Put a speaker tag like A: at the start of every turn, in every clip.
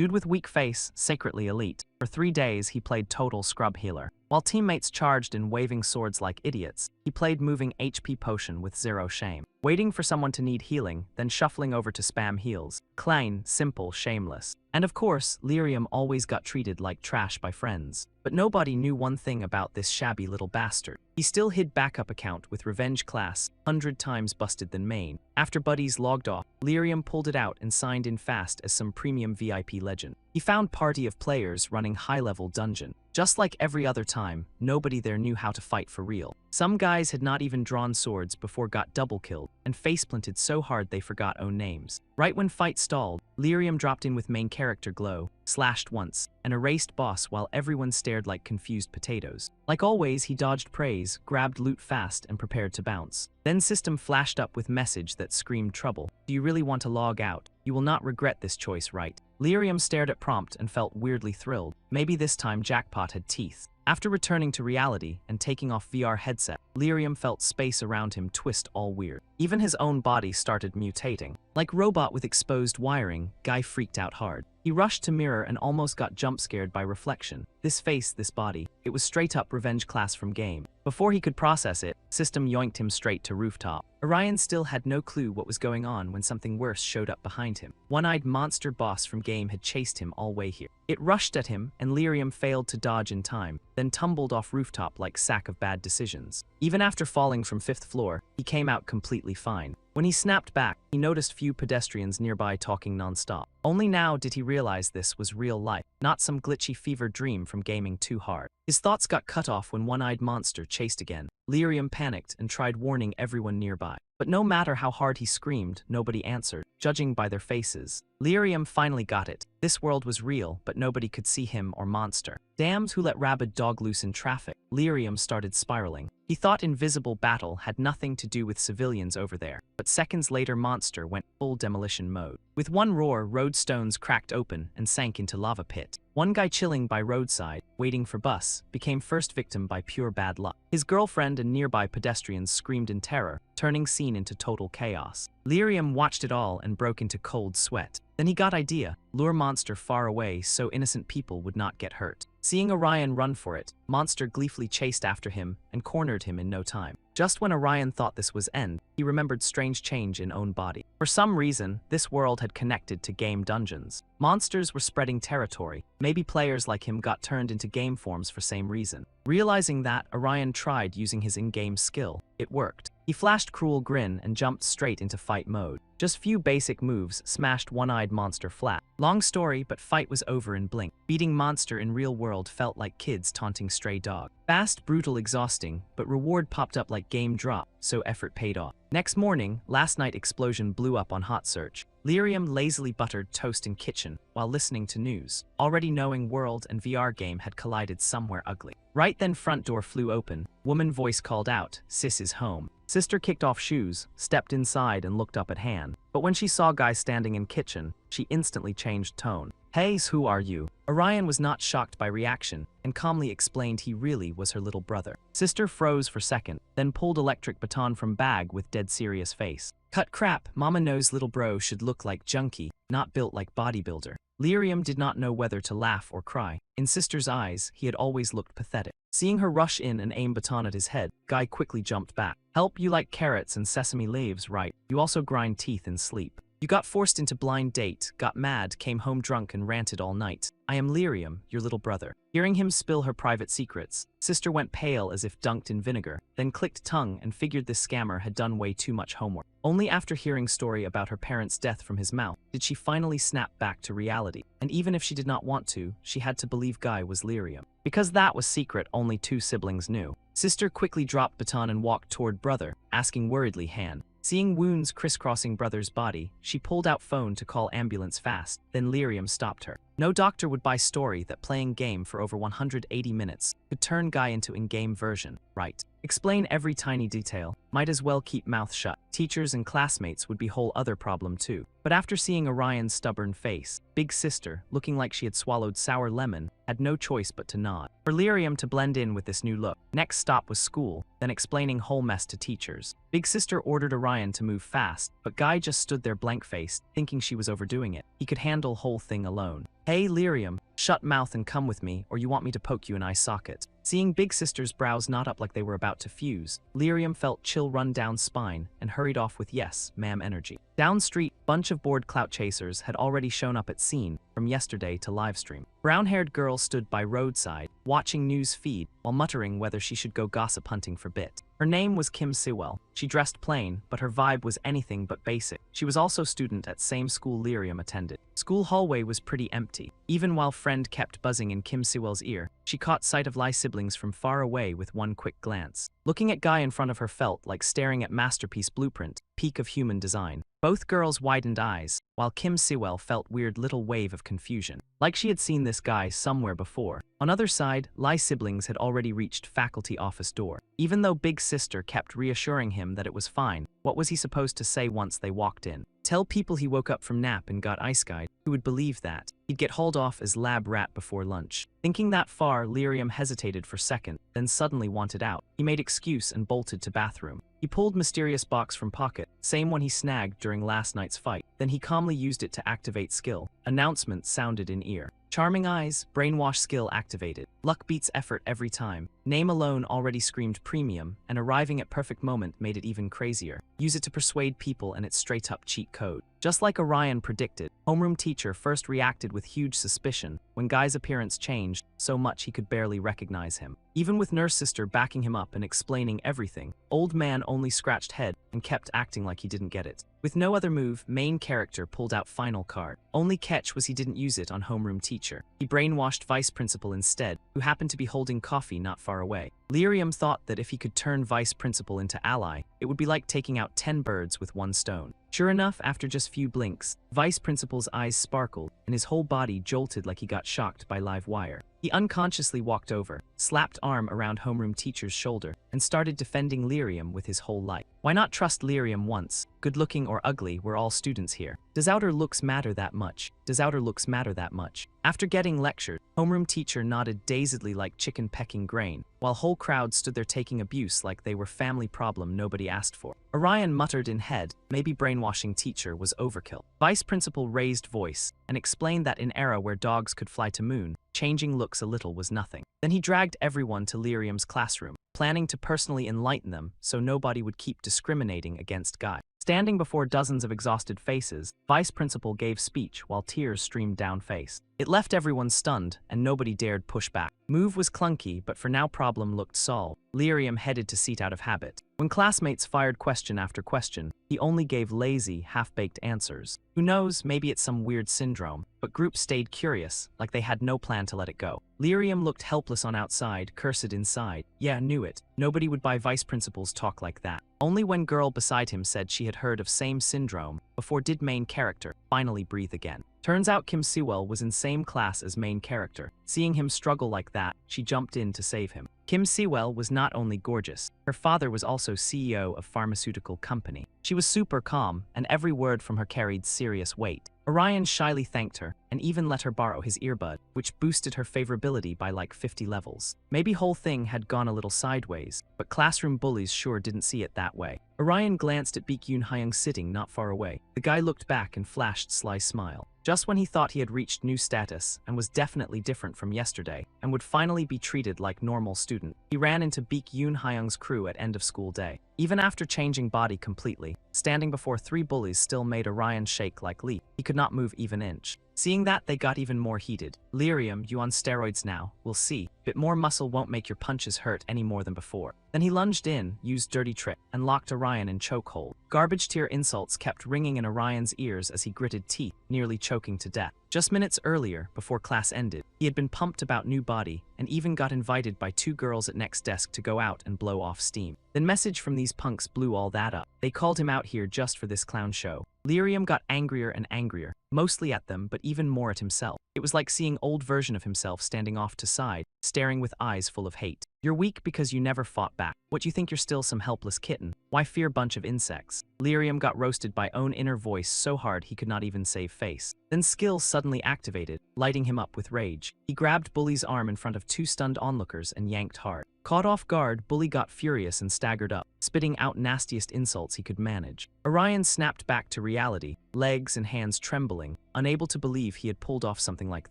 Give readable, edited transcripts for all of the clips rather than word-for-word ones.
A: Dude with weak face, secretly elite. For 3 days, he played total scrub healer. While teammates charged in waving swords like idiots, he played moving HP potion with zero shame. Waiting for someone to need healing, then shuffling over to spam heals. Klein, simple, shameless. And of course, Lyrium always got treated like trash by friends. But nobody knew one thing about this shabby little bastard. He still hid backup account with revenge class, 100 times busted than main. After buddies logged off, Lyrium pulled it out and signed in fast as some premium VIP legend. He found party of players running high-level dungeon. Just like every other time, nobody there knew how to fight for real. Some guys had not even drawn swords before got double killed, and faceplanted so hard they forgot own names. Right when fight stalled, Lyrium dropped in with main character Glow, slashed once, and erased boss while everyone stared like confused potatoes. Like always, he dodged praise, grabbed loot fast, and prepared to bounce. Then system flashed up with message that screamed trouble. Do you really want to log out? You will not regret this choice, right? Lyrium stared at prompt and felt weirdly thrilled. Maybe this time Jackpot had teeth. After returning to reality and taking off VR headset, Lyrium felt space around him twist all weird. Even his own body started mutating. Like robot with exposed wiring, Guy freaked out hard. He rushed to mirror and almost got jump-scared by reflection. This face, this body, it was straight-up revenge class from game. Before he could process it, system yoinked him straight to rooftop. Orion still had no clue what was going on when something worse showed up behind him. One-eyed monster boss from game had chased him all way here. It rushed at him, and Lyrium failed to dodge in time, then tumbled off rooftop like sack of bad decisions. Even after falling from 5th floor, he came out completely fine. When he snapped back, he noticed few pedestrians nearby talking non-stop. Only now did he realize this was real life, not some glitchy fever dream from gaming too hard. His thoughts got cut off when one-eyed monster chased again. Lyrium panicked and tried warning everyone nearby. But no matter how hard he screamed, nobody answered, judging by their faces. Lyrium finally got it. This world was real, but nobody could see him or monster. Damned who let rabid dog loose in traffic. Lyrium started spiraling. He thought invisible battle had nothing to do with civilians over there, but seconds later monster went full demolition mode. With one roar, road stones cracked open and sank into lava pit. One guy chilling by roadside, waiting for bus, became first victim by pure bad luck. His girlfriend and nearby pedestrians screamed in terror, turning scene into total chaos. Lyrium watched it all and broke into cold sweat. Then he got idea, lure monster far away so innocent people would not get hurt. Seeing Orion run for it, monster gleefully chased after him and cornered him in no time. Just when Orion thought this was end, he remembered strange change in own body. For some reason, this world had connected to game dungeons. Monsters were spreading territory. Maybe players like him got turned into game forms for same reason. Realizing that, Orion tried using his in-game skill. It worked. He flashed cruel grin and jumped straight into fight mode. Just few basic moves smashed one-eyed monster flat. Long story, but fight was over in blink. Beating monster in real world felt like kids taunting stray dog. Fast, brutal, exhausting, but reward popped up like game drop, so effort paid off. Next morning, last night explosion blew up on hot search. Lyrium lazily buttered toast in kitchen while listening to news, already knowing world and VR game had collided somewhere ugly. Right then front door flew open, woman voice called out, "Sis is home." Sister kicked off shoes, stepped inside and looked up at Han. But when she saw guy standing in kitchen, she instantly changed tone. "Hey, who are you?" Orion was not shocked by reaction and calmly explained he really was her little brother. Sister froze for second, then pulled electric baton from bag with dead serious face. "Cut crap, mama knows little bro should look like junkie, not built like bodybuilder." Lyrium did not know whether to laugh or cry. In sister's eyes, he had always looked pathetic. Seeing her rush in and aim baton at his head, Guy quickly jumped back. "Help, you like carrots and sesame leaves, right? You also grind teeth in sleep. You got forced into blind date, got mad, came home drunk and ranted all night. I am Lyrium, your little brother." Hearing him spill her private secrets, sister went pale as if dunked in vinegar, then clicked tongue and figured this scammer had done way too much homework. Only after hearing story about her parents' death from his mouth did she finally snap back to reality. And even if she did not want to, she had to believe Guy was Lyrium. Because that was secret only 2 siblings knew. Sister quickly dropped baton and walked toward brother, asking worriedly Han. Seeing wounds crisscrossing brother's body, she pulled out phone to call ambulance fast, then Lyrium stopped her. No doctor would buy story that playing game for over 180 minutes could turn Guy into in-game version, right? Explain every tiny detail, might as well keep mouth shut. Teachers and classmates would be whole other problem too. But after seeing Orion's stubborn face, big sister, looking like she had swallowed sour lemon, had no choice but to nod. For Lyrium to blend in with this new look, next stop was school, then explaining whole mess to teachers. Big sister ordered Orion to move fast, but Guy just stood there blank-faced, thinking she was overdoing it. He could handle whole thing alone. "Hey, Lyrium, shut mouth and come with me, or you want me to poke you in eye socket." Seeing big sister's brows knot up like they were about to fuse, Lyrium felt chill run down spine and hurried off with "yes, ma'am" energy. Down street, bunch of bored clout chasers had already shown up at scene from yesterday to livestream. Brown-haired girl stood by roadside, watching news feed while muttering whether she should go gossip hunting for bit. Her name was Kim Sewell. She dressed plain, but her vibe was anything but basic. She was also student at same school Lyrium attended. School hallway was pretty empty. Even while friend kept buzzing in Kim Sewell's ear, she caught sight of Ly siblings from far away with one quick glance. Looking at guy in front of her felt like staring at masterpiece blueprint, peak of human design. Both girls widened eyes, while Kim Sewell felt weird little wave of confusion, like she had seen this guy somewhere before. On other side, Ly siblings had already reached faculty office door. Even though big sister kept reassuring him that it was fine, what was he supposed to say once they walked in? Tell people he woke up from nap and got ice guide? Who would believe that? He'd get hauled off as lab rat before lunch. Thinking that far, Lyrium hesitated for a second, then suddenly wanted out. He made excuse and bolted to bathroom. He pulled mysterious box from pocket, same one he snagged during last night's fight. Then he calmly used it to activate skill. Announcement sounded in ear. Charming eyes, brainwash skill activated. Luck beats effort every time. Name alone already screamed premium, and arriving at perfect moment made it even crazier. Use it to persuade people and it's straight up cheat code. Just like Orion predicted, homeroom teacher first reacted with huge suspicion when Guy's appearance changed so much he could barely recognize him. Even with nurse sister backing him up and explaining everything, old man only scratched head and kept acting like he didn't get it. With no other move, main character pulled out final card. Only catch was he didn't use it on homeroom teacher. He brainwashed vice principal instead, who happened to be holding coffee not far away. Lyrium thought that if he could turn vice principal into ally, it would be like taking out 10 birds with one stone. Sure enough, after just few blinks, vice principal's eyes sparkled and his whole body jolted like he got shocked by live wire. He unconsciously walked over, slapped arm around homeroom teacher's shoulder, and started defending Lyrium with his whole life. Why not trust Lyrium once? Good looking or ugly, we're all students here. Does outer looks matter that much? Does outer looks matter that much? After getting lectured, homeroom teacher nodded dazedly like chicken pecking grain, while whole crowd stood there taking abuse like they were family problem nobody asked for. Orion muttered in head, maybe brainwashing teacher was overkill. Vice principal raised voice and explained that in era where dogs could fly to moon, changing looks a little was nothing. Then he dragged everyone to Lyrium's classroom, planning to personally enlighten them so nobody would keep discriminating against Guy. Standing before dozens of exhausted faces, vice principal gave speech while tears streamed down face. It left everyone stunned, and nobody dared push back. Move was clunky, but for now problem looked solved. Lyrium headed to seat out of habit. When classmates fired question after question, he only gave lazy, half-baked answers. Who knows, maybe it's some weird syndrome, but group stayed curious, like they had no plan to let it go. Lyrium looked helpless on outside, cursed inside. Yeah, knew it. Nobody would buy vice principal's talk like that. Only when girl beside him said she had heard of same syndrome before did main character finally breathe again. Turns out Kim Sewell was in same class as main character. Seeing him struggle like that, she jumped in to save him. Kim Sewell was not only gorgeous, her father was also CEO of pharmaceutical company. She was super calm, and every word from her carried serious weight. Orion shyly thanked her, and even let her borrow his earbud, which boosted her favorability by like 50 levels. Maybe whole thing had gone a little sideways, but classroom bullies sure didn't see it that way. Orion glanced at Baek-yoon Hyung sitting not far away. The guy looked back and flashed sly smile. Just when he thought he had reached new status and was definitely different from yesterday and would finally be treated like normal student, he ran into Baek-yoon Hyung's crew at end of school day. Even after changing body completely, standing before 3 bullies still made Orion shake like leaf. He could not move even inch. Seeing that, they got even more heated. Lyrium, you on steroids now, we'll see. Bit more muscle won't make your punches hurt any more than before. Then he lunged in, used dirty trick, and locked Orion in chokehold. Garbage tier insults kept ringing in Orion's ears as he gritted teeth, nearly choking to death. Just minutes earlier, before class ended, he had been pumped about new body and even got invited by 2 girls at next desk to go out and blow off steam. Then message from these punks blew all that up. They called him out here just for this clown show. Lyrium got angrier and angrier, mostly at them but even more at himself. It was like seeing old version of himself standing off to side, staring with eyes full of hate. You're weak because you never fought back. What, you think you're still some helpless kitten? Why fear bunch of insects? Lyrium got roasted by own inner voice so hard he could not even save face. Then skill suddenly activated, lighting him up with rage. He grabbed Bully's arm in front of 2 stunned onlookers and yanked hard. Caught off guard, Bully got furious and staggered up, spitting out nastiest insults he could manage. Orion snapped back to reality, legs and hands trembling, unable to believe he had pulled off something like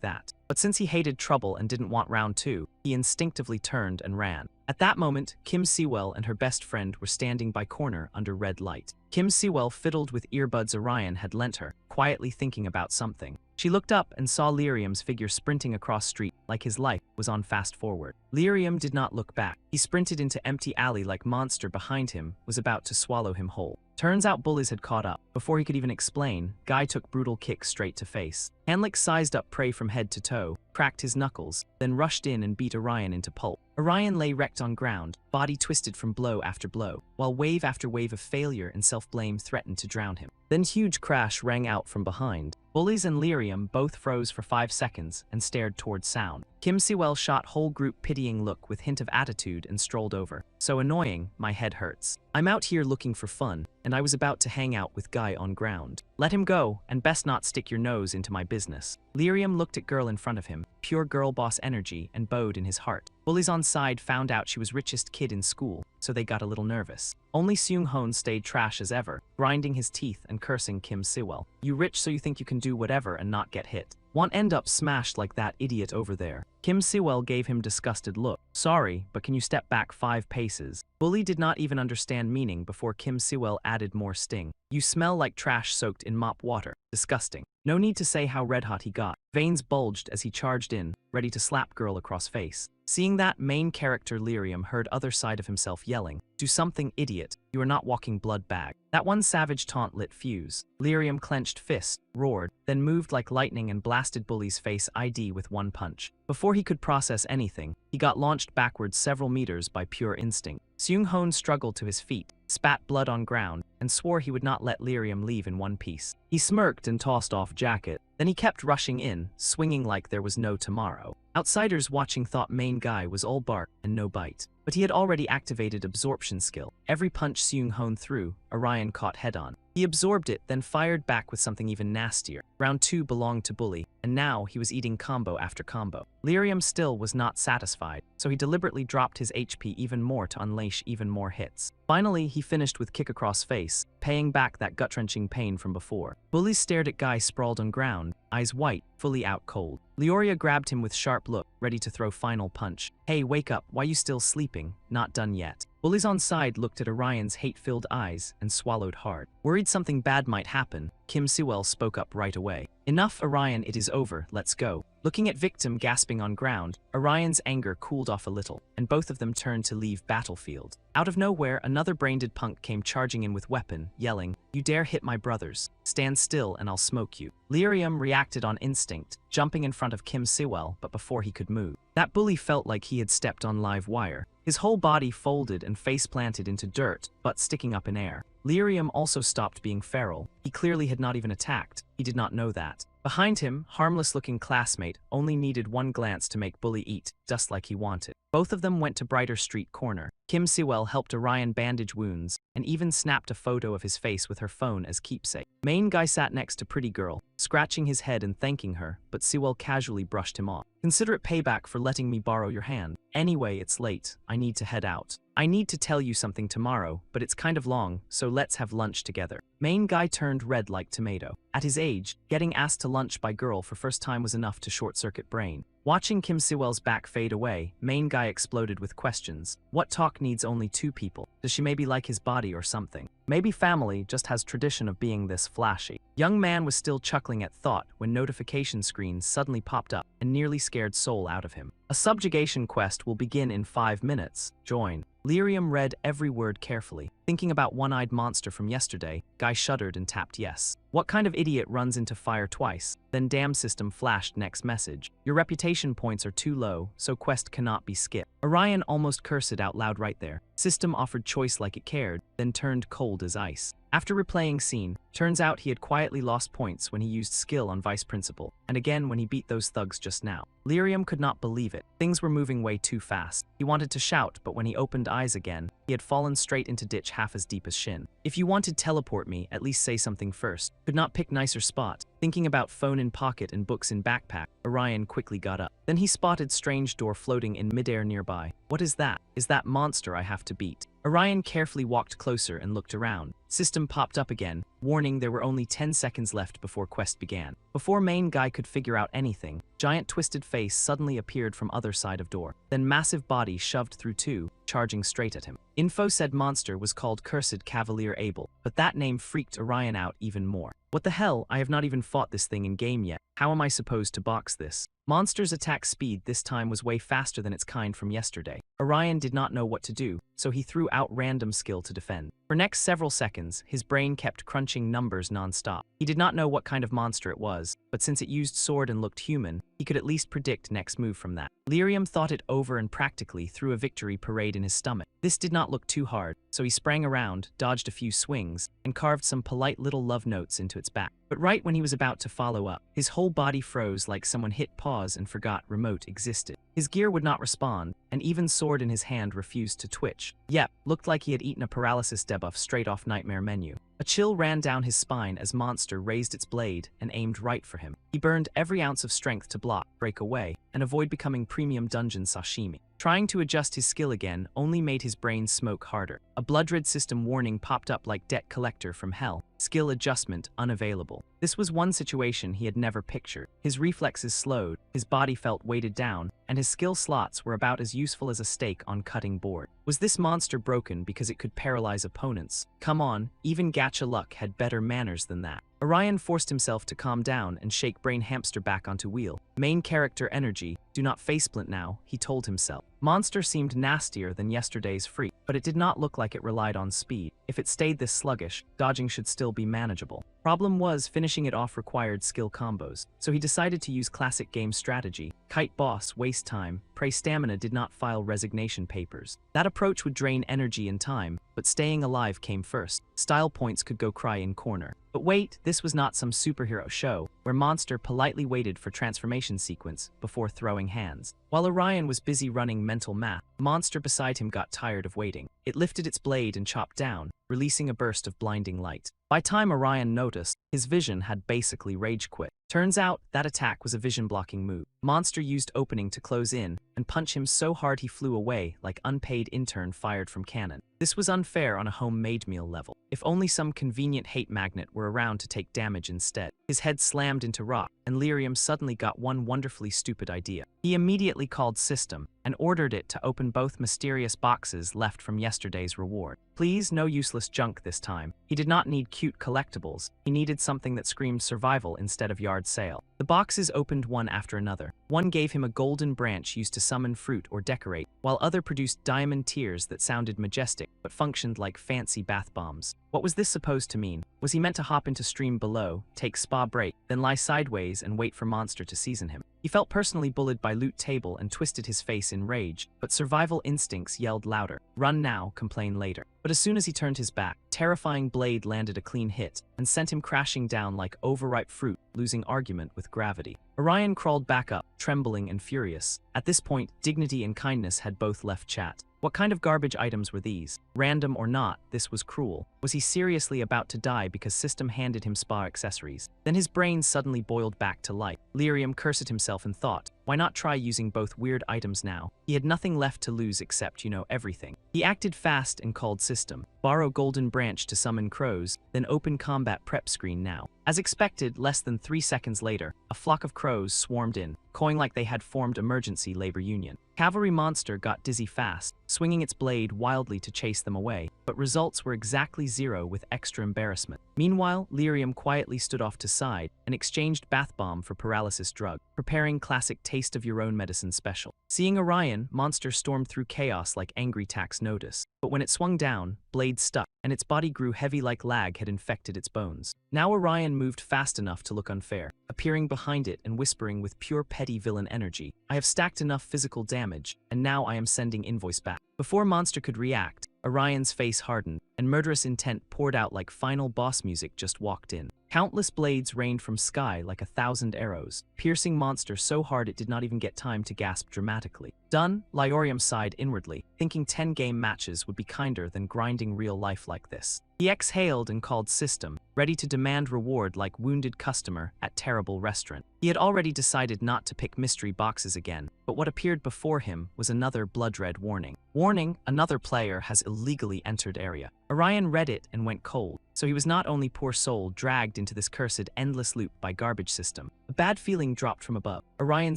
A: that. But since he hated trouble and didn't want round two, he instinctively turned and ran. At that moment, Kim Sewell and her best friend were standing by corner under red light. Kim Sewell fiddled with earbuds Orion had lent her, quietly thinking about something. She looked up and saw Lyrium's figure sprinting across street like his life was on fast forward. Lyrium did not look back. He sprinted into empty alley like monster behind him was about to swallow him whole. Turns out Bullies had caught up. Before he could even explain, Guy took brutal kicks straight to face. Hanlik sized up prey from head to toe, cracked his knuckles, then rushed in and beat Orion into pulp. Orion lay wrecked on ground, body twisted from blow after blow, while wave after wave of failure and self-blame threatened to drown him. Then huge crash rang out from behind. Bullies and Lyrium both froze for 5 seconds and stared towards sound. Kim Sewell shot whole group pitying look with hint of attitude and strolled over. So annoying, my head hurts. I'm out here looking for fun, and I was about to hang out with Guy on ground. Let him go, and best not stick your nose into my business. Lyrium looked at girl in front of him, pure girl boss energy, and bowed in his heart. Bullies on side found out she was richest kid in school, so they got a little nervous. Only Seung-hoon stayed trash as ever, grinding his teeth and cursing Kim Sewell. You rich so you think you can do whatever and not get hit. Want end up smashed like that idiot over there. Kim Sewell gave him disgusted look. Sorry, but can you step back 5 paces? Bully did not even understand meaning before Kim Sewell added more sting. You smell like trash soaked in mop water. Disgusting. No need to say how red hot he got. Veins bulged as he charged in, ready to slap girl across face. Seeing that, main character Lyrium heard other side of himself yelling, "Do something, idiot. You are not walking blood bag." That one savage taunt lit fuse. Lyrium clenched fist, roared, then moved like lightning and blasted Bully's face ID with one punch. Before he could process anything, he got launched backwards several meters by pure instinct. Seung-hoon struggled to his feet, spat blood on ground, and swore he would not let Lyrium leave in one piece. He smirked and tossed off jacket. Then he kept rushing in, swinging like there was no tomorrow. Outsiders watching thought main guy was all bark and no bite. But he had already activated absorption skill. Every punch Seung-hoon threw, Orion caught head-on. He absorbed it, then fired back with something even nastier. Round 2 belonged to Bully, and now he was eating combo after combo. Lyrium still was not satisfied, so he deliberately dropped his HP even more to unleash even more hits. Finally, he finished with kick across face, paying back that gut-wrenching pain from before. Bully stared at Guy sprawled on ground, eyes white, fully out cold. Leoria grabbed him with sharp look, ready to throw final punch. Hey, wake up, why you still sleeping? Not done yet. Bullies on side looked at Orion's hate-filled eyes and swallowed hard. Worried something bad might happen, Kim Sewell spoke up right away. Enough, Orion, it is over, let's go. Looking at victim gasping on ground, Orion's anger cooled off a little, and both of them turned to leave battlefield. Out of nowhere, another brain-dead punk came charging in with weapon, yelling, "You dare hit my brothers. Stand still and I'll smoke you." Lyrium reacted on instinct, jumping in front of Kim Sewell, but before he could move. That bully felt like he had stepped on live wire. His whole body folded and face planted into dirt, but sticking up in air. Lyrium also stopped being feral. He clearly had not even attacked. He did not know that. Behind him, harmless-looking classmate only needed one glance to make Bully eat, just like he wanted. Both of them went to Brighter Street corner. Kim Sewell helped Orion bandage wounds, and even snapped a photo of his face with her phone as keepsake. Main guy sat next to Pretty Girl, scratching his head and thanking her, but Sewell casually brushed him off. Consider it payback for letting me borrow your hand. Anyway, it's late. I need to head out. I need to tell you something tomorrow, but it's kind of long, so let's have lunch together. Main guy turned red like tomato. At his age, getting asked to lunch by girl for first time was enough to short-circuit brain. Watching Kim Sewell's back fade away, main guy exploded with questions. What talk needs only 2 people? Does she maybe like his body or something? Maybe family just has tradition of being this flashy. Young man was still chuckling at thought when notification screens suddenly popped up and nearly scared soul out of him. A subjugation quest will begin in 5 minutes. Join. Lyrium read every word carefully. Thinking about one-eyed monster from yesterday, Guy shuddered and tapped yes. What kind of idiot runs into fire twice? Then damn system flashed next message. Your reputation points are too low, so quest cannot be skipped. Orion almost cursed out loud right there. System offered choice like it cared, then turned cold as ice. After replaying scene, turns out he had quietly lost points when he used skill on Vice Principal, and again when he beat those thugs just now. Lyrium could not believe it. Things were moving way too fast. He wanted to shout, but when he opened eyes again, he had fallen straight into ditch half as deep as shin. If you wanted teleport me, at least say something first. Could not pick nicer spot. Thinking about phone in pocket and books in backpack, Orion quickly got up. Then he spotted strange door floating in midair nearby. What is that? Is that monster I have to beat? Orion carefully walked closer and looked around. System popped up again, warning there were only 10 seconds left before quest began. Before main guy could figure out anything, giant twisted face suddenly appeared from other side of door. Then massive body shoved through two, charging straight at him. Info said monster was called Cursed Cavalier Abel, but that name freaked Orion out even more. What the hell? I have not even fought this thing in game yet. How am I supposed to box this? Monster's attack speed this time was way faster than its kind from yesterday. Orion did not know what to do, so he threw out random skill to defend. For next several seconds, his brain kept crunching numbers non-stop. He did not know what kind of monster it was, but since it used sword and looked human, he could at least predict next move from that. Lyrium thought it over and practically threw a victory parade in his stomach. This did not look too hard, so he sprang around, dodged a few swings, and carved some polite little love notes into its back. But right when he was about to follow up, his whole body froze like someone hit pause and forgot remote existed. His gear would not respond, and even sword in his hand refused to twitch. Yep, looked like he had eaten a paralysis debuff straight off Nightmare menu. A chill ran down his spine as monster raised its blade and aimed right for him. He burned every ounce of strength to block, break away, and avoid becoming premium dungeon sashimi. Trying to adjust his skill again only made his brain smoke harder. A blood-red system warning popped up like debt collector from hell. Skill adjustment unavailable. This was one situation he had never pictured. His reflexes slowed, his body felt weighted down, and his skill slots were about as useful as a stake on cutting board. Was this monster broken because it could paralyze opponents? Come on, even Gacha Luck had better manners than that. Orion forced himself to calm down and shake Brain Hamster back onto wheel. Main character energy, do not faceplant now, he told himself. Monster seemed nastier than yesterday's freak, but it did not look like it relied on speed. If it stayed this sluggish, dodging should still be manageable. Problem was, finishing it off required skill combos, so he decided to use classic game strategy. Kite boss, waste time, pray stamina did not file resignation papers. That approach would drain energy and time, but staying alive came first. Style points could go cry in corner. But wait, this was not some superhero show, where Monster politely waited for transformation sequence before throwing hands. While Orion was busy running mental math, Monster beside him got tired of waiting. It lifted its blade and chopped down, releasing a burst of blinding light. By time Orion noticed, his vision had basically rage quit. Turns out, that attack was a vision-blocking move. Monster used opening to close in, and punch him so hard he flew away like unpaid intern fired from cannon. This was unfair on a homemade meal level. If only some convenient hate magnet were around to take damage instead. His head slammed into rock, and Lyrium suddenly got one wonderfully stupid idea. He immediately called System, and ordered it to open both mysterious boxes left from yesterday's reward. Please, no useless junk this time. He did not need cute collectibles. He needed something that screamed survival instead of yard sale. The boxes opened one after another. One gave him a golden branch used to summon fruit or decorate, while other produced diamond tears that sounded majestic but functioned like fancy bath bombs. What was this supposed to mean? Was he meant to hop into stream below, take spa break, then lie sideways and wait for Monster to season him? He felt personally bullied by loot table and twisted his face in rage, but survival instincts yelled louder. Run now, complain later. But as soon as he turned his back, terrifying blade landed a clean hit and sent him crashing down like overripe fruit, losing argument with gravity. Orion crawled back up, trembling and furious. At this point, dignity and kindness had both left chat. What kind of garbage items were these? Random or not, this was cruel. Was he seriously about to die because System handed him spa accessories? Then his brain suddenly boiled back to life. Lyrium cursed himself and thought, why not try using both weird items now? He had nothing left to lose except, everything. He acted fast and called System. Borrow Golden Branch to summon crows, then open combat prep screen now. As expected, less than 3 seconds later, a flock of crows swarmed in, cawing like they had formed emergency labor union. Cavalry Monster got dizzy fast, swinging its blade wildly to chase them away, but results were exactly 0 with extra embarrassment. Meanwhile, Lyrium quietly stood off to side and exchanged bath bomb for paralysis drug, preparing classic taste of your own medicine special. Seeing Orion, Monster stormed through chaos like angry tax notice. But when it swung down, blade stuck, and its body grew heavy like lag had infected its bones. Now Orion moved fast enough to look unfair, appearing behind it and whispering with pure petty villain energy, I have stacked enough physical damage, and now I am sending invoice back. Before Monster could react, Orion's face hardened, and murderous intent poured out like final boss music just walked in. Countless blades rained from sky like 1,000 arrows, piercing monster so hard it did not even get time to gasp dramatically. Done, Lyorium sighed inwardly, thinking 10-game matches would be kinder than grinding real life like this. He exhaled and called System, ready to demand reward like wounded customer at terrible restaurant. He had already decided not to pick mystery boxes again, but what appeared before him was another blood-red warning. Warning, another player has illegally entered area. Orion read it and went cold. So he was not only poor soul dragged into this cursed endless loop by garbage system. A bad feeling dropped from above. Orion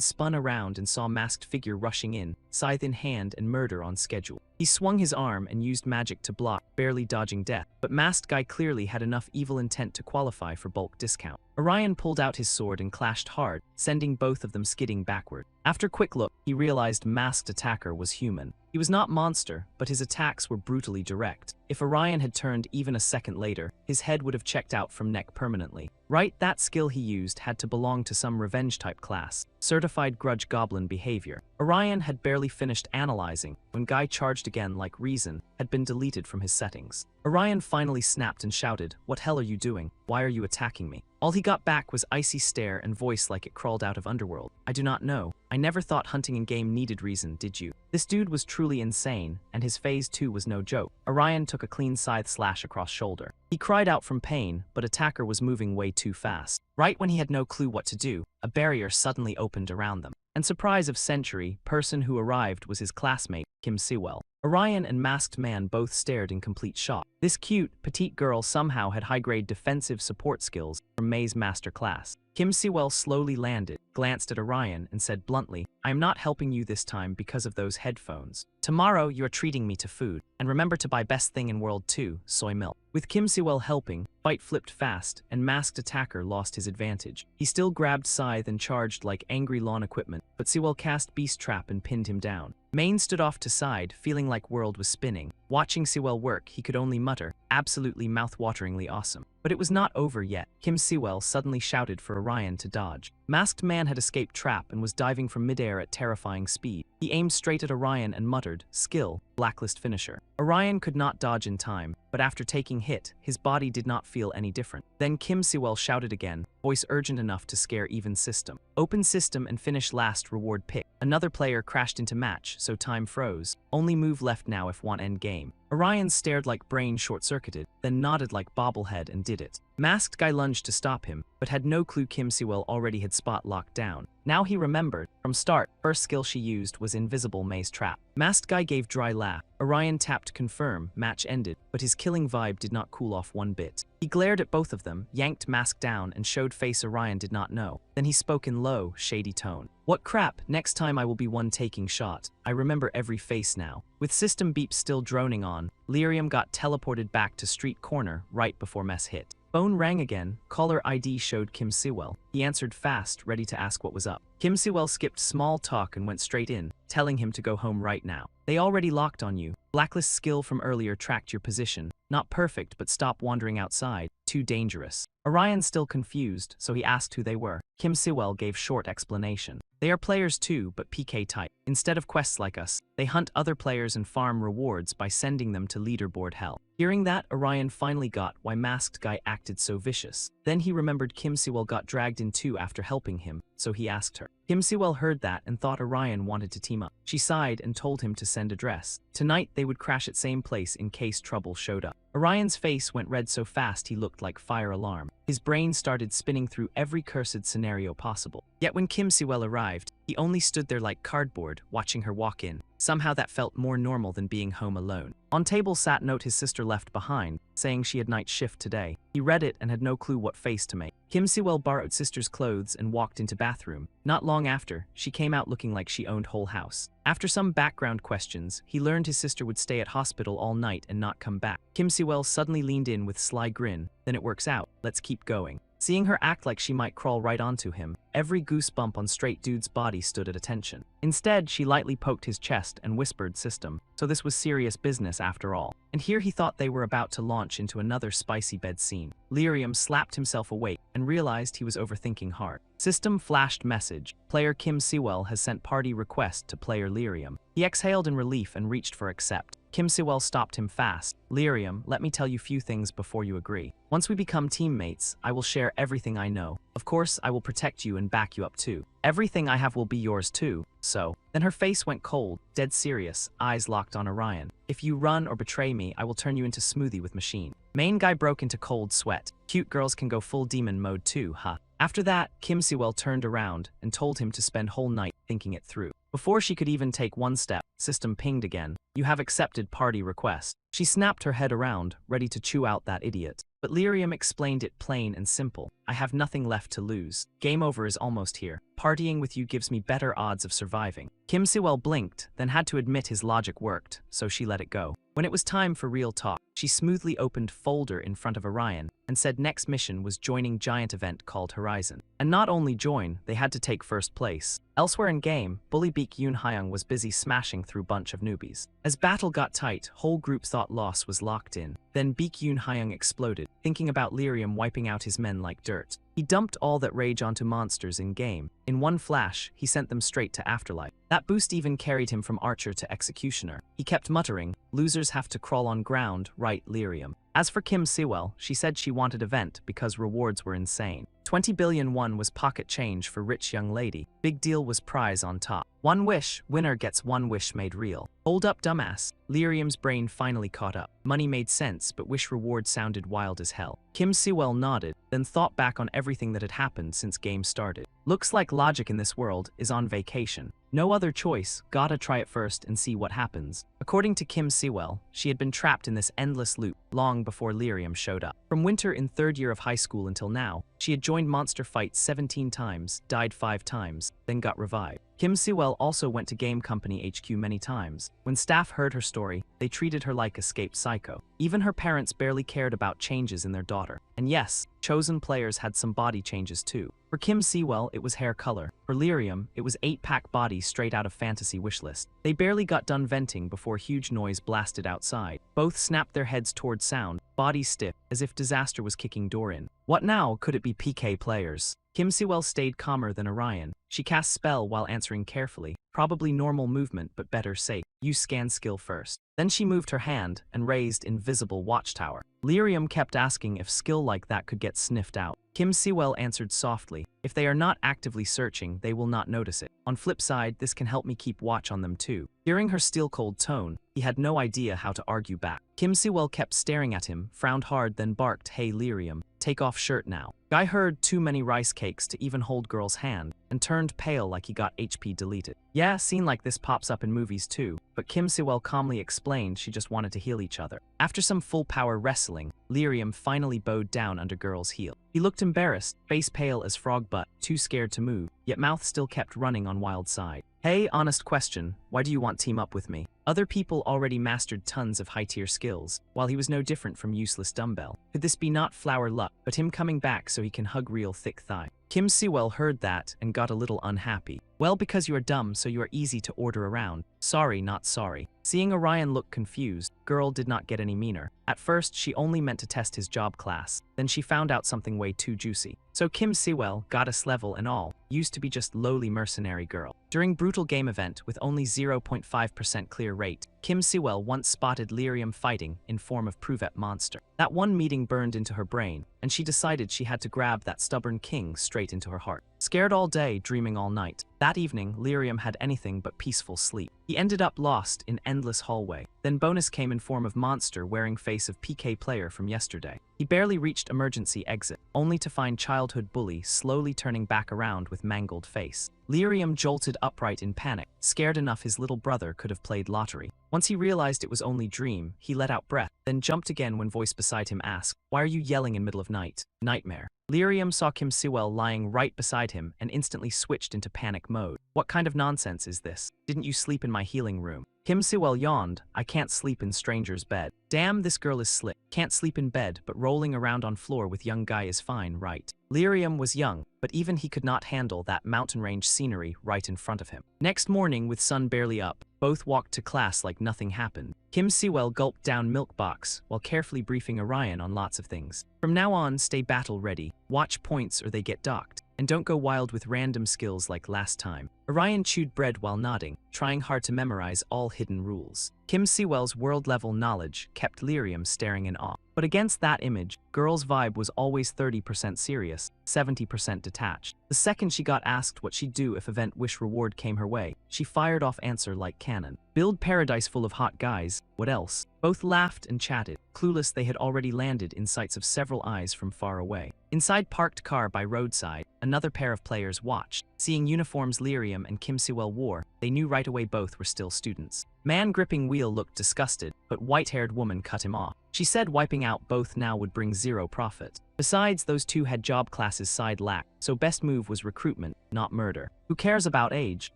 A: spun around and saw a masked figure rushing in, scythe in hand and murder on schedule. He swung his arm and used magic to block, barely dodging death, but masked guy clearly had enough evil intent to qualify for bulk discount. Orion pulled out his sword and clashed hard, sending both of them skidding backward. After quick look, he realized masked attacker was human. He was not monster, but his attacks were brutally direct. If Orion had turned even a second later, his head would have checked out from neck permanently. Right, that skill he used had to belong to some revenge-type class, certified grudge goblin behavior. Orion had barely finished analyzing when Guy charged again like reason had been deleted from his settings. Orion finally snapped and shouted, "What hell are you doing? Why are you attacking me?" All he got back was icy stare and voice like it crawled out of Underworld. "I do not know. I never thought hunting in game needed reason, did you?" This dude was truly insane, and his phase 2 was no joke. Orion took a clean scythe slash across shoulder. He cried out from pain, but attacker was moving way too fast. Right when he had no clue what to do, a barrier suddenly opened around them. And surprise of century, person who arrived was his classmate, Kim Sewell. Orion and Masked Man both stared in complete shock. This cute, petite girl somehow had high-grade defensive support skills from May's master class. Kim Sewell slowly landed, glanced at Orion, and said bluntly, "I am not helping you this time because of those headphones. Tomorrow you are treating me to food, and remember to buy best thing in world 2, soy milk." With Kim Sewell helping, fight flipped fast, and masked attacker lost his advantage. He still grabbed scythe and charged like angry lawn equipment, but Sewell cast beast trap and pinned him down. Main stood off to side, feeling like world was spinning. Watching Sewell work, he could only mutter, "Absolutely mouth-wateringly awesome." But it was not over yet. Kim Sewell suddenly shouted for Orion to dodge. Masked Man had escaped trap and was diving from midair at terrifying speed. He aimed straight at Orion and muttered, "Skill, blacklist finisher." Orion could not dodge in time, but after taking hit, his body did not feel any different. Then Kim Sewell shouted again, voice urgent enough to scare even System. Open System and finish last reward pick. Another player crashed into match, so time froze. Only move left now if want end game. Orion stared like brain short-circuited, then nodded like bobblehead and did it. Masked Guy lunged to stop him, but had no clue Kim Sewell already had spot locked down. Now he remembered. From start, first skill she used was Invisible Maze Trap. Masked Guy gave dry laugh. Orion tapped confirm, match ended, but his killing vibe did not cool off one bit. He glared at both of them, yanked Mask down, and showed face Orion did not know. Then he spoke in low, shady tone. "What crap, next time I will be one taking shot. I remember every face now." With system beeps still droning on, Lyrium got teleported back to street corner right before mess hit. Phone rang again, caller ID showed Kim Sewell. He answered fast, ready to ask what was up. Kim Sewell skipped small talk and went straight in, telling him to go home right now. "They already locked on you. Blacklist skill from earlier tracked your position. Not perfect, but stop wandering outside. Too dangerous." Orion still confused, so he asked who they were. Kim Sewell gave short explanation. "They are players too, but PK type. Instead of quests like us, they hunt other players and farm rewards by sending them to leaderboard hell." Hearing that, Orion finally got why Masked Guy acted so vicious. Then he remembered Kim Sewell got dragged in too after helping him, so he asked her. Kim Sewell heard that and thought Orion wanted to team up. She sighed and told him to send address. Tonight they would crash at same place in case trouble showed up. Orion's face went red so fast he looked like fire alarm. His brain started spinning through every cursed scenario possible. Yet when Kim Sewell arrived, he only stood there like cardboard, watching her walk in. Somehow that felt more normal than being home alone. On table sat note his sister left behind, saying she had night shift today. He read it and had no clue what face to make. Kim Sewell borrowed sister's clothes and walked into bathroom. Not long after, she came out looking like she owned whole house. After some background questions, he learned his sister would stay at hospital all night and not come back. Kim Sewell suddenly leaned in with sly grin. "Then it works out. Let's keep going." Seeing her act like she might crawl right onto him, every goosebump on straight dude's body stood at attention. Instead, she lightly poked his chest and whispered, "System." So this was serious business after all. And here he thought they were about to launch into another spicy bed scene. Lyrium slapped himself awake and realized he was overthinking hard. System flashed message. Player Kim Sewell has sent party request to player Lyrium. He exhaled in relief and reached for accept. Kim Siwell stopped him fast. Lyrium, let me tell you few things before you agree. Once we become teammates, I will share everything I know. Of course, I will protect you and back you up too. Everything I have will be yours too, so. Then her face went cold, dead serious, eyes locked on Orion. If you run or betray me, I will turn you into smoothie with machine. Main guy broke into cold sweat. Cute girls can go full demon mode too, huh? After that, Kim Siwell turned around and told him to spend whole night thinking it through. Before she could even take one step, system pinged again. You have accepted party request. She snapped her head around, ready to chew out that idiot. But Lyrium explained it plain and simple. I have nothing left to lose. Game over is almost here. Partying with you gives me better odds of surviving. Kim Siwell blinked, then had to admit his logic worked, so she let it go. When it was time for real talk, she smoothly opened folder in front of Orion and said next mission was joining giant event called Horizon. And not only join, they had to take first place. Elsewhere in game, Bully Beak Yoon Hyung was busy smashing through bunch of newbies. As battle got tight, whole group thought loss was locked in. Then Beak Yoon Hyung exploded, thinking about Lyrium wiping out his men like dirt. He dumped all that rage onto monsters in game. In one flash, he sent them straight to Afterlife. That boost even carried him from Archer to Executioner. He kept muttering, losers have to crawl on ground, right Lyrium. As for Kim Siwell, she said she wanted event because rewards were insane. 20 billion won was pocket change for rich young lady. Big deal was prize on top. One wish, winner gets one wish made real. Hold up dumbass. Lyrium's brain finally caught up. Money made sense, but wish reward sounded wild as hell. Kim Siwell nodded, then thought back on everything that had happened since game started. Looks like logic in this world is on vacation. No other choice, gotta try it first and see what happens. According to Kim Siwell, she had been trapped in this endless loop long before Lyrium showed up. From winter in 3rd year of high school until now, she had joined monster fights 17 times, died 5 times, then got revived. Kim Siwell also went to Game Company HQ many times. When staff heard her story, they treated her like escaped psycho. Even her parents barely cared about changes in their daughter. And yes, chosen players had some body changes too. For Kim Siwell, it was hair color. For Lyrium, it was 8-pack body straight out of fantasy wishlist. They barely got done venting before huge noise blasted outside. Both snapped their heads towards sound, bodies stiff, as if disaster was kicking door in. What now? Could it be PK players? Kim Siwell stayed calmer than Orion. She cast spell while answering carefully. Probably normal movement, but better safe. Use scan skill first. Then she moved her hand and raised invisible watchtower. Lyrium kept asking if skill like that could get sniffed out. Kim Siwell answered softly, if they are not actively searching, they will not notice it. On flip side, this can help me keep watch on them too. Hearing her steel-cold tone, he had no idea how to argue back. Kim Siwell kept staring at him, frowned hard, then barked, hey Lyrium, take off shirt now. Guy heard too many rice cakes to even hold girl's hand, and turned pale like he got HP deleted. Yeah, scene like this pops up in movies too, but Kim Siwell calmly explained she just wanted to heal each other. After some full-power wrestling, Lyrium finally bowed down under girl's heel. He looked embarrassed, face pale as frog butt, too scared to move, yet mouth still kept running on wild side. Hey, honest question, why do you want team up with me? Other people already mastered tons of high-tier skills, while he was no different from useless dumbbell. Could this be not flower luck, but him coming back so he can hug real thick thigh? Kim Siwell heard that and got a little unhappy. Well, because you are dumb, so you are easy to order around. Sorry, not sorry. Seeing Orion look confused, girl did not get any meaner. At first, she only meant to test his job class. Then she found out something way too juicy. So Kim Siwell, goddess level and all, used to be just lowly mercenary girl. During brutal game event with only 0.5% clear rate, Kim Siwell once spotted Lyrium fighting in form of Pruvet monster. That one meeting burned into her brain, and she decided she had to grab that stubborn king straight into her heart. Scared all day, dreaming all night. That evening, Lyrium had anything but peaceful sleep. He ended up lost in endless hallway. Then bonus came in form of monster wearing face of PK player from yesterday. He barely reached emergency exit, only to find childhood bully slowly turning back around with mangled face. Lyrium jolted upright in panic, scared enough his little brother could have played lottery. Once he realized it was only dream, he let out breath, then jumped again when voice beside him asked, "Why are you yelling in middle of night? Nightmare." Lyrium saw Kim Siwell lying right beside him and instantly switched into panic mode. What kind of nonsense is this? Didn't you sleep in my healing room? Kim Siwell yawned, I can't sleep in stranger's bed. Damn, this girl is slick. Can't sleep in bed, but rolling around on floor with young guy is fine, right? Lyrium was young, but even he could not handle that mountain range scenery right in front of him. Next morning, with sun barely up, both walked to class like nothing happened. Kim Siwell gulped down milk box while carefully briefing Orion on lots of things. From now on, stay battle ready. Watch points or they get docked. and don't go wild with random skills like last time. Orion chewed bread while nodding, trying hard to memorize all hidden rules. Kim Sewell's world-level knowledge kept Lyrium staring in awe. But against that image, girl's vibe was always 30% serious, 70% detached. The second she got asked what she'd do if event wish reward came her way, she fired off answer like cannon. Build paradise full of hot guys, what else? Both laughed and chatted, clueless they had already landed in sights of several eyes from far away. Inside parked car by roadside, another pair of players watched. Seeing uniforms Lyrium and Kim Sewell wore, they knew right away both were still students. Man gripping wheel looked disgusted, but white-haired woman cut him off. She said wiping out both now would bring zero profit. Besides, those two had job classes side lacked, so best move was recruitment, not murder. Who cares about age?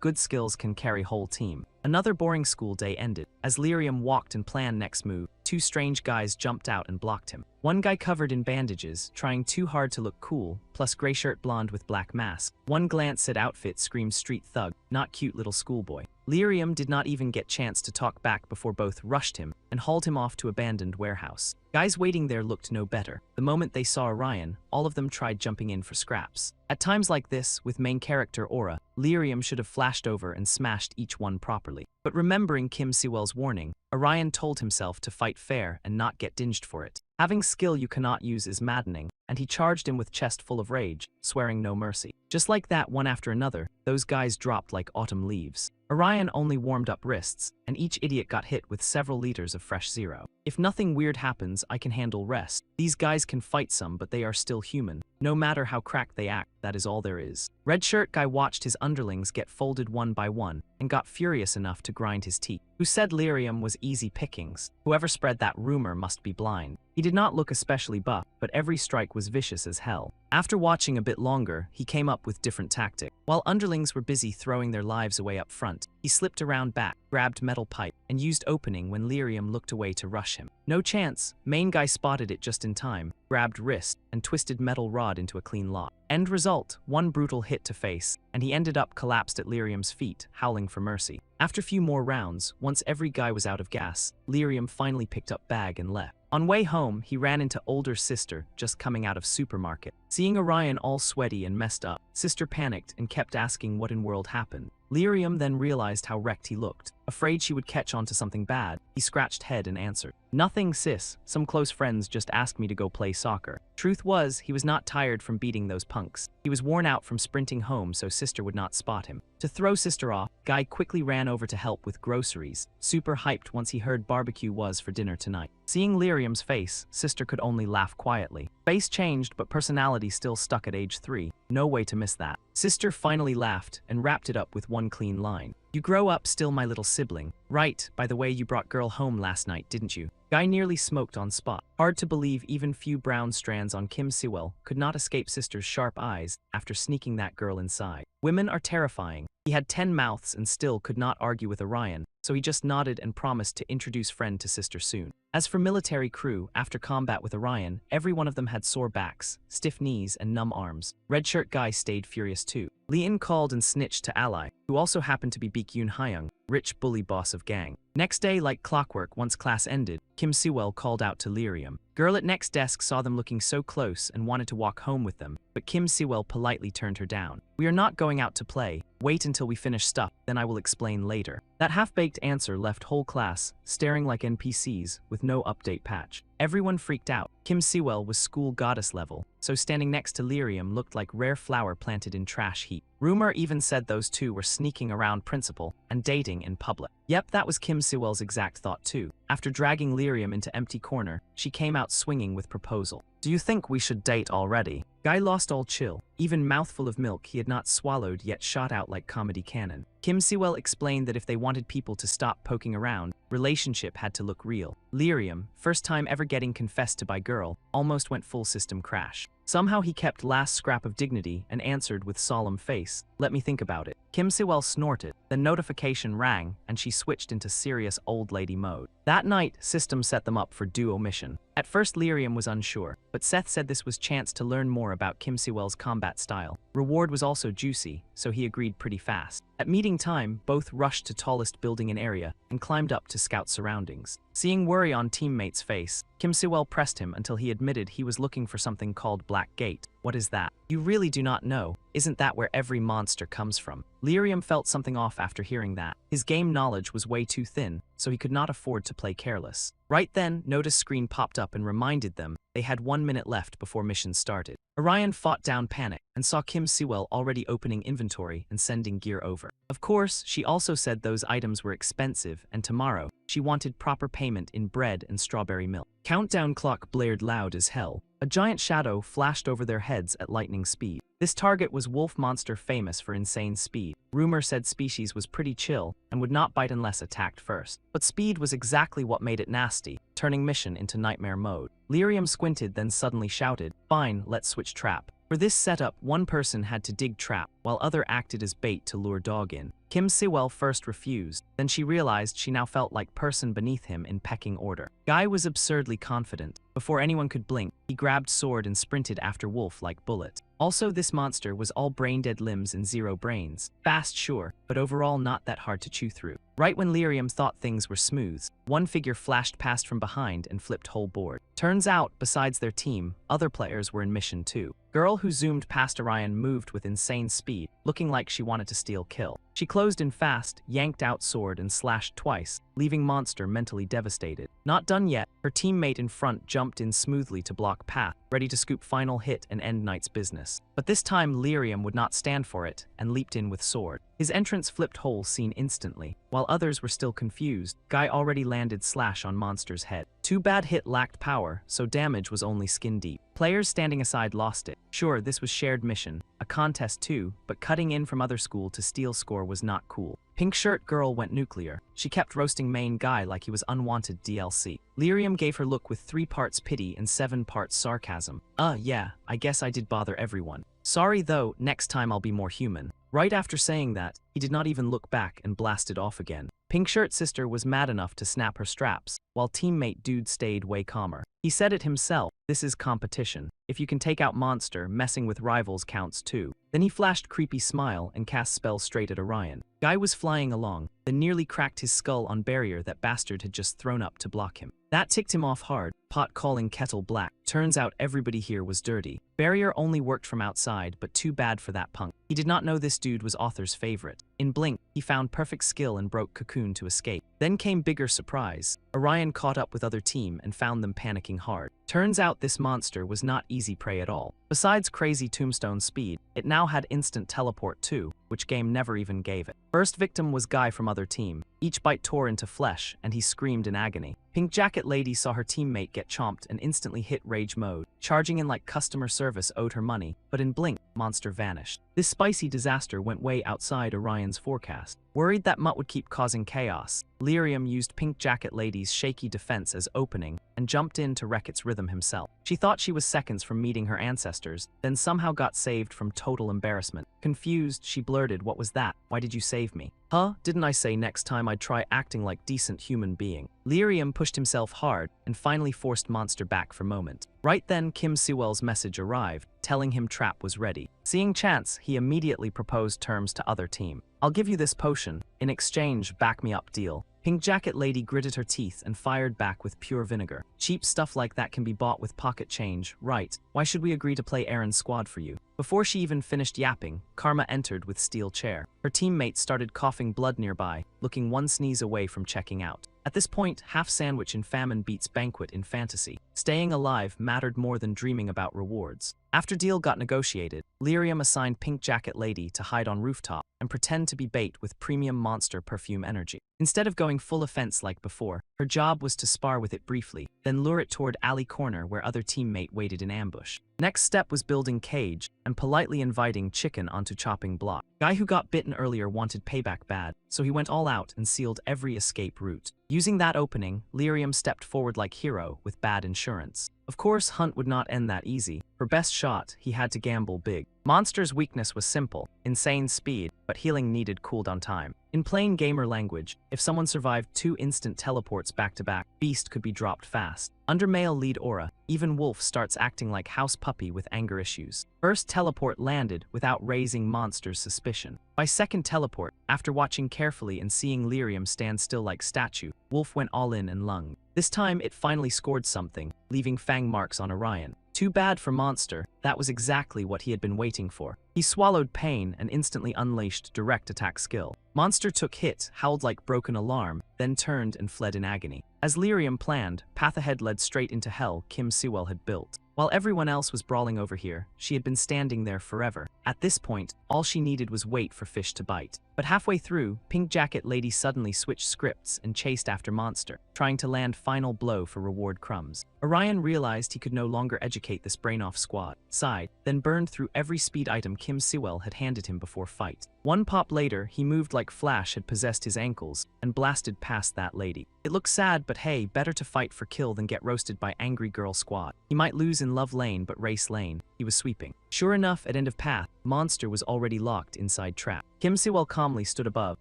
A: Good skills can carry whole team. Another boring school day ended. As Lyrium walked and planned next move, two strange guys jumped out and blocked him. One guy covered in bandages, trying too hard to look cool, plus gray shirt blonde with black mask. One glance at outfit screamed street thug, not cute little schoolboy. Lyrium did not even get chance to talk back before both rushed him and hauled him off to abandoned warehouse. Guys waiting there looked no better. The moment they saw Orion, all of them tried jumping in for scraps. At times like this, with main character Aura, Lyrium should have flashed over and smashed each one properly. But remembering Kim Sewell's warning, Orion told himself to fight fair and not get dinged for it. Having skill you cannot use is maddening, and he charged him with chest full of rage, swearing no mercy. Just like that, one after another, those guys dropped like autumn leaves. Orion only warmed up wrists, and each idiot got hit with several liters of fresh zero. If nothing weird happens, I can handle rest. These guys can fight some, but they are still human. No matter how cracked they act, that is all there is. Red shirt guy watched his underlings get folded one by one, and got furious enough to grind his teeth. Who said Lyrium was easy pickings? Whoever spread that rumor must be blind. He did not look especially buff, but every strike was vicious as hell. After watching a bit longer, he came up with different tactics. While underlings were busy throwing their lives away up front, he slipped around back, grabbed metal pipe, and used opening when Lyrium looked away to rush him. No chance. Main guy spotted it just in time, grabbed wrist, and twisted metal rod into a clean lock. End result, one brutal hit to face, and he ended up collapsed at Lyrium's feet, howling for mercy. After a few more rounds, once every guy was out of gas, Lyrium finally picked up bag and left. On way home, he ran into older sister, just coming out of supermarket. Seeing Orion all sweaty and messed up, sister panicked and kept asking what in world happened. Lyrium then realized how wrecked he looked. Afraid she would catch on to something bad, he scratched head and answered, "Nothing, sis. Some close friends just asked me to go play soccer." Truth was, he was not tired from beating those punks. He was worn out from sprinting home so sister would not spot him. To throw sister off, Guy quickly ran over to help with groceries, super hyped once he heard barbecue was for dinner tonight. Seeing Lyrium's face, sister could only laugh quietly. Face changed, but personality still stuck at age 3. No way to miss that. Sister finally laughed and wrapped it up with one clean line. "You grow up still my little sibling. Right, by the way you brought girl home last night, didn't you?" Guy nearly smoked on spot. Hard to believe even few brown strands on Kim Sewell could not escape sister's sharp eyes after sneaking that girl inside. Women are terrifying. He had 10 mouths and still could not argue with Orion, so he just nodded and promised to introduce friend to sister soon. As for military crew, after combat with Orion, every one of them had sore backs, stiff knees, and numb arms. Red shirt guy stayed furious too. Lee-in called and snitched to Ally, who also happened to be Baek-yoon Hyung, rich bully boss of gang. Next day, like clockwork, once class ended, Kim Sewell called out to Lyrium. Girl at next desk saw them looking so close and wanted to walk home with them, but Kim Sewell politely turned her down. "We are not going out to play. Wait until we finish stuff, then I will explain later." That half-baked answer left whole class staring like NPCs with no update patch. Everyone freaked out. Kim Sewell was school goddess level, so standing next to Lyrium looked like rare flower planted in trash heap. Rumor even said those two were sneaking around principal and dating in public. Yep, that was Kim Sewell's exact thought too. After dragging Lyrium into empty corner, she came out swinging with proposal. "Do you think we should date already?" Guy lost all chill. Even mouthful of milk he had not swallowed yet shot out like comedy cannon. Kim Sewell explained that if they wanted people to stop poking around, relationship had to look real. Lyrium, first time ever getting confessed to by girl, almost went full system crash. Somehow he kept last scrap of dignity and answered with solemn face, "Let me think about it." Kim Sewell snorted, then notification rang and she switched into serious old lady mode. That night, system set them up for duo mission. At first Lyrium was unsure, but Seth said this was chance to learn more about Kim Sewell's combat style. Reward was also juicy, so he agreed pretty fast. At meeting time, both rushed to tallest building in area and climbed up to scout surroundings. Seeing worry on teammate's face, Kim Sewell pressed him until he admitted he was looking for something called Black Gate. What is that? You really do not know. Isn't that where every monster comes from? Lyrium felt something off after hearing that. His game knowledge was way too thin, so he could not afford to play careless. Right then, notice screen popped up and reminded them they had 1 minute left before mission started. Orion fought down panic and saw Kim Sewell already opening inventory and sending gear over. Of course, she also said those items were expensive and tomorrow, she wanted proper payment in bread and strawberry milk. Countdown clock blared loud as hell. A giant shadow flashed over their heads at lightning speed. This target was wolf monster famous for insane speed. Rumor said species was pretty chill and would not bite unless attacked first. But speed was exactly what made it nasty, turning mission into nightmare mode. Lyrium squinted then suddenly shouted, "Fine, let's switch trap." For this setup, one person had to dig trap, while other acted as bait to lure dog in. Kim Sewell first refused, then she realized she now felt like person beneath him in pecking order. Guy was absurdly confident. Before anyone could blink, he grabbed sword and sprinted after Wolf like Bullet. Also, this monster was all brain-dead limbs and zero brains. Fast, sure, but overall not that hard to chew through. Right when Lyrium thought things were smooth, one figure flashed past from behind and flipped whole board. Turns out, besides their team, other players were in mission too. Girl who zoomed past Orion moved with insane speed, looking like she wanted to steal kill. She closed in fast, yanked out sword and slashed twice, leaving monster mentally devastated. Not done yet, her teammate in front jumped in smoothly to block path, ready to scoop final hit and end night's business. But this time Lyrium would not stand for it and leaped in with sword. His entrance flipped hole seen instantly. While others were still confused, Guy already landed slash on monster's head. Too bad hit lacked power, so damage was only skin deep. Players standing aside lost it. Sure, this was shared mission, a contest too, but cutting in from other school to steal score was not cool. Pink shirt girl went nuclear. She kept roasting main Guy like he was unwanted DLC. Lyrium gave her look with 3 parts pity and 7 parts sarcasm. Yeah, I guess I did bother everyone. Sorry though, next time I'll be more human. Right after saying that, he did not even look back and blasted off again. Pink shirt sister was mad enough to snap her straps, while teammate dude stayed way calmer. He said it himself, this is competition. If you can take out monster, messing with rivals counts too. Then he flashed creepy smile and cast spell straight at Orion. Guy was flying along, then nearly cracked his skull on barrier that bastard had just thrown up to block him. That ticked him off hard, pot calling kettle black. Turns out everybody here was dirty. Barrier only worked from outside, but too bad for that punk. He did not know this dude was author's favorite. In blink, he found perfect skill and broke cocoon to escape. Then came bigger surprise. Orion caught up with other team and found them panicking hard. Turns out this monster was not easy prey at all. Besides crazy tombstone speed, it now had instant teleport too, which game never even gave it. First victim was Guy from other team. Each bite tore into flesh, and he screamed in agony. Pink Jacket Lady saw her teammate get chomped and instantly hit rage mode, charging in like customer service owed her money, but in blink, monster vanished. This spicy disaster went way outside Orion's forecast. Worried that Mutt would keep causing chaos, Lyrium used Pink Jacket Lady's shaky defense as opening and jumped in to wreck its rhythm himself. She thought she was seconds from meeting her ancestors, then somehow got saved from total embarrassment. Confused, she blurted, "What was that? Why did you save me?" "Huh? Didn't I say next time I'd try acting like decent human being?" Lyrium pushed himself hard and finally forced monster back for moment. Right then, Kim Sewell's message arrived, telling him trap was ready. Seeing chance, he immediately proposed terms to other team. "I'll give you this potion. In exchange, back me up deal." Pink Jacket Lady gritted her teeth and fired back with pure vinegar. "Cheap stuff like that can be bought with pocket change, right? Why should we agree to play errand squad for you?" Before she even finished yapping, Karma entered with steel chair. Her teammate started coughing blood nearby, looking one sneeze away from checking out. At this point, half sandwich in famine beats banquet in fantasy. Staying alive mattered more than dreaming about rewards. After deal got negotiated, Lyrium assigned Pink Jacket Lady to hide on rooftop and pretend to be bait with premium monster perfume energy. Instead of going full offense like before, her job was to spar with it briefly, then lure it toward alley corner where other teammate waited in ambush. Next step was building cage and politely inviting chicken onto chopping block. Guy who got bitten earlier wanted payback bad, so he went all out and sealed every escape route. Using that opening, Lyrium stepped forward like hero with bad insurance. Of course, Hunt would not end that easy. For best shot, he had to gamble big. Monster's weakness was simple, insane speed, but healing needed cooldown time. In plain gamer language, if someone survived 2 instant teleports back-to-back, Beast could be dropped fast. Under male lead aura, even Wolf starts acting like house puppy with anger issues. First teleport landed without raising Monster's suspicion. By second teleport, after watching carefully and seeing Lyrium stand still like statue, Wolf went all in and lunged. This time it finally scored something, leaving fang marks on Orion. Too bad for Monster, that was exactly what he had been waiting for. He swallowed pain and instantly unleashed direct attack skill. Monster took hit, howled like broken alarm, then turned and fled in agony. As Lyrium planned, path ahead led straight into hell Kim Siwell had built. While everyone else was brawling over here, she had been standing there forever. At this point, all she needed was wait for fish to bite. But halfway through, Pink Jacket Lady suddenly switched scripts and chased after Monster, trying to land final blow for reward crumbs. Orion realized he could no longer educate this brain-off squad, sighed, then burned through every speed item Kim Siwell had handed him before fight. One pop later, he moved like Flash had possessed his ankles, and blasted past that lady. It looked sad, but hey, better to fight for kill than get roasted by Angry Girl Squad. He might lose in Love Lane, but Race Lane, he was sweeping. Sure enough, at end of path, Monster was already locked inside trap. Kim Siwell calmly stood above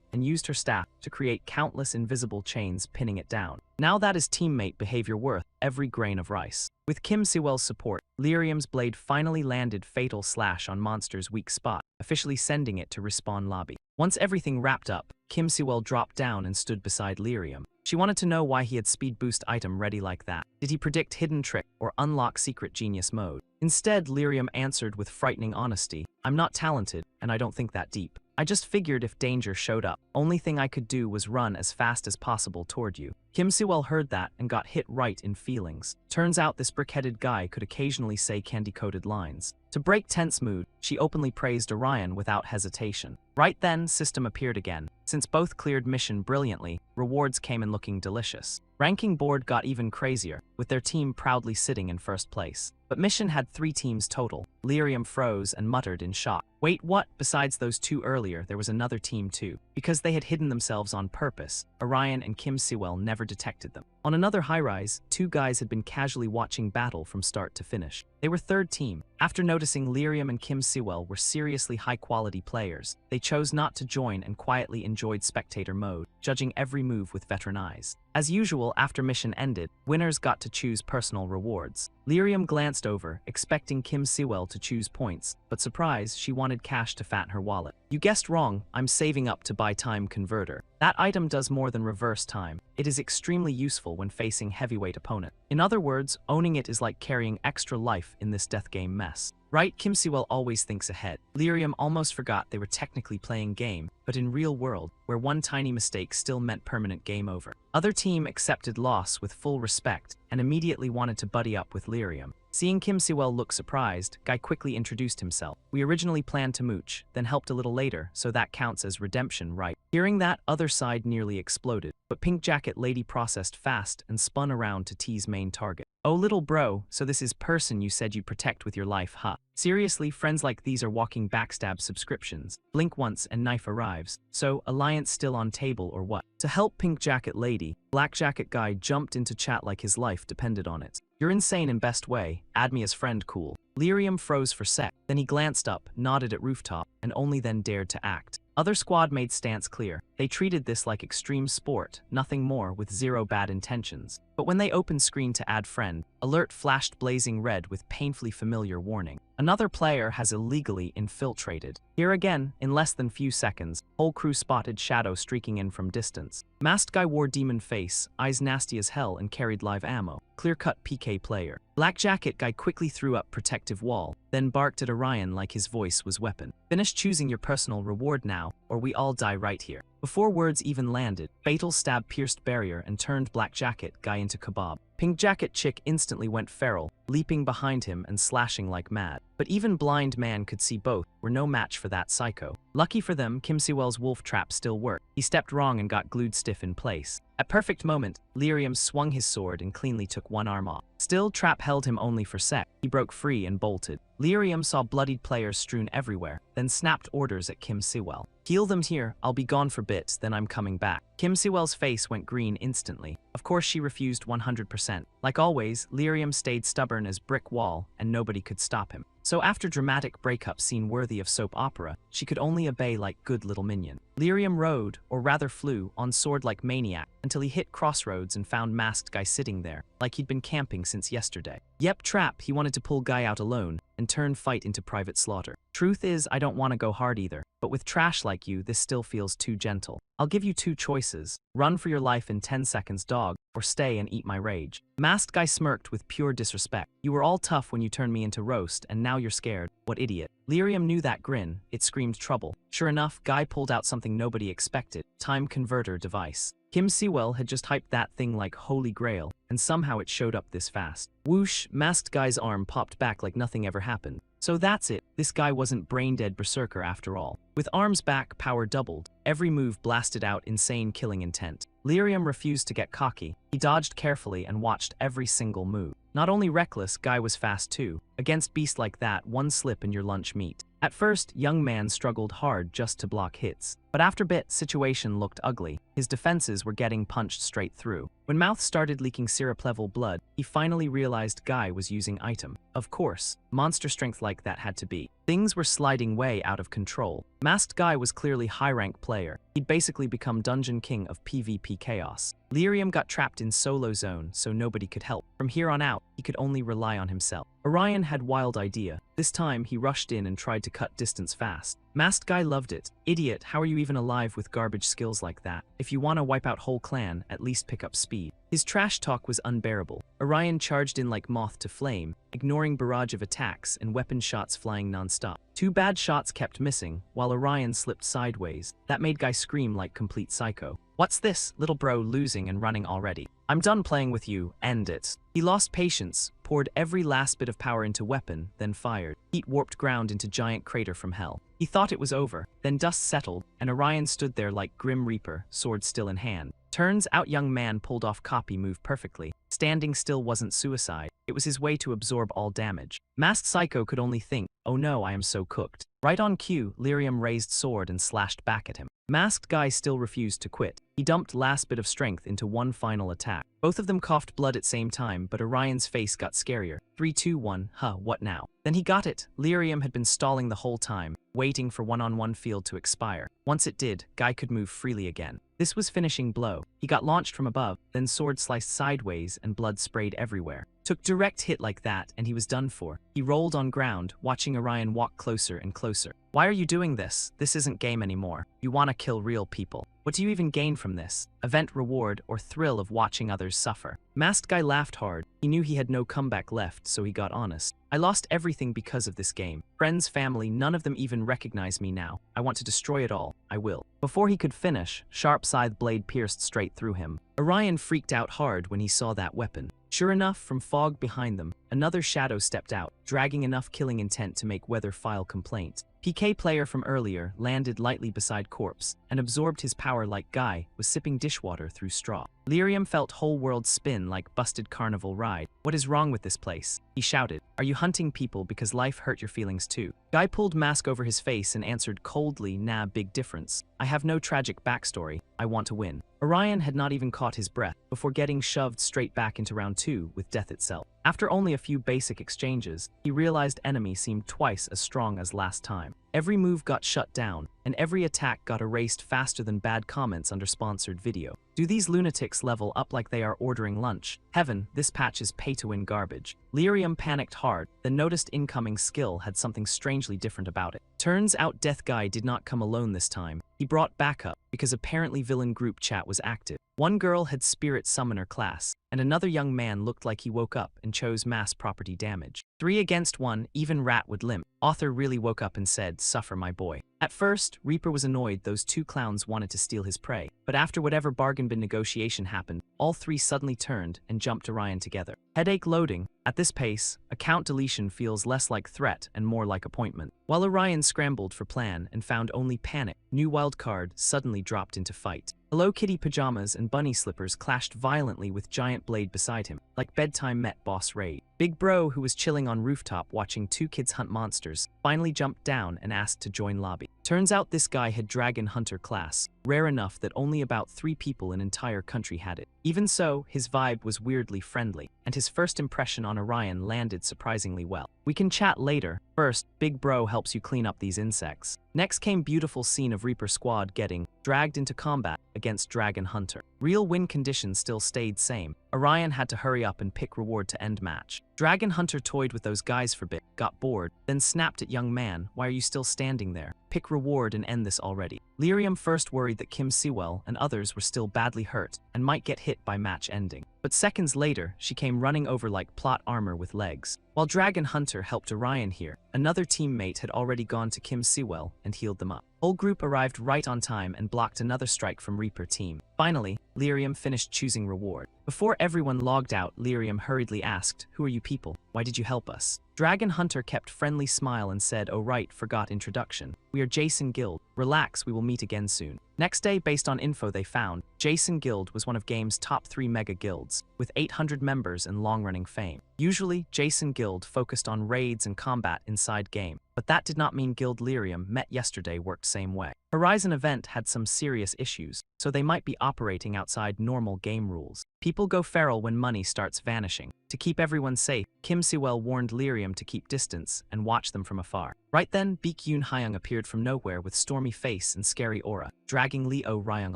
A: and used her staff to create countless invisible chains pinning it down. Now that is teammate behavior worth every grain of rice. With Kim Siwell's support, Lyrium's blade finally landed fatal slash on Monster's weak spot, officially sending it to respawn lobby. Once everything wrapped up, Kim Siwell dropped down and stood beside Lyrium. She wanted to know why he had speed boost item ready like that. Did he predict hidden trick or unlock secret genius mode? Instead, Lyrium answered with frightening honesty, "I'm not talented, and I don't think that deep. I just figured if danger showed up, only thing I could do was run as fast as possible toward you." Kim Siwell heard that and got hit right in feelings. Turns out this brick-headed guy could occasionally say candy-coated lines. To break tense mood, she openly praised Orion without hesitation. Right then, system appeared again. Since both cleared mission brilliantly, rewards came in looking delicious. Ranking board got even crazier, with their team proudly sitting in first place. But mission had 3 teams total. Lyrium froze and muttered in shock. Wait, what? Besides those 2 earlier, there was another team too. Because they had hidden themselves on purpose, Orion and Kim Siwell never detected them. On another high-rise, 2 guys had been casually watching battle from start to finish. They were third team. After noticing Lyrium and Kim Siwell were seriously high-quality players, they chose not to join and quietly enjoyed spectator mode, judging every move with veteran eyes. As usual, after mission ended, winners got to choose personal rewards. Lyrium glanced over, expecting Kim Siwell to choose points, but surprise, she wanted cash to fatten her wallet. You guessed wrong, I'm saving up to buy time converter. That item does more than reverse time. It is extremely useful when facing heavyweight opponent. In other words, owning it is like carrying extra life in this death game mess. Right, Kim Siwell always thinks ahead. Lyrium almost forgot they were technically playing game, but in real world, where one tiny mistake still meant permanent game over. Other team accepted loss with full respect and immediately wanted to buddy up with Lyrium. Seeing Kim Siwell look surprised, Guy quickly introduced himself. We originally planned to mooch, then helped a little later, so that counts as redemption, right? Hearing that, other side nearly exploded, but Pink Jacket Lady processed fast and spun around to tease main target. Oh little bro, so this is person you said you'd protect with your life, huh? Seriously, friends like these are walking backstab subscriptions. Blink once and knife arrives. So, alliance still on table or what? To help Pink Jacket Lady, Black Jacket Guy jumped into chat like his life depended on it. You're insane in best way, add me as friend cool. Lyrium froze for sec, then he glanced up, nodded at rooftop, and only then dared to act. Other squad made stance clear. They treated this like extreme sport, nothing more, with zero bad intentions. But when they opened screen to add friend, alert flashed blazing red with painfully familiar warning. Another player has illegally infiltrated. Here again, in less than few seconds, whole crew spotted shadow streaking in from distance. Masked guy wore demon face, eyes nasty as hell and carried live ammo. Clear-cut PK player. Black Jacket Guy quickly threw up protective wall, then barked at Orion like his voice was weapon. Finish choosing your personal reward now, or we all die right here. Before words even landed, fatal stab pierced barrier and turned Black Jacket Guy into kebab. Pink Jacket Chick instantly went feral, leaping behind him and slashing like mad. But even blind man could see both were no match for that psycho. Lucky for them, Kim Siwell's wolf trap still worked. He stepped wrong and got glued stiff in place. At perfect moment, Lyrium swung his sword and cleanly took one arm off. Still, trap held him only for sec. He broke free and bolted. Lyrium saw bloodied players strewn everywhere, then snapped orders at Kim Siwell. Heal them here, I'll be gone for bit, then I'm coming back. Kim Siwell's face went green instantly. Of course she refused 100%. Like always, Lyrium stayed stubborn as brick wall, and nobody could stop him. So after dramatic breakup scene worthy of soap opera, she could only obey like good little minion. Lyrium rode, or rather flew, on sword like maniac, until he hit crossroads and found masked guy sitting there, like he'd been camping since yesterday. Yep, trap, he wanted to pull guy out alone, and turn fight into private slaughter. Truth is, I don't want to go hard either, but with trash like you, this still feels too gentle. I'll give you two choices. Run for your life in 10 seconds, dog, or stay and eat my rage. Masked guy smirked with pure disrespect. You were all tough when you turned me into roast, and now you're scared. What idiot. Lyrium knew that grin. It screamed trouble. Sure enough, guy pulled out something nobody expected. Time converter device. Kim Siwell had just hyped that thing like holy grail, and somehow it showed up this fast. Whoosh, masked guy's arm popped back like nothing ever happened. So that's it, this guy wasn't brain-dead berserker after all. With arms back, power doubled. Every move blasted out insane killing intent. Lyrium refused to get cocky. He dodged carefully and watched every single move. Not only reckless, guy was fast too. Against beast like that, one slip and your lunch meat. At first, young man struggled hard just to block hits. But after bit, situation looked ugly. His defenses were getting punched straight through. When mouth started leaking syrup-level blood, he finally realized guy was using item. Of course, monster strength like that had to be. Things were sliding way out of control. Masked guy was clearly high-rank player. He'd basically become dungeon king of PvP chaos. Lyrium got trapped in solo zone, so nobody could help. From here on out, he could only rely on himself. Orion had wild idea. This time, he rushed in and tried to cut distance fast. Masked guy loved it. Idiot, how are you even alive with garbage skills like that? If you want to wipe out whole clan, at least pick up speed. His trash talk was unbearable. Orion charged in like moth to flame, ignoring barrage of attacks and weapon shots flying non-stop. Two bad shots kept missing, while Orion slipped sideways. That made guy scream like complete psycho. What's this, little bro losing and running already? I'm done playing with you, end it. He lost patience, poured every last bit of power into weapon, then fired. Heat warped ground into giant crater from hell. He thought it was over, then dust settled, and Orion stood there like Grim Reaper, sword still in hand. Turns out young man pulled off copy move perfectly. Standing still wasn't suicide, it was his way to absorb all damage. Masked Psycho could only think, oh no, I am so cooked. Right on cue, Lyrium raised sword and slashed back at him. Masked guy still refused to quit. He dumped last bit of strength into one final attack. Both of them coughed blood at same time, but Orion's face got scarier. 3, 2, 1, huh, what now? Then he got it. Lyrium had been stalling the whole time, waiting for one-on-one field to expire. Once it did, guy could move freely again. This was finishing blow. He got launched from above, then sword sliced sideways and blood sprayed everywhere. Took direct hit like that and he was done for. He rolled on ground, watching Orion walk closer and closer. Why are you doing this? This isn't game anymore. You want to kill real people. What do you even gain from this? Event reward or thrill of watching others suffer? Masked guy laughed hard. He knew he had no comeback left, so he got honest. I lost everything because of this game. Friends, family, none of them even recognize me now. I want to destroy it all. I will. Before he could finish, sharp scythe blade pierced straight through him. Orion freaked out hard when he saw that weapon. Sure enough, from fog behind them, another shadow stepped out, dragging enough killing intent to make weather file complaint. PK player from earlier landed lightly beside corpse and absorbed his power like guy was sipping dishwater through straw. Lyrium felt whole world spin like busted carnival ride. What is wrong with this place? He shouted. Are you hunting people because life hurt your feelings too? Guy pulled mask over his face and answered coldly, nah, big difference. I have no tragic backstory. I want to win. Orion had not even caught his breath before getting shoved straight back into round 2 with death itself. After only a few basic exchanges, he realized enemy seemed twice as strong as last time. Every move got shut down, and every attack got erased faster than bad comments under sponsored video. Do these lunatics level up like they are ordering lunch? Heaven, this patch is pay-to-win garbage. Lyrium panicked hard, then noticed incoming skill had something strangely different about it. Turns out Death Guy did not come alone this time. He brought backup, because apparently villain group chat was active. One girl had spirit summoner class, and another young man looked like he woke up and chose mass property damage. 3 against 1, even Rat would limp. Author really woke up and said, suffer my boy. At first, Reaper was annoyed those 2 clowns wanted to steal his prey, but after whatever bargain bin negotiation happened, all 3 suddenly turned and jumped Orion together. Headache loading. At this pace, account deletion feels less like threat and more like appointment. While Orion scrambled for plan and found only panic, new wildcard suddenly dropped into fight. Hello Kitty pajamas and bunny slippers clashed violently with giant blade beside him, like bedtime met boss raid. Big bro, who was chilling on rooftop watching 2 kids hunt monsters, finally jumped down and asked to join lobby. Turns out this guy had Dragon Hunter class, rare enough that only about 3 people in entire country had it. Even so, his vibe was weirdly friendly, and his first impression on Orion landed surprisingly well. We can chat later. First, Big Bro helps you clean up these insects. Next came beautiful scene of Reaper Squad getting dragged into combat against Dragon Hunter. Real win conditions still stayed same. Orion had to hurry up and pick reward to end match. Dragon Hunter toyed with those guys for a bit, got bored, then snapped at young man, why are you still standing there? Pick reward and end this already. Lyrium first worried that Kim Sewell and others were still badly hurt and might get hit by match ending. But seconds later, she came running over like plot armor with legs. While Dragon Hunter helped Orion here, another teammate had already gone to Kim Sewell and healed them up. Whole group arrived right on time and blocked another strike from Reaper team. Finally, Lyrium finished choosing reward. Before everyone logged out, Lyrium hurriedly asked, "Who are you people? Why did you help us?" Dragon Hunter kept friendly smile and said, "Oh right, forgot introduction. We are Jason Guild. Relax, we will meet again soon." Next day, based on info they found, Jason Guild was one of game's top 3 mega guilds, with 800 members and long-running fame. Usually, Jason Guild focused on raids and combat inside game, but that did not mean Guild Lyrium met yesterday worked same way. Horizon event had some serious issues, so they might be operating outside normal game rules. People go feral when money starts vanishing. To keep everyone safe, Kim Sewell warned Lyrium to keep distance and watch them from afar. Right then, Baekhyun Hyung appeared from nowhere with stormy face and scary aura, dragging Leo Ryung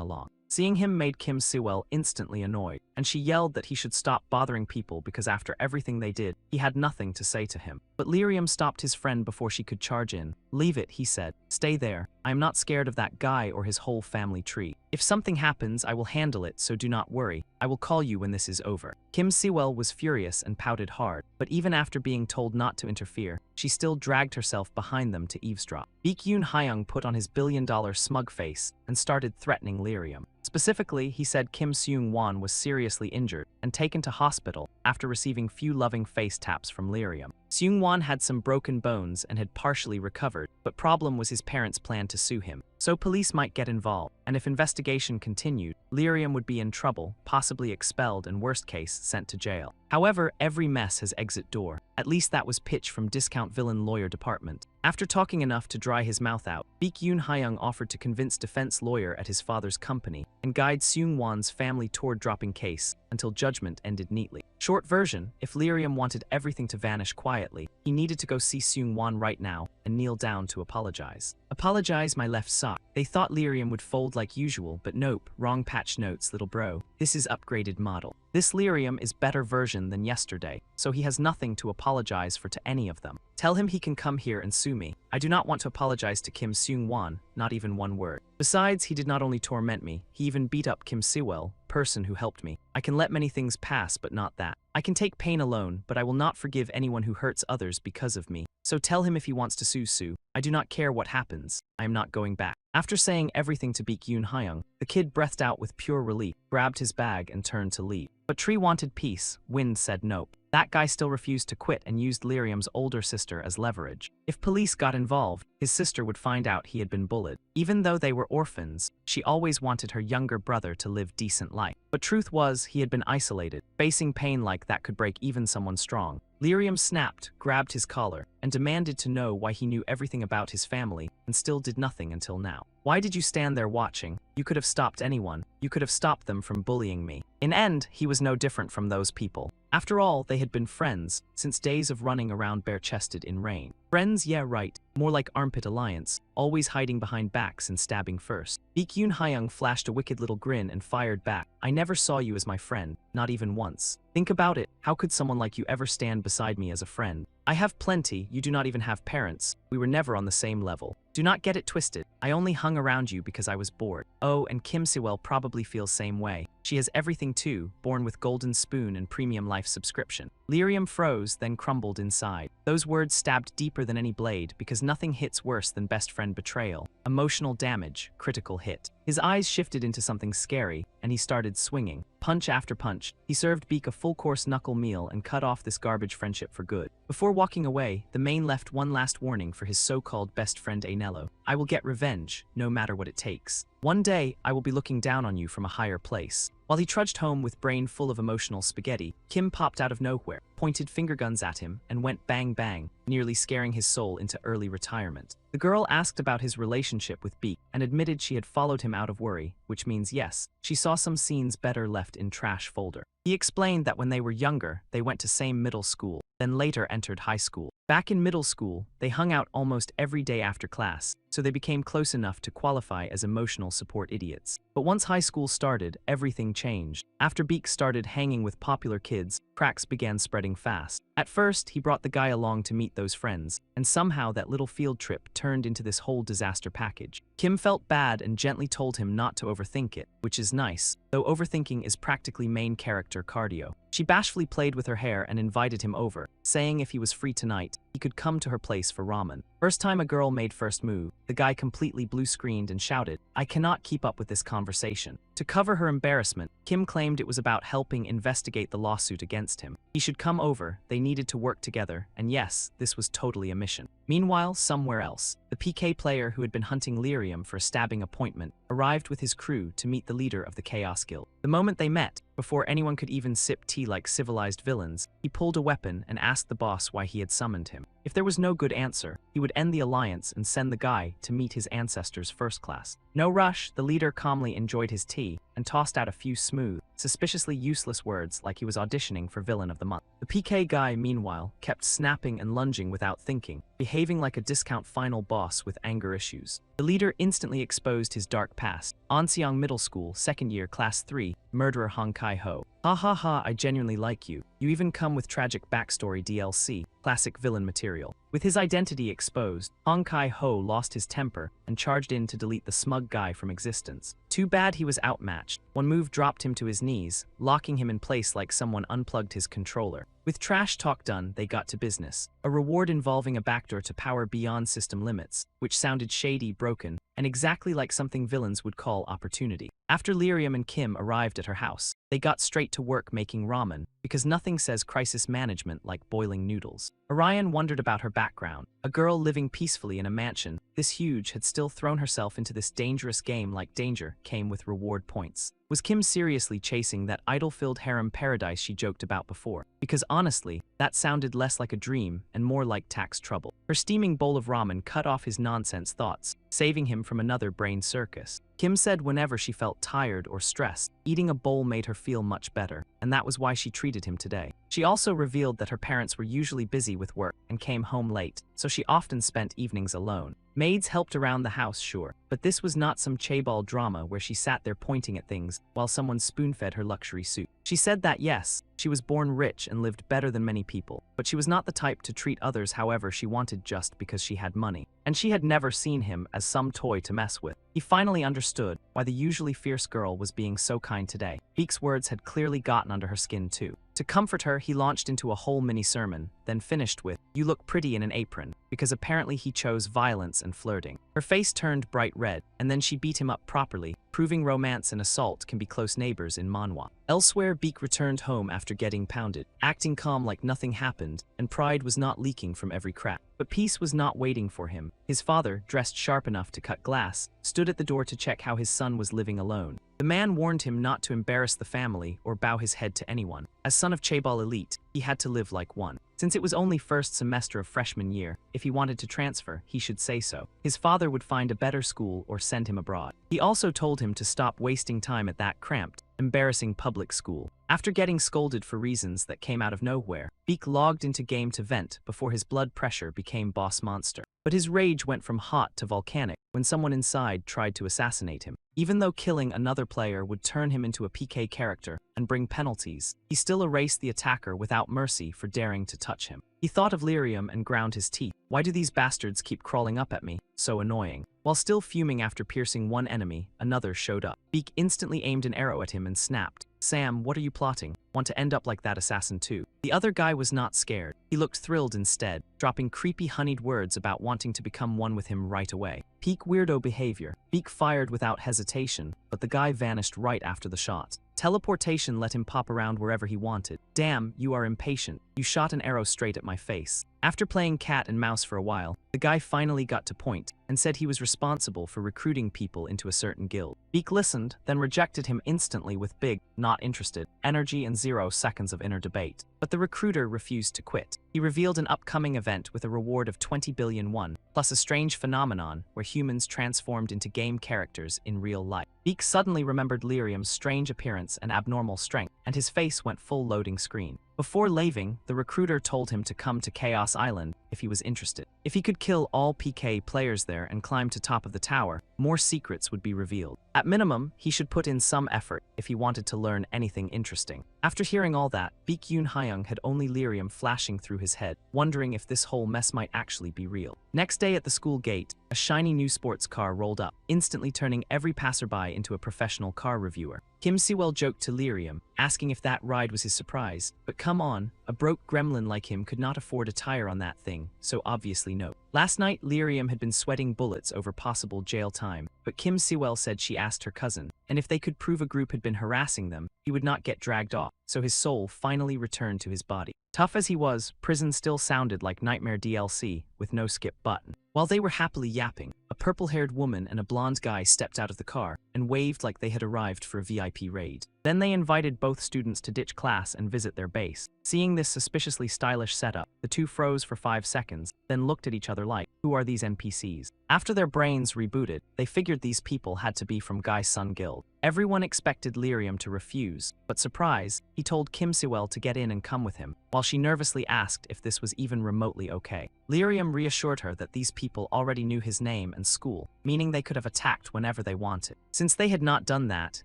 A: along. Seeing him made Kim Sewell instantly annoyed, and she yelled that he should stop bothering people because after everything they did, he had nothing to say to him. But Lyrium stopped his friend before she could charge in. "Leave it," he said. "Stay there. I am not scared of that guy or his whole family tree. If something happens, I will handle it, so do not worry. I will call you when this is over." Kim Sewell was furious and pouted hard, but even after being told not to interfere, she still dragged herself behind them to eavesdrop. Baekhyun Hyung put on his billion-dollar smug face and started threatening Lyrium. Specifically, he said Kim Seung-won was seriously injured and taken to hospital after receiving few loving face taps from Lyrium. Seung-won had some broken bones and had partially recovered, but problem was his parents planned to sue him. So police might get involved, and if investigation continued, Lyrium would be in trouble, possibly expelled and worst case, sent to jail. However, every mess has exit door. At least that was pitch from Discount Villain Lawyer Department. After talking enough to dry his mouth out, Baekhyun Hyung offered to convince defense lawyer at his father's company and guide Seung-won's family toward dropping case until judgment ended neatly. Short version, if Lyrium wanted everything to vanish quietly, he needed to go see Seung-won right now and kneel down to apologize. "Apologize my left sock." They thought Lyrium would fold like usual, but nope, wrong patch notes, little bro. This is upgraded model. This Lyrium is better version than yesterday, so he has nothing to apologize for to any of them. Tell him he can come here and sue me. I do not want to apologize to Kim Seung-won, not even one word. Besides, he did not only torment me, he even beat up Kim Sewell, person who helped me. I can let many things pass, but not that. I can take pain alone, but I will not forgive anyone who hurts others because of me. So tell him if he wants to sue. I do not care what happens. I am not going back. After saying everything to Baekhyun Hyung, the kid breathed out with pure relief, grabbed his bag and turned to leave. But Tree wanted peace. Wind said nope. That guy still refused to quit and used Lyrium's older sister as leverage. If police got involved, his sister would find out he had been bullied. Even though they were orphans, she always wanted her younger brother to live decent life. But truth was, he had been isolated. Facing pain like that could break even someone strong. Lyrium snapped, grabbed his collar, and demanded to know why he knew everything about his family and still did nothing until now. "Why did you stand there watching? You could have stopped anyone. You could have stopped them from bullying me." In end, he was no different from those people. After all, they had been friends since days of running around bare-chested in rain. Friends, yeah right, more like armpit alliance, always hiding behind backs and stabbing first. Baekhyun Hyung flashed a wicked little grin and fired back. "I never saw you as my friend, not even once. Think about it, how could someone like you ever stand beside me as a friend? I have plenty, you do not even have parents. We were never on the same level. Do not get it twisted. I only hung around you because I was bored." Oh, and Kim Sewell probably feels same way. She has everything too, born with golden spoon and premium life subscription. Lyrium froze, then crumbled inside. Those words stabbed deeper than any blade because nothing hits worse than best friend betrayal. Emotional damage, critical hit. His eyes shifted into something scary, and he started swinging. Punch after punch, he served Beak a full-course knuckle meal and cut off this garbage friendship for good. Before walking away, the main left one last warning for his so-called best friend Anello. "I will get revenge, no matter what it takes. One day, I will be looking down on you from a higher place. While he trudged home with brain full of emotional spaghetti, Kim popped out of nowhere, pointed finger guns at him, and went bang bang, nearly scaring his soul into early retirement. The girl asked about his relationship with Beak and admitted she had followed him out of worry, which means yes, she saw some scenes better left in trash folder. He explained that when they were younger, they went to same middle school, then later entered high school. Back in middle school, they hung out almost every day after class, so they became close enough to qualify as emotional support idiots. But once high school started, everything changed. After Beak started hanging with popular kids, cracks began spreading fast. At first, he brought the guy along to meet those friends, and somehow that little field trip turned into this whole disaster package. Kim felt bad and gently told him not to overthink it, which is nice, though overthinking is practically main character cardio. She bashfully played with her hair and invited him over, saying if he was free tonight, he could come to her place for ramen. First time a girl made first move, the guy completely blue-screened and shouted, "I cannot keep up with this conversation." To cover her embarrassment, Kim claimed it was about helping investigate the lawsuit against him. He should come over, they needed to work together, and yes, this was totally a mission. Meanwhile, somewhere else, the PK player who had been hunting Lyrium for a stabbing appointment arrived with his crew to meet the leader of the Chaos Guild. The moment they met, before anyone could even sip tea like civilized villains, he pulled a weapon and asked the boss why he had summoned him. If there was no good answer, he would end the alliance and send the guy to meet his ancestors first class. No rush, the leader calmly enjoyed his tea and tossed out a few smooth, suspiciously useless words like he was auditioning for Villain of the Month. The PK guy, meanwhile, kept snapping and lunging without thinking, behaving like a discount final boss with anger issues. The leader instantly exposed his dark past. Anseong Middle School, second year, class 3, murderer Hong Kai-ho. Ha ha ha, I genuinely like you. You even come with tragic backstory DLC, classic villain material. With his identity exposed, Hong Kai-ho lost his temper and charged in to delete the smug guy from existence. Too bad he was outmatched. One move dropped him to his knees, locking him in place like someone unplugged his controller. With trash talk done, they got to business. A reward involving a backdoor to power beyond system limits, which sounded shady, broken, and exactly like something villains would call opportunity. After Lyrium and Kim arrived at her house, they got straight to work making ramen, because nothing says crisis management like boiling noodles. Orion wondered about her background. A girl living peacefully in a mansion, this huge, had still thrown herself into this dangerous game like danger came with reward points. Was Kim seriously chasing that idol-filled harem paradise she joked about before? Because honestly, that sounded less like a dream and more like tax trouble. Her steaming bowl of ramen cut off his nonsense thoughts, saving him from another brain circus. Kim said whenever she felt tired or stressed, eating a bowl made her feel much better, and that was why she treated him today. She also revealed that her parents were usually busy with work and came home late, so she often spent evenings alone. Maids helped around the house, sure, but this was not some chaebol drama where she sat there pointing at things while someone spoon-fed her luxury soup. She said that yes, she was born rich and lived better than many people, but she was not the type to treat others however she wanted just because she had money. And she had never seen him as some toy to mess with. He finally understood why the usually fierce girl was being so kind today. Beak's words had clearly gotten under her skin too. To comfort her, he launched into a whole mini-sermon, then finished with, "You look pretty in an apron," because apparently he chose violence and flirting. Her face turned bright red, and then she beat him up properly, proving romance and assault can be close neighbors in manhwa. Elsewhere, Beak returned home after getting pounded, acting calm like nothing happened, and pride was not leaking from every crack. But peace was not waiting for him. His father, dressed sharp enough to cut glass, stood at the door to check how his son was living alone. The man warned him not to embarrass the family or bow his head to anyone. As son of Chaebol elite, he had to live like one. Since it was only first semester of freshman year, if he wanted to transfer, he should say so. His father would find a better school or send him abroad. He also told him to stop wasting time at that cramped, embarrassing public school. After getting scolded for reasons that came out of nowhere, Beak logged into game to vent before his blood pressure became boss monster. But his rage went from hot to volcanic when someone inside tried to assassinate him. Even though killing another player would turn him into a PK character and bring penalties, he still erased the attacker without mercy for daring to touch him. He thought of Lyrium and ground his teeth. Why do these bastards keep crawling up at me? So annoying. While still fuming after piercing one enemy, another showed up. Beak instantly aimed an arrow at him and snapped, "Sam, what are you plotting? Want to end up like that assassin too?" The other guy was not scared. He looked thrilled instead, dropping creepy honeyed words about wanting to become one with him right away. Peak weirdo behavior. Beak fired without hesitation, but the guy vanished right after the shot. Teleportation let him pop around wherever he wanted. "Damn, you are impatient. You shot an arrow straight at my face. After playing cat and mouse for a while, the guy finally got to point and said he was responsible for recruiting people into a certain guild. Beak listened, then rejected him instantly with big, not interested, energy and 0 seconds of inner debate. But the recruiter refused to quit. He revealed an upcoming event with a reward of 20 billion won, plus a strange phenomenon where humans transformed into game characters in real life. Beak suddenly remembered Lyrium's strange appearance and abnormal strength, and his face went full loading screen. Before leaving, the recruiter told him to come to Chaos Island if he was interested. If he could kill all PK players there and climb to top of the tower, more secrets would be revealed. At minimum, he should put in some effort if he wanted to learn anything interesting. After hearing all that, Beak Yoon Hyung had only Lyrium flashing through his head, wondering if this whole mess might actually be real. Next day at the school gate, a shiny new sports car rolled up, instantly turning every passerby into a professional car reviewer. Kim Siwell joked to Lyrium, asking if that ride was his surprise. But come on, a broke gremlin like him could not afford a tire on that thing, so obviously no. Last night, Lyrium had been sweating bullets over possible jail time, but Kim Siwell said she asked her cousin, and if they could prove a group had been harassing them, he would not get dragged off, so his soul finally returned to his body. Tough as he was, prison still sounded like Nightmare DLC, with no skip button. While they were happily yapping, a purple-haired woman and a blonde guy stepped out of the car and waved like they had arrived for a VIP raid. Then they invited both students to ditch class and visit their base. Seeing this suspiciously stylish setup, the two froze for 5 seconds, then looked at each other like, who are these NPCs? After their brains rebooted, they figured these people had to be from Guy's Sun Guild. Everyone expected Lyrium to refuse, but surprise, he told Kim Siwell to get in and come with him, while she nervously asked if this was even remotely okay. Lyrium reassured her that these people already knew his name and school, meaning they could have attacked whenever they wanted. Since they had not done that,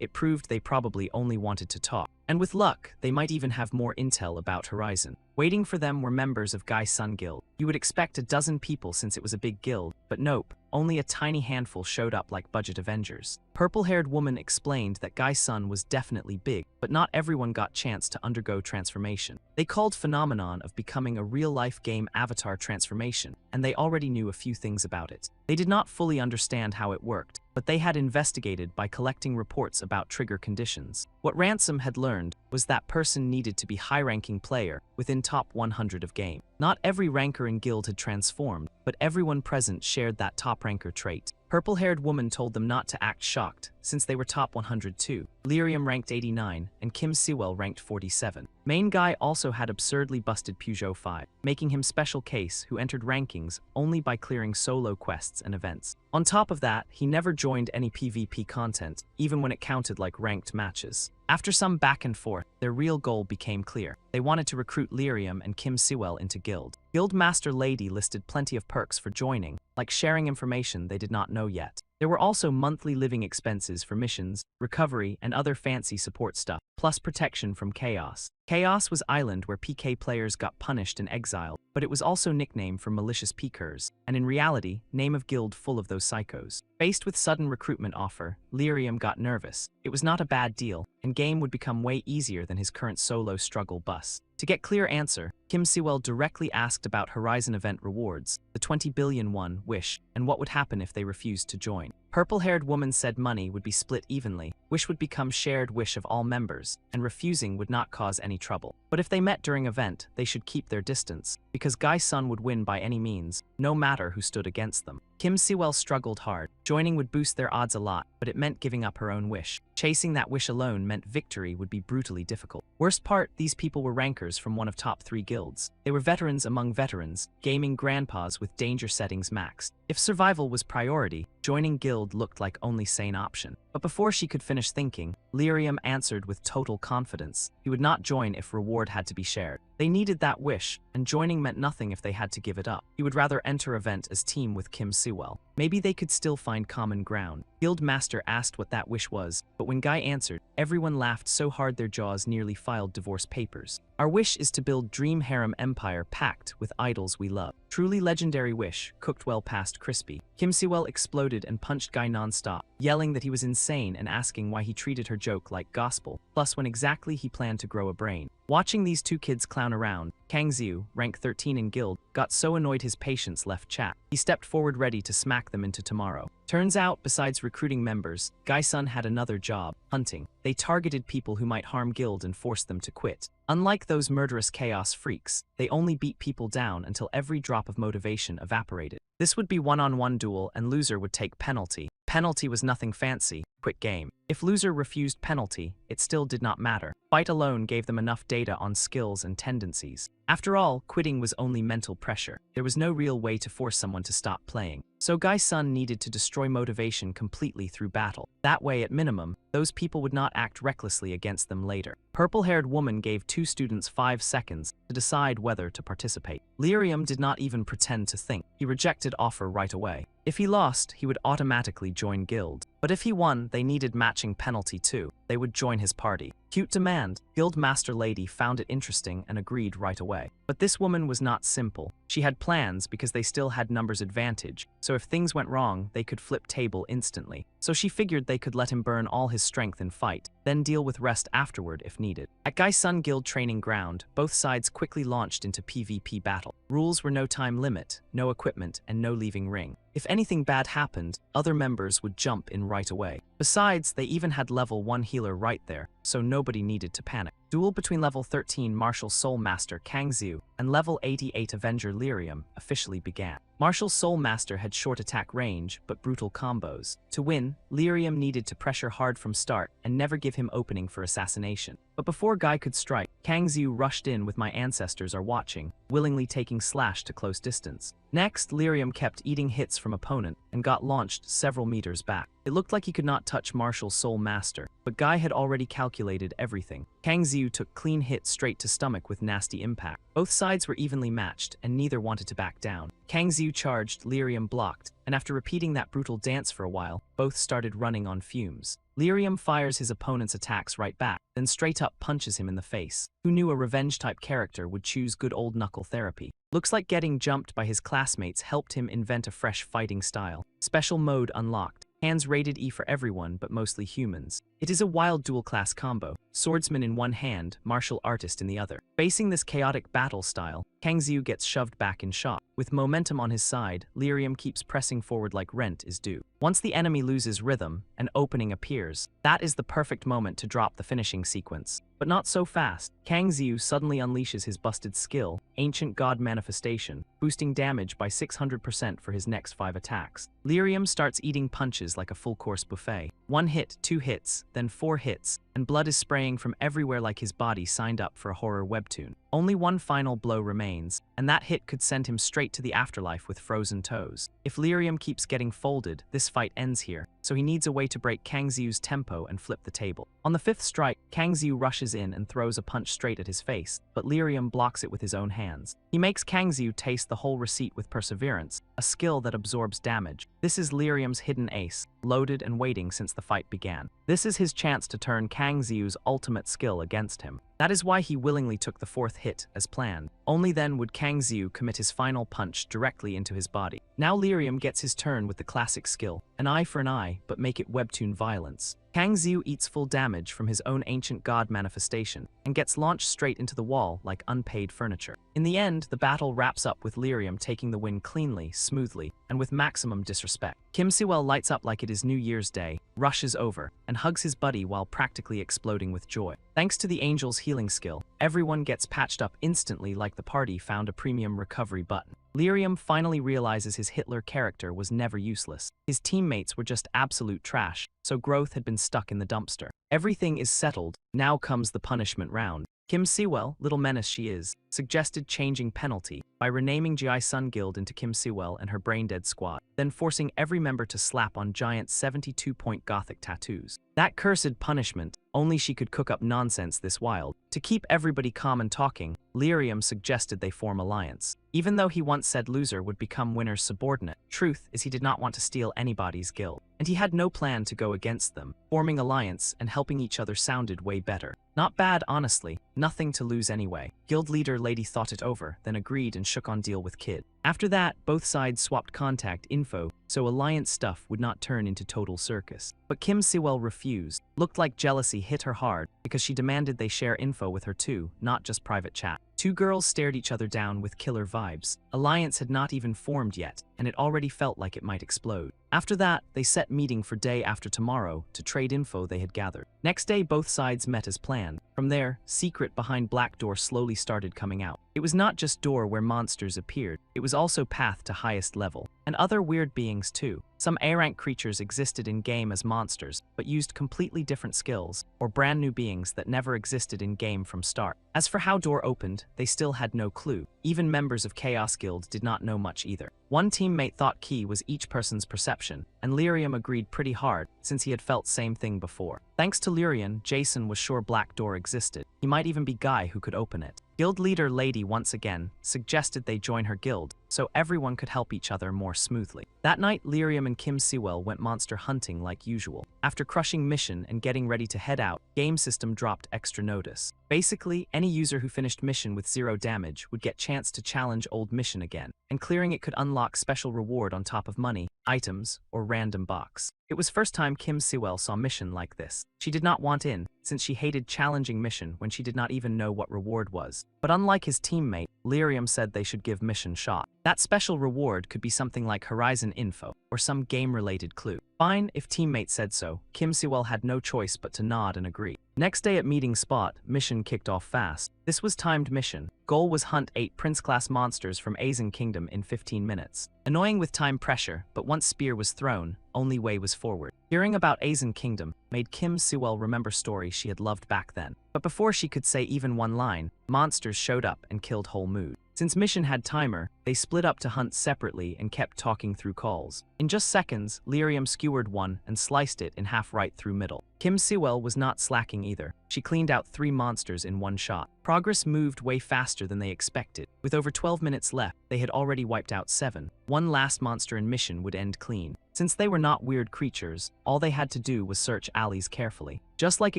A: it proved they probably only wanted to talk. And with luck, they might even have more intel about Horizon. Waiting for them were members of Guy's Sun Guild. You would expect a dozen people since it was a big guild, but nope, only a tiny handful showed up like budget Avengers. Purple-haired woman explained that Guy's Sun was definitely big, but not everyone got chance to undergo transformation. They called phenomenon of becoming a real-life game avatar transformation, and they already knew a few things about it. They did not fully understand how it worked, but they had investigated by collecting reports about trigger conditions. What Ransom had learned was that person needed to be high-ranking player within top 100 of game. Not every ranker in guild had transformed, but everyone present shared that top ranker trait. Purple-haired woman told them not to act shocked, since they were top 100 too. Lyrium ranked 89, and Kim Siwell ranked 47. Main guy also had absurdly busted Peugeot 5, making him special case who entered rankings only by clearing solo quests and events. On top of that, he never joined any PvP content, even when it counted like ranked matches. After some back and forth, their real goal became clear. They wanted to recruit Lyrium and Kim Siwell into guild. Guild Master Lady listed plenty of perks for joining, like sharing information they did not know yet. There were also monthly living expenses for missions, recovery, and other fancy support stuff, plus protection from chaos. Chaos was island where PK players got punished and exiled, but it was also nicknamed for malicious PKers, and in reality, name of guild full of those psychos. Faced with sudden recruitment offer, Lyrium got nervous. It was not a bad deal, and game would become way easier than his current solo struggle bus. To get clear answer, Kim Siwell directly asked about Horizon event rewards, the 20 billion won wish, and what would happen if they refused to join. Purple-haired woman said money would be split evenly, wish would become shared wish of all members, and refusing would not cause any trouble. But if they met during event, they should keep their distance, because Guy's Sun would win by any means, no matter who stood against them. Kim Siwell struggled hard. Joining would boost their odds a lot, but it meant giving up her own wish. Chasing that wish alone meant victory would be brutally difficult. Worst part, these people were rankers from one of top 3 guilds. They were veterans among veterans, gaming grandpas with danger settings maxed. If survival was priority, joining guild looked like only sane option. But before she could finish thinking, Lyrium answered with total confidence. He would not join if reward had to be shared. They needed that wish, and joining meant nothing if they had to give it up. He would rather enter event as team with Kim Siwell. Maybe they could still find common ground. Guild Master asked what that wish was, but when Guy answered, everyone laughed so hard their jaws nearly filed divorce papers. Our wish is to build dream harem empire packed with idols we love. Truly legendary wish, cooked well past crispy. Kim Siwell exploded and punched Guy non-stop, yelling that he was insane and asking why he treated her joke like gospel, plus when exactly he planned to grow a brain. Watching these two kids clown around, Kang Xiu, rank 13 in guild, got so annoyed his patience left chat. He stepped forward ready to smack them into tomorrow. Turns out, besides recruiting members, Gai-sun had another job, hunting. They targeted people who might harm guild and forced them to quit. Unlike those murderous chaos freaks, they only beat people down until every drop of motivation evaporated. This would be one-on-one duel and loser would take penalty. Penalty was nothing fancy, quick game. If loser refused penalty, it still did not matter. Fight alone gave them enough data on skills and tendencies. After all, quitting was only mental pressure. There was no real way to force someone to stop playing. So Gai-sun needed to destroy motivation completely through battle. That way, at minimum, those people would not act recklessly against them later. Purple-haired woman gave 2 students 5 seconds to decide whether to participate. Lyrium did not even pretend to think. He rejected offer right away. If he lost, he would automatically join guild. But if he won, they needed matching penalty too. They would join his party. Cute demand. Guild Master Lady found it interesting and agreed right away. But this woman was not simple. She had plans because they still had numbers advantage, so if things went wrong, they could flip table instantly. So she figured they could let him burn all his strength in fight, then deal with rest afterward if needed. At Gai-sun Guild training ground, both sides quickly launched into PvP battle. Rules were no time limit, no equipment, and no leaving ring. If anything bad happened, other members would jump in right away. Besides, they even had level 1 healer right there, so nobody needed to panic. Duel between level 13 Martial Soul Master Kang Xiu and level 88 Avenger Lyrium officially began. Martial Soul Master had short attack range, but brutal combos. To win, Lyrium needed to pressure hard from start and never give him opening for assassination. But before Guy could strike, Kang Xiu rushed in with My Ancestors Are Watching, willingly taking slash to close distance. Next, Lyrium kept eating hits from opponent and got launched several meters back. It looked like he could not touch Martial Soul Master, but Guy had already calculated everything. Kang Xiu took clean hits straight to stomach with nasty impact. Both sides were evenly matched, and neither wanted to back down. Kang Xiu charged, Lyrium blocked, and after repeating that brutal dance for a while, both started running on fumes. Lyrium fires his opponent's attacks right back, then straight up punches him in the face. Who knew a revenge-type character would choose good old knuckle therapy? Looks like getting jumped by his classmates helped him invent a fresh fighting style. Special mode unlocked. Hands rated E for everyone, but mostly humans. It is a wild dual-class combo. Swordsman in one hand, martial artist in the other. Facing this chaotic battle style, Kang Xiu gets shoved back in shock. With momentum on his side, Lyrium keeps pressing forward like rent is due. Once the enemy loses rhythm, an opening appears. That is the perfect moment to drop the finishing sequence. But not so fast. Kang Xiu suddenly unleashes his busted skill, Ancient God Manifestation, boosting damage by 600% for his next 5 attacks. Lyrium starts eating punches like a full-course buffet. 1 hit, 2 hits, then 4 hits, and blood is spraying from everywhere like his body signed up for a horror webtoon. Only one final blow remains, and that hit could send him straight to the afterlife with frozen toes. If Lyrium keeps getting folded, this fight ends here, so he needs a way to break Kang Xiu's tempo and flip the table. On the 5th strike, Kang Xiu rushes in and throws a punch straight at his face, but Lyrium blocks it with his own hands. He makes Kang Xiu taste the whole receipt with perseverance, a skill that absorbs damage. This is Lyrium's hidden ace, loaded and waiting since the fight began. This is his chance to turn Kang Xiu's ultimate skill against him. That is why he willingly took the 4th hit, as planned. Only then would Kang Xiu commit his final punch directly into his body. Now Lyrium gets his turn with the classic skill, an eye for an eye, but make it webtoon violence. Kang Xiu eats full damage from his own Ancient God Manifestation, and gets launched straight into the wall like unpaid furniture. In the end, the battle wraps up with Lyrium taking the win cleanly, smoothly, and with maximum disrespect. Kim Siwell lights up like it is New Year's Day, rushes over, and hugs his buddy while practically exploding with joy. Thanks to the Angel's healing skill, everyone gets patched up instantly like the party found a premium recovery button. Lyrium finally realizes his Hitler character was never useless. His teammates were just absolute trash, so growth had been stuck in the dumpster. Everything is settled, now comes the punishment round. Kim Siwell, little menace she is, suggested changing penalty by renaming Gai-sun Guild into Kim Siwell and her brain-dead squad, then forcing every member to slap on giant 72-point gothic tattoos. That cursed punishment, only she could cook up nonsense this wild. To keep everybody calm and talking, Lyrium suggested they form alliance. Even though he once said loser would become winner's subordinate, truth is he did not want to steal anybody's guild, and he had no plan to go against them. Forming alliance and helping each other sounded way better. Not bad, honestly. Nothing to lose anyway. Guild leader Lady thought it over, then agreed and shook on deal with Kid. After that, both sides swapped contact info, so alliance stuff would not turn into total circus. But Kim Siwell refused. Looked like jealousy hit her hard, because she demanded they share info with her too, not just private chat. 2 girls stared each other down with killer vibes. Alliance had not even formed yet, and it already felt like it might explode. After that, they set meeting for day after tomorrow to trade info they had gathered. Next day, both sides met as planned. From there, secret behind black door slowly started coming out. It was not just door where monsters appeared, it was also path to highest level, and other weird beings too. Some A-rank creatures existed in-game as monsters, but used completely different skills, or brand new beings that never existed in-game from start. As for how door opened, they still had no clue. Even members of Chaos Guild did not know much either. One teammate thought key was each person's perception, and Lyrium agreed pretty hard, since he had felt same thing before. Thanks to Lyrian, Jason was sure black door existed. He might even be Guy who could open it. Guild leader Lady once again suggested they join her guild, so everyone could help each other more smoothly. That night, Lyrium and Kim Sewell went monster hunting like usual. After crushing mission and getting ready to head out, game system dropped extra notice. Basically, any user who finished mission with 0 damage would get chance to challenge old mission again, and clearing it could unlock special reward on top of money, items, or random box. It was first time Kim Sewell saw mission like this. She did not want in, since she hated challenging mission when she did not even know what reward was. But unlike his teammate, Lyrium said they should give mission shot. That special reward could be something like Horizon info, or some game-related clue. Fine, if teammate said so, Kim Sewell had no choice but to nod and agree. Next day at meeting spot, mission kicked off fast. This was timed mission. Goal was hunt 8 prince-class monsters from Asian Kingdom in 15 minutes. Annoying with time pressure, but once spear was thrown, only way was forward. Hearing about Asian Kingdom made Kim Sewell remember stories she had loved back then. But before she could say even one line, monsters showed up and killed whole mood. Since mission had timer, they split up to hunt separately and kept talking through calls. In just seconds, Lyrium skewered one and sliced it in half right through middle. Kim Sewell was not slacking either. She cleaned out 3 monsters in one shot. Progress moved way faster than they expected. With over 12 minutes left, they had already wiped out 7. One last monster in mission would end clean. Since they were not weird creatures, all they had to do was search alleys carefully. Just like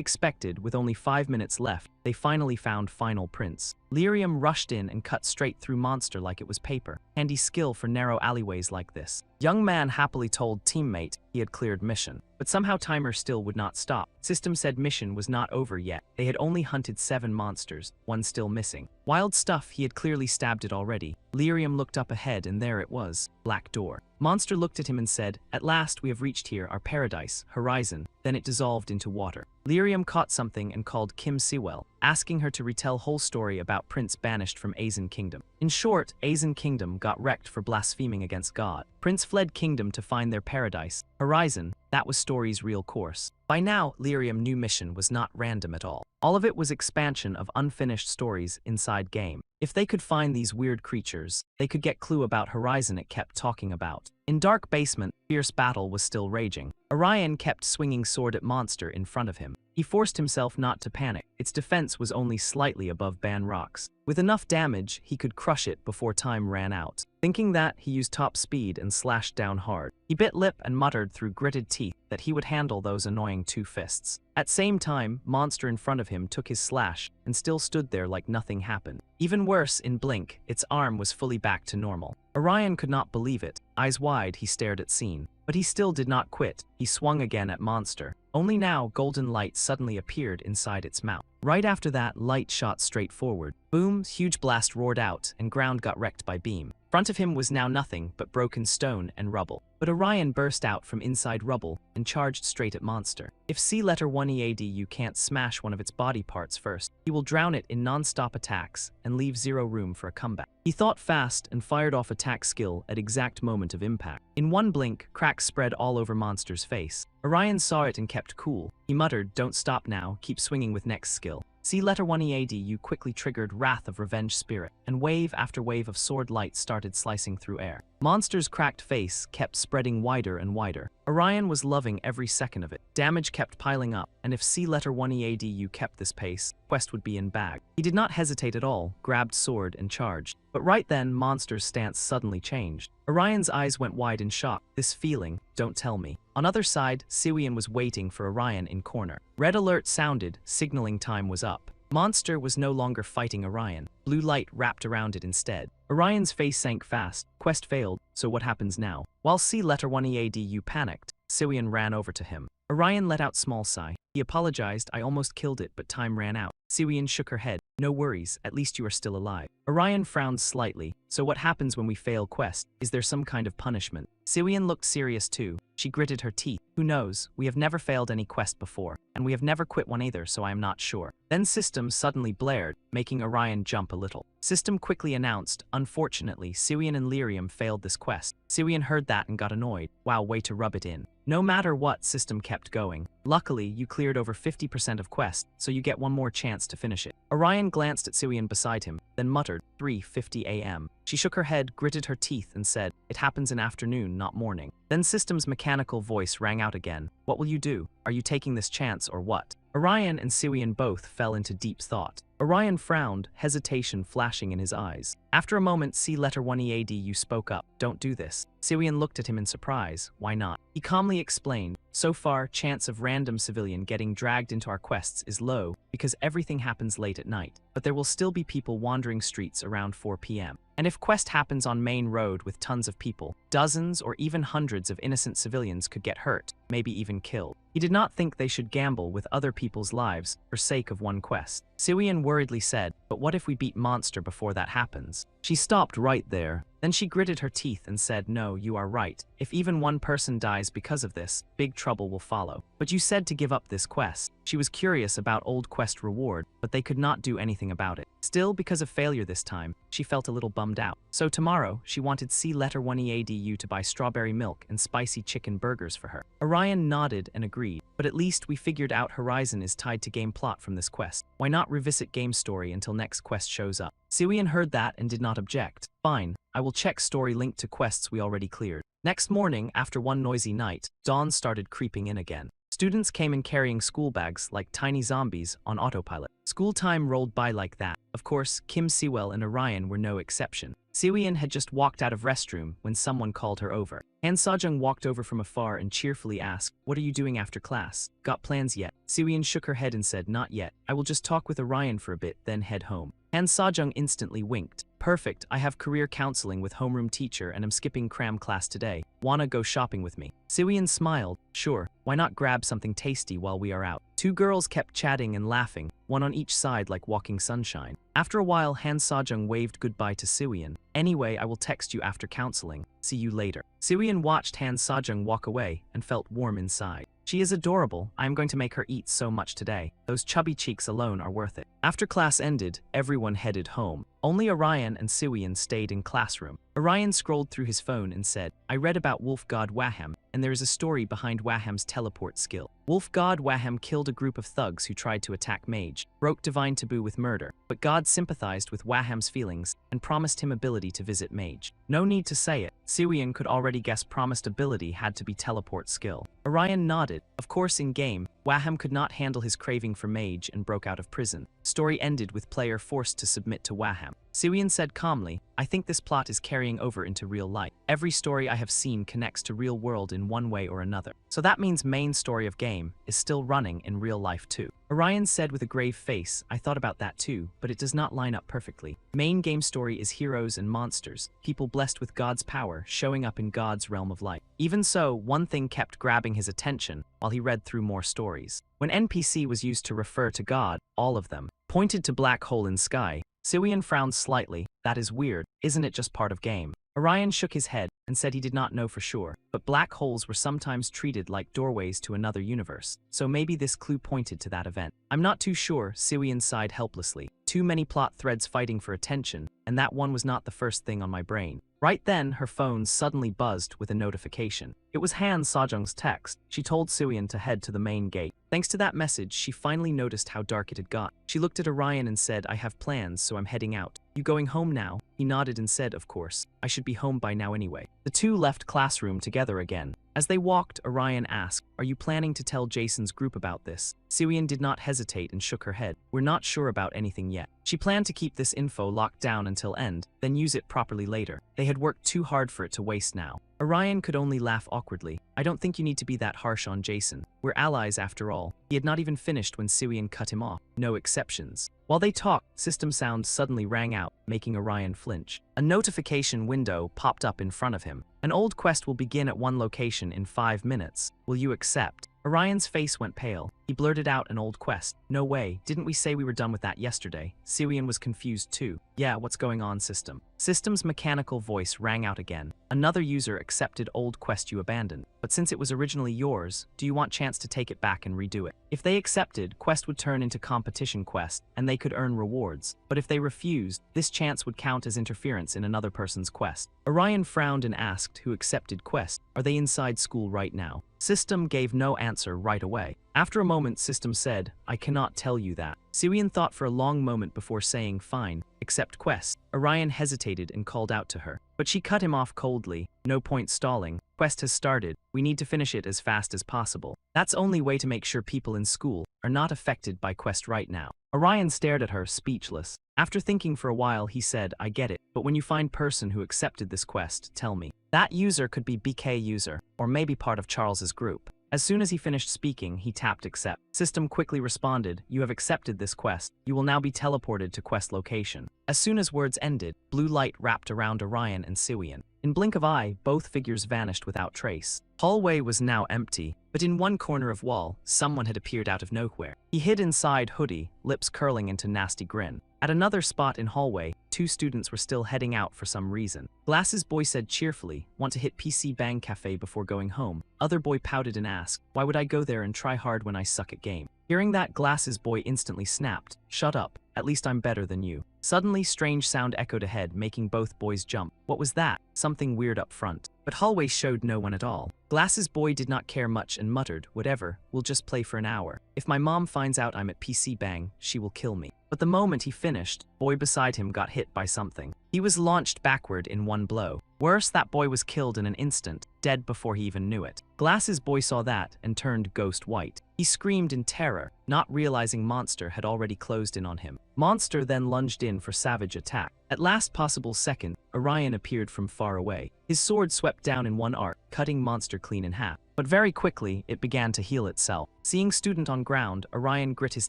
A: expected, with only 5 minutes left, they finally found Final Prince. Lyrium rushed in and cut straight through monster like it was paper. Handy skill for narrow alleyways like this. Young man happily told teammate he had cleared mission. But somehow timer still would not stop. System said mission was not over yet. They had only hunted 7 monsters, one still missing. Wild stuff, he had clearly stabbed it already. Lyrium looked up ahead and there it was, black door. Monster looked at him and said, "At last we have reached here, our paradise, Horizon." Then it dissolved into water. Lyrium caught something and called Kim Sewell, asking her to retell whole story about Prince banished from Asian Kingdom. In short, Asian Kingdom got wrecked for blaspheming against God. Prince fled kingdom to find their paradise, Horizon. That was story's real course. By now, Lyrium knew mission was not random at all. All of it was expansion of unfinished stories inside game. If they could find these weird creatures, they could get clue about Horizon it kept talking about. In dark basement, fierce battle was still raging. Orion kept swinging sword at monster in front of him. He forced himself not to panic. Its defense was only slightly above ban rocks. With enough damage, he could crush it before time ran out. Thinking that, he used top speed and slashed down hard. He bit lip and muttered through gritted teeth that he would handle those annoying 2 fists. At same time, monster in front of him took his slash and still stood there like nothing happened. Even worse, in blink, its arm was fully back to normal. Orion could not believe it. Eyes wide, he stared at scene. But he still did not quit. He swung again at monster. Only now, golden light suddenly appeared inside its mouth. Right after that, light shot straight forward. Boom, huge blast roared out, and ground got wrecked by beam. Front of him was now nothing but broken stone and rubble. But Orion burst out from inside rubble and charged straight at monster. If C1EAD you can't smash one of its body parts first, he will drown it in non-stop attacks and leave 0 room for a comeback. He thought fast and fired off attack skill at exact moment of impact. In one blink, cracks spread all over monster's face. Orion saw it and kept cool. He muttered, "Don't stop now, keep swinging with next skill." C1EAD you quickly triggered Wrath of Revenge Spirit, and wave after wave of sword light started slicing through air. Monster's cracked face kept spreading wider and wider. Orion was loving every second of it. Damage kept piling up, and if C1EAD you kept this pace, quest would be in bag. He did not hesitate at all, grabbed sword and charged. But right then, monster's stance suddenly changed. Orion's eyes went wide in shock. This feeling, don't tell me. On other side, Siwian was waiting for Orion in corner. Red alert sounded, signaling time was up. Monster was no longer fighting Orion. Blue light wrapped around it instead. Orion's face sank fast. Quest failed, so what happens now? While C1EAD panicked, Siwian ran over to him. Orion let out small sigh. He apologized, "I almost killed it, but time ran out." Siwian shook her head. "No worries, at least you are still alive." Orion frowned slightly. "So what happens when we fail quest? Is there some kind of punishment?" Siwian looked serious too. She gritted her teeth. Who knows? We have never failed any quest before, and we have never quit one either, so I am not sure. Then System suddenly blared, making Orion jump a little. System quickly announced, unfortunately, Siwian and Lyrium failed this quest. Siwian heard that and got annoyed. Wow, way to rub it in. No matter what, System kept going. Luckily, you cleared over 50% of quest, so you get one more chance to finish it. Orion glanced at Siwian beside him, then muttered, 3:50 a.m. She shook her head, gritted her teeth, and said, it happens in afternoon, not morning. Then System's mechanical voice rang out again. What will you do? Are you taking this chance or what? Orion and Siwian both fell into deep thought. Orion frowned, hesitation flashing in his eyes. After a moment, see letter 1EAD, you spoke up. Don't do this. Siwian looked at him in surprise. Why not? He calmly explained, so far, chance of random civilian getting dragged into our quests is low because everything happens late at night, but there will still be people wandering streets around 4 p.m. And if quest happens on main road with tons of people, dozens or even hundreds of innocent civilians could get hurt, maybe even killed. He did not think they should gamble with other people's lives for sake of one quest. Siwian worriedly said, but what if we beat Monster before that happens? She stopped right there. Then she gritted her teeth and said, no, you are right. If even one person dies because of this, big trouble will follow. But you said to give up this quest. She was curious about old quest reward, but they could not do anything about it. Still, because of failure this time, she felt a little bummed out. So tomorrow, she wanted C letter 1EADU to buy strawberry milk and spicy chicken burgers for her. Orion nodded and agreed, but at least we figured out Horizon is tied to game plot from this quest. Why not revisit game story until next quest shows up? Siwian heard that and did not object. Fine, I will check story linked to quests we already cleared. Next morning, after one noisy night, dawn started creeping in again. Students came in carrying school bags like tiny zombies on autopilot. School time rolled by like that. Of course, Kim Sewell and Orion were no exception. Siwian had just walked out of restroom when someone called her over. Han Sejong walked over from afar and cheerfully asked, what are you doing after class? Got plans yet? Siwian shook her head and said, not yet. I will just talk with Orion for a bit, then head home. Han Sejong instantly winked. Perfect, I have career counseling with homeroom teacher and I'm skipping cram class today. Wanna go shopping with me? Siwian smiled. Sure, why not grab something tasty while we are out? Two girls kept chatting and laughing, one on each side like walking sunshine. After a while, Han Sejong waved goodbye to Siwian. Anyway, I will text you after counseling. See you later. Siwian watched Han Sejong walk away and felt warm inside. She is adorable. I am going to make her eat so much today. Those chubby cheeks alone are worth it. After class ended, everyone headed home. Only Orion and Siwian stayed in classroom. Orion scrolled through his phone and said, I read about Wolf God Waham, and there is a story behind Waham's teleport skill. Wolf God Waham killed a group of thugs who tried to attack Mage, broke divine taboo with murder, but God sympathized with Waham's feelings and promised him ability to visit Mage. No need to say it, Siwian could already guess promised ability had to be teleport skill. Orion nodded. Of course, in game, Waham could not handle his craving for Mage and broke out of prison. Story ended with player forced to submit to Waham. Siwian said calmly, I think this plot is carrying over into real life. Every story I have seen connects to real world in one way or another. So that means main story of game is still running in real life too. Orion said with a grave face, I thought about that too, but it does not line up perfectly. Main game story is heroes and monsters, people blessed with God's power showing up in God's realm of light. Even so, one thing kept grabbing his attention while he read through more stories. When NPC was used to refer to God, all of them pointed to black hole in sky. Siwian frowned slightly. That is weird, isn't it just part of game? Orion shook his head and said he did not know for sure, but black holes were sometimes treated like doorways to another universe, so maybe this clue pointed to that event. I'm not too sure, Siwian sighed helplessly. Too many plot threads fighting for attention, and that one was not the first thing on my brain. Right then, her phone suddenly buzzed with a notification. It was Han Sejong's text. She told Siwian to head to the main gate. Thanks to that message, she finally noticed how dark it had got. She looked at Orion and said, I have plans, so I'm heading out. You going home now? He nodded and said, of course. I should be home by now anyway. The two left classroom together again. As they walked, Orion asked, are you planning to tell Jason's group about this? Siwian did not hesitate and shook her head. We're not sure about anything yet. She planned to keep this info locked down until end, then use it properly later. They had worked too hard for it to waste now. Orion could only laugh awkwardly. I don't think you need to be that harsh on Jason. We're allies after all. He had not even finished when Siwian cut him off. No exceptions. While they talked, system sound suddenly rang out, making Orion flinch. A notification window popped up in front of him. An old quest will begin at one location in 5 minutes. Will you accept? Orion's face went pale. He blurted out an old quest. No way, didn't we say we were done with that yesterday? Sirian was confused too. Yeah, what's going on, system? System's mechanical voice rang out again. Another user accepted old quest you abandoned, but since it was originally yours, do you want chance to take it back and redo it? If they accepted, quest would turn into competition quest, and they could earn rewards. But if they refused, this chance would count as interference in another person's quest. Orion frowned and asked who accepted quest. Are they inside school right now? System gave no answer right away. After a moment, System said, I cannot tell you that. Sirian thought for a long moment before saying, fine, accept quest. Orion hesitated and called out to her, but she cut him off coldly. No point stalling. Quest has started. We need to finish it as fast as possible. That's only way to make sure people in school are not affected by quest right now. Orion stared at her, speechless. After thinking for a while, he said, I get it, but when you find person who accepted this quest, tell me. That user could be BK user, or maybe part of Charles's group. As soon as he finished speaking, he tapped accept. System quickly responded, you have accepted this quest. You will now be teleported to quest location. As soon as words ended, blue light wrapped around Orion and Sirian. In blink of eye, both figures vanished without trace. Hallway was now empty, but in one corner of wall, someone had appeared out of nowhere. He hid inside hoodie, lips curling into nasty grin. At another spot in hallway, two students were still heading out for some reason. Glasses boy said cheerfully, want to hit PC Bang Cafe before going home. Other boy pouted and asked, why would I go there and try hard when I suck at game? Hearing that, Glasses boy instantly snapped, shut up, at least I'm better than you. Suddenly, strange sound echoed ahead, making both boys jump. What was that? Something weird up front. But hallway showed no one at all. Glasses boy did not care much and muttered, whatever, we'll just play for an hour. If my mom finds out I'm at PC Bang, she will kill me. But the moment he finished, boy beside him got hit by something. He was launched backward in one blow. Worse, that boy was killed in an instant, dead before he even knew it. Glasses boy saw that and turned ghost white. He screamed in terror, not realizing Monster had already closed in on him. Monster then lunged in for savage attack. At last possible second, Orion appeared from far away. His sword swept down in one arc, cutting Monster clean in half. But very quickly, it began to heal itself. Seeing student on ground, Orion grit his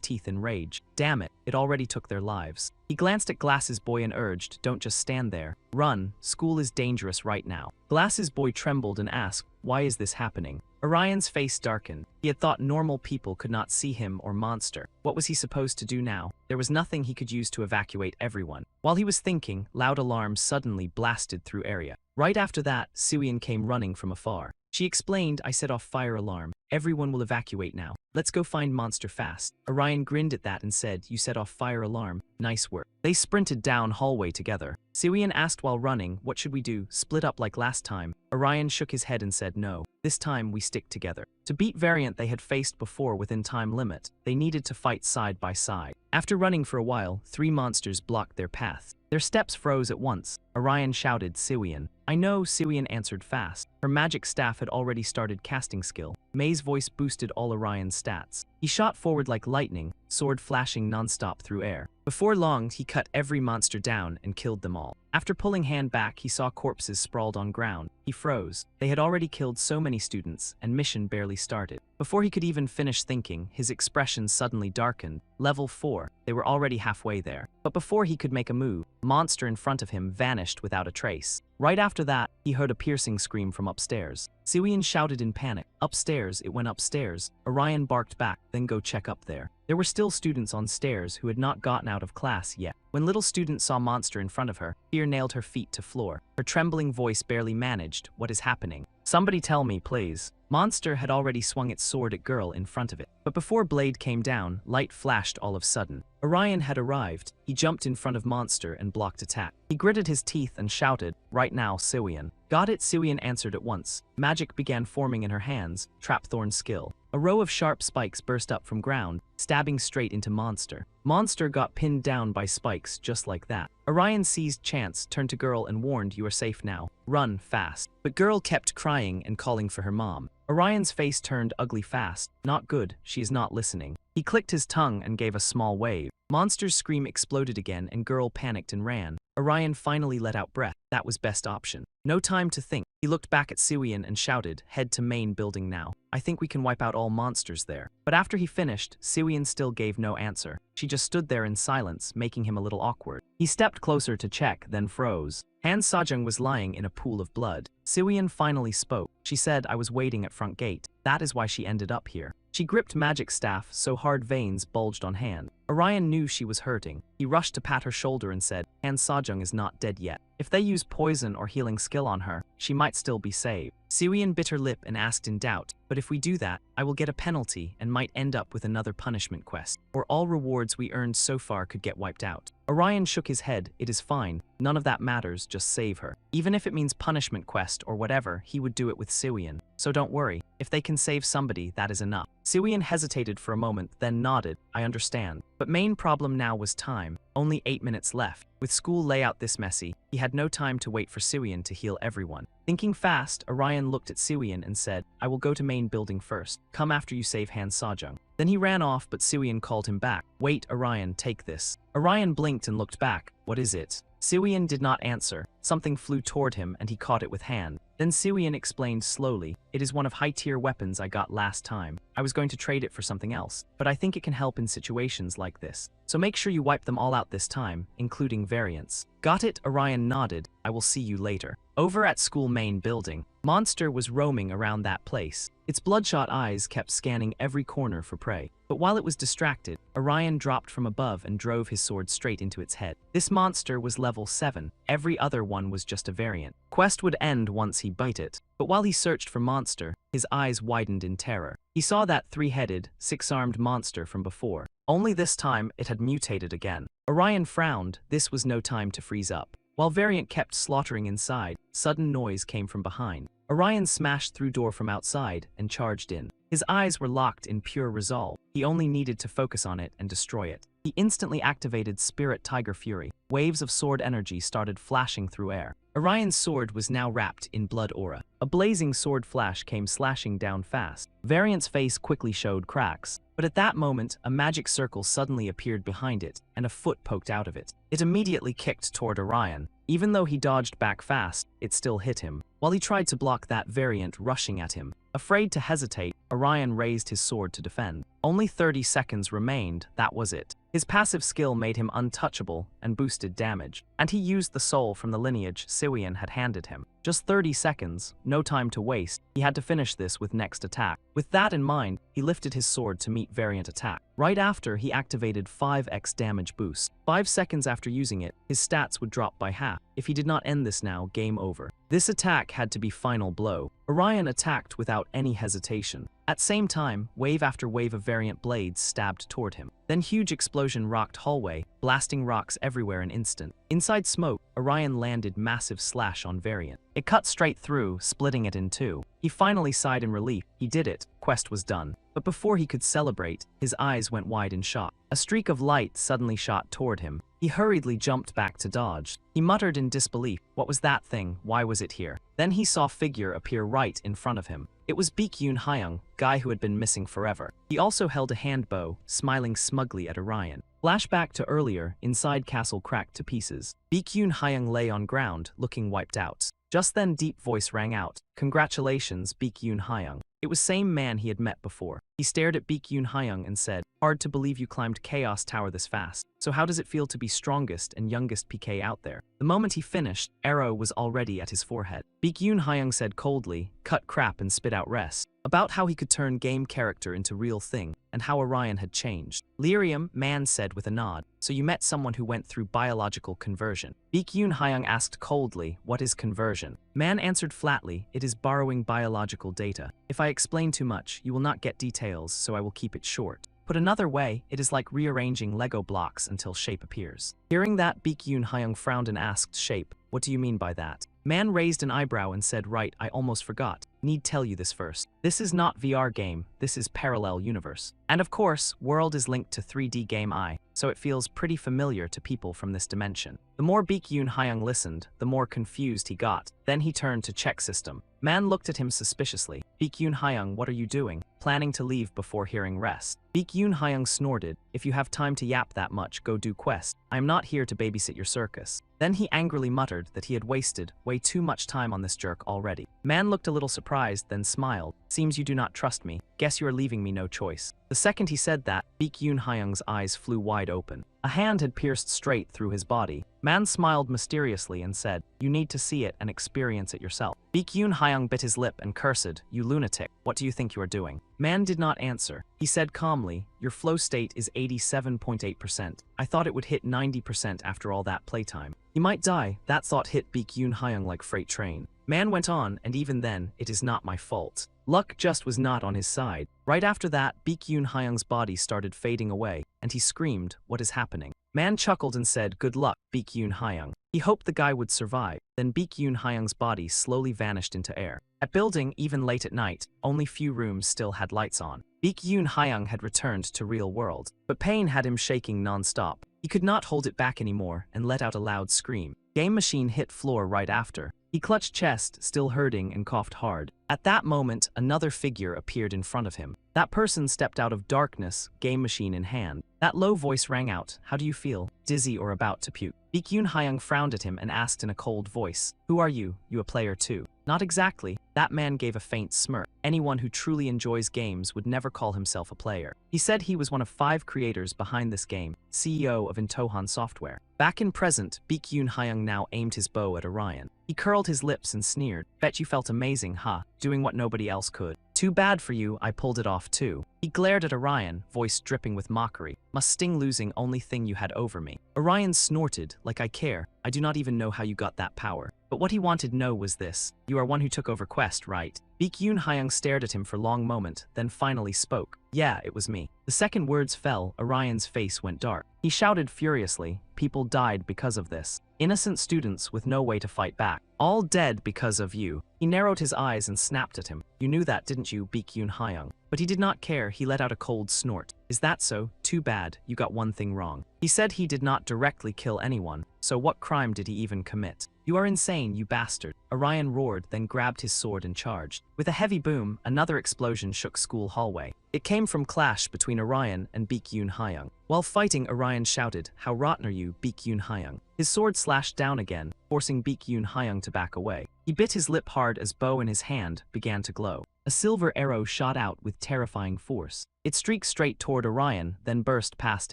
A: teeth in rage. Damn it, it already took their lives. He glanced at Glasses boy and urged, don't just stand there. Run, school is dangerous right now. Glasses boy trembled and asked, why is this happening? Orion's face darkened. He had thought normal people could not see him or Monster. What was he supposed to do now? There was nothing he could use to evacuate everyone. While he was thinking, loud alarms suddenly blasted through area. Right after that, Sirian came running from afar. She explained, I set off fire alarm. Everyone will evacuate now. Let's go find Monster fast. Orion grinned at that and said, you set off fire alarm. Nice work. They sprinted down hallway together. Sirian asked while running, what should we do? Split up like last time? Orion shook his head and said no. This time we stick together. To beat variant they had faced before within time limit, they needed to fight side by side. After running for a while, 3 monsters blocked their path. Their steps froze at once. Orion shouted, Sirian. I know, Sirian answered fast. Her magic staff had already started casting skill. May's voice boosted all Orion's stats. He shot forward like lightning, sword flashing non-stop through air. Before long, he cut every monster down and killed them all. After pulling hand back, he saw corpses sprawled on ground. He froze. They had already killed so many students, and mission barely started. Before he could even finish thinking, his expression suddenly darkened. Level 4. They were already halfway there. But before he could make a move, monster in front of him vanished without a trace. Right after that, he heard a piercing scream from upstairs. Sirian shouted in panic. Upstairs, it went upstairs. Orion barked back, then go check up there. There were still students on stairs who had not gotten out of class yet. When little student saw monster in front of her, fear nailed her feet to floor. Her trembling voice barely managed, what is happening? Somebody tell me, please. Monster had already swung its sword at girl in front of it. But before blade came down, light flashed all of a sudden. Orion had arrived. He jumped in front of monster and blocked attack. He gritted his teeth and shouted, right now, Sirian. Got it, Sirian answered at once. Magic began forming in her hands, Trapthorn skill. A row of sharp spikes burst up from ground, stabbing straight into Monster. Monster got pinned down by spikes just like that. Orion seized chance, turned to girl and warned, you are safe now. Run, fast. But girl kept crying and calling for her mom. Orion's face turned ugly fast. Not good, she is not listening. He clicked his tongue and gave a small wave. Monster's scream exploded again and girl panicked and ran. Orion finally let out breath. That was best option. No time to think. He looked back at Siwian and shouted, head to main building now. I think we can wipe out all monsters there. But after he finished, Siwian still gave no answer. She just stood there in silence, making him a little awkward. He stepped closer to check, then froze. Han Sajung was lying in a pool of blood. Siwian finally spoke. She said, I was waiting at front gate. That is why she ended up here. She gripped magic staff so hard veins bulged on hand. Orion knew she was hurting. He rushed to pat her shoulder and said, Han Sajung is not dead yet. If they use poison or healing skill on her, she might still be saved. Siwian bit her lip and asked in doubt, but if we do that, I will get a penalty and might end up with another punishment quest, or all rewards we earned so far could get wiped out. Orion shook his head. It is fine. None of that matters, just save her. Even if it means punishment quest or whatever, he would do it with Siwian. So don't worry. If they can save somebody, that is enough. Siwian hesitated for a moment, then nodded. I understand. But main problem now was time. Only 8 minutes left. With school layout this messy, he had no time to wait for Siwian to heal everyone. Thinking fast, Orion looked at Siwian and said, I will go to main building first. Come after you save Han Sajung. Then he ran off, but Siwian called him back. Wait, Orion, take this. Orion blinked and looked back. What is it? Siwian did not answer. Something flew toward him and he caught it with hand. Then Siwian explained slowly, it is one of high-tier weapons I got last time. I was going to trade it for something else, but I think it can help in situations like this. So make sure you wipe them all out this time, including variants. Got it? Orion nodded. I will see you later. Over at school main building, Monster was roaming around that place. Its bloodshot eyes kept scanning every corner for prey. But while it was distracted, Orion dropped from above and drove his sword straight into its head. This monster was level 7. Every other one was just a variant. Quest would end once he bite it. But while he searched for Monster, his eyes widened in terror. He saw that 3-headed, 6-armed monster from before. Only this time, it had mutated again. Orion frowned. This was no time to freeze up. While Variant kept slaughtering inside, sudden noise came from behind. Orion smashed through door from outside and charged in. His eyes were locked in pure resolve. He only needed to focus on it and destroy it. He instantly activated Spirit Tiger Fury. Waves of sword energy started flashing through air. Orion's sword was now wrapped in blood aura. A blazing sword flash came slashing down fast. Variant's face quickly showed cracks. But at that moment, a magic circle suddenly appeared behind it, and a foot poked out of it. It immediately kicked toward Orion. Even though he dodged back fast, it still hit him, while he tried to block that variant rushing at him. Afraid to hesitate, Orion raised his sword to defend. Only 30 seconds remained, that was it. His passive skill made him untouchable and boosted damage, and he used the soul from the lineage Siwian had handed him. Just 30 seconds, no time to waste. He had to finish this with next attack. With that in mind, he lifted his sword to meet variant attack. Right after, he activated 5x damage boost. 5 seconds after using it, his stats would drop by half. If he did not end this now, game over. This attack had to be final blow. Orion attacked without any hesitation. At same time, wave after wave of variant blades stabbed toward him. Then huge explosion rocked hallway, blasting rocks everywhere in instant. Inside smoke, Orion landed massive slash on variant. It cut straight through, splitting it in two. He finally sighed in relief. He did it. Quest was done. But before he could celebrate, his eyes went wide in shock. A streak of light suddenly shot toward him. He hurriedly jumped back to dodge. He muttered in disbelief, what was that thing? Why was it here? Then he saw a figure appear right in front of him. It was Baekhyun Hyung, guy who had been missing forever. He also held a hand bow, smiling smugly at Orion. Flashback to earlier, inside castle cracked to pieces. Baekhyun Hyung lay on ground, looking wiped out. Just then deep voice rang out. Congratulations, Baekhyun Hyung. It was same man he had met before. He stared at Baekhyun Hyung and said, hard to believe you climbed Chaos Tower this fast. So how does it feel to be strongest and youngest PK out there? The moment he finished, arrow was already at his forehead. Baekhyun Hyung said coldly, cut crap and spit out rest. About how he could turn game character into real thing, and how Orion had changed. Lyrium, man said with a nod, so you met someone who went through biological conversion. Baekhyun Hyung asked coldly, what is conversion? Man answered flatly, it is borrowing biological data. If I explain too much, you will not get details, so I will keep it short. Put another way, it is like rearranging Lego blocks until shape appears. Hearing that, Baekhyun Hyung frowned and asked shape, what do you mean by that? Man raised an eyebrow and said, right, I almost forgot. Need tell you this first. This is not VR game, this is parallel universe. And of course, world is linked to 3D game I, so it feels pretty familiar to people from this dimension. The more Baek-yoon Hyung listened, the more confused he got. Then he turned to check system. Man looked at him suspiciously. Baek-yoon Hyung, what are you doing? Planning to leave before hearing rest. Baek-yoon Hyung snorted. If you have time to yap that much, go do quest. I am not here to babysit your circus. Then he angrily muttered that he had wasted way too much time on this jerk already. Man looked a little surprised, then smiled. Seems you do not trust me. Guess you are leaving me no choice. The second he said that, Baek-yoon Hyung's eyes flew wide open. A hand had pierced straight through his body. Man smiled mysteriously and said, you need to see it and experience it yourself. Baek-yoon Hyung bit his lip and cursed, you lunatic, what do you think you are doing? Man did not answer. He said calmly, your flow state is 87.8%. I thought it would hit 90% after all that playtime. You might die. That thought hit Baek-yoon Hyung like freight train. Man went on, and even then, it is not my fault. Luck just was not on his side. Right after that, Baek-yoon Hyung's body started fading away, and he screamed, what is happening? Man chuckled and said, good luck, Baek-yoon Hyung. He hoped the guy would survive. Then Baek-yoon Hyung's body slowly vanished into air. At building, even late at night, only few rooms still had lights on. Baek-yoon Hyung had returned to real world, but pain had him shaking non-stop. He could not hold it back anymore and let out a loud scream. Game machine hit floor right after. He clutched chest, still hurting, and coughed hard. At that moment, another figure appeared in front of him. That person stepped out of darkness, game machine in hand. That low voice rang out, how do you feel? Dizzy or about to puke? Baek-yoon Hyung frowned at him and asked in a cold voice, who are you? You a player too? Not exactly. That man gave a faint smirk. Anyone who truly enjoys games would never call himself a player. He said he was one of 5 creators behind this game, CEO of Intohan Software. Back in present, Baek-yoon Hyung now aimed his bow at Orion. He curled his lips and sneered. Bet you felt amazing, huh? Doing what nobody else could. Too bad for you, I pulled it off too. He glared at Orion, voice dripping with mockery. Must sting losing only thing you had over me. Orion snorted, like I care. I do not even know how you got that power. But what he wanted to know was this. You are one who took over quest, right? Baek-yoon Hyung stared at him for a long moment, then finally spoke. Yeah, it was me. The second words fell, Orion's face went dark. He shouted furiously, people died because of this. Innocent students with no way to fight back. All dead because of you. He narrowed his eyes and snapped at him. You knew that, didn't you, Baek-yoon Hyung? But he did not care. He let out a cold snort. Is that so? Too bad. You got one thing wrong. He said he did not directly kill anyone, so what crime did he even commit? You are insane, you bastard. Orion roared, then grabbed his sword and charged. With a heavy boom, another explosion shook school hallway. It came from clash between Orion and Baek-yoon Hyung. While fighting, Orion shouted, how rotten are you, Baek-yoon Hyung? His sword slashed down again, forcing Baek-yoon Hyung to back away. He bit his lip hard as bow in his hand began to glow. A silver arrow shot out with terrifying force. It streaked straight toward Orion, then burst past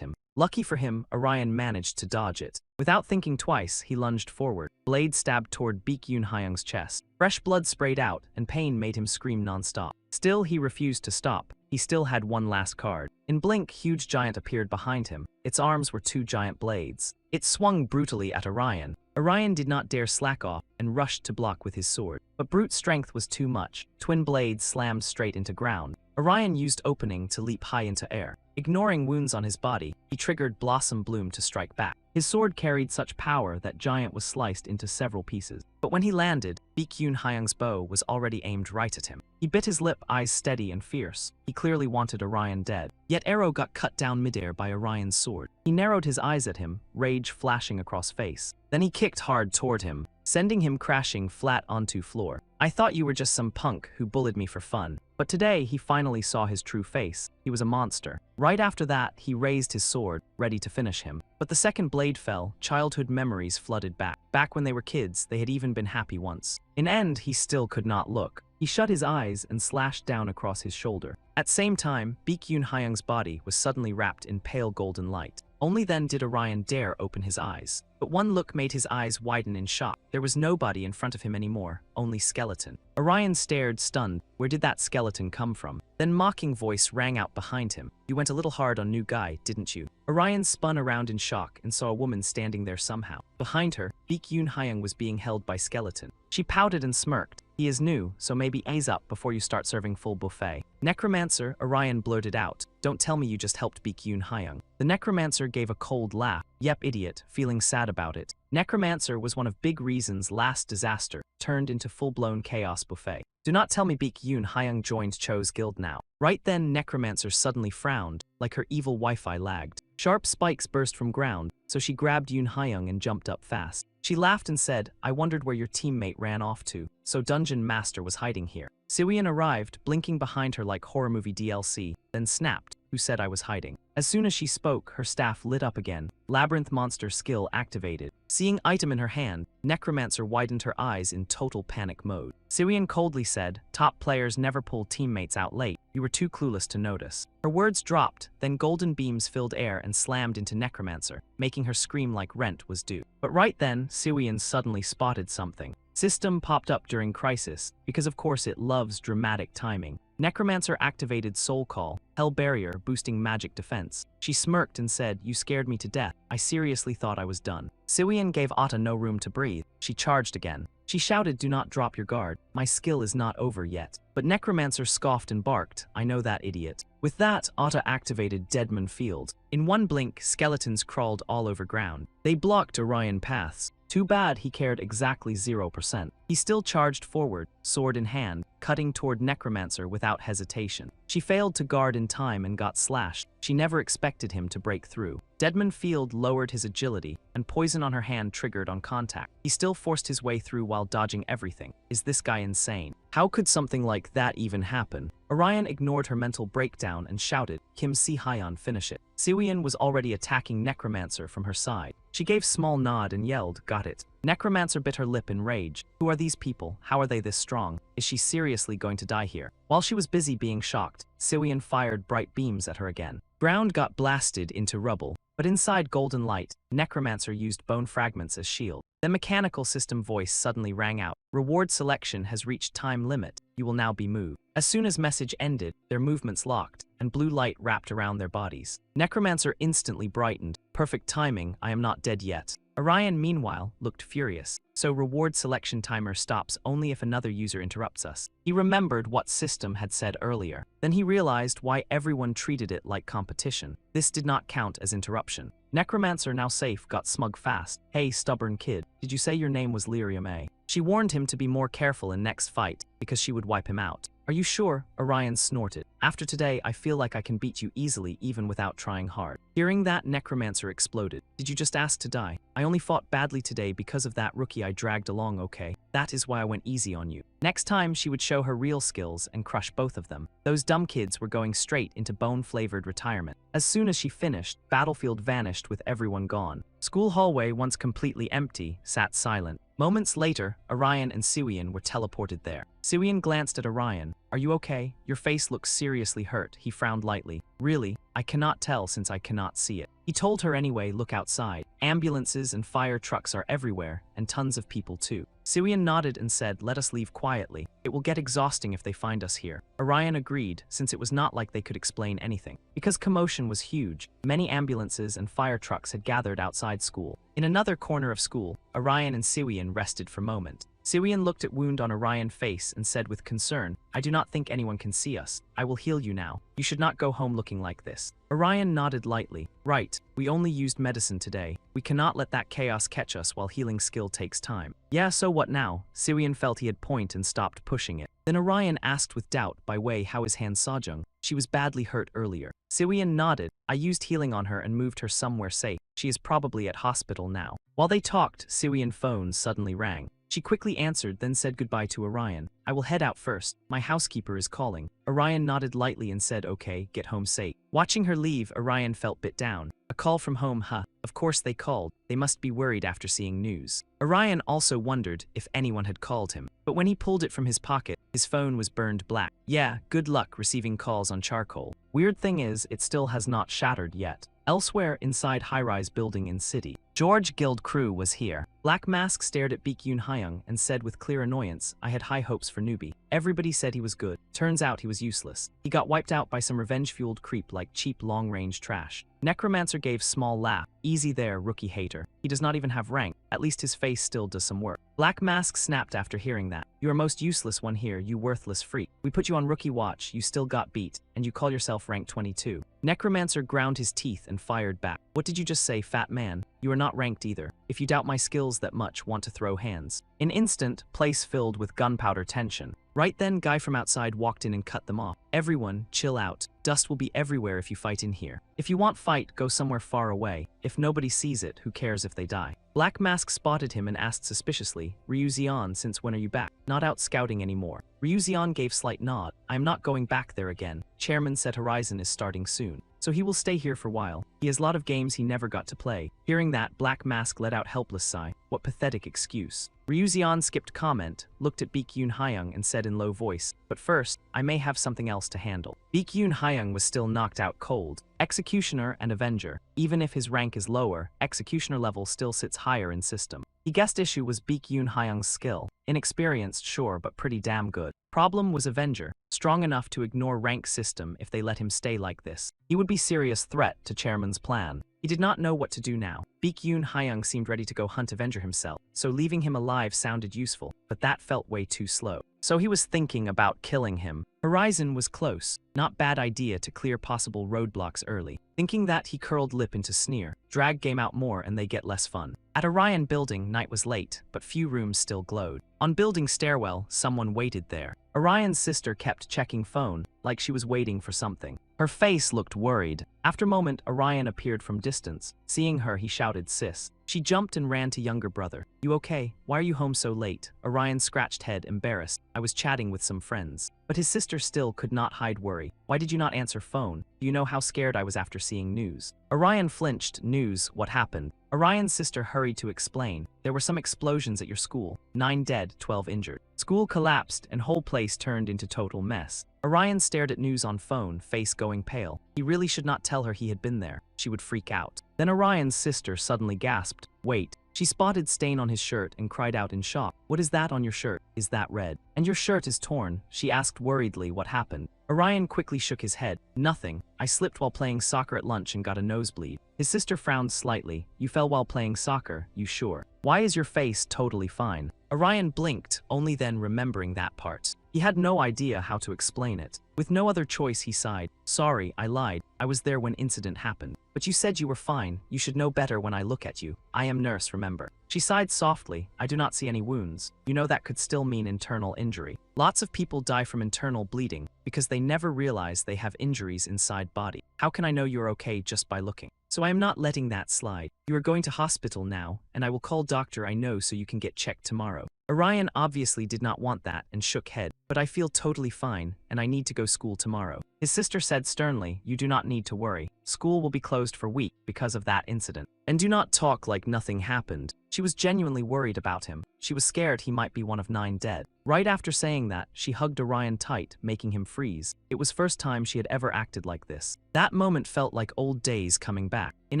A: him. Lucky for him, Orion managed to dodge it. Without thinking twice, he lunged forward. Blade stabbed toward Baek-yoon Hyung's chest. Fresh blood sprayed out, and pain made him scream non-stop. Still, he refused to stop. He still had one last card. In blink, huge giant appeared behind him. Its arms were 2 giant blades. It swung brutally at Orion. Orion did not dare slack off and rushed to block with his sword. But brute strength was too much. Twin blades slammed straight into ground. Orion used opening to leap high into air. Ignoring wounds on his body, he triggered Blossom Bloom to strike back. His sword carried such power that Giant was sliced into several pieces. But when he landed, Baek-yoon Hyung's bow was already aimed right at him. He bit his lip, eyes steady and fierce. He clearly wanted Orion dead. Yet arrow got cut down midair by Orion's sword. He narrowed his eyes at him, rage flashing across face. Then he kicked hard toward him, sending him crashing flat onto floor. I thought you were just some punk who bullied me for fun. But today, he finally saw his true face. He was a monster. Right after that, he raised his sword, ready to finish him. But the second blade fell, childhood memories flooded back. Back when they were kids, they had even been happy once. In end, he still could not look. He shut his eyes and slashed down across his shoulder. At same time, Baek-yoon Hyung's body was suddenly wrapped in pale golden light. Only then did Orion dare open his eyes. But one look made his eyes widen in shock. There was nobody in front of him anymore, only skeleton. Orion stared, stunned. Where did that skeleton come from? Then mocking voice rang out behind him. You went a little hard on new guy, didn't you? Orion spun around in shock and saw a woman standing there somehow. Behind her, Baek-yoon Hyung was being held by skeleton. She pouted and smirked. He is new, so maybe ease up before you start serving full buffet. Necromancer, Orion blurted out. Don't tell me you just helped beat Yoon Hyung. The necromancer gave a cold laugh. Yep, idiot, feeling sad about it. Necromancer was one of big reasons last disaster turned into full-blown chaos buffet. Do not tell me Beak Yoon Hyung joined Cho's guild now. Right then, Necromancer suddenly frowned, like her evil Wi-Fi lagged. Sharp spikes burst from ground, so she grabbed Yoon Hyung and jumped up fast. She laughed and said, I wondered where your teammate ran off to, so Dungeon Master was hiding here. Siwian arrived, blinking behind her like horror movie DLC, then snapped, who said I was hiding. As soon as she spoke, her staff lit up again. Labyrinth Monster skill activated. Seeing item in her hand, Necromancer widened her eyes in total panic mode. Siwian coldly said, top players never pull teammates out late. You were too clueless to notice. Her words dropped, then golden beams filled air and slammed into Necromancer, making her scream like rent was due. But right then, Siwian suddenly spotted something. System popped up during crisis, because of course it loves dramatic timing. Necromancer activated Soul Call, Hell Barrier boosting magic defense. She smirked and said, you scared me to death. I seriously thought I was done. Siwian gave Atta no room to breathe. She charged again. She shouted, do not drop your guard. My skill is not over yet. But Necromancer scoffed and barked, I know that, idiot. With that, Atta activated Deadman Field. In one blink, skeletons crawled all over ground. They blocked Orion paths. Too bad he cared exactly 0%. He still charged forward, sword in hand, cutting toward Necromancer without hesitation. She failed to guard in time and got slashed. She never expected him to break through. Deadman Field lowered his agility, and poison on her hand triggered on contact. He still forced his way through while dodging everything. Is this guy insane? How could something like that even happen? Orion ignored her mental breakdown and shouted, Kim Si Hyon, finish it. Siwian was already attacking Necromancer from her side. She gave small nod and yelled, got it. Necromancer bit her lip in rage. Who are these people? How are they this strong? Is she seriously going to die here? While she was busy being shocked, Siwian fired bright beams at her again. Ground got blasted into rubble, but inside golden light, Necromancer used bone fragments as shield. The mechanical system voice suddenly rang out. Reward selection has reached time limit. You will now be moved. As soon as message ended, their movements locked, and blue light wrapped around their bodies. Necromancer instantly brightened. Perfect timing, I am not dead yet. Orion, meanwhile, looked furious. So reward selection timer stops only if another user interrupts us. He remembered what system had said earlier. Then he realized why everyone treated it like competition. This did not count as interruption. Necromancer, now safe, got smug fast. Hey, stubborn kid, did you say your name was Lyrium A? She warned him to be more careful in next fight, because she would wipe him out. Are you sure? Orion snorted. After today, I feel like I can beat you easily even without trying hard. Hearing that, Necromancer exploded. Did you just ask to die? I only fought badly today because of that rookie I dragged along, okay? That is why I went easy on you. Next time, she would show her real skills and crush both of them. Those dumb kids were going straight into bone-flavored retirement. As soon as she finished, Battlefield vanished with everyone gone. School hallway, once completely empty, sat silent. Moments later, Orion and Siwian were teleported there. Siwian glanced at Orion. Are you okay? Your face looks seriously hurt. He frowned lightly. Really? I cannot tell since I cannot see it. He told her anyway, look outside. Ambulances and fire trucks are everywhere, and tons of people too. Siwian nodded and said, let us leave quietly. It will get exhausting if they find us here. Orion agreed, since it was not like they could explain anything. Because commotion was huge, many ambulances and fire trucks had gathered outside school. In another corner of school, Orion and Siwian rested for a moment. Siwian looked at wound on Orion's face and said with concern, I do not think anyone can see us. I will heal you now. You should not go home looking like this. Orion nodded lightly. Right, we only used medicine today. We cannot let that chaos catch us while healing skill takes time. Yeah, so what now? Siwian felt he had point and stopped pushing it. Then Orion asked with doubt by way how his hand Sejong. She was badly hurt earlier. Siwian nodded. I used healing on her and moved her somewhere safe. She is probably at hospital now. While they talked, Siwian's phone suddenly rang. She quickly answered, then said goodbye to Orion. I will head out first. My housekeeper is calling. Orion nodded lightly and said, okay, get home safe. Watching her leave, Orion felt bit down. A call from home, huh? Of course they called. They must be worried after seeing news. Orion also wondered if anyone had called him. But when he pulled it from his pocket, his phone was burned black. Yeah, good luck receiving calls on charcoal. Weird thing is, it still has not shattered yet. Elsewhere inside high-rise building in city, George Guild crew was here. Black Mask stared at Baekhyun Hyung and said with clear annoyance, I had high hopes for newbie. Everybody said he was good. Turns out he was useless. He got wiped out by some revenge-fueled creep like cheap long-range trash. Necromancer gave small laugh. Easy there, rookie hater. He does not even have rank. At least his face still does some work. Black Mask snapped after hearing that. You are most useless one here, you worthless freak. We put you on rookie watch, you still got beat, and you call yourself rank 22. Necromancer ground his teeth and fired back. What did you just say, fat man? You are not ranked either. If you doubt my skills that much, want to throw hands. In instant, place filled with gunpowder tension. Right then, guy from outside walked in and cut them off. Everyone, chill out. Dust will be everywhere if you fight in here. If you want fight, go somewhere far away. If nobody sees it, who cares if they die? Black Mask spotted him and asked suspiciously, Ryu Xian, since when are you back? Not out scouting anymore. Ryu Xian gave slight nod. I am not going back there again. Chairman said Horizon is starting soon. So he will stay here for a while. He has a lot of games he never got to play. Hearing that, Black Mask let out helpless sigh. What pathetic excuse. Ryu Xian skipped comment, looked at Baekhyun Hyung and said in low voice, but first, I may have something else to handle. Baekhyun Hyung was still knocked out cold. Executioner and Avenger. Even if his rank is lower, Executioner level still sits higher in system. He guessed issue was Baekhyun Hyung's skill. Inexperienced, sure, but pretty damn good. Problem was Avenger. Strong enough to ignore rank system if they let him stay like this. He would be serious threat to Chairman's plan. He did not know what to do now. Baekhyun Hyung seemed ready to go hunt Avenger himself, so leaving him alive sounded useful, but that felt way too slow. So he was thinking about killing him. Horizon was close. Not bad idea to clear possible roadblocks early. Thinking that, he curled lip into sneer. Drag game out more and they get less fun. At Orion building, night was late, but few rooms still glowed. On building stairwell, someone waited there. Orion's sister kept checking phone, like she was waiting for something. Her face looked worried. After a moment, Orion appeared from distance. Seeing her, he shouted, Sis. She jumped and ran to younger brother. You okay? Why are you home so late? Orion scratched head, embarrassed. I was chatting with some friends. But his sister still could not hide worry. Why did you not answer phone? Do you know how scared I was after seeing news? Orion flinched. News? What happened? Orion's sister hurried to explain. There were some explosions at your school. 9 dead, 12 injured. School collapsed and whole place turned into total mess. Orion stared at news on phone, face going pale. He really should not tell her he had been there. She would freak out. Then Orion's sister suddenly gasped. Wait. She spotted stain on his shirt and cried out in shock. What is that on your shirt? Is that red? And your shirt is torn. She asked worriedly what happened. Orion quickly shook his head. Nothing. I slipped while playing soccer at lunch and got a nosebleed. His sister frowned slightly. You fell while playing soccer, you sure? Why is your face totally fine? Orion blinked, only then remembering that part. He had no idea how to explain it. With no other choice, he sighed. Sorry, I lied. I was there when incident happened. But you said you were fine. You should know better when I look at you. I am nurse, remember. She sighed softly. I do not see any wounds. You know that could still mean internal injury. Lots of people die from internal bleeding because they never realize they have injuries inside body. How can I know you're okay just by looking? So I am not letting that slide. You are going to hospital now, and I will call doctor I know so you can get checked tomorrow. Orion obviously did not want that and shook head. But I feel totally fine, and I need to go school tomorrow. His sister said sternly, you do not need to worry. School will be closed for a week because of that incident. And do not talk like nothing happened. She was genuinely worried about him. She was scared he might be one of 9 dead. Right after saying that, she hugged Orion tight, making him freeze. It was first time she had ever acted like this. That moment felt like old days coming back. In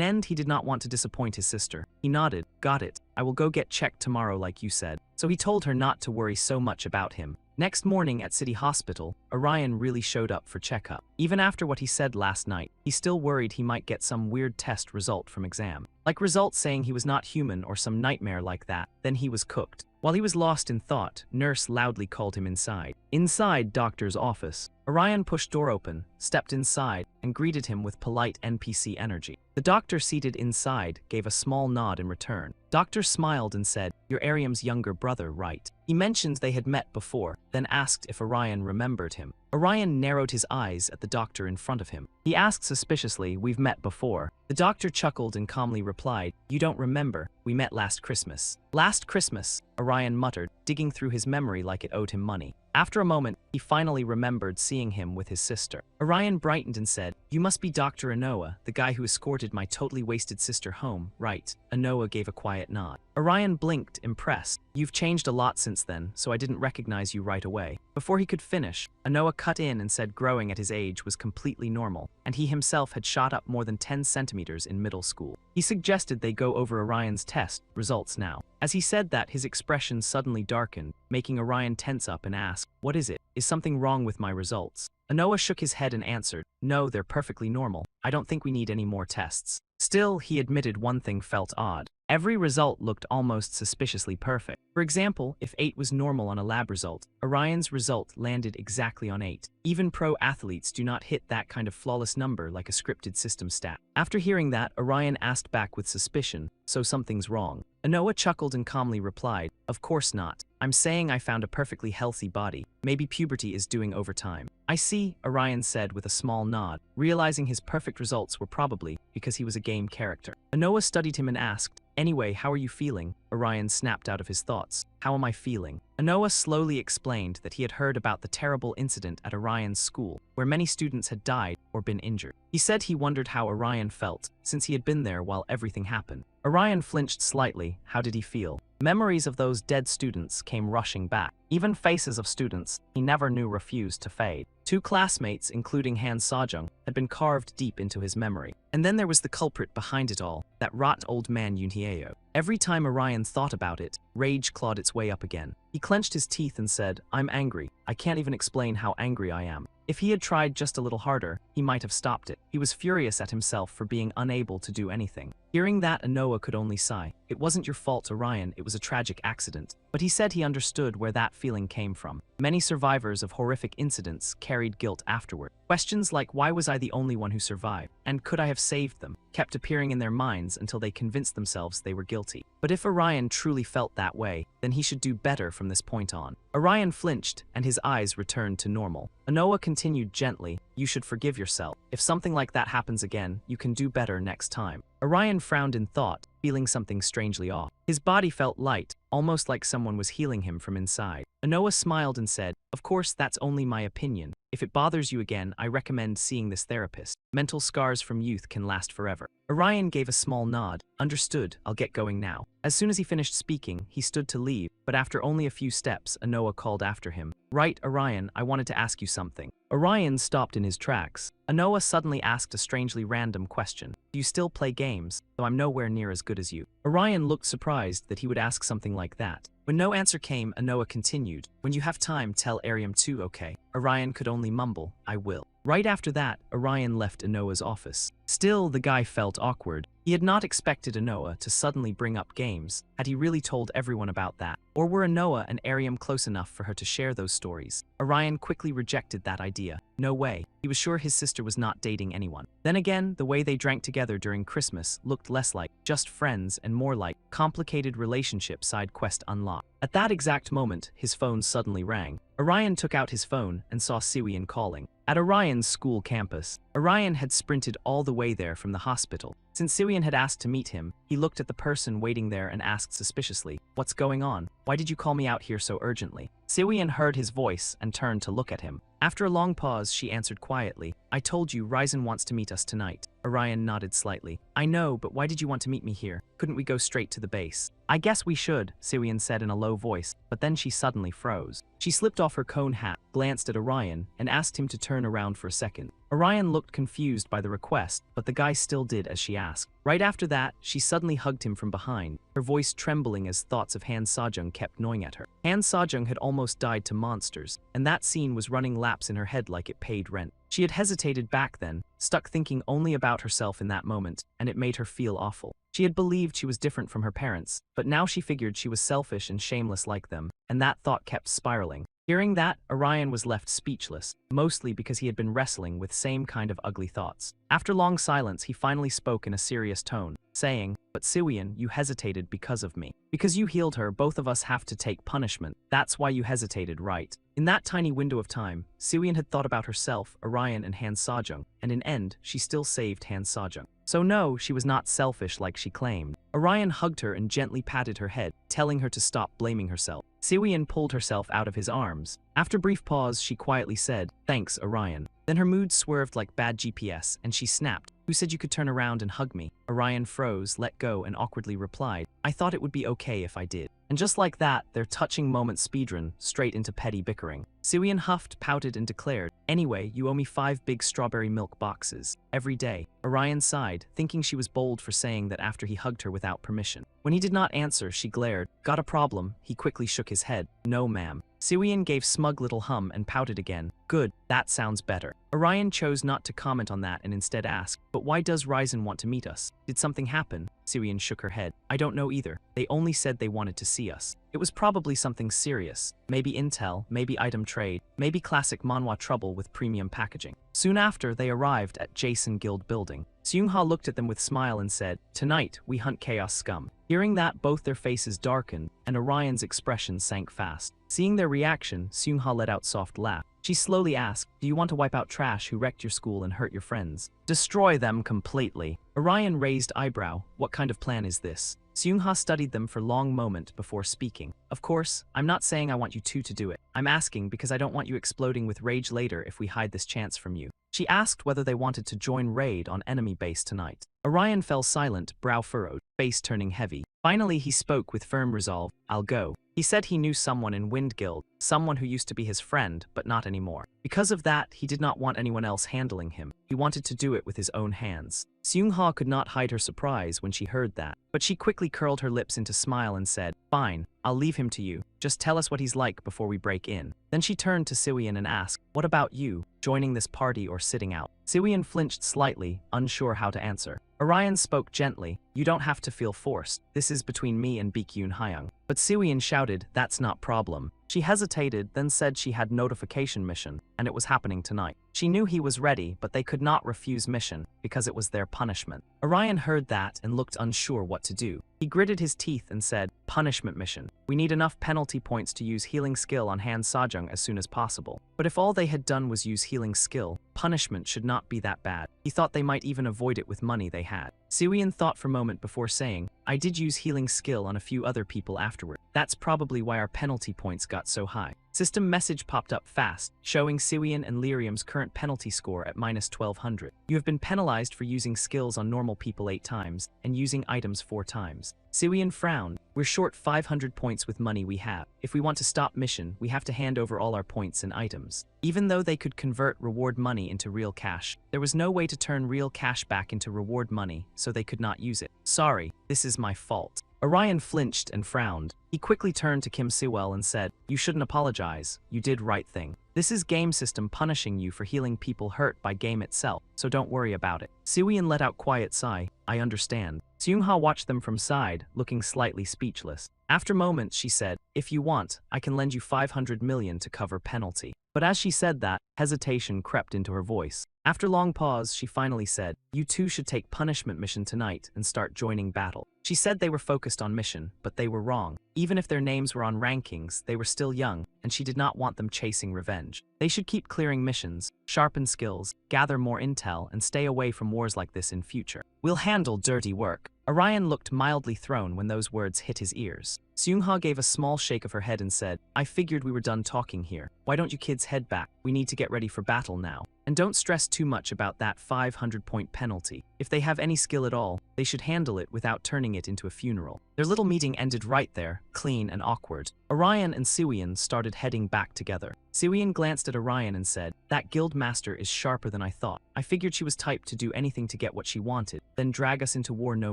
A: end, he did not want to disappoint his sister. He nodded. Got it. I will go get checked tomorrow like you said. So he told her not to worry so much about him. Next morning at City Hospital, Orion really showed up for checkup. Even after what he said last night, he still worried he might get some weird test result from exam. Like results saying he was not human or some nightmare like that, then he was cooked. While he was lost in thought, nurse loudly called him inside. Inside doctor's office, Orion pushed door open, stepped inside, and greeted him with polite NPC energy. The doctor seated inside gave a small nod in return. Doctor smiled and said, "You're Ariam's younger brother, right?" He mentioned they had met before, then asked if Orion remembered him. Orion narrowed his eyes at the doctor in front of him. He asked suspiciously, "We've met before." The doctor chuckled and calmly replied, "You don't remember. We met last Christmas." Last Christmas, Orion muttered, digging through his memory like it owed him money. After a moment, he finally remembered seeing him with his sister. Orion brightened and said, "You must be Dr. Anoa, the guy who escorted my totally wasted sister home, right?" Anoa gave a quiet nod. Orion blinked, impressed. "You've changed a lot since then, so I didn't recognize you right away." Before he could finish, Anoa cut in and said growing at his age was completely normal, and he himself had shot up more than 10 centimeters in middle school. He suggested they go over Orion's test results now. As he said that, his expression suddenly darkened, making Orion tense up and ask, "What is it? Is something wrong with my results?" Anoa shook his head and answered, "No, they're perfectly normal. I don't think we need any more tests." Still, he admitted one thing felt odd. Every result looked almost suspiciously perfect. For example, if 8 was normal on a lab result, Orion's result landed exactly on 8. Even pro athletes do not hit that kind of flawless number like a scripted system stat. After hearing that, Orion asked back with suspicion, "So something's wrong?" Anoa chuckled and calmly replied, "Of course not. I'm saying I found a perfectly healthy body. Maybe puberty is doing overtime." "I see," Orion said with a small nod, realizing his perfect results were probably because he was a game character. Anoa studied him and asked, "Anyway, how are you feeling?" Orion snapped out of his thoughts. "How am I feeling?" Anoa slowly explained that he had heard about the terrible incident at Orion's school, where many students had died or been injured. He said he wondered how Orion felt, since he had been there while everything happened. Orion flinched slightly. How did he feel? Memories of those dead students came rushing back. Even faces of students he never knew refused to fade. 2 classmates, including Han Sejong, had been carved deep into his memory. And then there was the culprit behind it all, that rot old man Yoon Hye-yo. Every time Orion thought about it, rage clawed its way up again. He clenched his teeth and said, "I'm angry. I can't even explain how angry I am." If he had tried just a little harder, he might have stopped it. He was furious at himself for being unable to do anything. Hearing that, Anoa could only sigh. "It wasn't your fault, Orion, it was a tragic accident." But he said he understood where that feeling came from. Many survivors of horrific incidents carried guilt afterward. Questions like, "Why was I the only one who survived?" and "Could I have saved them?" kept appearing in their minds until they convinced themselves they were guilty. But if Orion truly felt that way, then he should do better from this point on. Orion flinched, and his eyes returned to normal. Anoa continued gently, "You should forgive yourself. If something like that happens again, you can do better next time." Orion frowned in thought, feeling something strangely off. His body felt light, almost like someone was healing him from inside. Anoa smiled and said, "Of course, that's only my opinion. If it bothers you again, I recommend seeing this therapist. Mental scars from youth can last forever." Orion gave a small nod. "Understood, I'll get going now." As soon as he finished speaking, he stood to leave, but after only a few steps, Anoa called after him. "Right, Orion, I wanted to ask you something." Orion stopped in his tracks. Anoa suddenly asked a strangely random question. "Do you still play games? Though I'm nowhere near as good as you." Orion looked surprised that he would ask something like that. When no answer came, Anoa continued, "When you have time, tell Ariam too, okay?" Orion could only mumble, "I will." Right after that, Orion left Anoa's office. Still, the guy felt awkward. He had not expected Anoa to suddenly bring up games. Had he really told everyone about that? Or were Anoa and Ariam close enough for her to share those stories? Orion quickly rejected that idea. No way. He was sure his sister was not dating anyone. Then again, the way they drank together during Christmas looked less like just friends and more like complicated relationship side quest unlocked. At that exact moment, his phone suddenly rang. Orion took out his phone and saw Siwian calling. At Orion's school campus, Orion had sprinted all the way there from the hospital. Since Siwian had asked to meet him, he looked at the person waiting there and asked suspiciously, "What's going on? Why did you call me out here so urgently?" Siwian heard his voice and turned to look at him. After a long pause, she answered quietly, "I told you Ryzen wants to meet us tonight." Orion nodded slightly. "I know, but why did you want to meet me here? Couldn't we go straight to the base?" "I guess we should," Siwian said in a low voice, but then she suddenly froze. She slipped off her cone hat, glanced at Orion, and asked him to turn around for a second. Orion looked confused by the request, but the guy still did as she asked. Right after that, she suddenly hugged him from behind, her voice trembling as thoughts of Han Sejong kept gnawing at her. Han Sejong had almost died to monsters, and that scene was running laps in her head like it paid rent. She had hesitated back then, stuck thinking only about herself in that moment, and it made her feel awful. She had believed she was different from her parents, but now she figured she was selfish and shameless like them, and that thought kept spiraling. Hearing that, Orion was left speechless, mostly because he had been wrestling with same kind of ugly thoughts. After long silence, he finally spoke in a serious tone, saying, "But Siwian, you hesitated because of me. Because you healed her, both of us have to take punishment. That's why you hesitated, right?" In that tiny window of time, Siwian had thought about herself, Orion, and Han Sejong, and in end, she still saved Han Sejong. So no, she was not selfish like she claimed. Orion hugged her and gently patted her head, telling her to stop blaming herself. Siwon pulled herself out of his arms. After a brief pause, she quietly said, "Thanks, Orion." Then her mood swerved like bad GPS, and she snapped, "Who said you could turn around and hug me?" Orion froze, let go, and awkwardly replied, "I thought it would be okay if I did." And just like that, their touching moment speedrun straight into petty bickering. Siwon huffed, pouted, and declared, "Anyway, you owe me 5 big strawberry milk boxes. Every day." Orion sighed, thinking she was bold for saying that after he hugged her without permission. When he did not answer, she glared. "Got a problem?" He quickly shook his head. "No, ma'am." Siwon gave smug little hum and pouted again. "Good, that sounds better." Orion chose not to comment on that and instead asked, "But why does Ryzen want to meet us? Did something happen?" Siwon shook her head. "I don't know either. They only said they wanted to see us. It was probably something serious. Maybe intel, maybe item trade, maybe classic manhwa trouble with premium packaging." Soon after, they arrived at Jason Guild building. Seung-ha looked at them with a smile and said, "Tonight, we hunt chaos scum." Hearing that, both their faces darkened, and Orion's expression sank fast. Seeing their reaction, Seung-ha let out a soft laugh. She slowly asked, "Do you want to wipe out trash who wrecked your school and hurt your friends?" "Destroy them completely." Orion raised eyebrow. "What kind of plan is this?" Seung-ha studied them for a long moment before speaking. "Of course, I'm not saying I want you two to do it. I'm asking because I don't want you exploding with rage later if we hide this chance from you." She asked whether they wanted to join raid on enemy base tonight. Orion fell silent, brow furrowed, face turning heavy. Finally, he spoke with firm resolve, "I'll go." He said he knew someone in Wind Guild, someone who used to be his friend, but not anymore. Because of that, he did not want anyone else handling him. He wanted to do it with his own hands. Seung-ha could not hide her surprise when she heard that, but she quickly curled her lips into a smile and said, "Fine, I'll leave him to you. Just tell us what he's like before we break in." Then she turned to Siwon and asked, "What about you? Joining this party or sitting out?" Siwon flinched slightly, unsure how to answer. Orion spoke gently, "You don't have to feel forced. This is between me and Baekhyun Hyung." But Siwon shouted, "That's not problem." She hesitated, then said she had notification mission, and it was happening tonight. She knew he was ready, but they could not refuse mission, because it was their punishment. Orion heard that and looked unsure what to do. He gritted his teeth and said, "Punishment mission. We need enough penalty points to use healing skill on Han Sajung as soon as possible." But if all they had done was use healing skill, punishment should not be that bad. He thought they might even avoid it with money they had. Siwon thought for a moment before saying, "I did use healing skill on a few other people afterward. That's probably why our penalty points got so high." System message popped up fast, showing Siwon and Lyrium's current penalty score at -1200. "You have been penalized for using skills on normal people 8 times, and using items 4 times. Siwon frowned. "We're short 500 points with money we have. If we want to stop mission, we have to hand over all our points and items." Even though they could convert reward money into real cash, there was no way to turn real cash back into reward money, so they could not use it. "Sorry, this is my fault." Orion flinched and frowned. He quickly turned to Kim Sewell and said, "You shouldn't apologize. You did right thing. This is game system punishing you for healing people hurt by game itself, so don't worry about it." Siwon let out quiet sigh. "I understand." Seung-ha watched them from side, looking slightly speechless. After moments, she said, "If you want, I can lend you 500 million to cover penalty." But as she said that, hesitation crept into her voice. After long pause, she finally said, "You two should take punishment mission tonight and start joining battle." She said they were focused on mission, but they were wrong. Even if their names were on rankings, they were still young, and she did not want them chasing revenge. They should keep clearing missions, sharpen skills, gather more intel, and stay away from wars like this in future. "We'll handle dirty work." Orion looked mildly thrown when those words hit his ears. Seung-ha gave a small shake of her head and said, "I figured we were done talking here. Why don't you kids head back? We need to get ready for battle now. And don't stress too much about that 500-point penalty. If they have any skill at all, they should handle it without turning it into a funeral." Their little meeting ended right there, clean and awkward. Orion and Siwon started heading back together. Siwon glanced at Orion and said, "That guild master is sharper than I thought. I figured she was typed to do anything to get what she wanted, then drag us into war no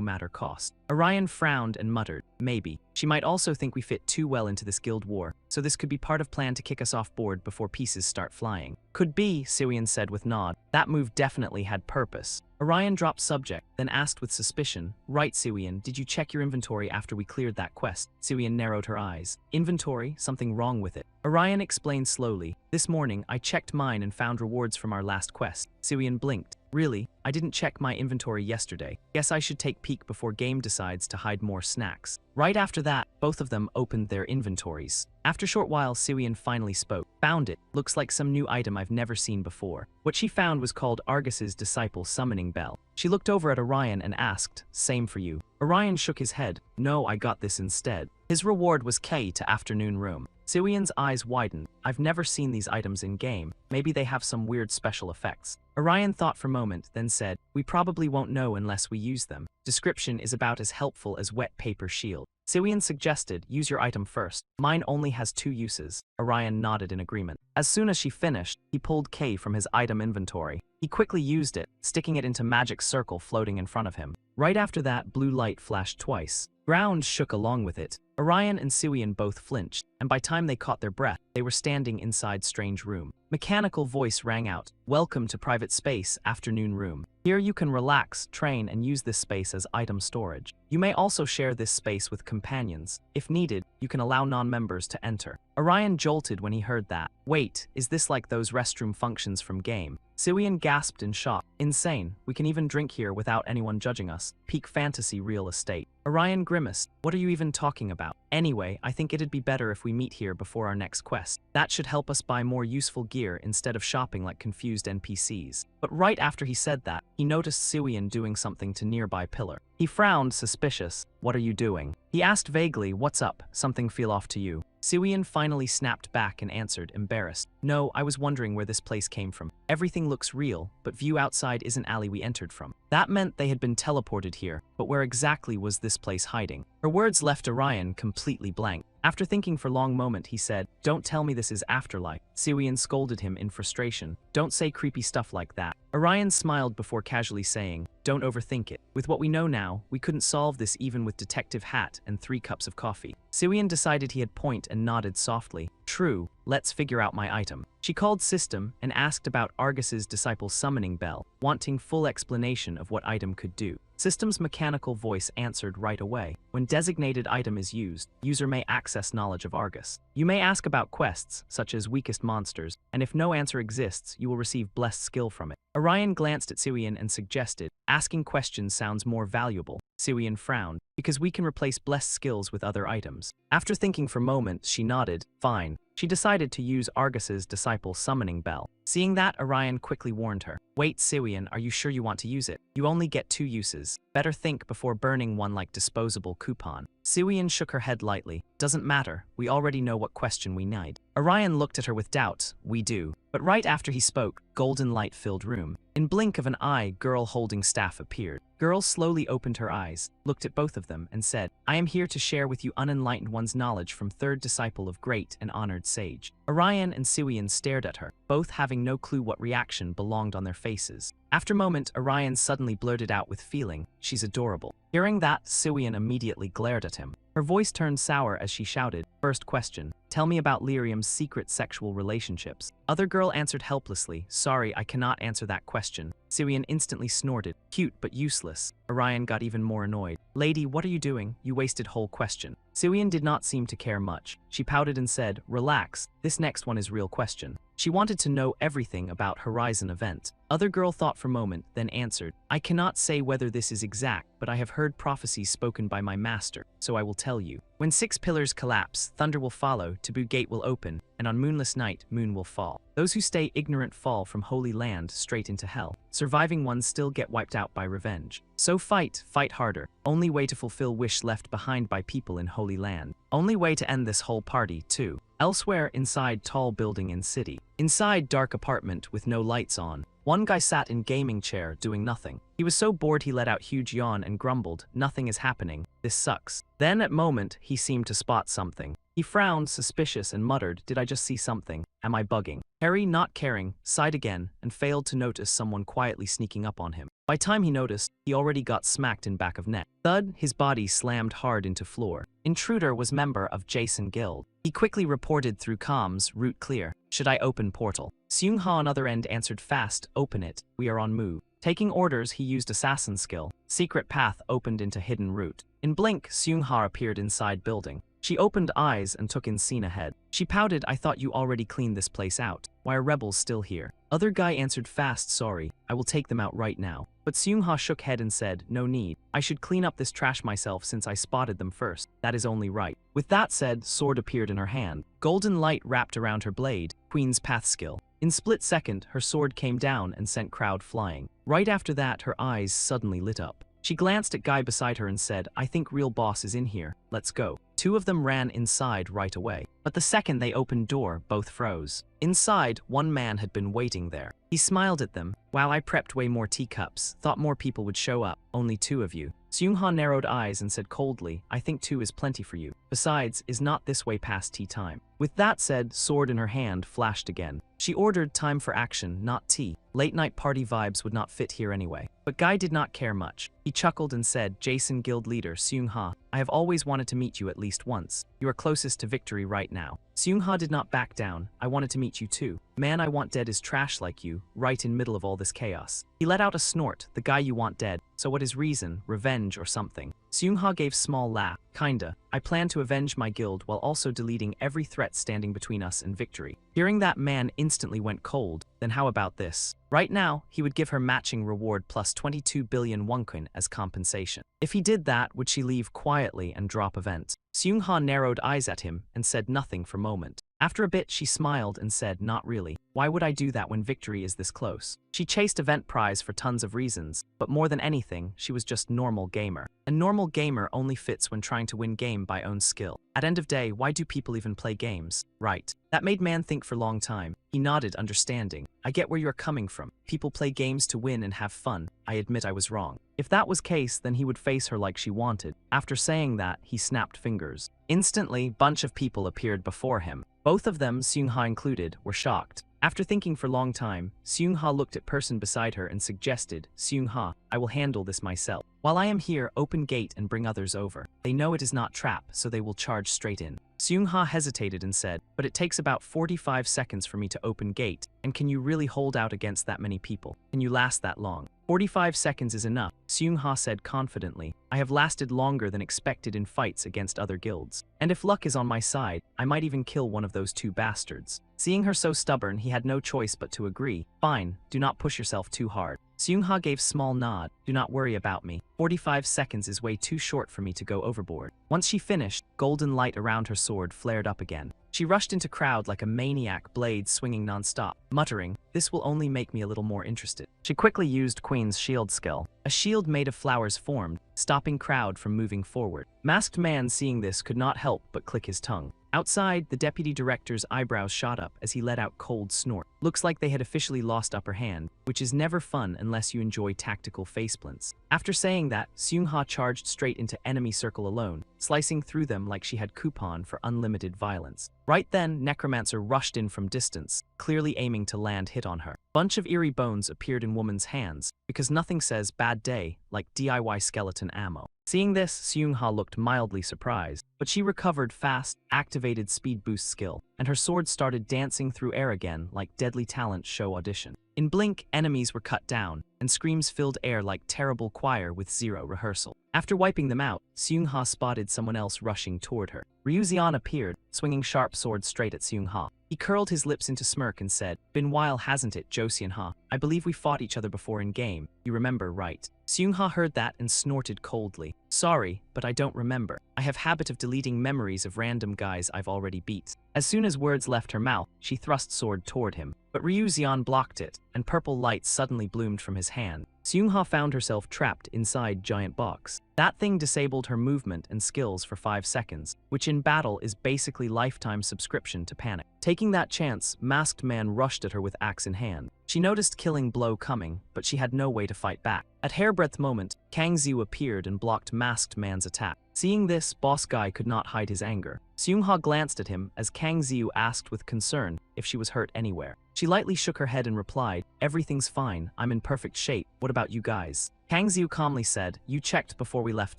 A: matter cost." Orion frowned and muttered, "Maybe. She might also think we fit too well into this guild war, so this could be part of plan to kick us off board before pieces start flying." "Could be," Siwon said with nod. "That move definitely had purpose." Orion dropped subject, then asked with suspicion, "Right, Siwon, did you check your inventory after we cleared that quest?" Siwon narrowed her eyes. "Inventory? Something wrong with it." Orion explained slowly, "This morning, I checked mine and found rewards from our last quest." Siwon blinked. "Really? I didn't check my inventory yesterday. Guess I should take peek before game decides to hide more snacks." Right after that, both of them opened their inventories. After a short while, Siwon finally spoke. Found it. Looks like some new item I've never seen before. What she found was called Argus's Disciple Summoning Bell. She looked over at Orion and asked, "Same for you?" Orion shook his head. "No, I got this instead." His reward was K to Afternoon Room. Siwian's eyes widened. "I've never seen these items in-game. Maybe they have some weird special effects." Orion thought for a moment, then said, "We probably won't know unless we use them. Description is about as helpful as wet paper shield." Siwian suggested, "Use your item first. Mine only has 2 uses." Orion nodded in agreement. As soon as she finished, he pulled K from his item inventory. He quickly used it, sticking it into magic circle floating in front of him. Right after that, blue light flashed twice. Ground shook along with it. Orion and Siwian both flinched, and by time they caught their breath, they were standing inside strange room. Mechanical voice rang out, "Welcome to private space, Afternoon Room. Here you can relax, train, and use this space as item storage. You may also share this space with companions. If needed, you can allow non-members to enter." Orion jolted when he heard that. "Wait, is this like those restroom functions from game?" Siwian gasped in shock. "Insane. We can even drink here without anyone judging us. Peak fantasy real estate." Orion grimaced. "What are you even talking about? Anyway, I think it'd be better if we meet here before our next quest. That should help us buy more useful gear instead of shopping like confused NPCs." But right after he said that, he noticed Siwian doing something to nearby pillar. He frowned, suspicious. "What are you doing?" He asked vaguely, "What's up? Something feel off to you?" Siwian finally snapped back and answered, embarrassed, "No, I was wondering where this place came from. Everything looks real, but view outside isn't alley we entered from." That meant they had been teleported here, but where exactly was this place hiding? Her words left Orion completely blank. After thinking for a long moment, he said, "Don't tell me this is afterlife." Siwian scolded him in frustration. "Don't say creepy stuff like that." Orion smiled before casually saying, "Don't overthink it. With what we know now, we couldn't solve this even with detective hat and 3 cups of coffee." Siwian decided he had point and nodded softly. "True, let's figure out my item." She called System and asked about Argus's Disciple Summoning Bell, wanting full explanation of what item could do. System's mechanical voice answered right away. "When designated item is used, user may access knowledge of Argus. You may ask about quests, such as weakest monsters, and if no answer exists, you will receive blessed skill from it." Orion glanced at Siwian and suggested, "Asking questions sounds more valuable." Siwian frowned, "Because we can replace blessed skills with other items." After thinking for a moment, she nodded, "Fine." She decided to use Argus's Disciple Summoning Bell. Seeing that, Orion quickly warned her, "Wait, Siwian, are you sure you want to use it? You only get 2 uses. Better think before burning one like disposable coupon." Siwian shook her head lightly. "Doesn't matter, we already know what question we need." Orion looked at her with doubt. "We do." But right after he spoke, golden light filled room. In blink of an eye, girl holding staff appeared. Girl slowly opened her eyes, looked at both of them, and said, "I am here to share with you unenlightened one's knowledge from 3rd disciple of great and honored sage." Orion and Siwian stared at her, both having no clue what reaction belonged on their faces. After a moment, Orion suddenly blurted out with feeling, "She's adorable." Hearing that, Siwian immediately glared at him. Her voice turned sour as she shouted, "First question, tell me about Lyrium's secret sexual relationships." Other girl answered helplessly, "Sorry, I cannot answer that question." Siwian instantly snorted, "Cute but useless." Orion got even more annoyed. "Lady, what are you doing? You wasted whole question." Siwian did not seem to care much. She pouted and said, "Relax, this next one is real question." She wanted to know everything about Horizon event. Other girl thought for a moment, then answered, "I cannot say whether this is exact, but I have heard prophecies spoken by my master, so I will tell you. When 6 pillars collapse, thunder will follow, Taboo Gate will open, and on moonless night, moon will fall. Those who stay ignorant fall from holy land straight into hell. Surviving ones still get wiped out by revenge. So fight harder. Only way to fulfill wish left behind by people in holy land. Only way to end this whole party, too. Elsewhere inside tall building in city. Inside dark apartment with no lights on. One guy sat in gaming chair doing nothing. He was so bored he let out huge yawn and grumbled, "Nothing is happening. This sucks." Then at moment, he seemed to spot something. He frowned, suspicious, and muttered, "Did I just see something? Am I bugging?" Harry, not caring, sighed again and failed to notice someone quietly sneaking up on him. By time he noticed, he already got smacked in back of neck. Thud, his body slammed hard into floor. Intruder was member of Jason Guild. He quickly reported through comms, "Route clear. Should I open portal?" Seung-ha on other end answered fast, "Open it. We are on move." Taking orders, he used assassin skill. Secret path opened into hidden route. In blink, Seung-ha appeared inside building. She opened eyes and took in scene ahead. She pouted, "I thought you already cleaned this place out. Why are rebels still here?" Other guy answered fast, "Sorry, I will take them out right now." But But Seung-ha shook head and said, no need. I should clean up this trash myself since I spotted them first. That is only right. With that said, sword appeared in her hand. Golden light wrapped around her blade. Queen's path skill. In split second, her sword came down and sent crowd flying. Right after that, her eyes suddenly lit up. She glanced at guy beside her and said, I think real boss is in here. Let's go. Two of them ran inside right away. But the second they opened door, both froze. Inside, one man had been waiting there. He smiled at them. Wow, I prepped way more teacups. Thought more people would show up. Only two of you. Seung-ha narrowed eyes and said coldly, I think two is plenty for you. Besides, is not this way past tea time. With that said, sword in her hand flashed again. She ordered time for action, not tea. Late night party vibes would not fit here anyway. But Guy did not care much. He chuckled and said, Jason Guild Leader, Seung-ha, I have always wanted to meet you at least once. You are closest to victory right now. Seung-ha did not back down. I wanted to meet you too. Man I want dead is trash like you, right in middle of all this chaos. He let out a snort, the guy you want dead. So what is reason, revenge or something? Seung-ha gave small laugh. Kinda. I plan to avenge my guild while also deleting every threat standing between us and victory. Hearing that, man instantly went cold. Then how about this? Right now, he would give her matching reward plus 22 billion woncoin as compensation. If he did that, would she leave quietly and drop event? Seung-ha narrowed eyes at him and said nothing for a moment. After a bit, she smiled and said, not really. Why would I do that when victory is this close? She chased event prize for tons of reasons, but more than anything, she was just normal gamer. A normal gamer only fits when trying to win game by own skill. At end of day, why do people even play games? Right. That made man think for long time. He nodded, understanding. I get where you're coming from. People play games to win and have fun. I admit I was wrong. If that was case, then he would face her like she wanted. After saying that, he snapped fingers. Instantly, bunch of people appeared before him. Both of them, Seung-ha included, were shocked. After thinking for a long time, Seung-ha looked at person beside her and suggested, Seung-ha, I will handle this myself. While I am here, open gate and bring others over. They know it is not trap, so they will charge straight in. Seung-ha hesitated and said, but it takes about 45 seconds for me to open gate, and can you really hold out against that many people? Can you last that long? 45 seconds is enough, Seung-ha said confidently. I have lasted longer than expected in fights against other guilds. And if luck is on my side, I might even kill one of those two bastards. Seeing her so stubborn, he had no choice but to agree. Fine, do not push yourself too hard. Seung-ha gave small nod. Do not worry about me. 45 seconds is way too short for me to go overboard. Once she finished, golden light around her sword flared up again. She rushed into crowd like a maniac, blades swinging non-stop, muttering, this will only make me a little more interested. She quickly used Queen's shield skill. A shield made of flowers formed, stopping crowd from moving forward. Masked man seeing this could not help but click his tongue. Outside, the deputy director's eyebrows shot up as he let out cold snort. Looks like they had officially lost upper hand, which is never fun unless you enjoy tactical faceplants. After saying that, Seung-ha charged straight into enemy circle alone, slicing through them like she had coupon for unlimited violence. Right then, Necromancer rushed in from distance, clearly aiming to land hit on her. Bunch of eerie bones appeared in woman's hands, because nothing says bad day like DIY skeleton ammo. Seeing this, Seung-ha looked mildly surprised, but she recovered fast, activated speed boost skill, and her sword started dancing through air again like Deadly Talent show audition. In blink, enemies were cut down, and screams filled air like terrible choir with zero rehearsal. After wiping them out, Seung-ha spotted someone else rushing toward her. Ryuzian appeared, swinging sharp sword straight at Seung-ha. He curled his lips into smirk and said, been while hasn't it, Josian-ha? I believe we fought each other before in game. You remember, right? Seung-ha heard that and snorted coldly. Sorry, but I don't remember. I have habit of deleting memories of random guys I've already beat. As soon as words left her mouth, she thrust sword toward him. But Ryuzian blocked it, and purple light suddenly bloomed from his hand. Seung-ha found herself trapped inside giant box. That thing disabled her movement and skills for 5 seconds, which in battle is basically lifetime subscription to panic. Taking that chance, Masked Man rushed at her with axe in hand. She noticed killing blow coming, but she had no way to fight back. At hairbreadth moment, Kang Xiu appeared and blocked Masked Man's attack. Seeing this, Boss Guy could not hide his anger. Seung-ha glanced at him as Kang Xiu asked with concern if she was hurt anywhere. She lightly shook her head and replied, everything's fine, I'm in perfect shape, what about you guys? Kang Xiu calmly said, you checked before we left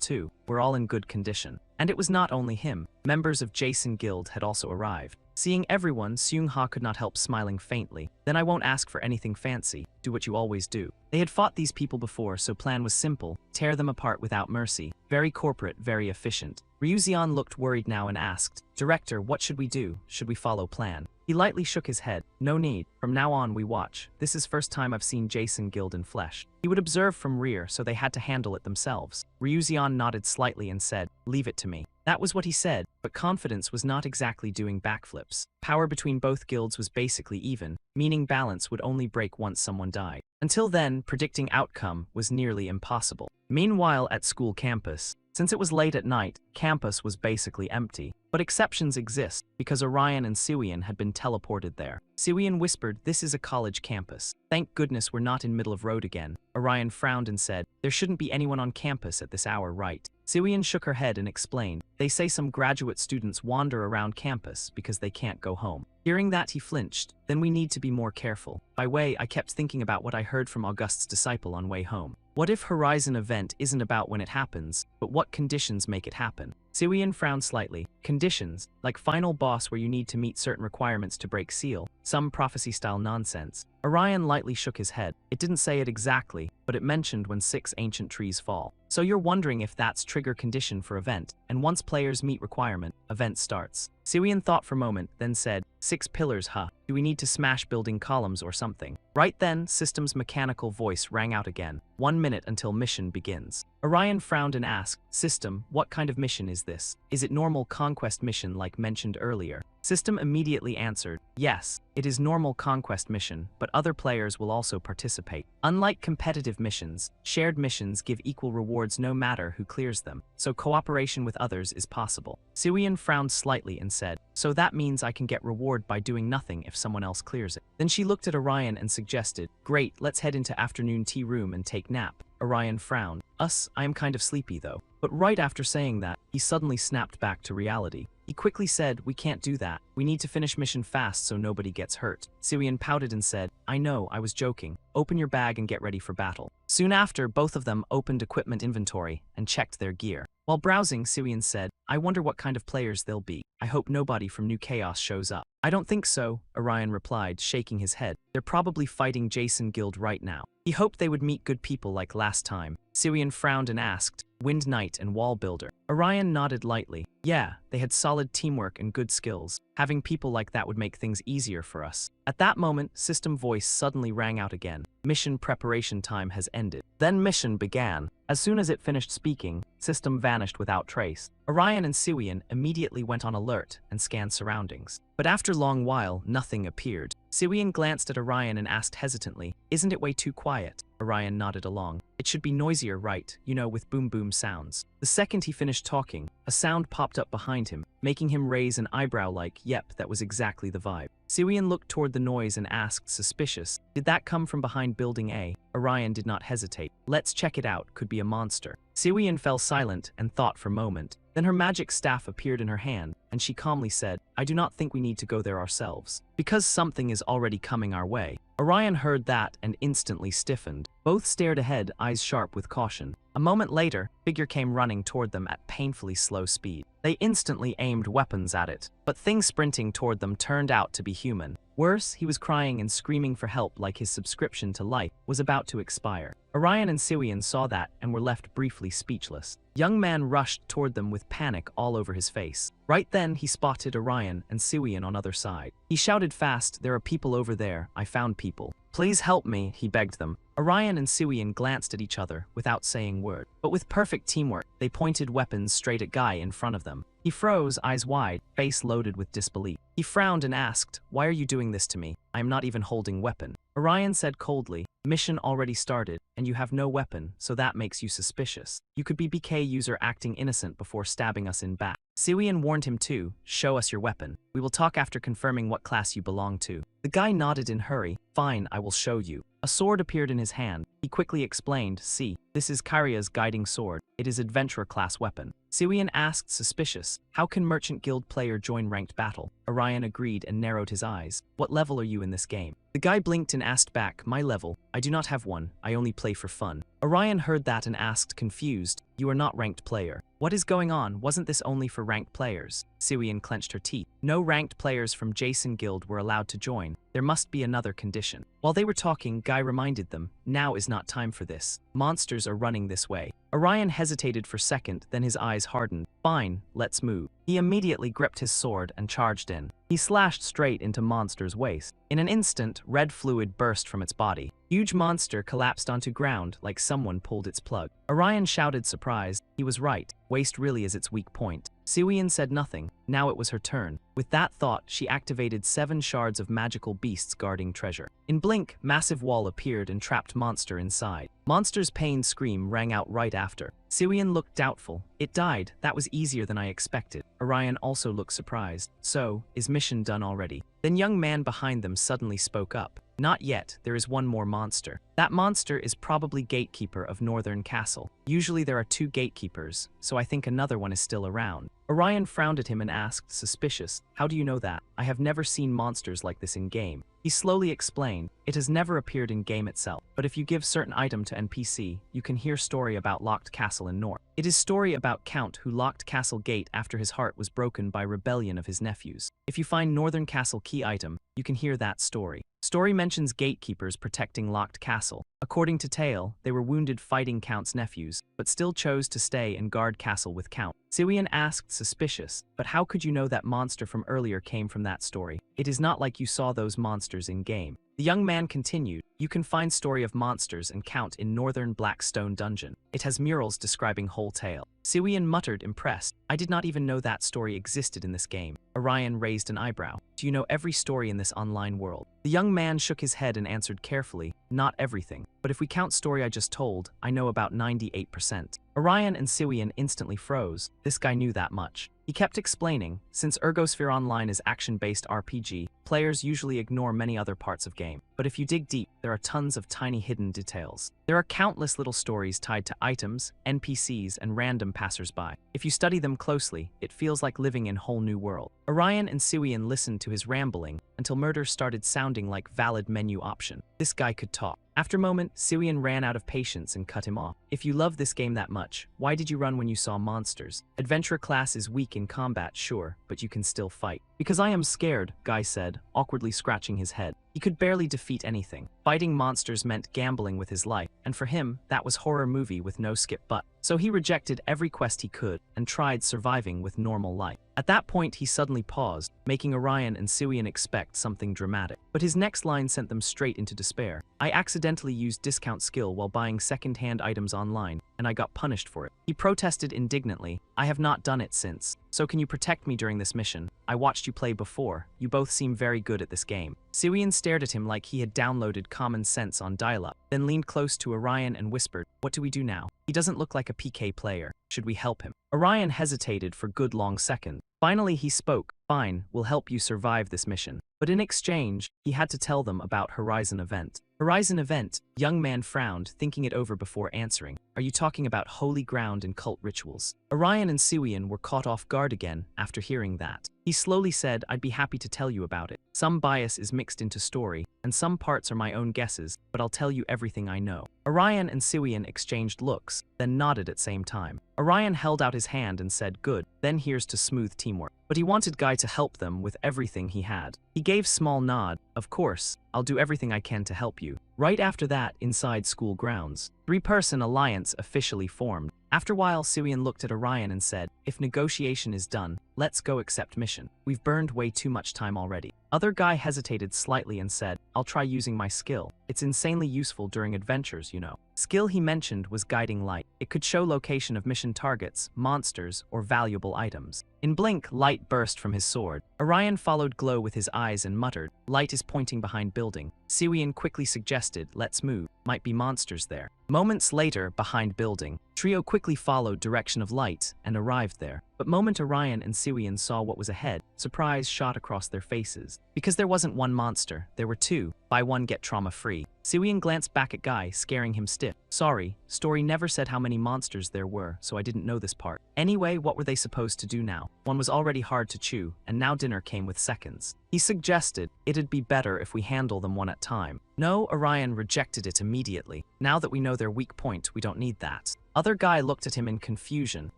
A: too, we're all in good condition. And it was not only him, members of Jason Guild had also arrived. Seeing everyone, Seung-ha could not help smiling faintly. Then I won't ask for anything fancy, do what you always do. They had fought these people before, so plan was simple, tear them apart without mercy. Very corporate, very efficient. Ryuzian looked worried now and asked, Director, what should we do? Should we follow plan? He lightly shook his head. No need. From now on we watch. This is first time I've seen Jason Guild in flesh. He would observe from rear, so they had to handle it themselves. Ryuzion nodded slightly and said, leave it to me. That was what he said, but confidence was not exactly doing backflips. Power between both guilds was basically even, meaning balance would only break once someone died. Until then, predicting outcome was nearly impossible. Meanwhile, at school campus, since it was late at night, campus was basically empty. But exceptions exist, because Orion and Siwian had been teleported there. Siwian whispered, this is a college campus. Thank goodness we're not in middle of road again. Orion frowned and said, there shouldn't be anyone on campus at this hour, right? Siwian shook her head and explained, they say some graduate students wander around campus because they can't go home. Hearing that, he flinched. Then we need to be more careful. By way, I kept thinking about what I heard from August's disciple on way home. What if Horizon event isn't about when it happens, but what conditions make it happen? Siwian frowned slightly. Conditions, like final boss where you need to meet certain requirements to break seal, some prophecy-style nonsense. Orion lightly shook his head. It didn't say it exactly, but it mentioned when 6 ancient trees fall. So you're wondering if that's trigger condition for event, and once players meet requirement, event starts. Siwian thought for a moment, then said, 6 pillars, huh? Do we need to smash building columns or something? Right then, System's mechanical voice rang out again. 1 minute until mission begins. Orion frowned and asked, System, what kind of mission is this? Is it normal conquest mission like mentioned earlier? System immediately answered, yes, it is normal conquest mission, but other players will also participate. Unlike competitive missions, shared missions give equal rewards no matter who clears them, so cooperation with others is possible. Siwian frowned slightly and said, so that means I can get reward by doing nothing if someone else clears it. Then she looked at Orion and suggested, great, let's head into afternoon tea room and take nap. Orion frowned. I am kind of sleepy though. But right after saying that, he suddenly snapped back to reality. He quickly said, we can't do that. We need to finish mission fast so nobody gets hurt. Siwian pouted and said, I know, I was joking. Open your bag and get ready for battle. Soon after, both of them opened equipment inventory and checked their gear. While browsing, Siwian said, I wonder what kind of players they'll be. I hope nobody from New Chaos shows up. I don't think so, Orion replied, shaking his head. They're probably fighting Jason Guild right now. He hoped they would meet good people like last time. Siwian frowned and asked, Wind Knight and Wall Builder. Orion nodded lightly. Yeah, they had solid teamwork and good skills. Having people like that would make things easier for us. At that moment, System voice suddenly rang out again. Mission preparation time has ended. Then mission began. As soon as it finished speaking, System vanished without trace. Orion and Siwian immediately went on alert and scanned surroundings. But after a long while, nothing appeared. Siwian glanced at Orion and asked hesitantly, isn't it way too quiet? Orion nodded along. It should be noisier, right? You know, with boom boom sounds. The second he finished talking, a sound popped up behind him, making him raise an eyebrow like, yep, that was exactly the vibe. Siwian looked toward the noise and asked, suspicious, did that come from behind building A? Orion did not hesitate. Let's check it out, could be a monster. Siwian fell silent and thought for a moment. Then her magic staff appeared in her hand, and she calmly said, I do not think we need to go there ourselves, because something is already coming our way. Orion heard that and instantly stiffened. Both stared ahead, eyes sharp with caution. A moment later, figure came running toward them at painfully slow speed. They instantly aimed weapons at it, but thing sprinting toward them turned out to be human. Worse, he was crying and screaming for help like his subscription to life was about to expire. Orion and Siwian saw that and were left briefly speechless. Young man rushed toward them with panic all over his face. Right then, he spotted Orion and Siwian on other side. He shouted fast, there are people over there, I found people. Please help me, he begged them. Orion and Siwian glanced at each other without saying a word. But with perfect teamwork, they pointed weapons straight at Guy in front of them. He froze, eyes wide, face loaded with disbelief. He frowned and asked, why are you doing this to me? I am not even holding weapon. Orion said coldly, mission already started, and you have no weapon, so that makes you suspicious. You could be BK user acting innocent before stabbing us in back. Siwian warned him too, show us your weapon. We will talk after confirming what class you belong to. The guy nodded in hurry, fine, I will show you. A sword appeared in his hand. He quickly explained, see, this is Kyria's guiding sword. It is adventurer class weapon. Siwian asked, suspicious, how can Merchant Guild player join ranked battle? Orion agreed and narrowed his eyes. What level are you in this game? The guy blinked and asked back, my level. I do not have one, I only play for fun. Orion heard that and asked, confused, you are not ranked player. What is going on? Wasn't this only for ranked players? Siwian clenched her teeth. No ranked players from Jason Guild were allowed to join. There must be another condition. While they were talking, Guy reminded them, now is not time for this. Monsters are running this way. Orion hesitated for a second, then his eyes hardened. Fine, let's move. He immediately gripped his sword and charged in. He slashed straight into Monster's waist. In an instant, red fluid burst from its body. Huge Monster collapsed onto ground like someone pulled its plug. Orion shouted surprised. He was right. Waist really is its weak point. Siwian said nothing. Now it was her turn. With that thought, she activated 7 shards of magical beasts guarding treasure. In blink, massive wall appeared and trapped Monster inside. Monster's pained scream rang out right after. Siwian looked doubtful. It died. That was easier than I expected. Orion also looked surprised. So, is mission done already? Then young man behind them suddenly spoke up. Not yet, there is one more monster. That monster is probably gatekeeper of Northern Castle. Usually there are 2 gatekeepers, so I think another one is still around. Orion frowned at him and asked, suspicious, how do you know that? I have never seen monsters like this in game. He slowly explained, it has never appeared in game itself, but if you give certain item to NPC, you can hear story about locked castle in North. It is story about Count who locked castle gate after his heart was broken by rebellion of his nephews. If you find Northern Castle key item, you can hear that story. Story mentions gatekeepers protecting locked castle. According to tale, they were wounded fighting Count's nephews, but still chose to stay and guard castle with Count. Siwian asked, suspicious, but how could you know that monster from earlier came from that story? It is not like you saw those monsters in game. The young man continued, you can find story of monsters and Count in Northern Blackstone Dungeon. It has murals describing whole tale. Siwian muttered, impressed. I did not even know that story existed in this game. Orion raised an eyebrow. Do you know every story in this online world? The young man shook his head and answered carefully, not everything. But if we count story I just told, I know about 98%. Orion and Siwian instantly froze. This guy knew that much. He kept explaining, since Ergosphere Online is action-based RPG, players usually ignore many other parts of game. But if you dig deep, there are tons of tiny hidden details. There are countless little stories tied to items, NPCs, and random passers-by. If you study them closely, it feels like living in a whole new world. Orion and Siwian listened to his rambling until murder started sounding like valid menu option. This guy could talk. After a moment, Siwian ran out of patience and cut him off. If you love this game that much, why did you run when you saw monsters? Adventurer class is weak in combat, sure, but you can still fight. Because I am scared, Guy said, awkwardly scratching his head. He could barely defeat anything. Fighting monsters meant gambling with his life, and for him, that was horror movie with no skip but. So he rejected every quest he could and tried surviving with normal life. At that point, he suddenly paused, making Orion and Siwian expect something dramatic. But his next line sent them straight into despair. I accidentally used discount skill while buying second-hand items online, and I got punished for it. He protested indignantly, I have not done it since. So can you protect me during this mission? I watched you play before. You both seem very good at this game. Siwian stared at him like he had downloaded common sense on dial-up, then leaned close to Orion and whispered, what do we do now? He doesn't look like a PK player. Should we help him? Orion hesitated for a good long second. Finally he spoke, fine, we'll help you survive this mission. But in exchange, he had to tell them about Horizon Event. Horizon Event, young man frowned, thinking it over before answering. Are you talking about holy ground and cult rituals? Orion and Siwian were caught off guard again after hearing that. He slowly said, I'd be happy to tell you about it. Some bias is mixed into story, and some parts are my own guesses, but I'll tell you everything I know. Orion and Siwian exchanged looks, then nodded at same time. Orion held out his hand and said, good, then here's to smooth teamwork. But he wanted Guy to help them with everything he had. He gave small nod, of course, I'll do everything I can to help you. Right after that, inside school grounds, 3-person alliance officially formed. After a while, Siwian looked at Orion and said, if negotiation is done, let's go accept mission. We've burned way too much time already. Other guy hesitated slightly and said, I'll try using my skill. It's insanely useful during adventures, you know. Skill he mentioned was Guiding Light. It could show location of mission targets, monsters, or valuable items. In blink, light burst from his sword. Orion followed glow with his eyes and muttered, light is pointing behind building. Siwian quickly suggested, let's move. Might be monsters there. Moments later, behind building, trio quickly followed direction of light and arrived there. But moment Orion and Siwian saw what was ahead, surprise shot across their faces. Because there wasn't one monster, there were 2. Buy one get trauma-free. Siwian glanced back at Guy, scaring him stiff. Sorry, story never said how many monsters there were, so I didn't know this part. Anyway, what were they supposed to do now? One was already hard to chew, and now dinner came with seconds. He suggested, it'd be better if we handle them one at a time. No, Orion rejected it immediately. Now that we know their weak point, we don't need that. Other guy looked at him in confusion,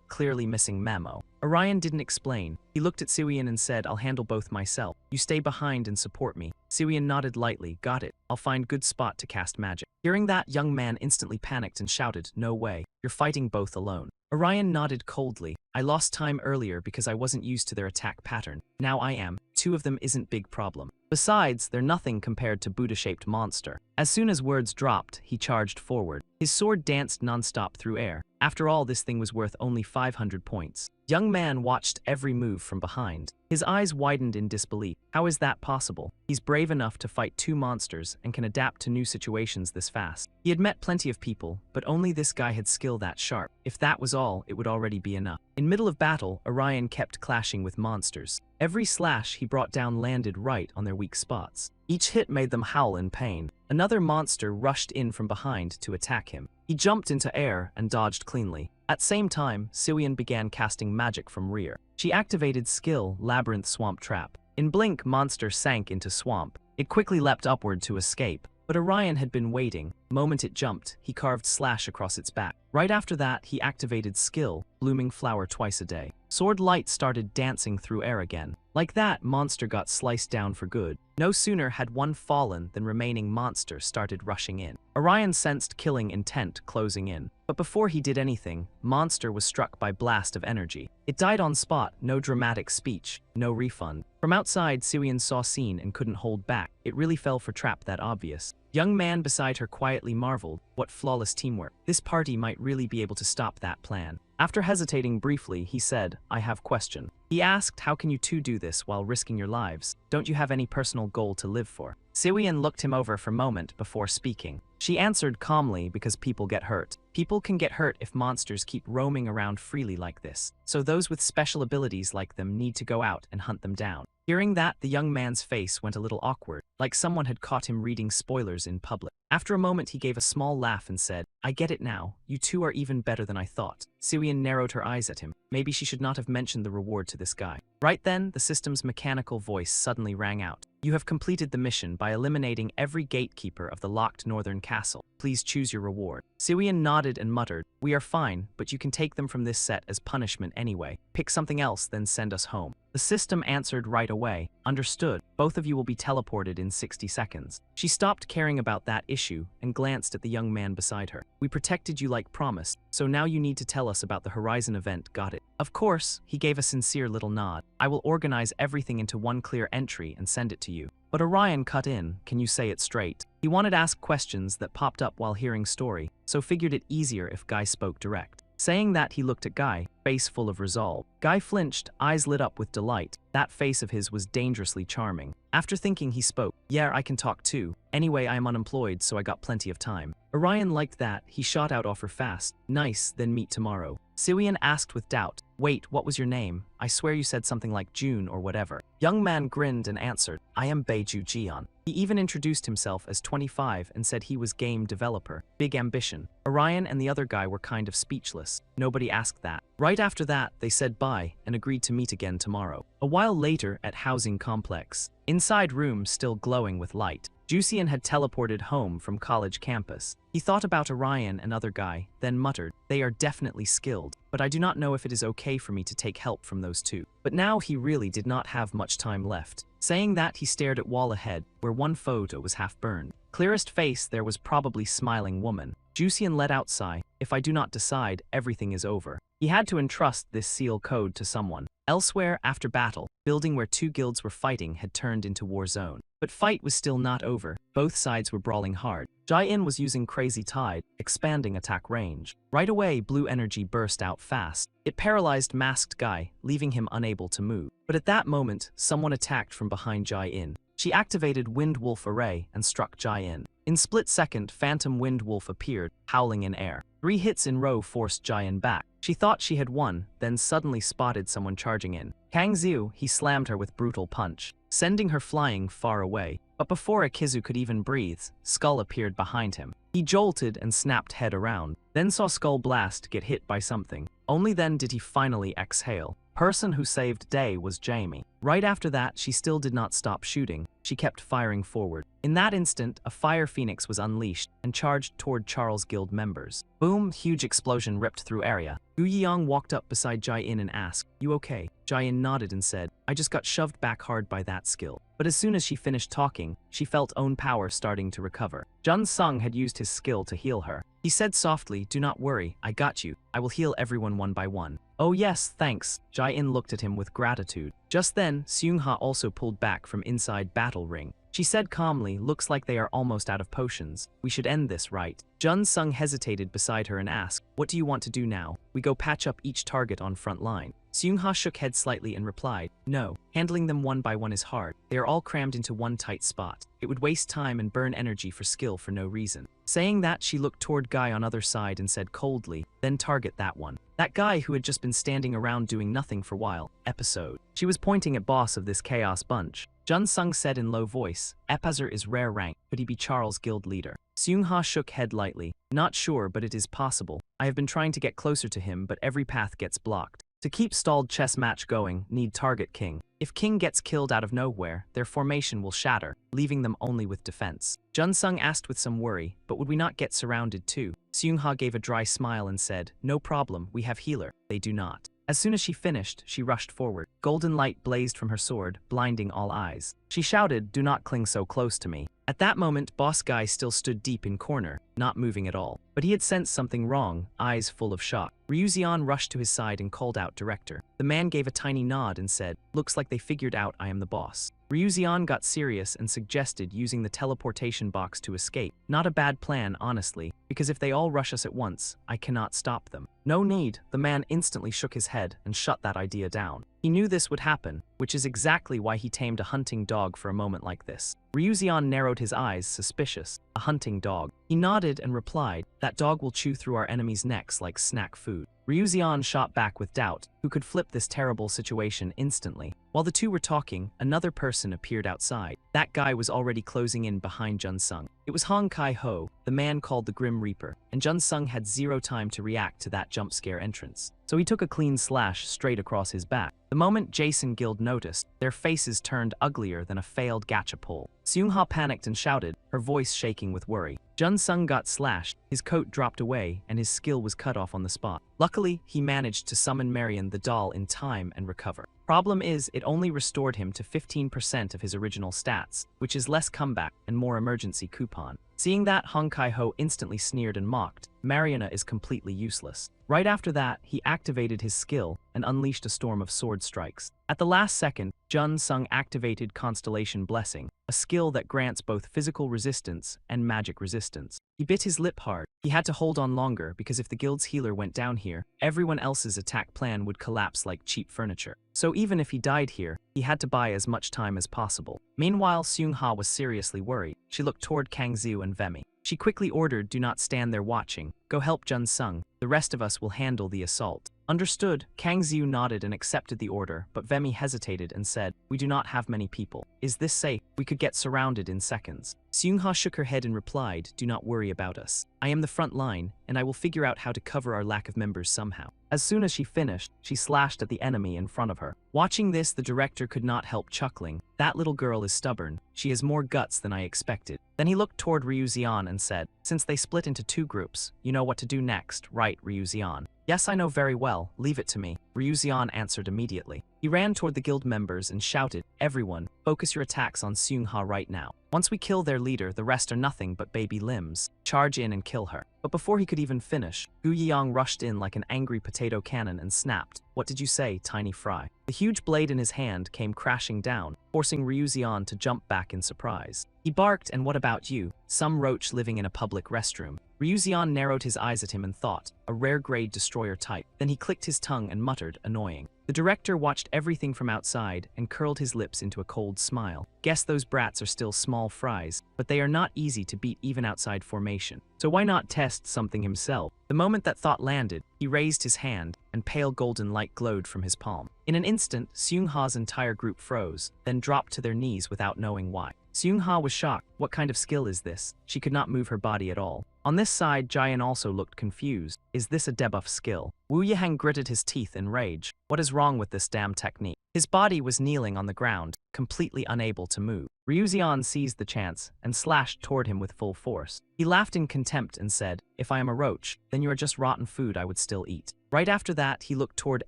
A: clearly missing memo. Orion didn't explain. He looked at Siwian and said, I'll handle both myself. You stay behind and support me. Siwian nodded lightly. Got it. I'll find good spot to cast magic. Hearing that, young man instantly panicked and shouted, no way. You're fighting both alone. Orion nodded coldly. I lost time earlier because I wasn't used to their attack pattern. Now I am. Two of them isn't big problem. Besides, they're nothing compared to Buddha-shaped monster. As soon as words dropped, he charged forward. His sword danced non-stop through air. After all, this thing was worth only 500 points. Young man watched every move from behind. His eyes widened in disbelief. How is that possible? He's brave enough to fight two monsters and can adapt to new situations this fast. He had met plenty of people, but only this guy had skill that sharp. If that was all, it would already be enough. In middle of battle, Orion kept clashing with monsters. Every slash he brought down landed right on their weak spots. Each hit made them howl in pain. Another monster rushed in from behind to attack him. He jumped into air and dodged cleanly. At same time, Siwian began casting magic from rear. She activated skill Labyrinth Swamp Trap. In blink, monster sank into swamp. It quickly leapt upward to escape. But Orion had been waiting. Moment it jumped, he carved slash across its back. Right after that, he activated skill, Blooming Flower twice a day. Sword light started dancing through air again. Like that, monster got sliced down for good. No sooner had one fallen than remaining monster started rushing in. Orion sensed killing intent closing in. But before he did anything, monster was struck by blast of energy. It died on spot, no dramatic speech, no refund. From outside, Siwian saw scene and couldn't hold back. It really fell for trap that obvious. Young man beside her quietly marveled, what flawless teamwork. This party might really be able to stop that plan. After hesitating briefly, he said, I have question. He asked, how can you two do this while risking your lives? Don't you have any personal goal to live for? Siwian looked him over for a moment before speaking. She answered calmly, because people get hurt. People can get hurt if monsters keep roaming around freely like this. So those with special abilities like them need to go out and hunt them down. Hearing that, the young man's face went a little awkward, like someone had caught him reading spoilers in public. After a moment, he gave a small laugh and said, I get it now. You two are even better than I thought. Siwian narrowed her eyes at him. Maybe she should not have mentioned the reward to this guy. Right then, the system's mechanical voice suddenly rang out. You have completed the mission by eliminating every gatekeeper of the locked northern castle. Please choose your reward. Siwian nodded and muttered, we are fine, but you can take them from this set as punishment anyway. Pick something else, then send us home. The system answered right away. Understood. Both of you will be teleported in 60 seconds. She stopped caring about that issue and glanced at the young man beside her. We protected you like promised, so now you need to tell us about the Horizon event, got it? Of course, he gave a sincere little nod. I will organize everything into one clear entry and send it to you. But Orion cut in, can you say it straight? He wanted to ask questions that popped up while hearing story, so figured it easier if Guy spoke direct. Saying that, he looked at Guy, face full of resolve. Guy flinched, eyes lit up with delight. That face of his was dangerously charming. After thinking, he spoke. Yeah, I can talk too. Anyway, I am unemployed, so I got plenty of time. Orion liked that. He shot out offer fast. Nice, then meet tomorrow. Siwian asked with doubt. Wait, what was your name? I swear you said something like June or whatever. Young man grinned and answered, I am Beiju Jian. He even introduced himself as 25 and said he was game developer. Big ambition. Orion and the other guy were kind of speechless. Nobody asked that. Right after that, they said bye and agreed to meet again tomorrow. A while later at housing complex. Inside room still glowing with light. Jusian had teleported home from college campus. He thought about Orion and other guy, then muttered, they are definitely skilled, but I do not know if it is okay for me to take help from those two. But now he really did not have much time left. Saying that, he stared at wall ahead, where one photo was half burned. Clearest face there was probably smiling woman. Jusian let out sigh, if I do not decide, everything is over. He had to entrust this seal code to someone. Elsewhere, after battle, building where two guilds were fighting had turned into war zone. But fight was still not over. Both sides were brawling hard. Jai-In was using Crazy Tide, expanding attack range. Right away, blue energy burst out fast. It paralyzed Masked Guy, leaving him unable to move. But at that moment, someone attacked from behind Jai-In. She activated Wind Wolf Array and struck Jai-In. In split second, Phantom Wind Wolf appeared, howling in air. 3 hits in row forced Jai-In back. She thought she had won, then suddenly spotted someone charging in. Kang Xiu, he slammed her with brutal punch, sending her flying far away. But before Akizu could even breathe, Skull appeared behind him. He jolted and snapped head around, then saw Skull Blast get hit by something. Only then did he finally exhale. Person who saved day was Jamie. Right after that, she still did not stop shooting. She kept firing forward. In that instant, a fire phoenix was unleashed and charged toward Charles Guild members. Boom, huge explosion ripped through area. Gu Yiyang walked up beside Jai-in and asked, "You okay?" Jai-in nodded and said, "I just got shoved back hard by that skill." But as soon as she finished talking, she felt own power starting to recover. Jun Sung had used his skill to heal her. He said softly, "Do not worry, I got you. I will heal everyone one by one." "Oh yes, thanks." Jai-in looked at him with gratitude. Just then, Seung-ha also pulled back from inside battle ring. She said calmly, "Looks like they are almost out of potions. We should end this, right?" Jun Sung hesitated beside her and asked, "What do you want to do now? We go patch up each target on front line." Seung-ha shook head slightly and replied, "No, handling them one by one is hard. They are all crammed into one tight spot. It would waste time and burn energy for skill for no reason." Saying that, she looked toward Guy on other side and said coldly, "Then target that one." That guy who had just been standing around doing nothing for a while. Episode. She was pointing at boss of this chaos bunch. Jun Sung said in low voice, "Epazar is rare rank. Could he be Charles Guild leader?" Seung-ha shook head lightly. "Not sure, but it is possible. I have been trying to get closer to him, but every path gets blocked. To keep stalled chess match going, need target king. If king gets killed out of nowhere, their formation will shatter, leaving them only with defense." Jun Sung asked with some worry, "But would we not get surrounded too?" Seung-ha gave a dry smile and said, "No problem, we have healer." They do not. As soon as she finished, she rushed forward. Golden light blazed from her sword, blinding all eyes. She shouted, "Do not cling so close to me." At that moment, Boss Guy still stood deep in corner, not moving at all. But he had sensed something wrong, eyes full of shock. Ryu Xian rushed to his side and called out, "Director." The man gave a tiny nod and said, "Looks like they figured out I am the boss." Ryu Xian got serious and suggested using the teleportation box to escape. Not a bad plan, honestly, because if they all rush us at once, I cannot stop them. "No need," the man instantly shook his head and shut that idea down. He knew this would happen, which is exactly why he tamed a hunting dog for a moment like this. Ryu Xian narrowed his eyes, suspicious. "A hunting dog?" He nodded and replied, "That dog will chew through our enemies' necks like snack food." Ryu Xian shot back with doubt, who could flip this terrible situation instantly. While the two were talking, another person appeared outside. That guy was already closing in behind Jun Sung. It was Hong Kai-ho, the man called the Grim Reaper, and Jun Sung had zero time to react to that jump scare entrance. So he took a clean slash straight across his back. The moment Jason Guild noticed, their faces turned uglier than a failed gacha pull. Seung-ha panicked and shouted, her voice shaking with worry. Jun Sung got slashed, his coat dropped away, and his skill was cut off on the spot. Luckily, he managed to summon Marion the doll in time and recover. Problem is, it only restored him to 15% of his original stats, which is less comeback and more emergency coupon. Seeing that, Hong Kai-ho instantly sneered and mocked, "Mariana is completely useless." Right after that, he activated his skill and unleashed a storm of sword strikes. At the last second, Jun Sung activated Constellation Blessing, a skill that grants both physical resistance and magic resistance. He bit his lip hard. He had to hold on longer because if the guild's healer went down here, everyone else's attack plan would collapse like cheap furniture. So even if he died here, he had to buy as much time as possible. Meanwhile, Seung-ha was seriously worried. She looked toward Kang Xiu and Vemi. She quickly ordered, "Do not stand there watching. Go help Jun Sung. The rest of us will handle the assault." Understood. Kang Xiu nodded and accepted the order, but Vemi hesitated and said, "We do not have many people. Is this safe? We could get surrounded in seconds." Seung-ha shook her head and replied, "Do not worry about us. I am the front line, and I will figure out how to cover our lack of members somehow." As soon as she finished, she slashed at the enemy in front of her. Watching this, the director could not help chuckling. That little girl is stubborn. She has more guts than I expected. Then he looked toward Ryu Xian and said, "Since they split into two groups, you know what to do next, right, Ryu Xian?" "Yes, I know very well. Leave it to me," Ryu Xian answered immediately. He ran toward the guild members and shouted, "Everyone, focus your attacks on Seung-ha right now. Once we kill their leader, the rest are nothing but baby limbs. Charge in and kill her." But before he could even finish, Gu Yiyang rushed in like an angry potato cannon and snapped, "What did you say, tiny fry?" The huge blade in his hand came crashing down, forcing Ryu Xian to jump back in surprise. He barked, "And what about you? Some roach living in a public restroom." Ryu Xian narrowed his eyes at him and thought, a rare-grade destroyer type. Then he clicked his tongue and muttered, "Annoying." The director watched everything from outside and curled his lips into a cold smile. Guess those brats are still small fries, but they are not easy to beat even outside formation. So why not test something himself? The moment that thought landed, he raised his hand, and pale golden light glowed from his palm. In an instant, Seung-ha's entire group froze, then dropped to their knees without knowing why. Seung-ha was shocked. What kind of skill is this? She could not move her body at all. On this side, Jian also looked confused. Is this a debuff skill? Wu Yihang gritted his teeth in rage. What is wrong with this damn technique? His body was kneeling on the ground, completely unable to move. Ryuzian seized the chance and slashed toward him with full force. He laughed in contempt and said, "If I am a roach, then you are just rotten food I would still eat." Right after that, he looked toward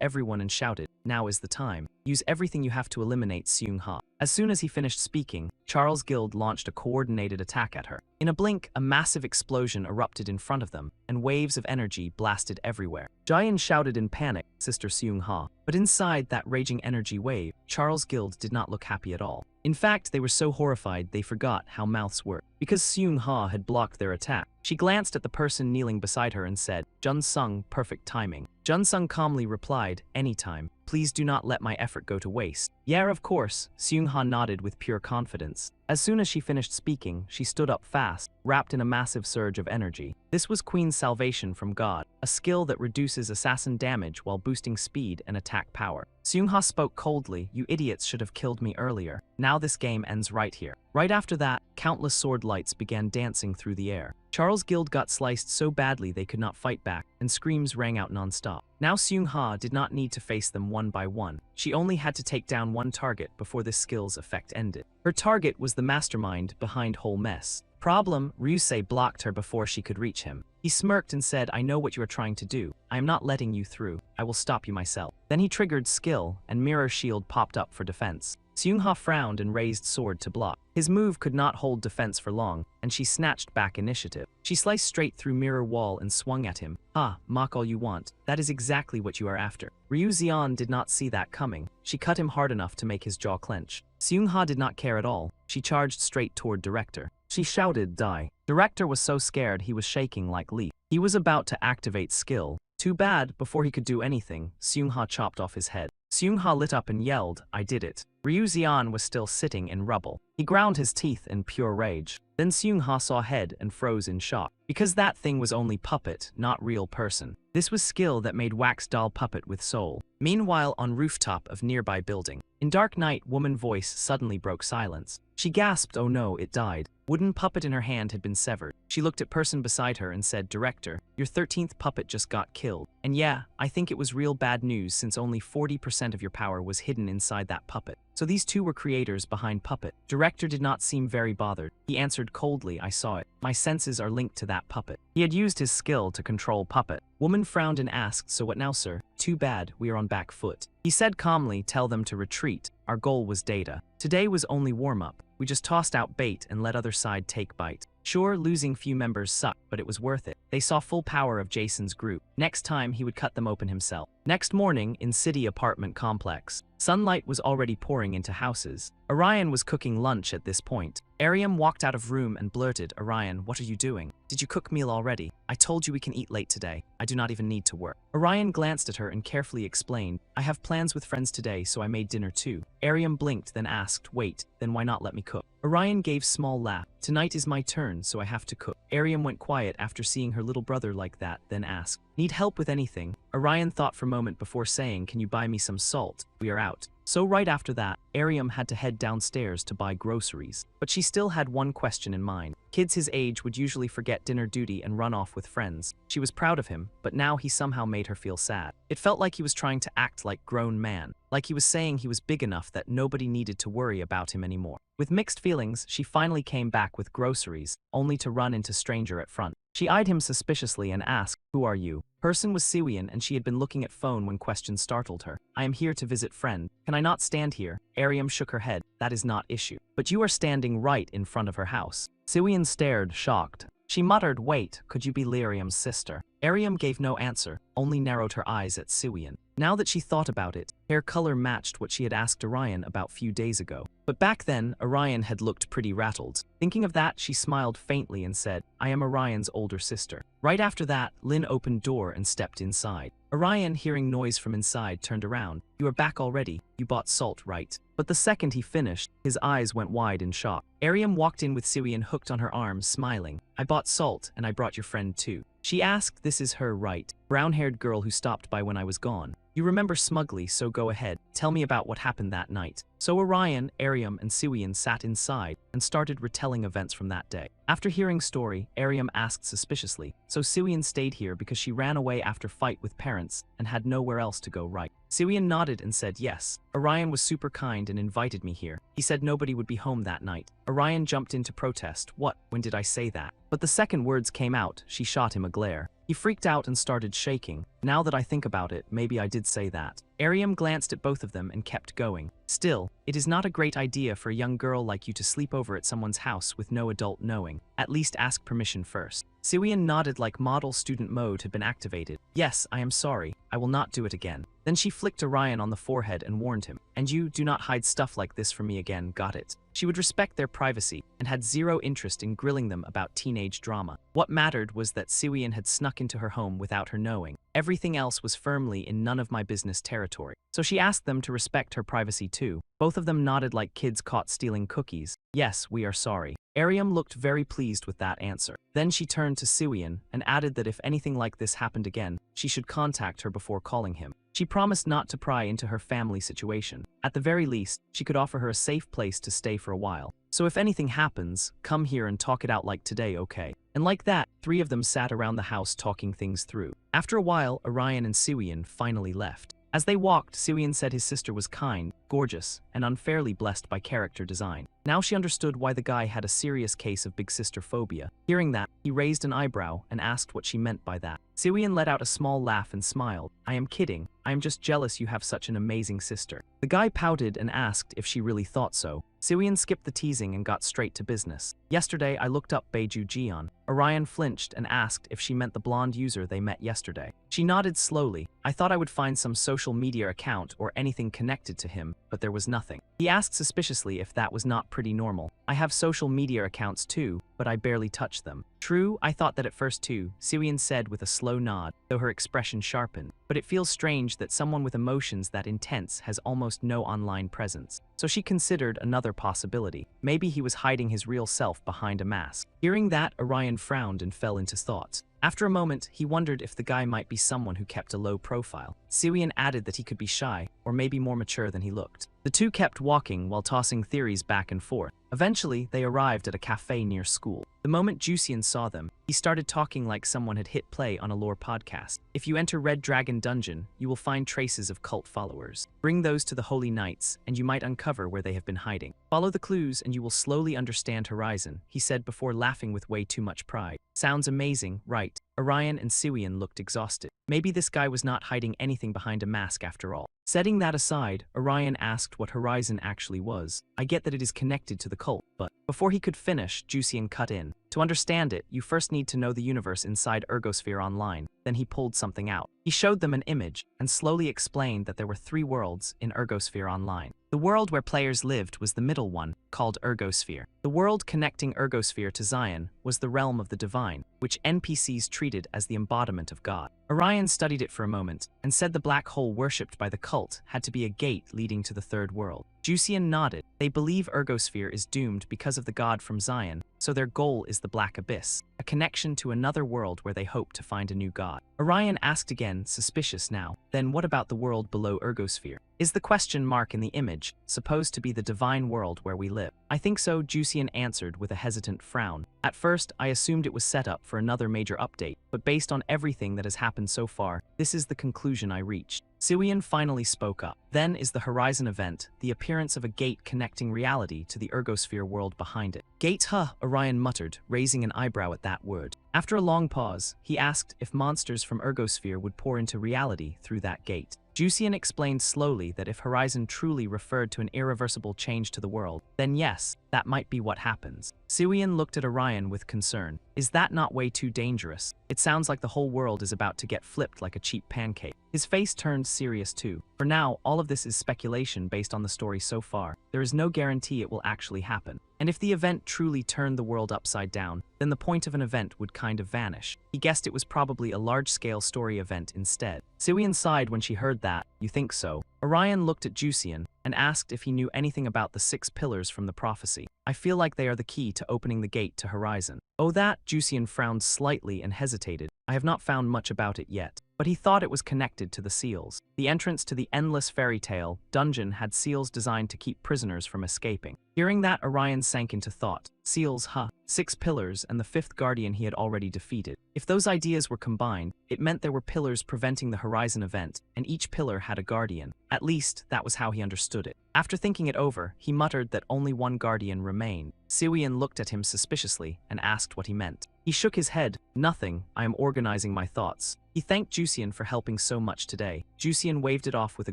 A: everyone and shouted, "Now is the time. Use everything you have to eliminate Seung-ha." As soon as he finished speaking, Charles Guild launched a coordinated attack at her. In a blink, a massive explosion erupted in front of them, and waves of energy blasted everywhere. Jaein shouted in panic, "Sister Seung-ha." But inside that raging energy wave, Charles Guild did not look happy at all. In fact, they were so horrified they forgot how mouths work. Because Seung-ha had blocked their attack, she glanced at the person kneeling beside her and said, "Jun-sung, perfect timing." Jun-sung calmly replied, "Anytime. Please do not let my effort go to waste." "Yeah, of course," Seung-ha nodded with pure confidence. As soon as she finished speaking, she stood up fast, wrapped in a massive surge of energy. This was Queen's Salvation from God, a skill that reduces assassin damage while boosting speed and attack power. Seung-ha spoke coldly, "You idiots should have killed me earlier. Now this game ends right here." Right after that, countless sword lights began dancing through the air. Charles Guild got sliced so badly they could not fight back, and screams rang out non-stop. Now Seung-ha did not need to face them one by one. She only had to take down one target before this skill's effect ended. Her target was the mastermind behind whole mess. Problem, Ryusei blocked her before she could reach him. He smirked and said, "I know what you are trying to do. I am not letting you through. I will stop you myself." Then he triggered skill, and mirror shield popped up for defense. Seung-ha frowned and raised sword to block. His move could not hold defense for long, and she snatched back initiative. She sliced straight through mirror wall and swung at him. "Ah, mock all you want. That is exactly what you are after." Ryuzian did not see that coming. She cut him hard enough to make his jaw clench. Seung-ha did not care at all. She charged straight toward Director. She shouted, "Die." Director was so scared he was shaking like leaf. He was about to activate skill. Too bad, before he could do anything, Seung-ha chopped off his head. Seung-ha lit up and yelled, "I did it." Ryuzian was still sitting in rubble. He ground his teeth in pure rage. Then Seung-ha saw head and froze in shock. Because that thing was only puppet, not real person. This was skill that made wax doll puppet with soul. Meanwhile, on rooftop of nearby building, in dark night, woman voice suddenly broke silence. She gasped, "Oh no, it died." Wooden puppet in her hand had been severed. She looked at person beside her and said, "Director, your 13th puppet just got killed. And yeah, I think it was real bad news since only 40% of your power was hidden inside that puppet." So these two were creators behind Puppet. Director did not seem very bothered. He answered coldly, "I saw it. My senses are linked to that puppet." He had used his skill to control Puppet. Woman frowned and asked, "So what now, sir?" "Too bad, we are on back foot." He said calmly, "Tell them to retreat. Our goal was data. Today was only warm-up. We just tossed out bait and let other side take bite. Sure, losing few members sucked, but it was worth it. They saw full power of Jason's group. Next time, he would cut them open himself." Next morning, in city apartment complex, sunlight was already pouring into houses. Orion was cooking lunch at this point. Ariam walked out of room and blurted, "Orion, what are you doing? Did you cook meal already? I told you we can eat late today. I do not even need to work." Orion glanced at her and carefully explained, "I have plans with friends today, so I made dinner too." Ariam blinked, then asked, "Wait, then why not let me cook?" Orion gave small laugh. "Tonight is my turn, so I have to cook." Ariam went quiet after seeing her little brother like that, then asked, "Need help with anything?" Orion thought for a moment before saying, "Can you buy me some salt? We are out." So right after that, Ariam had to head downstairs to buy groceries. But she still had one question in mind. Kids his age would usually forget dinner duty and run off with friends. She was proud of him, but now he somehow made her feel sad. It felt like he was trying to act like grown man, like he was saying he was big enough that nobody needed to worry about him anymore. With mixed feelings, she finally came back with groceries, only to run into stranger at front. She eyed him suspiciously and asked, "Who are you?" Person was Siwian, and she had been looking at phone when question startled her. "I am here to visit friend. Can I not stand here?" Ariam shook her head. "That is not issue. But you are standing right in front of her house." Siwian stared, shocked. She muttered, "Wait, could you be Lyriam's sister?" Ariam gave no answer, only narrowed her eyes at Siwian. Now that she thought about it, hair color matched what she had asked Orion about few days ago. But back then, Orion had looked pretty rattled. Thinking of that, she smiled faintly and said, "I am Orion's older sister." Right after that, Lin opened door and stepped inside. Orion, hearing noise from inside, turned around. "You are back already. You bought salt, right?" But the second he finished, his eyes went wide in shock. Ariam walked in with Siwian hooked on her arm, smiling. "I bought salt, and I brought your friend too." She asked, "This is her, right? Brown-haired girl who stopped by when I was gone." You remember smugly, so go ahead. Tell me about what happened that night. So Orion, Ariam, and Siwian sat inside and started retelling events from that day. After hearing story, Ariam asked suspiciously, so Siwian stayed here because she ran away after fight with parents and had nowhere else to go, right? Siwian nodded and said yes. Orion was super kind and invited me here. He said nobody would be home that night. Orion jumped in to protest. What? When did I say that? But the second words came out, she shot him a glare. He freaked out and started shaking. Now that I think about it, maybe I did say that. Ariam glanced at both of them and kept going. Still, it is not a great idea for a young girl like you to sleep over at someone's house with no adult knowing. At least ask permission first. Siwian nodded like model student mode had been activated. Yes, I am sorry. I will not do it again. Then she flicked Orion on the forehead and warned him. And you, do not hide stuff like this from me again, got it? She would respect their privacy and had zero interest in grilling them about teenage drama. What mattered was that Siwian had snuck into her home without her knowing. Everything else was firmly in none of my business territory. So she asked them to respect her privacy too. Both of them nodded like kids caught stealing cookies. Yes, we are sorry. Ariam looked very pleased with that answer. Then she turned to Siwian and added that if anything like this happened again, she should contact her before calling him. She promised not to pry into her family situation. At the very least, she could offer her a safe place to stay for a while. So if anything happens, come here and talk it out like today, okay? And like that, three of them sat around the house talking things through. After a while, Orion and Siwian finally left. As they walked, Siwian said his sister was kind, gorgeous, and unfairly blessed by character design. Now she understood why the guy had a serious case of big sister phobia. Hearing that, he raised an eyebrow and asked what she meant by that. Siwian let out a small laugh and smiled. I am kidding. I am just jealous you have such an amazing sister. The guy pouted and asked if she really thought so. Siwian skipped the teasing and got straight to business. Yesterday, I looked up Beiju Jian. Orion flinched and asked if she meant the blonde user they met yesterday. She nodded slowly. I thought I would find some social media account or anything connected to him, but there was nothing. He asked suspiciously if that was not pretty normal. I have social media accounts too, but I barely touch them. True, I thought that at first too, Siwian said with a slow nod, though her expression sharpened. But it feels strange that someone with emotions that intense has almost no online presence. So she considered another possibility. Maybe he was hiding his real self behind a mask. Hearing that, Orion frowned and fell into thought. After a moment, he wondered if the guy might be someone who kept a low profile. Siwian added that he could be shy, or maybe more mature than he looked. The two kept walking while tossing theories back and forth. Eventually, they arrived at a cafe near school. The moment Jusian saw them, he started talking like someone had hit play on a lore podcast. If you enter Red Dragon Dungeon, you will find traces of cult followers. Bring those to the Holy Knights, and you might uncover where they have been hiding. Follow the clues and you will slowly understand Horizon, he said before laughing with way too much pride. Sounds amazing, right? Orion and Siwian looked exhausted. Maybe this guy was not hiding anything behind a mask after all. Setting that aside, Orion asked what Horizon actually was. I get that it is connected to the cult, but before he could finish, Jusian cut in. To understand it, you first need to know the universe inside Ergosphere Online. Then he pulled something out. He showed them an image and slowly explained that there were 3 worlds in Ergosphere Online. The world where players lived was the middle one, called Ergosphere. The world connecting Ergosphere to Zion was the realm of the divine, which NPCs treated as the embodiment of God. Orion studied it for a moment and said the black hole worshipped by the cult had to be a gate leading to the 3rd world. Jusian nodded. They believe Ergosphere is doomed because of the god from Zion, so their goal is the Black Abyss, a connection to another world where they hope to find a new god. Orion asked again, suspicious now. Then what about the world below Ergosphere? Is the question mark in the image supposed to be the divine world where we live? I think so, Jusian answered with a hesitant frown. At first, I assumed it was set up for another major update, but based on everything that has happened so far, this is the conclusion I reached. Siwian finally spoke up. Then is the Horizon event, the appearance of a gate connecting reality to the Ergosphere world behind it. Gate, huh? Orion muttered, raising an eyebrow at that word. After a long pause, he asked if monsters from Ergosphere would pour into reality through that gate. Jusian explained slowly that if Horizon truly referred to an irreversible change to the world, then yes, that might be what happens. Siwian looked at Orion with concern. Is that not way too dangerous? It sounds like the whole world is about to get flipped like a cheap pancake. His face turned serious too. For now, all of this is speculation based on the story so far. There is no guarantee it will actually happen. And if the event truly turned the world upside down, then the point of an event would kind of vanish. He guessed it was probably a large-scale story event instead. Siwian sighed when she heard that. You think so? Orion looked at Jusian and asked if he knew anything about the 6 pillars from the prophecy. I feel like they are the key to opening the gate to Horizon. Oh, that? Jusian frowned slightly and hesitated. I have not found much about it yet, but he thought it was connected to the seals. The entrance to the endless fairy tale dungeon had seals designed to keep prisoners from escaping. Hearing that, Orion sank into thought. Seals, huh? 6 pillars and the 5th guardian he had already defeated. If those ideas were combined, it meant there were pillars preventing the Horizon event, and each pillar had a guardian. At least, that was how he understood it. After thinking it over, he muttered that only one guardian remained. Siwian looked at him suspiciously and asked what he meant. He shook his head. Nothing, I am organizing my thoughts. He thanked Jusian for helping so much today. Jusian waved it off with a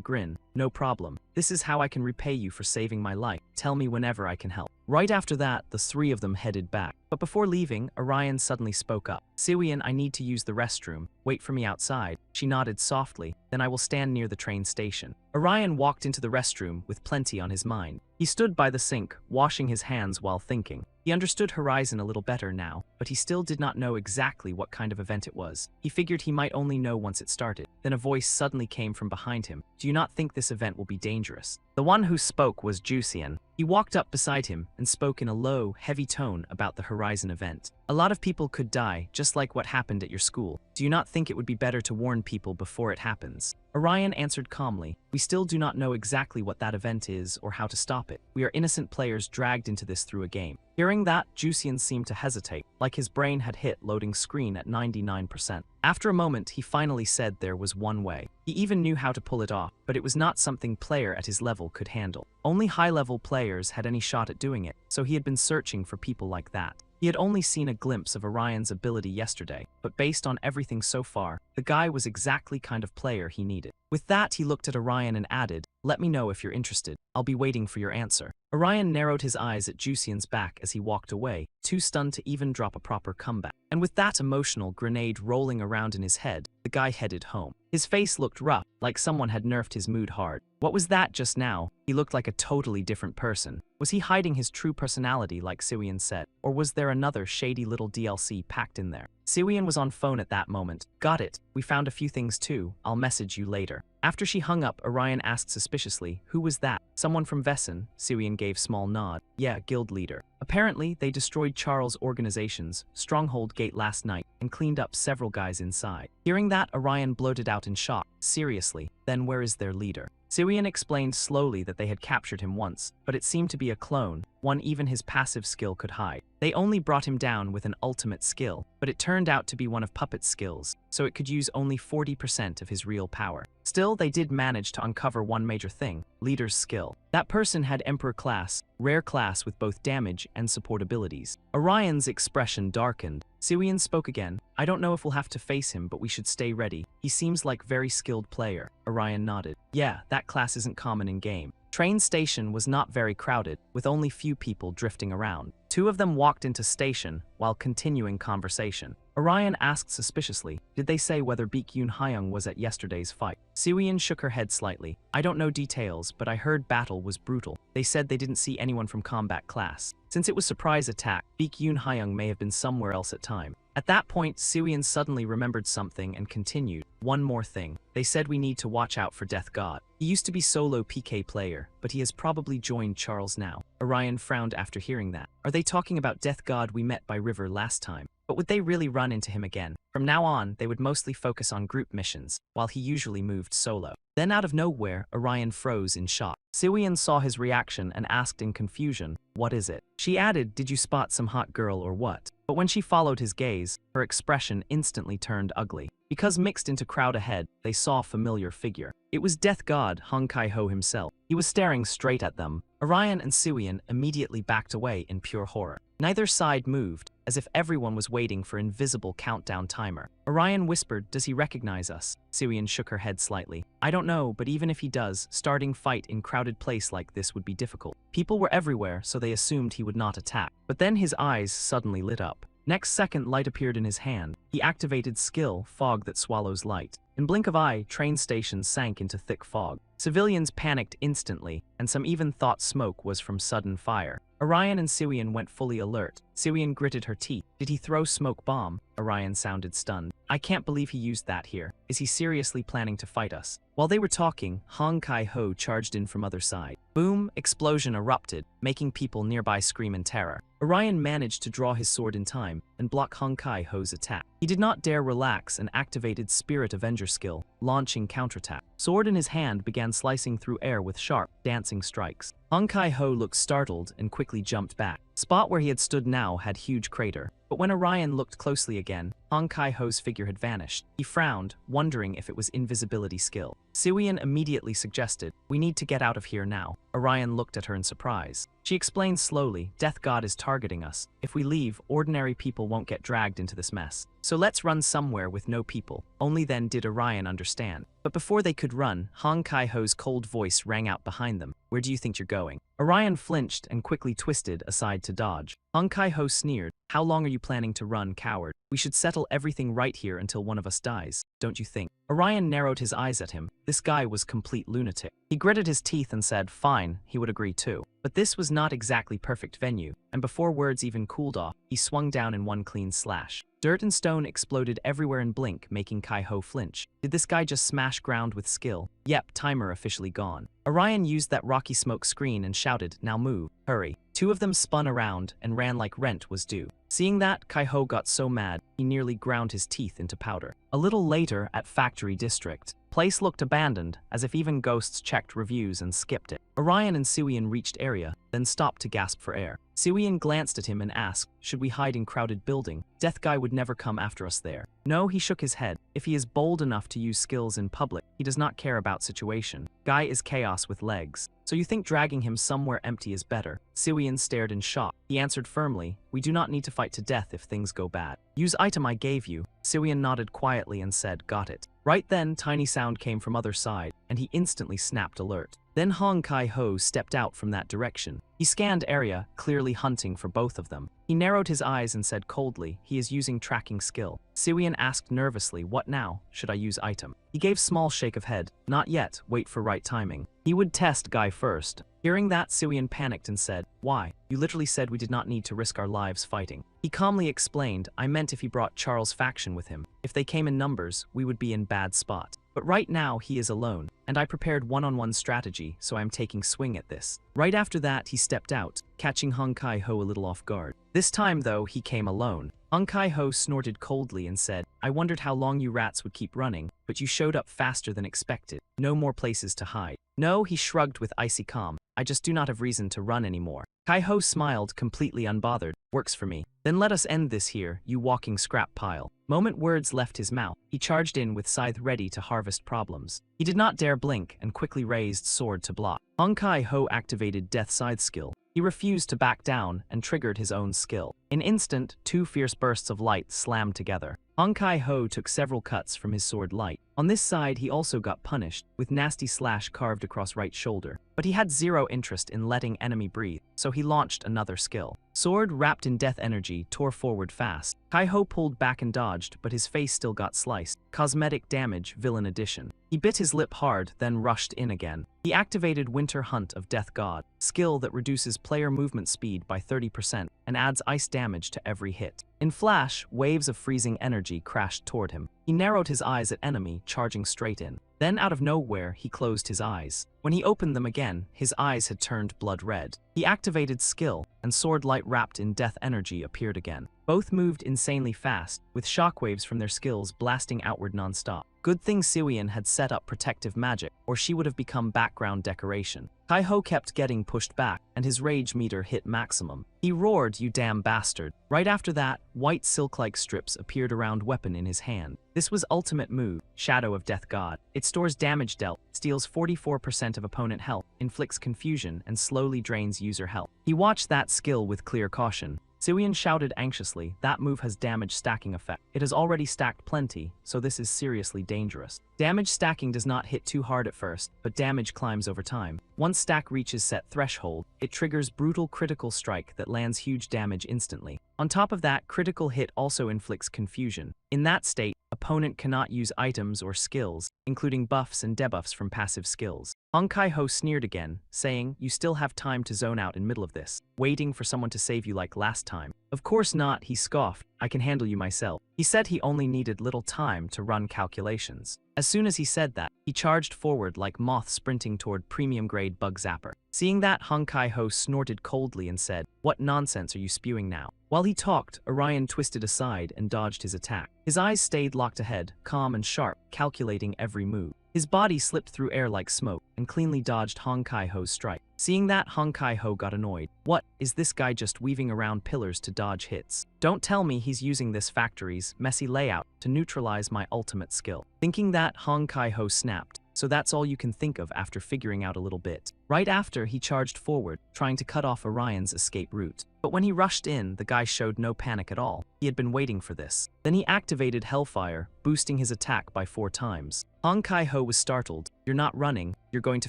A: grin. No problem. This is how I can repay you for saving my life. Tell me whenever I can help. Right after that, the 3 of them headed back. But before leaving, Orion suddenly spoke up. Siwian, I need to use the restroom. Wait for me outside. She nodded softly. Then I will stand near the train station. Orion walked into the restroom with plenty on his mind. He stood by the sink, washing his hands while thinking. He understood Horizon a little better now, but he still did not know exactly what kind of event it was. He figured he might only know once it started. Then a voice suddenly came from behind him. Do you not think this event will be dangerous? The one who spoke was Jusian. He walked up beside him and spoke in a low, heavy tone about the Horizon event. A lot of people could die, just like what happened at your school. Do you not think it would be better to warn people before it happens? Orion answered calmly. We still do not know exactly what that event is or how to stop it. We are innocent players dragged into this through a game. Hearing that, Jusian seemed to hesitate, like his brain had hit loading screen at 99%. After a moment, he finally said there was one way. He even knew how to pull it off, but it was not something player at his level could handle. Only high-level players had any shot at doing it, so he had been searching for people like that. He had only seen a glimpse of Orion's ability yesterday, but based on everything so far, the guy was exactly kind of player he needed. With that, he looked at Orion and added, let me know if you're interested. I'll be waiting for your answer. Orion narrowed his eyes at Jusian's back as he walked away, too stunned to even drop a proper comeback. And with that emotional grenade rolling around in his head, the guy headed home. His face looked rough, like someone had nerfed his mood hard. What was that just now? He looked like a totally different person. Was he hiding his true personality like Siwian said? Or was there another shady little DLC packed in there? Siwian was on phone at that moment. Got it. We found a few things too. I'll message you later. After she hung up, Orion asked suspiciously, who was that? Someone from Vessen. Siwian gave small nod. Yeah, guild leader. Apparently, they destroyed Charles' organization's stronghold gate last night and cleaned up several guys inside. Hearing that, Orion blurted out in shock. Seriously? Then where is their leader? Siwian explained slowly that they had captured him once, but it seemed to be a clone, one even his passive skill could hide. They only brought him down with an ultimate skill, but it turned out to be one of Puppet's skills, so it could use only 40% of his real power. Still, they did manage to uncover one major thing, leader's skill. That person had Emperor class, rare class with both damage and support abilities. Orion's expression darkened. Siwian spoke again. I don't know if we'll have to face him, but we should stay ready. He seems like very skilled player. Orion nodded. Yeah, that class isn't common in game. Train station was not very crowded, with only few people drifting around. 2 of them walked into station while continuing conversation. Orion asked suspiciously, did they say whether Baekhyun Hyung was at yesterday's fight? Siwian shook her head slightly. I don't know details, but I heard battle was brutal. They said they didn't see anyone from combat class. Since it was surprise attack, Baekhyun Hyung may have been somewhere else at time. At that point, Siwian suddenly remembered something and continued. One more thing. They said we need to watch out for Death God. He used to be solo PK player, but he has probably joined Charles now. Orion frowned after hearing that. Are they talking about Death God we met by river last time? But would they really run into him again? From now on, they would mostly focus on group missions, while he usually moved solo. Then out of nowhere, Orion froze in shock. Siwian saw his reaction and asked in confusion, what is it? She added, did you spot some hot girl or what? But when she followed his gaze, her expression instantly turned ugly. Because mixed into crowd ahead, they saw a familiar figure. It was Death God Hong Kai-ho himself. He was staring straight at them. Orion and Siwian immediately backed away in pure horror. Neither side moved, as if everyone was waiting for invisible countdown timer. Orion whispered, does he recognize us? Siwian shook her head slightly. I don't know, but even if he does, starting fight in crowded place like this would be difficult. People were everywhere, so they assumed he would not attack. But then his eyes suddenly lit up. Next second, light appeared in his hand. He activated skill, fog that swallows light. In blink of eye, train stations sank into thick fog. Civilians panicked instantly, and some even thought smoke was from sudden fire. Orion and Siwian went fully alert. Siwian gritted her teeth. Did he throw smoke bomb? Orion sounded stunned. I can't believe he used that here. Is he seriously planning to fight us? While they were talking, Hong Kai-ho charged in from other side. Boom! Explosion erupted, making people nearby scream in terror. Orion managed to draw his sword in time and block Hong Kai-ho's attack. He did not dare relax and activated Spirit Avenger skill, launching counterattack. Sword in his hand began slicing through air with sharp, dancing strikes. Hong Kai-ho looked startled and quickly jumped back. Spot where he had stood now had huge crater. But when Orion looked closely again, Hong Kai-ho's figure had vanished. He frowned, wondering if it was invisibility skill. Siwian immediately suggested, we need to get out of here now. Orion looked at her in surprise. She explained slowly, Death God is targeting us. If we leave, ordinary people won't get dragged into this mess. So let's run somewhere with no people. Only then did Orion understand. But before they could run, Hong Kai-ho's cold voice rang out behind them. Where do you think you're going? Orion flinched and quickly twisted aside to dodge. Hong Kai-ho sneered. How long are you planning to run, coward? We should settle everything right here until one of us dies, don't you think? Orion narrowed his eyes at him. This guy was complete lunatic. He gritted his teeth and said, fine, he would agree too. But this was not exactly perfect venue, and before words even cooled off, he swung down in one clean slash. Dirt and stone exploded everywhere in blink, making Kai-ho flinch. Did this guy just smash ground with skill? Yep, timer officially gone. Orion used that rocky smoke screen and shouted, now move, hurry. Two of them spun around and ran like rent was due. Seeing that, Kai-ho got so mad, he nearly ground his teeth into powder. A little later at Factory District, place looked abandoned, as if even ghosts checked reviews and skipped it. Orion and Siwian reached area, then stopped to gasp for air. Siwian glanced at him and asked, should we hide in crowded building? Death Guy would never come after us there. No, he shook his head. If he is bold enough to use skills in public, he does not care about situation. Guy is chaos with legs. So you think dragging him somewhere empty is better? Siwian stared in shock. He answered firmly, we do not need to fight to death if things go bad. Use item I gave you. Siwian nodded quietly and said, got it. Right then, tiny sound came from other side, and he instantly snapped alert. Then Hong Kai-ho stepped out from that direction. He scanned area, clearly hunting for both of them. He narrowed his eyes and said coldly, he is using tracking skill. Siwian asked nervously, what now? Should I use item? He gave small shake of head. Not yet, wait for right timing. He would test Guy first. Hearing that, Siwian panicked and said, why? You literally said we did not need to risk our lives fighting. He calmly explained, I meant if he brought Charles' faction with him. If they came in numbers, we would be in bad spot. But right now, he is alone, and I prepared one-on-one strategy, so I'm taking swing at this. Right after that, he stepped out, catching Hong Kai-ho a little off guard. This time, though, he came alone. Hong Kai-ho snorted coldly and said, I wondered how long you rats would keep running, but you showed up faster than expected. No more places to hide. No, he shrugged with icy calm. I just do not have reason to run anymore. Kai-ho smiled, completely unbothered. Works for me. Then let us end this here, you walking scrap pile. Moment words left his mouth, he charged in with scythe ready to harvest problems. He did not dare blink and quickly raised sword to block. Hong Kai-ho activated Death Scythe skill. He refused to back down and triggered his own skill. In an instant, two fierce bursts of light slammed together. Hong Kai-ho took several cuts from his sword light. On this side, he also got punished, with nasty slash carved across right shoulder. But he had zero interest in letting enemy breathe, so he launched another skill. Sword wrapped in death energy tore forward fast. Kai-ho pulled back and dodged, but his face still got sliced. Cosmetic damage, villain edition. He bit his lip hard, then rushed in again. He activated Winter Hunt of Death God, skill that reduces player movement speed by 30% and adds ice damage to every hit. In flash, waves of freezing energy crashed toward him. He narrowed his eyes at enemy charging straight in. Then out of nowhere, he closed his eyes. When he opened them again, his eyes had turned blood red. He activated skill, and sword light wrapped in death energy appeared again. Both moved insanely fast, with shockwaves from their skills blasting outward non-stop. Good thing Siwian had set up protective magic, or she would have become background decoration. Kai-ho kept getting pushed back, and his rage meter hit maximum. He roared, you damn bastard. Right after that, white silk-like strips appeared around weapon in his hand. This was ultimate move, Shadow of Death God. It stores damage dealt, steals 44% of opponent health, inflicts confusion, and slowly drains user health. He watched that skill with clear caution. Siwian shouted anxiously, that move has damage stacking effect. It has already stacked plenty, so this is seriously dangerous. Damage stacking does not hit too hard at first, but damage climbs over time. Once stack reaches set threshold, it triggers brutal critical strike that lands huge damage instantly. On top of that, critical hit also inflicts confusion. In that state, opponent cannot use items or skills, including buffs and debuffs from passive skills. Hong Kai-ho sneered again, saying, "You still have time to zone out in middle of this, waiting for someone to save you like last time." "Of course not," he scoffed. "I can handle you myself." He said he only needed little time to run calculations. As soon as he said that, he charged forward like moth sprinting toward premium-grade bug zapper. Seeing that, Hong Kai-ho snorted coldly and said, "What nonsense are you spewing now?" While he talked, Orion twisted aside and dodged his attack. His eyes stayed locked ahead, calm and sharp, calculating every move. His body slipped through air like smoke and cleanly dodged Hong Kai-ho's strike. Seeing that, Hong Kai-ho got annoyed. "What, is this guy just weaving around pillars to dodge hits? Don't tell me he's using this factory's messy layout to neutralize my ultimate skill." Thinking that, Hong Kai-ho snapped. "So that's all you can think of after figuring out a little bit." Right after, he charged forward, trying to cut off Orion's escape route. But when he rushed in, the guy showed no panic at all. He had been waiting for this. Then he activated Hellfire, boosting his attack by 4 times. Hong Kai-ho was startled. "You're not running, you're going to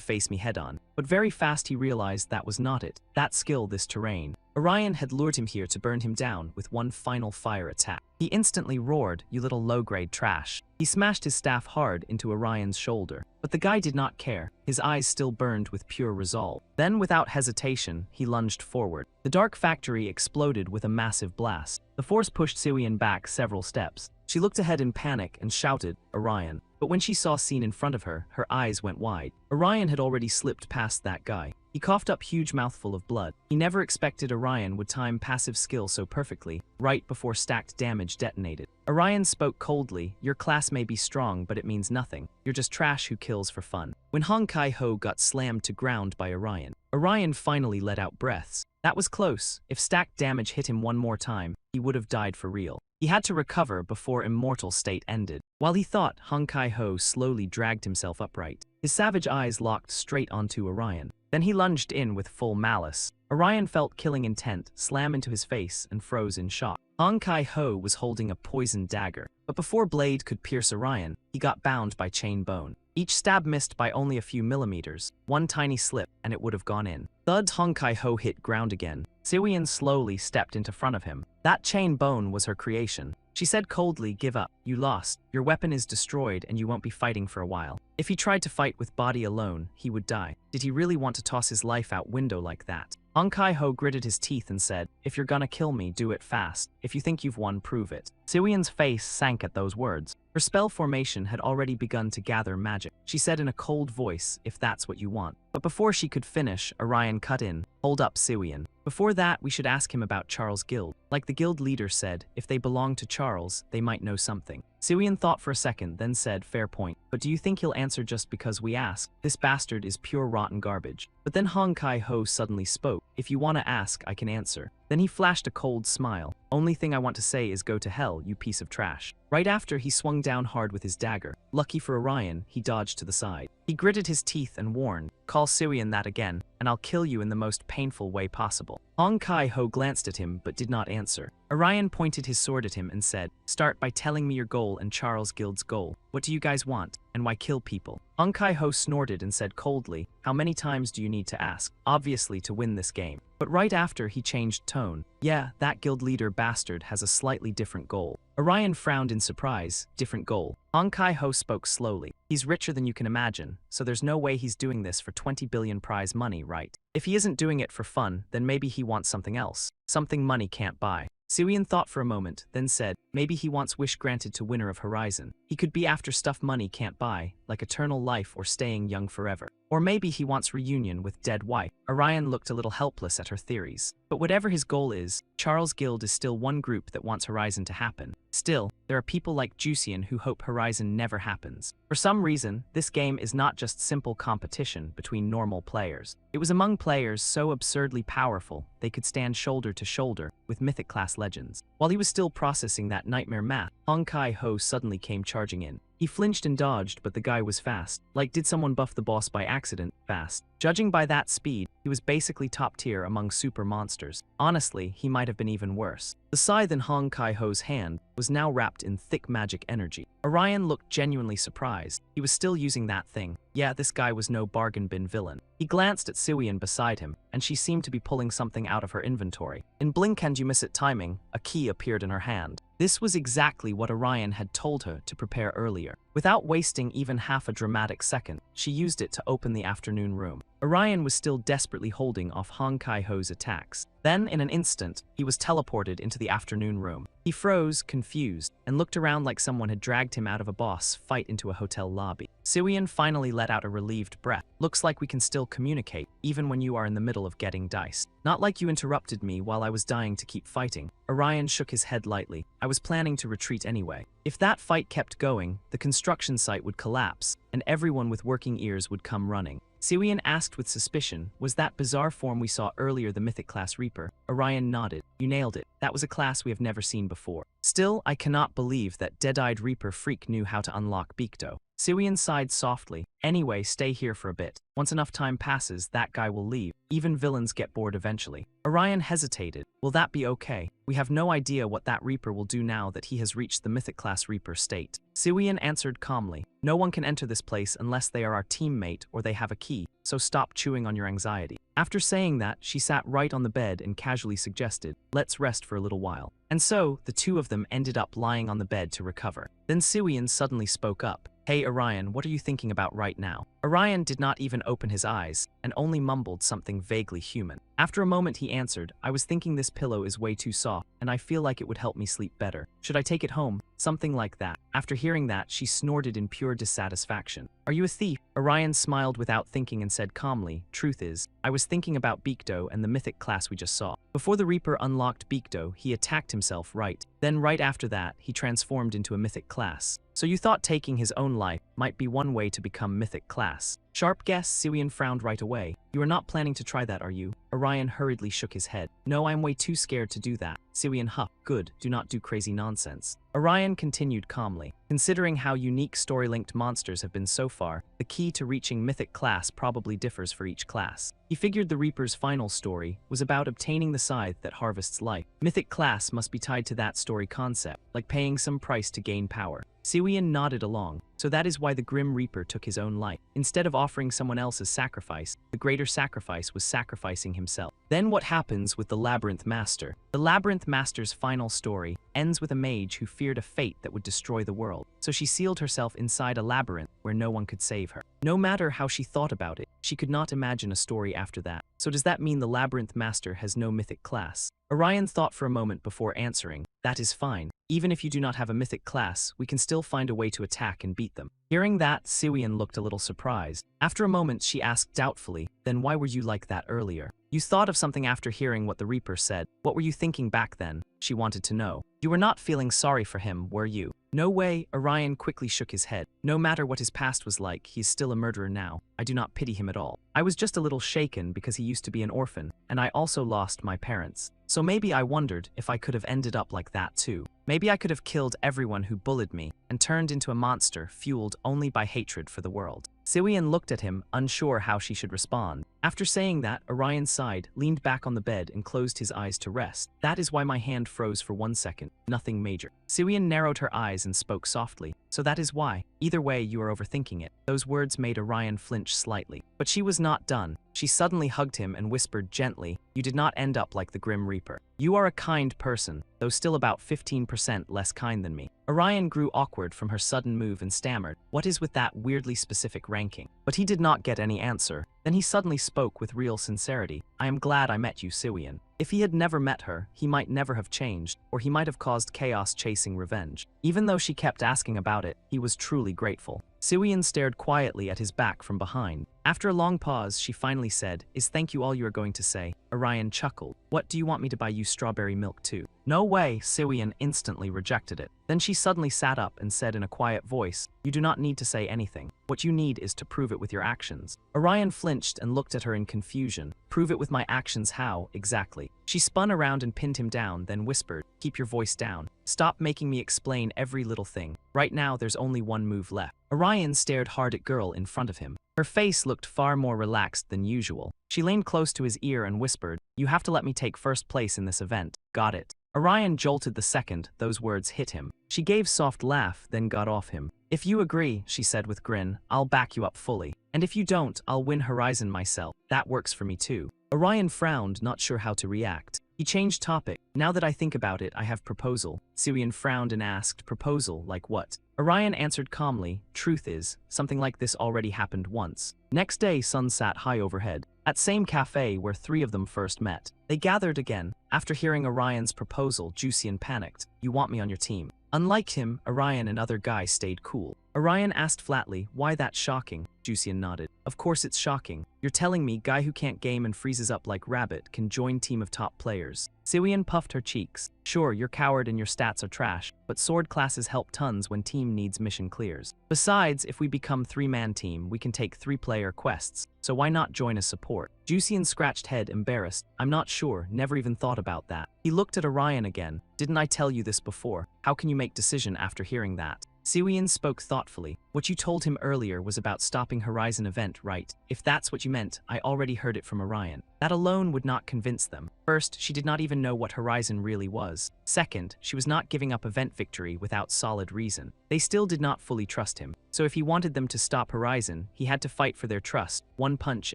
A: face me head-on." But very fast he realized that was not it. That skill, this terrain. Orion had lured him here to burn him down with one final fire attack. He instantly roared, "You little low-grade trash." He smashed his staff hard into Orion's shoulder. But the guy did not care. His eyes still burned with pure resolve. Then, without hesitation, he lunged forward. The dark factory exploded with a massive blast. The force pushed Siwian back several steps. She looked ahead in panic and shouted, "Orion." But when she saw Scene in front of her, her eyes went wide. Orion had already slipped past that guy. He coughed up huge mouthful of blood. He never expected Orion would time passive skill so perfectly, right before stacked damage detonated. Orion spoke coldly, "Your class may be strong, but it means nothing. You're just trash who kills for fun." When Hong Kai-ho got slammed to ground by Orion, Orion finally let out breaths. That was close. If stacked damage hit him one more time, he would have died for real. He had to recover before immortal state ended. While he thought, Hong Kai-ho slowly dragged himself upright. His savage eyes locked straight onto Orion. Then he lunged in with full malice. Orion felt killing intent slam into his face and froze in shock. Hong Kai-ho was holding a poisoned dagger, but before blade could pierce Orion, he got bound by chain bone. Each stab missed by only a few millimeters. One tiny slip, and it would have gone in. Thud. Hong Kai-ho hit ground again. Siwian slowly stepped into front of him. That chain bone was her creation. She said coldly, "Give up. You lost. Your weapon is destroyed and you won't be fighting for a while." If he tried to fight with body alone, he would die. Did he really want to toss his life out window like that? Hong Kai-ho gritted his teeth and said, "If you're gonna kill me, do it fast. If you think you've won, prove it." Siwian's face sank at those words. Her spell formation had already begun to gather magic. She said in a cold voice, "If that's what you want." But before she could finish, Orion cut in. "Hold up, Siwian. Before that, we should ask him about Charles' guild. Like the guild leader said, if they belong to Charles, they might know something." Siwian thought for a second, then said, "Fair point. But do you think he'll answer just because we ask? This bastard is pure rotten garbage." But then Hong Kai-ho suddenly spoke. "If you want to ask, I can answer." Then he flashed a cold smile. "Only thing I want to say is go to hell, you piece of trash." Right after, he swung down hard with his dagger. Lucky for Orion, he dodged to the side. He gritted his teeth and warned, "Call Siwian that again, and I'll kill you in the most painful way possible." Hong Kai-ho glanced at him but did not answer. Orion pointed his sword at him and said, "Start by telling me your goal and Charles Guild's goal. What do you guys want, and why kill people?" Hong Kai-ho snorted and said coldly, "How many times do you need to ask? Obviously to win this game." But right after, he changed tone. "Yeah, that guild leader bastard has a slightly different goal." Orion frowned in surprise. "Different goal?" Hong Kai-ho spoke slowly. "He's richer than you can imagine, so there's no way he's doing this for 20 billion prize money, right? If he isn't doing it for fun, then maybe he wants something else. Something money can't buy." Siwian thought for a moment, then said, "Maybe he wants wish granted to winner of Horizon. He could be after stuff money can't buy, like eternal life or staying young forever. Or maybe he wants reunion with dead wife." Orion looked a little helpless at her theories. But whatever his goal is, Charles Guild is still one group that wants Horizon to happen. Still, there are people like Jusian who hope Horizon never happens. For some reason, this game is not just simple competition between normal players. It was among players so absurdly powerful, they could stand shoulder to shoulder with Mythic class legends. While he was still processing that nightmare math, Hong Kai-ho suddenly came charging in. He flinched and dodged, but the guy was fast. Like, did someone buff the boss by accident? Fast. Judging by that speed, he was basically top tier among super monsters. Honestly, he might have been even worse. The scythe in Hong Kai-ho's hand was now wrapped in thick magic energy. Orion looked genuinely surprised. He was still using that thing. Yeah, this guy was no bargain bin villain. He glanced at Siwian beside him, and she seemed to be pulling something out of her inventory. In blink and you miss it timing, a key appeared in her hand. This was exactly what Orion had told her to prepare earlier. Without wasting even half a dramatic second, she used it to open the afternoon room. Orion was still desperately holding off Hong Kai-ho's attacks. Then, in an instant, he was teleported into the afternoon room. He froze, confused, and looked around like someone had dragged him out of a boss fight into a hotel lobby. Siwian finally let out a relieved breath. Looks like we can still communicate, even when you are in the middle of getting diced. Not like you interrupted me while I was dying to keep fighting. Orion shook his head lightly. I was planning to retreat anyway. If that fight kept going, the construction site would collapse, and everyone with working ears would come running. Siwian asked with suspicion, was that bizarre form we saw earlier the Mythic Class Reaper? Orion nodded. You nailed it. That was a class we have never seen before. Still, I cannot believe that dead-eyed Reaper freak knew how to unlock Beakdo. Siwian sighed softly. Anyway, stay here for a bit. Once enough time passes, that guy will leave. Even villains get bored eventually. Orion hesitated. Will that be okay? We have no idea what that Reaper will do now that he has reached the Mythic Class Reaper state. Siwian answered calmly. No one can enter this place unless they are our teammate or they have a key, so stop chewing on your anxiety. After saying that, she sat right on the bed and casually suggested, let's rest for a little while. And so, the two of them ended up lying on the bed to recover. Then Siwian suddenly spoke up. Hey Orion, what are you thinking about right now? Orion did not even open his eyes, and only mumbled something vaguely human. After a moment he answered, I was thinking this pillow is way too soft, and I feel like it would help me sleep better. Should I take it home? Something like that. After hearing that, she snorted in pure dissatisfaction. Are you a thief? Orion smiled without thinking and said calmly, truth is, I was thinking about Beakdo and the mythic class we just saw. Before the Reaper unlocked Beakdo, he attacked himself right. Then right after that, he transformed into a mythic class. So you thought taking his own life might be one way to become mythic class. Sharp guess, Siwian frowned right away. You are not planning to try that, are you? Orion hurriedly shook his head. No, I am way too scared to do that. Siwian huffed. Good, do not do crazy nonsense. Orion continued calmly. Considering how unique story-linked monsters have been so far, the key to reaching mythic class probably differs for each class. He figured the Reaper's final story was about obtaining the scythe that harvests life. Mythic class must be tied to that story concept, like paying some price to gain power. Siwian nodded along. So that is why the Grim Reaper took his own life. Instead of offering someone else's sacrifice, the greater sacrifice was sacrificing himself. Then what happens with the Labyrinth Master? The Labyrinth Master's final story ends with a mage who feared a fate that would destroy the world. So she sealed herself inside a labyrinth where no one could save her. No matter how she thought about it, she could not imagine a story after that. So does that mean the Labyrinth Master has no mythic class? Orion thought for a moment before answering. That is fine. Even if you do not have a mythic class, we can still find a way to attack and beat them. Hearing that, Siwian looked a little surprised. After a moment, she asked doubtfully, then why were you like that earlier? You thought of something after hearing what the Reaper said. What were you thinking back then? She wanted to know. You were not feeling sorry for him, were you? No way, Orion quickly shook his head. No matter what his past was like, he is still a murderer now. I do not pity him at all. I was just a little shaken because he used to be an orphan, and I also lost my parents. So maybe I wondered if I could have ended up like that too. Maybe I could have killed everyone who bullied me and turned into a monster fueled only by hatred for the world. Siwian looked at him, unsure how she should respond. After saying that, Orion sighed, leaned back on the bed and closed his eyes to rest. That is why my hand froze for 1 second. Nothing major. Siwian narrowed her eyes and spoke softly. So that is why. Either way, you are overthinking it. Those words made Orion flinch slightly. But she was not done. She suddenly hugged him and whispered gently, you did not end up like the Grim Reaper. You are a kind person, though still about 15% less kind than me. Orion grew awkward from her sudden move and stammered, what is with that weirdly specific ranking? But he did not get any answer. Then he suddenly spoke with real sincerity. I am glad I met you, Siwian. If he had never met her, he might never have changed, or he might have caused chaos chasing revenge. Even though she kept asking about it, he was truly grateful. Siwian stared quietly at his back from behind. After a long pause, she finally said, is thank you all you are going to say? Orion chuckled. What do you want me to buy you strawberry milk too? No way, Siwian instantly rejected it. Then she suddenly sat up and said in a quiet voice, you do not need to say anything. What you need is to prove it with your actions. Orion flinched and looked at her in confusion. Prove it with my actions how, exactly? She spun around and pinned him down, then whispered, keep your voice down. Stop making me explain every little thing. Right now there's only one move left. Orion stared hard at girl in front of him. Her face looked far more relaxed than usual. She leaned close to his ear and whispered, you have to let me take first place in this event. Got it. Orion jolted the second those words hit him. She gave soft laugh, then got off him. If you agree, she said with grin, I'll back you up fully. And if you don't, I'll win Horizon myself. That works for me too. Orion frowned, not sure how to react. He changed topic. Now that I think about it, I have proposal. Sirian frowned and asked, proposal, like what? Orion answered calmly, truth is, something like this already happened once. Next day, sun sat high overhead, at same cafe where three of them first met. They gathered again. After hearing Orion's proposal, Jusian panicked. You want me on your team? Unlike him, Orion and other guys stayed cool. Orion asked flatly, why that shocking? Jusian nodded. Of course it's shocking. You're telling me guy who can't game and freezes up like rabbit can join team of top players. Sirian puffed her cheeks. Sure, you're coward and your stats are trash, but sword classes help tons when team needs mission clears. Besides, if we become three-man team, we can take three-player quests, so why not join as support? Jusian scratched head, embarrassed. I'm not sure, never even thought about that. He looked at Orion again. Didn't I tell you this before? How can you make decision after hearing that? Sirian spoke thoughtfully. What you told him earlier was about stopping Horizon event, right? If that's what you meant, I already heard it from Orion. That alone would not convince them. First, she did not even know what Horizon really was. Second, she was not giving up event victory without solid reason. They still did not fully trust him. So if he wanted them to stop Horizon, he had to fight for their trust, one punch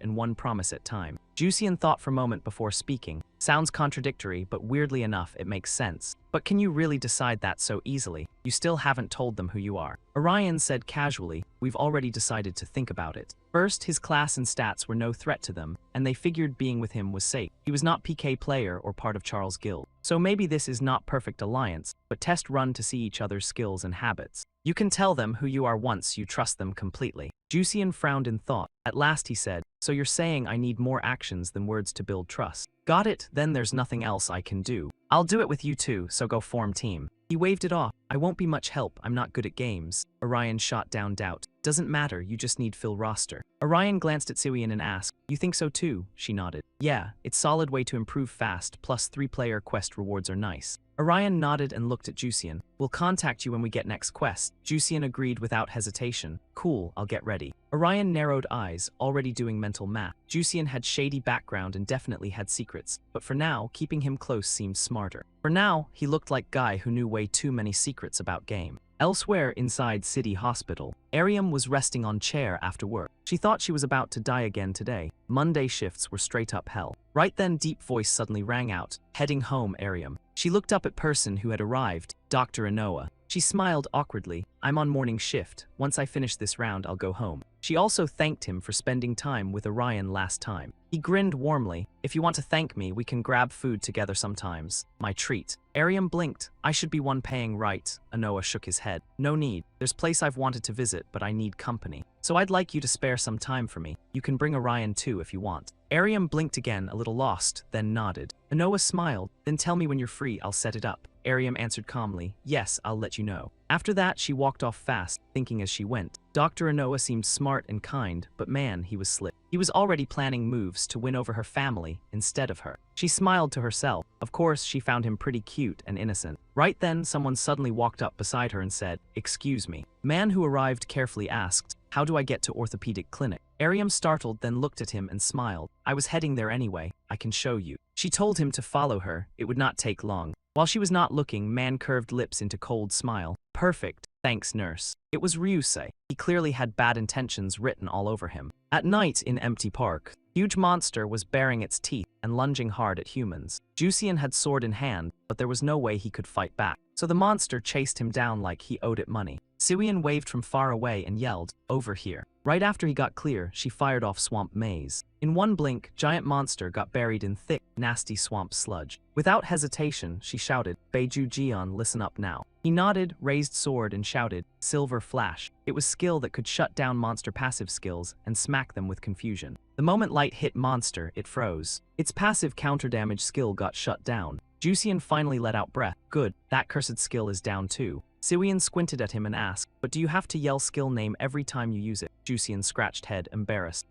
A: and one promise at time. Jusian thought for a moment before speaking. Sounds contradictory, but weirdly enough, it makes sense. But can you really decide that so easily? You still haven't told them who you are. Orion said casually, we've already decided to think about it. First, his class and stats were no threat to them, and they figured being with him was safe. He was not PK player or part of Charles' guild. So maybe this is not perfect alliance, but test run to see each other's skills and habits. You can tell them who you are once you trust them completely. Jusian frowned in thought. At last he said, so you're saying I need more actions than words to build trust. Got it, then there's nothing else I can do. I'll do it with you too, so go form team. He waved it off. I won't be much help, I'm not good at games. Orion shot down doubt. Doesn't matter, you just need fill roster. Orion glanced at Sirian and asked, you think so too? She nodded. Yeah, it's solid way to improve fast, plus 3-player quest rewards are nice. Orion nodded and looked at Jusian. We'll contact you when we get next quest. Jusian agreed without hesitation. Cool, I'll get ready. Orion narrowed eyes, already doing mental math. Jusian had shady background and definitely had secrets, but for now, keeping him close seemed smarter. For now, he looked like guy who knew way too many secrets about game. Elsewhere inside City Hospital, Ariam was resting on chair after work. She thought she was about to die again today. Monday shifts were straight up hell. Right then, deep voice suddenly rang out, heading home, Ariam. She looked up at person who had arrived, Dr. Inoa. She smiled awkwardly. I'm on morning shift. Once I finish this round, I'll go home. She also thanked him for spending time with Orion last time. He grinned warmly. If you want to thank me, we can grab food together sometimes. My treat. Ariam blinked. I should be one paying, right? Inoa shook his head. No need. There's place I've wanted to visit, but I need company. So I'd like you to spare some time for me. You can bring Orion too if you want. Ariam blinked again, a little lost, then nodded. Inoa smiled. Then tell me when you're free, I'll set it up. Ariam answered calmly, yes, I'll let you know. After that, she walked off fast, thinking as she went. Dr. Inoa seemed smart and kind, but man, he was slick. He was already planning moves to win over her family instead of her. She smiled to herself. Of course, she found him pretty cute and innocent. Right then, someone suddenly walked up beside her and said, excuse me. Man who arrived carefully asked, how do I get to orthopedic clinic? Ariam startled, then looked at him and smiled. I was heading there anyway. I can show you. She told him to follow her. It would not take long. While she was not looking, man curved lips into cold smile. Perfect. Thanks, nurse. It was Ryusei. He clearly had bad intentions written all over him. At night in empty park, huge monster was baring its teeth and lunging hard at humans. Jusian had sword in hand, but there was no way he could fight back. So the monster chased him down like he owed it money. Sirian waved from far away and yelled, over here. Right after he got clear, she fired off swamp maze. In one blink, giant monster got buried in thick, nasty swamp sludge. Without hesitation, she shouted, Beiju Jian, listen up now. He nodded, raised sword, and shouted, Silver Flash. It was skill that could shut down monster passive skills and smack them with confusion. The moment light hit monster, it froze. Its passive counter damage skill got shut down. Jusian finally let out breath. Good, that cursed skill is down too. Sirian squinted at him and asked, but do you have to yell skill name every time you use it? Jusian scratched head, embarrassed.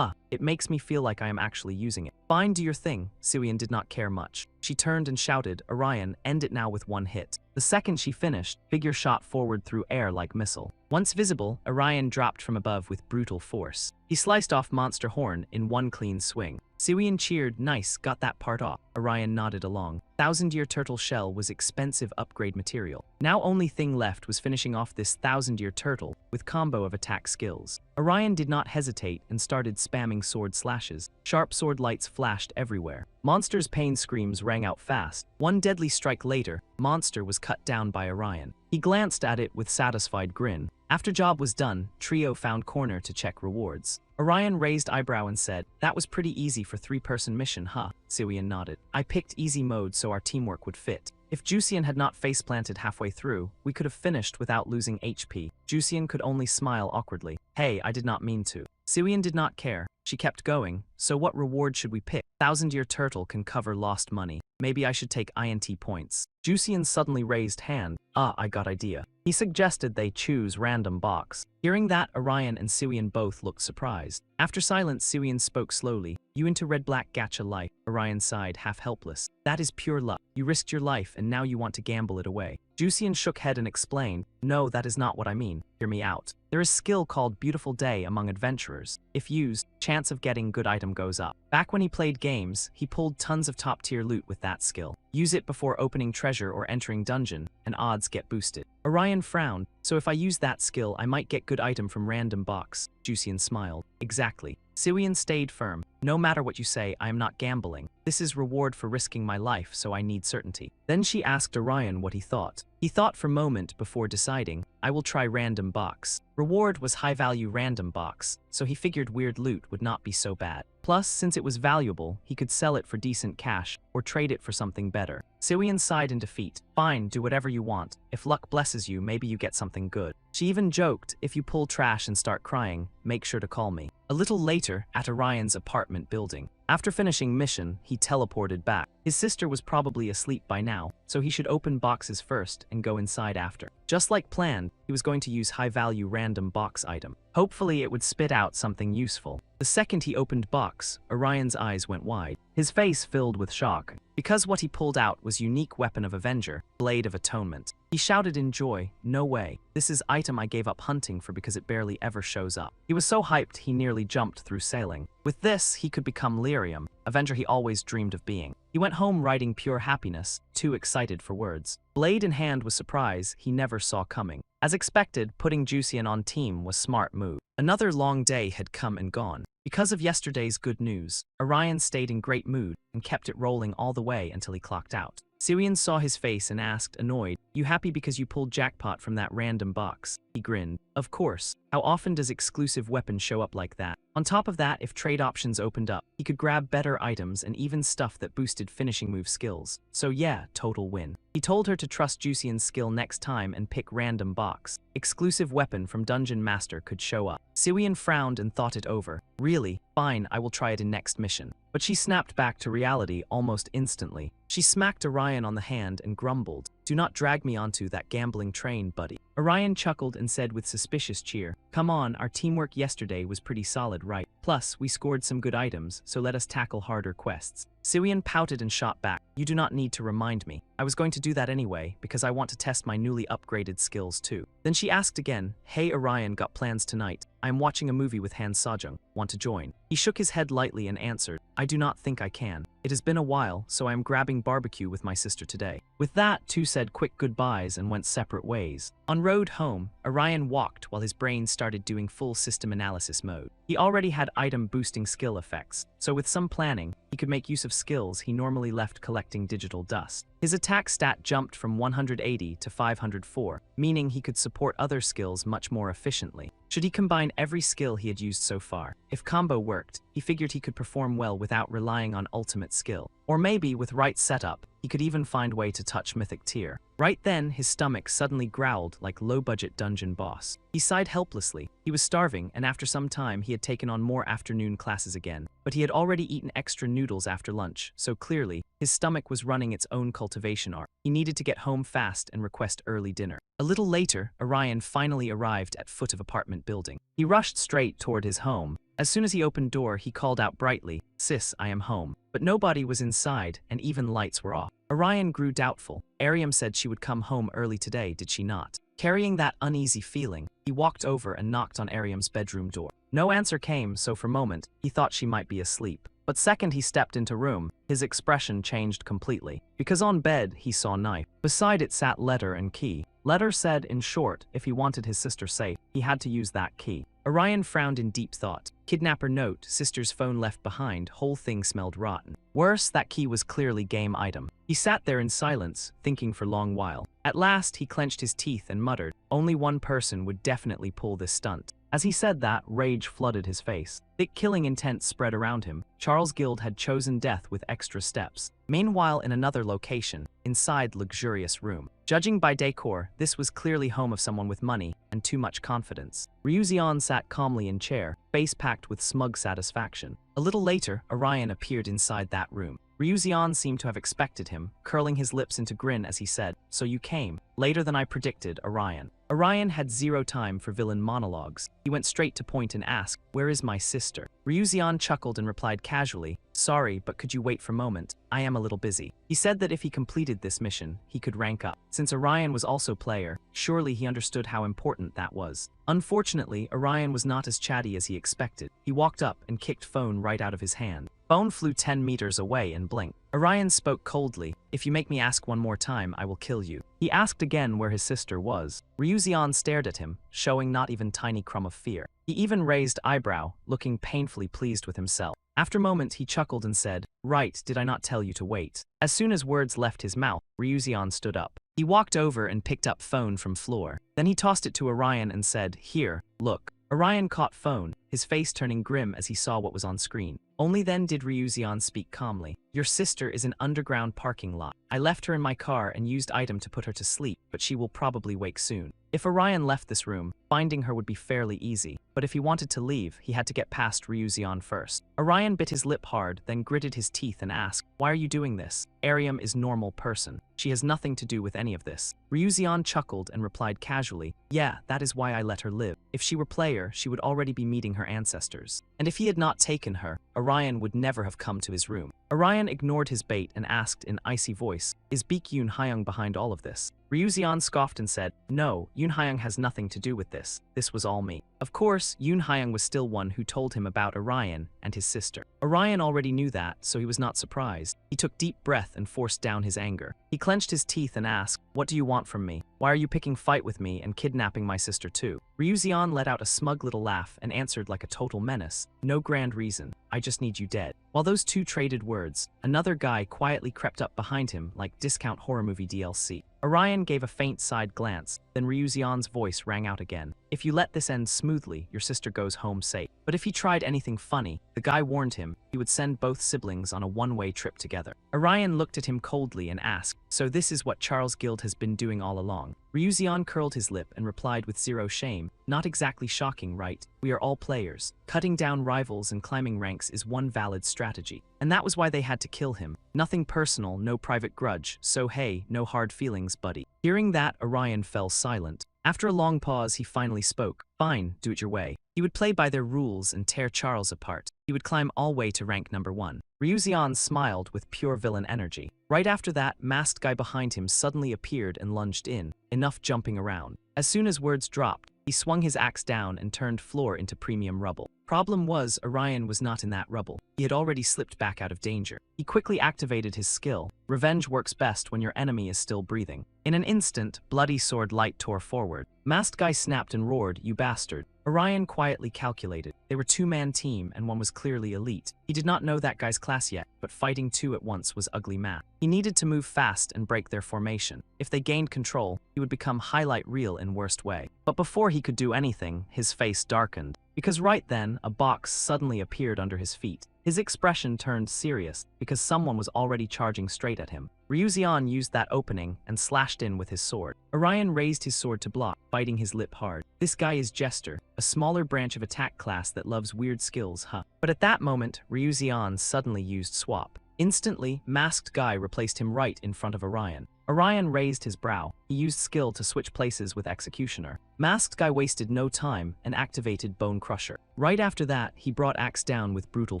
A: It makes me feel like I am actually using it. Fine, do your thing. Sirian did not care much. She turned and shouted, Orion, end it now with one hit. The second she finished, figure shot forward through air like missile. Once visible, Orion dropped from above with brutal force. He sliced off monster horn in one clean swing. Sirian cheered, nice, got that part off. Orion nodded along. 1000-year turtle shell was expensive upgrade material. Now only thing left was finishing off this 1000-year 1,000-year turtle with combo of attack skills. Orion did not hesitate and started spamming sword slashes. Sharp sword lights flashed everywhere. Monster's pain screams rang out fast. One deadly strike later, Monster was cut down by Orion. He glanced at it with satisfied grin. After job was done, Trio found corner to check rewards. Orion raised eyebrow and said, "That was pretty easy for 3-person mission, huh?" Siwian nodded. "I picked easy mode so our teamwork would fit. If Jusian had not face-planted halfway through, we could have finished without losing HP." Jusian could only smile awkwardly. "Hey, I did not mean to." Siwian did not care. She kept going. "So what reward should we pick? 1,000-year turtle can cover lost money. Maybe I should take INT points." Jusian suddenly raised hand. I got idea." He suggested they choose random box. Hearing that, Orion and Siwian both looked surprised. After silence, Siwian spoke slowly. "You into red-black gacha life?" Orion sighed, half helpless. "That is pure luck. You risked your life and now you want to gamble it away." Jusian shook head and explained, "No, that is not what I mean. Hear me out. There is skill called Beautiful Day among adventurers. If used, chance of getting good item goes up. Back when he played games, he pulled tons of top-tier loot with that skill. Use it before opening treasure or entering dungeon, and odds get boosted." Orion frowned. "So if I use that skill, I might get good item from random box." Jusian smiled. "Exactly." Siwian stayed firm. "No matter what you say, I am not gambling. This is reward for risking my life, so I need certainty." Then she asked Orion what he thought. He thought for a moment before deciding, "I will try random box." Reward was high-value random box, so he figured weird loot would not be so bad. Plus, since it was valuable, he could sell it for decent cash or trade it for something better. Siwian sighed in defeat. "Fine, do whatever you want. If luck blesses you, maybe you get something good." She even joked, "If you pull trash and start crying, make sure to call me." A little later, at Orion's apartment building. After finishing mission, he teleported back. His sister was probably asleep by now, so he should open boxes first and go inside after. Just like planned, he was going to use high-value random box item. Hopefully it would spit out something useful. The second he opened box, Orion's eyes went wide. His face filled with shock, because what he pulled out was unique weapon of Avenger, Blade of Atonement. He shouted in joy, "No way. This is item I gave up hunting for because it barely ever shows up." He was so hyped he nearly jumped through sailing. With this, he could become Lyrium, Avenger he always dreamed of being. He went home writing pure happiness, too excited for words. Blade in hand was surprise he never saw coming. As expected, putting Jusian on team was smart move. Another long day had come and gone. Because of yesterday's good news, Orion stayed in great mood and kept it rolling all the way until he clocked out. Siwian saw his face and asked, annoyed, "You happy because you pulled jackpot from that random box?" He grinned. "Of course. How often does exclusive weapon show up like that?" On top of that, if trade options opened up, he could grab better items and even stuff that boosted finishing move skills. So yeah, total win. He told her to trust Jusian's skill next time and pick random box. Exclusive weapon from Dungeon Master could show up. Siwian frowned and thought it over. "Really? Fine, I will try it in next mission." But she snapped back to reality almost instantly. She smacked Orion on the hand and grumbled, "Do not drag me onto that gambling train, buddy." Orion chuckled and said with suspicious cheer, "Come on, our teamwork yesterday was pretty solid, right? Plus, we scored some good items, so let us tackle harder quests." Siwian pouted and shot back, "You do not need to remind me. I was going to do that anyway, because I want to test my newly upgraded skills too." Then she asked again, "Hey Orion, got plans tonight? I am watching a movie with Han Sejong. Want to join?" He shook his head lightly and answered, "I do not think I can. It has been a while, so I am grabbing barbecue with my sister today." With that, two said quick goodbyes and went separate ways. En road home, Orion walked while his brain started doing full system analysis mode. He already had item boosting skill effects, so with some planning, he could make use of skills he normally left collecting digital dust. His attack stat jumped from 180 to 504, meaning he could support other skills much more efficiently. Should he combine every skill he had used so far? If combo worked, he figured he could perform well without relying on ultimate skill. Or maybe, with right setup, he could even find way to touch mythic tier. Right then, his stomach suddenly growled like low-budget dungeon boss. He sighed helplessly. He was starving, and after some time, he had taken on more afternoon classes again. But he had already eaten extra noodles after lunch, so clearly, his stomach was running its own cultivation arc. He needed to get home fast and request early dinner. A little later, Orion finally arrived at foot of apartment building. He rushed straight toward his home. As soon as he opened door, he called out brightly, "Sis, I am home." But nobody was inside, and even lights were off. Orion grew doubtful. Ariam said she would come home early today, did she not? Carrying that uneasy feeling, he walked over and knocked on Ariam's bedroom door. No answer came, so for a moment, he thought she might be asleep. But second he stepped into room, his expression changed completely. Because on bed, he saw knife. Beside it sat letter and key. Letter said, in short, if he wanted his sister safe, he had to use that key. Orion frowned in deep thought. Kidnapper note, sister's phone left behind, whole thing smelled rotten. Worse, that key was clearly game item. He sat there in silence, thinking for long while. At last, he clenched his teeth and muttered, only one person would definitely pull this stunt. As he said that, rage flooded his face. Thick killing intent spread around him. Charles Guild had chosen death with extra steps. Meanwhile, in another location, inside luxurious room. Judging by decor, this was clearly home of someone with money and too much confidence. Ryuzion sat calmly in chair, face packed with smug satisfaction. A little later, Orion appeared inside that room. Ryuzion seemed to have expected him, curling his lips into grin as he said, "So you came. Later than I predicted, Orion." Orion had zero time for villain monologues. He went straight to point and asked, "Where is my sister?" Ryuzion chuckled and replied casually, "Sorry, but could you wait for a moment? I am a little busy." He said that if he completed this mission, he could rank up. Since Orion was also player, surely he understood how important that was. Unfortunately, Orion was not as chatty as he expected. He walked up and kicked phone right out of his hand. Phone flew 10 meters away and blinked. Orion spoke coldly, "If you make me ask one more time, I will kill you." He asked again where his sister was. Ryuzion stared at him, showing not even tiny crumb of fear. He even raised eyebrow, looking painfully pleased with himself. After a moment, he chuckled and said, "Right, did I not tell you to wait?" As soon as words left his mouth, Ryuzion stood up. He walked over and picked up phone from floor. Then he tossed it to Orion and said, "Here, look." Orion caught phone, his face turning grim as he saw what was on screen. Only then did Ryuzion speak calmly. "Your sister is in underground parking lot. I left her in my car and used item to put her to sleep, but she will probably wake soon." If Orion left this room, finding her would be fairly easy, but if he wanted to leave, he had to get past Ryuzion first. Orion bit his lip hard, then gritted his teeth and asked, "Why are you doing this? Ariam is normal person. She has nothing to do with any of this." Ryuzion chuckled and replied casually, "Yeah, that is why I let her live. If she were player, she would already be meeting her ancestors. And if he had not taken her, Orion would never have come to his room." Orion ignored his bait and asked in icy voice, "Is Beak Yoon Hyung behind all of this?" Ryuzion scoffed and said, "No, Yoon Hyung has nothing to do with this. This was all me." Of course, Yoon Hyung was still one who told him about Orion and his sister. Orion already knew that, so he was not surprised. He took deep breath and forced down his anger. He clenched his teeth and asked, "What do you want from me? Why are you picking fight with me and kidnapping my sister too?" Ryuzion let out a smug little laugh and answered like a total menace, "No grand reason. I just need you dead." While those two traded words, another guy quietly crept up behind him like discount horror movie DLC. Orion gave a faint side glance, then Ryuzion's voice rang out again. "If you let this end smoothly, your sister goes home safe. But if he tried anything funny," the guy warned him, "he would send both siblings on a one-way trip together." Orion looked at him coldly and asked, "So this is what Charles Guild has been doing all along?" Ryuzion curled his lip and replied with zero shame, "Not exactly shocking, right? We are all players. Cutting down rivals and climbing ranks is one valid strategy. And that was why they had to kill him. Nothing personal, no private grudge, so hey, no hard feelings, buddy." Hearing that, Orion fell silent. After a long pause, he finally spoke. "Fine, do it your way." He would play by their rules and tear Charles apart. He would climb all way to rank number 1. Ryuzion smiled with pure villain energy. Right after that, masked guy behind him suddenly appeared and lunged in, enough jumping around. As soon as words dropped, he swung his axe down and turned floor into premium rubble. Problem was, Orion was not in that rubble. He had already slipped back out of danger. He quickly activated his skill. Revenge works best when your enemy is still breathing. In an instant, bloody sword light tore forward. Masked guy snapped and roared, "You bastard." Orion quietly calculated. They were two-man team and one was clearly elite. He did not know that guy's class yet, but fighting two at once was ugly math. He needed to move fast and break their formation. If they gained control, he would become highlight reel in worst way. But before he could do anything, his face darkened. Because right then, a box suddenly appeared under his feet. His expression turned serious because someone was already charging straight at him. Ryuzion used that opening and slashed in with his sword. Orion raised his sword to block, biting his lip hard. This guy is Jester, a smaller branch of attack class that loves weird skills, huh? But at that moment, Ryuzion suddenly used swap. Instantly, masked guy replaced him right in front of Orion. Orion raised his brow. He used skill to switch places with Executioner. Masked guy wasted no time and activated Bone Crusher. Right after that, he brought Axe down with brutal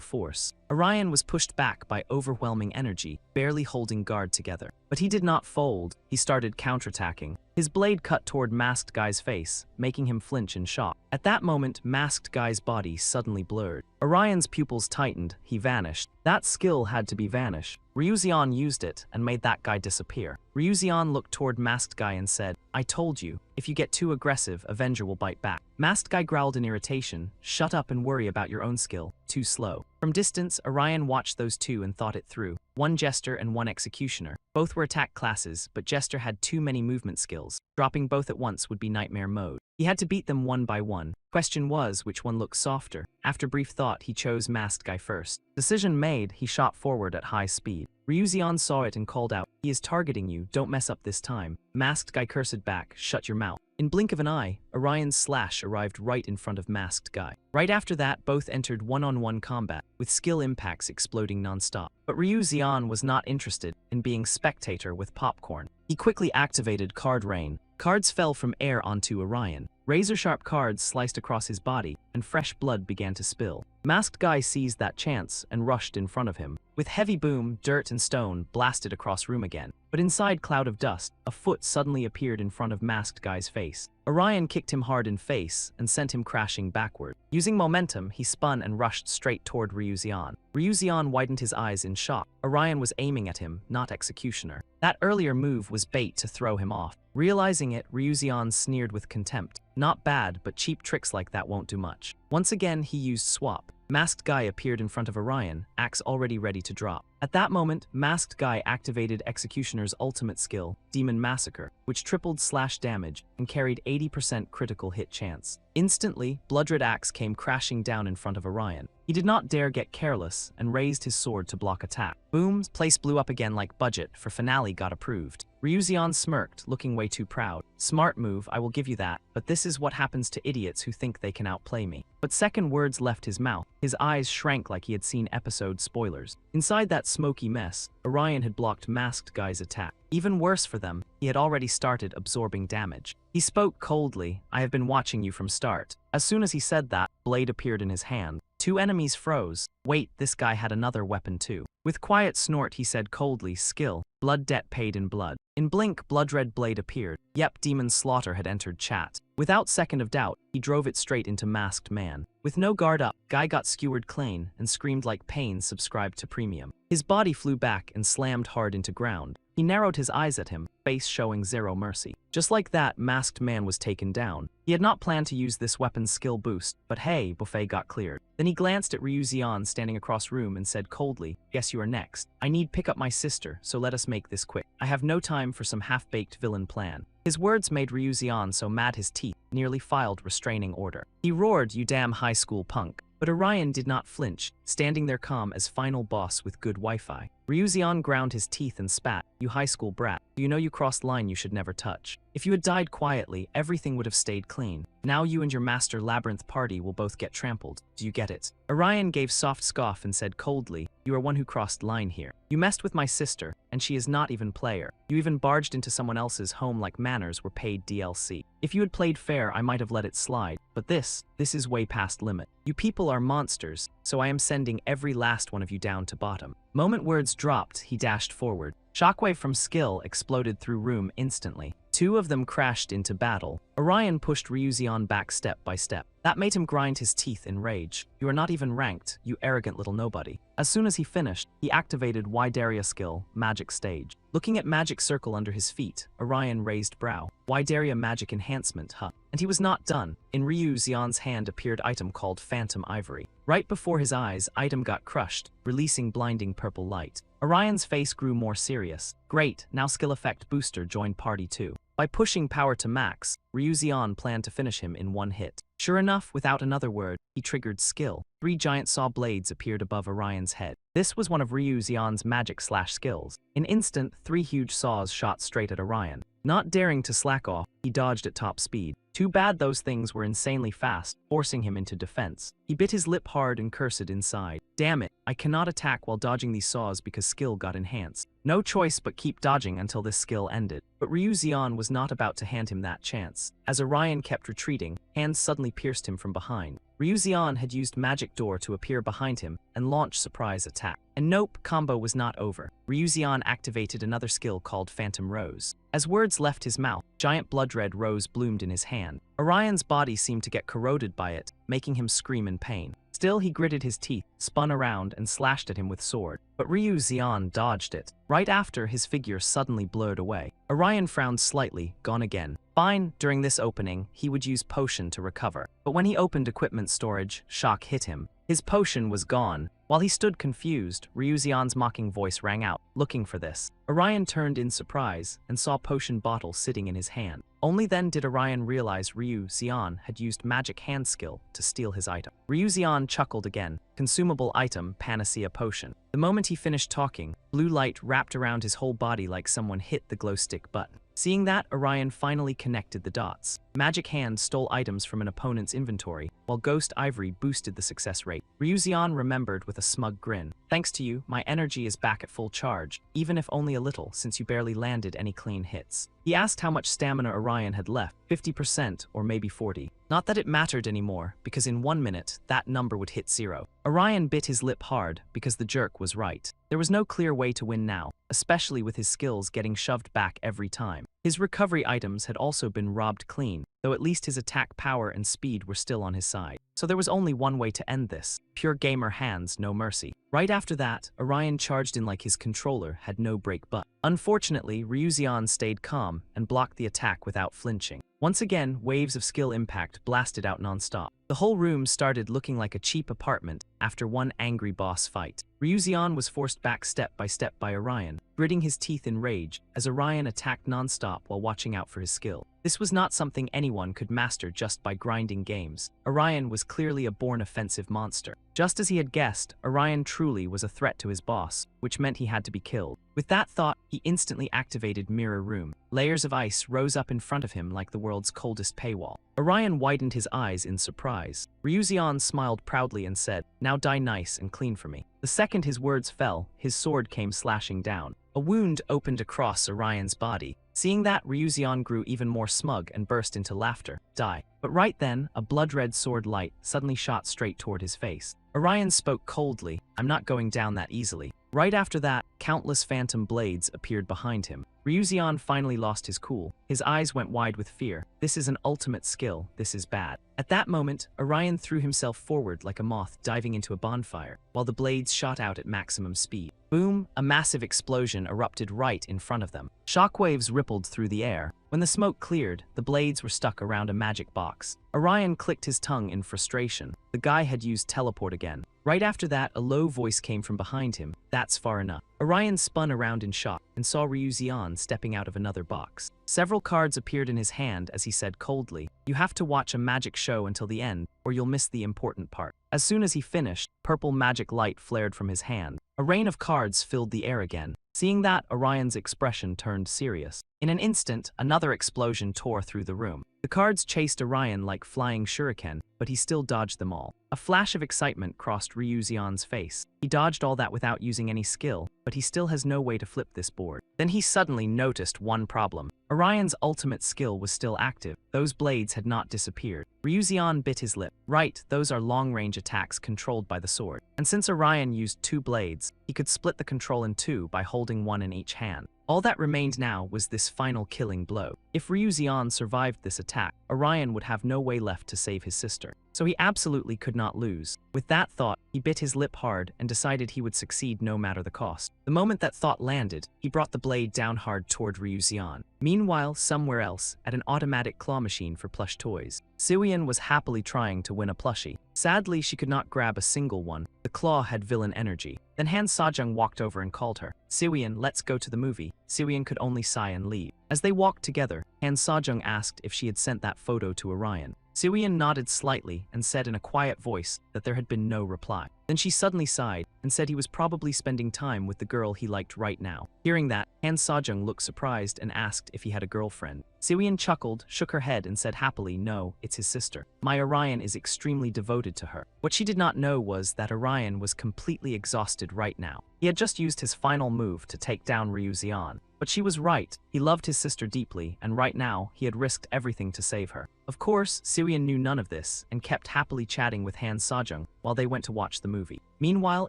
A: force. Orion was pushed back by overwhelming energy, barely holding guard together. But he did not fold. He started counterattacking. His blade cut toward Masked Guy's face, making him flinch in shock. At that moment, Masked Guy's body suddenly blurred. Orion's pupils tightened, he vanished. That skill had to be vanish. Ryuzeon used it and made that guy disappear. Ryuzeon looked toward Masked Guy and said, "I told you, if you get too aggressive, Avenger will bite back." Masked Guy growled in irritation, "Shut up and worry about your own skill. Too slow." From distance, Orion watched those two and thought it through. One Jester and one Executioner. Both were attack classes, but Jester had too many movement skills. Dropping both at once would be nightmare mode. He had to beat them one by one. Question was, which one looked softer? After brief thought, he chose Masked Guy first. Decision made, he shot forward at high speed. Ryuzeon saw it and called out, "He is targeting you, don't mess up this time." Masked Guy cursed back, "Shut your mouth." In blink of an eye, Orion's slash arrived right in front of Masked Guy. Right after that, both entered one-on-one combat, with skill impacts exploding non-stop. But Ryuzeon was not interested in being spectator with popcorn. He quickly activated Card Rain. Cards fell from air onto Orion. Razor-sharp cards sliced across his body, and fresh blood began to spill. Masked Guy seized that chance and rushed in front of him. With heavy boom, dirt and stone blasted across room again. But inside cloud of dust, a foot suddenly appeared in front of Masked Guy's face. Orion kicked him hard in face and sent him crashing backward. Using momentum, he spun and rushed straight toward Ryuzeon. Ryuzeon widened his eyes in shock. Orion was aiming at him, not Executioner. That earlier move was bait to throw him off. Realizing it, Ryuzeon sneered with contempt. Not bad, but cheap tricks like that won't do much. Once again, he used Swap. Masked Guy appeared in front of Orion, axe already ready to drop. At that moment, Masked Guy activated Executioner's ultimate skill, Demon Massacre, which tripled slash damage and carried 80% critical hit chance. Instantly, Bloodred Axe came crashing down in front of Orion. He did not dare get careless and raised his sword to block attack. Boom, place blew up again like budget for finale got approved. Ryuzeon smirked, looking way too proud. Smart move, I will give you that, but this is what happens to idiots who think they can outplay me. But second words left his mouth. His eyes shrank like he had seen episode spoilers. Inside that smoky mess, Orion had blocked Masked Guy's attack. Even worse for them, he had already started absorbing damage. He spoke coldly, "I have been watching you from start." As soon as he said that, blade appeared in his hand. Two enemies froze. Wait, this guy had another weapon too. With quiet snort, he said coldly, "Skill. Blood debt paid in blood." In blink, blood-red blade appeared. Yep, Demon Slaughter had entered chat. Without second of doubt, he drove it straight into Masked Man. With no guard up, Guy got skewered clean and screamed like pain subscribed to premium. His body flew back and slammed hard into ground. He narrowed his eyes at him, face showing zero mercy. Just like that, Masked Man was taken down. He had not planned to use this weapon's skill boost, but hey, buffet got cleared. Then he glanced at Ryuzeon standing across room and said coldly, "Guess you are next. I need pick up my sister, so let us make this quick. I have no time for some half-baked villain plan." His words made Ryuzeon so mad his teeth nearly filed restraining order. He roared, "You damn high school punk." But Orion did not flinch, standing there calm as final boss with good Wi-Fi. Ryuzeon ground his teeth and spat, "You high school brat, do you know you crossed line you should never touch? If you had died quietly, everything would have stayed clean. Now you and your master Labyrinth party will both get trampled. Do you get it?" Orion gave soft scoff and said coldly, "You are one who crossed line here. You messed with my sister, and she is not even player. You even barged into someone else's home like manners were paid DLC. If you had played fair, I might have let it slide, but this is way past limit. You people are monsters, so I am sending every last one of you down to bottom." Moment words dropped, he dashed forward. Shockwave from skill exploded through room instantly. Two of them crashed into battle. Orion pushed Ryuzeon back step by step. That made him grind his teeth in rage. "You are not even ranked, you arrogant little nobody." As soon as he finished, he activated Widaria skill, Magic Stage. Looking at Magic Circle under his feet, Orion raised brow. Widaria Magic Enhancement, huh? And he was not done. In Ryuzeon's hand appeared item called Phantom Ivory. Right before his eyes, item got crushed, releasing blinding purple light. Orion's face grew more serious. Great, now skill effect booster joined party too. By pushing power to max, Ryuzeon planned to finish him in one hit. Sure enough, without another word, he triggered skill. 3 giant saw blades appeared above Orion's head. This was one of Ryuzeon's magic slash skills. In instant, 3 huge saws shot straight at Orion. Not daring to slack off, he dodged at top speed. Too bad those things were insanely fast, forcing him into defense. He bit his lip hard and cursed inside. Damn it, I cannot attack while dodging these saws because skill got enhanced. No choice but keep dodging until this skill ended. But Ryuzeon was not about to hand him that chance. As Orion kept retreating, hands suddenly pierced him from behind. Ryuzeon had used Magic Door to appear behind him and launch surprise attack. And nope, combo was not over. Ryuzeon activated another skill called Phantom Rose. As words left his mouth, giant blood-red rose bloomed in his hand. Orion's body seemed to get corroded by it, making him scream in pain. Still, he gritted his teeth, spun around, and slashed at him with sword. But Ryu Xian dodged it. Right after, his figure suddenly blurred away. Orion frowned slightly, gone again. Fine, during this opening, he would use potion to recover. But when he opened equipment storage, shock hit him. His potion was gone. While he stood confused, Ryu Xian's mocking voice rang out, looking for this. Orion turned in surprise and saw potion bottle sitting in his hand. Only then did Orion realize Ryu Xian had used magic hand skill to steal his item. Ryu Xian chuckled again. Consumable item, panacea potion. The moment he finished talking, blue light wrapped around his whole body like someone hit the glow stick button. Seeing that, Orion finally connected the dots. Magic Hand stole items from an opponent's inventory, while Ghost Ivory boosted the success rate. Ryu Xian remembered with a smug grin. Thanks to you, my energy is back at full charge, even if only a little since you barely landed any clean hits. He asked how much stamina Orion had left, 50% or maybe 40. Not that it mattered anymore, because in 1 minute, that number would hit 0. Orion bit his lip hard, because the jerk was right. There was no clear way to win now, especially with his skills getting shoved back every time. His recovery items had also been robbed clean, though at least his attack power and speed were still on his side. So there was only one way to end this. Pure gamer hands, no mercy. Right after that, Orion charged in like his controller had no brake button. Unfortunately, Ryu Xian stayed calm and blocked the attack without flinching. Once again, waves of skill impact blasted out non-stop. The whole room started looking like a cheap apartment after one angry boss fight. Ryu Xian was forced back step by Orion, gritting his teeth in rage as Orion attacked non-stop while watching out for his skill. This was not something anyone could master just by grinding games. Orion was clearly a born offensive monster. Just as he had guessed, Orion truly was a threat to his boss, which meant he had to be killed. With that thought, he instantly activated Mirror Room. Layers of ice rose up in front of him like the world's coldest paywall. Orion widened his eyes in surprise. Ryu Xian smiled proudly and said, "Now die nice and clean for me." The second his words fell, his sword came slashing down. A wound opened across Orion's body. Seeing that, Ryu Xian grew even more smug and burst into laughter. Die. But right then, a blood-red sword light suddenly shot straight toward his face. Orion spoke coldly, "I'm not going down that easily." Right after that, countless phantom blades appeared behind him. Ryu Xian finally lost his cool. His eyes went wide with fear. This is an ultimate skill. This is bad. At that moment, Orion threw himself forward like a moth diving into a bonfire, while the blades shot out at maximum speed. Boom! A massive explosion erupted right in front of them. Shockwaves rippled through the air. When the smoke cleared, the blades were stuck around a magic box. Orion clicked his tongue in frustration. The guy had used teleport again. Right after that, a low voice came from behind him. "That's far enough." Orion spun around in shock and saw Ryu Xian stepping out of another box. Several cards appeared in his hand as he said coldly, "You have to watch a magic show until the end, or you'll miss the important part." As soon as he finished, purple magic light flared from his hand. A rain of cards filled the air again. Seeing that, Orion's expression turned serious. In an instant, another explosion tore through the room. The cards chased Orion like flying shuriken, but he still dodged them all. A flash of excitement crossed Ryu Xian's face. He dodged all that without using any skill, but he still has no way to flip this board. Then he suddenly noticed one problem. Orion's ultimate skill was still active. Those blades had not disappeared. Ryu Xian bit his lip. Right, those are long-range attacks controlled by the sword. And since Orion used 2 blades, he could split the control in 2 by holding one in each hand. All that remained now was this final killing blow. If Ryu Xian survived this attack, Orion would have no way left to save his sister. So he absolutely could not lose. With that thought, he bit his lip hard and decided he would succeed no matter the cost. The moment that thought landed, he brought the blade down hard toward Ryu Xian. Meanwhile, somewhere else, at an automatic claw machine for plush toys, Siwian was happily trying to win a plushie. Sadly, she could not grab a single one. The claw had villain energy. Then Han Sajung walked over and called her. "Siwian, let's go to the movie." Siwian could only sigh and leave. As they walked together, Han Sajung asked if she had sent that photo to Orion. Siwian nodded slightly and said in a quiet voice that there had been no reply. Then she suddenly sighed and said he was probably spending time with the girl he liked right now. Hearing that, Han Sajung looked surprised and asked if he had a girlfriend. Siwian chuckled, shook her head and said happily, "No, it's his sister. My Orion is extremely devoted to her." What she did not know was that Orion was completely exhausted right now. He had just used his final move to take down Ryu Xian. But she was right. He loved his sister deeply, and right now, he had risked everything to save her. Of course, Siwian knew none of this, and kept happily chatting with Han Sajung, while they went to watch the movie. Meanwhile,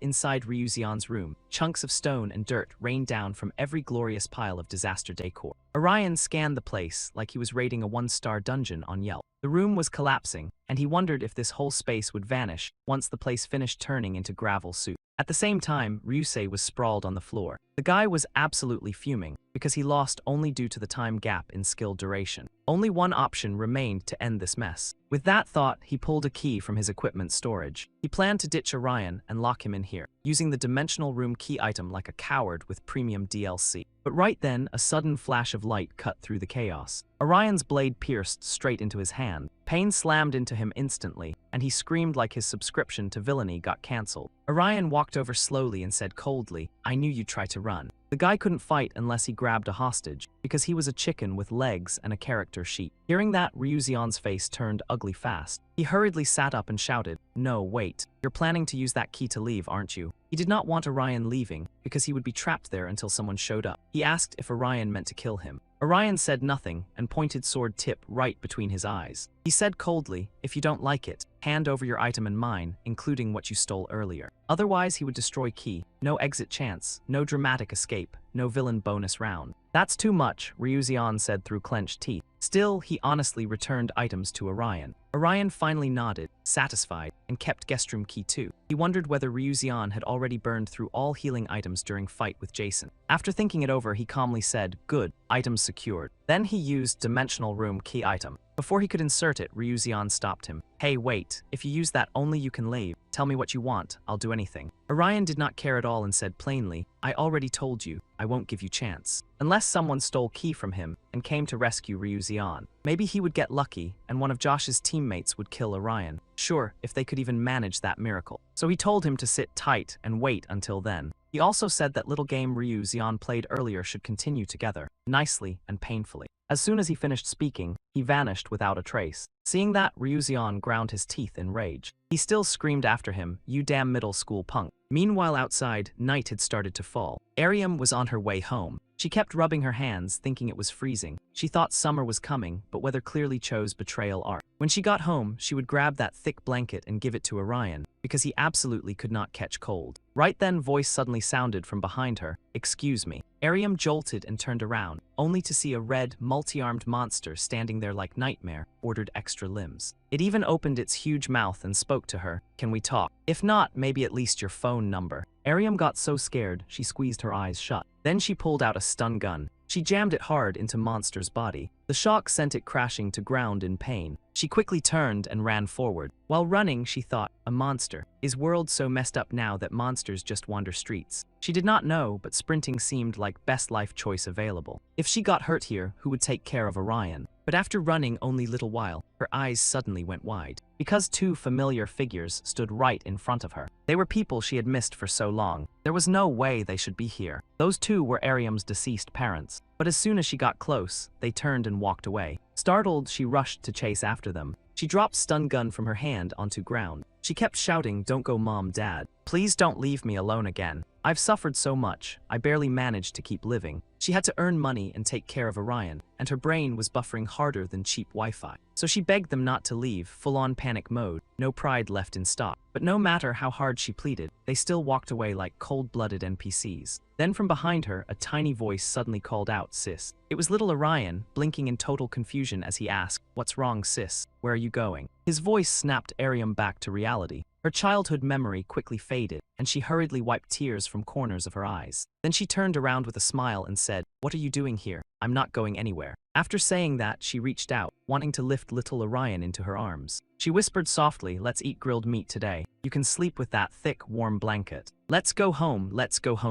A: inside Ryuzeon's room, chunks of stone and dirt rained down from every glorious pile of disaster decor. Orion scanned the place like he was raiding a one-star dungeon on Yelp. The room was collapsing, and he wondered if this whole space would vanish once the place finished turning into gravel soup. At the same time, Ryusei was sprawled on the floor. The guy was absolutely fuming, because he lost only due to the time gap in skill duration. Only one option remained to end this mess. With that thought, he pulled a key from his equipment storage. He planned to ditch Orion and lock him in here, using the dimensional room key item like a coward with premium DLC. But right then, a sudden flash of light cut through the chaos. Orion's blade pierced straight into his hand. Pain slammed into him instantly, and he screamed like his subscription to villainy got cancelled. Orion walked over slowly and said coldly, "I knew you'd try to run." The guy couldn't fight unless he grabbed a hostage, because he was a chicken with legs and a character sheet. Hearing that, Ryuzeon's face turned ugly fast. He hurriedly sat up and shouted, "No, wait. You're planning to use that key to leave, aren't you?" He did not want Orion leaving, because he would be trapped there until someone showed up. He asked if Orion meant to kill him. Orion said nothing and pointed sword tip right between his eyes. He said coldly, "If you don't like it, hand over your item and mine, including what you stole earlier. Otherwise, he would destroy key. No exit chance, no dramatic escape, no villain bonus round." "That's too much," Ryuzeon said through clenched teeth. Still, he honestly returned items to Orion. Orion finally nodded, satisfied, and kept guest room key too. He wondered whether Ryuzeon had already burned through all healing items during fight with Jason. After thinking it over, he calmly said, "Good, items secured." Then he used dimensional room key item. Before he could insert it, Ryuzeon stopped him. "Hey, wait, if you use that only you can leave. Tell me what you want, I'll do anything." Orion did not care at all and said plainly, "I already told you, I won't give you chance." Unless someone stole key from him and came to rescue Ryuzeon. Maybe he would get lucky and one of Josh's teammates would kill Orion. Sure, if they could even manage that miracle. So he told him to sit tight and wait until then. He also said that little game Ryuzeon played earlier should continue together, nicely and painfully. As soon as he finished speaking, he vanished without a trace. Seeing that, Ryuzeon ground his teeth in rage. He still screamed after him, "You damn middle school punk." Meanwhile outside, night had started to fall. Ariam was on her way home. She kept rubbing her hands, thinking it was freezing. She thought summer was coming, but weather clearly chose betrayal art. When she got home, she would grab that thick blanket and give it to Orion, because he absolutely could not catch cold. Right then, voice suddenly sounded from behind her, "Excuse me." Ariam jolted and turned around, only to see a red, multi-armed monster standing there like Nightmare, ordered extra limbs. It even opened its huge mouth and spoke to her, "Can we talk? If not, maybe at least your phone number." Ariam got so scared, she squeezed her eyes shut. Then she pulled out a stun gun. She jammed it hard into Monster's body. The shock sent it crashing to ground in pain. She quickly turned and ran forward. While running, she thought, a monster. Is world so messed up now that monsters just wander streets? She did not know, but sprinting seemed like best life choice available. If she got hurt here, who would take care of Orion? But after running only little while, her eyes suddenly went wide, because two familiar figures stood right in front of her. They were people she had missed for so long. There was no way they should be here. Those two were Ariam's deceased parents. But as soon as she got close, they turned and walked away. Startled, she rushed to chase after them. She dropped stun gun from her hand onto ground. She kept shouting, "Don't go, Mom, Dad. Please don't leave me alone again. I've suffered so much, I barely managed to keep living." She had to earn money and take care of Orion, and her brain was buffering harder than cheap Wi-Fi. So she begged them not to leave, full-on panic mode, no pride left in stock. But no matter how hard she pleaded, they still walked away like cold-blooded NPCs. Then from behind her, a tiny voice suddenly called out, "Sis." It was little Orion, blinking in total confusion as he asked, "What's wrong, sis? Where are you going?" His voice snapped Ariam back to reality. Her childhood memory quickly faded, and she hurriedly wiped tears from corners of her eyes. Then she turned around with a smile and said, "What are you doing here? I'm not going anywhere." After saying that, she reached out, wanting to lift little Orion into her arms. She whispered softly, "Let's eat grilled meat today. You can sleep with that thick, warm blanket. Let's go home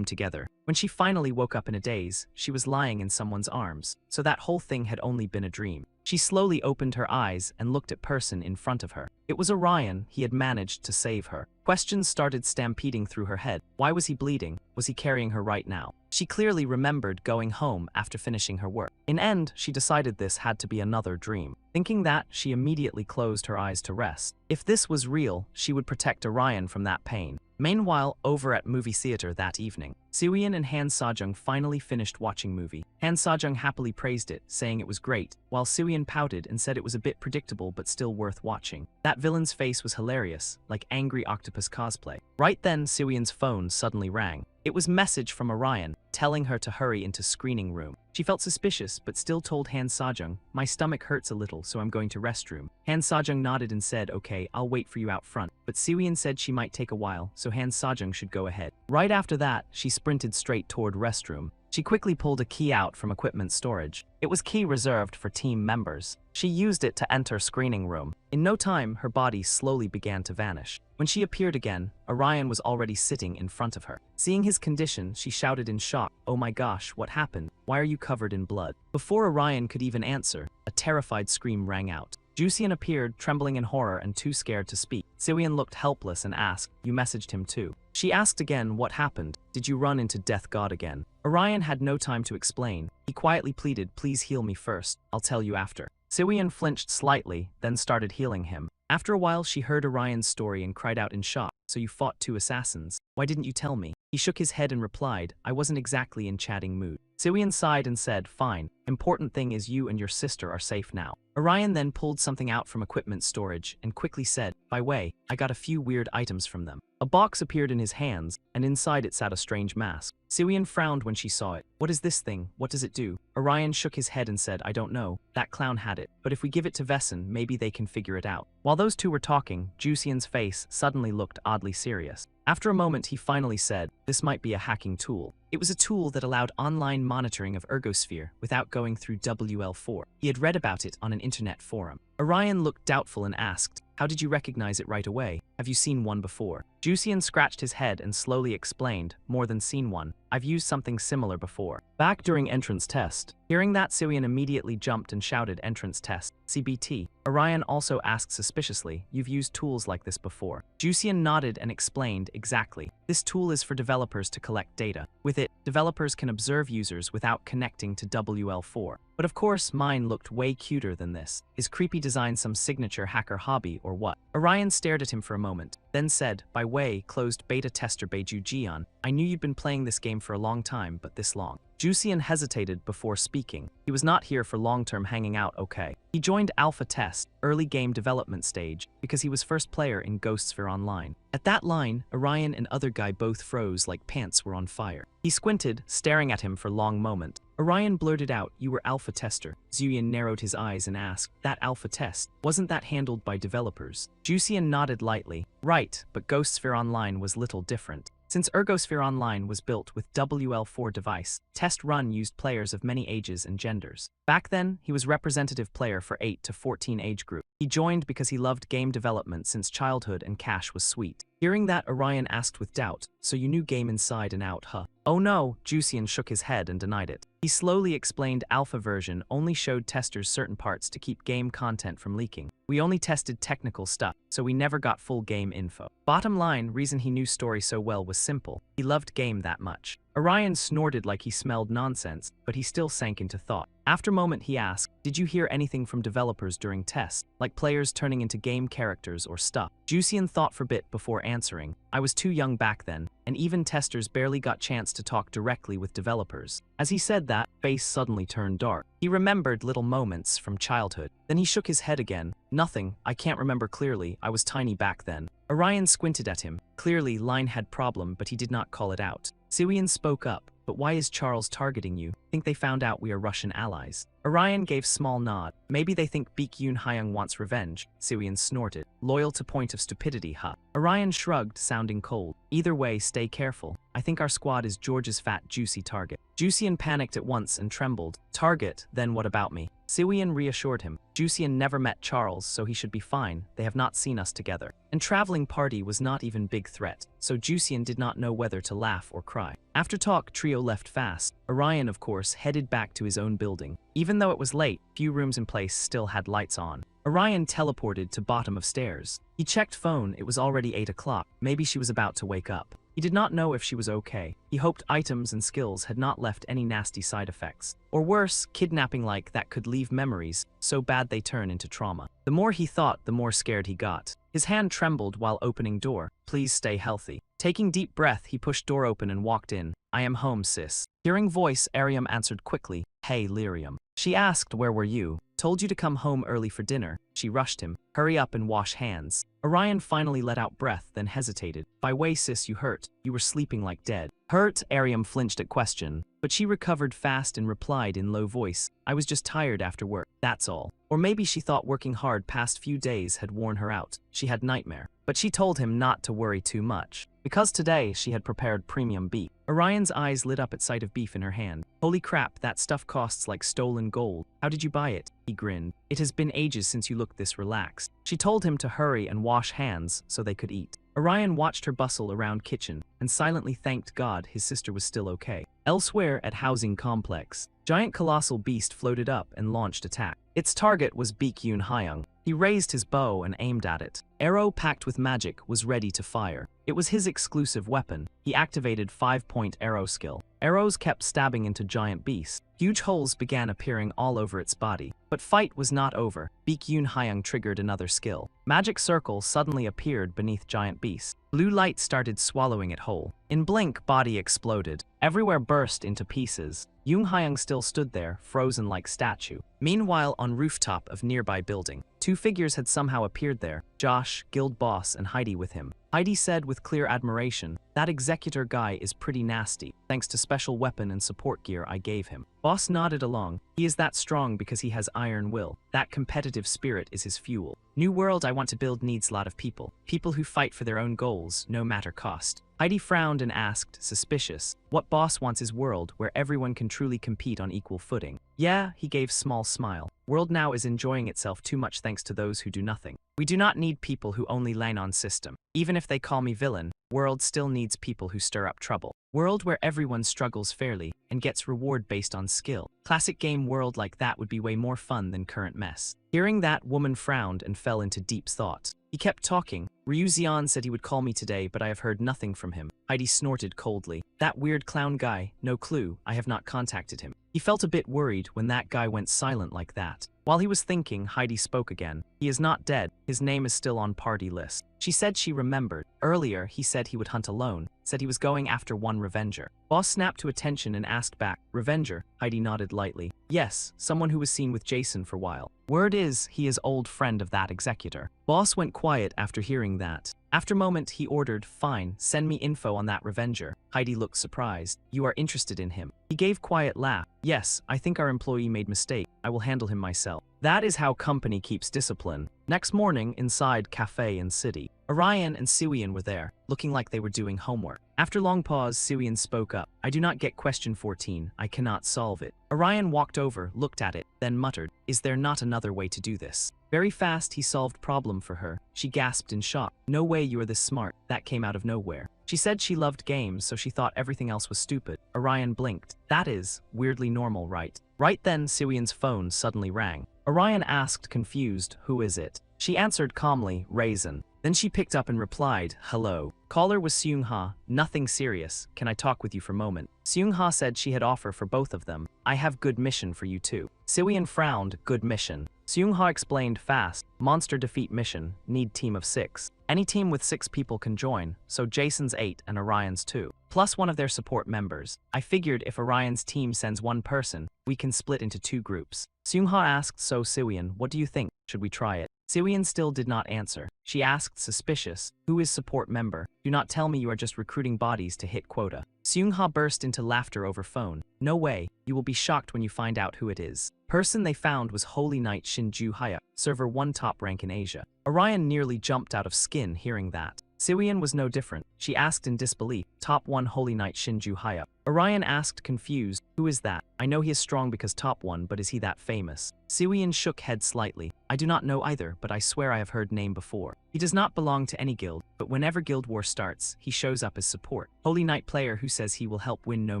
A: together." When she finally woke up in a daze, she was lying in someone's arms, so that whole thing had only been a dream. She slowly opened her eyes and looked at person in front of her. It was Orion. He had managed to save her. Questions started stampeding through her head. Why was he bleeding? Was he carrying her right now? She clearly remembered going home after finishing her work. In end, she decided this had to be another dream. Thinking that, she immediately closed her eyes to rest. If this was real, she would protect Orion from that pain. Meanwhile, over at movie theater that evening, Soo-yeon and Han Seo-jung finally finished watching movie. Han Seo-jung happily praised it, saying it was great, while Soo-yeon pouted and said it was a bit predictable but still worth watching. That villain's face was hilarious, like angry octopus cosplay. Right then, Soo-yeon's phone suddenly rang. It was a message from Orion, telling her to hurry into screening room. She felt suspicious, but still told Han Seo-jung, "My stomach hurts a little, so I'm going to restroom." Han Seo-jung nodded and said, "Okay, I'll wait for you out front." But Soo-yeon said she might take a while, so Han Seo-jung should go ahead. Right after that, she sprinted straight toward restroom. She quickly pulled a key out from equipment storage. It was key reserved for team members. She used it to enter screening room. In no time, her body slowly began to vanish. When she appeared again, Orion was already sitting in front of her. Seeing his condition, she shouted in shock, "Oh my gosh, what happened? Why are you covered in blood?" Before Orion could even answer, a terrified scream rang out. Jusian appeared, trembling in horror and too scared to speak. Soo-yeon looked helpless and asked, "You messaged him too?" She asked again, "What happened? Did you run into Death God again?" Orion had no time to explain. He quietly pleaded, "Please heal me first. I'll tell you after." Soo-yeon flinched slightly, then started healing him. After a while, she heard Orion's story and cried out in shock, "So you fought 2 assassins? Why didn't you tell me?" He shook his head and replied, "I wasn't exactly in chatting mood." Soo-yeon sighed and said, "Fine. Important thing is you and your sister are safe now." Orion then pulled something out from equipment storage and quickly said, "By way, I got a few weird items from them." A box appeared in his hands, and inside it sat a strange mask. Soo-yeon frowned when she saw it. "What is this thing? What does it do?" Orion shook his head and said, "I don't know. That clown had it. But if we give it to Vessen, maybe they can figure it out." While those two were talking, Jusian's face suddenly looked oddly serious. After a moment, he finally said, "This might be a hacking tool." It was a tool that allowed online monitoring of Ergosphere without going through WL4. He had read about it on an internet forum. Orion looked doubtful and asked, "How did you recognize it right away? Have you seen one before?" Jusian scratched his head and slowly explained, "More than seen one. I've used something similar before. Back during entrance test." Hearing that, Soo-yeon immediately jumped and shouted, "Entrance test, CBT." Orion also asked suspiciously, "You've used tools like this before?" Jusian nodded and explained, "Exactly. This tool is for developers to collect data. With it, developers can observe users without connecting to WL4. But of course, mine looked way cuter than this. Is creepy design some signature hacker hobby or what?" Orion stared at him for a moment, then said, "By way, closed beta tester Beiju Jian, I knew you'd been playing this game for a long time, but this long." Jusian hesitated before speaking. He was not here for long-term hanging out, okay? He joined Alpha Test, early game development stage, because he was first player in Ghostsphere Online. At that line, Orion and other guy both froze like pants were on fire. He squinted, staring at him for a long moment. Orion blurted out, "You were Alpha Tester." Soo-yeon narrowed his eyes and asked, "That Alpha Test, wasn't that handled by developers?" Jusian nodded lightly. "Right, but Ghostsphere Online was little different. Since Ergosphere Online was built with WL4 device, Test Run used players of many ages and genders. Back then, he was representative player for 8 to 14 age group. He joined because he loved game development since childhood and cash was sweet." Hearing that, Orion asked with doubt, "So you knew game inside and out, huh?" "Oh no," Jusian shook his head and denied it. He slowly explained Alpha version only showed testers certain parts to keep game content from leaking. We only tested technical stuff, so we never got full game info. Bottom line, reason he knew story so well was simple. He loved game that much. Orion snorted like he smelled nonsense, but he still sank into thought. After a moment, he asked, "Did you hear anything from developers during test, like players turning into game characters or stuff?" Jusian thought for a bit before answering, "I was too young back then, and even testers barely got chance to talk directly with developers." As he said that, face suddenly turned dark. He remembered little moments from childhood. Then he shook his head again. "Nothing, I can't remember clearly, I was tiny back then." Orion squinted at him. Clearly, line had problem, but he did not call it out. Soo-yeon spoke up, "But why is Charles targeting you? Think they found out we are Russian allies?" Orion gave small nod. "Maybe they think Baekhyun Hyung wants revenge." Soo-yeon snorted. "Loyal to point of stupidity, huh?" Orion shrugged, sounding cold. "Either way, stay careful. I think our squad is George's fat, juicy target." Jusian panicked at once and trembled. "Target? Then what about me?" Soo-yeon reassured him. Jusian never met Charles, so he should be fine. They have not seen us together. And traveling party was not even big threat, so Jusian did not know whether to laugh or cry. After talk, trio left fast. Orion, of course, headed back to his own building. Even though it was late, few rooms in place still had lights on. Orion teleported to bottom of stairs. He checked phone, it was already 8 o'clock. Maybe she was about to wake up. He did not know if she was okay. He hoped items and skills had not left any nasty side effects. Or worse, kidnapping like that could leave memories so bad they turn into trauma. The more he thought, the more scared he got. His hand trembled while opening door. "Please stay healthy." Taking deep breath, he pushed door open and walked in. I am home, sis. Hearing voice, Ariam answered quickly. Hey, Lyrium. She asked, where were you? Told you to come home early for dinner. She rushed him. Hurry up and wash hands. Orion finally let out breath, then hesitated. By way, sis, you hurt. You were sleeping like dead. Hurt? Ariam flinched at question, but she recovered fast and replied in low voice. I was just tired after work, that's all. Or maybe she thought working hard past few days had worn her out. She had nightmare. But she told him not to worry too much, because today she had prepared premium beef. Orion's eyes lit up at sight of beef in her hand. Holy crap, that stuff costs like stolen gold. How did you buy it? He grinned. It has been ages since you looked this relaxed. She told him to hurry and wash hands so they could eat. Orion watched her bustle around kitchen and silently thanked God his sister was still okay. Elsewhere at housing complex, giant colossal beast floated up and launched attack. Its target was Baekhyun Hyung. He raised his bow and aimed at it. Arrow packed with magic was ready to fire. It was his exclusive weapon. He activated 5-point arrow skill. Arrows kept stabbing into giant beast. Huge holes began appearing all over its body. But fight was not over. Baekhyun Hyung triggered another skill. Magic circle suddenly appeared beneath giant beast. Blue light started swallowing it whole. In blink, body exploded. Everywhere burst into pieces. Jung Hyung still stood there, frozen like statue. Meanwhile, on rooftop of nearby building, two figures had somehow appeared there. Josh, guild boss, and Heidi with him. Heidi said with clear admiration, that executor guy is pretty nasty, thanks to special weapon and support gear I gave him. Boss nodded along. He is that strong because he has iron will. That competitive spirit is his fuel. New world I want to build needs a lot of people. People who fight for their own goals, no matter cost. Heidi frowned and asked, suspicious, what boss wants his world where everyone can truly compete on equal footing? Yeah, he gave small smile. World now is enjoying itself too much thanks to those who do nothing. We do not need people who only lean on system. Even if they call me villain, world still needs people who stir up trouble. World where everyone struggles fairly and gets reward based on skill. Classic game world like that would be way more fun than current mess. Hearing that, woman frowned and fell into deep thought. He kept talking. Ryu Xian said he would call me today, but I have heard nothing from him. Heidi snorted coldly. That weird clown guy, no clue, I have not contacted him. He felt a bit worried when that guy went silent like that. While he was thinking, Heidi spoke again. He is not dead. His name is still on party list. She said she remembered. Earlier, he said he would hunt alone. Said he was going after one Revenger. Boss snapped to attention and asked back, Revenger? Heidi nodded lightly. Yes, someone who was seen with Jason for a while. Word is, he is old friend of that executor. Boss went quiet after hearing that. After a moment, he ordered, fine, send me info on that Revenger. Heidi looked surprised. You are interested in him. He gave quiet laugh. Yes, I think our employee made mistake. I will handle him myself. That is how company keeps discipline. Next morning, inside cafe in city, Orion and Siwian were there, looking like they were doing homework. After long pause, Siwian spoke up. I do not get question 14. I cannot solve it. Orion walked over, looked at it, then muttered, is there not another way to do this? Very fast, he solved problem for her. She gasped in shock. No way you are this smart. That came out of nowhere. She said she loved games, so she thought everything else was stupid. Orion blinked. That is weirdly normal, right? Right then, Siwian's phone suddenly rang. Orion asked, confused, who is it? She answered calmly, Raisin. Then she picked up and replied, hello. Caller was Seung-ha. Nothing serious. Can I talk with you for a moment? Seung-ha said she had offer for both of them. I have good mission for you too. Siwian frowned, good mission. Seung-ha explained fast, monster defeat mission, need team of 6. Any team with 6 people can join, so Jason's 8 and Orion's 2, plus one of their support members. I figured if Orion's team sends one person, we can split into 2 groups. Seung-ha asked, so Siwian, what do you think? Should we try it? Siwian still did not answer. She asked, suspicious, who is support member? Do not tell me you are just recruiting bodies to hit quota. Seung-ha burst into laughter over phone. No way, you will be shocked when you find out who it is. Person they found was Holy Knight Shinju Haya, server 1 top rank in Asia. Orion nearly jumped out of skin hearing that. Siwian was no different. She asked in disbelief, top 1 Holy Knight Shinju Haya. Orion asked confused, who is that? I know he is strong because top 1, but is he that famous? Siwian shook head slightly. I do not know either, but I swear I have heard name before. He does not belong to any guild, but whenever guild war starts, he shows up as support. Holy Knight player who says he will help win no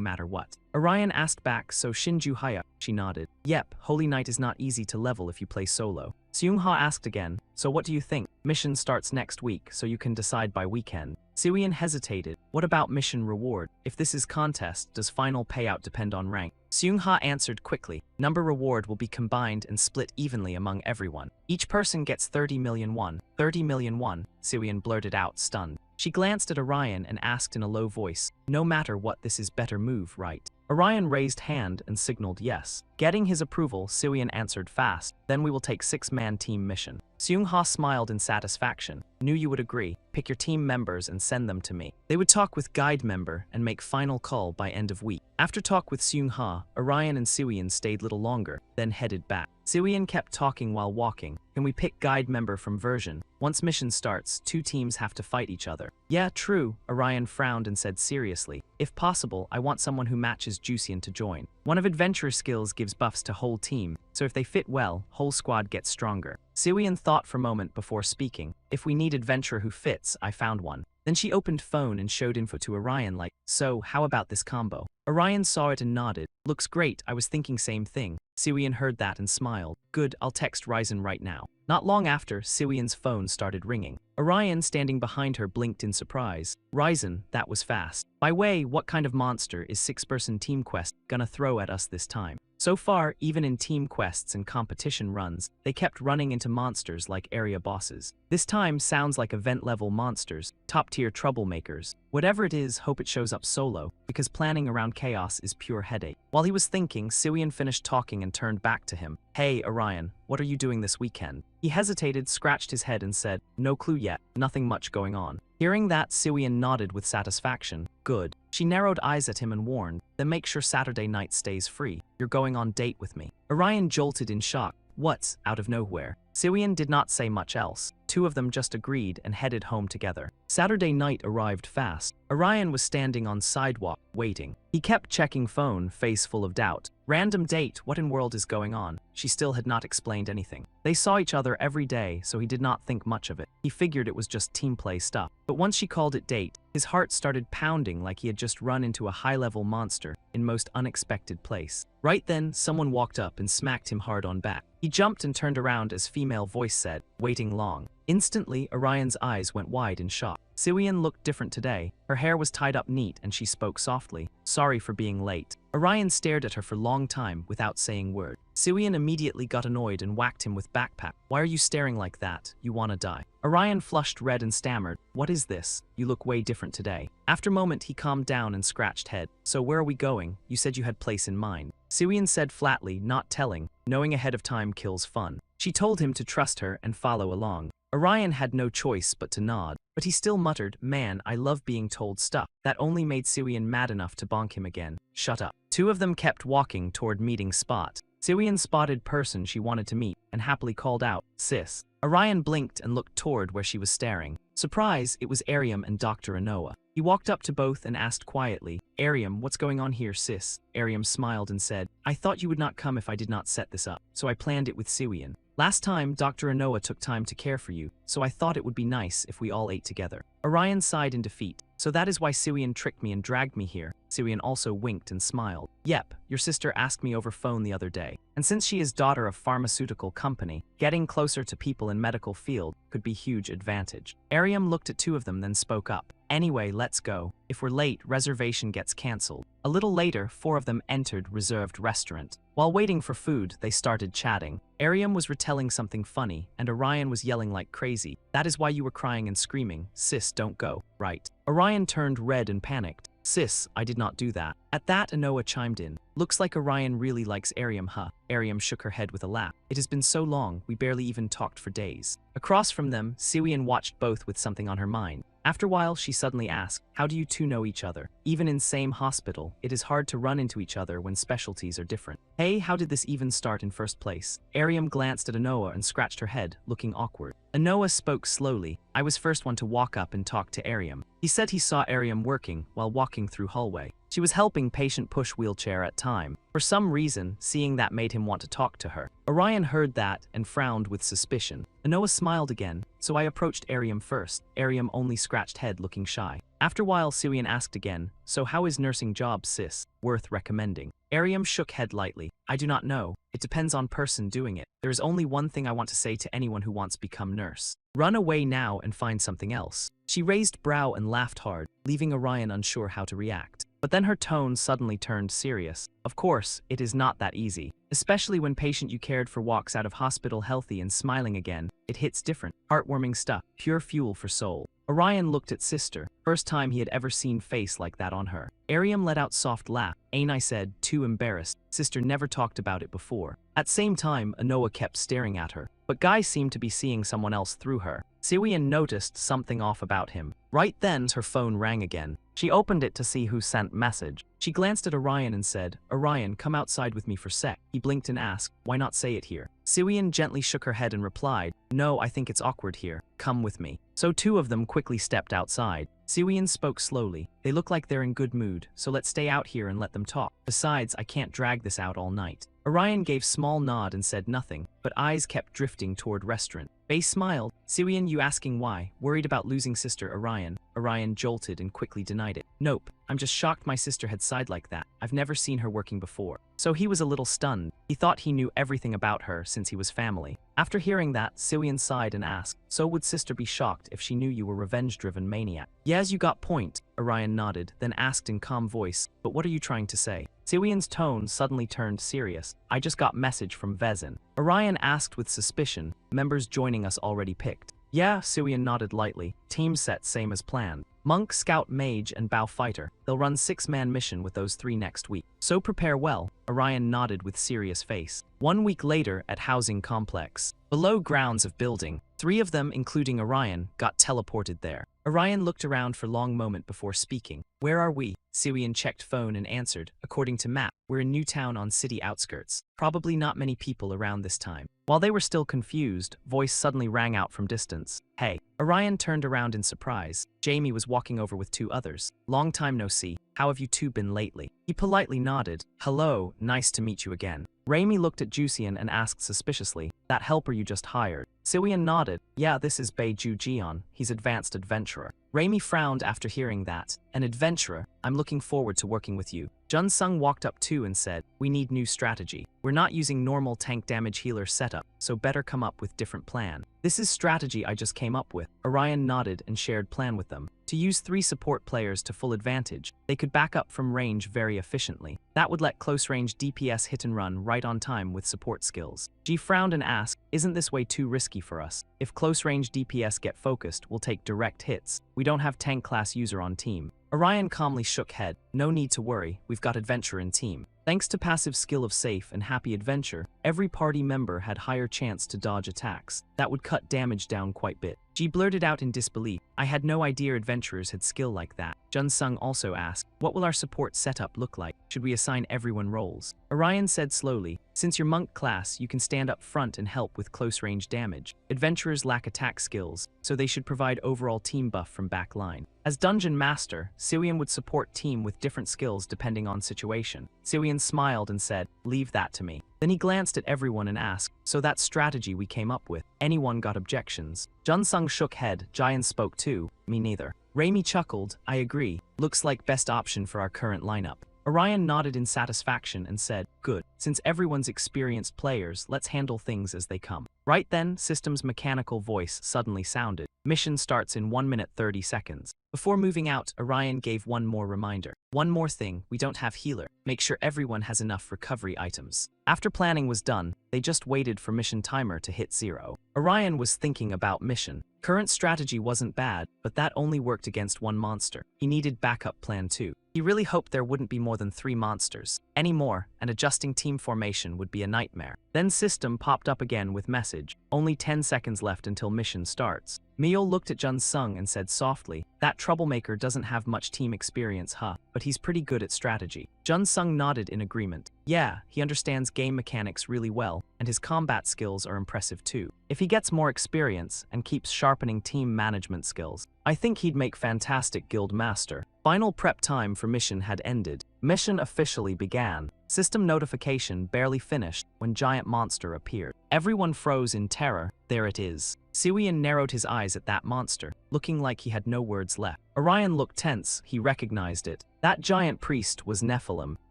A: matter what. Orion asked back, so Shinju Haya? She nodded. Yep, Holy Knight is not easy to level if you play solo. Seung-ha asked again, so what do you think? Mission starts next week, so you can decide by weekend. Siwian hesitated. What about mission reward? If this is contest, does final payout depend on rank? Seung-ha answered quickly. Number reward will be combined and split evenly among everyone. Each person gets 30 million won. 30 million won, Siwian blurted out, stunned. She glanced at Orion and asked in a low voice, "No matter what, this is better move, right?" Orion raised hand and signaled yes. Getting his approval, Siwian answered fast, "Then we will take 6-man team mission." Seung-ha smiled in satisfaction. "Knew you would agree. Pick your team members and send them to me." They would talk with guide member and make final call by end of week. After talk with Seung-ha, Orion and Siwian stayed little longer, then headed back. Siwian kept talking while walking. "Can we pick guide member from version? Once mission starts, 2 teams have to fight each other." "Yeah, true," Orion frowned and said seriously. "If possible, I want someone who matches Jusian to join. One of adventure skills gives buffs to whole team, so if they fit well, whole squad gets stronger." Siwian thought for a moment before speaking. "If we need adventurer who fits, I found one." Then she opened phone and showed info to Orion like, "So, how about this combo?" Orion saw it and nodded. "Looks great, I was thinking same thing." Siwian heard that and smiled. "Good, I'll text Ryzen right now." Not long after, Siwian's phone started ringing. Orion, standing behind her, blinked in surprise. "Ryzen, that was fast. By way, what kind of monster is 6-person Team Quest gonna throw at us this time?" So far, even in team quests and competition runs, they kept running into monsters like area bosses. This time sounds like event-level monsters, top-tier troublemakers. Whatever it is, hope it shows up solo, because planning around chaos is pure headache. While he was thinking, Siwian finished talking and turned back to him. "Hey, Orion, what are you doing this weekend?" He hesitated, scratched his head and said, "No clue yet, nothing much going on." Hearing that, Siwian nodded with satisfaction. "Good." She narrowed eyes at him and warned, "Then make sure Saturday night stays free. You're going on date with me." Orion jolted in shock. "What's out of nowhere?" Siwian did not say much else. 2 of them just agreed and headed home together. Saturday night arrived fast. Orion was standing on sidewalk, waiting. He kept checking phone, face full of doubt. Random date, what in world is going on? She still had not explained anything. They saw each other every day, so he did not think much of it. He figured it was just team play stuff. But once she called it date, his heart started pounding like he had just run into a high-level monster in most unexpected place. Right then, someone walked up and smacked him hard on back. He jumped and turned around as female voice said, "Waiting long." Instantly, Orion's eyes went wide in shock. Siwian looked different today. Her hair was tied up neat and she spoke softly. "Sorry for being late." Orion stared at her for a long time without saying word. Siwian immediately got annoyed and whacked him with backpack. "Why are you staring like that? You wanna die." Orion flushed red and stammered, "What is this? You look way different today." After a moment, he calmed down and scratched head. "So where are we going? You said you had place in mind." Siwian said flatly, not telling. Knowing ahead of time kills fun. She told him to trust her and follow along. Orion had no choice but to nod, but he still muttered, "Man, I love being told stuff." That only made Siwian mad enough to bonk him again. "Shut up." 2 of them kept walking toward meeting spot. Siwian spotted person she wanted to meet and happily called out, "Sis." Orion blinked and looked toward where she was staring. Surprise, it was Ariam and Dr. Anoa. He walked up to both and asked quietly, "Ariam, what's going on here, sis?" Ariam smiled and said, "I thought you would not come if I did not set this up, so I planned it with Siwian. Last time, Dr. Anoa took time to care for you, so I thought it would be nice if we all ate together." Orion sighed in defeat. "So that is why Siwian tricked me and dragged me here." Siwian also winked and smiled. "Yep, your sister asked me over phone the other day. And since she is daughter of pharmaceutical company, getting closer to people in medical field could be huge advantage." Ariam looked at 2 of them then spoke up. "Anyway, let's go. If we're late, reservation gets cancelled." A little later, 4 of them entered reserved restaurant. While waiting for food, they started chatting. Ariam was retelling something funny, and Orion was yelling like crazy. "That is why you were crying and screaming. Sis, don't go, right?" Orion turned red and panicked. "Sis, I did not do that." At that, Anoa chimed in. "Looks like Orion really likes Ariam, huh?" Ariam shook her head with a laugh. "It has been so long, we barely even talked for days." Across from them, Siwian watched both with something on her mind. After a while, she suddenly asked, "How do you 2 know each other? Even in same hospital, it is hard to run into each other when specialties are different." "Hey, how did this even start in first place?" Ariam glanced at Anoa and scratched her head, looking awkward. Anoa spoke slowly. "I was first one to walk up and talk to Ariam. He said he saw Ariam working while walking through hallway. She was helping patient push wheelchair at time. For some reason, seeing that made him want to talk to her." Orion heard that and frowned with suspicion. Anoa smiled again, "So I approached Ariam first." Ariam only scratched head looking shy. After a while, Siwian asked again, "So how is nursing job, sis? Worth recommending?" Ariam shook head lightly. "I do not know. It depends on person doing it. There is only one thing I want to say to anyone who wants to become nurse. Run away now and find something else." She raised brow and laughed hard, leaving Orion unsure how to react. But then her tone suddenly turned serious. "Of course, it is not that easy. Especially when patient you cared for walks out of hospital healthy and smiling again. It hits different. Heartwarming stuff. Pure fuel for soul." Orion looked at Sister, first time he had ever seen face like that on her. Ariam let out soft laugh. Ain't I said, too embarrassed. Sister never talked about it before. At same time, Anoa kept staring at her, but Guy seemed to be seeing someone else through her. Siwian noticed something off about him. Right then, her phone rang again. She opened it to see who sent message. She glanced at Orion and said, Orion, come outside with me for sec. He blinked and asked, why not say it here? Siwian gently shook her head and replied, no, I think it's awkward here. Come with me. So two of them quickly stepped outside. Siwian spoke slowly. They look like they're in good mood, so let's stay out here and let them talk. Besides, I can't drag this out all night. Orion gave small nod and said nothing, but eyes kept drifting toward restaurant. Base smiled. Siwian, you asking why? Worried about losing Sister Orion? Orion jolted and quickly denied it. Nope, I'm just shocked my sister had sighed like that. I've never seen her working before. So he was a little stunned. He thought he knew everything about her since he was family. After hearing that, Siwian sighed and asked, so would Sister be shocked if she knew you were revenge-driven maniac? Yes, you got point. Orion nodded, then asked in calm voice, but what are you trying to say? Siwian's tone suddenly turned serious. I just got message from Vezin. Orion asked with suspicion, members joining us already picked. Yeah, Siwian nodded lightly. Team set same as planned. Monk, Scout, Mage, and Bow Fighter. They'll run 6-man mission with those 3 next week. So prepare well. Orion nodded with serious face. 1 week later at housing complex. Below grounds of building, 3 of them, including Orion, got teleported there. Orion looked around for a long moment before speaking. Where are we? Siwian checked phone and answered, according to map, we're in Newtown on city outskirts. Probably not many people around this time. While they were still confused, voice suddenly rang out from distance. Hey. Orion turned around in surprise. Jamie was walking over with 2 others. Long time no see. How have you 2 been lately? He politely nodded. Hello, nice to meet you again. Raimi looked at Jusian and asked suspiciously, that helper you just hired? Siwian nodded. Yeah, this is Beiju Jian. He's advanced adventurer. Raimi frowned after hearing that. An adventurer? I'm looking forward to working with you. Jun Sung walked up too and said, we need new strategy. We're not using normal tank damage healer setup, so better come up with different plan. This is strategy I just came up with. Orion nodded and shared plan with them. To use 3 support players to full advantage, they could back up from range very efficiently. That would let close-range DPS hit and run right on time with support skills. G frowned and asked, isn't this way too risky for us? If close-range DPS get focused, we'll take direct hits. We don't have tank class user on team. Orion calmly shook head. No need to worry, we've got adventure in team. Thanks to passive skill of Safe and Happy Adventure, every party member had higher chance to dodge attacks. That would cut damage down quite bit. G blurted out in disbelief, I had no idea adventurers had skill like that. Jun Sung also asked, what will our support setup look like? Should we assign everyone roles? Orion said slowly, since you're monk class, you can stand up front and help with close-range damage. Adventurers lack attack skills, so they should provide overall team buff from back line. As Dungeon Master, Siwian would support team with different skills depending on situation. Siwian smiled and said, leave that to me. Then he glanced at everyone and asked, so that strategy we came up with, anyone got objections? Jun Sung shook head, Jian spoke too, me neither. Raimi chuckled, I agree, looks like best option for our current lineup. Orion nodded in satisfaction and said, good, since everyone's experienced players, let's handle things as they come. Right then, System's mechanical voice suddenly sounded. Mission starts in 1 minute 30 seconds. Before moving out, Orion gave one more reminder. One more thing, we don't have healer. Make sure everyone has enough recovery items. After planning was done, they just waited for mission timer to hit 0. Orion was thinking about mission. Current strategy wasn't bad, but that only worked against 1 monster. He needed backup plan too. He really hoped there wouldn't be more than 3 monsters. Any more, and adjusting team formation would be a nightmare. Then System popped up again with message. Only 10 seconds left until mission starts. Miel looked at Jun Sung and said softly, that troublemaker doesn't have much team experience, huh? But he's pretty good at strategy. Jun Sung nodded in agreement. Yeah, he understands game mechanics really well, and his combat skills are impressive too. If he gets more experience and keeps sharpening team management skills, I think he'd make fantastic guild master. Final prep time for mission had ended. Mission officially began. System notification barely finished when giant monster appeared. Everyone froze in terror. There it is. Siwian narrowed his eyes at that monster, looking like he had no words left. Orion looked tense, he recognized it. That giant priest was Nephilim.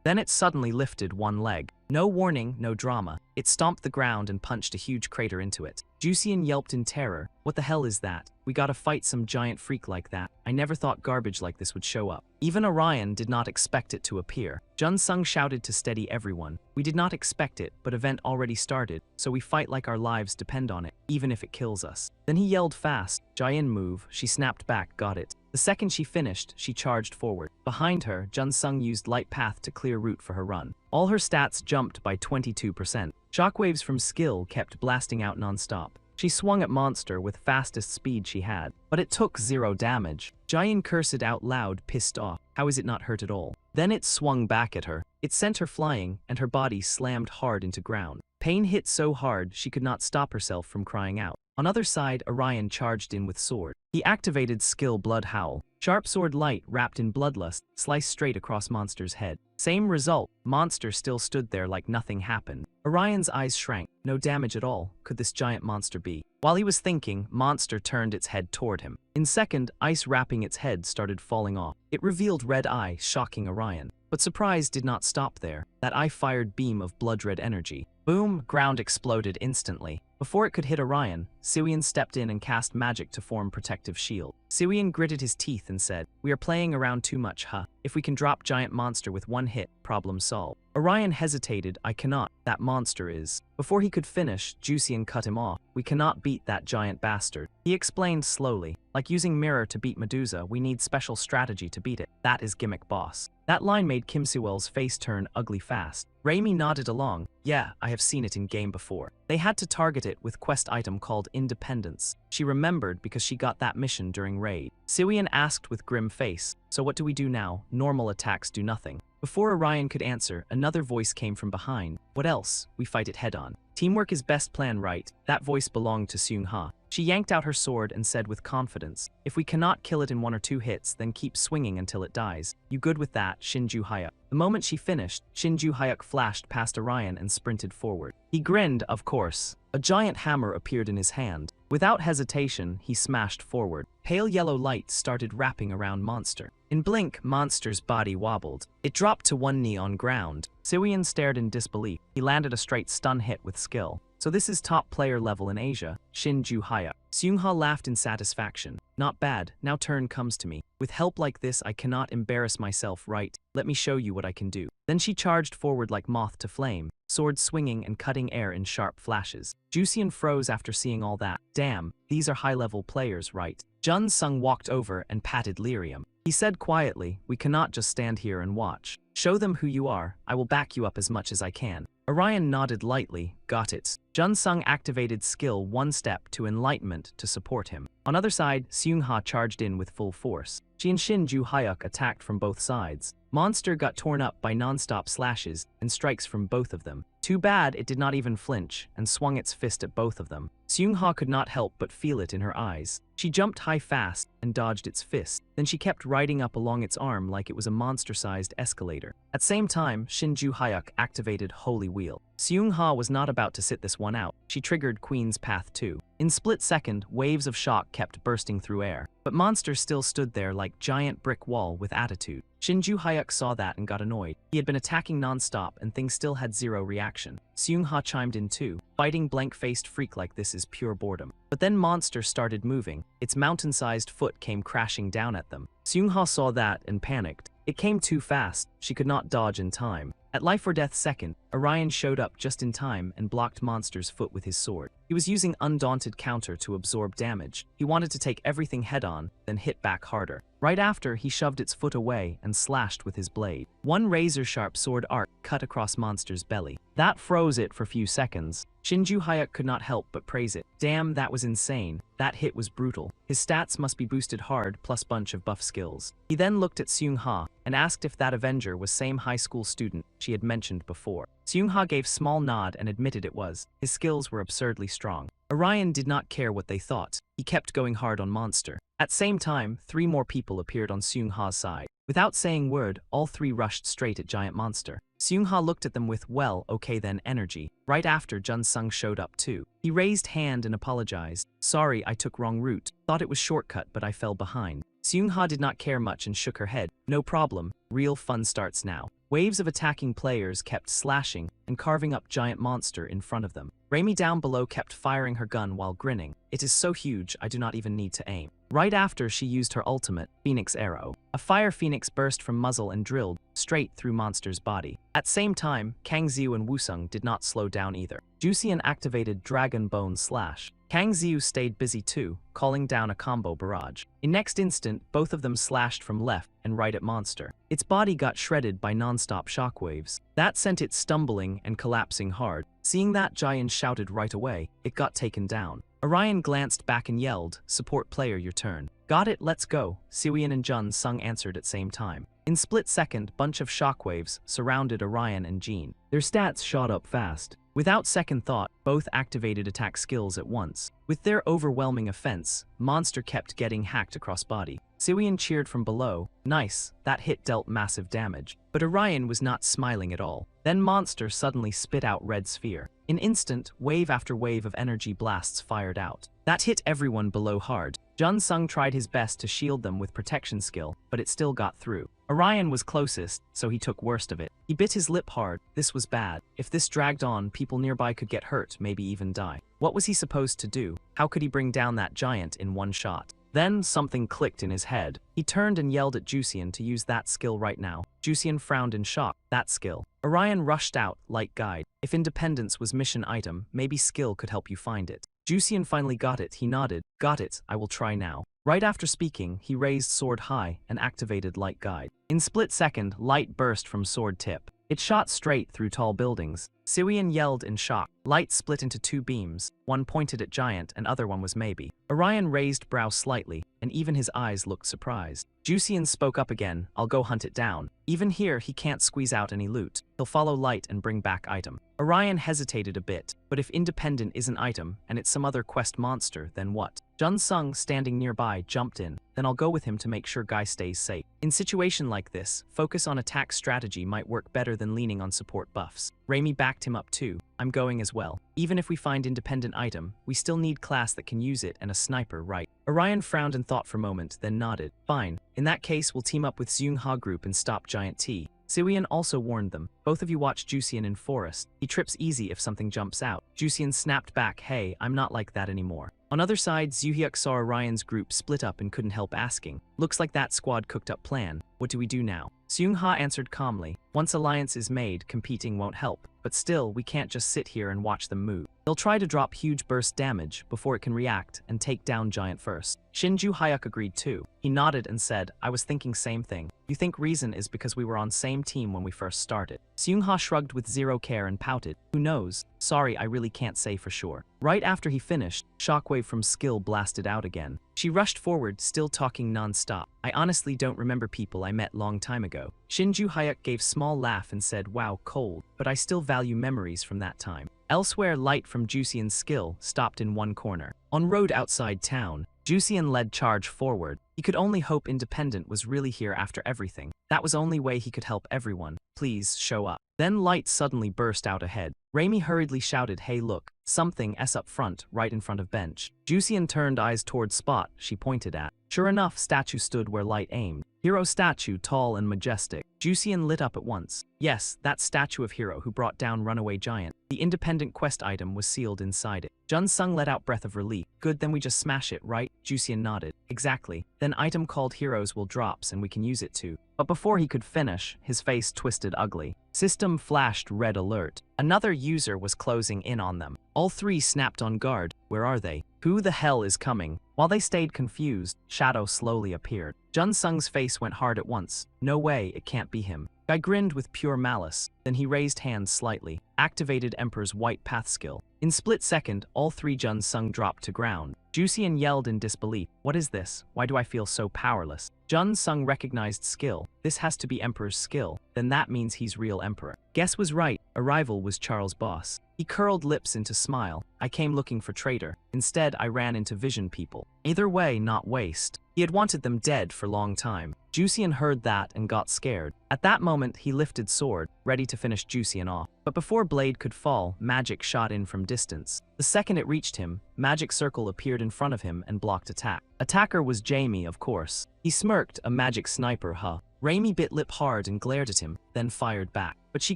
A: Then it suddenly lifted one leg. No warning, no drama. It stomped the ground and punched a huge crater into it. Jusian yelped in terror. What the hell is that? We gotta fight some giant freak like that. I never thought garbage like this would show up. Even Orion did not expect it to appear. Jun-sung shouted to steady everyone. We did not expect it, but event already started, so we fight like our lives depend on it, even if it kills us. Then he yelled fast. Jaein move. She snapped back, got it. The second she finished, she charged forward. Behind her, Jun-sung used light path to clear route for her run. All her stats jumped by 22%. Shockwaves from skill kept blasting out non-stop. She swung at monster with fastest speed she had, but it took 0 damage. Jaein cursed out loud, pissed off. How is it not hurt at all? Then it swung back at her. It sent her flying, and her body slammed hard into ground. Pain hit so hard she could not stop herself from crying out. On other side, Orion charged in with sword. He activated skill Blood Howl. Sharp sword light wrapped in bloodlust sliced straight across monster's head. Same result, monster still stood there like nothing happened. Orion's eyes shrank. No damage at all. Could this giant monster be? While he was thinking, monster turned its head toward him. In second, ice wrapping its head started falling off. It revealed red eye, shocking Orion. But surprise did not stop there. That eye fired beam of blood-red energy. Boom, ground exploded instantly. Before it could hit Orion, Siwian stepped in and cast magic to form protective shield. Siwian gritted his teeth and said, "We are playing around too much, huh? If we can drop giant monster with one hit, problem solved." Orion hesitated. "I cannot. That monster is." Before he could finish, Jusian cut him off. "We cannot beat that giant bastard." He explained slowly. "Like using mirror to beat Medusa, we need special strategy to beat it. That is gimmick boss." That line made Kim Sewell's face turn ugly fast. Raimi nodded along. "Yeah, I have seen it in game before." They had to target it with quest item called Independence. She remembered because she got that mission during raid. Siwian asked with grim face, "So what do we do now? Normal attacks do nothing." Before Orion could answer, another voice came from behind. "What else? We fight it head-on. Teamwork is best plan, right?" That voice belonged to Seung-ha. She yanked out her sword and said with confidence, "If we cannot kill it in 1 or 2 hits, then keep swinging until it dies. You good with that, Shinju Hyuk?" The moment she finished, Shinju Hyuk flashed past Orion and sprinted forward. He grinned, of course. A giant hammer appeared in his hand. Without hesitation, he smashed forward. Pale yellow light started wrapping around monster. In blink, monster's body wobbled. It dropped to one knee on ground. Siwian stared in disbelief. He landed a straight stun hit with skill. "So this is top player level in Asia, Shinju Hyuk." Seung-ha laughed in satisfaction. "Not bad, now turn comes to me. With help like this I cannot embarrass myself, right? Let me show you what I can do." Then she charged forward like moth to flame, sword swinging and cutting air in sharp flashes. Jusian froze after seeing all that. "Damn, these are high-level players, right?" Jun-sung walked over and patted Lyrium. He said quietly, "We cannot just stand here and watch. Show them who you are. I will back you up as much as I can." Orion nodded lightly. "Got it." Jun-sung activated skill 1 step to Enlightenment to support him. On other side, Seung-ha charged in with full force. She and Shinju Hyuk attacked from both sides. Monster got torn up by non-stop slashes and strikes from both of them. Too bad it did not even flinch and swung its fist at both of them. Seung-ha could not help but feel it in her eyes. She jumped high fast and dodged its fist. Then she kept riding up along its arm like it was a monster-sized escalator. At same time, Shinju Hyuk activated Holy Wheel. Seung-ha was not about to sit this one out. She triggered Queen's Path 2. In split second, waves of shock kept bursting through air. But monster still stood there like giant brick wall with attitude. Shinju Hyuk saw that and got annoyed. He had been attacking non-stop and things still had 0 reaction. Seung-ha chimed in too. Fighting blank-faced freak like this is pure boredom. But then monster started moving. Its mountain-sized foot came crashing down at them. Seung-ha saw that and panicked. It came too fast. She could not dodge in time. At life or death second, Orion showed up just in time and blocked monster's foot with his sword. He was using undaunted counter to absorb damage. He wanted to take everything head-on, then hit back harder. Right after, he shoved its foot away and slashed with his blade. One razor-sharp sword arc cut across monster's belly. That froze it for few seconds. Shinju Hyuk could not help but praise it. "Damn, that was insane. That hit was brutal. His stats must be boosted hard plus bunch of buff skills." He then looked at Seung-ha and asked if that Avenger was same high school student she had mentioned before. Seung-ha gave small nod and admitted it was. His skills were absurdly strong. Orion did not care what they thought. He kept going hard on monster. At same time, 3 more people appeared on Seung-ha's side. Without saying word, all 3 rushed straight at giant monster. Seung-ha looked at them with, "Well, okay then," energy. Right after, Jun-sung showed up too. He raised hand and apologized. "Sorry, I took wrong route. Thought it was shortcut, but I fell behind." Seung-ha did not care much and shook her head. "No problem. Real fun starts now. Waves of attacking players kept slashing and carving up giant monster in front of them. Raimi down below kept firing her gun while grinning. It is so huge I do not even need to aim. Right after she used her ultimate, Phoenix Arrow. A fire phoenix burst from muzzle and drilled straight through monster's body. At same time, Kang Xiu and Wusung did not slow down either. Jusian activated Dragon Bone Slash. Kang Xiu stayed busy too, calling down a combo barrage. In next instant, both of them slashed from left and right at monster. Its body got shredded by non-stop shockwaves. That sent it stumbling and collapsing hard. Seeing that, Jian shouted right away, it got taken down. Orion glanced back and yelled, "Support player, your turn." "Got it, let's go," Siwian and Jun Sung answered at same time. In split second, bunch of shockwaves surrounded Orion and Jean. Their stats shot up fast. Without second thought, both activated attack skills at once. With their overwhelming offense, monster kept getting hacked across body. Siwian cheered from below, "Nice, that hit dealt massive damage." But Orion was not smiling at all. Then monster suddenly spit out red sphere. In instant, wave after wave of energy blasts fired out. That hit everyone below hard. Jun Sung tried his best to shield them with protection skill, but it still got through. Orion was closest, so he took worst of it. He bit his lip hard. This was bad. If this dragged on, people nearby could get hurt, maybe even die. What was he supposed to do? How could he bring down that giant in one shot? Then something clicked in his head. He turned and yelled at Jusian to use that skill right now. Jusian frowned in shock. That skill. Orion rushed out, light guide. If independence was mission item, maybe skill could help you find it. Jusian finally got it. He nodded. "Got it, I will try now." Right after speaking, he raised sword high and activated light guide. In split second, light burst from sword tip. It shot straight through tall buildings. Siwian yelled in shock. Light split into two beams. One pointed at Giant and other one was maybe. Orion raised brow slightly, and even his eyes looked surprised. Jusian spoke up again, "I'll go hunt it down." Even here, he can't squeeze out any loot. He'll follow Light and bring back item. Orion hesitated a bit, but if independent is an item and it's some other quest monster, then what? Jun Sung, standing nearby, jumped in. "Then I'll go with him to make sure Guy stays safe." In situation like this, focus on attack strategy might work better than leaning on support buffs. Raimi backed him up too. "I'm going as well. Even if we find independent item, we still need class that can use it and a sniper, right?" Orion frowned and thought for a moment, then nodded. "Fine. In that case, we'll team up with Zyung Ha Group and stop Giant T." Siwian also warned them. "Both of you watch Jusian in forest. He trips easy if something jumps out." Jusian snapped back, "Hey, I'm not like that anymore." On other side, Zuhyuk saw Orion's group split up and couldn't help asking. "Looks like that squad cooked up plan. What do we do now?" Seung Ha answered calmly. "Once alliance is made, competing won't help. But still, we can't just sit here and watch them move. They'll try to drop huge burst damage before it can react and take down Giant first." Shinju Hyuk agreed too. He nodded and said, "I was thinking same thing. You think reason is because we were on same team when we first started?" Seung Ha shrugged with zero care and pouted. "Who knows? Sorry, I really can't say for sure." Right after he finished, shockwave from skill blasted out again. She rushed forward, still talking non-stop. "I honestly don't remember people I met long time ago." Shinju Hyuk gave small laugh and said, "Wow, cold, but I still value memories from that time." Elsewhere, light from Jusian's skill stopped in one corner. On road outside town, Jusian led charge forward. He could only hope independent was really here after everything. That was only way he could help everyone. "Please, show up." Then light suddenly burst out ahead. Raimi hurriedly shouted, "Hey look, something S up front, right in front of bench." Jusian turned eyes towards spot she pointed at. Sure enough, statue stood where light aimed. Hero statue, tall and majestic. Jusian lit up at once. Yes, that statue of Hero who brought down runaway giant. The independent quest item was sealed inside it. Jun Sung let out breath of relief. "Good, then we just smash it, right?" Jusian nodded. "Exactly. Then item called Heroes will drops and we can use it too." But before he could finish, his face twisted ugly. System flashed red alert. Another user was closing in on them. All three snapped on guard. Where are they? Who the hell is coming? While they stayed confused, Shadow slowly appeared. Jun Sung's face went hard at once. No way, it can't be him. Guy grinned with pure malice. Then he raised hands slightly, activated Emperor's white path skill. In split second, all three Jun Sung dropped to ground. Jusian yelled in disbelief. "What is this? Why do I feel so powerless?" Jun Sung recognized skill. This has to be Emperor's skill. Then that means he's real Emperor. Guess was right. Arrival was Charles' boss. He curled lips into smile. "I came looking for traitor. Instead, I ran into vision people. Either way, not waste." He had wanted them dead for long time. Jusian heard that and got scared. At that moment, he lifted sword, ready to finish Jusian off. But before blade could fall, magic shot in from distance. The second it reached him, magic circle appeared in front of him and blocked attack. Attacker was Jamie, of course. He smirked, "A magic sniper, huh? Raimi bit lip hard and glared at him, then fired back. But she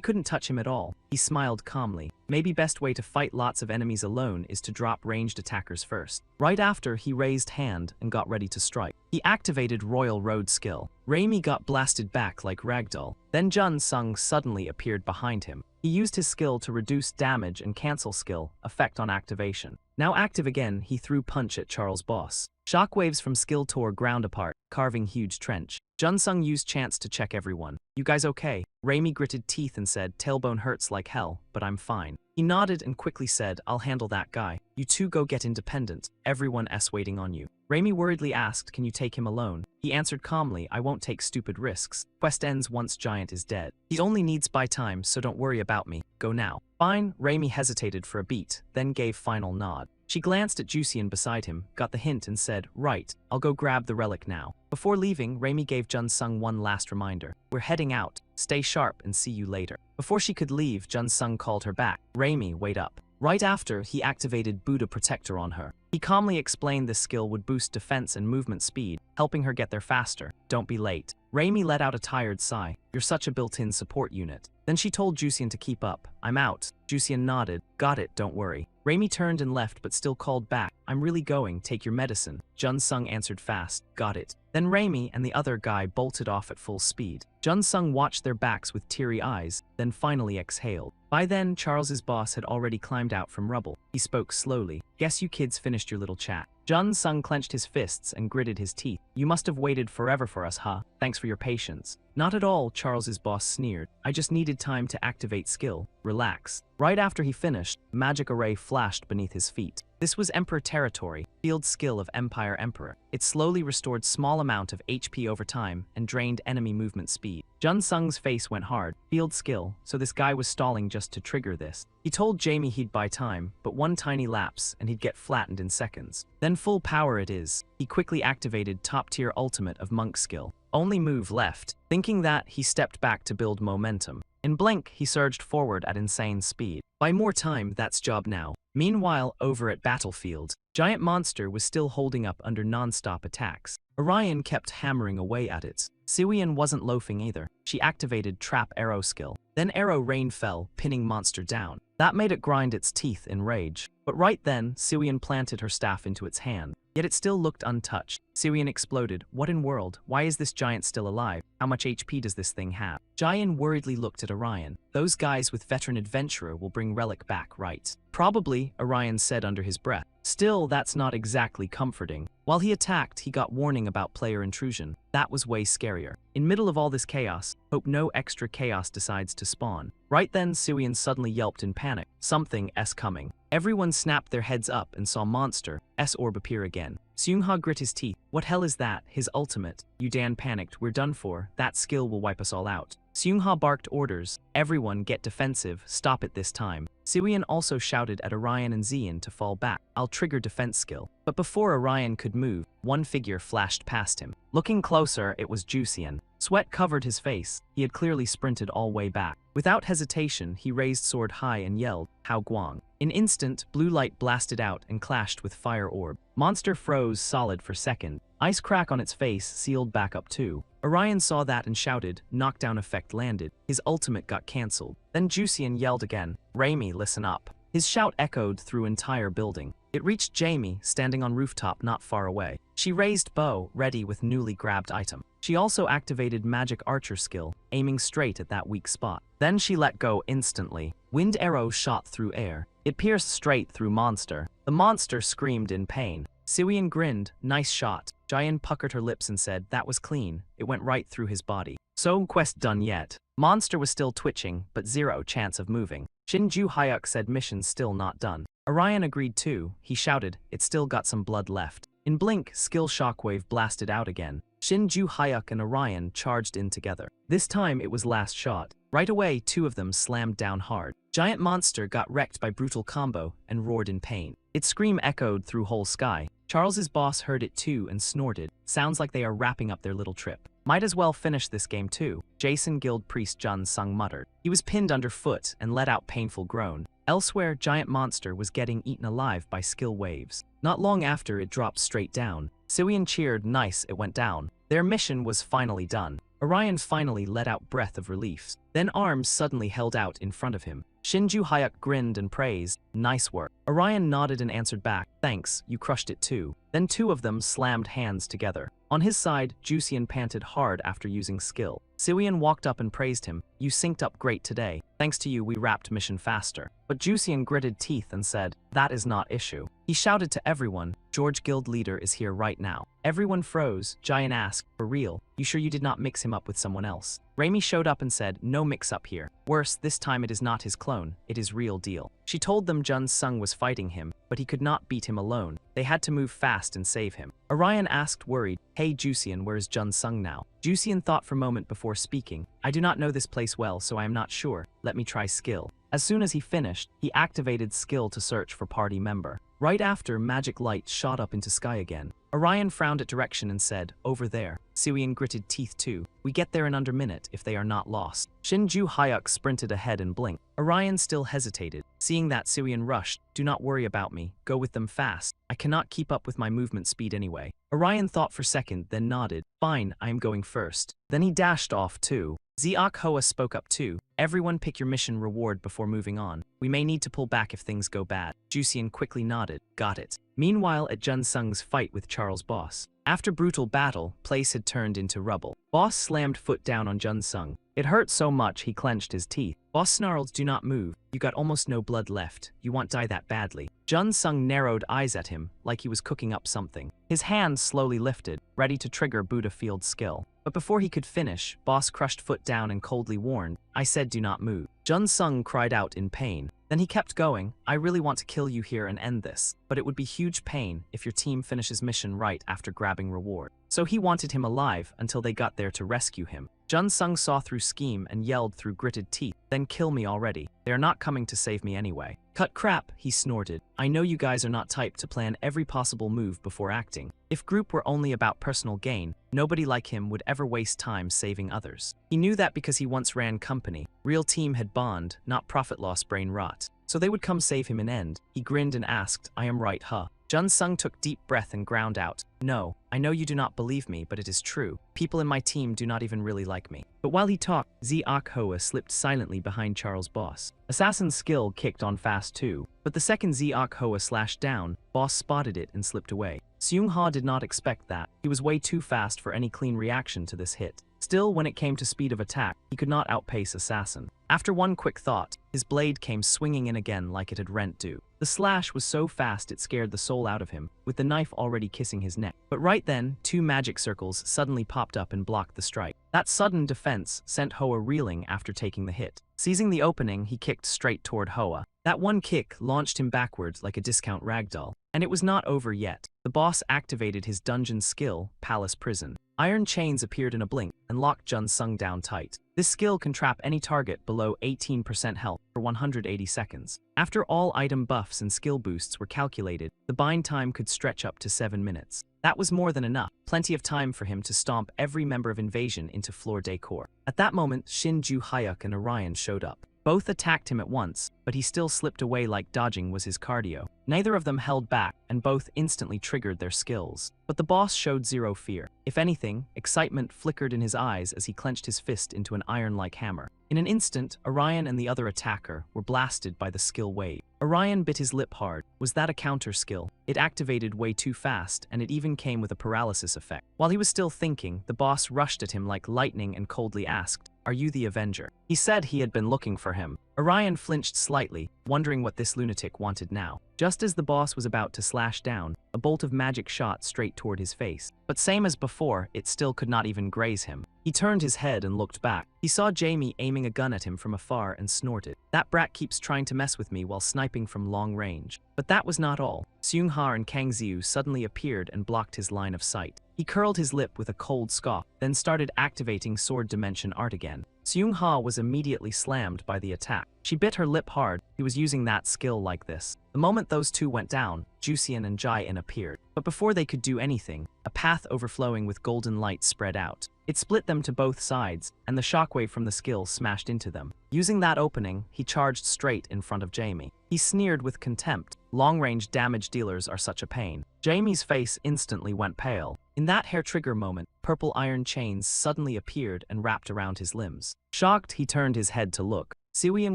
A: couldn't touch him at all. He smiled calmly. Maybe best way to fight lots of enemies alone is to drop ranged attackers first. Right after, he raised hand and got ready to strike. He activated Royal Road skill. Raimi got blasted back like ragdoll. Then Jun Sung suddenly appeared behind him. He used his skill to reduce damage and cancel skill, effect on activation. Now active again, he threw punch at Charles' boss. Shockwaves from skill tore ground apart, carving huge trench. Jun Sung used chance to check everyone. You guys okay? Raimi gritted teeth and said, tailbone hurts like hell, but I'm fine. He nodded and quickly said, I'll handle that guy. You two go get independent. Everyone else waiting on you. Raimi worriedly asked, can you take him alone? He answered calmly, I won't take stupid risks. Quest ends once Giant is dead. He only needs buy time, so don't worry about me. Go now. Fine. Raimi hesitated for a beat, then gave final nod. She glanced at Jusian beside him, got the hint and said, right, I'll go grab the relic now. Before leaving, Raimi gave Jun Sung one last reminder. We're heading out. Stay sharp and see you later. Before she could leave, Jun Sung called her back. Raimi, wait up. Right after, he activated Buddha Protector on her. He calmly explained this skill would boost defense and movement speed, helping her get there faster. Don't be late. Raimi let out a tired sigh. You're such a built-in support unit. Then she told Jusian to keep up. I'm out. Jusian nodded. Got it, don't worry. Raimi turned and left but still called back. I'm really going, take your medicine. Jun Sung answered fast. Got it. Then Raimi and the other guy bolted off at full speed. Jun Sung watched their backs with teary eyes, then finally exhaled. By then, Charles's boss had already climbed out from rubble. He spoke slowly. Guess you kids finished your little chat. Jun Sung clenched his fists and gritted his teeth. You must have waited forever for us, huh? Thanks for your patience. Not at all, Charles's boss sneered. I just needed time to activate skill. Relax. Right after he finished, magic array flashed beneath his feet. This was Emperor territory, field skill of Empire Emperor. It slowly restored small amount of HP over time and drained enemy movement speed. Jun Sung's face went hard. Field skill, so this guy was stalling just to trigger this. He told Jamie he'd buy time, but one tiny lapse and he'd get flattened in seconds. Then full power it is. He quickly activated top-tier ultimate of Monk skill. Only move left. Thinking that, he stepped back to build momentum. In blink, he surged forward at insane speed. Buy more time, that's job now. Meanwhile, over at Battlefield, Giant Monster was still holding up under non-stop attacks. Orion kept hammering away at it. Siwian wasn't loafing either. She activated Trap Arrow skill. Then Arrow Rain fell, pinning Monster down. That made it grind its teeth in rage. But right then, Siwian planted her staff into its hand. Yet it still looked untouched. Siwian exploded. What in world? Why is this giant still alive? How much HP does this thing have? Giant worriedly looked at Orion. Those guys with Veteran Adventurer will bring Relic back, right? Probably, Orion said under his breath. Still, that's not exactly comforting. While he attacked, he got warning about player intrusion. That was way scarier. In middle of all this chaos, hope no extra chaos decides to spawn. Right then, Siwian suddenly yelped in panic. Something-s coming. Everyone snapped their heads up and saw Monster-s orb appear again. Seungha grit his teeth. What hell is that? His ultimate. Yudan panicked. We're done for. That skill will wipe us all out. Seungha barked orders. Everyone get defensive. Stop it this time. Siwian also shouted at Orion and Xian to fall back. I'll trigger defense skill. But before Orion could move, one figure flashed past him. Looking closer, it was Jusian. Sweat covered his face. He had clearly sprinted all way back. Without hesitation, he raised sword high and yelled, Hao Guang. In instant, blue light blasted out and clashed with fire orb. Monster froze solid for second. Ice crack on its face sealed back up too. Orion saw that and shouted. Knockdown effect landed. His ultimate got cancelled. Then Jusian yelled again. Raimi, listen up. His shout echoed through entire building. It reached Jamie, standing on rooftop not far away. She raised bow, ready with newly grabbed item. She also activated magic archer skill, aiming straight at that weak spot. Then she let go instantly. Wind arrow shot through air. It pierced straight through Monster. The monster screamed in pain. Siwian grinned. Nice shot. Giant puckered her lips and said, that was clean. It went right through his body. So, quest done yet. Monster was still twitching, but zero chance of moving. Shinju Hyuk said mission still not done. Orion agreed too. He shouted, it still got some blood left. In blink, skill shockwave blasted out again. Shinju Hyuk and Orion charged in together. This time it was last shot. Right away, two of them slammed down hard. Giant Monster got wrecked by brutal combo and roared in pain. Its scream echoed through whole sky. Charles's boss heard it too and snorted. Sounds like they are wrapping up their little trip. Might as well finish this game too. Jason Guild Priest Jun Sung muttered. He was pinned underfoot and let out painful groan. Elsewhere, Giant Monster was getting eaten alive by skill waves. Not long after, it dropped straight down. Siwian cheered, nice, it went down. Their mission was finally done. Orion finally let out breath of relief. Then arms suddenly held out in front of him. Shinju Hyuk grinned and praised, "Nice work." Orion nodded and answered back, "Thanks, you crushed it too." Then two of them slammed hands together. On his side, Jusian panted hard after using skill. Siwian walked up and praised him, "You synced up great today. Thanks to you we wrapped mission faster." But Jusian gritted teeth and said, "That is not issue." He shouted to everyone, "George Guild Leader is here right now." Everyone froze. Giant asked, "For real? You sure you did not mix him up with someone else?" Raimi showed up and said, "No mix-up here. Worse, this time it is not his clone, it is real deal." She told them Jun Sung was fighting him, but he could not beat him alone. They had to move fast and save him. Orion asked worried, "Hey Jusian, where is Jun Sung now?" Jusian thought for a moment before speaking, "I do not know this place well, so I am not sure. Let me try skill." As soon as he finished, he activated skill to search for party member. Right after, magic light shot up into sky again. Orion frowned at direction and said, "Over there." Siwian gritted teeth too. "We get there in under minute if they are not lost." Shinju Hyuk sprinted ahead and blinked. Orion still hesitated. Seeing that, Siwian rushed, "Do not worry about me. Go with them fast. I cannot keep up with my movement speed anyway." Orion thought for a second, then nodded. "Fine, I am going first." Then he dashed off too. Ziak Hoa spoke up too. "Everyone pick your mission reward before moving on. We may need to pull back if things go bad." Jusian quickly nodded. "Got it." Meanwhile, at Jun Sung's fight with Charles Boss. After brutal battle, place had turned into rubble. Boss slammed foot down on Jun Sung. It hurt so much he clenched his teeth. Boss snarled, "Do not move. You got almost no blood left. You want die that badly." Jun Sung narrowed eyes at him, like he was cooking up something. His hand slowly lifted, ready to trigger Buddha Field skill. But before he could finish, Boss crushed foot down and coldly warned, "I said do not move." Jun Sung cried out in pain. Then he kept going, "I really want to kill you here and end this, but it would be huge pain if your team finishes mission right after grabbing reward." So he wanted him alive until they got there to rescue him. Jun Sung saw through scheme and yelled through gritted teeth, "Then kill me already. They are not coming to save me anyway." "Cut crap," he snorted. "I know you guys are not type to plan every possible move before acting. If group were only about personal gain, nobody like him would ever waste time saving others." He knew that because he once ran company. Real team had bond, not profit-loss brain rot. So they would come save him in end. He grinned and asked, "I am right, huh?" Jun Sung took deep breath and ground out, "No, I know you do not believe me, but it is true. People in my team do not even really like me." But while he talked, Ziak Hoa slipped silently behind Charles Boss. Assassin's skill kicked on fast too, but the second Ziak Hoa slashed down, Boss spotted it and slipped away. Seung Ha did not expect that. He was way too fast for any clean reaction to this hit. Still, when it came to speed of attack, he could not outpace Assassin. After one quick thought, his blade came swinging in again like it had rent due. The slash was so fast it scared the soul out of him, with the knife already kissing his neck. But right then, two magic circles suddenly popped up and blocked the strike. That sudden defense sent Hoa reeling after taking the hit. Seizing the opening, he kicked straight toward Hoa. That one kick launched him backwards like a discount ragdoll. And it was not over yet. The boss activated his dungeon skill, Palace Prison. Iron chains appeared in a blink and locked Jun Sung down tight. This skill can trap any target below 18% health for 180 seconds. After all item buffs and skill boosts were calculated, the bind time could stretch up to 7 minutes. That was more than enough, plenty of time for him to stomp every member of Invasion into floor decor. At that moment, Shinju Hyuk and Orion showed up. Both attacked him at once, but he still slipped away like dodging was his cardio. Neither of them held back, and both instantly triggered their skills. But the boss showed zero fear. If anything, excitement flickered in his eyes as he clenched his fist into an iron-like hammer. In an instant, Orion and the other attacker were blasted by the skill wave. Orion bit his lip hard. Was that a counter skill? It activated way too fast, and it even came with a paralysis effect. While he was still thinking, the boss rushed at him like lightning and coldly asked, "Are you the Avenger?" He said he had been looking for him. Orion flinched slightly, wondering what this lunatic wanted now. Just as the boss was about to slash down, a bolt of magic shot straight toward his face. But same as before, it still could not even graze him. He turned his head and looked back. He saw Jamie aiming a gun at him from afar and snorted. "That brat keeps trying to mess with me while sniping from long range." But that was not all. Seung Ha and Kang Ziu suddenly appeared and blocked his line of sight. He curled his lip with a cold scoff, then started activating Sword Dimension art again. Seung Ha was immediately slammed by the attack. She bit her lip hard. He was using that skill like this. The moment those two went down, Jusian and Jai-in appeared. But before they could do anything, a path overflowing with golden light spread out. It split them to both sides, and the shockwave from the skill smashed into them. Using that opening, he charged straight in front of Jamie. He sneered with contempt. "Long-range damage dealers are such a pain." Jamie's face instantly went pale. In that hair-trigger moment, purple iron chains suddenly appeared and wrapped around his limbs. Shocked, he turned his head to look. Siwian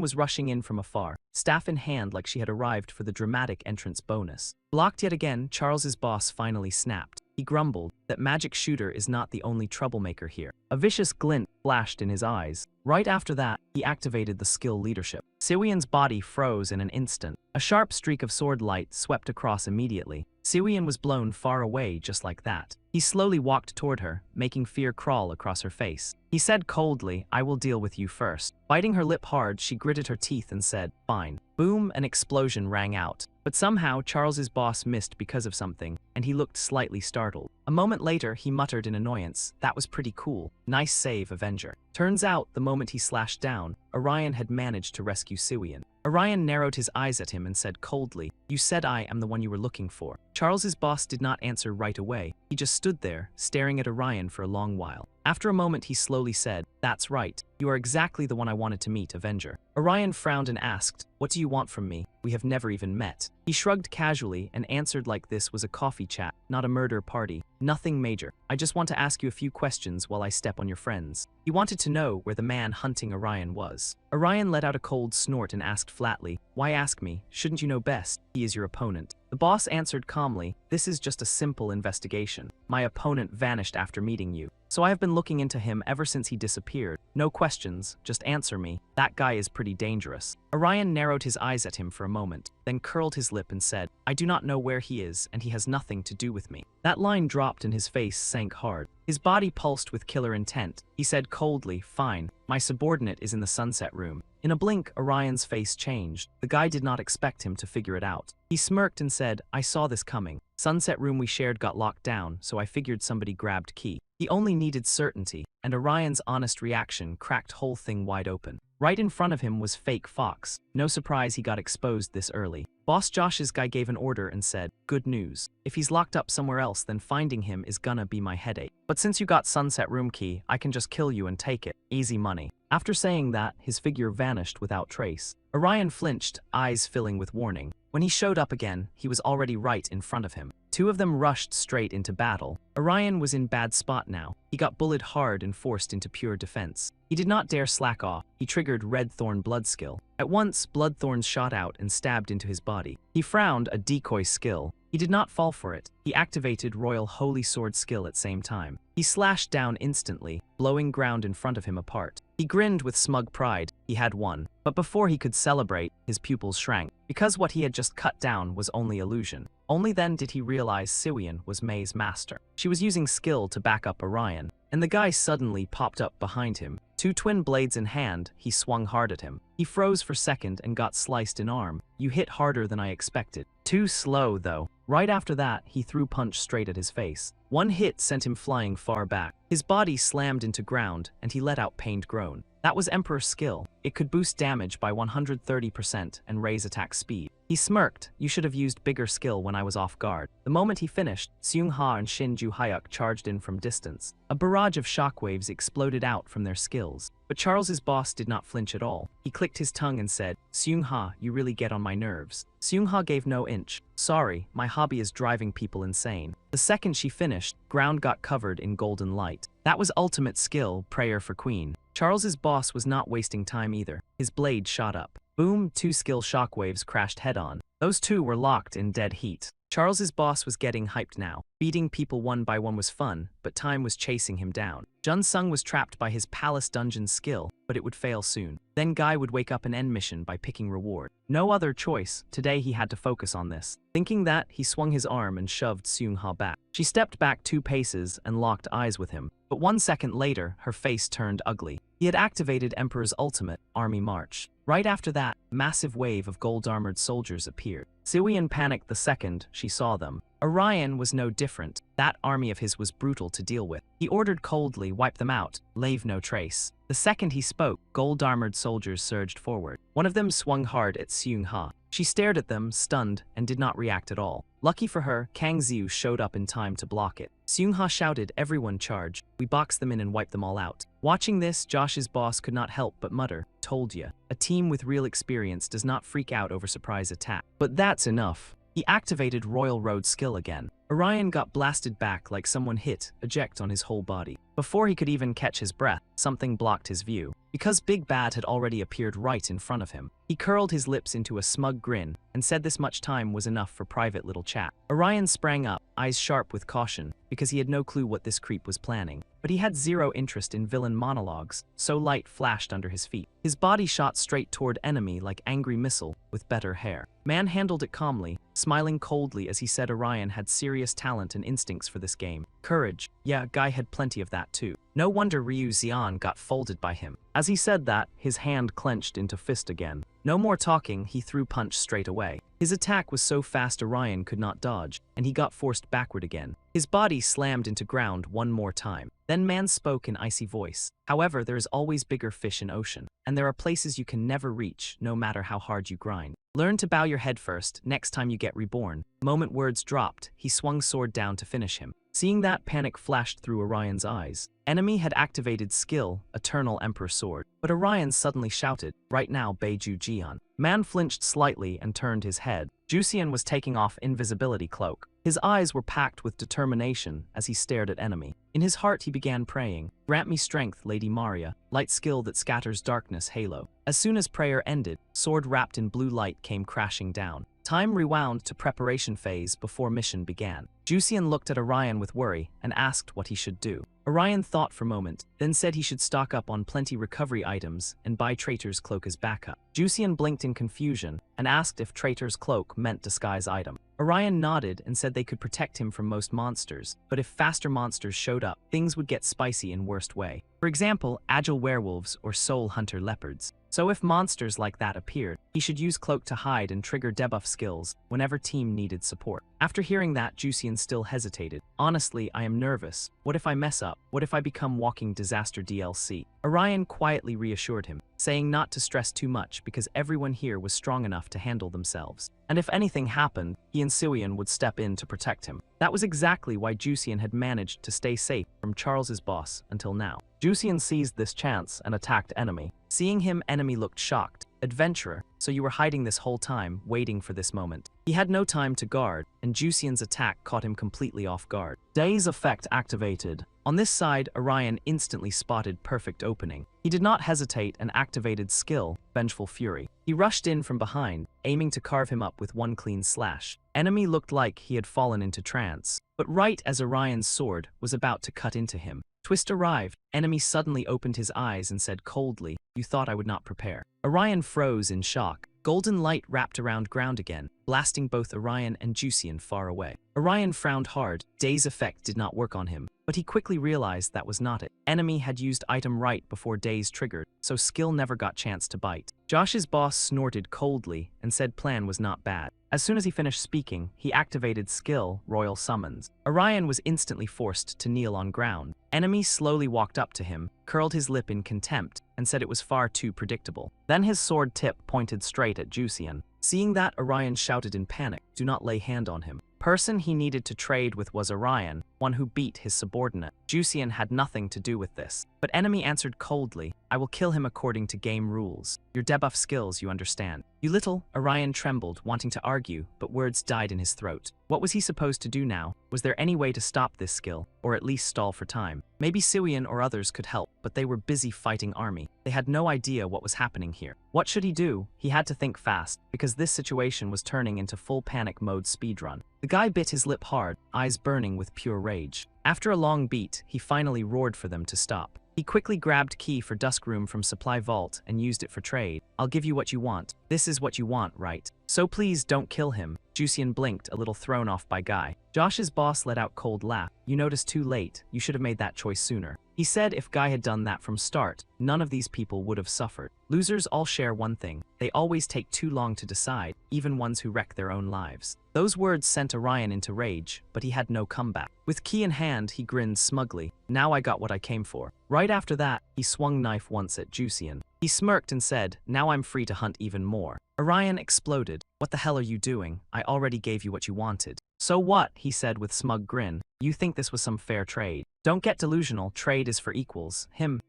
A: was rushing in from afar, staff in hand like she had arrived for the dramatic entrance bonus. Blocked yet again, Charles's boss finally snapped. He grumbled that Magic Shooter is not the only troublemaker here. A vicious glint flashed in his eyes. Right after that, he activated the skill leadership. Siwian's body froze in an instant. A sharp streak of sword light swept across immediately. Siwian was blown far away just like that. He slowly walked toward her, making fear crawl across her face. He said coldly, "I will deal with you first." Biting her lip hard, she gritted her teeth and said, "Fine." Boom, an explosion rang out. But somehow, Charles's boss missed because of something, and he looked slightly startled. A moment later, he muttered in annoyance, "That was pretty cool. Nice save, Avenger." Turns out, the moment he slashed down, Orion had managed to rescue Siwian. Orion narrowed his eyes at him and said coldly, "You said I am the one you were looking for." Charles's boss did not answer right away. He just stood there, staring at Orion for a long while. After a moment, he slowly said, "That's right. You are exactly the one I wanted to meet, Avenger." Orion frowned and asked, "What do you want from me? We have never even met." He shrugged casually and answered like this was a coffee chat, not a murder party. "Nothing major. I just want to ask you a few questions while I step on your friends." He wanted to know where the man hunting Orion was. Orion let out a cold snort and asked flatly, "Why ask me? Shouldn't you know best? He is your opponent." The boss answered calmly, "This is just a simple investigation. My opponent vanished after meeting you, so I have been looking into him ever since he disappeared. No questions, just answer me. That guy is pretty dangerous." Orion narrowed his eyes at him for a moment, then curled his lip and said, "I do not know where he is, and he has nothing to do with me." That line dropped and his face sank hard. His body pulsed with killer intent. He said coldly, "Fine, my subordinate is in the sunset room." In a blink, Orion's face changed. The guy did not expect him to figure it out. He smirked and said, "I saw this coming. Sunset room we shared got locked down, so I figured somebody grabbed key." He only needed certainty, and Orion's honest reaction cracked whole thing wide open. Right in front of him was fake Fox. No surprise he got exposed this early. Boss Josh's guy gave an order and said, "Good news. If he's locked up somewhere else, then finding him is gonna be my headache. But since you got sunset room key, I can just kill you and take it. Easy money." After saying that, his figure vanished without trace. Orion flinched, eyes filling with warning. When he showed up again, he was already right in front of him. Two of them rushed straight into battle. Orion was in bad spot now. He got bullied hard and forced into pure defense. He did not dare slack off. He triggered Red Thorn Blood skill. At once, blood thorns shot out and stabbed into his body. He frowned, a decoy skill. He did not fall for it. He activated Royal Holy Sword skill at same time. He slashed down instantly, blowing ground in front of him apart. He grinned with smug pride. He had won. But before he could celebrate, his pupils shrank, because what he had just cut down was only illusion. Only then did he realize Siwian was May's master. She was using skill to back up Orion, and the guy suddenly popped up behind him. Two twin blades in hand, he swung hard at him. He froze for a second and got sliced in arm. "You hit harder than I expected." Too slow, though. Right after that, he threw punch straight at his face. One hit sent him flying far back. His body slammed into ground, and he let out pained groan. That was Emperor's skill. It could boost damage by 130% and raise attack speed. He smirked, "You should have used bigger skill when I was off guard." The moment he finished, Seung-ha and Shin Ju-hyuk charged in from distance. A barrage of shockwaves exploded out from their skills. But Charles's boss did not flinch at all. He clicked his tongue and said, "Seung-ha, you really get on my nerves." Seung-ha gave no inch. "Sorry, my hobby is driving people insane." The second she finished, ground got covered in golden light. That was ultimate skill, prayer for queen. Charles's boss was not wasting time either. His blade shot up. Boom, two skill shockwaves crashed head-on. Those two were locked in dead heat. Charles's boss was getting hyped now. Beating people one by one was fun, but time was chasing him down. Jun Sung was trapped by his palace dungeon skill, but it would fail soon. Then Guy would wake up an end mission by picking reward. No other choice. Today he had to focus on this. Thinking that, he swung his arm and shoved Seung-ha back. She stepped back 2 paces and locked eyes with him. But 1 second later, her face turned ugly. He had activated Emperor's ultimate, Army March. Right after that, massive wave of gold-armored soldiers appeared. Siwian panicked the second she saw them. Orion was no different. That army of his was brutal to deal with. He ordered coldly, "Wipe them out, leave no trace." The second he spoke, gold-armored soldiers surged forward. One of them swung hard at Seung-ha. She stared at them, stunned, and did not react at all. Lucky for her, Kang Xiu showed up in time to block it. Seung-ha shouted, "Everyone charge. We box them in and wipe them all out." Watching this, Josh's boss could not help but mutter, "Told ya. A team with real experience does not freak out over surprise attack." But that's enough. He activated Royal Road skill again. Orion got blasted back like someone hit eject on his whole body. Before he could even catch his breath, something blocked his view. Because Big Bad had already appeared right in front of him, he curled his lips into a smug grin and said this much time was enough for private little chat. Orion sprang up, eyes sharp with caution, because he had no clue what this creep was planning. But he had zero interest in villain monologues, so light flashed under his feet. His body shot straight toward enemy like angry missile with better hair. Man handled it calmly, smiling coldly as he said Orion had serious talent and instincts for this game. Courage. Yeah, guy had plenty of that too. No wonder Ryu Xian got folded by him. As he said that, his hand clenched into fist again. No more talking, he threw punch straight away. His attack was so fast Orion could not dodge, and he got forced backward again. His body slammed into ground one more time. Then man spoke in icy voice. However, there is always bigger fish in ocean, and there are places you can never reach, no matter how hard you grind. Learn to bow your head first, next time you get reborn. Moment words dropped, he swung sword down to finish him. Seeing that, panic flashed through Orion's eyes. Enemy had activated skill, Eternal Emperor Sword. But Orion suddenly shouted, right now Beiju Jian. Man flinched slightly and turned his head. Jusian was taking off invisibility cloak. His eyes were packed with determination as he stared at enemy. In his heart he began praying, grant me strength, Lady Maria, light skill that scatters darkness halo. As soon as prayer ended, sword wrapped in blue light came crashing down. Time rewound to preparation phase before mission began. Jusian looked at Orion with worry and asked what he should do. Orion thought for a moment, then said he should stock up on plenty recovery items and buy Traitor's cloak as backup. Jusian blinked in confusion and asked if Traitor's cloak meant disguise item. Orion nodded and said they could protect him from most monsters, but if faster monsters showed up, things would get spicy in worst way. For example, agile werewolves or soul hunter leopards. So if monsters like that appeared, he should use cloak to hide and trigger debuff skills whenever team needed support. After hearing that, Jusian still hesitated. Honestly, I am nervous. What if I mess up? What if I become walking disaster DLC? Orion quietly reassured him, saying not to stress too much because everyone here was strong enough to handle themselves. And if anything happened, he and Siwian would step in to protect him. That was exactly why Jusian had managed to stay safe from Charles's boss until now. Jusian seized this chance and attacked enemy. Seeing him, enemy looked shocked. Adventurer, so you were hiding this whole time, waiting for this moment. He had no time to guard, and Jusian's attack caught him completely off guard. Daze effect activated. On this side, Orion instantly spotted perfect opening. He did not hesitate and activated skill, Vengeful Fury. He rushed in from behind, aiming to carve him up with one clean slash. Enemy looked like he had fallen into trance, but right as Orion's sword was about to cut into him, Twist arrived. Enemy suddenly opened his eyes and said coldly, "You thought I would not prepare." Orion froze in shock. Golden light wrapped around ground again, blasting both Orion and Jusian far away. Orion frowned hard. Daze effect did not work on him, but he quickly realized that was not it. Enemy had used item right before Daze triggered, so skill never got chance to bite. Josh's boss snorted coldly and said plan was not bad. As soon as he finished speaking, he activated skill, Royal Summons. Orion was instantly forced to kneel on ground. Enemy slowly walked up to him, curled his lip in contempt, and said it was far too predictable. Then his sword tip pointed straight at Jusian. Seeing that, Orion shouted in panic, "Do not lay hand on him." Person he needed to trade with was Orion, one who beat his subordinate. Jusian had nothing to do with this. But enemy answered coldly, "I will kill him according to game rules. Your debuff skills, you understand." "You little," Orion trembled, wanting to argue, but words died in his throat. What was he supposed to do now? Was there any way to stop this skill, or at least stall for time? Maybe Siwian or others could help, but they were busy fighting army. They had no idea what was happening here. What should he do? He had to think fast, because this situation was turning into full panic mode speedrun. The guy bit his lip hard, eyes burning with pure rage. After a long beat, he finally roared for them to stop. He quickly grabbed key for Dusk Room from Supply Vault and used it for trade. "I'll give you what you want. This is what you want, right? So please don't kill him." Jusian blinked, a little thrown off by Guy. Josh's boss let out cold laugh. "You noticed too late. You should have made that choice sooner." He said if Guy had done that from start, none of these people would have suffered. Losers all share one thing. They always take too long to decide, even ones who wreck their own lives. Those words sent Orion into rage, but he had no comeback. With key in hand, he grinned smugly. "Now I got what I came for." Right after that, he swung knife once at Jusian. He smirked and said, "Now I'm free to hunt even more." Orion exploded. "What the hell are you doing? I already gave you what you wanted." "So what?" he said with smug grin. "You think this was some fair trade? Don't get delusional, trade is for equals.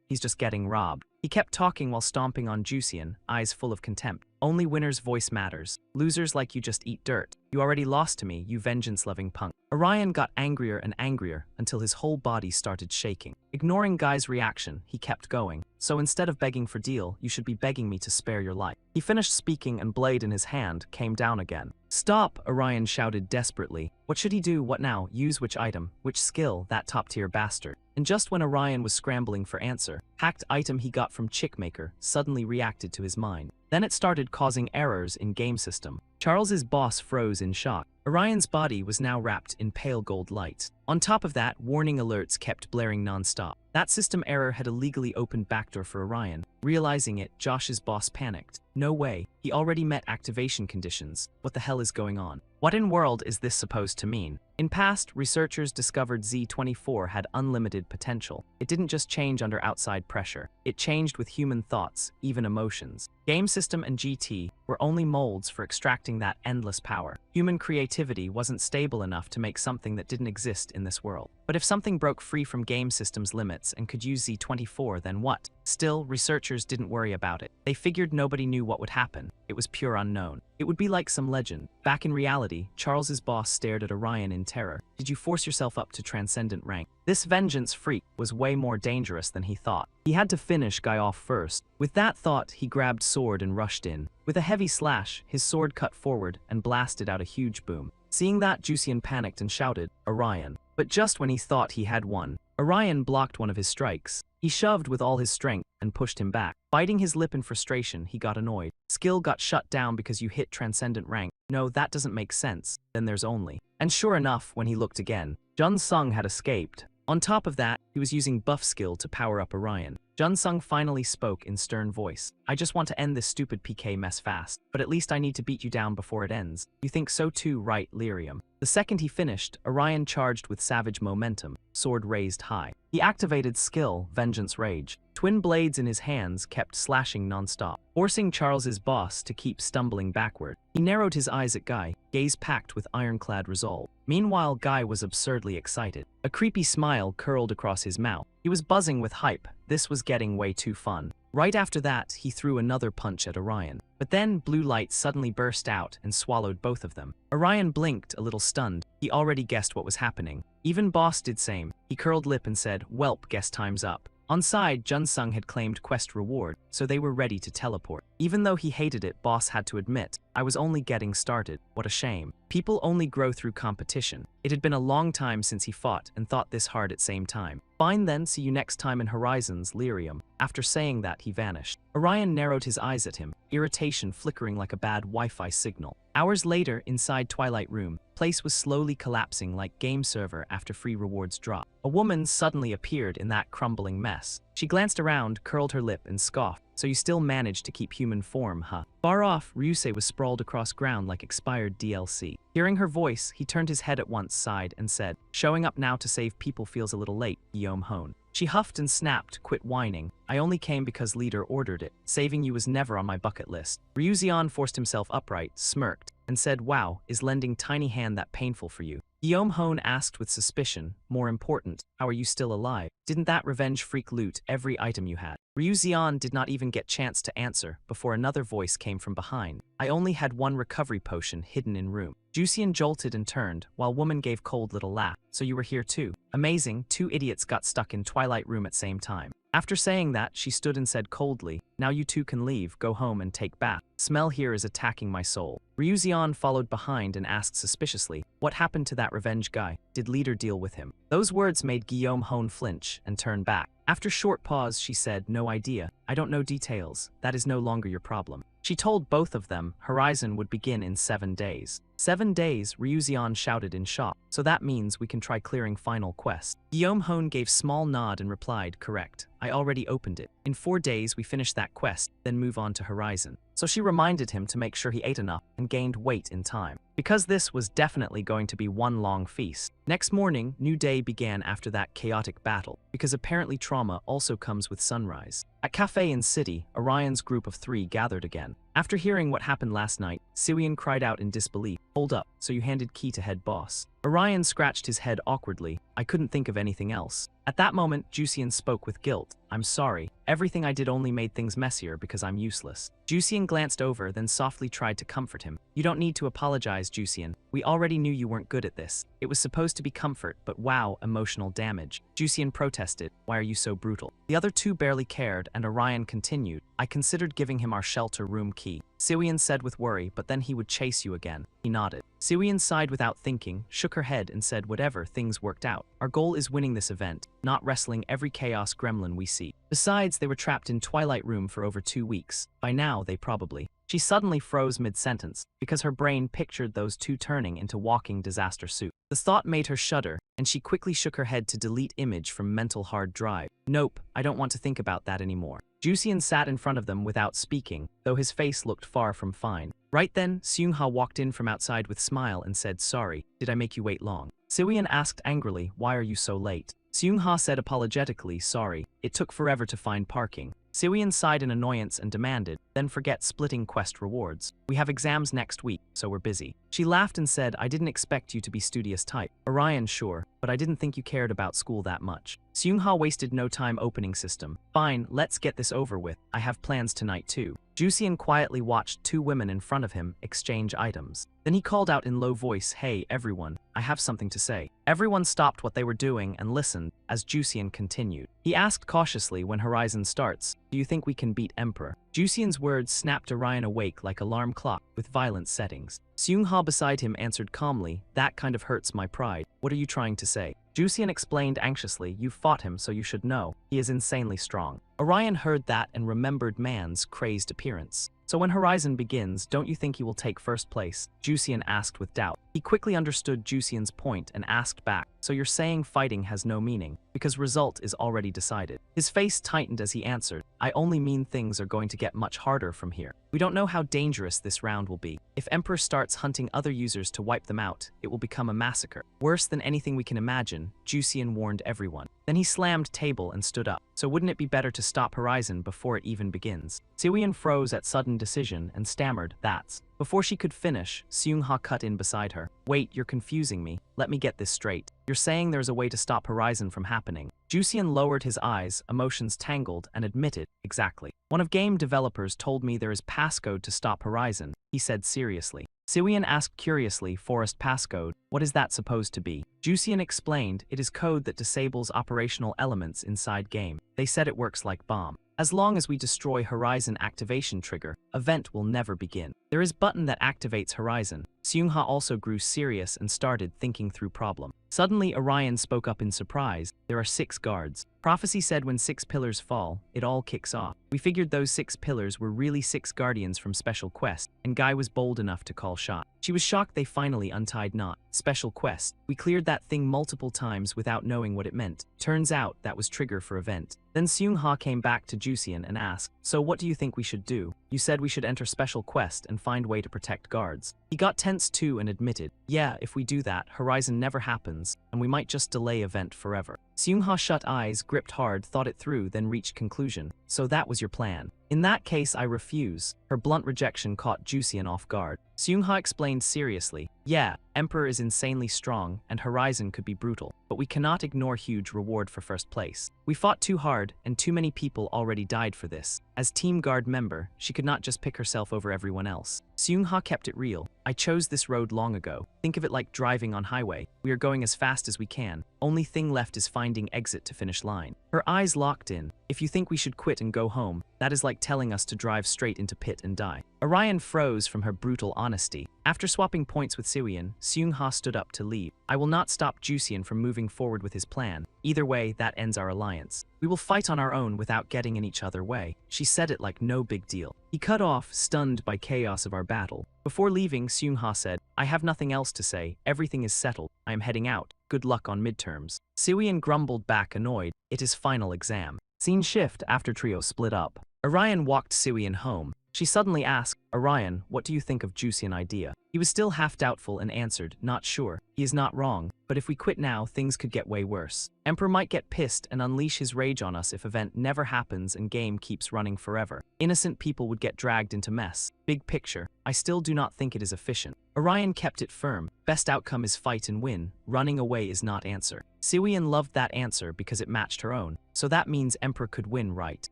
A: He's just getting robbed." He kept talking while stomping on Jusian, eyes full of contempt. "Only winner's voice matters. Losers like you just eat dirt. You already lost to me, you vengeance-loving punk." Orion got angrier and angrier until his whole body started shaking. Ignoring Guy's reaction, he kept going. So instead of begging for deal, you should be begging me to spare your life. He finished speaking and blade in his hand came down again. Stop, Orion shouted desperately. What should he do? What now? Use which item? Which skill? That top-tier bastard. And just when Orion was scrambling for answer, hacked item he got from Chickmaker suddenly reacted to his mind. Then it started causing errors in game system. Charles's boss froze in shock. Orion's body was now wrapped in pale gold light. On top of that, warning alerts kept blaring non-stop. That system error had illegally opened backdoor for Orion. Realizing it, Josh's boss panicked. No way, he already met activation conditions. What the hell is going on? What in world is this supposed to mean? In past, researchers discovered Z24 had unlimited potential. It didn't just change under outside pressure. It changed with human thoughts, even emotions. Game system and GT were only molds for extracting that endless power. Human creativity wasn't stable enough to make something that didn't exist in this world. But if something broke free from game system's limits and could use Z24, then what? Still, researchers didn't worry about it. They figured nobody knew what would happen. It was pure unknown. It would be like some legend. Back in reality, Charles's boss stared at Orion in terror. Did you force yourself up to transcendent rank? This vengeance freak was way more dangerous than he thought. He had to finish Guy off first. With that thought, he grabbed sword and rushed in. With a heavy slash, his sword cut forward and blasted out a huge boom. Seeing that, Jusian panicked and shouted, Orion. But just when he thought he had won, Orion blocked one of his strikes. He shoved with all his strength and pushed him back. Biting his lip in frustration, he got annoyed. Skill got shut down because you hit transcendent rank. No, that doesn't make sense. Then there's only. And sure enough, when he looked again, Jun Sung had escaped. On top of that, he was using buff skill to power up Orion. Jun Sung finally spoke in stern voice. I just want to end this stupid PK mess fast, but at least I need to beat you down before it ends. You think so too, right, Lyrium? The second he finished, Orion charged with savage momentum, sword raised high. He activated skill, Vengeance Rage. Twin blades in his hands kept slashing non-stop, forcing Charles's boss to keep stumbling backward. He narrowed his eyes at Guy, gaze packed with ironclad resolve. Meanwhile, Guy was absurdly excited. A creepy smile curled across his mouth. He was buzzing with hype. This was getting way too fun. Right after that, he threw another punch at Orion. But then blue light suddenly burst out and swallowed both of them. Orion blinked, a little stunned. He already guessed what was happening. Even Boss did same. He curled lip and said, Welp, guess time's up. On side, Jun Sung had claimed quest reward, so they were ready to teleport. Even though he hated it, Boss had to admit, I was only getting started. What a shame. People only grow through competition. It had been a long time since he fought and thought this hard at same time. Fine then, see you next time in Horizons, Lyrium. After saying that, he vanished. Orion narrowed his eyes at him, irritation flickering like a bad Wi-Fi signal. Hours later, inside Twilight Room, place was slowly collapsing like game server after free rewards drop. A woman suddenly appeared in that crumbling mess. She glanced around, curled her lip, and scoffed. So you still managed to keep human form, huh? Far off, Ryusei was sprawled across ground like expired DLC. Hearing her voice, he turned his head at once, sighed, and said, showing up now to save people feels a little late, Guillaume Hone. She huffed and snapped, quit whining. I only came because leader ordered it. Saving you was never on my bucket list. Ryuzian forced himself upright, smirked, and said, wow, is lending tiny hand that painful for you? Guillaume Hone asked with suspicion, more important, how are you still alive? Didn't that revenge freak loot every item you had? Ryuzian did not even get chance to answer before another voice came from behind. I only had one recovery potion hidden in room. Jusian jolted and turned, while woman gave cold little laugh. So you were here too. Amazing, two idiots got stuck in Twilight Room at same time. After saying that, she stood and said coldly, now you two can leave, go home and take bath. Smell here is attacking my soul. Ryuzian followed behind and asked suspiciously, what happened to that revenge guy? Did leader deal with him? Those words made Guillaume Hone flinch and turn back. After short pause, she said, no idea. I don't know details. That is no longer your problem. She told both of them Horizon would begin in 7 days. 7 days, Ryuzian shouted in shock. So that means we can try clearing final quest. Guillaume Hone gave small nod and replied, correct. I already opened it. In 4 days, we finish that quest, then move on to Horizon. So she reminded him to make sure he ate enough and gained weight in time, because this was definitely going to be one long feast. Next morning, new day began after that chaotic battle, because apparently trauma also comes with sunrise. At Cafe in City, Orion's group of 3 gathered again. After hearing what happened last night, Sirian cried out in disbelief, hold up, so you handed key to head boss. Orion scratched his head awkwardly, I couldn't think of anything else. At that moment, Jusian spoke with guilt. I'm sorry. Everything I did only made things messier because I'm useless. Jusian glanced over, then softly tried to comfort him. You don't need to apologize, Jusian. We already knew you weren't good at this. It was supposed to be comfort, but wow, emotional damage. Jusian protested. Why are you so brutal? The other two barely cared, and Orion continued. I considered giving him our shelter room key. Siwian said with worry, but then he would chase you again. He nodded. Siwian sighed without thinking, shook her head and said whatever, things worked out. Our goal is winning this event, not wrestling every chaos gremlin we see. Besides, they were trapped in Twilight Room for over 2 weeks. By now, they probably... She suddenly froze mid-sentence, because her brain pictured those two turning into walking disaster soup. The thought made her shudder, and she quickly shook her head to delete image from mental hard drive. Nope, I don't want to think about that anymore. Jusian sat in front of them without speaking, though his face looked far from fine. Right then, Seungha walked in from outside with smile and said, sorry, did I make you wait long? Siwian asked angrily, why are you so late? Seungha said apologetically, sorry, it took forever to find parking. Siwian sighed in annoyance and demanded, then forget splitting quest rewards. We have exams next week, so we're busy. She laughed and said, I didn't expect you to be studious type. Orion, sure, but I didn't think you cared about school that much. Seungha wasted no time opening system. Fine, let's get this over with. I have plans tonight too. Jusian quietly watched 2 women in front of him exchange items. Then he called out in low voice, hey everyone, I have something to say. Everyone stopped what they were doing and listened as Jusian continued. He asked cautiously when Horizon starts, do you think we can beat Emperor? Jusian's words snapped Orion awake like alarm clock with violent settings. Seungha beside him answered calmly, that kind of hurts my pride. What are you trying to say? Jusian explained anxiously, you fought him so you should know. He is insanely strong. Orion heard that and remembered Man's crazed appearance. So when Horizon begins, don't you think he will take first place? Jusian asked with doubt. He quickly understood Jusian's point and asked back, so you're saying fighting has no meaning, because result is already decided. His face tightened as he answered, I only mean things are going to get much harder from here. We don't know how dangerous this round will be. If Emperor starts hunting other users to wipe them out, it will become a massacre. Worse than anything we can imagine, Jusian warned everyone. Then he slammed table and stood up. So wouldn't it be better to stop Horizon before it even begins? Siwian froze at sudden decision and stammered, that's. Before she could finish, Seungha cut in beside her. Wait, you're confusing me. Let me get this straight. You're saying there's a way to stop Horizon from happening. Jusian lowered his eyes, emotions tangled, and admitted, exactly. One of game developers told me there is passcode to stop Horizon, he said seriously. Siwian asked curiously, Forest passcode, what is that supposed to be? Jusian explained, it is code that disables operational elements inside game. They said it works like bomb. As long as we destroy Horizon activation trigger, event will never begin. There is button that activates Horizon. Seungha also grew serious and started thinking through problem. Suddenly Orion spoke up in surprise, there are 6 guards. Prophecy said when 6 pillars fall, it all kicks off. We figured those 6 pillars were really 6 guardians from Special Quest, and Guy was bold enough to call shot. She was shocked they finally untied knot. Special Quest. We cleared that thing multiple times without knowing what it meant. Turns out that was trigger for event. Then Seungha came back to Jusian and asked, so what do you think we should do? You said we should enter Special Quest and find way to protect guards. He got tense too and admitted, yeah, if we do that, Horizon never happens, and we might just delay event forever. Seungha shut eyes, gripped hard, thought it through, then reached conclusion. So that was your plan. In that case, I refuse. Her blunt rejection caught Jusian off guard. Seungha explained seriously, yeah, Emperor is insanely strong, and Horizon could be brutal, but we cannot ignore huge reward for first place. We fought too hard, and too many people already died for this. As Team Guard member, she could not just pick herself over everyone else. Seungha kept it real. I chose this road long ago. Think of it like driving on highway. We are going as fast as we can. Only thing left is finding exit to finish line. Her eyes locked in. If you think we should quit and go home, that is like telling us to drive straight into pit and die. Orion froze from her brutal honesty. After swapping points with Siwian, Seungha stood up to leave. I will not stop Jusian from moving forward with his plan. Either way, that ends our alliance. We will fight on our own without getting in each other way. She said it like no big deal. He cut off, stunned by chaos of our battle. Before leaving, Seungha said, I have nothing else to say. Everything is settled. I am heading out. Good luck on midterms. Siwian grumbled back, annoyed. It is final exam. Scene shift after trio split up. Orion walked Siwian home. She suddenly asked, Orion, what do you think of Jusian idea? He was still half doubtful and answered, not sure. He is not wrong, but if we quit now, things could get way worse. Emperor might get pissed and unleash his rage on us if event never happens and game keeps running forever. Innocent people would get dragged into mess. Big picture, I still do not think it is efficient. Orion kept it firm. Best outcome is fight and win. Running away is not answer. Siwian loved that answer because it matched her own. So that means Emperor could win, right?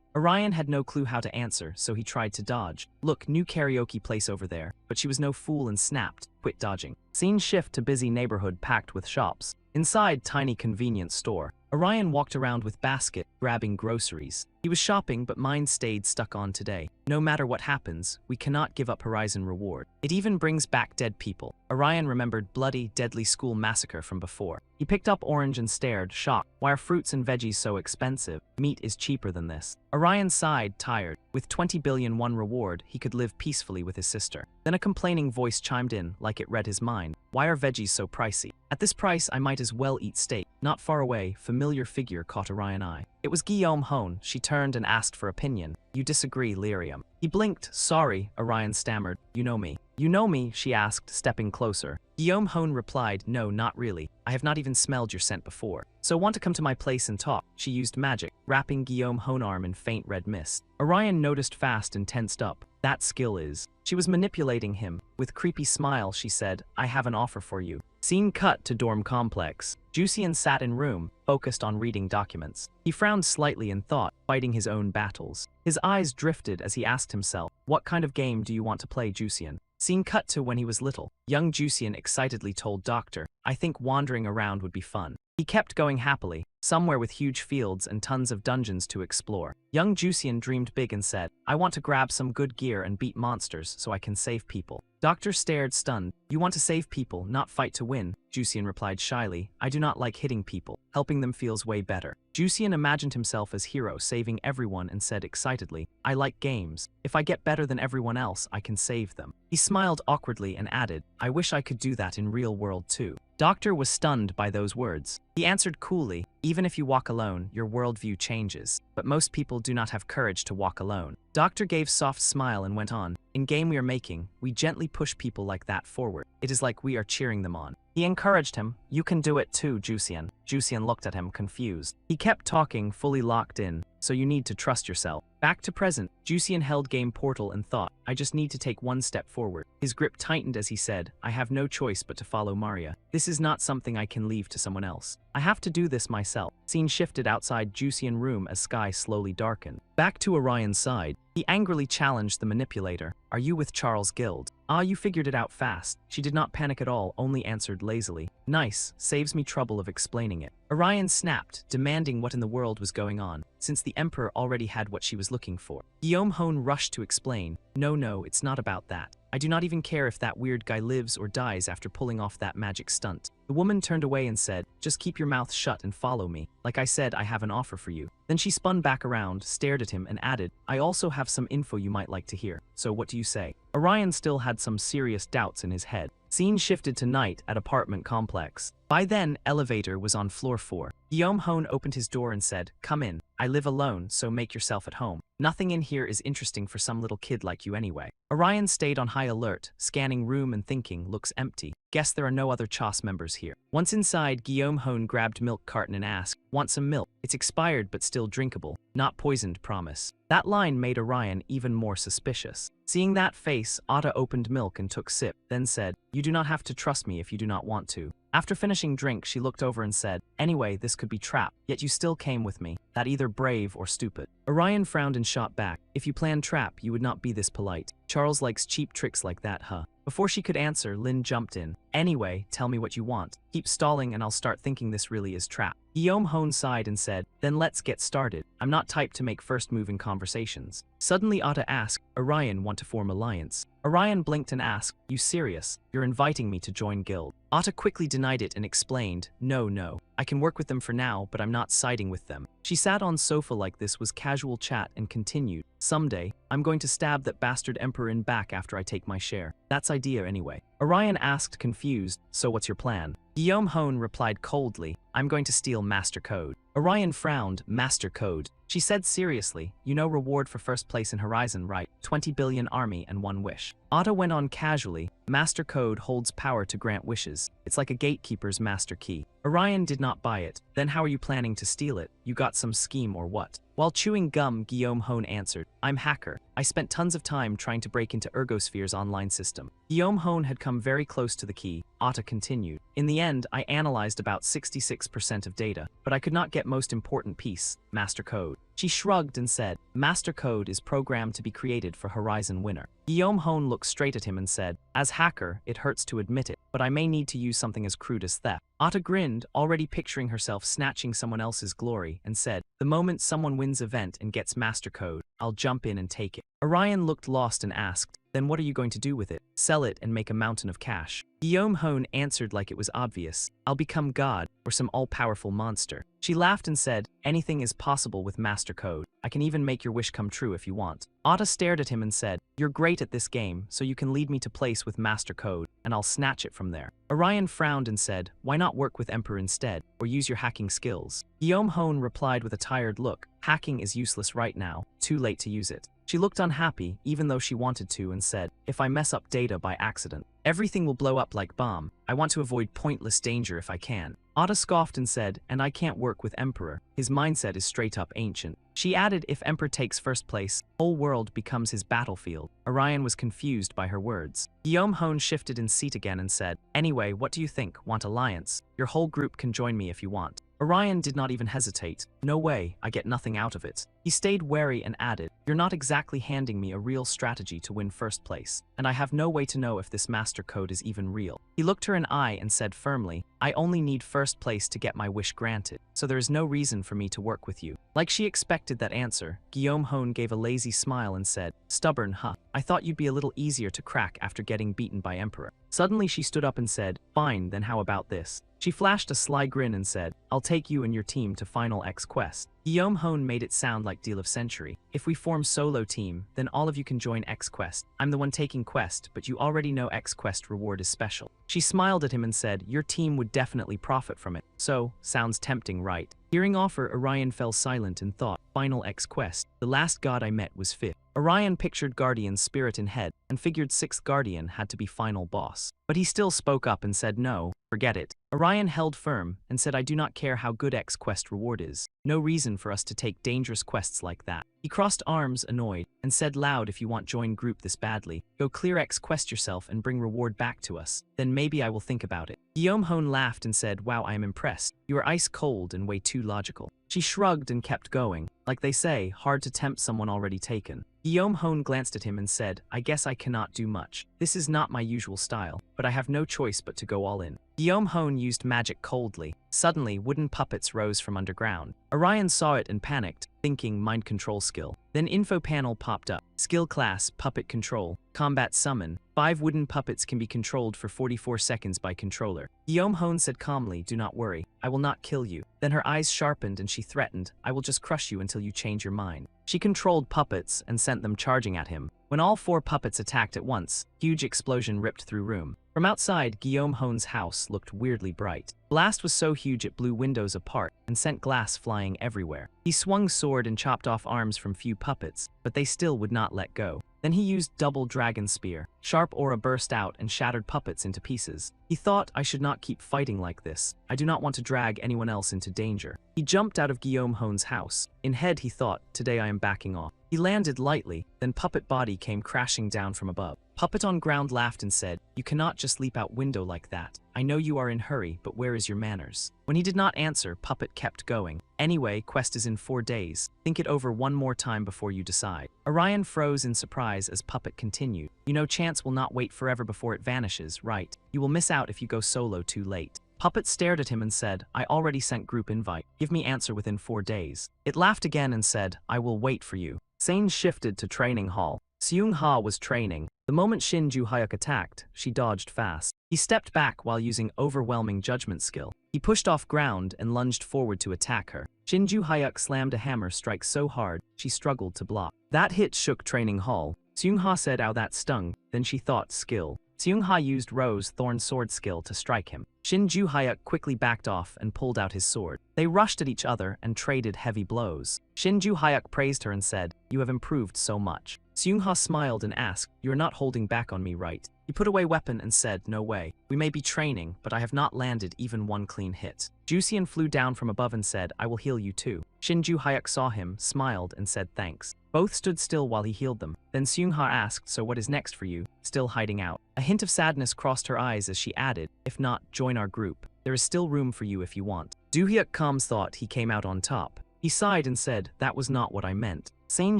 A: Orion had no clue how to answer, so he tried to dodge. Look, new karaoke place over there. But she was no fool and snapped, quit dodging. Scene shift to busy neighborhood packed with shops. Inside tiny convenience store, Orion walked around with basket, grabbing groceries. He was shopping, but mind stayed stuck on today. No matter what happens, we cannot give up Horizon reward. It even brings back dead people. Orion remembered bloody, deadly school massacre from before. He picked up orange and stared, shocked. Why are fruits and veggies so expensive? Meat is cheaper than this. Orion sighed, tired. With 20 billion won reward, he could live peacefully with his sister. Then a complaining voice chimed in, like it read his mind. Why are veggies so pricey? At this price, I might as well eat steak. Not far away, familiar figure caught Orion's eye. It was Guillaume Hone. She turned and asked for opinion. You disagree, Lyrium. He blinked. Sorry, Orion stammered. You know me. You know me, she asked, stepping closer. Guillaume Hone replied, no, not really. I have not even smelled your scent before. So want to come to my place and talk? She used magic, wrapping Guillaume Hone's arm in faint red mist. Orion noticed fast and tensed up. That skill is. She was manipulating him. With creepy smile, she said, I have an offer for you. Scene cut to dorm complex. Jusian sat in room, focused on reading documents. He frowned slightly in thought, fighting his own battles. His eyes drifted as he asked himself, what kind of game do you want to play, Jusian? Scene cut to when he was little. Young Jusian excitedly told Doctor, I think wandering around would be fun. He kept going happily, somewhere with huge fields and tons of dungeons to explore. Young Jusian dreamed big and said, I want to grab some good gear and beat monsters so I can save people. Doctor stared stunned. You want to save people, not fight to win, Jusian replied shyly. I do not like hitting people. Helping them feels way better. Jusian imagined himself as hero saving everyone and said excitedly, I like games. If I get better than everyone else, I can save them. He smiled awkwardly and added, I wish I could do that in real world too. Doctor was stunned by those words. He answered coolly, even if you walk alone, your worldview changes. But most people do not have courage to walk alone. Doctor gave soft smile and went on, in game we are making, we gently push people like that forward. It is like we are cheering them on. He encouraged him, you can do it too, Jusian. Jusian looked at him, confused. He kept talking, fully locked in, so you need to trust yourself. Back to present, Jusian held game portal and thought, I just need to take one step forward. His grip tightened as he said, I have no choice but to follow Maria. This is not something I can leave to someone else. I have to do this myself. Scene shifted outside Jusian room as sky slowly darkened. Back to Orion's side, he angrily challenged the manipulator. Are you with Charles Guild? Ah, you figured it out fast. She did not panic at all, only answered lazily. Nice, saves me trouble of explaining it. Orion snapped, demanding what in the world was going on, since the Emperor already had what she was looking for. Guillaume Hone rushed to explain, no, it's not about that. I do not even care if that weird guy lives or dies after pulling off that magic stunt. The woman turned away and said, just keep your mouth shut and follow me. Like I said, I have an offer for you. Then she spun back around, stared at him and added, I also have some info you might like to hear. So what do you say? Orion still had some serious doubts in his head. Scene shifted to night at apartment complex. By then, elevator was on floor 4. Guillaume Hone opened his door and said, come in. I live alone, so make yourself at home. Nothing in here is interesting for some little kid like you anyway. Orion stayed on high alert, scanning room and thinking, looks empty. Guess there are no other CHOS members here. Once inside, Guillaume Hone grabbed milk carton and asked, want some milk? It's expired but still drinkable. Not poisoned, promise. That line made Orion even more suspicious. Seeing that face, Atta opened milk and took sip, then said, you do not have to trust me if you do not want to. After finishing drink, she looked over and said, anyway, this could be trap, yet you still came with me. That either brave or stupid. Orion frowned and shot back. If you planned trap, you would not be this polite. Charles likes cheap tricks like that, huh? Before she could answer, Lin jumped in. Anyway, tell me what you want. Keep stalling and I'll start thinking this really is trap. Guillaume Hone sighed and said, then let's get started. I'm not typed to make first move in conversations. Suddenly Atta asked, Orion want to form alliance? Orion blinked and asked, you serious? You're inviting me to join guild. Atta quickly denied it and explained, no. I can work with them for now, but I'm not siding with them. She sat on sofa like this was casual chat and continued, Someday, I'm going to stab that bastard emperor in back after I take my share. That's idea anyway. Orion asked confused, so what's your plan? Guillaume Hone replied coldly, I'm going to steal Master Code. Orion frowned, Master Code. She said seriously, you know reward for first place in Horizon, right? 20 billion army and 1 wish. Otto went on casually, Master Code holds power to grant wishes. It's like a gatekeeper's master key. Orion did not buy it. Then how are you planning to steal it? You got some scheme or what? While chewing gum, Guillaume Hone answered, I'm hacker. I spent tons of time trying to break into Ergosphere's online system. Guillaume Hone had come very close to the key. Otto continued. In the end, I analyzed about 66% of data, but I could not get most important piece, Master Code. She shrugged and said, Master Code is programmed to be created for Horizon Winner. Guillaume Hone looked straight at him and said, as hacker, it hurts to admit it, but I may need to use something as crude as theft. Otto grinned, already picturing herself snatching someone else's glory, and said, the moment someone wins event and gets Master Code, I'll jump in and take it. Orion looked lost and asked, then what are you going to do with it? Sell it and make a mountain of cash. Guillaume Hone answered like it was obvious, I'll become God, or some all-powerful monster. She laughed and said, anything is possible with Master Code. I can even make your wish come true if you want. Otto stared at him and said, you're great at this game, so you can lead me to place with Master Code, and I'll snatch it from there. Orion frowned and said, why not work with Emperor instead, or use your hacking skills? Guillaume Hone replied with a tired look, hacking is useless right now, too late to use it. She looked unhappy, even though she wanted to, and said, if I mess up data by accident, everything will blow up like bomb. I want to avoid pointless danger if I can. Otto scoffed and said, and I can't work with Emperor. His mindset is straight up ancient. She added, if Emperor takes first place, whole world becomes his battlefield. Orion was confused by her words. Guillaume Hone shifted in seat again and said, anyway, what do you think? Want alliance? Your whole group can join me if you want. Orion did not even hesitate. No way, I get nothing out of it. He stayed wary and added, you're not exactly handing me a real strategy to win first place, and I have no way to know if this Master Code is even real. He looked her in the eye and said firmly, I only need first place to get my wish granted, so there is no reason for me to work with you. Like she expected that answer, Guillaume Hone gave a lazy smile and said, stubborn, huh? I thought you'd be a little easier to crack after getting beaten by Emperor. Suddenly she stood up and said, fine, then how about this? She flashed a sly grin and said, I'll take you and your team to Final X Quest. Guillaume Hone made it sound like deal of century. If we form solo team, then all of you can join X Quest. I'm the one taking Quest, but you already know X Quest reward is special. She smiled at him and said, your team would definitely profit from it. So, sounds tempting, right? Hearing offer, Orion fell silent and thought, Final X Quest, the last god I met was 5th. Orion pictured Guardian's spirit in head, and figured 6th Guardian had to be final boss. But he still spoke up and said no, forget it. Orion held firm, and said I do not care how good X Quest reward is. No reason for us to take dangerous quests like that. He crossed arms, annoyed, and said loud if you want join group this badly, go clear X Quest yourself and bring reward back to us. Then maybe I will think about it. Guillaume Hone laughed and said, wow, I am impressed. You are ice cold and way too logical. She shrugged and kept going. Like they say, hard to tempt someone already taken. Guillaume Hone glanced at him and said, I guess I cannot do much. This is not my usual style, but I have no choice but to go all in. Guillaume Hone used magic coldly. Suddenly, wooden puppets rose from underground. Orion saw it and panicked, thinking mind control skill. Then info panel popped up. Skill class, puppet control, combat summon. 5 wooden puppets can be controlled for 44 seconds by controller. Guillaume Hone said calmly, do not worry, I will not kill you. Then her eyes sharpened and she threatened, I will just crush you until you change your mind. She controlled puppets and sent them charging at him. When all 4 puppets attacked at once, huge explosion ripped through room. From outside, Guillaume Hone's house looked weirdly bright. Blast was so huge it blew windows apart and sent glass flying everywhere. He swung sword and chopped off arms from few puppets, but they still would not let go. Then he used double dragon spear. Sharp aura burst out and shattered puppets into pieces. He thought, I should not keep fighting like this. I do not want to drag anyone else into danger. He jumped out of Guillaume Hone's house. In head he thought, today I am backing off. He landed lightly, then puppet body came crashing down from above. Puppet on ground laughed and said, you cannot just leap out window like that. I know you are in hurry, but where is your manners? When he did not answer, Puppet kept going. Anyway, quest is in 4 days. Think it over one more time before you decide. Orion froze in surprise as Puppet continued. You know chance will not wait forever before it vanishes, right? You will miss out if you go solo too late. Puppet stared at him and said, I already sent group invite. Give me answer within 4 days. It laughed again and said, I will wait for you. Sane shifted to training hall. Seung-ha was training. The moment Shin Ju-hyuk attacked, she dodged fast. He stepped back while using overwhelming judgment skill. He pushed off ground and lunged forward to attack her. Shin Ju-hyuk slammed a hammer strike so hard, she struggled to block. That hit shook Training Hall. Seung-ha said, "Ow, that stung." Then she thought, skill. Seung-ha used Rose Thorn sword skill to strike him. Shin Ju-hyuk quickly backed off and pulled out his sword. They rushed at each other and traded heavy blows. Shin Ju-hyuk praised her and said, "You have improved so much." Seung-ha smiled and asked, "You are not holding back on me, right?" He put away weapon and said, "No way. We may be training, but I have not landed even one clean hit." Jusian flew down from above and said, "I will heal you too." Shin Ju-hyuk saw him, smiled, and said thanks. Both stood still while he healed them. Then Seung-ha asked, "So what is next for you?" Still hiding out. A hint of sadness crossed her eyes as she added, "If not, join our group. There is still room for you if you want." Do-hyuk Kam's thought he came out on top. He sighed and said, "That was not what I meant." Scene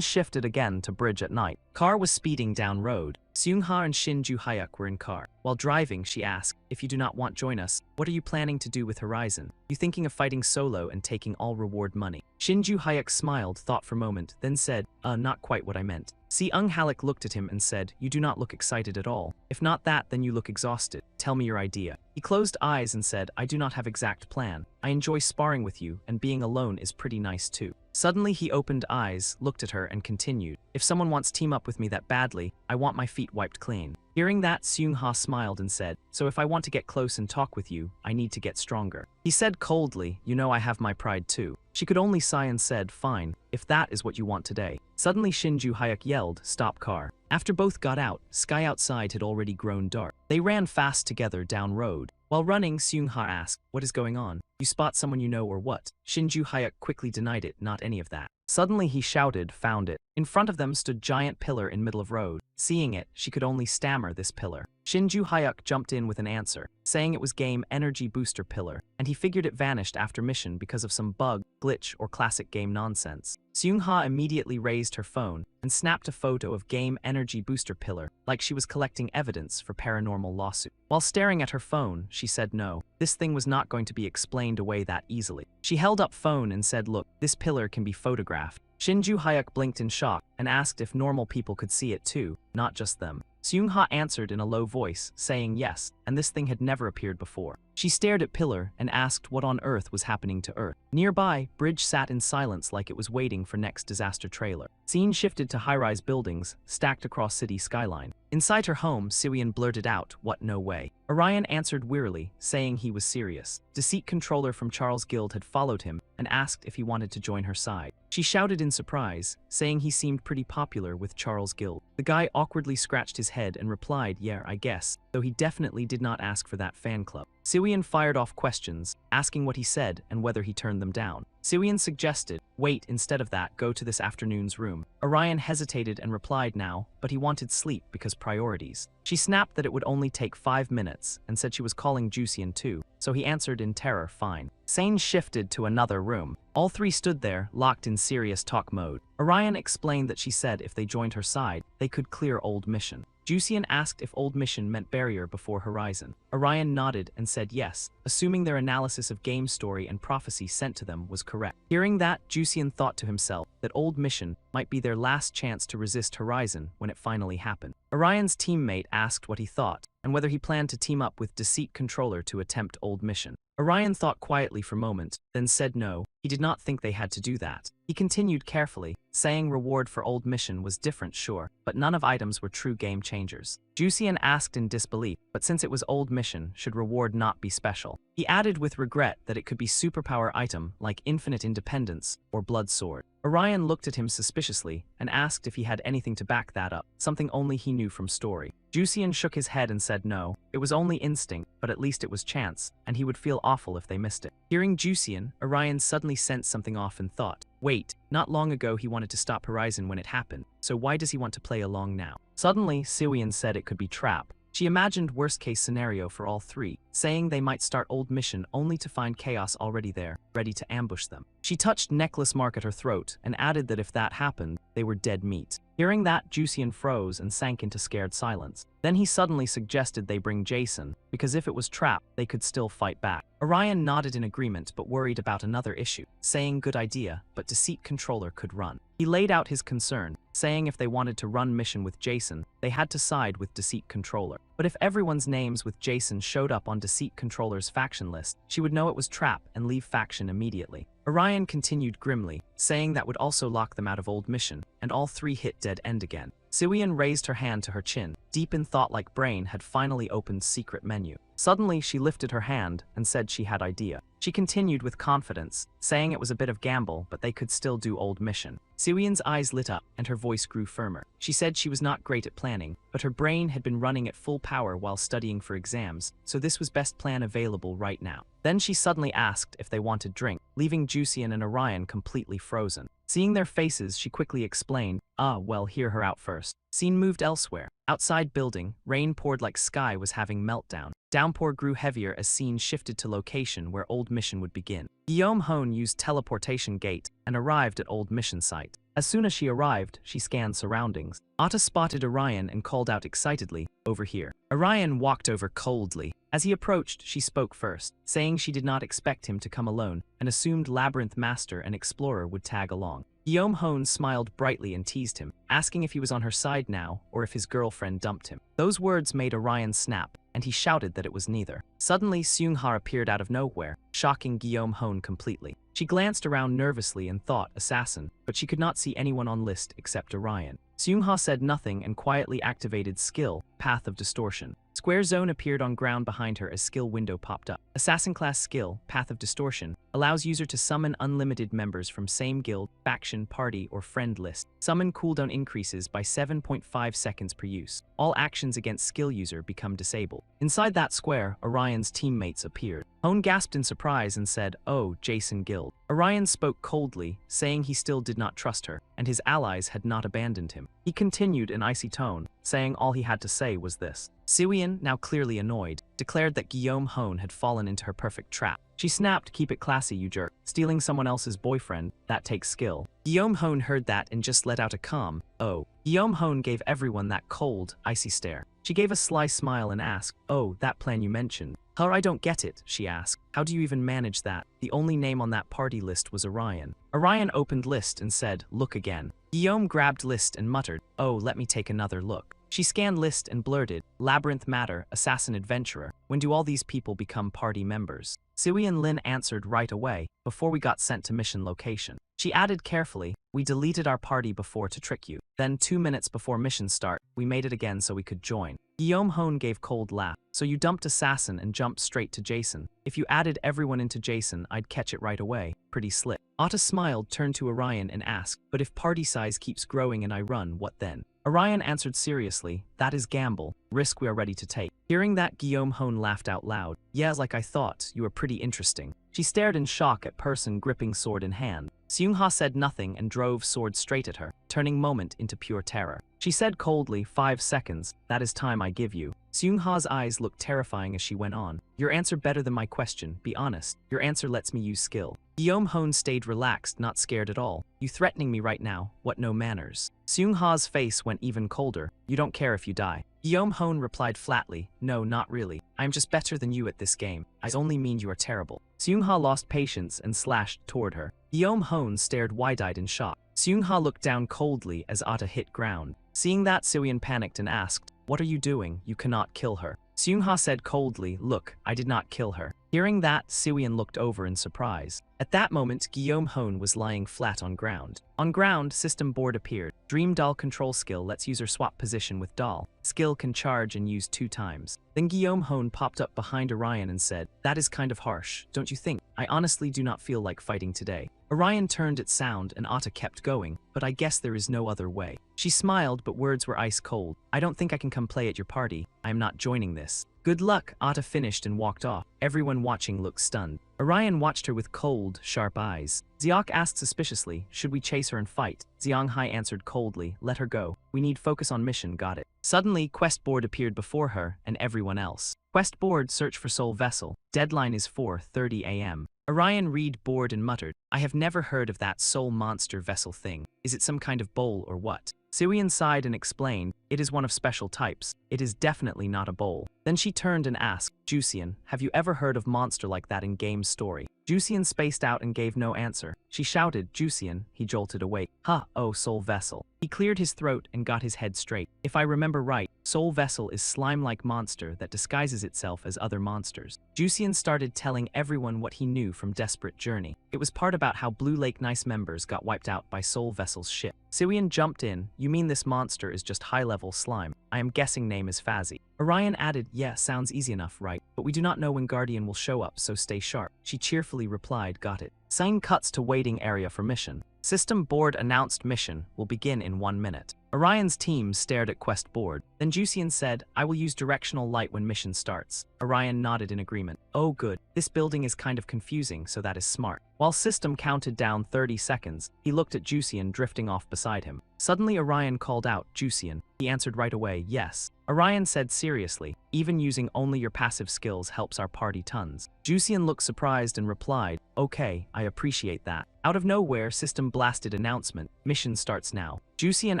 A: shifted again to bridge at night. Car was speeding down road. Seung-ha and Shin Ju-hyuk were in car. While driving, she asked, "If you do not want join us, what are you planning to do with Horizon? You thinking of fighting solo and taking all reward money?" Shin Ju-hyuk smiled, thought for a moment, then said, Not quite what I meant." Seung-halik looked at him and said, "You do not look excited at all. If not that, then you look exhausted. Tell me your idea." He closed eyes and said, "I do not have exact plan. I enjoy sparring with you, and being alone is pretty nice too." Suddenly he opened eyes, looked at her, and continued, "If someone wants team up with me that badly, I want my feet wiped clean." Hearing that, Seung-ha smiled and said, "So if I want to get close and talk with you, I need to get stronger." He said coldly, "You know I have my pride too." She could only sigh and said, "Fine, if that is what you want today." Suddenly Shin Ju-hyuk yelled, "Stop car." After both got out, sky outside had already grown dark. They ran fast together down road. While running, Seung-ha asked, "What is going on? You spot someone you know or what?" Shin Ju-hyuk quickly denied it, "Not any of that." Suddenly he shouted, "Found it." In front of them stood giant pillar in middle of road. Seeing it, she could only stammer this pillar. Shin Ju-hyuk jumped in with an answer, saying it was game energy booster pillar, and he figured it vanished after mission because of some bug, glitch, or classic game nonsense. Seung-ha immediately raised her phone and snapped a photo of game energy booster pillar, like she was collecting evidence for paranormal lawsuit. While staring at her phone, she said no, this thing was not going to be explained away that easily. She held up phone and said, "Look, this pillar can be photographed." Shin Ju-hyuk blinked in shock and asked if normal people could see it too, not just them. Seung-ha answered in a low voice, saying yes, and this thing had never appeared before. She stared at Pillar and asked what on earth was happening to Earth. Nearby, Bridge sat in silence like it was waiting for next disaster trailer. Scene shifted to high-rise buildings, stacked across city skyline. Inside her home, Siwian blurted out, "What, no way." Orion answered wearily, saying he was serious. Deceit controller from Charles Guild had followed him and asked if he wanted to join her side. She shouted in surprise, saying he seemed pretty popular with Charles Guild. The guy awkwardly scratched his head and replied, "Yeah, I guess," though he definitely did not ask for that fan club. Siwian fired off questions, asking what he said and whether he turned them down. Siwian suggested, "Wait, instead of that, go to this afternoon's room." Orion hesitated and replied now, but he wanted sleep because priorities. She snapped that it would only take 5 minutes and said she was calling Jusian too, so he answered in terror, "Fine." Sane shifted to another room. All three stood there, locked in serious talk mode. Orion explained that she said if they joined her side, they could clear old mission. Jusian asked if old mission meant barrier before Horizon. Orion nodded and said yes, assuming their analysis of game story and prophecy sent to them was correct. Hearing that, Jusian thought to himself that old mission might be their last chance to resist Horizon when it finally happened. Orion's teammate asked what he thought, and whether he planned to team up with Deceit Controller to attempt old mission. Orion thought quietly for a moment, then said no, he did not think they had to do that. He continued carefully, saying reward for old mission was different sure, but none of items were true game changers. Jusian asked in disbelief, but since it was old mission, should reward not be special? He added with regret that it could be superpower item like infinite independence or blood sword. Orion looked at him suspiciously and asked if he had anything to back that up, something only he knew from story. Jusian shook his head and said no, it was only instinct, but at least it was chance, and he would feel awful if they missed it. Hearing Jusian, Orion suddenly sensed something off and thought, wait, not long ago he wanted to stop Horizon when it happened, so why does he want to play along now? Suddenly, Siwian said it could be trap. She imagined worst-case scenario for all three, saying they might start old mission only to find chaos already there, ready to ambush them. She touched necklace mark at her throat and added that if that happened, they were dead meat. Hearing that, Jusian froze and sank into scared silence. Then he suddenly suggested they bring Jason, because if it was trap, they could still fight back. Orion nodded in agreement but worried about another issue, saying good idea, but Deceit Controller could run. He laid out his concern, saying if they wanted to run mission with Jason, they had to side with Deceit Controller. But if everyone's names with Jason showed up on Deceit Controller's faction list, she would know it was trap and leave faction immediately. Orion continued grimly, saying that would also lock them out of old mission, and all three hit dead end again. Siwian raised her hand to her chin. Deep in thought like brain had finally opened secret menu. Suddenly she lifted her hand and said she had idea. She continued with confidence, saying it was a bit of gamble but they could still do old mission. Siwian's eyes lit up and her voice grew firmer. She said she was not great at planning, but her brain had been running at full power while studying for exams, so this was best plan available right now. Then she suddenly asked if they wanted drink, leaving Juician and Orion completely frozen. Seeing their faces, she quickly explained, well, hear her out first. Scene moved elsewhere. Outside building, rain poured like sky was having meltdown. Downpour grew heavier as scene shifted to location where old mission would begin. Guillaume Hone used teleportation gate and arrived at old mission site. As soon as she arrived, she scanned surroundings. Atta spotted Orion and called out excitedly, "Over here." Orion walked over coldly. As he approached, she spoke first, saying she did not expect him to come alone and assumed Labyrinth Master and Explorer would tag along. Guillaume Hone smiled brightly and teased him, asking if he was on her side now or if his girlfriend dumped him. Those words made Orion snap, and he shouted that it was neither. Suddenly, Seung-ha appeared out of nowhere, shocking Guillaume Hone completely. She glanced around nervously and thought assassin, but she could not see anyone on list except Orion. Seung-ha said nothing and quietly activated skill, Path of Distortion. Square zone appeared on ground behind her as skill window popped up. Assassin class skill, Path of Distortion, allows user to summon unlimited members from same guild, faction, party, or friend list. Summon cooldown increases by 7.5 seconds per use. All actions against skill user become disabled. Inside that square, Orion's teammates appeared. Hone gasped in surprise and said, "Oh, Jason Guild." Orion spoke coldly, saying he still did not trust her, and his allies had not abandoned him. He continued in icy tone, saying all he had to say was this. Siwian, now clearly annoyed, declared that Guillaume Hone had fallen into her perfect trap. She snapped, "Keep it classy, you jerk. Stealing someone else's boyfriend, that takes skill." Guillaume Hone heard that and just let out a calm, "Oh." Guillaume Hone gave everyone that cold, icy stare. She gave a sly smile and asked, "Oh, that plan you mentioned." "How I don't get it," she asked. "How do you even manage that? The only name on that party list was Orion." Orion opened list and said, "Look again." Guillaume grabbed list and muttered, "Oh, let me take another look." She scanned list and blurted, "Labyrinth Matter, Assassin Adventurer. When do all these people become party members?" Siwian Lin answered right away, "Before we got sent to mission location." She added carefully, "We deleted our party before to trick you. Then 2 minutes before mission start, we made it again so we could join." Guillaume Hone gave cold laugh. "So you dumped Assassin and jumped straight to Jason. If you added everyone into Jason, I'd catch it right away. Pretty slick." Atta smiled, turned to Orion and asked, "But if party size keeps growing and I run, what then?" Orion answered seriously, "That is gamble, risk we are ready to take." Hearing that, Guillaume Hone laughed out loud. "Yeah, like I thought, you were pretty interesting." She stared in shock at person gripping sword in hand. Seung-ha said nothing and drove sword straight at her, turning moment into pure terror. She said coldly, 5 seconds, that is time I give you." Seung-ha's eyes looked terrifying as she went on. "Your answer better than my question, be honest. Your answer lets me use skill." Guillaume Hone stayed relaxed, not scared at all. "You threatening me right now? What no manners?" Seung-ha's face went even colder. "You don't care if you die." Guillaume Hone replied flatly, "No, not really. I am just better than you at this game. I only mean you are terrible." Seung-ha lost patience and slashed toward her. Guillaume Hone stared wide-eyed in shock. Seung-ha looked down coldly as Atta hit ground. Seeing that, Siwian panicked and asked, "What are you doing? You cannot kill her." Seung-ha said coldly, "Look, I did not kill her." Hearing that, Siwian looked over in surprise. At that moment, Guillaume Hone was lying flat on ground. On ground, system board appeared. Dream Doll control skill lets user swap position with doll. Skill can charge and use 2 times. Then Guillaume Hone popped up behind Orion and said, "That is kind of harsh, don't you think? I honestly do not feel like fighting today." Orion turned at sound and Atta kept going, "But I guess there is no other way." She smiled, but words were ice cold. "I don't think I can come play at your party. I am not joining this." "Good luck," Atta finished and walked off. Everyone watching looked stunned. Orion watched her with cold, sharp eyes. Ziok asked suspiciously, "Should we chase her and fight?" Xianghai answered coldly, "Let her go. We need focus on mission, got it." Suddenly, quest board appeared before her and everyone else. Quest board, search for soul vessel. Deadline is 4:30 a.m. Orion read board and muttered, "I have never heard of that soul monster vessel thing. Is it some kind of bowl or what?" Siwian sighed and explained, "It is one of special types. It is definitely not a bowl." Then she turned and asked, "Juician, have you ever heard of monster like that in game story?" Juician spaced out and gave no answer. She shouted, Juician. He jolted awake. Ha, oh, soul vessel. He cleared his throat and got his head straight. If I remember right, soul vessel is slime-like monster that disguises itself as other monsters. Juician started telling everyone what he knew from Desperate Journey. It was part about how Blue Lake Nice members got wiped out by soul vessel's ship. Siwian jumped in. You mean this monster is just high-level slime? I am guessing name is Fazzy. Orion added, yeah, sounds easy enough, right? But we do not know when Guardian will show up, so stay sharp. She cheerfully replied, got it. Scene cuts to waiting area for mission. System board announced mission will begin in 1 minute. Orion's team stared at quest board. Then Juician said, I will use directional light when mission starts. Orion nodded in agreement. Oh good, this building is kind of confusing, so that is smart. While System counted down 30 seconds, he looked at Juician drifting off beside him. Suddenly Orion called out, Juician. He answered right away, yes. Orion said seriously, even using only your passive skills helps our party tons. Juician looked surprised and replied, okay, I appreciate that. Out of nowhere, System blasted announcement, mission starts now. Juician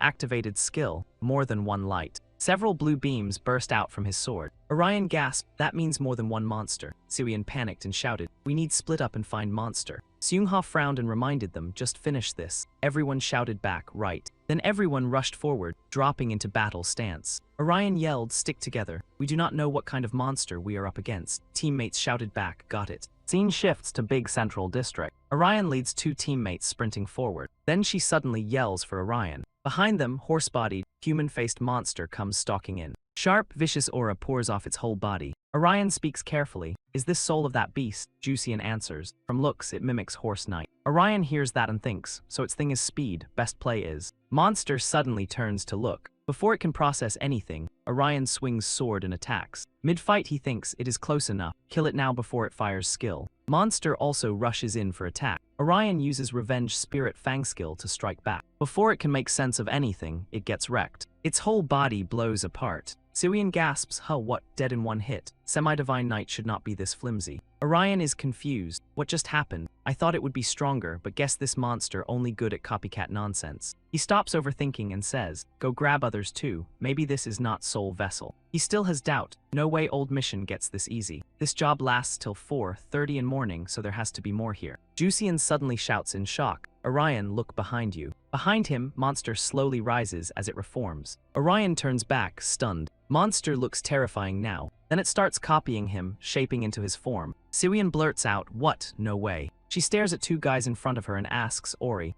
A: activated skill, more than one light. Several blue beams burst out from his sword. Orion gasped, that means more than one monster. Siwian panicked and shouted, we need split up and find monster. Seungha frowned and reminded them, just finish this. Everyone shouted back, right. Then everyone rushed forward, dropping into battle stance. Orion yelled, stick together. We do not know what kind of monster we are up against. Teammates shouted back, got it. Scene shifts to big central district. Orion leads 2 teammates sprinting forward. Then she suddenly yells for Orion. Behind them, horse-bodied, human-faced monster comes stalking in. Sharp, vicious aura pours off its whole body. Orion speaks carefully. Is this soul of that beast? Juician answers. From looks, it mimics Horse Knight. Orion hears that and thinks, so its thing is speed, best play is. Monster suddenly turns to look. Before it can process anything, Orion swings sword and attacks. Mid-fight he thinks it is close enough, kill it now before it fires skill. Monster also rushes in for attack. Orion uses Revenge Spirit Fang skill to strike back. Before it can make sense of anything, it gets wrecked. Its whole body blows apart. Siwian gasps, huh, what, dead in one hit? Semi-Divine Knight should not be this flimsy. Orion is confused. What just happened? I thought it would be stronger, but guess this monster only good at copycat nonsense. He stops overthinking and says, go grab others too, maybe this is not soul vessel. He still has doubt. No way old mission gets this easy. This job lasts till 4:30 in morning, so there has to be more here. Juician suddenly shouts in shock. Orion, look behind you. Behind him, monster slowly rises as it reforms. Orion turns back, stunned. Monster looks terrifying now. Then it starts copying him, shaping into his form. Siwian blurts out, what? No way. She stares at 2 guys in front of her and asks Ori,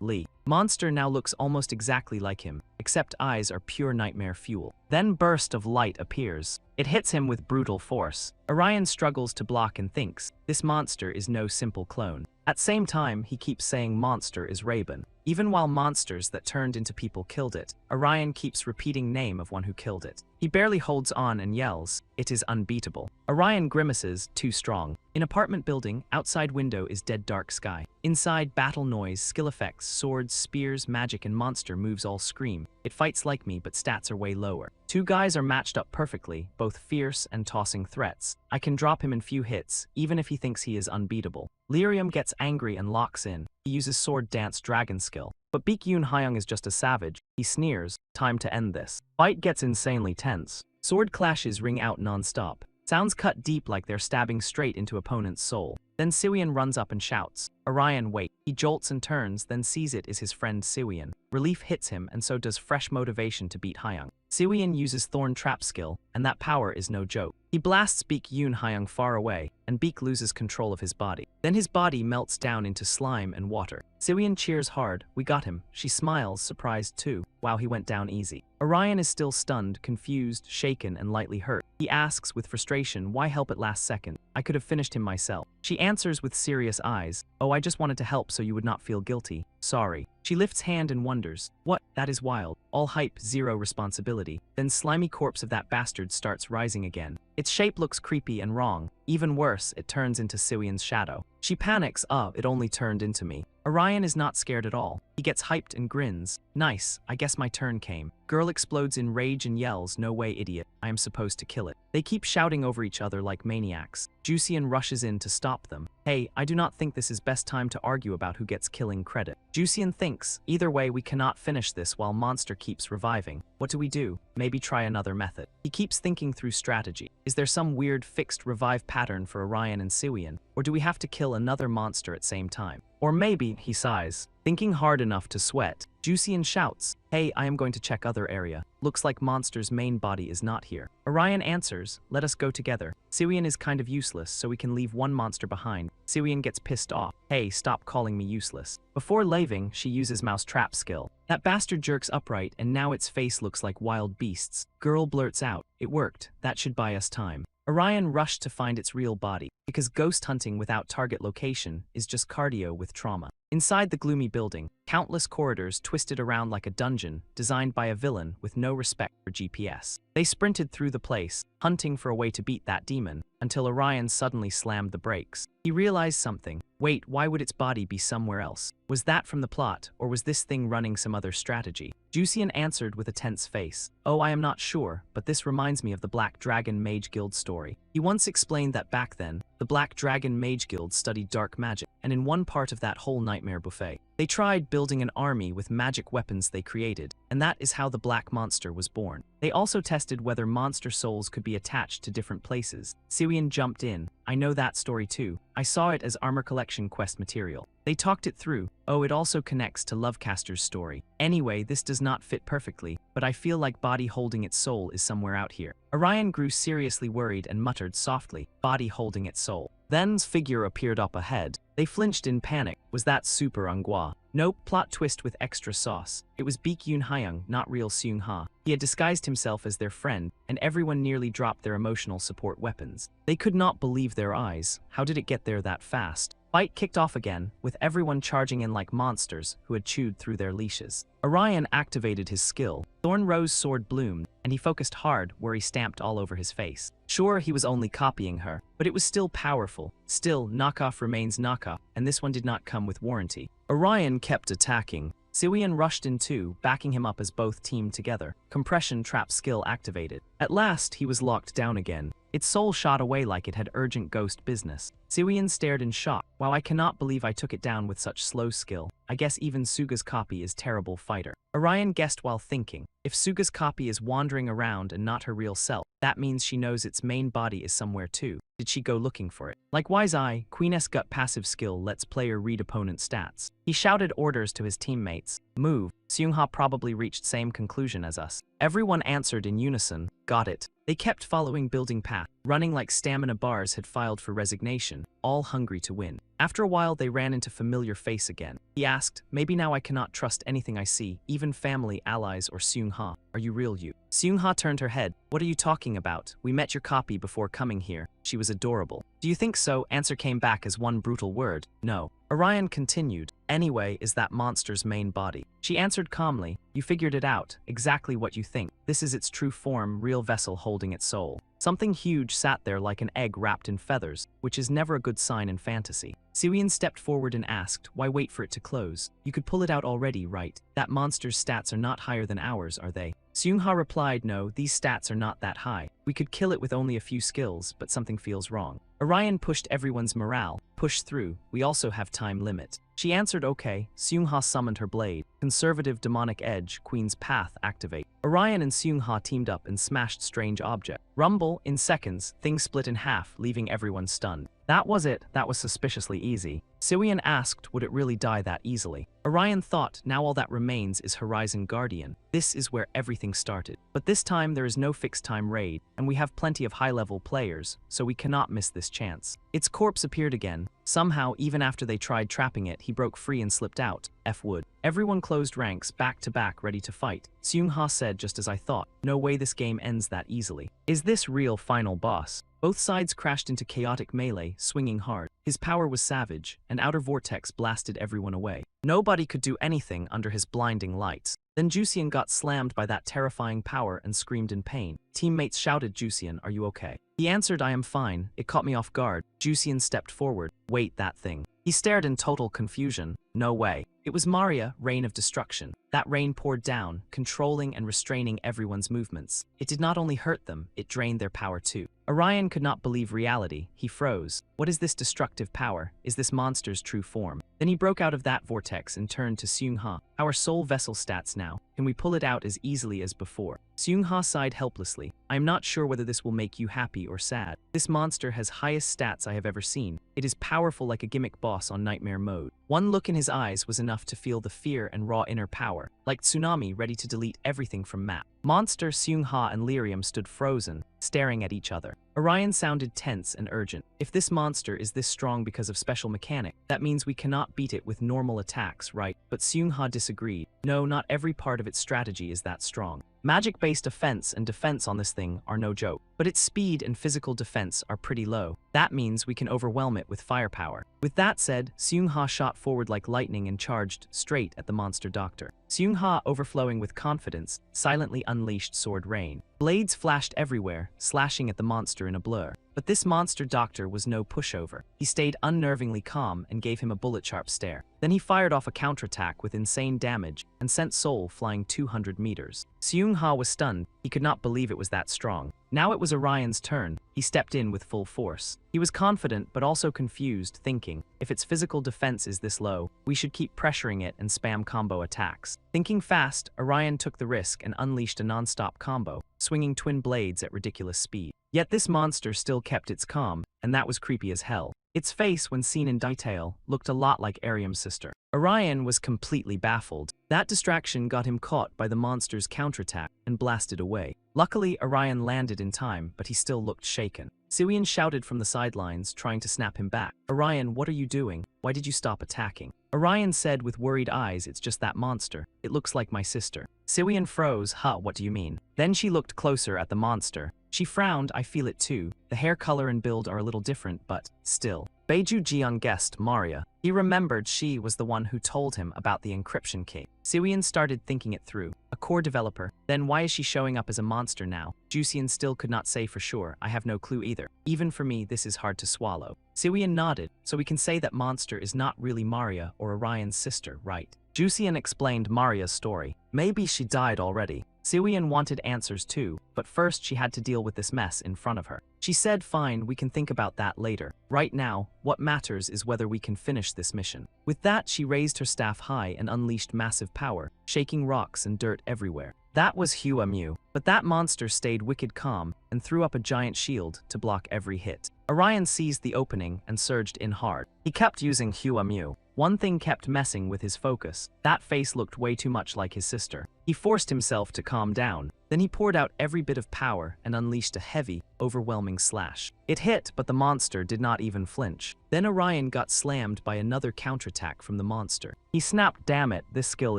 A: Lee. Monster now looks almost exactly like him, except eyes are pure nightmare fuel. Then burst of light appears. It hits him with brutal force. Orion struggles to block and thinks, this monster is no simple clone. At same time, he keeps saying monster is Raven. Even while monsters that turned into people killed it, Orion keeps repeating name of one who killed it. He barely holds on and yells, it is unbeatable. Orion grimaces, too strong. In apartment building, outside window is dead dark sky. Inside, battle noise, skill effects, swords, spears, magic and monster moves all scream. It fights like me, but stats are way lower. 2 guys are matched up perfectly, both fierce and tossing threats. I can drop him in few hits, even if he thinks he is unbeatable. Lyrium gets angry and locks in. He uses sword dance dragon skill. But Baekhyun Hyung is just a savage. He sneers, time to end this. Fight gets insanely tense. Sword clashes ring out non-stop. Sounds cut deep like they're stabbing straight into opponent's soul. Then Siwian runs up and shouts, Orion wait. He jolts and turns, then sees it is his friend Siwian. Relief hits him and so does fresh motivation to beat Hyung. Siwian uses Thorn Trap skill, and that power is no joke. He blasts Baekhyun Hyung far away, and Baek loses control of his body. Then his body melts down into slime and water. Siwian cheers hard, we got him. She smiles, surprised too. Wow, he went down easy. Orion is still stunned, confused, shaken, and lightly hurt. He asks with frustration, why help at last second? I could have finished him myself. She answers with serious eyes, oh, I just wanted to help so you would not feel guilty. Sorry. She lifts hand and wonders, what? That is wild. All hype, zero responsibility. Then slimy corpse of that bastard starts rising again. Its shape looks creepy and wrong. Even worse, it turns into Siwian's shadow. She panics, it only turned into me. Orion is not scared at all. He gets hyped and grins. Nice, I guess my turn came. Girl explodes in rage and yells, no way idiot, I am supposed to kill it. They keep shouting over each other like maniacs. Juician rushes in to stop them. Hey, I do not think this is best time to argue about who gets killing credit. Juician thinks, either way we cannot finish this while monster keeps reviving. What do we do? Maybe try another method. He keeps thinking through strategy. Is there some weird fixed revive pattern for Orion and Siwian, or do we have to kill another monster at same time? Or maybe, he sighs, thinking hard enough to sweat. Jusian shouts, hey, I am going to check other area. Looks like monster's main body is not here. Orion answers, let us go together. Siwian is kind of useless, so we can leave one monster behind. Siwian gets pissed off. Hey, stop calling me useless. Before leaving, she uses mousetrap skill. That bastard jerks upright and now its face looks like wild beasts. Girl blurts out, it worked, that should buy us time. Orion rushed to find its real body, because ghost hunting without target location is just cardio with trauma. Inside the gloomy building, countless corridors twisted around like a dungeon designed by a villain with no respect for GPS. They sprinted through the place, hunting for a way to beat that demon, until Orion suddenly slammed the brakes. He realized something. Wait, why would its body be somewhere else? Was that from the plot, or was this thing running some other strategy? Jusian answered with a tense face. Oh, I am not sure, but this reminds me of the Black Dragon Mage Guild story. He once explained that back then, the Black Dragon Mage Guild studied dark magic, and in one part of that whole nightmare buffet, they tried building an army with magic weapons they created, and that is how the Black Monster was born. They also tested whether monster souls could be attached to different places. Siwian jumped in. I know that story too. I saw it as armor collection quest material. They talked it through. Oh, it also connects to Lovecaster's story. Anyway, this does not fit perfectly, but I feel like body holding its soul is somewhere out here. Orion grew seriously worried and muttered softly, body holding its soul. Then's figure appeared up ahead. They flinched in panic. Was that Super Ungwa? Nope, plot twist with extra sauce. It was Baek Yoon Hyung, not real Seung Ha. He had disguised himself as their friend, and everyone nearly dropped their emotional support weapons. They could not believe their eyes. How did it get there that fast? Fight kicked off again, with everyone charging in like monsters who had chewed through their leashes. Orion activated his skill. Thorn Rose sword bloomed, and he focused hard where he stamped all over his face. Sure, he was only copying her, but it was still powerful. Still, knockoff remains knockoff, and this one did not come with warranty. Orion kept attacking. Siwian rushed in too, backing him up as both teamed together. Compression trap skill activated. At last, he was locked down again. Its soul shot away like it had urgent ghost business. Siwian stared in shock. Wow, I cannot believe I took it down with such slow skill. I guess even Suga's copy is terrible fighter. Orion guessed while thinking. If Suga's copy is wandering around and not her real self, that means she knows its main body is somewhere too. Did she go looking for it? Like Wise Eye, Queen's gut passive skill lets player read opponent stats. He shouted orders to his teammates. Move. Seung-ha probably reached same conclusion as us. Everyone answered in unison. Got it. They kept following building path, running like stamina bars had filed for resignation, all hungry to win. After a while they ran into familiar face again. He asked, maybe now I cannot trust anything I see, even family, allies, or Seung-ha. Are you real you? Seung-ha turned her head. What are you talking about? We met your copy before coming here. She was adorable. Do you think so? Answer came back as one brutal word. No. Orion continued. Anyway, is that monster's main body? She answered calmly. You figured it out. Exactly what you think. This is its true form, real vessel holding its soul. Something huge sat there like an egg wrapped in feathers, which is never a good sign in fantasy. Siwian stepped forward and asked, why wait for it to close? You could pull it out already, right? That monster's stats are not higher than ours, are they? Seung-ha replied, no, these stats are not that high. We could kill it with only a few skills, but something feels wrong. Orion pushed everyone's morale. Push through, we also have time limit. She answered okay. Seung-ha summoned her blade. Conservative demonic edge, Queen's path activate. Orion and Seung-ha teamed up and smashed strange object. Rumble, in seconds, things split in half, leaving everyone stunned. That was it. That was suspiciously easy. Siwian asked, would it really die that easily? Orion thought, now all that remains is Horizon Guardian. This is where everything started. But this time there is no fixed time raid, and we have plenty of high-level players, so we cannot miss this chance. Its corpse appeared again. Somehow, even after they tried trapping it, he broke free and slipped out. F wood. Everyone closed ranks, back to back, ready to fight. Seung-ha said, just as I thought. No way this game ends that easily. Is this real final boss? Both sides crashed into chaotic melee, swinging hard. His power was savage, and outer vortex blasted everyone away. Nobody could do anything under his blinding lights. Then Jusian got slammed by that terrifying power and screamed in pain. Teammates shouted, Jusian, are you okay? He answered, I am fine. It caught me off guard. Jusian stepped forward. Wait, that thing. He stared in total confusion. No way. It was Maria, Rain of Destruction. That rain poured down, controlling and restraining everyone's movements. It did not only hurt them, it drained their power too. Orion could not believe reality. He froze. What is this destructive power? Is this monster's true form? Then he broke out of that vortex and turned to Seung-ha. Our soul vessel stats now. Can we pull it out as easily as before? Seung-ha sighed helplessly. I am not sure whether this will make you happy or sad. This monster has highest stats I have ever seen. It is powerful like a gimmick boss on nightmare mode. One look in his eyes was enough to feel the fear and raw inner power, like tsunami ready to delete everything from map. Monster, Seung-ha and Lyrium stood frozen, staring at each other. Orion sounded tense and urgent. If this monster is this strong because of special mechanic, that means we cannot beat it with normal attacks, right? But Seung-ha disagreed. No, not every part of its strategy is that strong. Magic-based offense and defense on this thing are no joke, but its speed and physical defense are pretty low. That means we can overwhelm it with firepower. With that said, Seung-ha shot forward like lightning and charged straight at the monster doctor. Seung-ha, overflowing with confidence, silently unleashed sword rain. Blades flashed everywhere, slashing at the monster in a blur. But this monster doctor was no pushover. He stayed unnervingly calm and gave him a bullet-sharp stare. Then he fired off a counterattack with insane damage and sent Soul flying 200 meters. Seung-ha was stunned. He could not believe it was that strong. Now it was Orion's turn. He stepped in with full force. He was confident but also confused, thinking, if its physical defense is this low, we should keep pressuring it and spam combo attacks. Thinking fast, Orion took the risk and unleashed a non-stop combo, swinging twin blades at ridiculous speed. Yet this monster still kept its calm, and that was creepy as hell. Its face, when seen in detail, looked a lot like Arium's sister. Orion was completely baffled. That distraction got him caught by the monster's counterattack and blasted away. Luckily, Orion landed in time, but he still looked shaken. Siwian shouted from the sidelines, trying to snap him back. Orion, what are you doing? Why did you stop attacking? Orion said with worried eyes, it's just that monster. It looks like my sister. Siwian froze, huh, what do you mean? Then she looked closer at the monster. She frowned, I feel it too. The hair color and build are a little different, but still. Beiju Jian guessed Maria. He remembered she was the one who told him about the encryption key. Siwian started thinking it through. A core developer. Then why is she showing up as a monster now? Jusian still could not say for sure. I have no clue either. Even for me, this is hard to swallow. Siwian nodded. So we can say that monster is not really Maria or Orion's sister, right? Jusian explained Maria's story. Maybe she died already. Siwian wanted answers too, but first she had to deal with this mess in front of her. She said, fine, we can think about that later. Right now, what matters is whether we can finish this mission. With that, she raised her staff high and unleashed massive power, shaking rocks and dirt everywhere. That was Hua Mu, but that monster stayed wicked calm and threw up a giant shield to block every hit. Orion seized the opening and surged in hard. He kept using Hua Mu. One thing kept messing with his focus. That face looked way too much like his sister. He forced himself to calm down. Then he poured out every bit of power and unleashed a heavy, overwhelming slash. It hit, but the monster did not even flinch. Then Orion got slammed by another counterattack from the monster. He snapped, damn it, this skill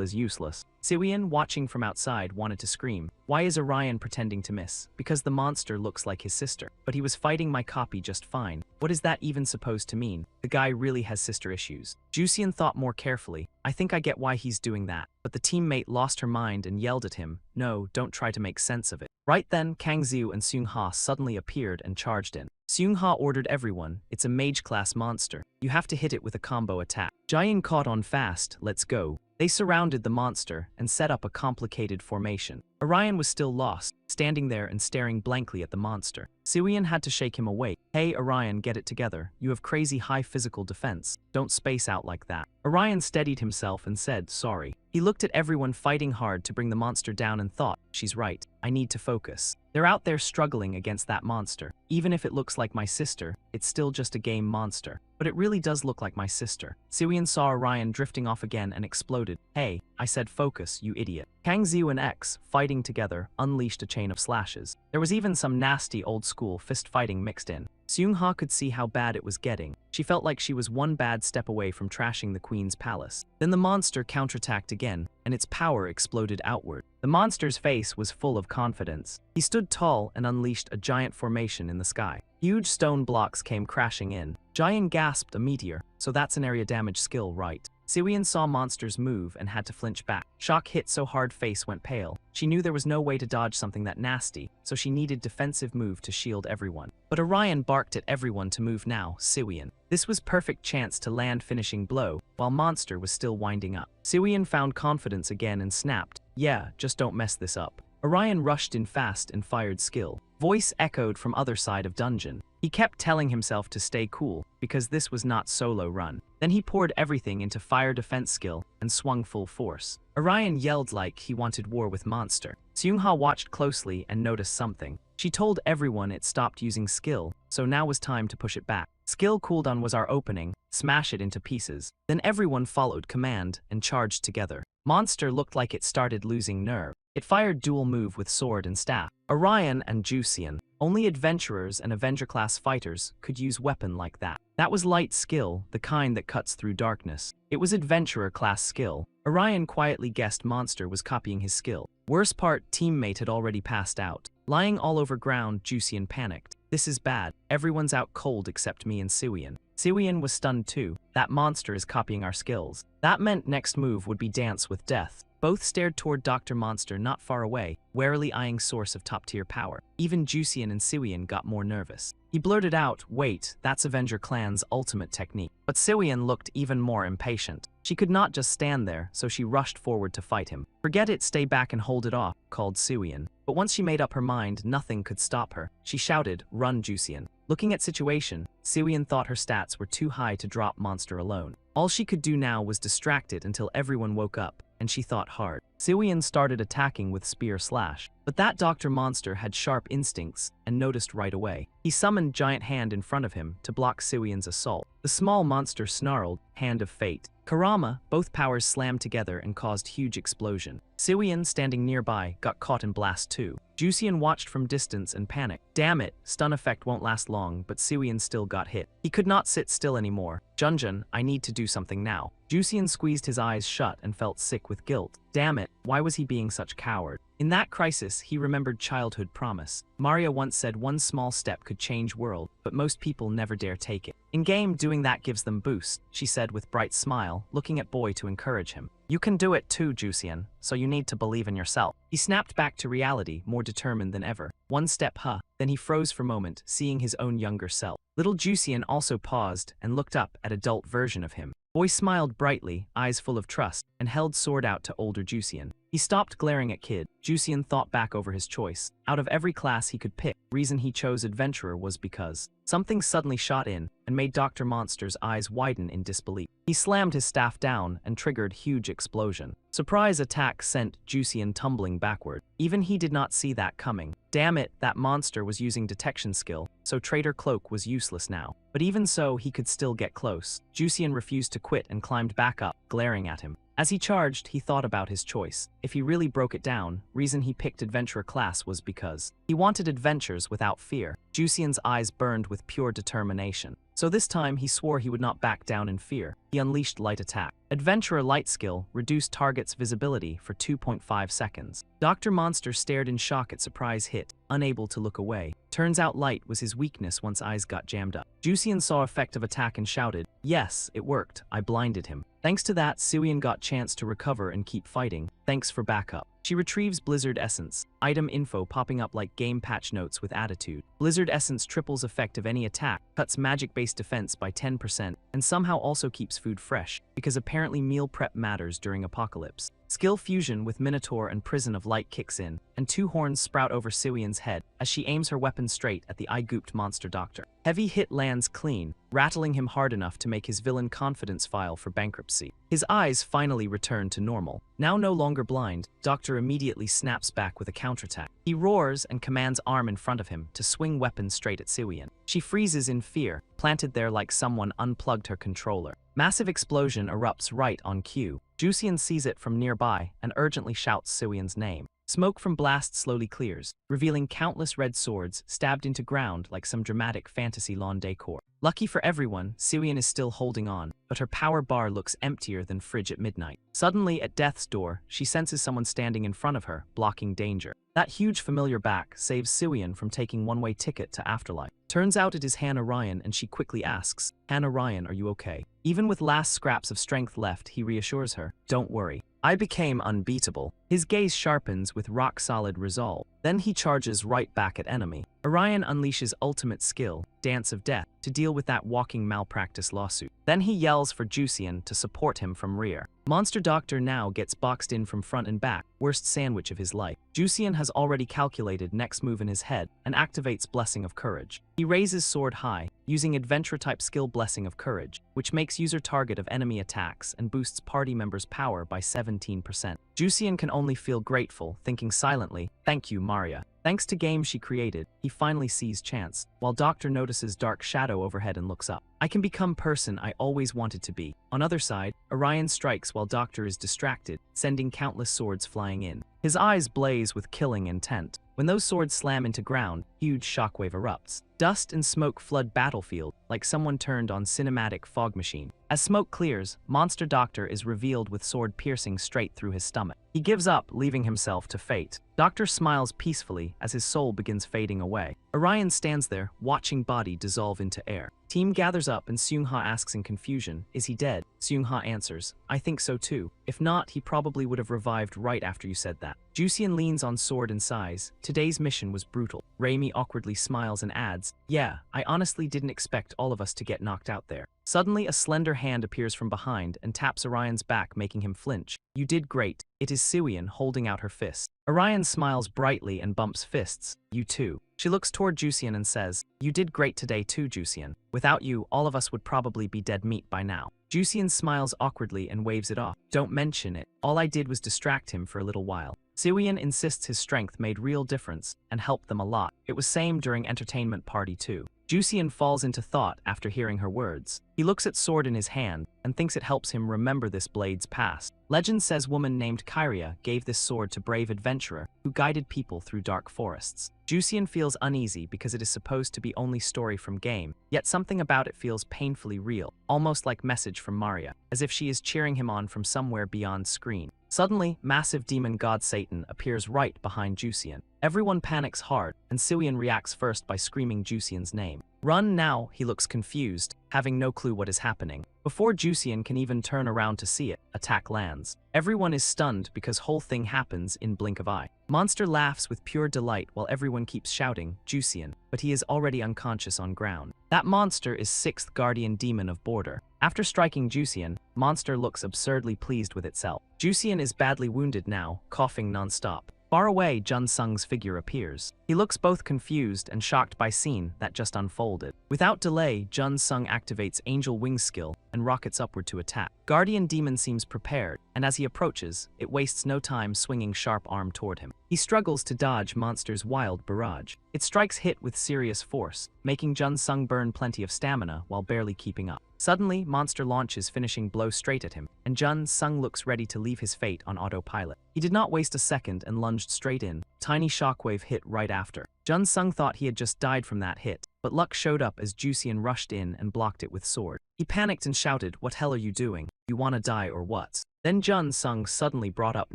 A: is useless. Siwian, watching from outside, wanted to scream. Why is Orion pretending to miss? Because the monster looks like his sister. But he was fighting my copy just fine. What is that even supposed to mean? The guy really has sister issues. Jusian thought more carefully. I think I get why he's doing that. But the teammate lost her mind and yelled at him, no, don't try to make sense of it. Right then, Kang Xiu and Seung-ha suddenly appeared and charged in. Seung-ha ordered everyone, it's a mage-class monster. You have to hit it with a combo attack. Jian caught on fast, let's go. They surrounded the monster and set up a complicated formation. Orion was still lost, standing there and staring blankly at the monster. Siwian had to shake him awake. Hey Orion, get it together. You have crazy high physical defense. Don't space out like that. Orion steadied himself and said, sorry. He looked at everyone fighting hard to bring the monster down and thought, she's right. I need to focus. They're out there struggling against that monster. Even if it looks like my sister, it's still just a game monster. But it really does look like my sister. Siwian saw Orion drifting off again and exploded. Hey, I said focus, you idiot. Kang Xiu and X, fighting together, unleashed a chain of slashes. There was even some nasty old-school fist-fighting mixed in. Seung-ha could see how bad it was getting. She felt like she was one bad step away from trashing the queen's palace. Then the monster counterattacked again, and its power exploded outward. The monster's face was full of confidence. He stood tall and unleashed a giant formation in the sky. Huge stone blocks came crashing in. Jian gasped, a meteor, so that's an area damage skill, right? Siwian saw monsters move and had to flinch back. Shock hit so hard face went pale. She knew there was no way to dodge something that nasty, so she needed defensive move to shield everyone. But Orion barked at everyone to move now, Siwian. This was perfect chance to land finishing blow, while monster was still winding up. Siwian found confidence again and snapped, yeah, just don't mess this up. Orion rushed in fast and fired skill. Voice echoed from other side of dungeon. He kept telling himself to stay cool, because this was not solo run. Then he poured everything into fire defense skill and swung full force. Orion yelled like he wanted war with Monster. Seungha watched closely and noticed something. She told everyone it stopped using skill, so now was time to push it back. Skill cooldown was our opening, smash it into pieces. Then everyone followed command and charged together. Monster looked like it started losing nerve. It fired dual move with sword and staff. Orion and Jusian. Only adventurers and Avenger-class fighters could use weapon like that. That was light skill, the kind that cuts through darkness. It was adventurer-class skill. Orion quietly guessed Monster was copying his skill. Worst part, teammate had already passed out. Lying all over ground, Jusian panicked. This is bad. Everyone's out cold except me and Siwian. Siwian was stunned too. That Monster is copying our skills. That meant next move would be Dance with Death. Both stared toward Dr. Monster not far away, warily eyeing source of top-tier power. Even Jusian and Siwian got more nervous. He blurted out, "Wait, that's Avenger Clan's ultimate technique." But Siwian looked even more impatient. She could not just stand there, so she rushed forward to fight him. "Forget it, stay back and hold it off," called Siwian. But once she made up her mind, nothing could stop her. She shouted, "Run, Jusian." Looking at situation, Siwian thought her stats were too high to drop Monster alone. All she could do now was distract it until everyone woke up, and she thought hard. Siwian started attacking with spear slash. But that Dr. Monster had sharp instincts and noticed right away. He summoned Giant Hand in front of him to block Siwian's assault. The small monster snarled, "Hand of Fate." Karama, both powers slammed together and caused huge explosion. Siwian, standing nearby, got caught in blast too. Jusian watched from distance and panicked. Damn it, stun effect won't last long, but Siwian still got hit. He could not sit still anymore. Junjun, I need to do something now. Jusian squeezed his eyes shut and felt sick with guilt. Damn it, why was he being such coward? In that crisis, he remembered childhood promise. Maria once said one small step could change world, but most people never dare take it. In-game, doing that gives them boost, she said with bright smile, looking at Boy to encourage him. You can do it too, Jusian, so you need to believe in yourself. He snapped back to reality, more determined than ever. One step, Then he froze for a moment, seeing his own younger self. Little Jusian also paused and looked up at adult version of him. Boy smiled brightly, eyes full of trust, and held sword out to older Jusian. He stopped glaring at Kid. Jusian thought back over his choice. Out of every class he could pick, reason he chose Adventurer was because something suddenly shot in and made Dr. Monster's eyes widen in disbelief. He slammed his staff down and triggered huge explosion. Surprise attack sent Jusian tumbling backward. Even he did not see that coming. Damn it, that monster was using detection skill, so Traitor Cloak was useless now. But even so, he could still get close. Jusian refused to quit and climbed back up, glaring at him. As he charged, he thought about his choice. If he really broke it down, reason he picked Adventurer class was because he wanted adventures without fear. Jusian's eyes burned with pure determination. So this time he swore he would not back down in fear. He unleashed light attack. Adventurer light skill reduced target's visibility for 2.5 seconds. Dr. Monster stared in shock at surprise hit, unable to look away. Turns out light was his weakness once eyes got jammed up. Jusian saw effect of attack and shouted, "Yes, it worked. I blinded him." Thanks to that, Siwian got chance to recover and keep fighting. Thanks for backup. She retrieves Blizzard Essence. Item info popping up like game patch notes with attitude. Blizzard Essence triples effect of any attack, cuts magic-based defense by 10%, and somehow also keeps food fresh, because apparently meal prep matters during apocalypse. Skill fusion with Minotaur and Prison of Light kicks in, and two horns sprout over Siwian's head as she aims her weapon straight at the eye-gooped monster doctor. Heavy hit lands clean, rattling him hard enough to make his villain confidence file for bankruptcy. His eyes finally return to normal. Now no longer blind, Doctor immediately snaps back with a counterattack. He roars and commands Arm in front of him to swing weapon straight at Siwian. She freezes in fear, planted there like someone unplugged her controller. Massive explosion erupts right on cue. Jusian sees it from nearby and urgently shouts Siwian's name. Smoke from blast slowly clears, revealing countless red swords stabbed into ground like some dramatic fantasy lawn decor. Lucky for everyone, Siwian is still holding on, but her power bar looks emptier than fridge at midnight. Suddenly, at death's door, she senses someone standing in front of her, blocking danger. That huge familiar back saves Siwian from taking one-way ticket to Afterlife. Turns out it is Hannah Ryan, and she quickly asks, "Hannah Ryan, are you okay?" Even with last scraps of strength left, he reassures her, "Don't worry. I became unbeatable." His gaze sharpens with rock-solid resolve. Then he charges right back at enemy. Orion unleashes ultimate skill, Dance of Death, to deal with that walking malpractice lawsuit. Then he yells for Jusian to support him from rear. Monster Doctor now gets boxed in from front and back, worst sandwich of his life. Jusian has already calculated next move in his head and activates Blessing of Courage. He raises sword high, using Adventure-type skill Blessing of Courage, which makes user target of enemy attacks and boosts party members' power by 17%. Jusian can only feel grateful, thinking silently, "Thank you, Maria." Thanks to game she created, he finally sees Chance, while Doctor notices dark shadow overhead and looks up. I can become person I always wanted to be. On other side, Orion strikes while Doctor is distracted, sending countless swords flying in. His eyes blaze with killing intent. When those swords slam into ground, huge shockwave erupts. Dust and smoke flood battlefield, like someone turned on cinematic fog machine. As smoke clears, Monster Doctor is revealed with sword piercing straight through his stomach. He gives up, leaving himself to fate. Doctor smiles peacefully as his soul begins fading away. Orion stands there, watching body dissolve into air. Team gathers up and Seung-ha asks in confusion, "Is he dead?" Seung-ha answers, "I think so too. If not, he probably would have revived right after you said that." Jusian leans on sword and sighs. Today's mission was brutal. Raimi awkwardly smiles and adds, "Yeah, I honestly didn't expect all of us to get knocked out there." Suddenly, a slender hand appears from behind and taps Orion's back, making him flinch. "You did great." It is Suian holding out her fist. Orion smiles brightly and bumps fists. "You too." She looks toward Jusian and says, "You did great today too, Jusian. Without you, all of us would probably be dead meat by now." Jusian smiles awkwardly and waves it off. "Don't mention it. All I did was distract him for a little while." Suian insists his strength made real difference and helped them a lot. It was same during entertainment party too. Jusian falls into thought after hearing her words. He looks at sword in his hand and thinks it helps him remember this blade's past. Legend says woman named Kyria gave this sword to brave adventurer who guided people through dark forests. Jusian feels uneasy because it is supposed to be only story from game, yet something about it feels painfully real, almost like message from Maria, as if she is cheering him on from somewhere beyond screen. Suddenly, massive demon god Satan appears right behind Jusian. Everyone panics hard, and Suian reacts first by screaming Jusian's name. "Run now," he looks confused, having no clue what is happening. Before Jusian can even turn around to see it, attack lands. Everyone is stunned because whole thing happens in blink of eye. Monster laughs with pure delight while everyone keeps shouting, "Jusian," but he is already unconscious on ground. That monster is 6th guardian demon of border. After striking Jusian, Monster looks absurdly pleased with itself. Jusian is badly wounded now, coughing non-stop. Far away, Jun Sung's figure appears. He looks both confused and shocked by scene that just unfolded. Without delay, Jun Sung activates Angel Wing skill and rockets upward to attack. Guardian Demon seems prepared, and as he approaches, it wastes no time swinging sharp arm toward him. He struggles to dodge Monster's wild barrage. It strikes hit with serious force, making Jun Sung burn plenty of stamina while barely keeping up. Suddenly, Monster launches finishing blow straight at him, and Jun Sung looks ready to leave his fate on autopilot. He did not waste a second and lunged straight in. Tiny shockwave hit right after. Jun Sung thought he had just died from that hit, but luck showed up as Jusian rushed in and blocked it with sword. He panicked and shouted, "What hell are you doing? You wanna die or what?" Then Jun Sung suddenly brought up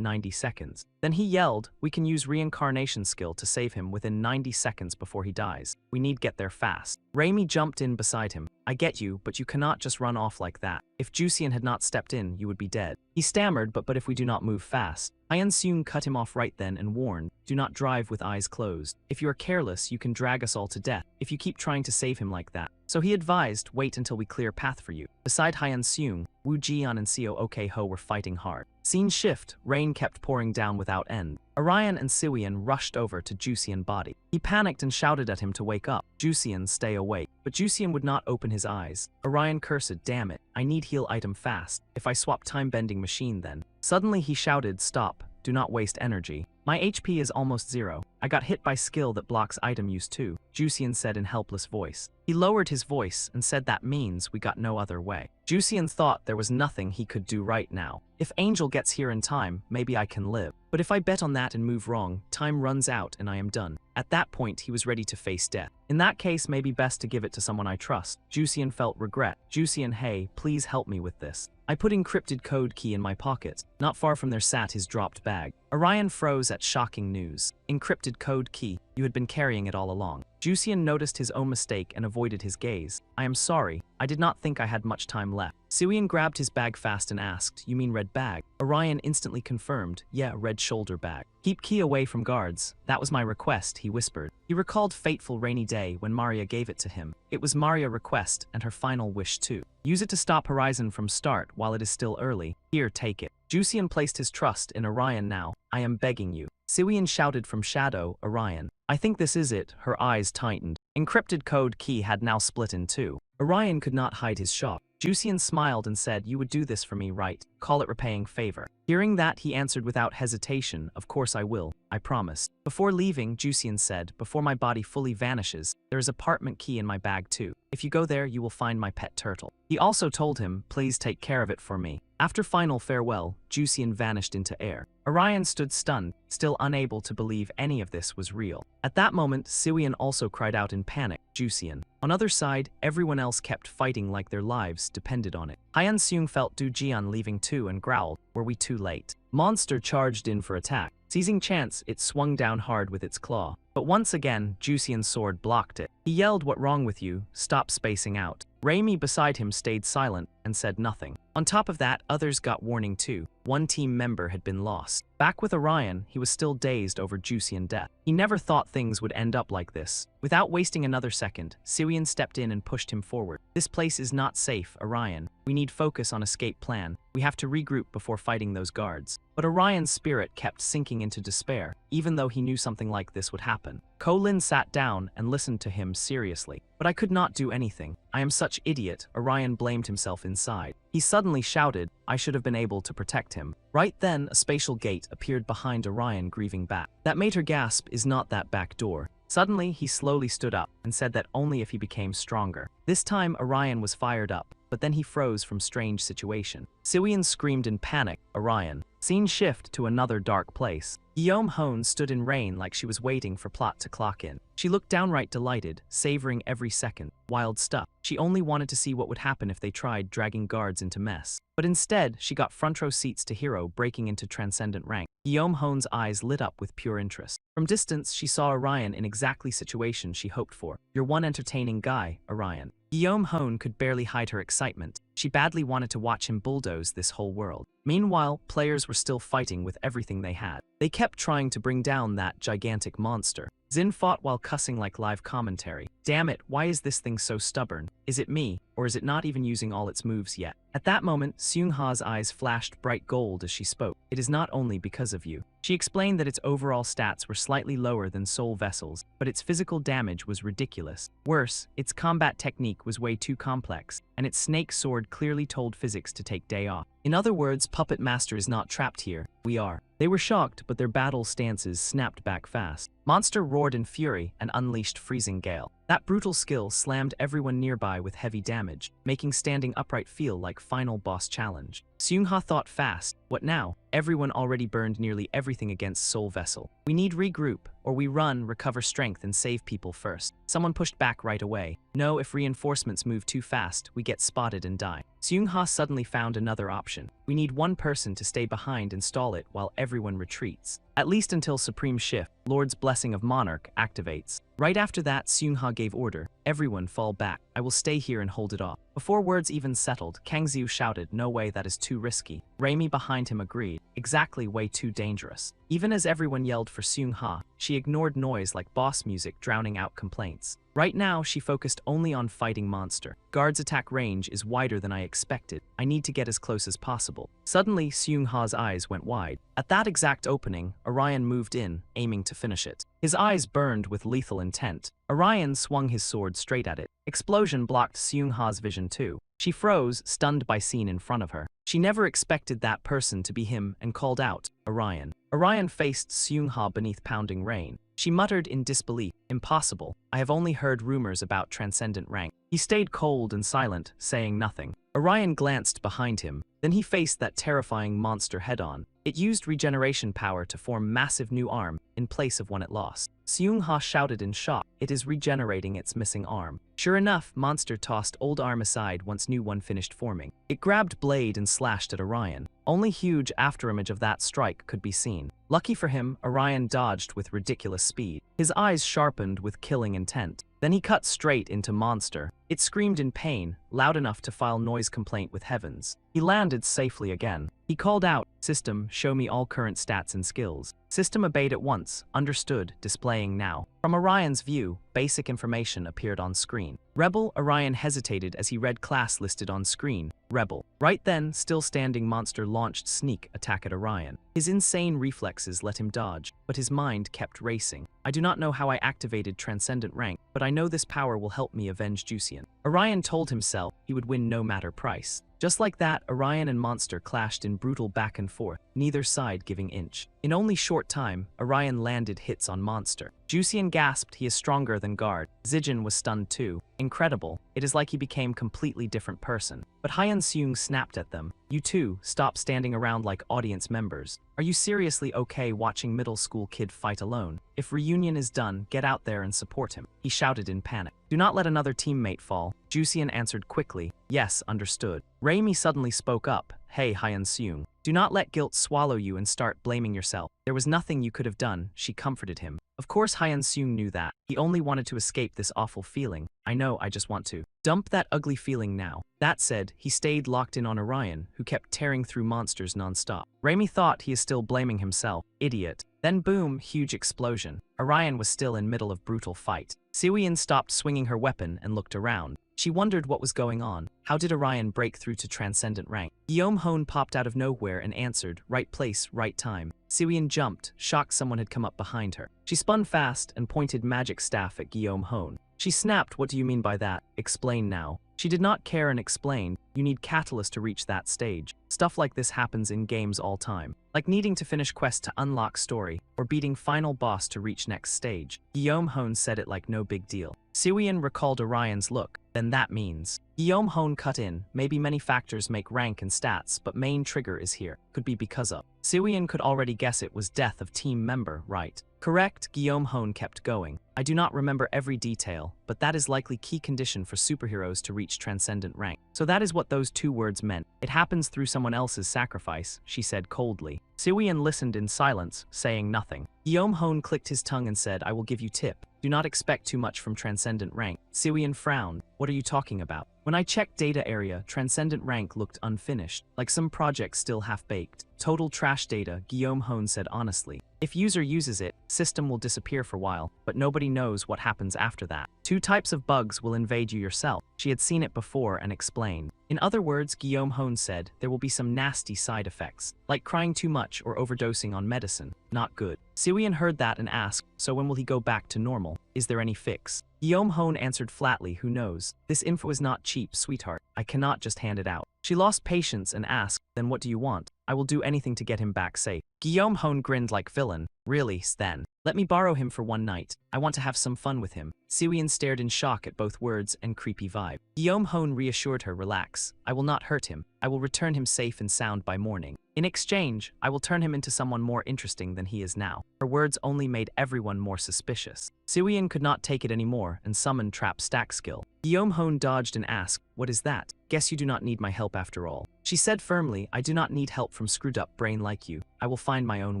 A: 90 seconds. Then he yelled, "We can use reincarnation skill to save him within 90 seconds before he dies. We need get there fast." Raimi jumped in beside him. "I get you, but you cannot just run off like that. If Jusian had not stepped in, you would be dead." He stammered, but if we do not move fast. Hyun Seung cut him off right then and warned, "Do not drive with eyes closed. If you are careless, you can drag us all to death if you keep trying to save him like that." So he advised, "Wait until we clear path for you." Beside Hyun Seung, Woo Jian and Seo Ok-ho were fighting hard. Scene shift, rain kept pouring down without end. Orion and Suian rushed over to Jusian body. He panicked and shouted at him to wake up. Jusian, stay awake. But Jusian would not open his eyes. Orion cursed, "Damn it, I need heal item fast. If I swap time-bending machine then." Suddenly he shouted, "Stop. Do not waste energy. My HP is almost 0. I got hit by skill that blocks item use too," Jusian said in helpless voice. He lowered his voice and said that means we got no other way. Jusian thought there was nothing he could do right now. If Angel gets here in time, maybe I can live. But if I bet on that and move wrong, time runs out and I am done. At that point, he was ready to face death. In that case, maybe best to give it to someone I trust. Jusian felt regret. "Jusian, hey, please help me with this. I put encrypted code key in my pocket." Not far from there sat his dropped bag. Orion froze at shocking news. Encrypted encrypted code key. You had been carrying it all along. Jusian noticed his own mistake and avoided his gaze. I am sorry. I did not think I had much time left. Suian grabbed his bag fast and asked, you mean red bag? Orion instantly confirmed, yeah, red shoulder bag. Keep key away from guards. That was my request, he whispered. He recalled fateful rainy day when Maria gave it to him. It was Maria's request and her final wish too. Use it to stop Horizon from start while it is still early. Here, take it. Jusian placed his trust in Orion now. I am begging you. Suian shouted from shadow, Orion. I think this is it. Her eyes tightened. Encrypted code key had now split in two. Orion could not hide his shock. Jusian smiled and said, you would do this for me, right? Call it repaying favor. Hearing that, he answered without hesitation, of course I will. I promised. Before leaving, Jusian said, before my body fully vanishes, there is apartment key in my bag too. If you go there, you will find my pet turtle. He also told him, please take care of it for me. After final farewell, Jusian vanished into air. Orion stood stunned, still unable to believe any of this was real. At that moment, Suian also cried out in panic, Jusian. On other side, everyone else kept fighting like their lives depended on it. Hyan Seung felt Du Jian leaving too and growled, were we too late? Monster charged in for attack. Seizing chance, it swung down hard with its claw. But once again, Jusian's sword blocked it. He yelled, what wrong with you? Stop spacing out. Raimi beside him stayed silent and said nothing. On top of that, others got warning too. One team member had been lost. Back with Orion, he was still dazed over Jusian death. He never thought things would end up like this. Without wasting another second, Suian stepped in and pushed him forward. This place is not safe, Orion. We need focus on escape plan. We have to regroup before fighting those guards. But Orion's spirit kept sinking into despair, even though he knew something like this would happen. Ko-Lin sat down and listened to him seriously. But I could not do anything. I am such idiot, Orion blamed himself inside. He suddenly shouted, I should have been able to protect him. Right then, a spatial gate appeared behind Orion grieving back. That made her gasp, is not that back door. Suddenly, he slowly stood up and said that only if he became stronger. This time, Orion was fired up, but then he froze from strange situation. Suian screamed in panic, Orion. Scene shift to another dark place. Guillaume Hone stood in rain like she was waiting for plot to clock in. She looked downright delighted, savoring every second. Wild stuff. She only wanted to see what would happen if they tried dragging guards into mess. But instead, she got front row seats to Hero breaking into transcendent rank. Guillaume Hone's eyes lit up with pure interest. From distance, she saw Orion in exactly situation she hoped for. You're one entertaining guy, Orion. Guillaume Hone could barely hide her excitement. She badly wanted to watch him bulldoze this whole world. Meanwhile, players were still fighting with everything they had. They kept trying to bring down that gigantic monster. Zin fought while cussing like live commentary. Damn it, why is this thing so stubborn? Is it me, or is it not even using all its moves yet? At that moment, Seung-ha's eyes flashed bright gold as she spoke. It is not only because of you. She explained that its overall stats were slightly lower than Soul Vessel's, but its physical damage was ridiculous. Worse, its combat technique was way too complex, and its snake sword clearly told physics to take day off. In other words, Puppet Master is not trapped here. We are. They were shocked, but their battle stances snapped back fast. Monster roared in fury and unleashed freezing gale. That brutal skill slammed everyone nearby with heavy damage, making standing upright feel like final boss challenge. Seung-ha thought fast. What now? Everyone already burned nearly everything against Soul Vessel. We need regroup, or we run, recover strength, and save people first. Someone pushed back right away. No, if reinforcements move too fast, we get spotted and die. Seung-ha suddenly found another option. We need one person to stay behind and stall it while everyone retreats. At least until Supreme Shift, Lord's Blessing of Monarch, activates. Right after that, Seung-ha gave order. Everyone fall back. I will stay here and hold it off. Before words even settled, Kang Xiu shouted, no way, that is too risky. Raimi behind him agreed. Exactly, way too dangerous. Even as everyone yelled for Seung-ha, she ignored noise like boss music drowning out complaints. Right now, she focused only on fighting monster. Guard's attack range is wider than I expected. I need to get as close as possible. Suddenly, Seung-ha's eyes went wide. At that exact opening, Orion moved in, aiming to finish it. His eyes burned with lethal intent. Orion swung his sword straight at it. Explosion blocked Seung-ha's vision too. She froze, stunned by scene in front of her. She never expected that person to be him and called out, Orion. Orion faced Seung-ha beneath pounding rain. She muttered in disbelief, impossible. I have only heard rumors about transcendent rank. He stayed cold and silent, saying nothing. Orion glanced behind him. Then he faced that terrifying monster head-on. It used regeneration power to form massive new arm in place of one it lost. Seung-ha shouted in shock, "It is regenerating its missing arm." Sure enough, monster tossed old arm aside once new one finished forming. It grabbed blade and slashed at Orion. Only huge afterimage of that strike could be seen. Lucky for him, Orion dodged with ridiculous speed. His eyes sharpened with killing intent. Then he cut straight into monster. It screamed in pain, loud enough to file noise complaint with heavens. He landed safely again. He called out, "System, show me all current stats and skills." System obeyed at once, understood, displaying now. From Orion's view, basic information appeared on screen. Rebel. Orion hesitated as he read class listed on screen. Rebel. Right then, still standing monster launched sneak attack at Orion. His insane reflexes let him dodge, but his mind kept racing. "I do not know how I activated Transcendent Rank, but I know this power will help me avenge Jusian." Orion told himself he would win no matter price. Just like that, Orion and Monster clashed in brutal back and forth, neither side giving inch. In only short time, Orion landed hits on Monster. Jusian gasped, "He is stronger than guard." Zijin was stunned too. Incredible. It is like he became completely different person. But Hyun Seung snapped at them. "You two, stop standing around like audience members. Are you seriously okay watching middle school kid fight alone? If reunion is done, get out there and support him," he shouted in panic. "Do not let another teammate fall." Jusian answered quickly, "Yes, understood." Raimi suddenly spoke up, "Hey Hyun Seung, do not let guilt swallow you and start blaming yourself. There was nothing you could have done," she comforted him. Of course Hyun Seung knew that. He only wanted to escape this awful feeling. "I know, I just want to dump that ugly feeling now." That said, he stayed locked in on Orion, who kept tearing through monsters non-stop. Raimi thought he is still blaming himself. Idiot. Then boom, huge explosion. Orion was still in middle of brutal fight. Siwoo stopped swinging her weapon and looked around. She wondered what was going on. How did Orion break through to Transcendent Rank? Guillaume Hone popped out of nowhere and answered, "Right place, right time." Siwoo jumped, shocked someone had come up behind her. She spun fast and pointed magic staff at Guillaume Hone. She snapped, "What do you mean by that? Explain now." She did not care and explained, "You need catalyst to reach that stage. Stuff like this happens in games all time. Like needing to finish quest to unlock story, or beating final boss to reach next stage." Guillaume Hone said it like no big deal. Siwoo recalled Orion's look. "Then that means..." Guillaume Hone cut in, "Maybe many factors make rank and stats, but main trigger is here. Could be because of..." Siwoo could already guess it was death of team member, right? "Correct," Guillaume Hone kept going. "I do not remember every detail, but that is likely key condition for superheroes to reach Transcendent Rank. So that is what those two words meant. It happens through someone else's sacrifice," she said coldly. Siwoo listened in silence, saying nothing. Guillaume Hone clicked his tongue and said, "I will give you tip. Do not expect too much from Transcendent Rank." Siwoo frowned. "What are you talking about?" "When I checked data area, Transcendent Rank looked unfinished, like some project still half-baked. Total trash data," Guillaume Hone said honestly. "If user uses it, system will disappear for a while, but nobody knows what happens after that. 2 types of bugs will invade you yourself." She had seen it before and explained. In other words, Guillaume Hone said, there will be some nasty side effects, like crying too much or overdosing on medicine. Not good. Siwoo heard that and asked, "So when will he go back to normal? Is there any fix?" Guillaume Hone answered flatly, "Who knows? This info is not cheap, sweetheart. I cannot just hand it out." She lost patience and asked, "Then what do you want?" "I will do anything to get him back safe." Guillaume Hone grinned like villain. "Really, then? Let me borrow him for one night. I want to have some fun with him." Siwoo stared in shock at both words and creepy vibe. Guillaume Hone reassured her, "Relax. I will not hurt him. I will return him safe and sound by morning. In exchange, I will turn him into someone more interesting than he is now." Her words only made everyone more suspicious. Siwoo could not take it anymore and summoned Trap Stack skill. Guillaume Hone dodged and asked, "What is that? Guess you do not need my help after all." She said firmly, "I do not need help from screwed up brain like you. I will find my own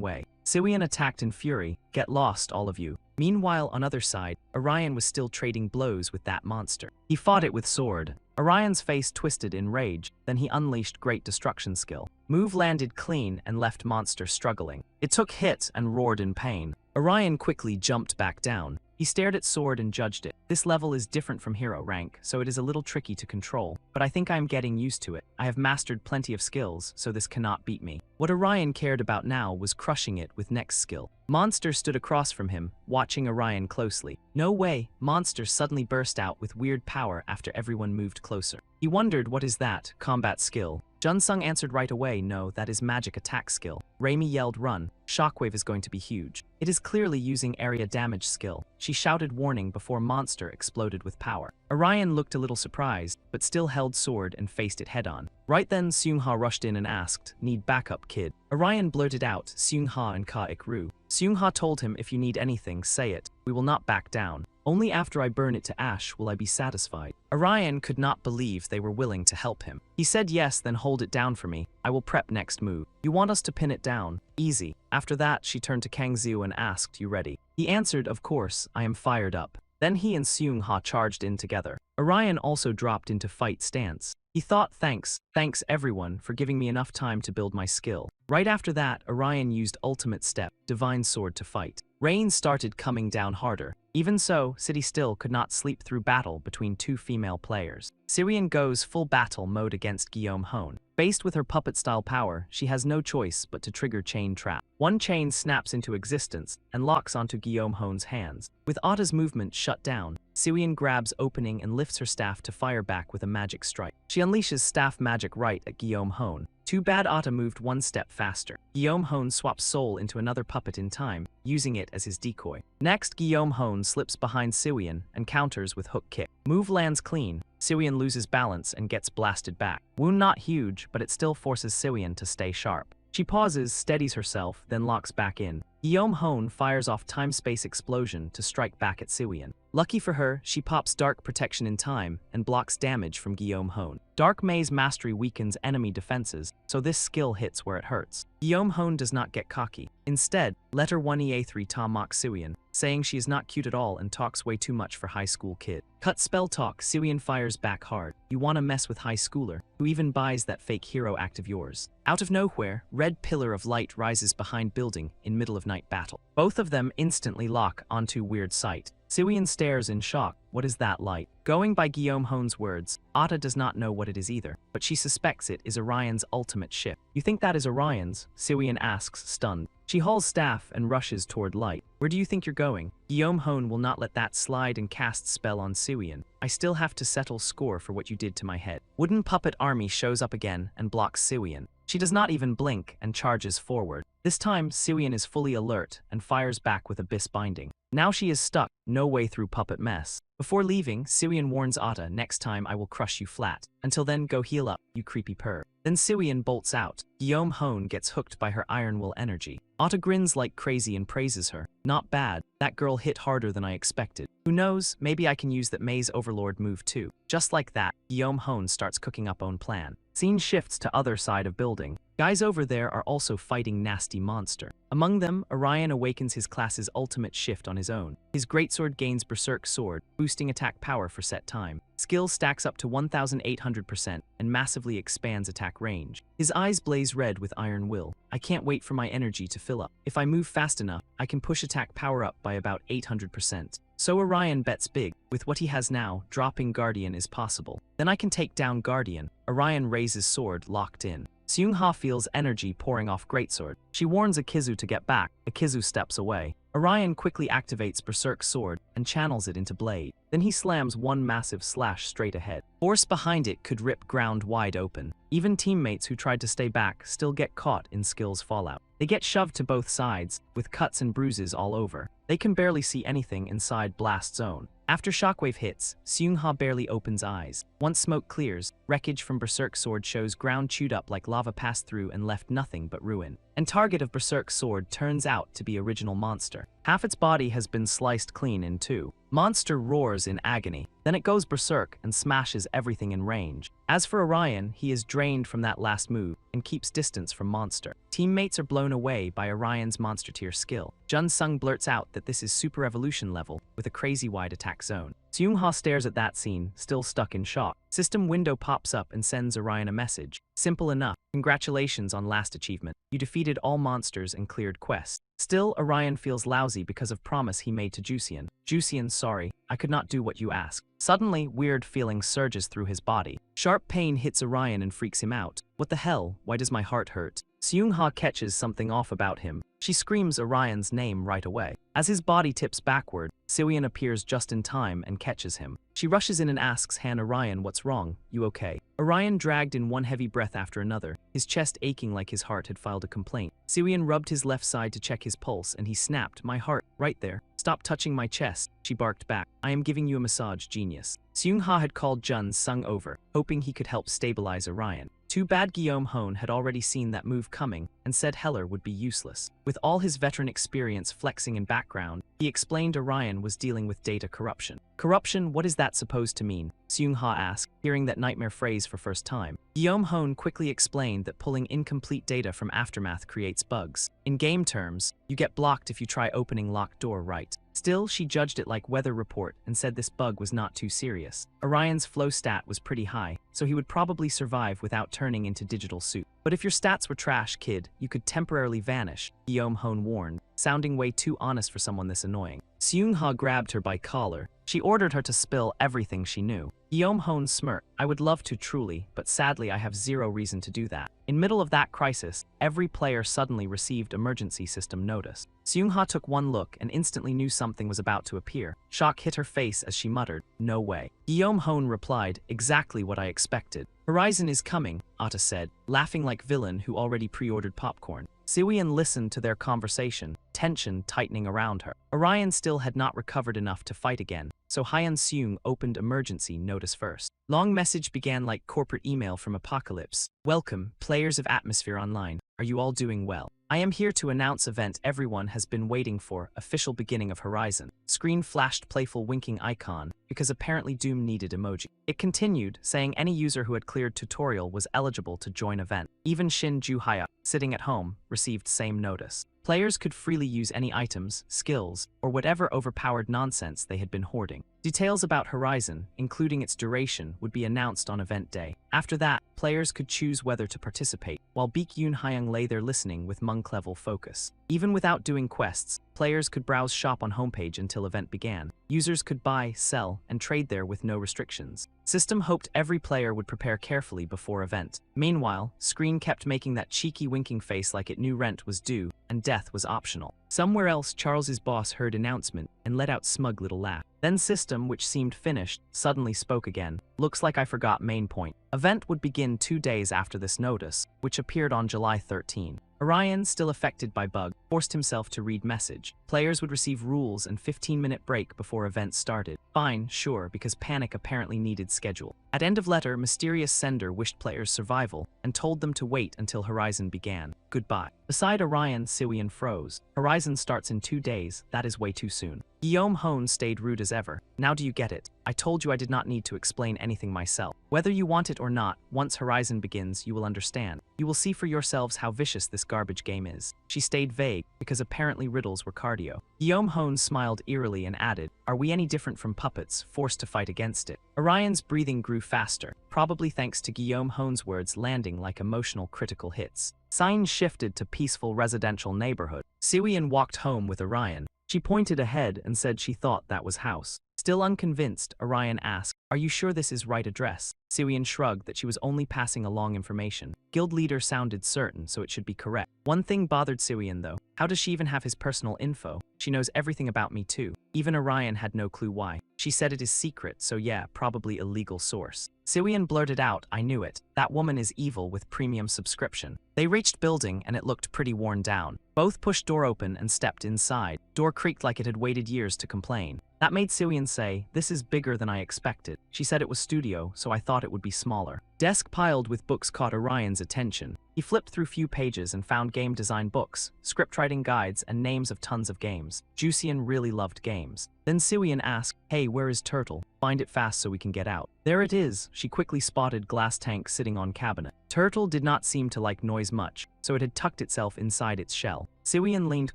A: way." Siwoo attacked in fury, "Get lost, all of you." Meanwhile, on other side, Orion was still trading blows with that monster. He fought it with sword. Orion's face twisted in rage, then he unleashed great destruction skill. Move landed clean and left monster struggling. It took hit and roared in pain. Orion quickly jumped back down. He stared at sword and judged it. This level is different from hero rank, so it is a little tricky to control, but I think I am getting used to it. I have mastered plenty of skills, so this cannot beat me. What Orion cared about now was crushing it with next skill. Monster stood across from him, watching Orion closely. No way, Monster suddenly burst out with weird power after everyone moved closer. He wondered, what is that, combat skill? Junsung answered right away, "No, that is magic attack skill." Raimi yelled, "Run." Shockwave is going to be huge. It is clearly using area damage skill. She shouted warning before monster exploded with power. Orion looked a little surprised, but still held sword and faced it head-on. Right then, Seung-ha rushed in and asked, "Need backup, kid?" Orion blurted out, "Seung-ha and Ka-ik-ru." Seung-ha told him, "If you need anything, say it. We will not back down. Only after I burn it to ash will I be satisfied." Orion could not believe they were willing to help him. He said, "Yes, then hold it down for me. I will prep next move. You want us to pin it down? Easy." After that, she turned to Kang Xiu and asked, "You ready?" He answered, "Of course, I am fired up." Then he and Seung-ha charged in together. Orion also dropped into fight stance. He thought, thanks everyone for giving me enough time to build my skill. Right after that, Orion used ultimate step, Divine Sword, to fight. Rain started coming down harder. Even so, City still could not sleep through battle between two female players. Sirian goes full battle mode against Guillaume Hone. Faced with her puppet-style power, she has no choice but to trigger Chain Trap. One chain snaps into existence and locks onto Guillaume Hone's hands. With Atta's movement shut down, Sirian grabs opening and lifts her staff to fire back with a magic strike. She unleashes staff magic right at Guillaume Hone. Too bad Atta moved one step faster. Guillaume Hone swaps soul into another puppet in time, using it as his decoy. Next, Guillaume Hone slips behind Sirian and counters with hook kick. Move lands clean. Sirian loses balance and gets blasted back. Wound not huge, but it still forces Sirian to stay sharp. She pauses, steadies herself, then locks back in. Guillaume Hone fires off time-space explosion to strike back at Sirian. Lucky for her, she pops Dark Protection in time and blocks damage from Guillaume Hone. Dark Maze Mastery weakens enemy defenses, so this skill hits where it hurts. Guillaume Hone does not get cocky. Instead, letter 1EA3 Ta mocks Sirian, saying she is not cute at all and talks way too much for high school kid. Cut spell talk, Sirian fires back hard. You wanna mess with high schooler, who even buys that fake hero act of yours. Out of nowhere, red pillar of light rises behind building in middle of night battle. Both of them instantly lock onto weird sight. Sirian stares in shock. What is that light? Going by Guillaume Hone's words, Atta does not know what it is either, but she suspects it is Orion's ultimate ship. You think that is Orion's? Sirian asks, stunned. She hauls staff and rushes toward light. Where do you think you're going? Guillaume Hone will not let that slide and cast spell on Sirian. I still have to settle score for what you did to my head. Wooden Puppet Army shows up again and blocks Sirian. She does not even blink and charges forward. This time, Sirian is fully alert and fires back with Abyss Binding. Now she is stuck, no way through puppet mess. Before leaving, Sirian warns Atta, next time I will crush you flat. Until then, go heal up, you creepy purr. Then Sirian bolts out. Guillaume Hone gets hooked by her Iron Will energy. Atta grins like crazy and praises her. Not bad, that girl hit harder than I expected. Who knows, maybe I can use that Maze Overlord move too. Just like that, Guillaume Hone starts cooking up own plan. Scene shifts to other side of building. Guys over there are also fighting nasty monster. Among them, Orion awakens his class's ultimate shift on his own. His greatsword gains Berserk Sword, boosting attack power for set time. Skill stacks up to 1800% and massively expands attack range. His eyes blaze red with Iron Will. I can't wait for my energy to fill up. If I move fast enough, I can push attack power up by about 800%. So Orion bets big. With what he has now, dropping Guardian is possible. Then I can take down Guardian. Orion raises sword, locked in. Seung-ha feels energy pouring off greatsword. She warns Akizu to get back. Akizu steps away. Orion quickly activates Berserk Sword and channels it into blade. Then he slams one massive slash straight ahead. Force behind it could rip ground wide open. Even teammates who tried to stay back still get caught in skill's fallout. They get shoved to both sides, with cuts and bruises all over. They can barely see anything inside blast zone. After Shockwave hits, Seung-ha barely opens eyes. Once smoke clears, wreckage from Berserk Sword shows ground chewed up like lava passed through and left nothing but ruin. And target of Berserk Sword turns out to be original monster. Half its body has been sliced clean in two. Monster roars in agony. Then it goes berserk and smashes everything in range. As for Orion, he is drained from that last move and keeps distance from monster. Teammates are blown away by Orion's monster tier skill. Jun Sung blurts out that this is super evolution level with a crazy wide attack zone. Seung-ha stares at that scene, still stuck in shock. System window pops up and sends Orion a message. Simple enough. Congratulations on last achievement. You defeated all monsters and cleared quests. Still, Orion feels lousy because of promise he made to Jusian. Jusian, sorry, I could not do what you asked. Suddenly, weird feeling surges through his body. Sharp pain hits Orion and freaks him out. What the hell? Why does my heart hurt? Seung-ha catches something off about him. She screams Orion's name right away. As his body tips backward, Siwian appears just in time and catches him. She rushes in and asks Han Orion what's wrong, you okay? Orion dragged in one heavy breath after another, his chest aching like his heart had filed a complaint. Siwian rubbed his left side to check his pulse and he snapped, my heart, right there. Stop touching my chest, she barked back. I am giving you a massage, genius. Seung-ha had called Jun Sung over, hoping he could help stabilize Orion. Too bad Guillaume Hone had already seen that move coming and said Heller would be useless. With all his veteran experience flexing in background, he explained Orion was dealing with data corruption. Corruption, what is that supposed to mean? Seung-ha asked, hearing that nightmare phrase for first time. Guillaume Hone quickly explained that pulling incomplete data from Aftermath creates bugs. In game terms, you get blocked if you try opening locked door right. Still, she judged it like weather report and said this bug was not too serious. Orion's flow stat was pretty high, so he would probably survive without turning into digital soup. But if your stats were trash, kid, you could temporarily vanish, Guillaume Hone warned, sounding way too honest for someone this annoying. Seung-ha grabbed her by collar. She ordered her to spill everything she knew. Guillaume Hone smirked. I would love to truly, but sadly I have zero reason to do that. In middle of that crisis, every player suddenly received emergency system notice. Seung-ha took one look and instantly knew something was about to appear. Shock hit her face as she muttered, no way. Guillaume Hone replied, exactly what I expected. Horizon is coming, Atta said, laughing like villain who already pre-ordered popcorn. Siwian listened to their conversation, tension tightening around her. Orion still had not recovered enough to fight again, so Hyeon Seung opened emergency notice first. Long message began like corporate email from Apocalypse. Welcome, players of Atmosphere Online. Are you all doing well? I am here to announce event everyone has been waiting for, official beginning of Horizon. Screen flashed playful winking icon, because apparently Doom needed emoji. It continued, saying any user who had cleared tutorial was eligible to join event. Even Shin Ju-hya, sitting at home, received same notice. Players could freely use any items, skills, or whatever overpowered nonsense they had been hoarding. Details about Horizon, including its duration, would be announced on event day. After that, players could choose whether to participate, while Baek Yoon Hyung lay there listening with monk-level focus. Even without doing quests, players could browse shop on homepage until event began. Users could buy, sell, and trade there with no restrictions. System hoped every player would prepare carefully before event. Meanwhile, Screen kept making that cheeky winking face like it knew rent was due, and death was optional. Somewhere else, Charles's boss heard announcement and let out smug little laugh. Then System, which seemed finished, suddenly spoke again. Looks like I forgot main point. Event would begin 2 days after this notice, which appeared on July 13. Orion, still affected by bug, forced himself to read message. Players would receive rules and 15-minute break before event started. Fine, sure, because panic apparently needed schedule. At end of letter, mysterious sender wished players survival and told them to wait until Horizon began. Goodbye. Beside Orion, Siwian froze. Horizon starts in 2 days, that is way too soon. Guillaume Hone stayed rude as ever. Now do you get it? I told you I did not need to explain anything myself. Whether you want it or not, once Horizon begins, you will understand. You will see for yourselves how vicious this garbage game is. She stayed vague, because apparently riddles were cardio. Guillaume Hone smiled eerily and added, are we any different from puppets, forced to fight against it? Orion's breathing grew faster, probably thanks to Guillaume Hone's words landing like emotional critical hits. Signs shifted to peaceful residential neighborhood. Siwian walked home with Orion. She pointed ahead and said she thought that was house. Still unconvinced, Orion asked, are you sure this is right address? Siwian shrugged that she was only passing along information. Guild leader sounded certain, so it should be correct. One thing bothered Siwian though. How does she even have his personal info? She knows everything about me too. Even Orion had no clue why. She said it is secret, so yeah, probably illegal source. Siwian blurted out, I knew it. That woman is evil with premium subscription. They reached building and it looked pretty worn down. Both pushed door open and stepped inside. Door creaked like it had waited years to complain. That made Siwian say, this is bigger than I expected. She said it was studio, so I thought it would be smaller. Desk piled with books caught Orion's attention. He flipped through few pages and found game design books, script writing guides, and names of tons of games. Juician really loved games. Then Siwian asked, hey, where is Turtle? Find it fast so we can get out. There it is. She quickly spotted glass tank sitting on cabinet. Turtle did not seem to like noise much, so it had tucked itself inside its shell. Siwian leaned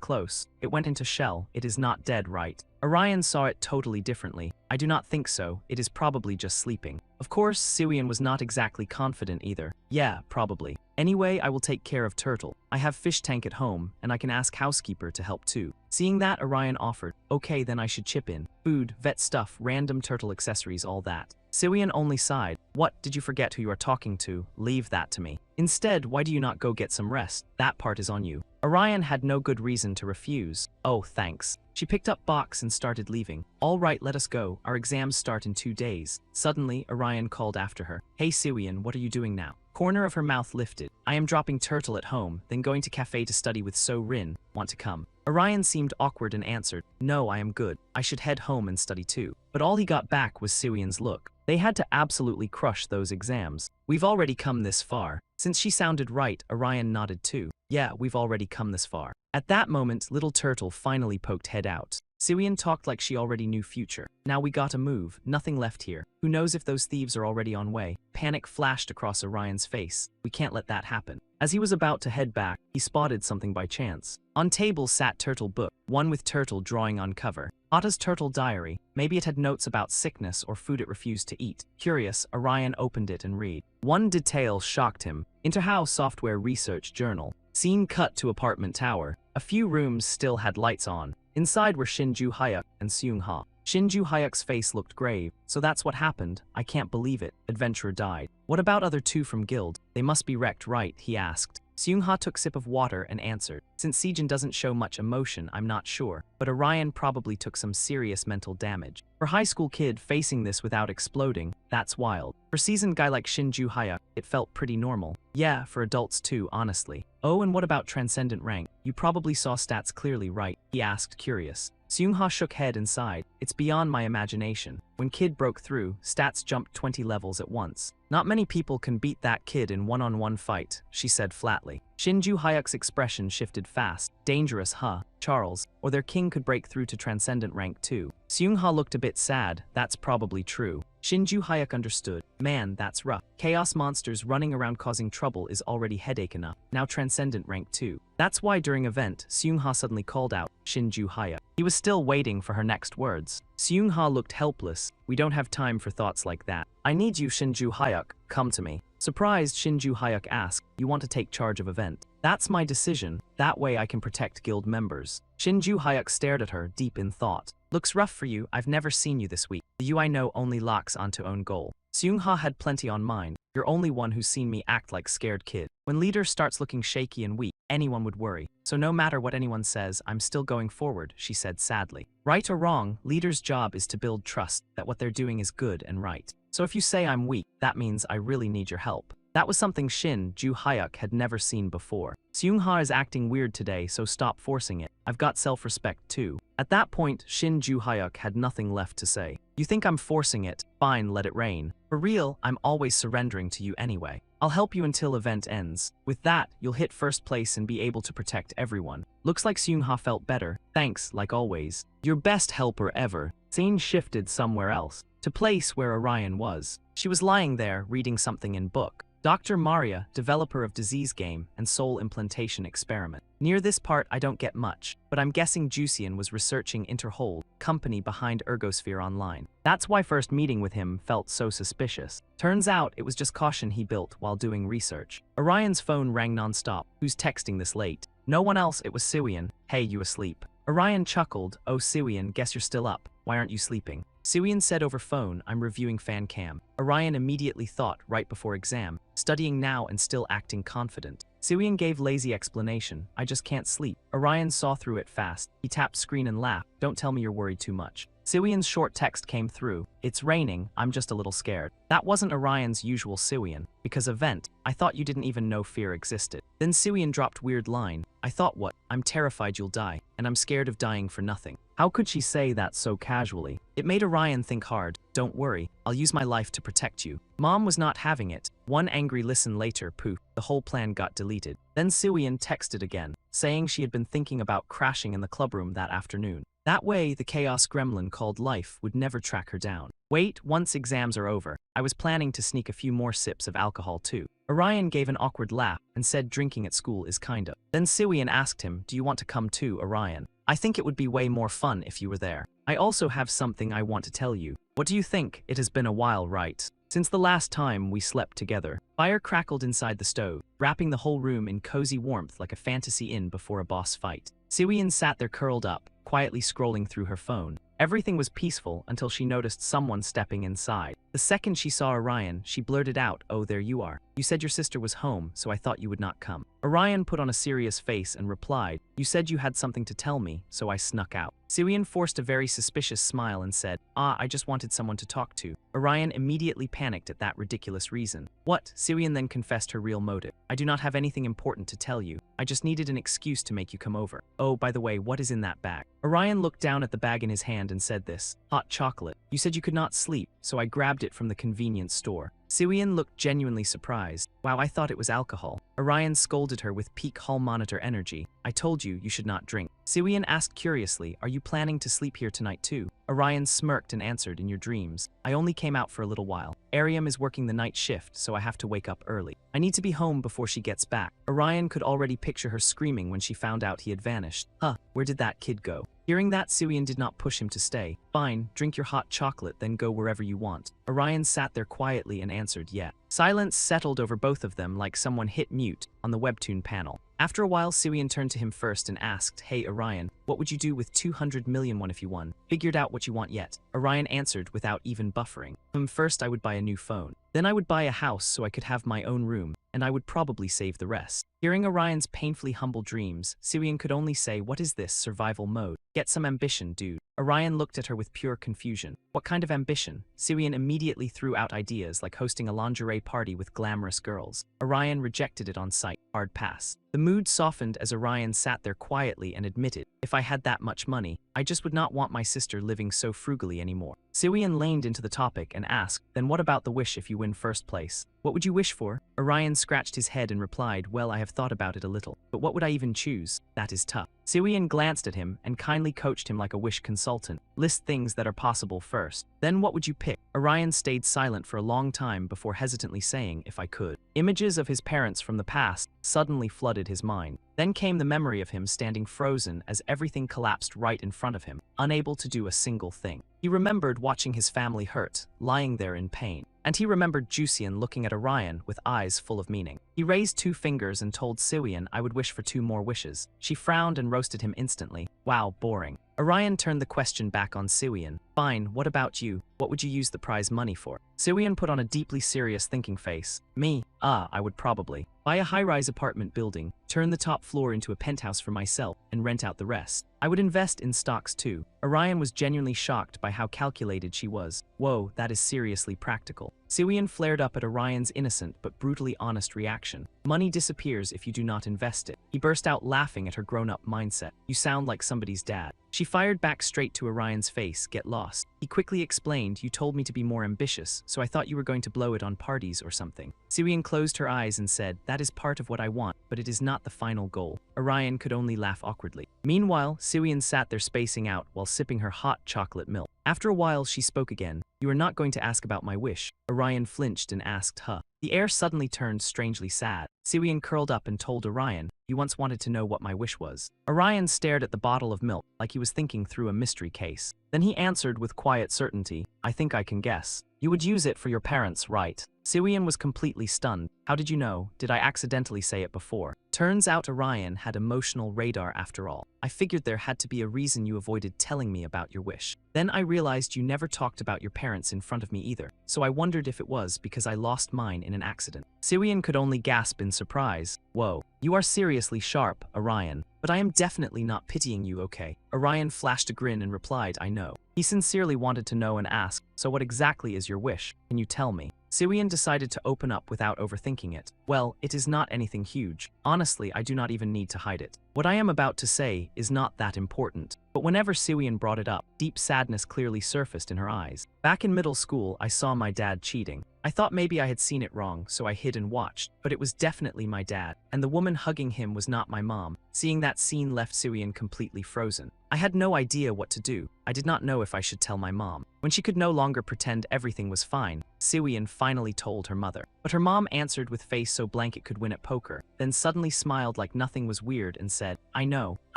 A: close. It went into shell. It is not dead, right? Orion saw it totally differently. I do not think so. It is probably just sleeping. Of course, Siwian was not exactly confident either. Yeah, probably. Anyway, I will take care of Turtle. I have fish tank at home, and I can ask housekeeper to help too. Seeing that, Orion offered, okay, then I should chip in. Food, vet stuff, random turtle accessories, all that. Siwian only sighed. What, did you forget who you are talking to? Leave that to me. Instead, why do you not go get some rest? That part is on you. Orion had no good reason to refuse. Oh, thanks. She picked up box and started leaving. All right, let us go. Our exams start in 2 days. Suddenly, Orion called after her. Hey Siwian, what are you doing now? Corner of her mouth lifted. I am dropping Turtle at home, then going to cafe to study with So Rin. Want to come? Orion seemed awkward and answered, no, I am good. I should head home and study too. But all he got back was Siwian's look. They had to absolutely crush those exams. We've already come this far. Since she sounded right, Orion nodded too. Yeah, we've already come this far. At that moment, little Turtle finally poked head out. Siwian talked like she already knew future. Now we gotta move, nothing left here. Who knows if those thieves are already on way? Panic flashed across Orion's face. We can't let that happen. As he was about to head back, he spotted something by chance. On table sat Turtle book, one with Turtle drawing on cover. Atta's Turtle diary. Maybe it had notes about sickness or food it refused to eat. Curious, Orion opened it and read. One detail shocked him. Interhouse Software Research Journal. Scene cut to apartment tower. A few rooms still had lights on. Inside were Shinju Hyuk and Seung Ha. Shinju Hyuk's face looked grave. So that's what happened. I can't believe it. Adventurer died. What about other two from guild? They must be wrecked, right? He asked. Seung Ha took a sip of water and answered. Since Sejin doesn't show much emotion, I'm not sure. But Orion probably took some serious mental damage. For a high school kid facing this without exploding, that's wild. For a seasoned guy like Shinju Hyuk, it felt pretty normal. Yeah, for adults too, honestly. Oh, and what about transcendent rank? You probably saw stats clearly, right? He asked, curious. Seung Ha shook head and sighed. It's beyond my imagination. When kid broke through, stats jumped 20 levels at once. Not many people can beat that kid in one-on-one fight, she said flatly. Shinju Hyuk's expression shifted fast. Dangerous, huh? Charles, or their king could break through to transcendent rank too. Seung Ha looked a bit sad. That's probably true. Shinju Hyuk understood. Man, that's rough. Chaos monsters running around causing trouble is already headache enough. Now transcendent rank too. That's why during event, Seung Ha suddenly called out, Shinju Hyuk. He was still waiting for her next words. Seung Ha looked helpless. We don't have time for thoughts like that. I need you, Shinju Hyuk. Come to me. Surprised, Shinju Hyuk asked, you want to take charge of event? That's my decision. That way I can protect guild members. Shinju Hyuk stared at her, deep in thought. Looks rough for you. I've never seen you this week. The you I know only locks onto own goal. Seung Ha had plenty on mind. You're only one who's seen me act like scared kid. When leader starts looking shaky and weak, anyone would worry. So no matter what anyone says, I'm still going forward, she said sadly. Right or wrong, leader's job is to build trust that what they're doing is good and right. So if you say I'm weak, that means I really need your help. That was something Shin-Ju Hyuk had never seen before. Seung Ha is acting weird today, so stop forcing it. I've got self-respect too. At that point, Shin-Ju Hyuk had nothing left to say. You think I'm forcing it? Fine, let it rain. For real, I'm always surrendering to you anyway. I'll help you until event ends. With that, you'll hit first place and be able to protect everyone. Looks like Seung Ha felt better. Thanks, like always. Your best helper ever. Scene shifted somewhere else. To place where Orion was. She was lying there, reading something in book. Dr. Maria, developer of Disease Game and Soul Implantation Experiment. Near this part I don't get much, but I'm guessing Jusian was researching Interhold, company behind Ergosphere Online. That's why first meeting with him felt so suspicious. Turns out it was just caution he built while doing research. Orion's phone rang non-stop. Who's texting this late? No one else, it was Siwian. Hey, you asleep? Orion chuckled. Oh Siwian, guess you're still up. Why aren't you sleeping? Siwian said over phone, I'm reviewing fan cam. Orion immediately thought, right before exam, studying now and still acting confident. Siwian gave lazy explanation, I just can't sleep. Orion saw through it fast. He tapped screen and laughed, don't tell me you're worried too much. Siwian's short text came through, it's raining, I'm just a little scared. That wasn't Orion's usual Siwian. Because event, I thought you didn't even know fear existed. Then Siwian dropped weird line, I thought what? I'm terrified you'll die, and I'm scared of dying for nothing. How could she say that so casually? It made Orion think hard. Don't worry, I'll use my life to protect you. Mom was not having it. One angry listen later, poof, the whole plan got deleted. Then Siwian texted again, saying she had been thinking about crashing in the clubroom that afternoon. That way, the chaos gremlin called life would never track her down. Wait, once exams are over, I was planning to sneak a few more sips of alcohol too. Orion gave an awkward laugh and said drinking at school is kinda. Then Siwian asked him, do you want to come too, Orion? I think it would be way more fun if you were there. I also have something I want to tell you. What do you think? It has been a while, right? Since the last time we slept together. Fire crackled inside the stove, wrapping the whole room in cozy warmth like a fantasy inn before a boss fight. Siwian sat there curled up, quietly scrolling through her phone. Everything was peaceful until she noticed someone stepping inside. The second she saw Orion, she blurted out, "Oh, there you are. You said your sister was home, so I thought you would not come." Orion put on a serious face and replied, "You said you had something to tell me, so I snuck out." Siwian forced a very suspicious smile and said, "I just wanted someone to talk to." Orion immediately panicked at that ridiculous reason. "What?" Siwian then confessed her real motive. "I do not have anything important to tell you. I just needed an excuse to make you come over. Oh, by the way, what is in that bag?" Orion looked down at the bag in his hand and said this, "Hot chocolate. You said you could not sleep, so I grabbed it from the convenience store." Siwian looked genuinely surprised. "Wow, I thought it was alcohol." Orion scolded her with peak hall monitor energy. "I told you, you should not drink." Siwian asked curiously, "Are you planning to sleep here tonight too?" Orion smirked and answered, "In your dreams. I only came out for a little while. Ariam is working the night shift, so I have to wake up early. I need to be home before she gets back." Orion could already picture her screaming when she found out he had vanished. Where did that kid go? Hearing that, Siwian did not push him to stay. "Fine, drink your hot chocolate, then go wherever you want." Orion sat there quietly and answered, "Yeah." Silence settled over both of them like someone hit mute on the webtoon panel. After a while, Siwian turned to him first and asked, "Hey, Orion, what would you do with 200 million won if you won? Figured out what you want yet?" Orion answered without even buffering. First I would buy a new phone. Then I would buy a house so I could have my own room, and I would probably save the rest." Hearing Orion's painfully humble dreams, Siwian could only say, "What is this survival mode? Get some ambition, dude." Orion looked at her with pure confusion. "What kind of ambition?" Siwian immediately threw out ideas like hosting a lingerie party with glamorous girls. Orion rejected it on sight. Hard pass. The mood softened as Orion sat there quietly and admitted, "If I had that much money, I just would not want my sister living so frugally anymore." Siwian leaned into the topic and asked, "Then what about the wish if you win first place? What would you wish for?" Orion scratched his head and replied, "Well, I have thought about it a little, but what would I even choose? That is tough." Siwian glanced at him and kindly coached him like a wish consultant. "List things that are possible first. Then what would you pick?" Orion stayed silent for a long time before hesitantly saying, "If I could." Images of his parents from the past suddenly flooded his mind. Then came the memory of him standing frozen as everything collapsed right in front of him, unable to do a single thing. He remembered watching his family hurt, lying there in pain. And he remembered Jusian looking at Orion with eyes full of meaning. He raised 2 fingers and told Siwian, "I would wish for 2 more wishes." She frowned and roasted him instantly. "Wow, boring." Orion turned the question back on Siwian. "Fine, what about you? What would you use the prize money for?" Siwian put on a deeply serious thinking face. "Me? I would probably buy a high-rise apartment building, turn the top floor into a penthouse for myself, and rent out the rest. I would invest in stocks too." Orion was genuinely shocked by how calculated she was. "Whoa, that is seriously practical." Siwian flared up at Orion's innocent but brutally honest reaction. "Money disappears if you do not invest it." He burst out laughing at her grown-up mindset. "You sound like somebody's dad." She fired back straight to Orion's face, "Get lost." He quickly explained, "You told me to be more ambitious, so I thought you were going to blow it on parties or something." Siwian closed her eyes and said, "That is part of what I want, but it is not the final goal." Orion could only laugh awkwardly. Meanwhile, Siwian sat there spacing out while sipping her hot chocolate milk. After a while, she spoke again. "You are not going to ask about my wish?" Orion flinched and asked, "Huh?" The air suddenly turned strangely sad. Siwian curled up and told Orion, "You once wanted to know what my wish was." Orion stared at the bottle of milk like he was thinking through a mystery case. Then he answered with quiet certainty, "I think I can guess. You would use it for your parents, right?" Siwian was completely stunned. "How did you know? Did I accidentally say it before?" Turns out Orion had emotional radar after all. "I figured there had to be a reason you avoided telling me about your wish. Then I realized you never talked about your parents in front of me either, so I wondered if it was because I lost mine in an accident." Siwian could only gasp in surprise. "Whoa, you are seriously sharp, Orion. But I am definitely not pitying you, okay?" Orion flashed a grin and replied, "I know." He sincerely wanted to know and asked, "So what exactly is your wish? Can you tell me?" Siwian decided to open up without overthinking it. "Well, it is not anything huge. Honestly, I do not even need to hide it. What I am about to say is not that important." But whenever Siwian brought it up, deep sadness clearly surfaced in her eyes. "Back in middle school, I saw my dad cheating. I thought maybe I had seen it wrong, so I hid and watched, but it was definitely my dad, and the woman hugging him was not my mom." Seeing that scene left Siwian completely frozen. "I had no idea what to do. I did not know if I should tell my mom." When she could no longer pretend everything was fine, Siwian finally told her mother. But her mom answered with face so blank it could win at poker, then suddenly smiled like nothing was weird and said, I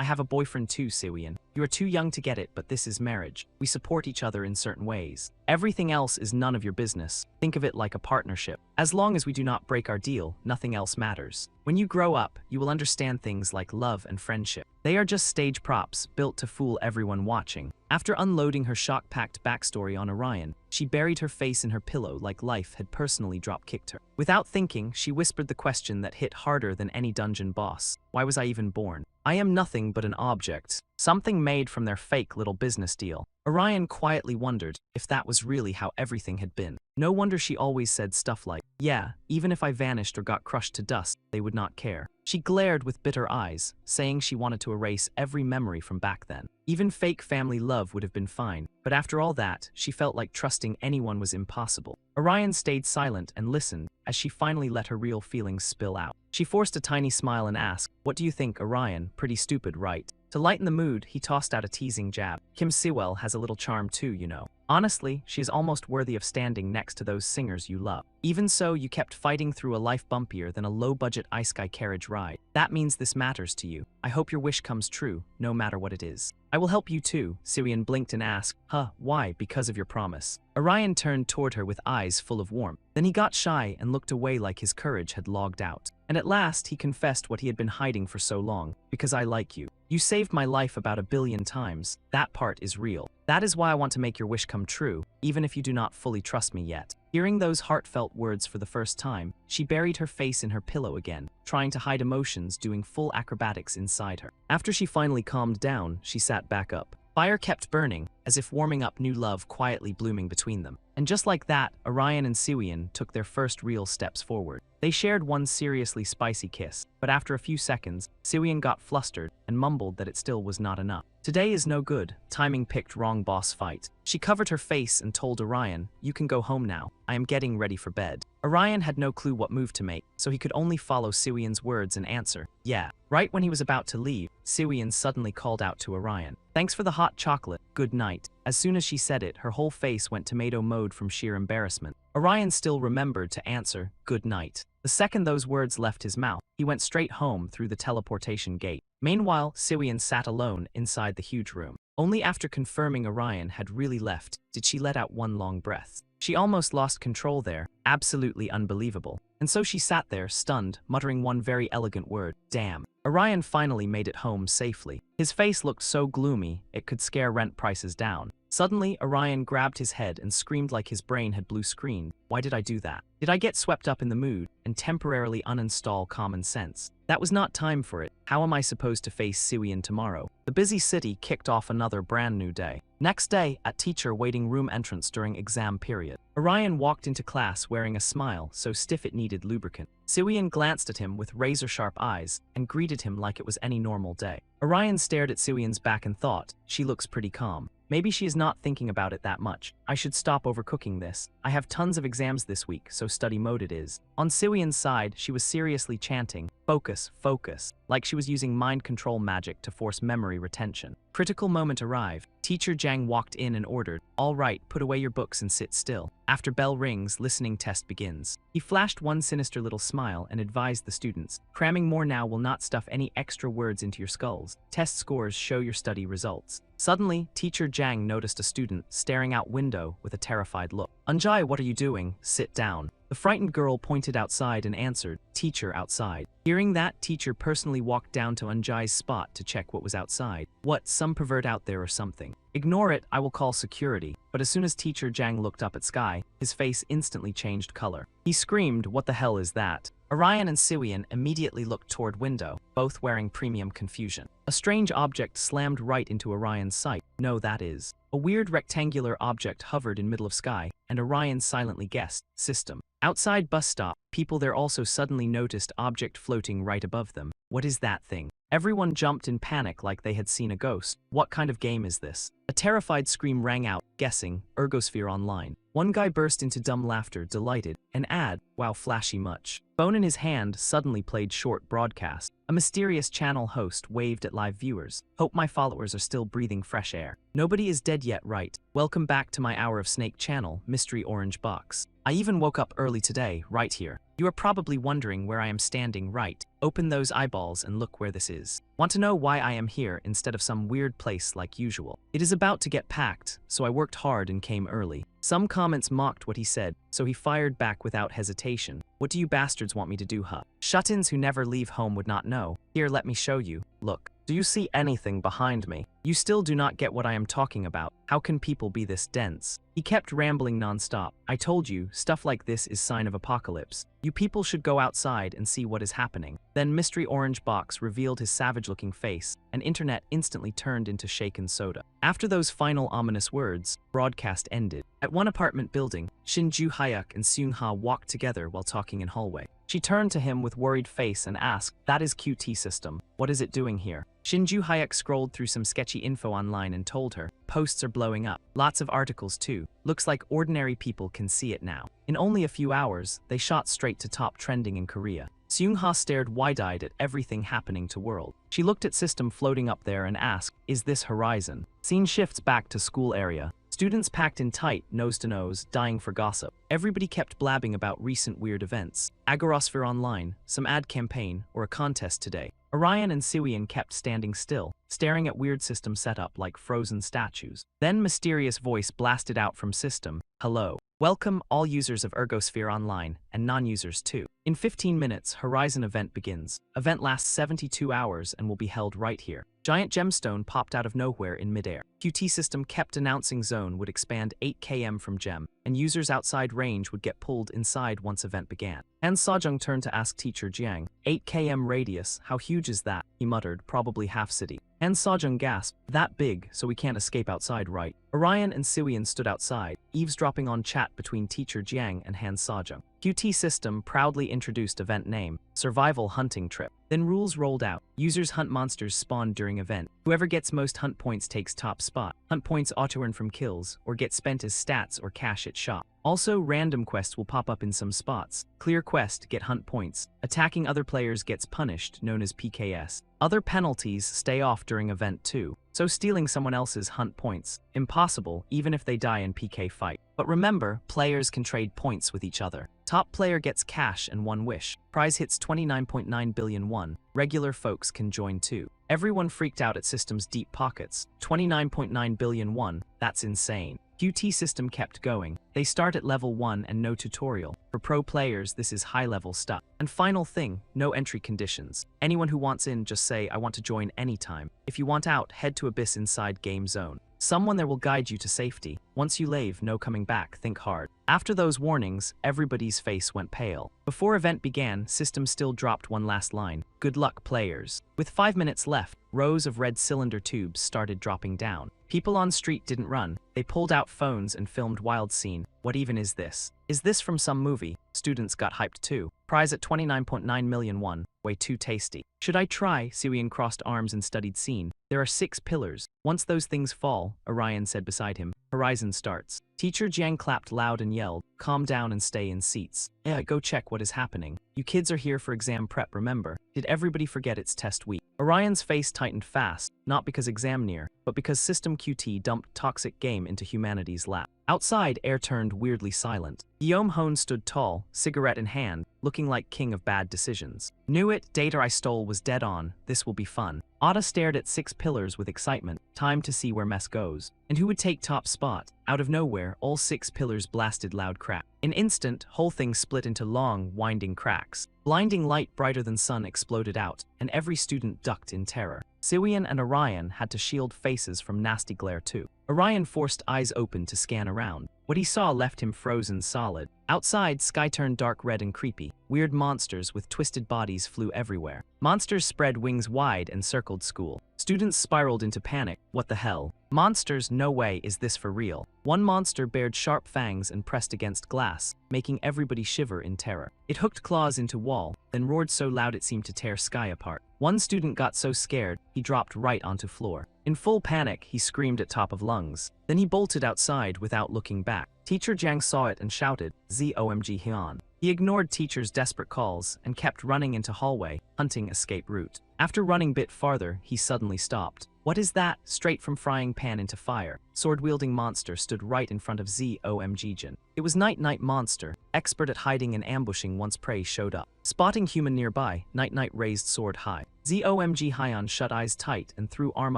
A: I have a boyfriend too, Siwian. You are too young to get it, but this is marriage. We support each other in certain ways. Everything else is none of your business. Think of it like a partnership. As long as we do not break our deal, nothing else matters. When you grow up, you will understand things like love and friendship. They are just stage props, built to fool everyone watching. After unloading her shock-packed backstory on Orion, she buried her face in her pillow like life had personally drop-kicked her. Without thinking, she whispered the question that hit harder than any dungeon boss. Why was I even born? I am nothing but an object. Something made from their fake little business deal. Orion quietly wondered if that was really how everything had been. No wonder she always said stuff like, yeah, even if I vanished or got crushed to dust, they would not care. She glared with bitter eyes, saying she wanted to erase every memory from back then. Even fake family love would have been fine, but after all that, she felt like trusting anyone was impossible. Orion stayed silent and listened as she finally let her real feelings spill out. She forced a tiny smile and asked, "What do you think, Orion? Pretty stupid, right?" To lighten the mood, he tossed out a teasing jab. Kim Sewell has a little charm too, you know. Honestly, she is almost worthy of standing next to those singers you love. Even so, you kept fighting through a life bumpier than a low-budget ice sky carriage ride. That means this matters to you. I hope your wish comes true, no matter what it is. I will help you too, Siwian blinked and asked, why? Because of your promise. Orion turned toward her with eyes full of warmth. Then he got shy and looked away like his courage had logged out. And at last, he confessed what he had been hiding for so long. Because I like you. You saved my life about 1 billion times. That part is real. That is why I want to make your wish come true, even if you do not fully trust me yet. Hearing those heartfelt words for the first time, she buried her face in her pillow again, trying to hide emotions doing full acrobatics inside her. After she finally calmed down, she sat back up. Fire kept burning, as if warming up new love quietly blooming between them. And just like that, Orion and Siwian took their first real steps forward. They shared one seriously spicy kiss, but after a few seconds, Siwian got flustered and mumbled that it still was not enough. Today is no good, timing picked wrong boss fight. She covered her face and told Orion, "You can go home now, I am getting ready for bed." Orion had no clue what move to make, so he could only follow Siwian's words and answer, "Yeah." Right when he was about to leave, Siwian suddenly called out to Orion, "Thanks for the hot chocolate, good night." As soon as she said it, her whole face went tomato mode from sheer embarrassment. Orion still remembered to answer, "Good night." The second those words left his mouth, he went straight home through the teleportation gate. Meanwhile, Siwian sat alone inside the huge room. Only after confirming Orion had really left did she let out one long breath. She almost lost control there, absolutely unbelievable. And so she sat there, stunned, muttering one very elegant word, "Damn." Orion finally made it home safely. His face looked so gloomy, it could scare rent prices down. Suddenly, Orion grabbed his head and screamed like his brain had blue screened. Why did I do that? Did I get swept up in the mood and temporarily uninstall common sense? That was not time for it. How am I supposed to face Siwian tomorrow? The busy city kicked off another brand new day. Next day, at teacher waiting room entrance during exam period. Orion walked into class wearing a smile so stiff it needed lubricant. Siwian glanced at him with razor-sharp eyes and greeted him like it was any normal day. Orion stared at Siwian's back and thought, she looks pretty calm. Maybe she is not thinking about it that much. I should stop overcooking this. I have tons of exams this week, so study mode it is. On Siwian's side, she was seriously chanting, "Focus, focus," like she was using mind control magic to force memory retention. Critical moment arrived. Teacher Jang walked in and ordered, "All right, put away your books and sit still." After bell rings, listening test begins. He flashed one sinister little smile and advised the students, "Cramming more now will not stuff any extra words into your skulls. Test scores show your study results." Suddenly, Teacher Jang noticed a student staring out window with a terrified look. "Anjai, what are you doing? Sit down." The frightened girl pointed outside and answered, "Teacher outside." Hearing that, Teacher personally walked down to Anjai's spot to check what was outside. What, some pervert out there or something? Ignore it, I will call security. But as soon as Teacher Jang looked up at sky, his face instantly changed color. He screamed, "What the hell is that?" Orion and Siwian immediately looked toward window, both wearing premium confusion. A strange object slammed right into Orion's sight. No, that is. A weird rectangular object hovered in middle of sky, and Orion silently guessed, system. Outside bus stop, people there also suddenly noticed object floating right above them. What is that thing? Everyone jumped in panic like they had seen a ghost. What kind of game is this? A terrified scream rang out, guessing, Ergosphere Online. One guy burst into dumb laughter, delighted. An ad, wow, flashy much. Phone in his hand suddenly played short broadcast. A mysterious channel host waved at live viewers. Hope my followers are still breathing fresh air. Nobody is dead yet, right? Welcome back to my Hour of Snake channel, Mystery Orange Box. I even woke up early today, right here. You are probably wondering where I am standing, right? Open those eyeballs and look where this is. Want to know why I am here instead of some weird place like usual? It is about to get packed, so I worked hard and came early. Some comments mocked what he said, so he fired back without hesitation. What do you bastards want me to do, huh? Shut-ins who never leave home would not know. Here, let me show you. Look. Do you see anything behind me? You still do not get what I am talking about. How can people be this dense? He kept rambling non-stop. I told you, stuff like this is sign of apocalypse. You people should go outside and see what is happening. Then Mystery Orange Box revealed his savage-looking face, and internet instantly turned into shaken soda. After those final ominous words, broadcast ended. At one apartment building, Shin Ju-hyuk and Seung-ha walked together while talking in hallway. She turned to him with worried face and asked, "That is QT system. What is it doing here?" Shin Ju-hyuk scrolled through some sketchy info online and told her, "Posts are blowing up. Lots of articles too. Looks like ordinary people can see it now." In only a few hours, they shot straight to top trending in Korea. Seung-ha stared wide-eyed at everything happening to world. She looked at system floating up there and asked, "Is this Horizon?" Scene shifts back to school area. Students packed in tight, nose to nose, dying for gossip. Everybody kept blabbing about recent weird events. Agorasphere Online, some ad campaign, or a contest today. Orion and Siwian kept standing still, staring at weird system setup like frozen statues. Then mysterious voice blasted out from system, "Hello. Welcome all users of Ergosphere Online, and non-users too. In 15 minutes, Horizon event begins. Event lasts 72 hours and will be held right here." Giant gemstone popped out of nowhere in midair. QT system kept announcing zone would expand 8 km from gem, and users outside range would get pulled inside once event began. Han Sejong turned to ask teacher Jiang, 8 km radius, how huge is that? He muttered, probably half city. Han Sejong gasped, that big, so we can't escape outside, right? Orion and Siwian stood outside, eavesdropping on chat between teacher Jiang and Han Sejong. QT system proudly introduced event name, Survival Hunting Trip. Then rules rolled out. Users hunt monsters spawned during event. Whoever gets most hunt points takes top spot. Hunt points auto-earn from kills, or get spent as stats or cash at shop. Also, random quests will pop up in some spots. Clear quest, get hunt points. Attacking other players gets punished, known as PKS. Other penalties stay off during event too. So stealing someone else's hunt points, impossible even if they die in PK fight. But remember, players can trade points with each other. Top player gets cash and one wish. Prize hits 29.9 billion won. Regular folks can join too. Everyone freaked out at system's deep pockets. 29.9 billion won, that's insane. QT system kept going. They start at level 1 and no tutorial. For pro players, this is high-level stuff. And final thing, no entry conditions. Anyone who wants in, just say, I want to join anytime. If you want out, head to Abyss inside game zone. Someone there will guide you to safety. Once you leave, no coming back, think hard. After those warnings, everybody's face went pale. Before event began, system still dropped one last line. Good luck, players. With 5 minutes left, rows of red cylinder tubes started dropping down. People on street didn't run. They pulled out phones and filmed wild scene. What even is this? Is this from some movie? Students got hyped too. Prize at 29.9 million won. Way too tasty. Should I try? Siwian crossed arms and studied scene. There are 6 pillars. Once those things fall, Orion said beside him, Horizon starts. Teacher Jiang clapped loud and yelled, calm down and stay in seats. Go check what is happening. You kids are here for exam prep, remember? Did everybody forget it's test week? Orion's face tightened fast, not because exam near, but because System QT dumped toxic game into humanity's lap. Outside, air turned weirdly silent. Guillaume Hone stood tall, cigarette in hand, looking like king of bad decisions. Knew it, data I stole was dead on, this will be fun. Otta stared at 6 pillars with excitement, time to see where mess goes. And who would take top spot? Out of nowhere, all 6 pillars blasted loud crack. In instant, whole thing split into long, winding cracks. Blinding light brighter than sun exploded out, and every student ducked in terror. Siwian and Orion had to shield faces from nasty glare too. Orion forced eyes open to scan around. What he saw left him frozen solid. Outside, sky turned dark red and creepy. Weird monsters with twisted bodies flew everywhere. Monsters spread wings wide and circled school. Students spiraled into panic. What the hell? Monsters, no way is this for real. One monster bared sharp fangs and pressed against glass, making everybody shiver in terror. It hooked claws into wall, then roared so loud it seemed to tear sky apart. One student got so scared, he dropped right onto floor. In full panic, he screamed at top of lungs. Then he bolted outside without looking back. Teacher Jiang saw it and shouted, "ZOMG Hyun." He ignored teacher's desperate calls and kept running into hallway, hunting escape route. After running bit farther, he suddenly stopped. What is that? Straight from frying pan into fire. Sword-wielding monster stood right in front of Zomg. It was Night Night Monster, expert at hiding and ambushing once prey showed up. Spotting human nearby, Night Night raised sword high. Zomg Hyon shut eyes tight and threw arm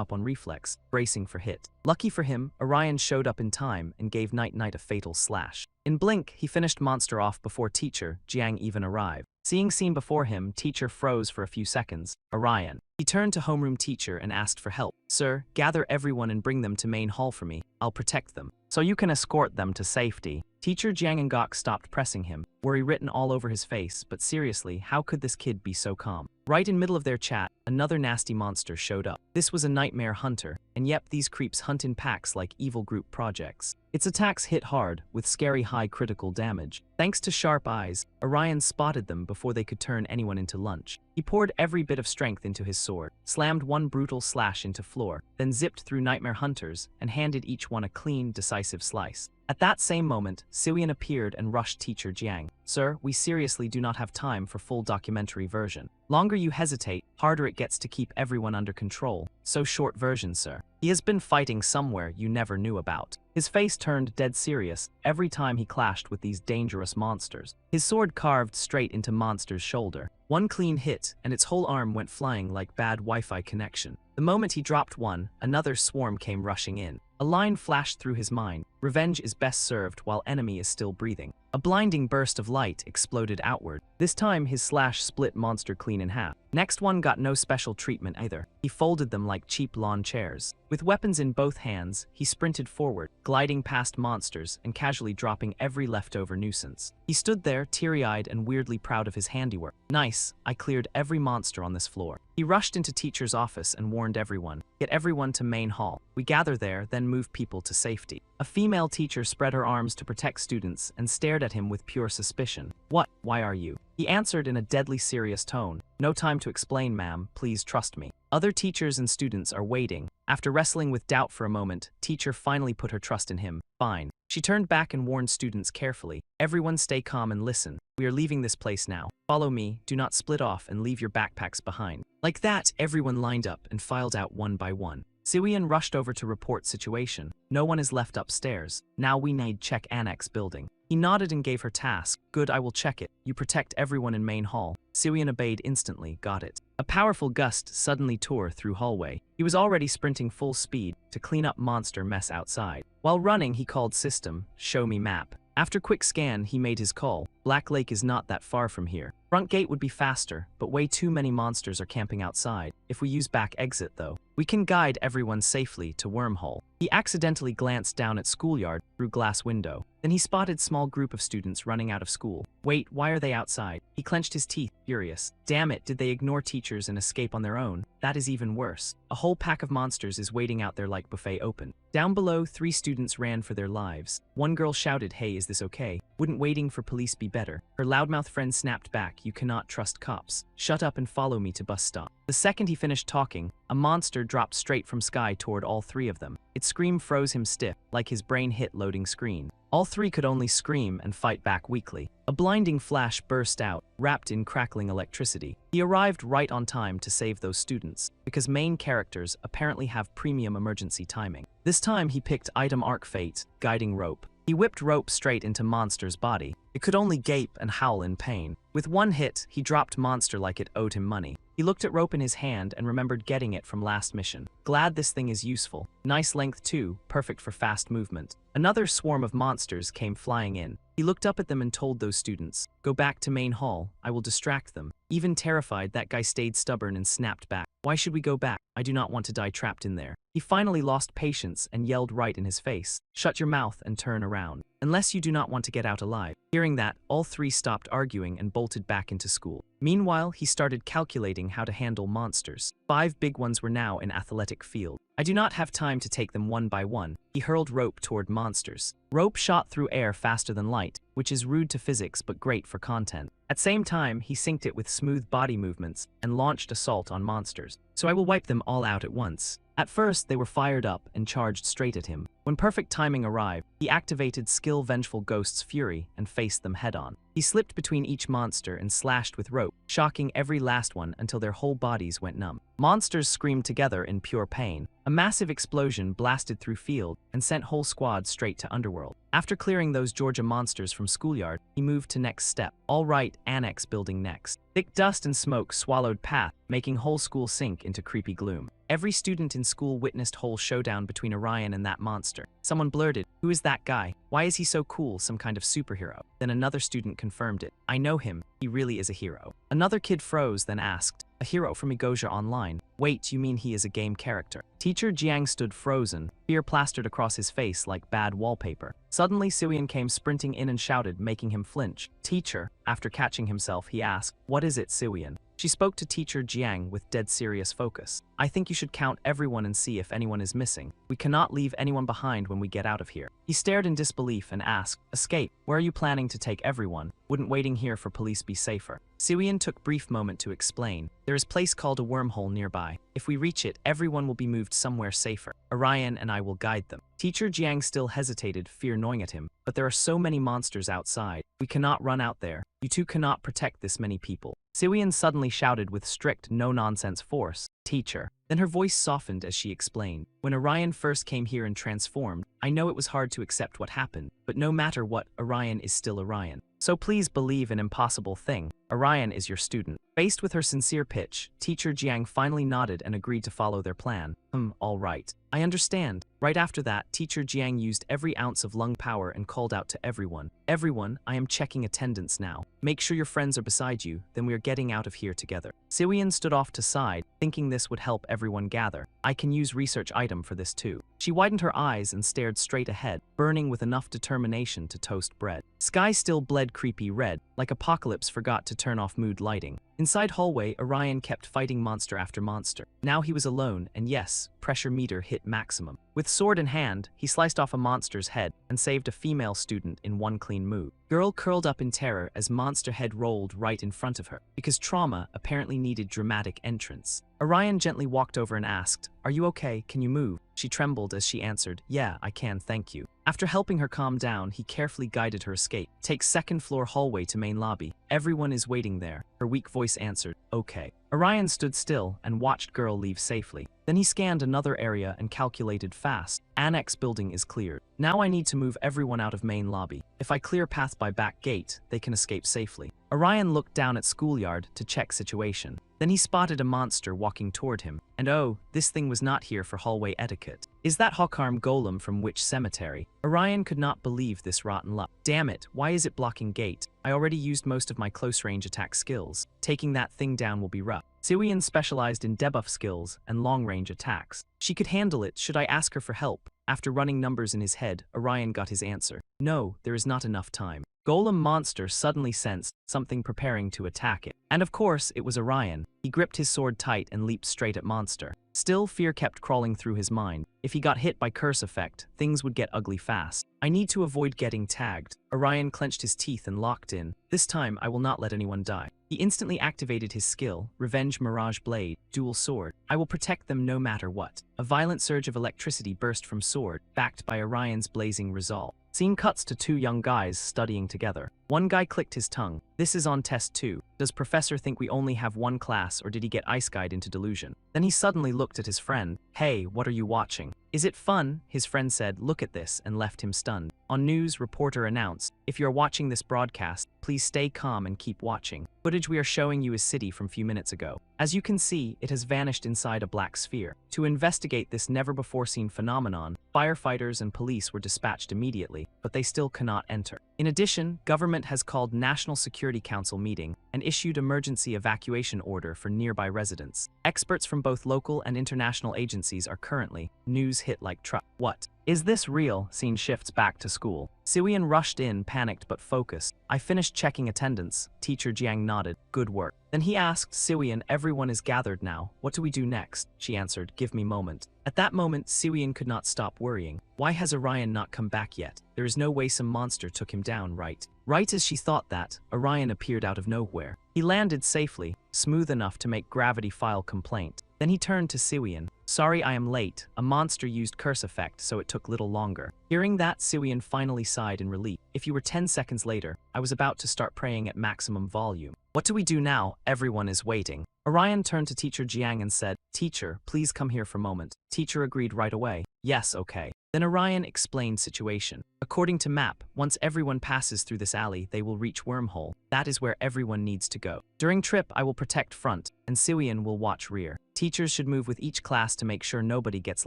A: up on reflex, bracing for hit. Lucky for him, Orion showed up in time and gave Night Night a fatal slash. In blink, he finished monster off before teacher, Jiang, even arrived. Seeing scene before him, teacher froze for a few seconds. Orion. He turned to homeroom teacher and asked for help. Sir, gather everyone and bring them to main hall for me. I'll protect them. So you can escort them to safety. Teacher Jiang and Gok stopped pressing him, worry written all over his face, but seriously, how could this kid be so calm? Right in middle of their chat, another nasty monster showed up. This was a nightmare hunter, and yep, these creeps hunt in packs like evil group projects. Its attacks hit hard, with scary high critical damage. Thanks to sharp eyes, Orion spotted them before they could turn anyone into lunch. He poured every bit of strength into his sword, slammed one brutal slash into floor, then zipped through nightmare hunters and handed each one a clean, decisive slice. At that same moment, Siwian appeared and rushed teacher Jiang. Sir, we seriously do not have time for full documentary version. Longer you hesitate, harder it gets to keep everyone under control. So short version, sir. He has been fighting somewhere you never knew about. His face turned dead serious every time he clashed with these dangerous monsters. His sword carved straight into monster's shoulder. One clean hit, and its whole arm went flying like bad Wi-Fi connection. The moment he dropped one, another swarm came rushing in. A line flashed through his mind. Revenge is best served while enemy is still breathing. A blinding burst of light exploded outward. This time, his slash split monster clean in half. Next one got no special treatment either. He folded them like cheap lawn chairs. With weapons in both hands, he sprinted forward, gliding past monsters and casually dropping every leftover nuisance. He stood there, teary-eyed and weirdly proud of his handiwork. Nice, I cleared every monster on this floor. He rushed into teacher's office and warned everyone. Get everyone to main hall. We gather there, then move people to safety. A female teacher spread her arms to protect students and stared at him with pure suspicion. What? Why are you? He answered in a deadly serious tone. No time to explain, ma'am. Please trust me. Other teachers and students are waiting. After wrestling with doubt for a moment, teacher finally put her trust in him. Fine. She turned back and warned students carefully. Everyone stay calm and listen. We are leaving this place now. Follow me, do not split off and leave your backpacks behind. Like that, everyone lined up and filed out one by one. Siwian rushed over to report situation. No one is left upstairs. Now we need check annex building. He nodded and gave her task. Good, I will check it. You protect everyone in main hall. Siwian obeyed instantly, got it. A powerful gust suddenly tore through hallway. He was already sprinting full speed to clean up monster mess outside. While running, he called system, show me map. After quick scan, he made his call. Black Lake is not that far from here. Front gate would be faster, but way too many monsters are camping outside. If we use back exit though, we can guide everyone safely to wormhole. He accidentally glanced down at schoolyard through glass window. Then he spotted small group of students running out of school. Wait, why are they outside? He clenched his teeth, furious. Damn it, did they ignore teachers and escape on their own? That is even worse. A whole pack of monsters is waiting out there like buffet open. Down below, 3 students ran for their lives. One girl shouted, hey, is this okay? Wouldn't waiting for police be better? Her loudmouth friend snapped back, you cannot trust cops. Shut up and follow me to bus stop. The second he finished talking, a monster dropped straight from sky toward all 3 of them. Its scream froze him stiff, like his brain hit loading screen. All 3 could only scream and fight back weakly. A blinding flash burst out, wrapped in crackling electricity. He arrived right on time to save those students, because main characters apparently have premium emergency timing. This time he picked item arc fate, guiding rope. He whipped rope straight into monster's body. It could only gape and howl in pain. With one hit, he dropped monster like it owed him money. He looked at rope in his hand and remembered getting it from last mission. Glad this thing is useful. Nice length too, perfect for fast movement. Another swarm of monsters came flying in. He looked up at them and told those students, go back to main hall, I will distract them. Even terrified, that guy stayed stubborn and snapped back. Why should we go back? I do not want to die trapped in there. He finally lost patience and yelled right in his face, shut your mouth and turn around. Unless you do not want to get out alive. Hearing that, all 3 stopped arguing and bolted back into school. Meanwhile, he started calculating how to handle monsters. 5 big ones were now in athletic field. I do not have time to take them one by one. He hurled rope toward monsters. Rope shot through air faster than light, which is rude to physics but great for content. At same time, he synced it with smooth body movements and launched assault on monsters. so I will wipe them all out at once. At first, they were fired up and charged straight at him. When perfect timing arrived, he activated Skill Vengeful Ghost's Fury and faced them head-on. He slipped between each monster and slashed with rope, shocking every last one until their whole bodies went numb. Monsters screamed together in pure pain. A massive explosion blasted through field and sent whole squads straight to Underworld. After clearing those Georgia monsters from schoolyard, he moved to next step. All right, annex building next. Thick dust and smoke swallowed path, making whole school sink into creepy gloom. Every student in school witnessed whole showdown between Orion and that monster. Someone blurted, "Who is that guy? Why is he so cool, some kind of superhero?" Then another student confirmed it. "I know him, he really is a hero." Another kid froze, then asked, "A hero from Egosia Online? Wait, you mean he is a game character?" Teacher Jiang stood frozen, fear plastered across his face like bad wallpaper. Suddenly Siwian came sprinting in and shouted, making him flinch. "Teacher," after catching himself, he asked, "What is it, Siwian?" She spoke to Teacher Jiang with dead serious focus. "I think you should count everyone and see if anyone is missing. We cannot leave anyone behind when we get out of here." He stared in disbelief and asked, "Escape? Where are you planning to take everyone? Wouldn't waiting here for police be safer?" Siwian took brief moment to explain. "There is a place called a wormhole nearby. If we reach it, everyone will be moved somewhere safer. Orion and I will guide them." Teacher Jiang still hesitated, fear gnawing at him. "But there are so many monsters outside. We cannot run out there. You two cannot protect this many people." Siwian suddenly shouted with strict, no-nonsense force, "Teacher." Then her voice softened as she explained, "When Orion first came here and transformed, I know it was hard to accept what happened, but no matter what, Orion is still Orion. So please believe an impossible thing. Orion is your student." Faced with her sincere pitch, Teacher Jiang finally nodded and agreed to follow their plan. All right. I understand." Right after that, Teacher Jiang used every ounce of lung power and called out to everyone. "Everyone, I am checking attendance now. Make sure your friends are beside you, then we are getting out of here together." Siwian stood off to side, thinking this would help everyone gather. "I can use research item for this too." She widened her eyes and stared straight ahead, burning with enough determination to toast bread. Sky still bled creepy red, like Apocalypse forgot to turn off mood lighting. Inside hallway, Orion kept fighting monster after monster. Now he was alone, and yes, pressure meter hit maximum. With sword in hand, he sliced off a monster's head and saved a female student in one clean move. Girl curled up in terror as monster head rolled right in front of her, because trauma apparently needed dramatic entrance. Orion gently walked over and asked, "Are you okay? Can you move?" She trembled as she answered, "Yeah, I can, thank you." After helping her calm down, he carefully guided her escape. "Take second floor hallway to main lobby. Everyone is waiting there." Her weak voice answered, "Okay." Orion stood still and watched girl leave safely. Then he scanned another area and calculated fast. Annex building is cleared. Now I need to move everyone out of main lobby. If I clear path by back gate, they can escape safely. Orion looked down at schoolyard to check situation. Then he spotted a monster walking toward him. And oh, this thing was not here for hallway etiquette. Is that Hawkarm golem from which cemetery? Orion could not believe this rotten luck. Damn it, why is it blocking gate? I already used most of my close range attack skills. Taking that thing down will be rough. Siwian specialized in debuff skills and long-range attacks. She could handle it should I ask her for help. After running numbers in his head, Orion got his answer. No, there is not enough time. Golem monster suddenly sensed something preparing to attack it. And of course, it was Orion. He gripped his sword tight and leaped straight at monster. Still, fear kept crawling through his mind. If he got hit by curse effect, things would get ugly fast. I need to avoid getting tagged. Orion clenched his teeth and locked in. This time, I will not let anyone die. He instantly activated his skill, Revenge Mirage Blade, Dual Sword. I will protect them no matter what. A violent surge of electricity burst from sword, backed by Orion's blazing resolve. Scene cuts to two young guys studying together. One guy clicked his tongue. This is on test 2. Does professor think we only have one class or did he get ice-guyed into delusion? Then he suddenly looked at his friend. Hey, what are you watching? Is it fun? His friend said, look at this, and left him stunned. On news, reporter announced, if you're watching this broadcast, please stay calm and keep watching. Footage we are showing you is city from few minutes ago. As you can see, it has vanished inside a black sphere. To investigate this never-before-seen phenomenon, firefighters and police were dispatched immediately, but they still cannot enter. In addition, government has called National Security Council meeting and issued emergency evacuation order for nearby residents. Experts from both local and international agencies are currently news hit like truck. What? Is this real? Scene shifts back to school. Siwian rushed in, panicked but focused. I finished checking attendance. Teacher Jiang nodded. Good work. Then he asked Siwian, everyone is gathered now. What do we do next? She answered, give me moment. At that moment, Siwian could not stop worrying. Why has Orion not come back yet? There is no way some monster took him down, right? Right as she thought that, Orion appeared out of nowhere. He landed safely, smooth enough to make gravity file complaint. Then he turned to Siwian. Sorry I am late. A monster used curse effect, so it took little longer. Hearing that, Siwian finally sighed in relief. If you were 10 seconds later, I was about to start praying at maximum volume. What do we do now? Everyone is waiting. Orion turned to Teacher Jiang and said, Teacher, please come here for a moment. Teacher agreed right away. Yes, okay. Then Orion explained situation. According to map, once everyone passes through this alley, they will reach Wormhole. That is where everyone needs to go. During trip, I will protect front, and Siwian will watch rear. Teachers should move with each class to make sure nobody gets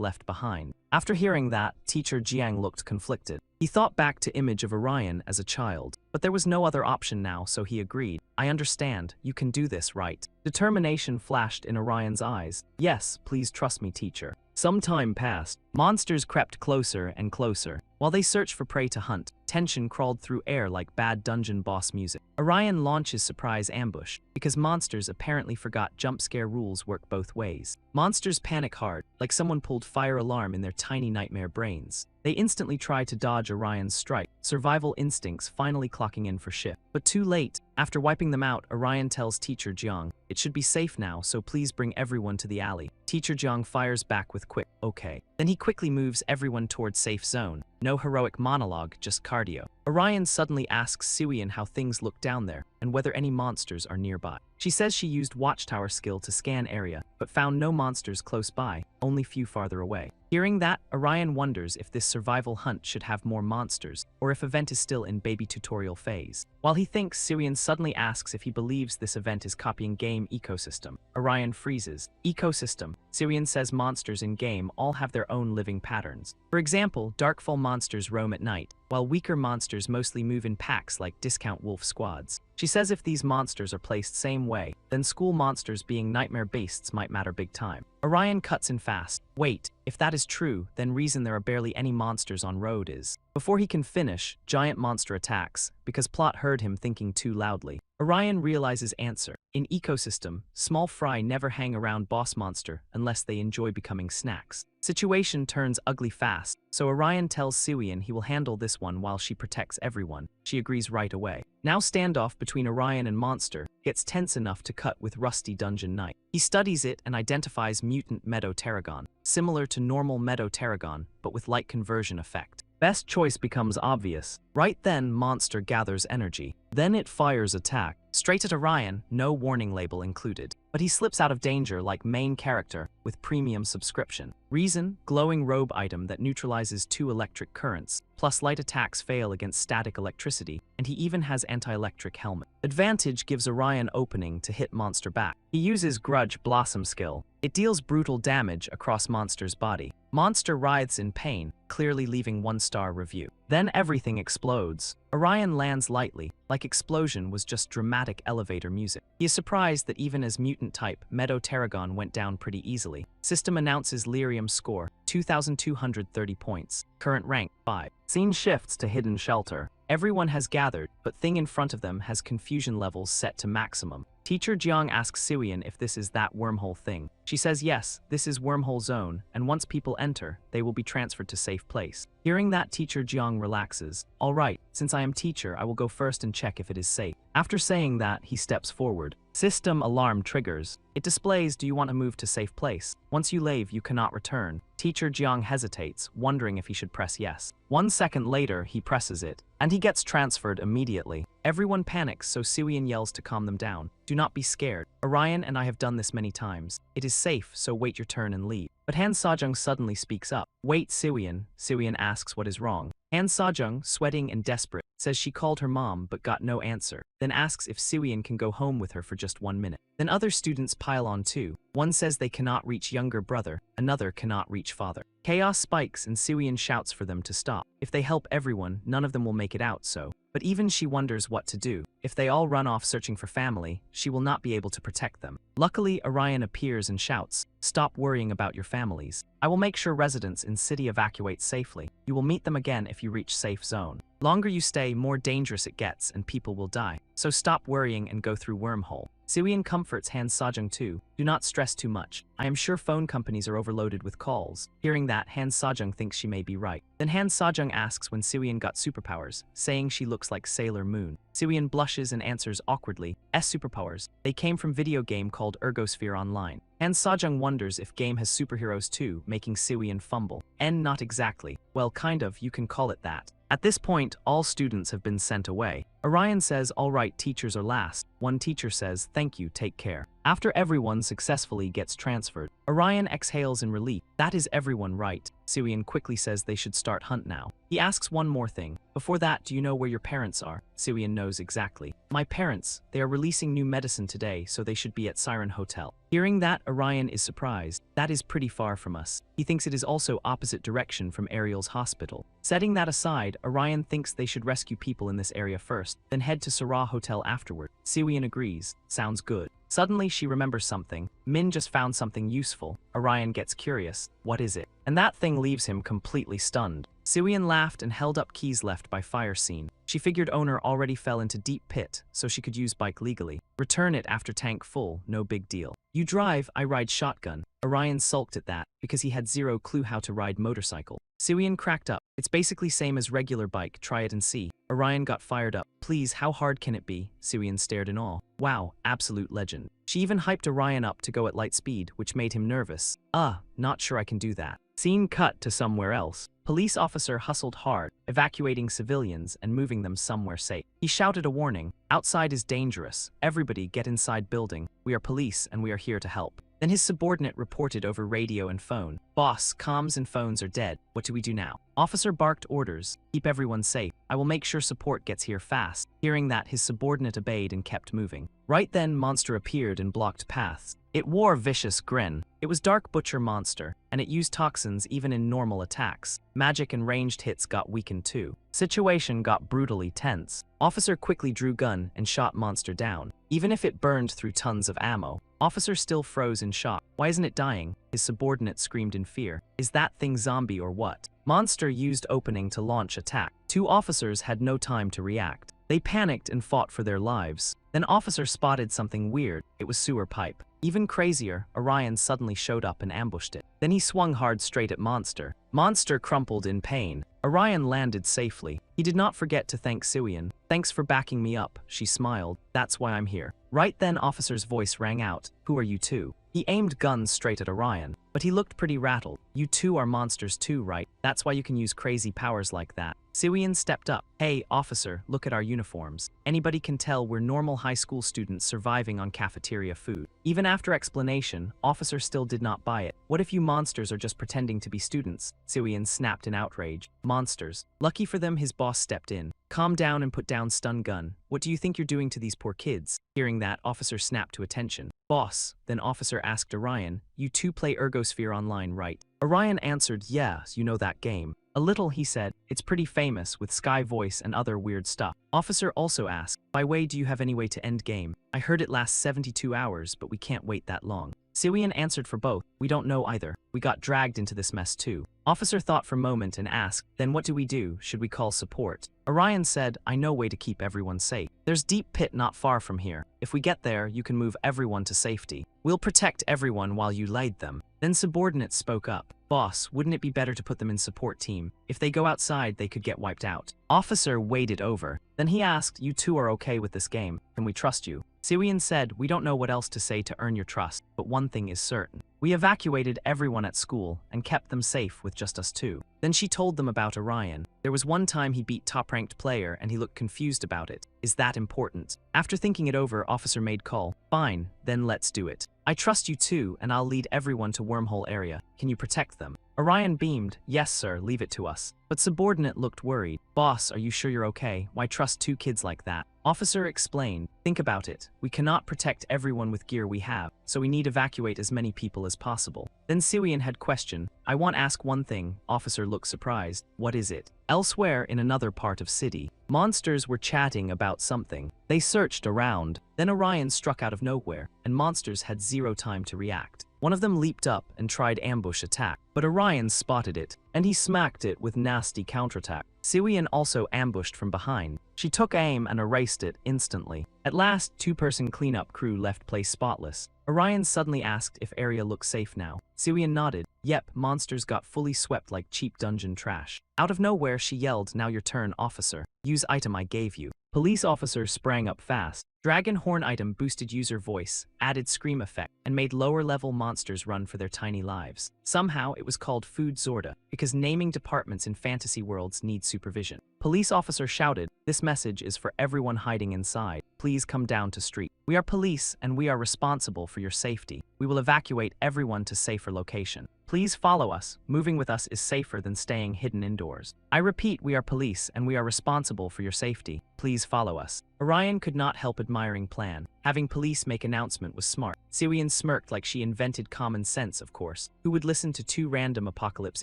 A: left behind. After hearing that, Teacher Jiang looked conflicted. He thought back to image of Orion as a child, but there was no other option now, so he agreed. I understand, you can do this, right? Determination flashed in Orion's eyes. Yes, please trust me, teacher. Some time passed. Monsters crept closer and closer. While they searched for prey to hunt, tension crawled through air like bad dungeon boss music. Orion launches surprise ambush, because monsters apparently forgot jump scare rules work both ways. Monsters panic hard, like someone pulled fire alarm in their tiny nightmare brains. They instantly try to dodge Orion's strike, survival instincts finally clocking in for shift. But too late. After wiping them out, Orion tells Teacher Jiang, it should be safe now, so please bring everyone to the alley. Teacher Jiang fires back with quick, okay. Then he quickly moves everyone towards safe zone. No heroic monologue, just cardio. Orion suddenly asks Siwian how things look down there, and whether any monsters are nearby. She says she used Watchtower skill to scan area, but found no monsters close by, only few farther away. Hearing that, Orion wonders if this survival hunt should have more monsters, or if event is still in baby tutorial phase. While he thinks, Siwian suddenly asks if he believes this event is copying game ecosystem. Orion freezes. Ecosystem. Siwian says monsters in game all have their own living patterns. For example, Darkfall monsters roam at night, while weaker monsters mostly move in packs like discount wolf squads. She says if these monsters are placed same way, then school monsters being nightmare beasts might matter big time. Orion cuts in fast. Wait, if that is true, then reason there are barely any monsters on road is. Before he can finish, giant monster attacks, because plot heard him thinking too loudly. Orion realizes answer. In ecosystem, small fry never hang around boss monster unless they enjoy becoming snacks. Situation turns ugly fast, so Orion tells Siwian he will handle this one while she protects everyone. She agrees right away. Now standoff between Orion and monster gets tense enough to cut with Rusty Dungeon Knight. He studies it and identifies mutant Meadow Pterygon, similar to normal Meadow Pterygon, but with light conversion effect. Best choice becomes obvious. Right then, monster gathers energy. Then it fires attack. Straight at Orion, no warning label included. But he slips out of danger like main character with premium subscription. Reason, glowing robe item that neutralizes 2 electric currents, plus light attacks fail against static electricity, and he even has anti-electric helmet. Advantage gives Orion opening to hit monster back. He uses Grudge Blossom skill. It deals brutal damage across monster's body. Monster writhes in pain, clearly leaving 1-star review. Then everything explodes. Orion lands lightly, like explosion was just dramatic elevator music. He is surprised that even as mutant type, Meadow Pterygon went down pretty easily. System announces Lyrium score, 2,230 points. Current rank, 5. Scene shifts to Hidden Shelter. Everyone has gathered, but thing in front of them has confusion levels set to maximum. Teacher Jiang asks Siwian if this is that wormhole thing. She says yes, this is wormhole zone, and once people enter, they will be transferred to safe place. Hearing that, Teacher Jiang relaxes. Alright, since I am teacher, I will go first and check if it is safe. After saying that, he steps forward. System alarm triggers. It displays, do you want to move to safe place? Once you leave, you cannot return. Teacher Jiang hesitates, wondering if he should press yes. 1 second later, he presses it, and he gets transferred immediately. Everyone panics, so Siwian yells to calm them down. Do not be scared. Orion and I have done this many times. It is safe, so wait your turn and leave. But Han Sajung suddenly speaks up. Wait, Siwian. Siwian asks what is wrong. Han Sajung, sweating and desperate, says she called her mom but got no answer, then asks if Siwian can go home with her for just 1 minute. Then other students pile on too. One says they cannot reach younger brother, another cannot reach father. Chaos spikes and Siwian shouts for them to stop. If they help everyone, none of them will make it out, so. But even she wonders what to do. If they all run off searching for family, she will not be able to protect them. Luckily, Orion appears and shouts, stop worrying about your families. I will make sure residents in city evacuate safely. You will meet them again if you reach safe zone. Longer you stay, more dangerous it gets and people will die. So stop worrying and go through wormhole. Siwian comforts Han Sajung too. Do not stress too much. I am sure phone companies are overloaded with calls. Hearing that, Han Sejong thinks she may be right. Then Han Sejong asks when Siwon got superpowers, saying she looks like Sailor Moon. Siwon blushes and answers awkwardly, S superpowers. They came from video game called Ergosphere Online. Han Sejong wonders if game has superheroes too, making Siwon fumble. Not exactly. Well, kind of, you can call it that. At this point, all students have been sent away. Orion says, all right, teachers are last. One teacher says, thank you, take care. After everyone successfully gets transferred, Orion exhales in relief. That is everyone right. Siwon quickly says they should start hunt now. He asks one more thing. Before that, do you know where your parents are? Siwon knows exactly. My parents, they are releasing new medicine today, so they should be at Siren Hotel. Hearing that, Orion is surprised. That is pretty far from us. He thinks it is also opposite direction from Ariel's hospital. Setting that aside, Orion thinks they should rescue people in this area first, then head to Sarah Hotel afterward. Siwon agrees. Sounds good. Suddenly, she remembers something. Min just found something useful. Orion gets curious. What is it? And that thing leaves him completely stunned. Siwon laughed and held up keys left by fire scene. She figured owner already fell into deep pit, so she could use bike legally. Return it after tank full, no big deal. You drive, I ride shotgun. Orion sulked at that, because he had zero clue how to ride motorcycle. Siwon cracked up. It's basically same as regular bike, try it and see. Orion got fired up. Please, how hard can it be? Siwon stared in awe. Wow, absolute legend. She even hyped Orion up to go at light speed, which made him nervous. Not sure I can do that. Scene cut to somewhere else. Police officer hustled hard, evacuating civilians and moving them somewhere safe. He shouted a warning. Outside is dangerous. Everybody get inside building. We are police and we are here to help. Then his subordinate reported over radio and phone. Boss, comms and phones are dead. What do we do now? Officer barked orders. Keep everyone safe. I will make sure support gets here fast. Hearing that, his subordinate obeyed and kept moving. Right then, monster appeared and blocked paths. It wore a vicious grin. It was Dark Butcher Monster, and it used toxins even in normal attacks. Magic and ranged hits got weakened too. Situation got brutally tense. Officer quickly drew gun and shot monster down. Even if it burned through tons of ammo, officer still froze in shock. Why isn't it dying? His subordinate screamed in fear. Is that thing zombie or what? Monster used opening to launch attack. Two officers had no time to react. They panicked and fought for their lives. Then officer spotted something weird. It was sewer pipe. Even crazier, Orion suddenly showed up and ambushed it. Then he swung hard straight at Monster. Monster crumpled in pain. Orion landed safely. He did not forget to thank Siwon. Thanks for backing me up, she smiled. That's why I'm here. Right then, officer's voice rang out. Who are you two? He aimed guns straight at Orion, but he looked pretty rattled. You two are monsters too, right? That's why you can use crazy powers like that. Siwon stepped up. Hey, officer, look at our uniforms. Anybody can tell we're normal high school students surviving on cafeteria food. Even after explanation, officer still did not buy it. What if you monsters are just pretending to be students? Siwon snapped in outrage. Monsters. Lucky for them, his boss stepped in. Calm down and put down stun gun. What do you think you're doing to these poor kids? Hearing that, officer snapped to attention. Boss. Then officer asked Orion, you two play Ergosphere Online, right? Orion answered, yes, you know that game. A little, he said. It's pretty famous with Sky Voice and other weird stuff. Officer also asked, by way, do you have any way to end game? I heard it lasts 72 hours, but we can't wait that long. Siwon answered for both. We don't know either. We got dragged into this mess too. Officer thought for a moment and asked, then what do we do? Should we call support? Orion said, I know way to keep everyone safe. There's deep pit not far from here. If we get there, you can move everyone to safety. We'll protect everyone while you lead them. Then subordinates spoke up. Boss, wouldn't it be better to put them in support team? If they go outside, they could get wiped out. Officer waded over. Then he asked, you two are okay with this game? Can we trust you? Siwon said, we don't know what else to say to earn your trust, but one thing is certain. We evacuated everyone at school and kept them safe with just us two. Then she told them about Orion. There was one time he beat top-ranked player and he looked confused about it. Is that important? After thinking it over, officer made call. Fine, then let's do it. I trust you too, and I'll lead everyone to wormhole area. Can you protect them? Orion beamed. Yes, sir, leave it to us. But subordinate looked worried. Boss, are you sure you're okay? Why trust two kids like that? Officer explained. Think about it. We cannot protect everyone with gear we have, so we need to evacuate as many people as possible. Then Siwon had question. I want to ask one thing. Officer looked surprised. What is it? Elsewhere in another part of city, monsters were chatting about something. They searched around. Then Orion struck out of nowhere, and monsters had zero time to react. One of them leaped up and tried ambush attack, but Orion spotted it, and he smacked it with nasty counterattack. Siwian also ambushed from behind. She took aim and erased it instantly. At last, two-person cleanup crew left place spotless. Orion suddenly asked if area looked safe now. Siwian nodded. Yep, monsters got fully swept like cheap dungeon trash. Out of nowhere, she yelled, "Now your turn, officer. Use item I gave you." Police officer sprang up fast. Dragon horn item boosted user voice, added scream effect, and made lower-level monsters run for their tiny lives. Somehow, it was called Food Zorda, because naming departments in fantasy worlds need supervision. Police officer shouted, "This message is for everyone hiding inside. Please come down to street. We are police, and we are responsible for your safety. We will evacuate everyone to safer location. Please follow us. Moving with us is safer than staying hidden indoors. I repeat, we are police, and we are responsible for your safety. Please follow us." Orion could not help admiring plan. Having police make announcement was smart. Siwian smirked like she invented common sense, of course. Who would listen to two random apocalypse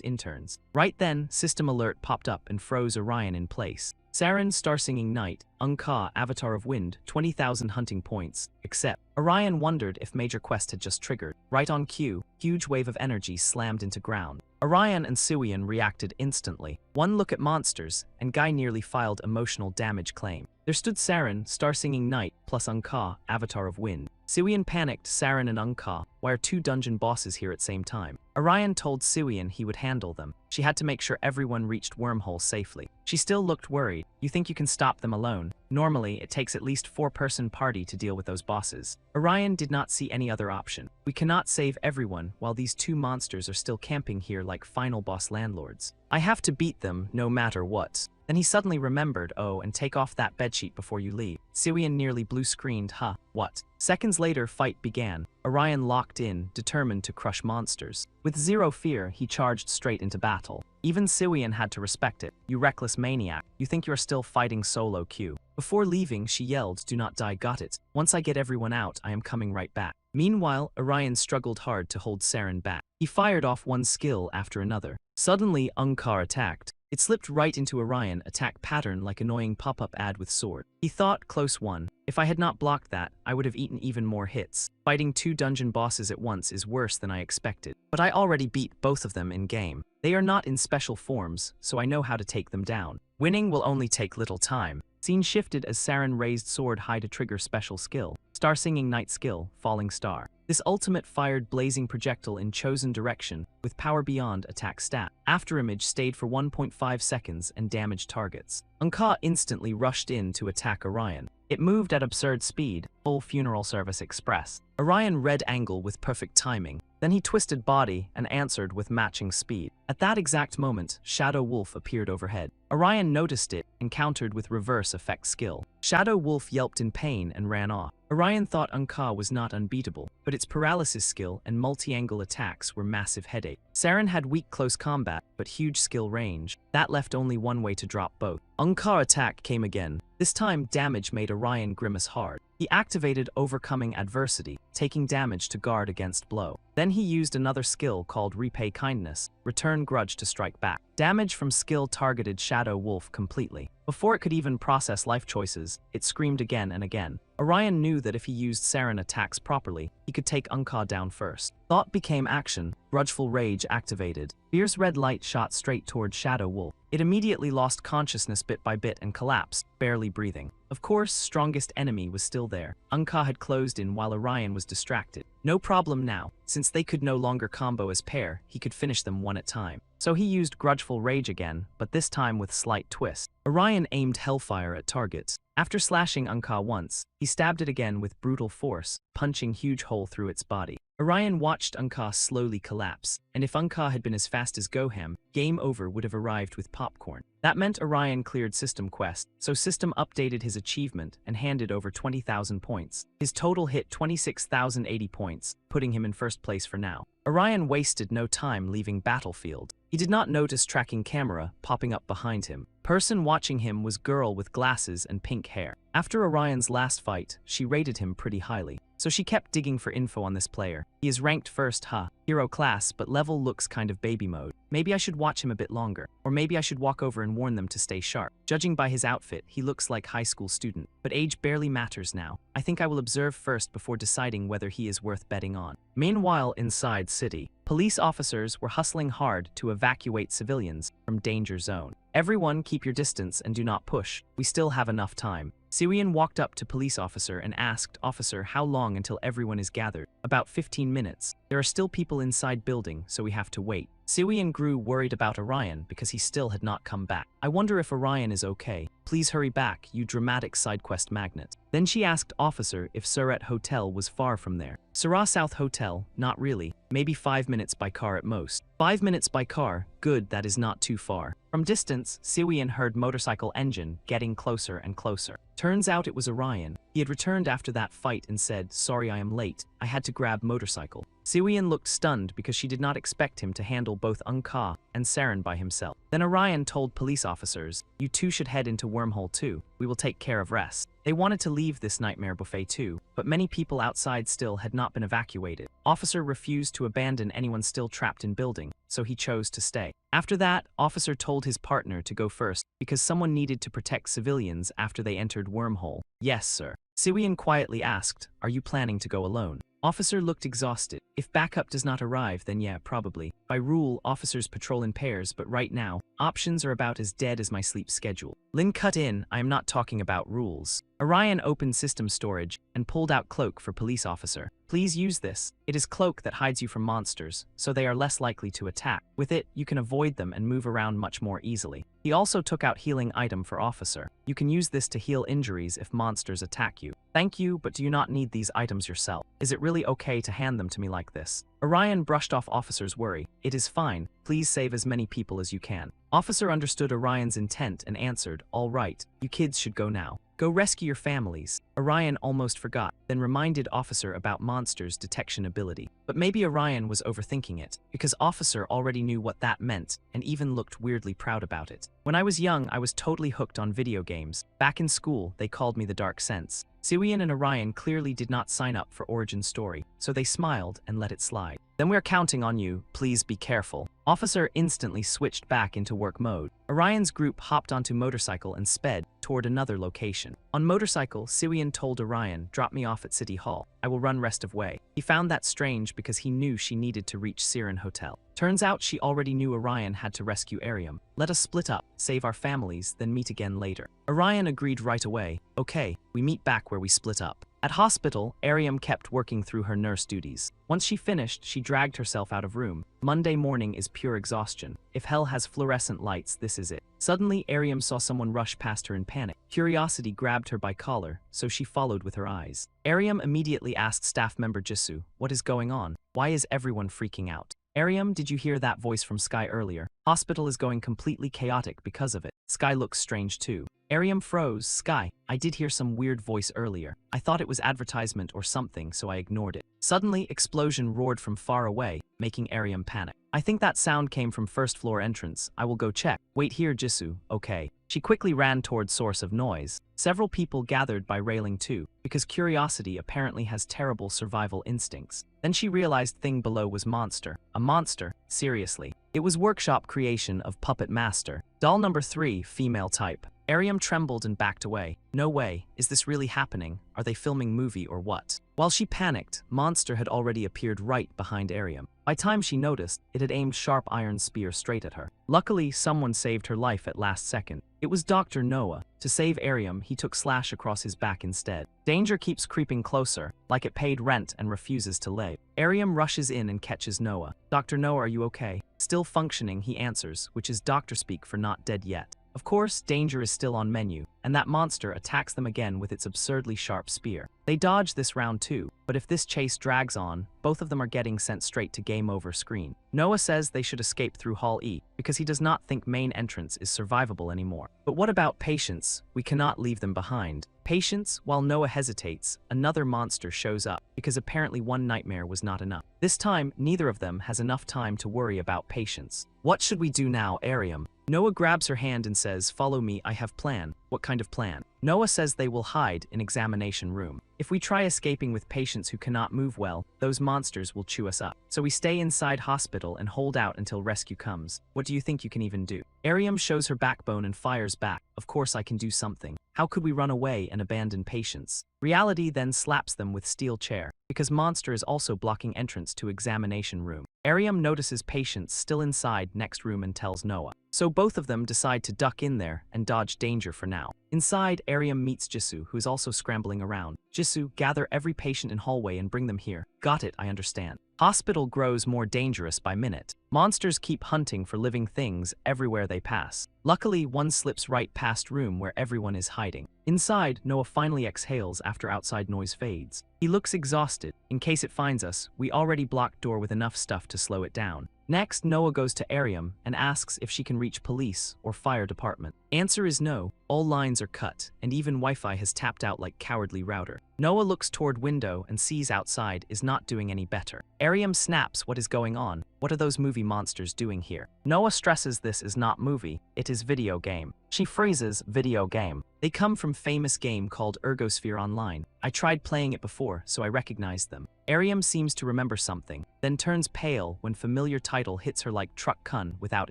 A: interns? Right then, system alert popped up and froze Orion in place. Saren, Star-Singing Night, Unka, Avatar of Wind, 20,000 hunting points, except. Orion wondered if major quest had just triggered. Right on cue, huge wave of energy slammed into ground. Orion and Siwian reacted instantly. One look at monsters, and Guy nearly filed emotional damage claim. There stood Saren, Star-Singing Night, plus Unka, Avatar of Wind. Siwian panicked. Saren and Unka, why are two dungeon bosses here at same time? Orion told Siwian he would handle them. She had to make sure everyone reached Wormhole safely. She still looked worried. You think you can stop them alone? Normally, it takes at least 4-person party to deal with those bosses. Orion did not see any other option. We cannot save everyone while these two monsters are still camping here like final boss landlords. I have to beat them no matter what. Then he suddenly remembered, oh, and take off that bedsheet before you leave. Siwian nearly blue-screened, huh, what? Seconds later, fight began. Orion locked in, determined to crush monsters. With zero fear, he charged straight into battle. Even Siwian had to respect it. You reckless maniac, you think you're still fighting solo Q. Before leaving, she yelled, "Do not die, got it. Once I get everyone out, I am coming right back." Meanwhile, Orion struggled hard to hold Saren back. He fired off one skill after another. Suddenly, Unkar attacked. It slipped right into Orion attack pattern like annoying pop-up ad with sword. He thought, close one. If I had not blocked that, I would have eaten even more hits. Fighting two dungeon bosses at once is worse than I expected. But I already beat both of them in game. They are not in special forms, so I know how to take them down. Winning will only take little time. Scene shifted as Saren raised sword high to trigger special skill. Star-Singing Night skill, Falling Star. This ultimate fired blazing projectile in chosen direction with power beyond attack stat. Afterimage stayed for 1.5 seconds and damaged targets. Unka instantly rushed in to attack Orion. It moved at absurd speed, full funeral service express. Orion red angle with perfect timing. Then he twisted body and answered with matching speed. At that exact moment, Shadow Wolf appeared overhead. Orion noticed it and countered with reverse effect skill. Shadow Wolf yelped in pain and ran off. Orion thought Unka was not unbeatable, but its paralysis skill and multi-angle attacks were massive headache. Saren had weak close combat, but huge skill range. That left only one way to drop both. Unka attack came again. This time, damage made Orion grimace hard. He activated Overcoming Adversity, taking damage to guard against blow. Then he used another skill called Repay Kindness, Return Grudge to strike back. Damage from skill targeted Shadow Wolf completely. Before it could even process life choices, it screamed again and again. Orion knew that if he used Saren attacks properly, he could take Unka down first. Thought became action. Grudgeful Rage activated. Fierce red light shot straight toward Shadow Wolf. It immediately lost consciousness bit by bit and collapsed, barely breathing. Of course, strongest enemy was still there. Unka had closed in while Orion was distracted. No problem now. Since they could no longer combo as pair, he could finish them one at a time. So he used Grudgeful Rage again, but this time with slight twist. Orion aimed Hellfire at targets. After slashing Unka once, he stabbed it again with brutal force, punching huge hole through its body. Orion watched Unka slowly collapse, and if Unka had been as fast as Goham, game over would have arrived with popcorn. That meant Orion cleared system quest, so system updated his achievement and handed over 20,000 points. His total hit 26,080 points, putting him in first place for now. Orion wasted no time leaving battlefield. He did not notice tracking camera popping up behind him. Person watching him was girl with glasses and pink hair. After Orion's last fight, she rated him pretty highly. so she kept digging for info on this player. He is ranked first, hero class, but level looks kind of baby mode. Maybe I should watch him a bit longer, or maybe I should walk over and warn them to stay sharp. Judging by his outfit, he looks like high school student, but age barely matters now. I think I will observe first before deciding whether he is worth betting on. Meanwhile, inside city, police officers were hustling hard to evacuate civilians from danger zone. Everyone keep your distance and do not push. We still have enough time. Siwian walked up to police officer and asked officer how long until everyone is gathered. About 15 minutes. There are still people inside building, so we have to wait. Siwian grew worried about Orion because he still had not come back. I wonder if Orion is okay. Please hurry back, you dramatic side quest magnet. Then she asked officer if Surat Hotel was far from there. Surah South Hotel, not really. Maybe 5 minutes by car at most. 5 minutes by car, good, that is not too far. From distance, Siwian heard motorcycle engine getting closer and closer. Turns out it was Orion. He had returned after that fight and said, sorry I am late, I had to grab motorcycle. Siwian looked stunned because she did not expect him to handle both Unka and Saren by himself. Then Orion told police officers, you two should head into Wormhole 2. We will take care of rest. They wanted to leave this nightmare buffet too, but many people outside still had not been evacuated. Officer refused to abandon anyone still trapped in building, so he chose to stay. After that, officer told his partner to go first because someone needed to protect civilians after they entered Wormhole. Yes, sir. Siwian quietly asked, are you planning to go alone? Officer looked exhausted. If backup does not arrive, then yeah, probably. By rule, officers patrol in pairs, but right now, options are about as dead as my sleep schedule. Lin cut in, I am not talking about rules. Orion opened system storage and pulled out cloak for police officer. Please use this. It is cloak that hides you from monsters, so they are less likely to attack. With it, you can avoid them and move around much more easily. He also took out healing item for officer. You can use this to heal injuries if monsters attack you. Thank you, but do you not need these items yourself? Is it really okay to hand them to me like this? Orion brushed off officer's worry. It is fine. Please save as many people as you can. Officer understood Orion's intent and answered, all right, you kids should go now. Go rescue your families. Orion almost forgot, then reminded Officer about Monster's detection ability. But maybe Orion was overthinking it, because Officer already knew what that meant and even looked weirdly proud about it. When I was young, I was totally hooked on video games. Back in school, they called me the Dark Sense. Siwian and Orion clearly did not sign up for origin story, so they smiled and let it slide. Then we're counting on you, please be careful. Officer instantly switched back into work mode. Orion's group hopped onto motorcycle and sped toward another location. On motorcycle, Siwian told Orion, drop me off at City Hall. I will run rest of way. He found that strange because he knew she needed to reach Siren Hotel. Turns out she already knew Orion had to rescue Arium. Let us split up, save our families, then meet again later. Orion agreed right away. Okay, we meet back where we split up. At hospital, Arium kept working through her nurse duties. Once she finished, she dragged herself out of room. Monday morning is pure exhaustion. If hell has fluorescent lights, this is it. Suddenly, Arium saw someone rush past her in panic. Curiosity grabbed her by collar, so she followed with her eyes. Arium immediately asked staff member Jisoo, what is going on? Why is everyone freaking out? Arium, did you hear that voice from Sky earlier? Hospital is going completely chaotic because of it. Sky looks strange too. Arium froze. Sky, I did hear some weird voice earlier. I thought it was advertisement or something, so I ignored it. Suddenly, explosion roared from far away, making Arium panic. I think that sound came from first floor entrance. I will go check. Wait here, Jisoo. Okay. She quickly ran toward source of noise. Several people gathered by railing too, because curiosity apparently has terrible survival instincts. Then she realized thing below was monster. A monster? Seriously. It was workshop creation of Puppet Master. Doll number 3, female type. Arium trembled and backed away. No way, is this really happening? Are they filming movie or what? While she panicked, Monster had already appeared right behind Arium. By time she noticed, it had aimed sharp iron spear straight at her. Luckily, someone saved her life at last second. It was Dr. Noah. To save Arium, he took slash across his back instead. Danger keeps creeping closer, like it paid rent and refuses to leave. Arium rushes in and catches Noah. Dr. Noah, are you okay? Still functioning, he answers, which is doctor speak for not dead yet. Of course, danger is still on menu, and that monster attacks them again with its absurdly sharp spear. They dodge this round too, but if this chase drags on, both of them are getting sent straight to game over screen. Noah says they should escape through Hall E, because he does not think main entrance is survivable anymore. But what about Patience? We cannot leave them behind. Patience, while Noah hesitates, another monster shows up, because apparently one nightmare was not enough. This time, neither of them has enough time to worry about Patience. What should we do now, Arium? Noah grabs her hand and says, "Follow me, I have plan." What kind of plan? Noah says they will hide in examination room. If we try escaping with patients who cannot move well, those monsters will chew us up. So we stay inside hospital and hold out until rescue comes. What do you think you can even do? Ariam shows her backbone and fires back. Of course I can do something. How could we run away and abandon patients? Reality then slaps them with steel chair, because monster is also blocking entrance to examination room. Ariam notices patients still inside next room and tells Noah. So both of them decide to duck in there and dodge danger for now. Inside, Ariam meets Jisoo, who is also scrambling around. Jisoo, gather every patient in hallway and bring them here. Got it, I understand. Hospital grows more dangerous by minute. Monsters keep hunting for living things everywhere they pass. Luckily, one slips right past room where everyone is hiding. Inside, Noah finally exhales after outside noise fades. He looks exhausted. In case it finds us, we already blocked door with enough stuff to slow it down. Next, Noah goes to Ariam and asks if she can reach police or fire department. Answer is no. All lines are cut, and even Wi-Fi has tapped out like cowardly router. Noah looks toward window and sees outside is not doing any better. Ariam snaps what is going on. What are those movie monsters doing here? Noah stresses this is not movie, it is video game. She phrases video game. They come from famous game called Ergosphere Online. I tried playing it before, so I recognized them. Ariam seems to remember something, then turns pale when familiar title hits her like truck kun without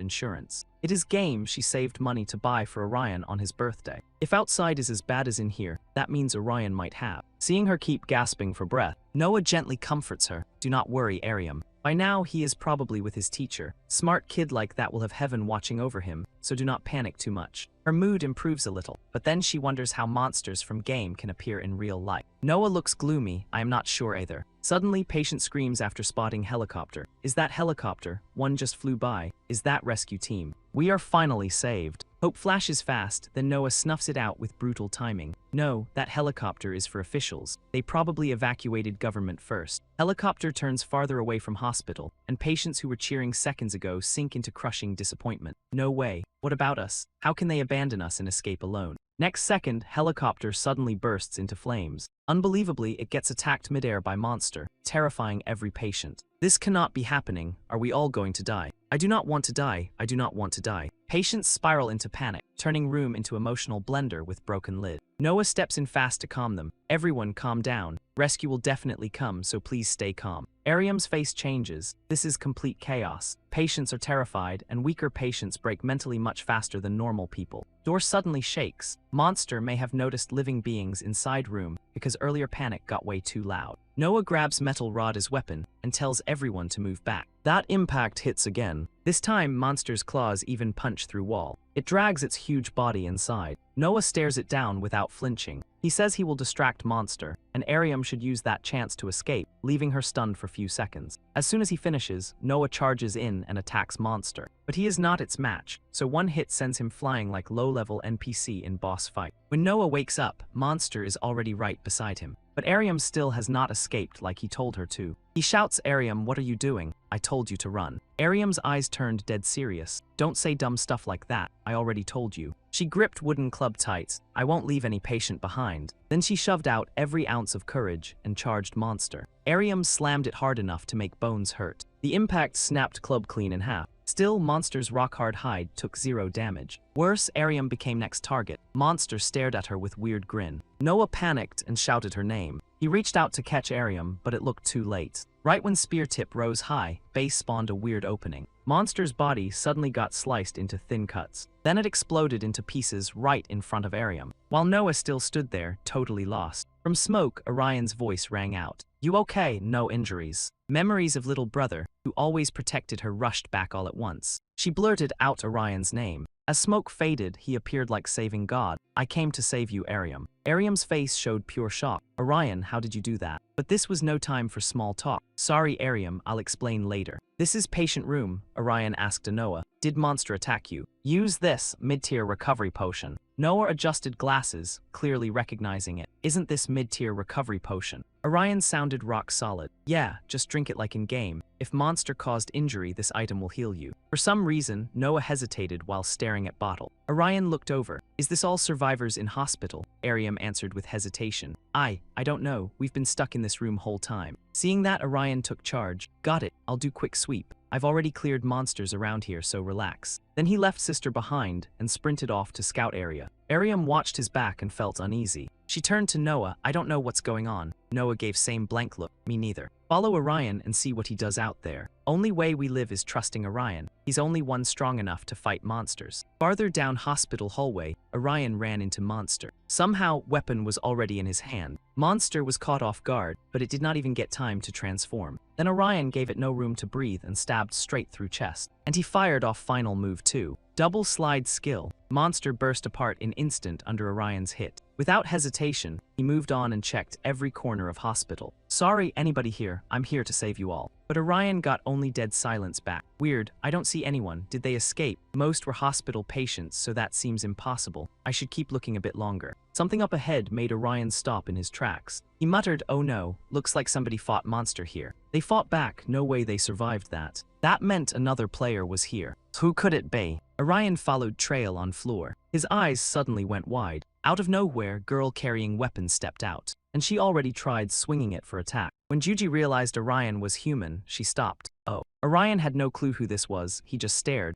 A: insurance. It is game she saved money to buy for Orion on his birthday. If outside is as bad as in here, that means Orion might have. Seeing her keep gasping for breath, Noah gently comforts her. Do not worry, Ariam. By now, he is probably with his teacher. Smart kid like that will have heaven watching over him, so do not panic too much. Her mood improves a little, but then she wonders how monsters from game can appear in real life. Noah looks gloomy, I am not sure either. Suddenly, patient screams after spotting helicopter. Is that helicopter? One just flew by. Is that rescue team? We are finally saved. Hope flashes fast, then Noah snuffs it out with brutal timing. No, that helicopter is for officials. They probably evacuated government first. Helicopter turns farther away from hospital, and patients who were cheering seconds ago sink into crushing disappointment. No way. What about us? How can they abandon us and escape alone? Next second, helicopter suddenly bursts into flames. Unbelievably, it gets attacked midair by monster, terrifying every patient. This cannot be happening. Are we all going to die? I do not want to die. I do not want to die. Patients spiral into panic, turning room into emotional blender with broken lid. Noah steps in fast to calm them. Everyone calm down. Rescue will definitely come, so please stay calm. Ariam's face changes. This is complete chaos. Patients are terrified, and weaker patients break mentally much faster than normal people. Door suddenly shakes. Monster may have noticed living beings inside room because earlier panic got way too loud. Noah grabs metal rod as weapon and tells everyone to move back. That impact hits again. This time, monster's claws even punch through wall. It drags its huge body inside. Noah stares it down without flinching. He says he will distract monster, and Ariam should use that chance to escape, leaving her stunned for a few seconds. As soon as he finishes, Noah charges in and attacks monster. But he is not its match, so one hit sends him flying like low-level NPC in boss fight. When Noah wakes up, monster is already right beside him. But Ariam still has not escaped like he told her to. He shouts, Ariam, what are you doing? I told you to run. Ariam's eyes turned dead serious. Don't say dumb stuff like that. I already told you. She gripped wooden club tight. I won't leave any patient behind. Then she shoved out every ounce of courage and charged monster. Ariam slammed it hard enough to make bones hurt. The impact snapped club clean in half. Still, monster's rock-hard hide took 0 damage. Worse, Ariam became next target. Monster stared at her with weird grin. Noah panicked and shouted her name. He reached out to catch Ariam, but it looked too late. Right when spear tip rose high, base spawned a weird opening. Monster's body suddenly got sliced into thin cuts. Then it exploded into pieces right in front of Ariam, while Noah still stood there, totally lost. From smoke, Orion's voice rang out. You okay? No injuries. Memories of little brother, who always protected her, rushed back all at once. She blurted out Orion's name. As smoke faded, he appeared like saving God. I came to save you, Ariam. Ariam's face showed pure shock. Orion, how did you do that? But this was no time for small talk. Sorry, Ariam, I'll explain later. This is patient room, Orion asked Noah. Did monster attack you? Use this mid-tier recovery potion. Noah adjusted glasses, clearly recognizing it. Isn't this mid-tier recovery potion? Orion sounded rock solid. Yeah, just drink it like in game. If monster caused injury, this item will heal you. For some reason, Noah hesitated while staring at bottle. Orion looked over. Is this all survivors in hospital? Ariam answered with hesitation. I don't know. We've been stuck in this room whole time. Seeing that, Orion took charge. Got it. I'll do quick sweep. I've already cleared monsters around here, so relax. Then he left Sister behind and sprinted off to scout area. Ariam watched his back and felt uneasy. She turned to Noah. I don't know what's going on. Noah gave same blank look. Me neither. Follow Orion and see what he does out there. Only way we live is trusting Orion. He's only one strong enough to fight monsters. Farther down hospital hallway, Orion ran into Monster. Somehow, weapon was already in his hand. Monster was caught off guard, but it did not even get time to transform. Then Orion gave it no room to breathe and stabbed straight through chest. And he fired off final move too. Double slide skill. Monster burst apart in instant under Orion's hit. Without hesitation, he moved on and checked every corner of hospital. Sorry, anybody here, I'm here to save you all. But Orion got only dead silence back. Weird, I don't see anyone. Did they escape? Most were hospital patients, so that seems impossible. I should keep looking a bit longer. Something up ahead made Orion stop in his tracks. He muttered, oh no, looks like somebody fought monster here. They fought back, no way they survived that. That meant another player was here. Who could it be? Orion followed trail on floor. His eyes suddenly went wide. Out of nowhere, girl carrying weapons stepped out, and she already tried swinging it for attack. When Juji realized Orion was human, she stopped. Oh. Orion had no clue who this was, he just stared.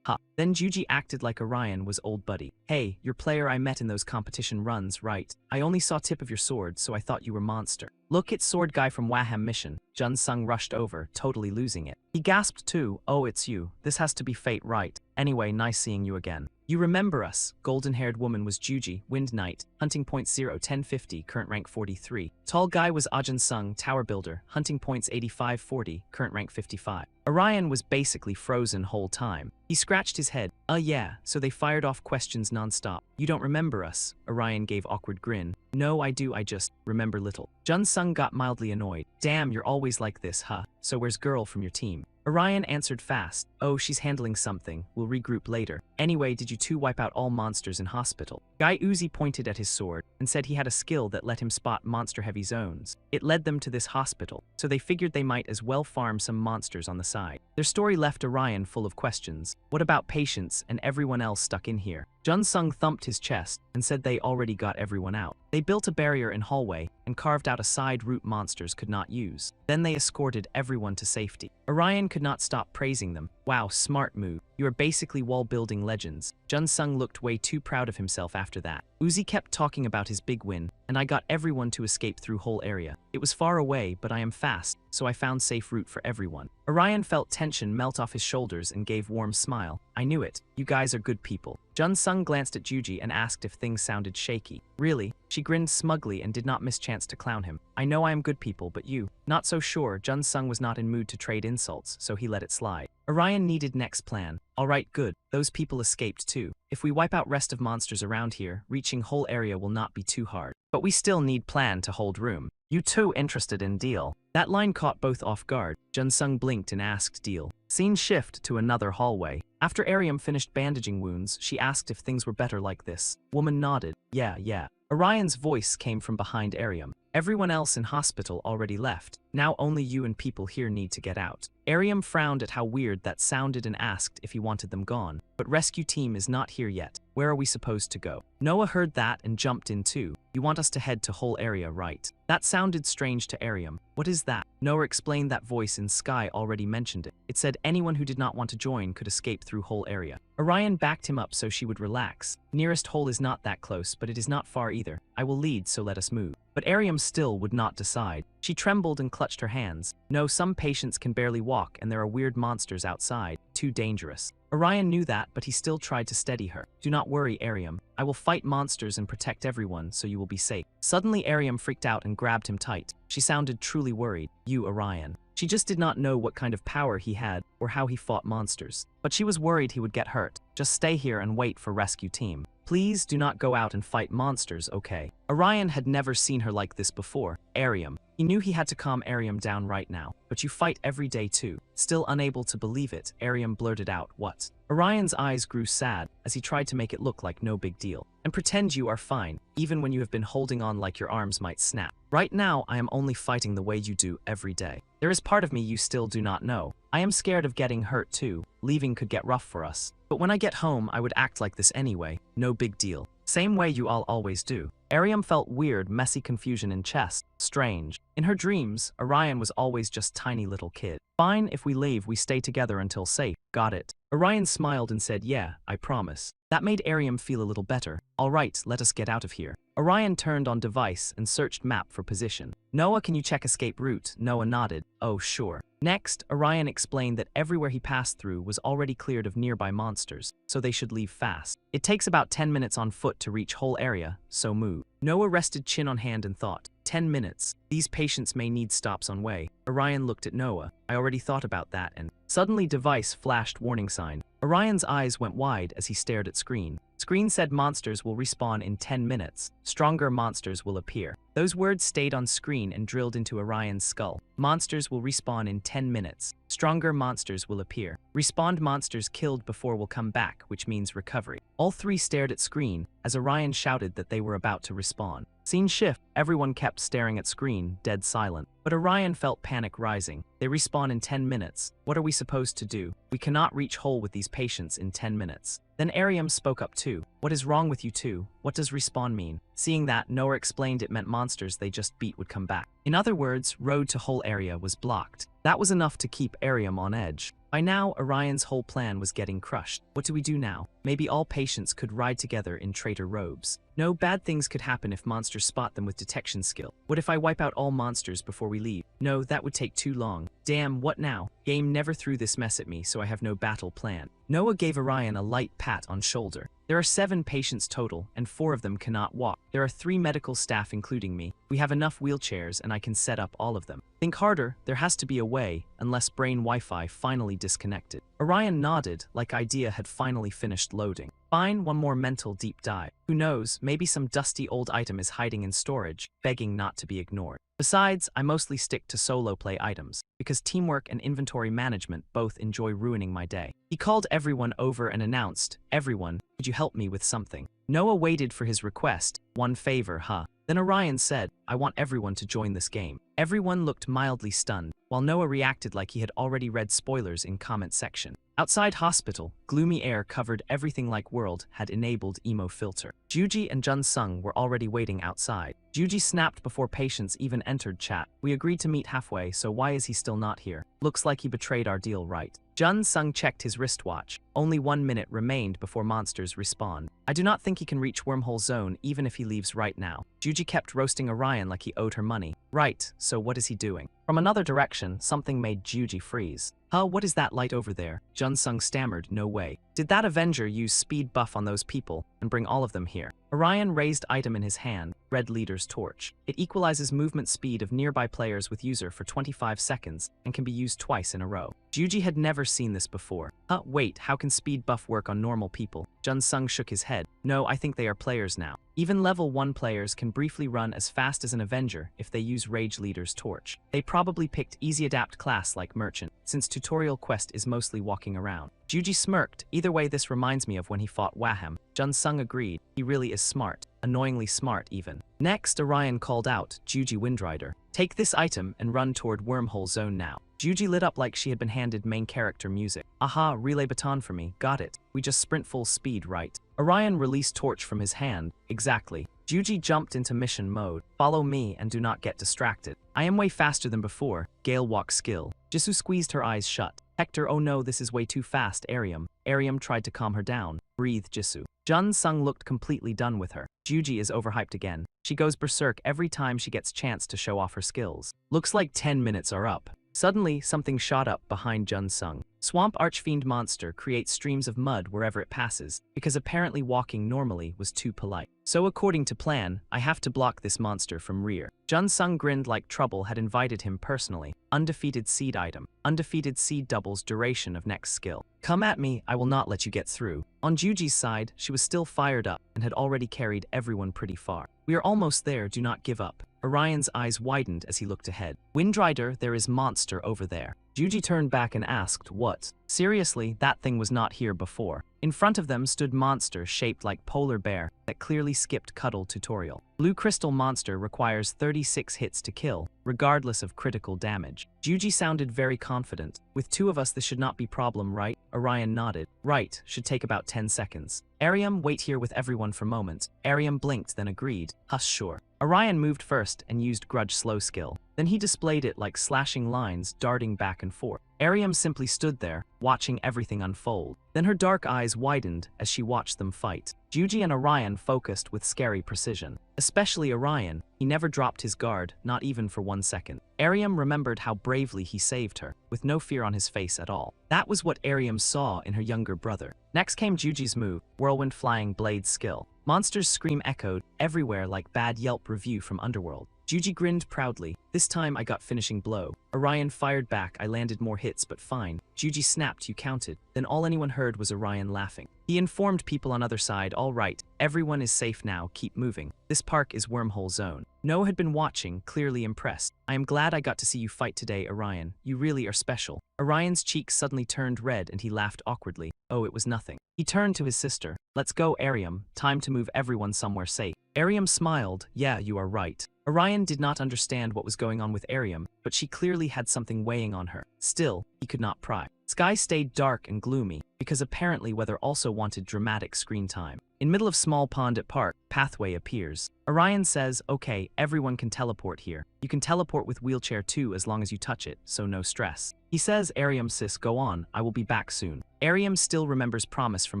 A: Then Juji acted like Orion was old buddy. Hey, your player I met in those competition runs, right? I only saw tip of your sword, so I thought you were monster. Look, it's sword guy from Waham mission. Jun Sung rushed over, totally losing it. He gasped too, oh it's you. This has to be fate, right? Anyway, nice seeing you again. You remember us. Golden-haired woman was Juji, Wind Knight, hunting points 0, 1050, current rank 43. Tall guy was Ajin Sung, Tower Builder, hunting points 85, 40, current rank 55. Orion was basically frozen whole time. He scratched his head. Yeah, so they fired off questions non-stop. You don't remember us? Orion gave awkward grin. No, I do, I just remember little. Jun Sung got mildly annoyed. Damn, you're always like this, huh? So where's girl from your team? Orion answered fast. Oh, she's handling something. We'll regroup later. Anyway, did you two wipe out all monsters in hospital? Guy Uzi pointed at his sword and said he had a skill that let him spot monster-heavy zones. It led them to this hospital, so they figured they might as well farm some monsters on the side. Their story left Orion full of questions. What about patients and everyone else stuck in here? Jun Sung thumped his chest and said they already got everyone out. They built a barrier in hallway and carved out a side route monsters could not use. Then they escorted everyone to safety. Orion could not stop praising them. Wow, smart move. You are basically wall-building legends. Jun Sung looked way too proud of himself after that. Uzi kept talking about his big win, and I got everyone to escape through whole area. It was far away, but I am fast, so I found safe route for everyone. Orion felt tension melt off his shoulders and gave warm smile. I knew it. You guys are good people. Jun Sung glanced at Juji and asked if things sounded shaky. Really? She grinned smugly and did not miss chance to clown him. I know I am good people, but you? Not so sure. Jun Sung was not in mood to trade insults, so he let it slide. Orion needed next plan. Alright, good. Those people escaped too. If we wipe out rest of monsters around here, reaching whole area will not be too hard. But we still need plan to hold room. You two interested in deal? That line caught both off guard. Jun Sung blinked and asked deal. Scene shift to another hallway. After Ariam finished bandaging wounds, she asked if things were better like this. Woman nodded. Yeah. Orion's voice came from behind Ariam. Everyone else in hospital already left. Now only you and people here need to get out. Ariam frowned at how weird that sounded and asked if he wanted them gone. But rescue team is not here yet. Where are we supposed to go? Noah heard that and jumped in too. You want us to head to whole area, right? That sounded strange to Ariam. What is that? Noah explained that voice in Sky already mentioned it. It said anyone who did not want to join could escape through whole area. Orion backed him up so she would relax. Nearest hole is not that close, but it is not far either. I will lead, so let us move. But Ariam still would not decide. She trembled and clutched her hands. No, some patients can barely walk and there are weird monsters outside. Too dangerous. Orion knew that, but he still tried to steady her. Do not worry, Ariam. I will fight monsters and protect everyone, so you will be safe. Suddenly, Ariam freaked out and grabbed him tight. She sounded truly worried. You, Orion. She just did not know what kind of power he had or how he fought monsters. But but she was worried he would get hurt. Just stay here and wait for rescue team. Please do not go out and fight monsters, okay? Orion had never seen her like this before. Ariam. He knew he had to calm Ariam down right now. But you fight every day too. Still unable to believe it, Ariam blurted out, what? Orion's eyes grew sad as he tried to make it look like no big deal. And pretend you are fine, even when you have been holding on like your arms might snap. Right now, I am only fighting the way you do every day. There is part of me you still do not know. I am scared of getting hurt too. Leaving could get rough for us. But when I get home, I would act like this anyway. No big deal. Same way you all always do. Ariam felt weird, messy confusion in chest. Strange. In her dreams, Orion was always just tiny little kid. Fine, if we leave, we stay together until safe. Got it. Orion smiled and said, yeah, I promise. That made Ariam feel a little better. All right, let us get out of here. Orion turned on device and searched map for position. Noah, can you check escape route? Noah nodded. Oh, sure. Next, Orion explained that everywhere he passed through was already cleared of nearby monsters, so they should leave fast. It takes about 10 minutes on foot to reach whole area, so move. Noah rested chin on hand and thought, 10 minutes. These patients may need stops on way. Orion looked at Noah. I already thought about that and... Suddenly device flashed warning sign. Orion's eyes went wide as he stared at screen. Screen said monsters will respawn in 10 minutes. Stronger monsters will appear. Those words stayed on screen and drilled into Orion's skull. Monsters will respawn in 10 minutes. Stronger monsters will appear. Respawned monsters killed before will come back, which means recovery. All three stared at screen as Orion shouted that they were about to respawn. Scene shift. Everyone kept staring at screen, dead silent. But Orion felt panic rising. They respawn in 10 minutes. What are we supposed to do? We cannot reach whole with these patients in 10 minutes. Then Ariam spoke up too. What is wrong with you two? What does respawn mean? Seeing that, Noah explained it meant monsters they just beat would come back. In other words, road to whole area was blocked. That was enough to keep Ariam on edge. By now, Orion's whole plan was getting crushed. What do we do now? Maybe all patients could ride together in traitor robes. No, bad things could happen if monsters spot them with detection skill. What if I wipe out all monsters before we leave? No, that would take too long. Damn, what now? Game never threw this mess at me, so I have no battle plan. Noah gave Orion a light pat on shoulder. There are 7 patients total, and 4 of them cannot walk. There are 3 medical staff including me. We have enough wheelchairs and I can set up all of them. Think harder, there has to be a way, unless brain Wi-Fi finally disconnected. Orion nodded, like idea had finally finished loading. Fine, one more mental deep dive. Who knows, maybe some dusty old item is hiding in storage, begging not to be ignored. Besides, I mostly stick to solo play items, because teamwork and inventory management both enjoy ruining my day. He called everyone over and announced, everyone, could you help me with something? Noah waited for his request. One favor, huh? Then Orion said, I want everyone to join this game. Everyone looked mildly stunned, while Noah reacted like he had already read spoilers in comment section. Outside hospital, gloomy air covered everything like world had enabled emo filter. Juji and Jun Sung were already waiting outside. Juji snapped before patients even entered chat. We agreed to meet halfway, so why is he still not here? Looks like he betrayed our deal, right? Jun Sung checked his wristwatch. Only 1 minute remained before monsters respawn. I do not think he can reach wormhole zone even if he leaves right now. Juji kept roasting Orion like he owed her money. Right, so what is he doing? From another direction, something made Juji freeze. Huh, what is that light over there? Jun Sung stammered, no way. Did that Avenger use speed buff on those people and bring all of them here? Orion raised item in his hand, red leader's torch. It equalizes movement speed of nearby players with user for 25 seconds and can be used twice in a row. Juji had never seen this before. Huh, wait, how can speed buff work on normal people? Jun Sung shook his head. No, I think they are players now. Even level 1 players can briefly run as fast as an Avenger if they use Rage Leader's torch. They probably picked easy adapt class like Merchant, since tutorial quest is mostly walking around. Juji smirked. Either way, this reminds me of when he fought Waham. Jun Sung agreed. He really is smart. Annoyingly smart even. Next, Orion called out, Juji Windrider. Take this item and run toward wormhole zone now. Juji lit up like she had been handed main character music. Aha, relay baton for me. Got it. We just sprint full speed, right? Orion released torch from his hand. Exactly. Juji jumped into mission mode. Follow me and do not get distracted. I am way faster than before. Gale walk skill. Jisoo squeezed her eyes shut. Hector, oh no, this is way too fast, Ariam. Ariam tried to calm her down. Breathe, Jisoo. Jun Sung looked completely done with her. Juji is overhyped again. She goes berserk every time she gets chance to show off her skills. Looks like 10 minutes are up. Suddenly, something shot up behind Jun Sung. Swamp Archfiend monster creates streams of mud wherever it passes, because apparently walking normally was too polite. So according to plan, I have to block this monster from rear. Jun Sung grinned like trouble had invited him personally. undefeated seed item. Undefeated seed doubles duration of next skill. Come at me, I will not let you get through. On Juji's side, she was still fired up and had already carried everyone pretty far. We are almost there, do not give up. Orion's eyes widened as he looked ahead. Windrider, there is monster over there. Juji turned back and asked, what? Seriously, that thing was not here before. In front of them stood monster shaped like polar bear that clearly skipped cuddle tutorial. Blue crystal monster requires 36 hits to kill, regardless of critical damage. Juji sounded very confident. With two of us this should not be problem, right? Orion nodded. Right, should take about 10 seconds. Arium, wait here with everyone for moments. Arium blinked then agreed. Hush, sure. Orion moved first and used grudge slow skill. Then he displayed it like slashing lines darting back and forth. Arium simply stood there, watching everything unfold. Then her dark eyes widened as she watched them fight. Juji and Orion focused with scary precision. Especially Orion, he never dropped his guard, not even for 1 second. Arium remembered how bravely he saved her, with no fear on his face at all. That was what Arium saw in her younger brother. Next came Juji's move, whirlwind flying blade skill. Monster's scream echoed everywhere like bad Yelp review from Underworld. Juji grinned proudly. This time I got finishing blow. Orion fired back, I landed more hits but fine. Juji snapped, you counted. Then all anyone heard was Orion laughing. He informed people on other side, all right, everyone is safe now, keep moving. This park is wormhole zone. Noah had been watching, clearly impressed. I am glad I got to see you fight today, Orion. You really are special. Orion's cheeks suddenly turned red and he laughed awkwardly. Oh, it was nothing. He turned to his sister. Let's go, Arium. Time to move everyone somewhere safe. Arium smiled. Yeah, you are right. Orion did not understand what was going on with Arium, but she clearly had something weighing on her. Still, he could not pry. Sky stayed dark and gloomy, because apparently weather also wanted dramatic screen time. In middle of small pond at park, pathway appears. Orion says, okay, everyone can teleport here. You can teleport with wheelchair too as long as you touch it, so no stress. He says, Arium sis, go on, I will be back soon. Arium still remembers promise from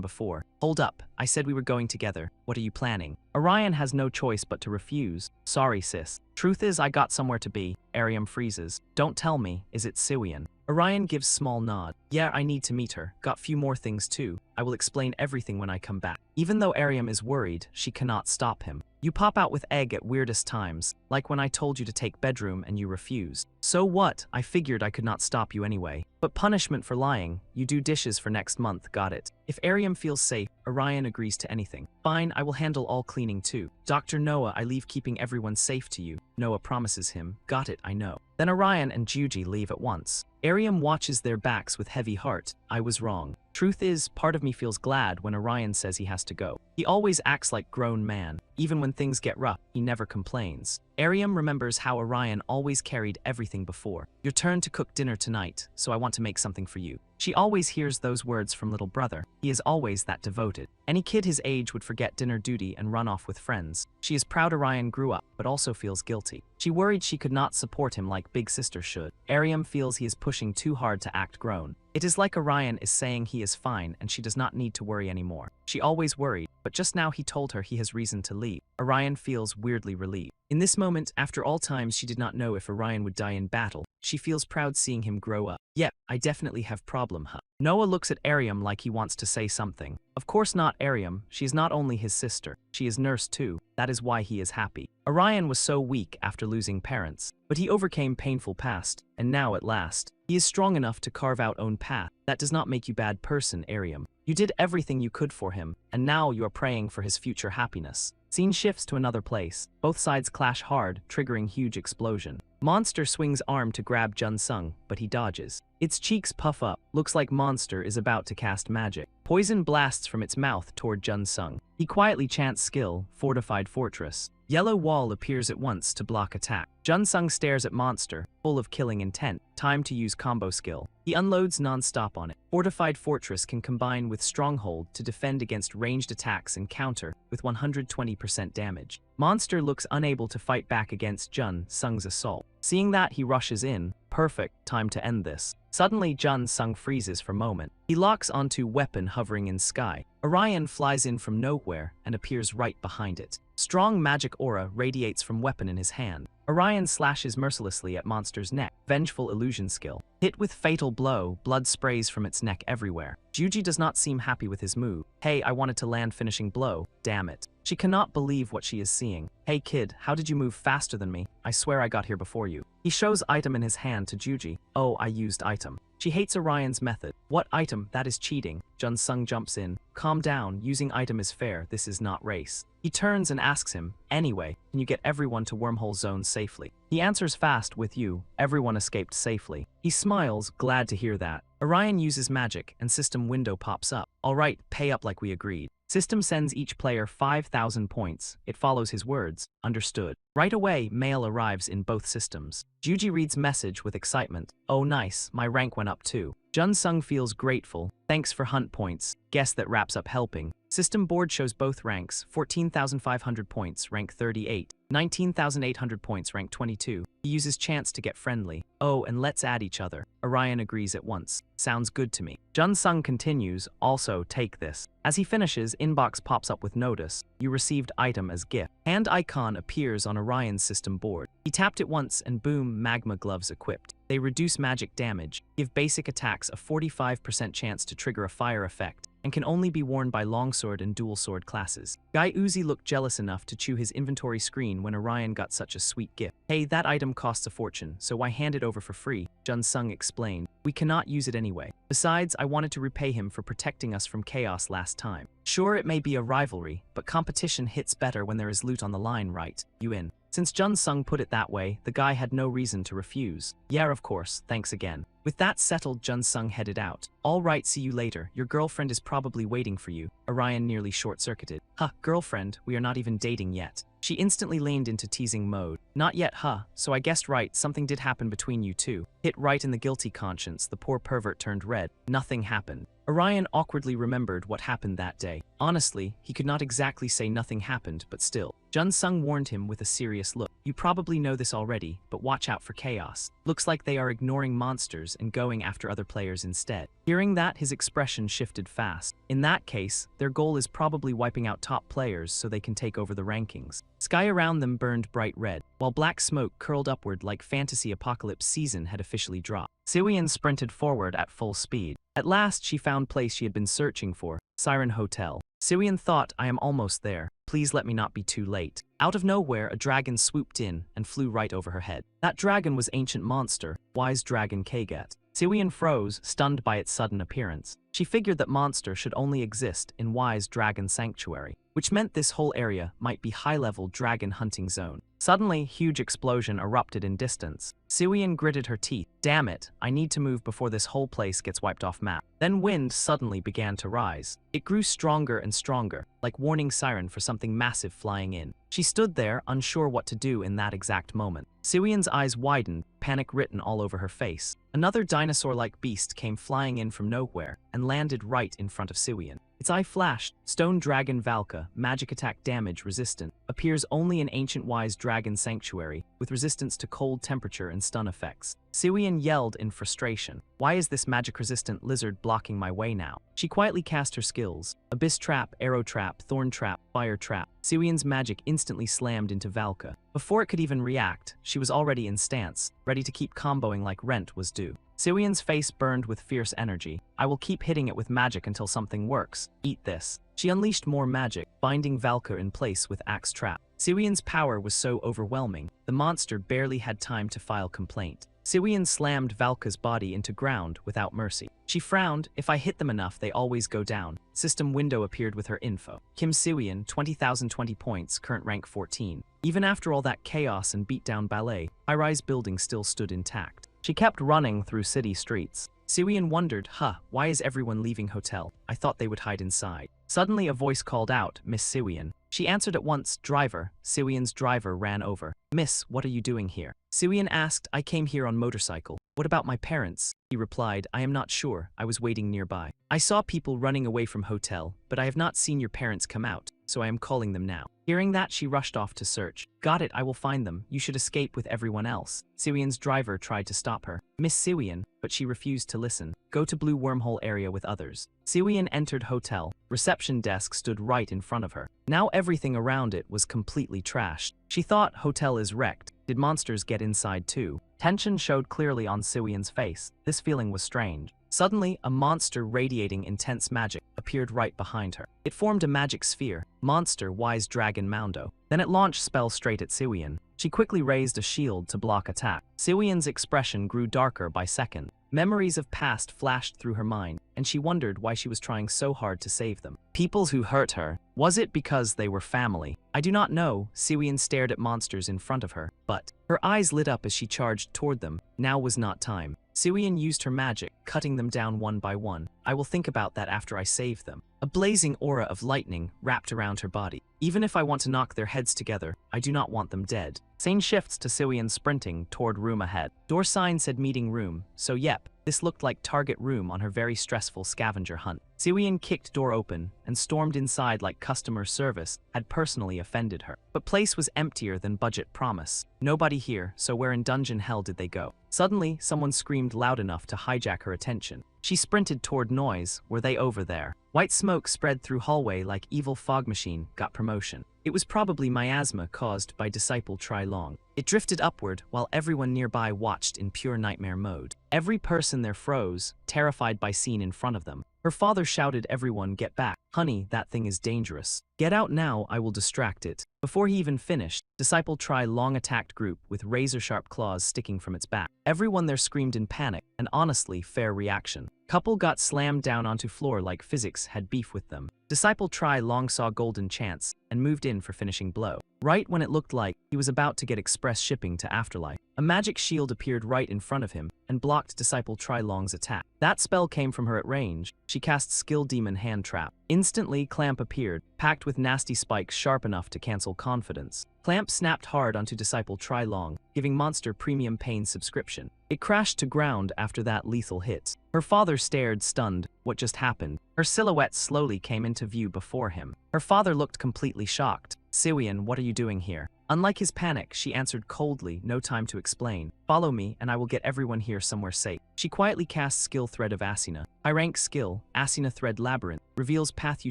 A: before. Hold up, I said we were going together. What are you planning? Orion has no choice but to refuse. Sorry sis. Truth is I got somewhere to be. Arium freezes. Don't tell me, is it Siwian? Orion gives small nod. Yeah, I need to meet her. Got few more things too. I will explain everything when I come back. Even though Arium is worried, she cannot stop him. You pop out with egg at weirdest times, like when I told you to take bedroom and you refused. So what? I figured I could not stop you anyway. But punishment for lying, you do dishes for next month, got it. If Arium feels safe, Orion agrees to anything. Fine, I will handle all cleaning too. Dr. Noah, I leave keeping everyone safe to you. Noah promises him. Got it, I know. Then Orion and Juji leave at once. Arium watches their backs with heavy heart. I was wrong. Truth is, part of me feels glad when Orion says he has to go. He always acts like grown man. Even when things get rough, he never complains. Arium remembers how Orion always carried everything before. Your turn to cook dinner tonight, so I want to make something for you. She always hears those words from little brother. He is always that devoted. Any kid his age would forget dinner duty and run off with friends. She is proud Orion grew up, but also feels guilty. She worried she could not support him like big sister should. Arium feels he is pushing too hard to act grown. It is like Orion is saying he is fine and she does not need to worry anymore. She always worried, but just now he told her he has reason to leave. Orion feels weirdly relieved. In this moment, after all times she did not know if Orion would die in battle, she feels proud seeing him grow up. Yep, I definitely have problem, huh? Noah looks at Arium like he wants to say something. Of course not Arium, she is not only his sister, she is nurse too, that is why he is happy. Orion was so weak after losing parents, but he overcame painful past, and now at last, he is strong enough to carve out own path. That does not make you bad person, Arium. You did everything you could for him, and now you are praying for his future happiness. Scene shifts to another place. Both sides clash hard, triggering huge explosion. Monster swings arm to grab Jun Sung, but he dodges. Its cheeks puff up. Looks like Monster is about to cast magic. Poison blasts from its mouth toward Jun Sung. He quietly chants skill, fortified fortress. Yellow wall appears at once to block attack. Jun Sung stares at Monster, full of killing intent. Time to use combo skill. He unloads non-stop on it. Fortified Fortress can combine with Stronghold to defend against ranged attacks and counter with 120% damage. Monster looks unable to fight back against Jun Sung's assault. Seeing that, he rushes in. Perfect, time to end this. Suddenly, Jun Sung freezes for a moment. He locks onto weapon hovering in sky. Orion flies in from nowhere and appears right behind it. Strong magic aura radiates from weapon in his hand. Orion slashes mercilessly at Monster's neck. Vengeful illusion skill. Hit with fatal blow, blood sprays from its neck everywhere. Juji does not seem happy with his move. Hey, I wanted to land finishing blow. Damn it. She cannot believe what she is seeing. Hey kid, how did you move faster than me? I swear I got here before you. He shows item in his hand to Juji. Oh, I used item. She hates Orion's method. What item? That is cheating. Jun-sung jumps in. Calm down, using item is fair, this is not race. He turns and asks him, anyway, can you get everyone to wormhole zone safely? He answers fast, with you, everyone escaped safely. He smiles, glad to hear that. Orion uses magic and system window pops up. Alright, pay up like we agreed. System sends each player 5,000 points. It follows his words. Understood. Right away, mail arrives in both systems. Juji reads message with excitement. Oh nice, my rank went up too. Jun-sung feels grateful. Thanks for hunt points. Guess that wraps up helping. System board shows both ranks. 14,500 points, rank 38. 19,800 points, rank 22. He uses chance to get friendly. Oh, and let's add each other. Orion agrees at once. Sounds good to me. Jun-sung continues, also take this. As he finishes, inbox pops up with notice. You received item as gift. Hand icon appears on Orion's system board. He tapped it once and boom, magma gloves equipped. They reduce magic damage, give basic attacks a 45% chance to trigger a fire effect, and can only be worn by longsword and dual sword classes. Guy Uzi looked jealous enough to chew his inventory screen when Orion got such a sweet gift. Hey, that item costs a fortune, so why hand it over for free? Jun-sung explained. We cannot use it anyway. Besides, I wanted to repay him for protecting us from chaos last time. Sure, it may be a rivalry, but competition hits better when there is loot on the line, right? You in? Since Jun-sung put it that way, the guy had no reason to refuse. Yeah, of course, thanks again. With that settled, Jun-sung headed out. All right, see you later. Your girlfriend is probably waiting for you. Orion nearly short-circuited. Huh, girlfriend, we are not even dating yet. She instantly leaned into teasing mode. Not yet, huh? So I guessed right, something did happen between you two. Hit right in the guilty conscience, the poor pervert turned red. Nothing happened. Orion awkwardly remembered what happened that day. Honestly, he could not exactly say nothing happened, but still. Jun-sung warned him with a serious look. You probably know this already, but watch out for chaos. Looks like they are ignoring monsters and going after other players instead. Hearing that, his expression shifted fast. In that case, their goal is probably wiping out top players so they can take over the rankings. Sky around them burned bright red, while black smoke curled upward like fantasy apocalypse season had officially dropped. Siwian sprinted forward at full speed. At last, she found place she had been searching for, Siren Hotel. Siwian thought, I am almost there. Please let me not be too late. Out of nowhere, a dragon swooped in and flew right over her head. That dragon was ancient monster, wise dragon Kaget. Siwian froze, stunned by its sudden appearance. She figured that monster should only exist in Wise Dragon Sanctuary, which meant this whole area might be high-level dragon hunting zone. Suddenly, huge explosion erupted in distance. Siwian gritted her teeth. Damn it, I need to move before this whole place gets wiped off map. Then wind suddenly began to rise. It grew stronger and stronger, like warning siren for something massive flying in. She stood there, unsure what to do in that exact moment. Siwian's eyes widened, panic written all over her face. Another dinosaur-like beast came flying in from nowhere and landed right in front of Siwian. Its eye flashed. Stone Dragon Valka, magic attack damage resistant, appears only in Ancient Wise Dragon Sanctuary, with resistance to cold temperature and stun effects. Siwian yelled in frustration. Why is this magic-resistant lizard blocking my way now? She quietly cast her skills. Abyss Trap, Arrow Trap, Thorn Trap, Fire Trap. Siwian's magic instantly slammed into Valka. Before it could even react, she was already in stance, ready to keep comboing like rent was due. Siwian's face burned with fierce energy. I will keep hitting it with magic until something works. Eat this. She unleashed more magic, binding Valka in place with Axe Trap. Siwian's power was so overwhelming, the monster barely had time to file complaint. Siwian slammed Valka's body into ground without mercy. She frowned, if I hit them enough they always go down. System window appeared with her info. Kim Siwian, 20,020 points, current rank 14. Even after all that chaos and beatdown ballet, high-rise building still stood intact. She kept running through city streets. Siwian wondered, why is everyone leaving hotel? I thought they would hide inside. Suddenly a voice called out, Miss Siwian. She answered at once, driver. Siwian's driver ran over. Miss, what are you doing here? Siwian asked, I came here on motorcycle. What about my parents? He replied, I am not sure, I was waiting nearby. I saw people running away from hotel, but I have not seen your parents come out, so I am calling them now. Hearing that, she rushed off to search. Got it, I will find them. You should escape with everyone else. Siwian's driver tried to stop her. Miss Siwian, but she refused to listen. Go to blue wormhole area with others. Siwian entered hotel. Reception desk stood right in front of her. Now everything around it was completely trashed. She thought hotel is wrecked. Did monsters get inside too? Tension showed clearly on Siwian's face. This feeling was strange. Suddenly, a monster radiating intense magic appeared right behind her. It formed a magic sphere, monster wise dragon Moundo. Then it launched spell straight at Siwian. She quickly raised a shield to block attack. Siwian's expression grew darker by second. Memories of past flashed through her mind, and she wondered why she was trying so hard to save them. People who hurt her. Was it because they were family? I do not know. Siwian stared at monsters in front of her, but her eyes lit up as she charged toward them. Now was not time. Siwian used her magic, cutting them down one by one. I will think about that after I save them. A blazing aura of lightning wrapped around her body. Even if I want to knock their heads together, I do not want them dead. Scene shifts to Siwian sprinting toward room ahead. Door sign said meeting room, so yep, this looked like target room on her very stressful scavenger hunt. Siwian kicked door open and stormed inside like customer service had personally offended her. But place was emptier than budget promise. Nobody here, so where in dungeon hell did they go? Suddenly, someone screamed loud enough to hijack her attention. She sprinted toward noise. Were they over there? White smoke spread through hallway like evil fog machine got promotion. It was probably miasma caused by Disciple Try Long. It drifted upward while everyone nearby watched in pure nightmare mode. Every person there froze, terrified by scene in front of them. Her father shouted everyone get back. Honey, that thing is dangerous. Get out now, I will distract it. Before he even finished, Disciple Try Long attacked group with razor-sharp claws sticking from its back. Everyone there screamed in panic, an honestly fair reaction. Couple got slammed down onto floor like physics had beef with them. Disciple Try Long saw golden chance and moved in for finishing blow. Right when it looked like he was about to get express shipping to Afterlife, a magic shield appeared right in front of him and blocked Disciple Try Long's attack. That spell came from her at range. She cast Skill Demon Hand Trap. Instantly, Clamp appeared, packed with nasty spikes sharp enough to cancel confidence. Clamp snapped hard onto Disciple Try Long, giving Monster Premium Pain subscription. It crashed to ground after that lethal hit. Her father stared, stunned. What just happened? Her silhouette slowly came into view before him. Her father looked completely shocked. Siwian, what are you doing here? Unlike his panic, she answered coldly, no time to explain. Follow me, and I will get everyone here somewhere safe. She quietly cast Skill Thread of Asina. High-rank skill, Asina Thread Labyrinth, reveals path you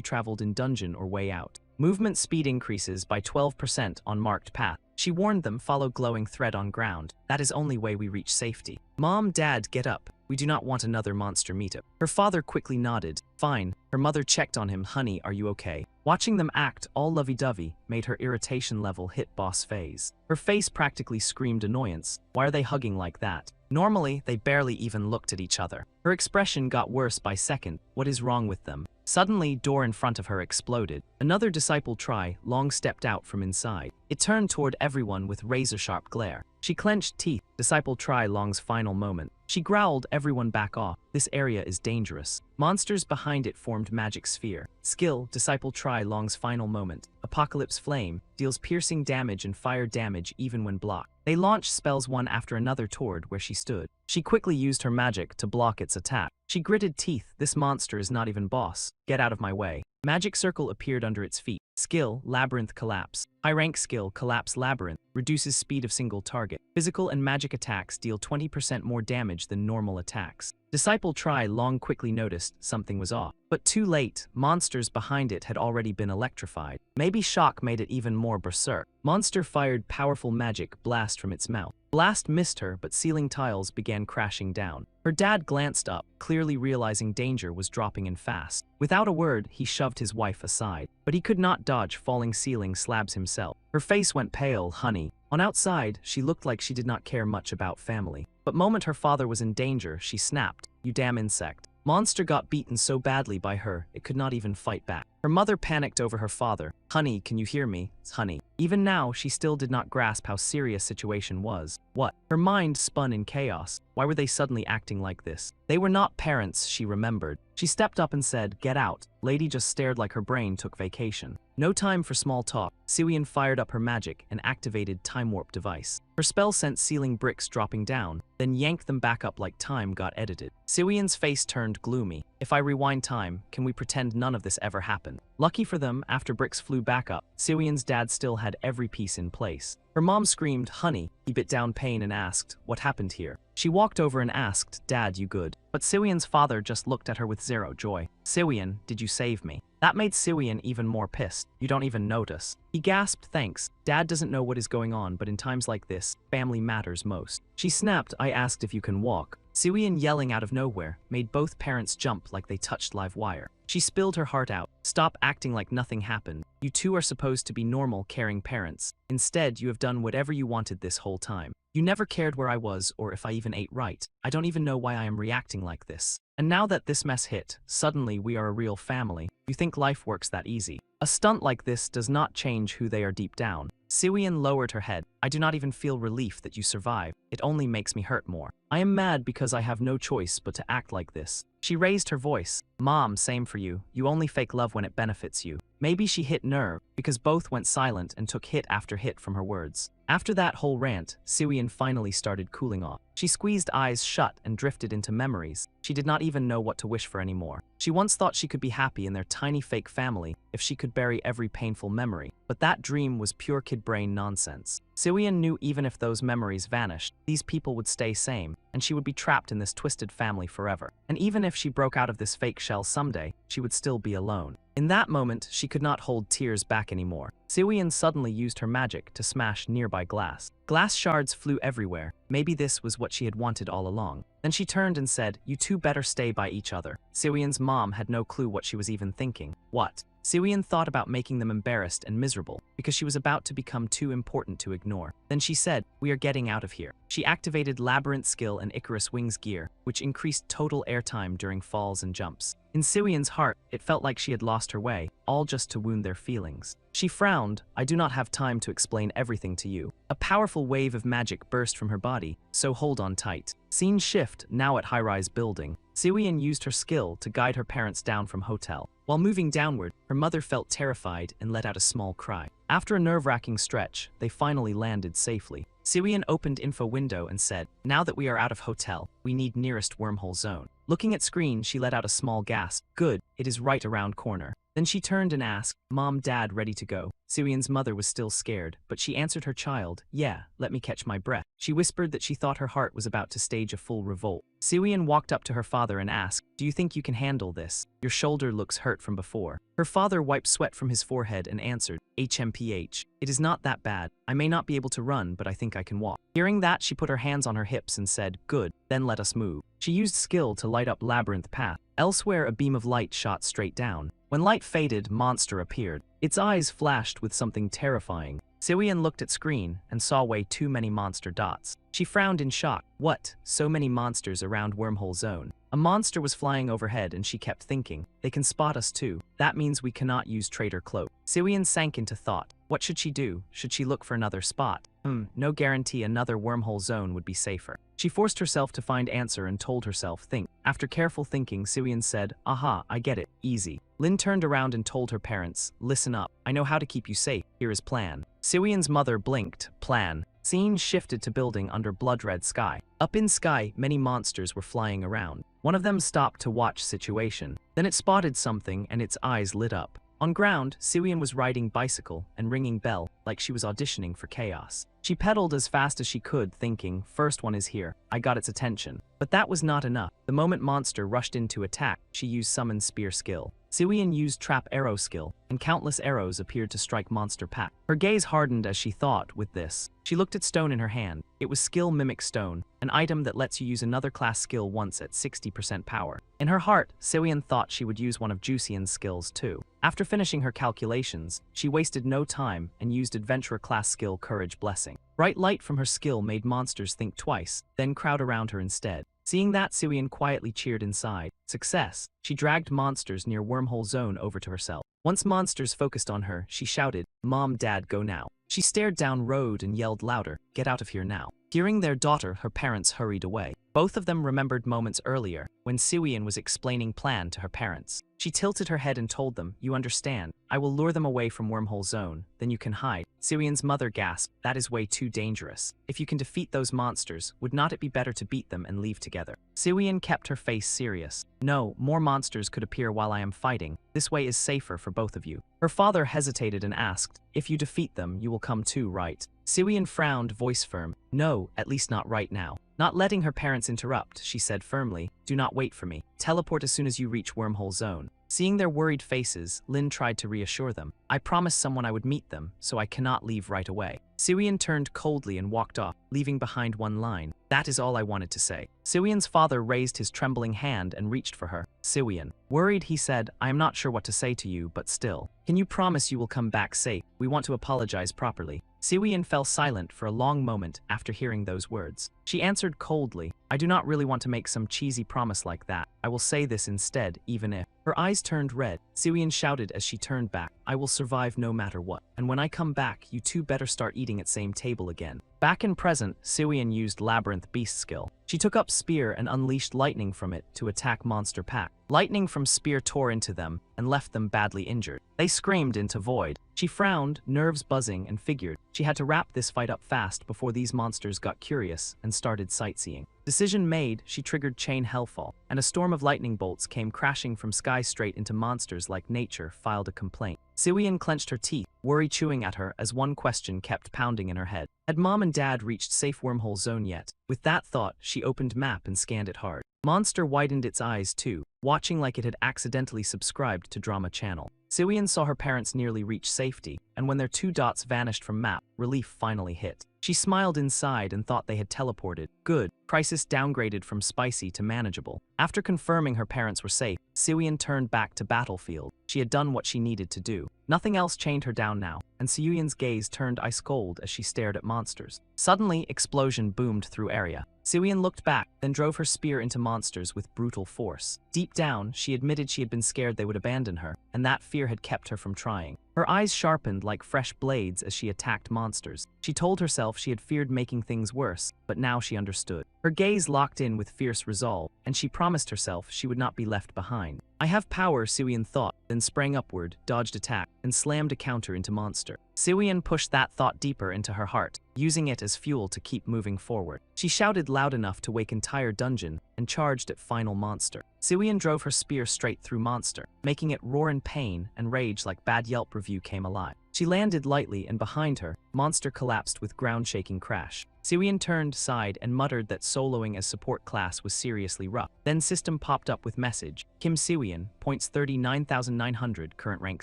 A: traveled in dungeon or way out. Movement speed increases by 12% on marked path. She warned them follow glowing thread on ground. That is only way we reach safety. Mom, Dad, get up. We do not want another monster meetup. Her father quickly nodded. Fine. Her mother checked on him. Honey, are you okay? Watching them act all lovey-dovey made her irritation level hit boss phase. Her face practically screamed annoyance. Why are they hugging like that? Normally, they barely even looked at each other. Her expression got worse by second. What is wrong with them? Suddenly, door in front of her exploded. Another Disciple Try Long stepped out from inside. It turned toward everyone with razor-sharp glare. She clenched teeth. Disciple Try Long's final moment. She growled, everyone back off. This area is dangerous. Monsters behind it formed magic sphere. Skill, Disciple Try Long's final moment. Apocalypse Flame, deals piercing damage and fire damage even when blocked. They launched spells one after another toward where she stood. She quickly used her magic to block its attack. She gritted teeth. This monster is not even boss. Get out of my way. Magic circle appeared under its feet. Skill, Labyrinth Collapse. High-rank skill, Collapse Labyrinth, reduces speed of single target. Physical and magic attacks deal 20% more damage than normal attacks. Disciple Try Long quickly noticed something was off. But too late, monsters behind it had already been electrified. Maybe shock made it even more berserk. Monster fired powerful magic blast from its mouth. Blast missed her, but ceiling tiles began crashing down. Her dad glanced up, clearly realizing danger was dropping in fast. Without a word, he shoved his wife aside. But he could not dodge falling ceiling slabs himself. Her face went pale. Honey. On outside, she looked like she did not care much about family. But moment her father was in danger, she snapped. You damn insect. Monster got beaten so badly by her, it could not even fight back. Her mother panicked over her father. Honey, can you hear me? Honey. Even now, she still did not grasp how serious situation was. What? Her mind spun in chaos. Why were they suddenly acting like this? They were not parents, she remembered. She stepped up and said, get out. Lady just stared like her brain took vacation. No time for small talk. Siwian fired up her magic and activated Time Warp device. Her spell sent ceiling bricks dropping down, then yanked them back up like time got edited. Siwian's face turned gloomy. If I rewind time, can we pretend none of this ever happened? Lucky for them, after bricks flew back up, Siwian's dad still had every piece in place. Her mom screamed, honey. He bit down pain and asked, what happened here? She walked over and asked, Dad, you good? But Siwian's father just looked at her with zero joy. Siwian, did you save me? That made Siwian even more pissed. You don't even notice. He gasped thanks. Dad doesn't know what is going on, but in times like this, family matters most. She snapped, I asked if you can walk. Siwian yelling out of nowhere made both parents jump like they touched live wire. She spilled her heart out. Stop acting like nothing happened. You two are supposed to be normal, caring parents. Instead, you have done whatever you wanted this whole time. You never cared where I was or if I even ate right. I don't even know why I am reacting like this. And now that this mess hit, suddenly we are a real family. You think life works that easy. A stunt like this does not change who they are deep down. Siwian lowered her head. I do not even feel relief that you survived. It only makes me hurt more. I am mad because I have no choice but to act like this. She raised her voice. Mom, same for you. You only fake love when it benefits you. Maybe she hit nerve, because both went silent and took hit after hit from her words. After that whole rant, Siwian finally started cooling off. She squeezed eyes shut and drifted into memories. She did not even know what to wish for anymore. She once thought she could be happy in their tiny fake family if she could bury every painful memory. But that dream was pure kid brain nonsense. Siwian knew even if those memories vanished, these people would stay same, and she would be trapped in this twisted family forever. And even if she broke out of this fake shell someday, she would still be alone. In that moment, she could not hold tears back anymore. Siwian suddenly used her magic to smash nearby glass. Glass shards flew everywhere. Maybe this was what she had wanted all along. Then she turned and said, you two better stay by each other. Siwian's mom had no clue what she was even thinking. What? Siwian thought about making them embarrassed and miserable because she was about to become too important to ignore. Then she said, we are getting out of here. She activated Labyrinth Skill and Icarus Wings gear, which increased total airtime during falls and jumps. In Siwian's heart, it felt like she had lost her way, all just to wound their feelings. She frowned. I do not have time to explain everything to you. A powerful wave of magic burst from her body, so hold on tight. Scene shift, now at high-rise building. Siwian used her skill to guide her parents down from hotel. While moving downward, her mother felt terrified and let out a small cry. After a nerve-wracking stretch, they finally landed safely. Siwian opened info window and said, now that we are out of hotel, we need nearest wormhole zone. Looking at screen, she let out a small gasp. Good, it is right around corner. Then she turned and asked, Mom, Dad, ready to go? Siwian's mother was still scared, but she answered her child, yeah, let me catch my breath. She whispered that she thought her heart was about to stage a full revolt. Siwian walked up to her father and asked, do you think you can handle this? Your shoulder looks hurt from before. Her father wiped sweat from his forehead and answered, HMPH. It is not that bad. I may not be able to run, but I think I can walk. Hearing that, she put her hands on her hips and said, good, then let us move. She used skill to light up Labyrinth Path. Elsewhere, a beam of light shot straight down. When light faded, monster appeared. Its eyes flashed with something terrifying. Siwian looked at screen and saw way too many monster dots. She frowned in shock. What? So many monsters around wormhole zone. A monster was flying overhead and she kept thinking, they can spot us too. That means we cannot use traitor cloak. Siwian sank into thought. What should she do? Should she look for another spot? No guarantee another wormhole zone would be safer. She forced herself to find answer and told herself, think. After careful thinking, Siwian said, aha, I get it, easy. Lin turned around and told her parents, listen up, I know how to keep you safe, here is plan. Siwian's mother blinked, plan. Scene shifted to building under blood-red sky. Up in sky, many monsters were flying around. One of them stopped to watch situation. Then it spotted something and its eyes lit up. On ground, Siwian was riding bicycle and ringing bell like she was auditioning for chaos. She pedaled as fast as she could, thinking, first one is here, I got its attention. But that was not enough. The moment monster rushed in to attack, she used summon spear skill. Siwian used trap arrow skill, and countless arrows appeared to strike monster pack. Her gaze hardened as she thought with this. She looked at stone in her hand. It was skill mimic stone, an item that lets you use another class skill once at 60% power. In her heart, Siwian thought she would use one of Jusian's skills too. After finishing her calculations, she wasted no time and used adventurer class skill Courage Blessing. Bright light from her skill made monsters think twice, then crowd around her instead. Seeing that, Siwian quietly cheered inside. Success! She dragged monsters near wormhole zone over to herself. Once monsters focused on her, she shouted, Mom, Dad, go now. She stared down road and yelled louder, get out of here now. Hearing their daughter, her parents hurried away. Both of them remembered moments earlier, when Siwian was explaining plan to her parents. She tilted her head and told them, you understand, I will lure them away from wormhole zone, then you can hide. Siwian's mother gasped, that is way too dangerous. If you can defeat those monsters, would not it be better to beat them and leave together? Siwian kept her face serious. No, more monsters could appear while I am fighting. This way is safer for both of you. Her father hesitated and asked, if you defeat them, you will come too, right? Siwian frowned, voice firm. No, at least not right now. Not letting her parents interrupt, she said firmly, do not wait for me. Teleport as soon as you reach wormhole zone. Seeing their worried faces, Lin tried to reassure them. I promised someone I would meet them, so I cannot leave right away. Siwian turned coldly and walked off, leaving behind one line. That is all I wanted to say. Siwian's father raised his trembling hand and reached for her. Siwian. Worried, he said, I am not sure what to say to you, but still. Can you promise you will come back safe? We want to apologize properly. Siwian fell silent for a long moment after hearing those words. She answered coldly, I do not really want to make some cheesy promise like that. I will say this instead, even if. Her eyes turned red. Siwian shouted as she turned back, I will survive no matter what. And when I come back, you two better start eating at same table again. Back in present, Siwian used Labyrinth Beast skill. She took up Spear and unleashed lightning from it to attack Monster Pack. Lightning from Spear tore into them and left them badly injured. They screamed into void. She frowned, nerves buzzing, and figured she had to wrap this fight up fast before these monsters got curious and started sightseeing. Decision made, she triggered Chain Hellfall, and a storm of lightning bolts came crashing from sky straight into monsters like nature filed a complaint. Siwian clenched her teeth, worry chewing at her as one question kept pounding in her head. Had Mom and Dad reached safe wormhole zone yet? With that thought, she opened map and scanned it hard. Monster widened its eyes too, watching like it had accidentally subscribed to Drama Channel. Siwian saw her parents nearly reach safety, and when their 2 dots vanished from map, relief finally hit. She smiled inside and thought they had teleported. Good. Crisis downgraded from spicy to manageable. After confirming her parents were safe, Siwian turned back to battlefield. She had done what she needed to do. Nothing else chained her down now, and Siwian's gaze turned ice cold as she stared at monsters. Suddenly, explosion boomed through area. Siwian looked back, then drove her spear into monsters with brutal force. Deep down, she admitted she had been scared they would abandon her, and that fear had kept her from trying. Her eyes sharpened like fresh blades as she attacked monsters. She told herself she had feared making things worse, but now she understood. Her gaze locked in with fierce resolve, and she promised herself she would not be left behind. I have power, Siwian thought, then sprang upward, dodged attack, and slammed a counter into monster. Siwian pushed that thought deeper into her heart, using it as fuel to keep moving forward. She shouted loud enough to wake entire dungeon and charged at final monster. Siwian drove her spear straight through monster, making it roar in pain and rage like bad Yelp review came alive. She landed lightly, and behind her, monster collapsed with ground-shaking crash. Siwian turned, sighed, and muttered that soloing as support class was seriously rough. Then system popped up with message. Kim Siwian, points 39,900, current rank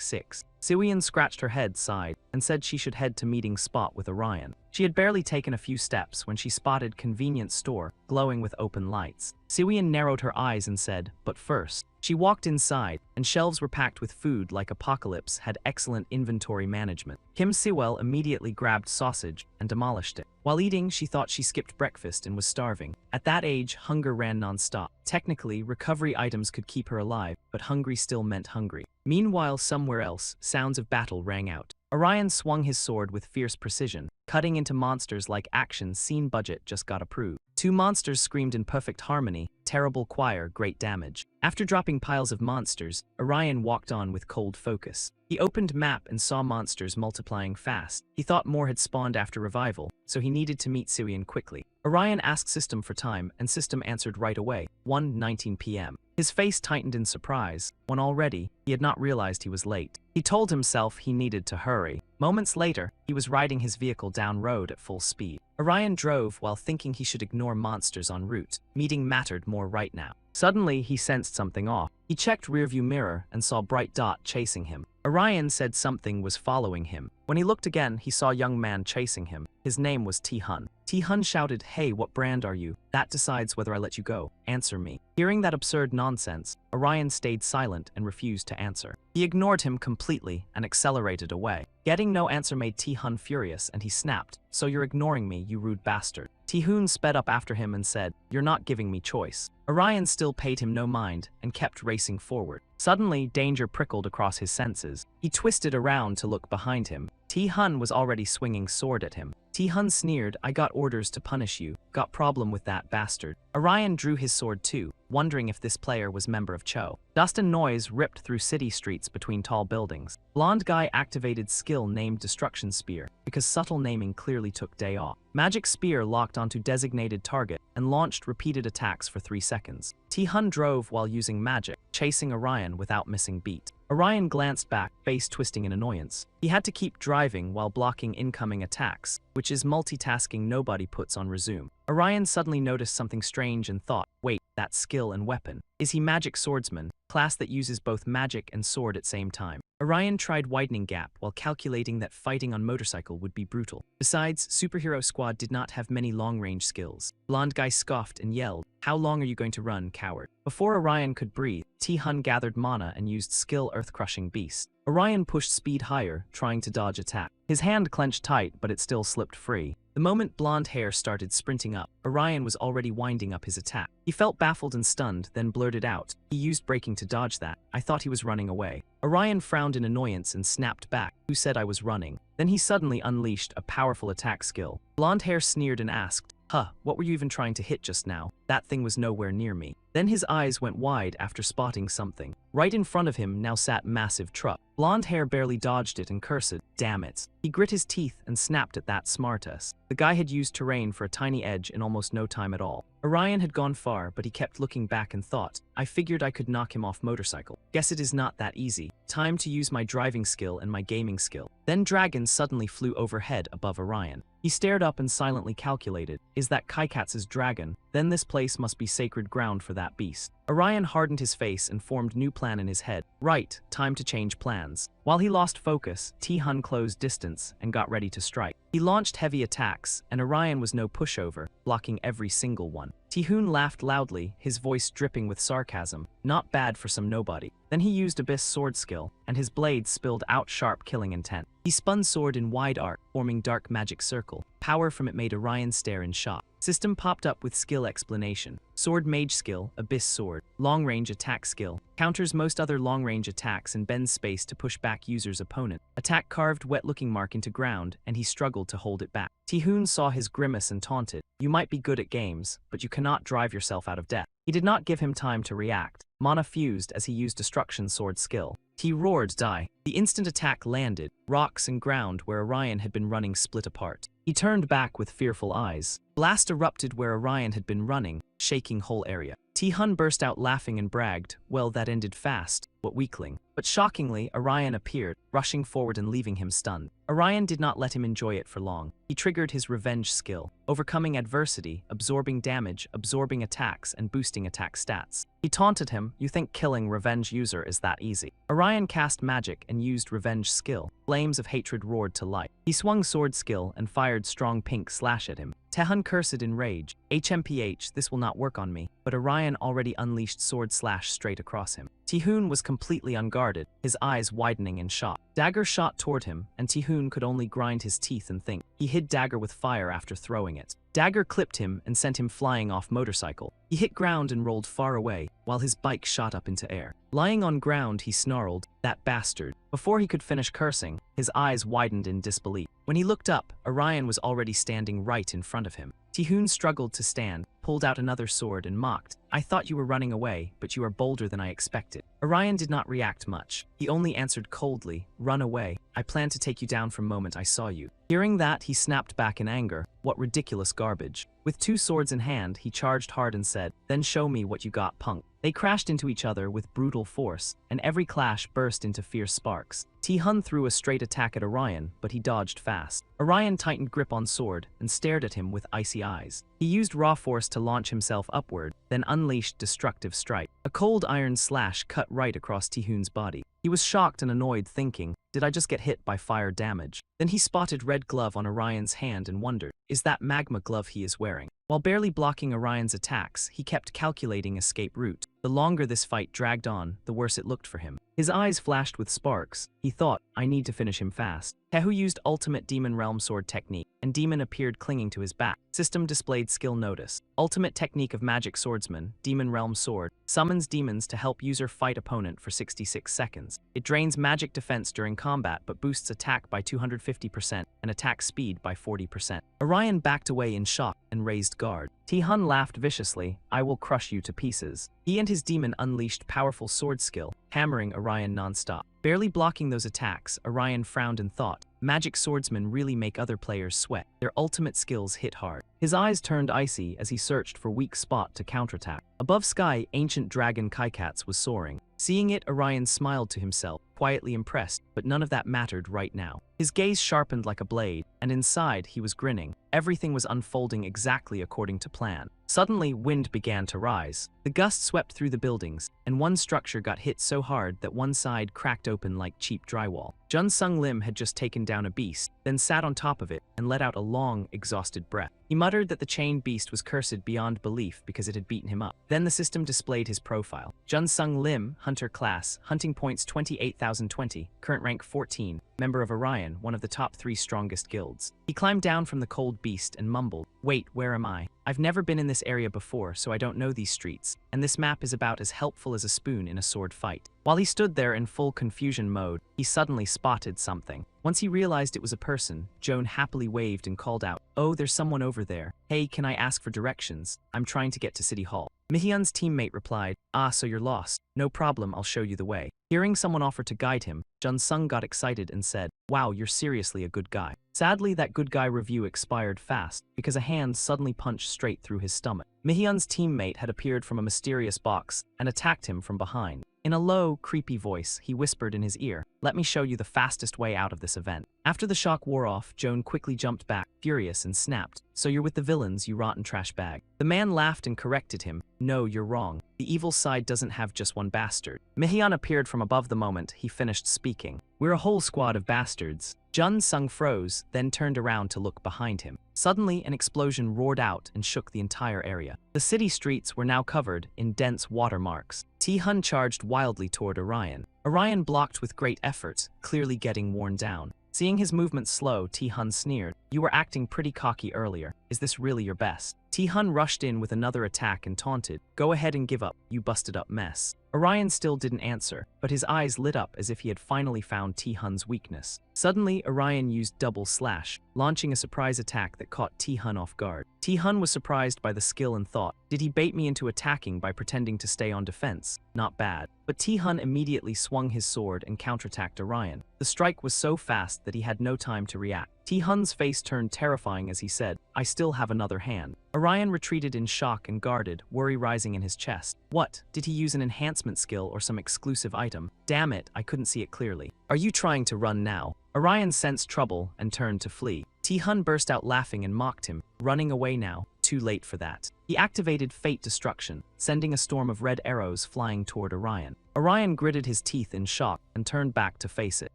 A: 6. Siwian scratched her head, sighed, and said she should head to meeting spot with Orion. She had barely taken a few steps when she spotted convenience store, glowing with open lights. Siwian narrowed her eyes and said, but first. She walked inside, and shelves were packed with food like Apocalypse had excellent inventory management. Kim Siwell immediately grabbed sausage and demolished it. While eating, she thought she skipped breakfast and was starving. At that age, hunger ran non-stop. Technically, recovery items could keep her alive, but hungry still meant hungry. Meanwhile, somewhere else, sounds of battle rang out. Orion swung his sword with fierce precision, cutting into monsters like action scene budget just got approved. 2 monsters screamed in perfect harmony, terrible choir, great damage. After dropping piles of monsters, Orion walked on with cold focus. He opened map and saw monsters multiplying fast. He thought more had spawned after revival, so he needed to meet Siwian quickly. Orion asked System for time, and System answered right away, 1:19 p.m. His face tightened in surprise, when already, he had not realized he was late. He told himself he needed to hurry. Moments later, he was riding his vehicle down road at full speed. Orion drove while thinking he should ignore monsters en route. Meeting mattered more right now. Suddenly, he sensed something off. He checked rearview mirror and saw bright dot chasing him. Orion said something was following him. When he looked again, he saw a young man chasing him. His name was T-Hun. T-Hun shouted, hey, what brand are you? That decides whether I let you go. Answer me. Hearing that absurd nonsense, Orion stayed silent and refused to answer. He ignored him completely and accelerated away. Getting no answer made T-Hun furious, and he snapped, so you're ignoring me, you rude bastard. T-Hun sped up after him and said, you're not giving me choice. Orion still paid him no mind and kept racing forward. Suddenly, danger prickled across his senses. He twisted around to look behind him. T-Hun was already swinging sword at him. T-Hun sneered, I got orders to punish you. Got problem with that bastard. Orion drew his sword too, wondering if this player was member of Cho. Dust and noise ripped through city streets between tall buildings. Blonde guy activated skill named Destruction Spear, because subtle naming clearly took day off. Magic Spear locked onto designated target and launched repeated attacks for 3 seconds. T-Hun drove while using magic, chasing Orion without missing beat. Orion glanced back, face twisting in annoyance. He had to keep driving while blocking incoming attacks, which is multitasking nobody puts on resume. Orion suddenly noticed something strange and thought, wait, that's skill and weapon. Is he magic swordsman, class that uses both magic and sword at same time? Orion tried widening gap while calculating that fighting on motorcycle would be brutal. Besides, Superhero Squad did not have many long-range skills. Blonde guy scoffed and yelled, how long are you going to run, coward? Before Orion could breathe, T-Hun gathered mana and used skill Earth-Crushing Beast. Orion pushed speed higher, trying to dodge attack. His hand clenched tight, but it still slipped free. The moment blonde hair started sprinting up, Orion was already winding up his attack. He felt baffled and stunned, then blurted out, he used braking to dodge that. I thought he was running away. Orion frowned in annoyance and snapped back. Who said I was running? Then he suddenly unleashed a powerful attack skill. Blonde hair sneered and asked, what were you even trying to hit just now? That thing was nowhere near me. Then his eyes went wide after spotting something. Right in front of him now sat massive truck. Blonde hair barely dodged it and cursed, damn it. He grit his teeth and snapped at that smartass. The guy had used terrain for a tiny edge in almost no time at all. Orion had gone far, but he kept looking back and thought, I figured I could knock him off motorcycle. Guess it is not that easy. Time to use my driving skill and my gaming skill. Then dragons suddenly flew overhead above Orion. He stared up and silently calculated, is that Kaikatz's dragon? Then this place must be sacred ground for that beast. Orion hardened his face and formed new plan in his head. Right, time to change plans. While he lost focus, T-Hun closed distance and got ready to strike. He launched heavy attacks, and Orion was no pushover, blocking every single one. T-Hun laughed loudly, his voice dripping with sarcasm. Not bad for some nobody. Then he used Abyss sword skill, and his blade spilled out sharp killing intent. He spun sword in wide arc, forming dark magic circle. Power from it made Orion stare in shock. System popped up with skill explanation. Sword mage skill, Abyss sword. Long-range attack skill. Counters most other long-range attacks and bends space to push back user's opponent. Attack carved wet-looking mark into ground, and he struggled to hold it back. T-Hun saw his grimace and taunted. You might be good at games, but you cannot drive yourself out of death. He did not give him time to react. Mana fused as he used Destruction Sword skill. He roared, die. The instant attack landed. Rocks and ground where Orion had been running split apart. He turned back with fearful eyes. Blast erupted where Orion had been running, shaking whole area. T-Hun burst out laughing and bragged, well, that ended fast, what weakling. But shockingly, Orion appeared, rushing forward and leaving him stunned. Orion did not let him enjoy it for long. He triggered his revenge skill, overcoming adversity, absorbing damage, absorbing attacks, and boosting attack stats. He taunted him, you think killing revenge user is that easy. Orion cast magic and used revenge skill. Flames of hatred roared to life. He swung sword skill and fired strong pink slash at him. T-Hun cursed in rage. HMPH, this will not work on me. But Orion already unleashed sword slash straight across him. T-Hun was completely unguarded, his eyes widening in shock. Dagger shot toward him, and T-Hun could only grind his teeth and think. He hid Dagger with fire after throwing it. Dagger clipped him and sent him flying off motorcycle. He hit ground and rolled far away, while his bike shot up into air. Lying on ground, he snarled, that bastard. Before he could finish cursing, his eyes widened in disbelief. When he looked up, Orion was already standing right in front of him. T-Hun struggled to stand, pulled out another sword and mocked. I thought you were running away, but you are bolder than I expected. Orion did not react much. He only answered coldly, run away. I planned to take you down from moment I saw you. Hearing that, he snapped back in anger. What ridiculous garbage. With two swords in hand, he charged hard and said, then show me what you got, punk. They crashed into each other with brutal force, and every clash burst into fierce sparks. T-Hun threw a straight attack at Orion, but he dodged fast. Orion tightened grip on sword and stared at him with icy eyes. He used raw force to launch himself upward, then unleashed destructive strike. A cold iron slash cut right across T-Hun's body. He was shocked and annoyed, thinking, did I just get hit by fire damage? Then he spotted red glove on Orion's hand and wondered, is that magma glove he is wearing? While barely blocking Orion's attacks, he kept calculating escape route. The longer this fight dragged on, the worse it looked for him. His eyes flashed with sparks. He thought, I need to finish him fast. Tehu used ultimate Demon Realm Sword technique, and Demon appeared clinging to his back. System displayed skill notice. Ultimate technique of Magic Swordsman, Demon Realm Sword, summons demons to help user fight opponent for 66 seconds. It drains magic defense during combat but boosts attack by 250% and attack speed by 40%. Orion backed away in shock and raised guard. T-Hun laughed viciously, I will crush you to pieces. He and his demon unleashed powerful sword skill, hammering Orion non-stop. Barely blocking those attacks, Orion frowned and thought, magic swordsmen really make other players sweat. Their ultimate skills hit hard. His eyes turned icy as he searched for weak spot to counterattack. Above sky, ancient dragon Kaikats was soaring. Seeing it, Orion smiled to himself, quietly impressed, but none of that mattered right now. His gaze sharpened like a blade, and inside he was grinning. Everything was unfolding exactly according to plan. Suddenly, wind began to rise. The gust swept through the buildings, and one structure got hit so hard that one side cracked open like cheap drywall. Jun Sung Lim had just taken down a beast, then sat on top of it and let out a long, exhausted breath. He muttered that the chained beast was cursed beyond belief because it had beaten him up. Then the system displayed his profile. Jun Sung Lim, Hunter Class, Hunting Points 28,020, current rank 14, member of Orion, one of the top 3 strongest guilds. He climbed down from the cold beast and mumbled, "Wait, where am I? I've never been in this area before, so I don't know these streets, and this map is about as helpful as a spoon in a sword fight." While he stood there in full confusion mode, he suddenly spotted something. Once he realized it was a person, Joan happily waved and called out, "Oh, there's someone over there. Hey, can I ask for directions? I'm trying to get to City Hall." Mihyun's teammate replied, "Ah, so you're lost. No problem, I'll show you the way." Hearing someone offer to guide him, Jun Sung got excited and said, "Wow, you're seriously a good guy." Sadly, that good guy review expired fast because a hand suddenly punched straight through his stomach. Mihyun's teammate had appeared from a mysterious box and attacked him from behind. In a low, creepy voice, he whispered in his ear, "Let me show you the fastest way out of this event." After the shock wore off, Joan quickly jumped back, furious, and snapped, "So you're with the villains, you rotten trash bag." The man laughed and corrected him, "No, you're wrong. The evil side doesn't have just one bastard." Mihyun appeared from above the moment he finished speaking. "We're a whole squad of bastards." Jun Sung froze, then turned around to look behind him. Suddenly, an explosion roared out and shook the entire area. The city streets were now covered in dense watermarks. T-Hun charged wildly toward Orion. Orion blocked with great effort, clearly getting worn down. Seeing his movement slow, T-Hun sneered, "You were acting pretty cocky earlier. Is this really your best?" T-Hun rushed in with another attack and taunted, "Go ahead and give up, you busted up mess." Orion still didn't answer, but his eyes lit up as if he had finally found T-Hun's weakness. Suddenly, Orion used double slash, launching a surprise attack that caught T-Hun off guard. T-Hun was surprised by the skill and thought, "Did he bait me into attacking by pretending to stay on defense? Not bad." But T-Hun immediately swung his sword and counterattacked Orion. The strike was so fast that he had no time to react. T-Hun's face turned terrifying as he said, "I still have another hand." Orion retreated in shock and guarded, worry rising in his chest. What? Did he use an enhancement skill or some exclusive item? Damn it, I couldn't see it clearly. "Are you trying to run now?" Orion sensed trouble and turned to flee. T-Hun burst out laughing and mocked him, running away now. Too late for that. He activated Fate Destruction, sending a storm of red arrows flying toward Orion. Orion gritted his teeth in shock and turned back to face it.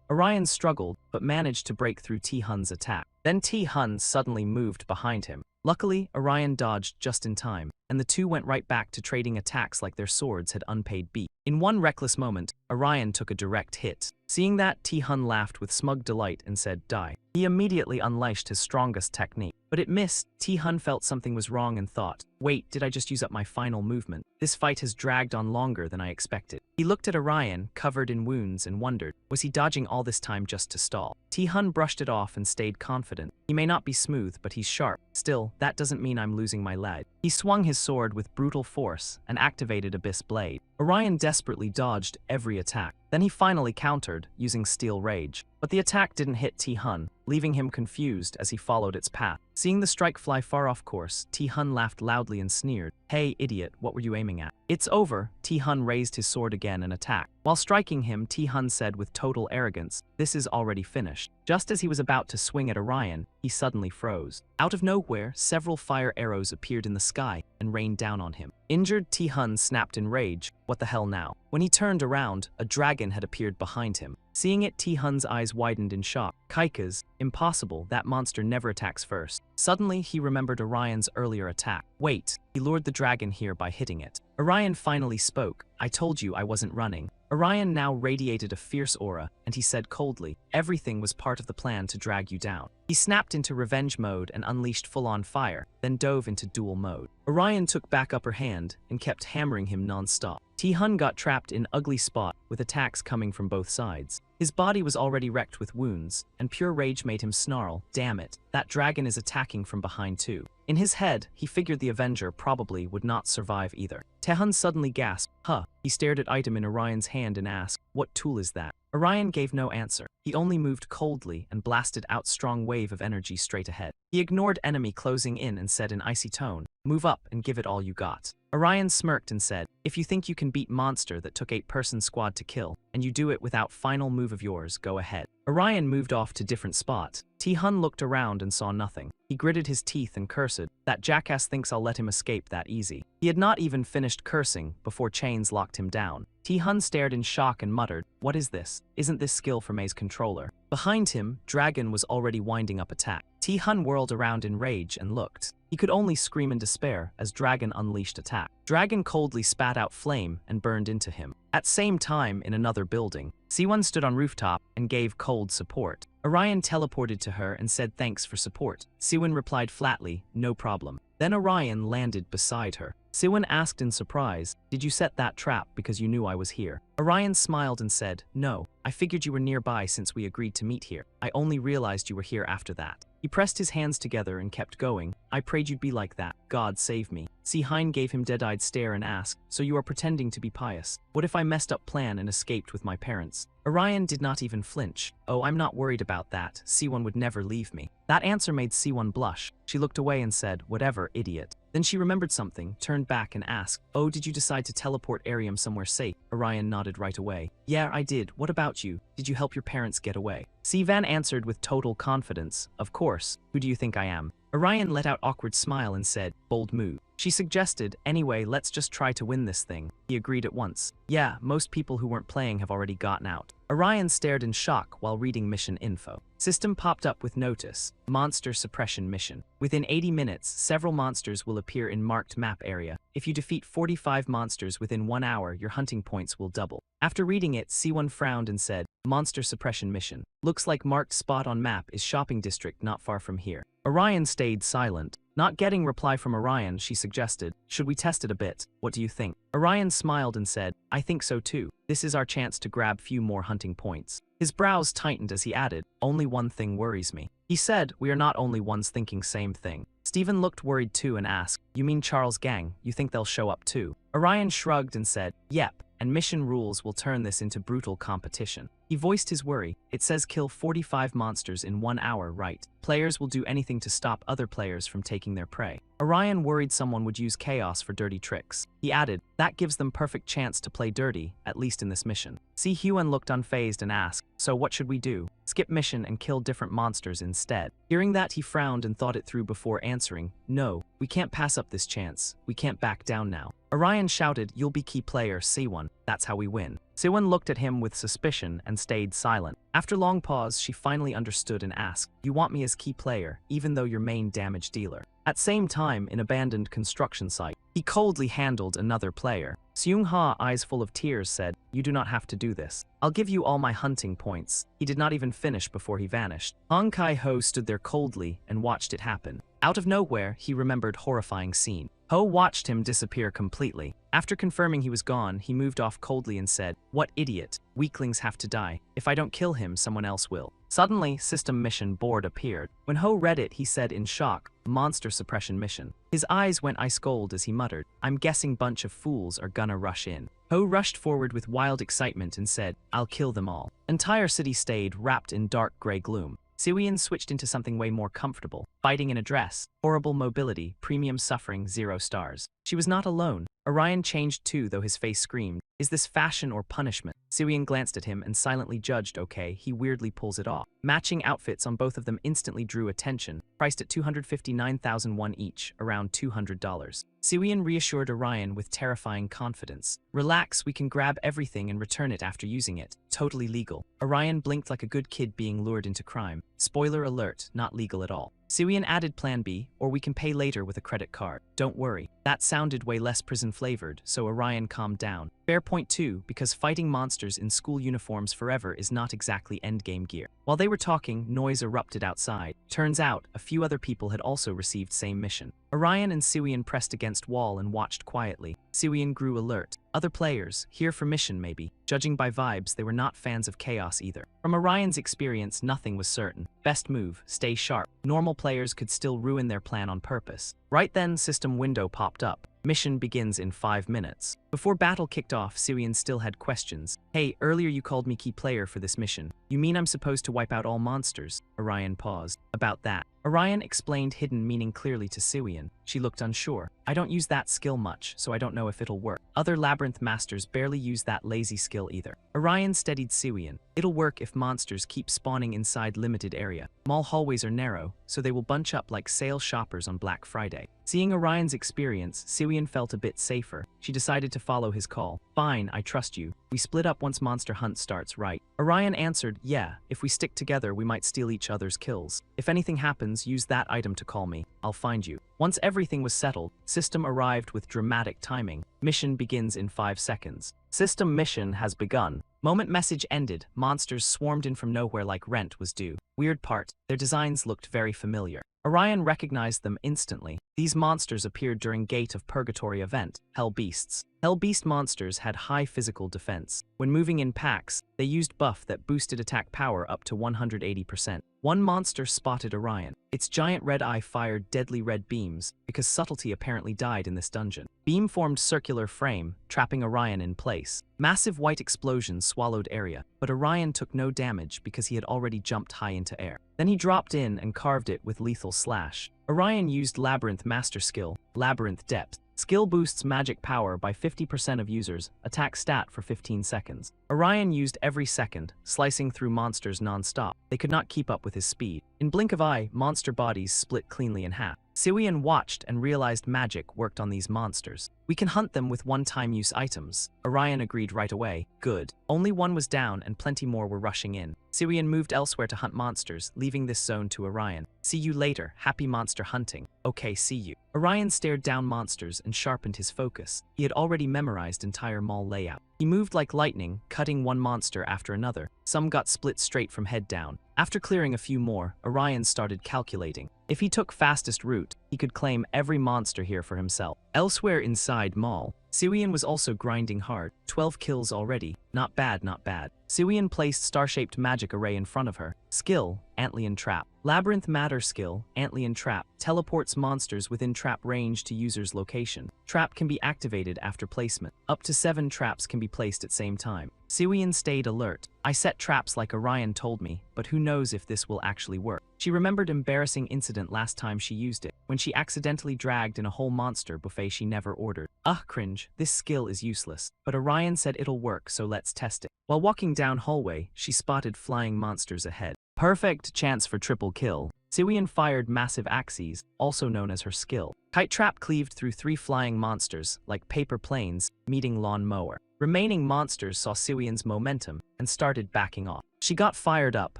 A: Orion struggled, but managed to break through T-Hun's attack. Then T-Hun suddenly moved behind him. Luckily, Orion dodged just in time, and the two went right back to trading attacks like their swords had unpaid beat. In one reckless moment, Orion took a direct hit. Seeing that, T-Hun laughed with smug delight and said, "Die." He immediately unleashed his strongest technique. But it missed. T-Hun felt something was wrong and thought, "Wait, did I just use up my final movement? This fight has dragged on longer than I expected." He looked at Orion, covered in wounds, and wondered, was he dodging all this time just to stall? T-Hun brushed it off and stayed confident. He may not be smooth, but he's sharp. Still, that doesn't mean I'm losing my lead. He swung his sword with brutal force and activated Abyss Blade. Orion desperately dodged every attack. Then he finally countered, using Steel Rage. But the attack didn't hit T-Hun, leaving him confused as he followed its path. Seeing the strike fly far off course, T-Hun laughed loudly and sneered, "Hey, idiot, what were you aiming at?" "It's over." T-Hun raised his sword again and attacked. While striking him, T-Hun said with total arrogance, "This is already finished." Just as he was about to swing at Orion, he suddenly froze. Out of nowhere, several fire arrows appeared in the sky and rained down on him. Injured, T-Hun snapped in rage, "What the hell now?" When he turned around, a dragon had appeared behind him. Seeing it, T-Hun's eyes widened in shock. "Kaikas, impossible, that monster never attacks first." Suddenly, he remembered Orion's earlier attack. "Wait, he lured the dragon here by hitting it." Orion finally spoke, "I told you I wasn't running." Orion now radiated a fierce aura, and he said coldly, "Everything was part of the plan to drag you down." He snapped into revenge mode and unleashed full-on fire, then dove into duel mode. Orion took back upper hand and kept hammering him non-stop. T-Hun got trapped in ugly spot with attacks coming from both sides. His body was already wrecked with wounds, and pure rage made him snarl, "Damn it, that dragon is attacking from behind too." In his head, he figured the Avenger probably would not survive either. T-Hun suddenly gasped, "Huh." He stared at item in Orion's hand and asked, "What tool is that?" Orion gave no answer. He only moved coldly and blasted out strong wave of energy straight ahead. He ignored enemy closing in and said in icy tone, Move up and give it all you got. Orion smirked and said, if you think you can beat monster that took 8-person squad to kill, and you do it without final move of yours, go ahead. Orion moved off to different spot. T-Hun looked around and saw nothing. He gritted his teeth and cursed, that jackass thinks I'll let him escape that easy. He had not even finished cursing before chains locked him down. T-Hun stared in shock and muttered, what is this? Isn't this skill for May's controller? Behind him, Dragon was already winding up attack. T-Hun whirled around in rage and looked. He could only scream in despair as Dragon unleashed attack. Dragon coldly spat out flame and burned into him. At same time, in another building, Siwon stood on rooftop and gave cold support. Orion teleported to her and said thanks for support. Siwon replied flatly, no problem. Then Orion landed beside her. Siwon asked in surprise, did you set that trap because you knew I was here? Orion smiled and said, no, I figured you were nearby since we agreed to meet here. I only realized you were here after that. He pressed his hands together and kept going. I prayed you'd be like that. God save me. Si-Hein gave him dead-eyed stare and asked, so you are pretending to be pious? What if I messed up plan and escaped with my parents? Orion did not even flinch. Oh, I'm not worried about that. Siwon would never leave me. That answer made Siwon blush. She looked away and said, whatever, idiot. Then she remembered something, turned back and asked, oh, did you decide to teleport Arium somewhere safe? Orion nodded right away. Yeah, I did. What about you? Did you help your parents get away? Sivan answered with total confidence, of course. Who do you think I am? Orion let out awkward smile and said, bold move. She suggested, anyway, let's just try to win this thing. He agreed at once. Yeah, most people who weren't playing have already gotten out. Orion stared in shock while reading mission info. System popped up with notice. Monster suppression mission. Within 80 minutes, several monsters will appear in marked map area. If you defeat 45 monsters within 1 hour, your hunting points will double. After reading it, Siwon frowned and said, monster suppression mission. Looks like marked spot on map is shopping district not far from here. Orion stayed silent. Not getting reply from Orion, she suggested, should we test it a bit? What do you think? Orion smiled and said, I think so too. This is our chance to grab few more hunting points. His brows tightened as he added, only one thing worries me. He said, we are not only ones thinking same thing. Stephen looked worried too and asked, you mean Charles' gang? You think they'll show up too? Orion shrugged and said, yep, and mission rules will turn this into brutal competition. He voiced his worry. It says kill 45 monsters in 1 hour, right? Players will do anything to stop other players from taking their prey. Orion worried someone would use chaos for dirty tricks. He added, that gives them perfect chance to play dirty, at least in this mission. Si-Hyun looked unfazed and asked, so what should we do? Skip mission and kill different monsters instead. Hearing that, he frowned and thought it through before answering, no, we can't pass up this chance. We can't back down now. Orion shouted, you'll be key player, Siwon. That's how we win. Siwon looked at him with suspicion and stayed silent. After long pause, she finally understood and asked, you want me as key player, even though you're main damage dealer. At same time, in abandoned construction site, he coldly handled another player. Seung-ha, eyes full of tears, said, you do not have to do this. I'll give you all my hunting points. He did not even finish before he vanished. Hong Kai-ho stood there coldly and watched it happen. Out of nowhere, he remembered horrifying scene. Ho watched him disappear completely. After confirming he was gone, he moved off coldly and said, what idiot. Weaklings have to die. If I don't kill him, someone else will. Suddenly, system mission board appeared. When Ho read it, he said in shock, monster suppression mission. His eyes went ice cold as he muttered, I'm guessing bunch of fools are gonna rush in. Ho rushed forward with wild excitement and said, I'll kill them all. Entire city stayed wrapped in dark gray gloom. Siwon switched into something way more comfortable, fighting in a dress, horrible mobility, premium suffering, 0 stars. She was not alone. Orion changed too, though his face screamed, is this fashion or punishment? Siwon glanced at him and silently judged, okay, he weirdly pulls it off. Matching outfits on both of them instantly drew attention, priced at 259,001 each, around $200. Siwon reassured Orion with terrifying confidence. Relax, we can grab everything and return it after using it. Totally legal. Orion blinked like a good kid being lured into crime. Spoiler alert, not legal at all. Siwon added plan B, or we can pay later with a credit card. Don't worry. That sounded way less prison-flavored, so Orion calmed down. Fair point too, because fighting monsters in school uniforms forever is not exactly endgame gear. While they were talking, noise erupted outside. Turns out, a few other people had also received same mission. Orion and Siwon pressed against wall and watched quietly. Siwon grew alert. Other players, here for mission maybe. Judging by vibes, they were not fans of chaos either. From Orion's experience, nothing was certain. Best move, stay sharp. Normal players could still ruin their plan on purpose. Right then, system window popped up. Mission begins in 5 minutes. Before battle kicked off, Siwon still had questions. Hey, earlier you called me key player for this mission. You mean I'm supposed to wipe out all monsters? Orion paused. About that. Orion explained hidden meaning clearly to Siwian. She looked unsure. I don't use that skill much, so I don't know if it'll work. Other labyrinth masters barely use that lazy skill either. Orion steadied Siwian. It'll work if monsters keep spawning inside limited area. Mall hallways are narrow, so they will bunch up like sale shoppers on Black Friday. Seeing Orion's experience, Siwian felt a bit safer. She decided to follow his call. Fine, I trust you. We split up once monster hunt starts, right? Orion answered, yeah, if we stick together we might steal each other's kills. If anything happens, use that item to call me. I'll find you. Once everything was settled, System arrived with dramatic timing. Mission begins in 5 seconds. System mission has begun. Moment message ended, monsters swarmed in from nowhere like rent was due. Weird part, their designs looked very familiar. Orion recognized them instantly. These monsters appeared during Gate of Purgatory event, Hell Beasts. Hell Beast monsters had high physical defense. When moving in packs, they used buff that boosted attack power up to 180%. One monster spotted Orion. Its giant red eye fired deadly red beams, because subtlety apparently died in this dungeon. Beam formed circular frame, trapping Orion in place. Massive white explosions swallowed area, but Orion took no damage because he had already jumped high into air. Then he dropped in and carved it with lethal slash. Orion used Labyrinth Master Skill, Labyrinth Depth. Skill boosts magic power by 50% of users, attack stat for 15 seconds. Orion used every second, slicing through monsters non-stop. They could not keep up with his speed. In blink of eye, monster bodies split cleanly in half. Siwian watched and realized magic worked on these monsters. We can hunt them with one-time use items. Orion agreed right away. Good. Only one was down and plenty more were rushing in. Siwian moved elsewhere to hunt monsters, leaving this zone to Orion. See you later, happy monster hunting. Okay, see you. Orion stared down monsters and sharpened his focus. He had already memorized entire mall layout. He moved like lightning, cutting one monster after another. Some got split straight from head down. After clearing a few more, Orion started calculating. If he took fastest route, he could claim every monster here for himself. Elsewhere inside mall, Siwian was also grinding hard. 12 kills already. Not bad, not bad. Siwian placed star-shaped magic array in front of her. Skill, Antlion Trap. Labyrinth Matter skill, Antlion Trap, teleports monsters within trap range to user's location. Trap can be activated after placement. Up to 7 traps can be placed at same time. Siwian stayed alert. I set traps like Orion told me, but who knows if this will actually work. She remembered embarrassing incident last time she used it, when she accidentally dragged in a whole monster buffet she never ordered. Cringe, this skill is useless. But Orion said it'll work, so let's test it. While walking down hallway, she spotted flying monsters ahead. Perfect chance for triple kill. Siwian fired massive axes, also known as her skill. Kite Trap cleaved through 3 flying monsters, like paper planes, meeting lawn mower. Remaining monsters saw Siwian's momentum and started backing off. She got fired up.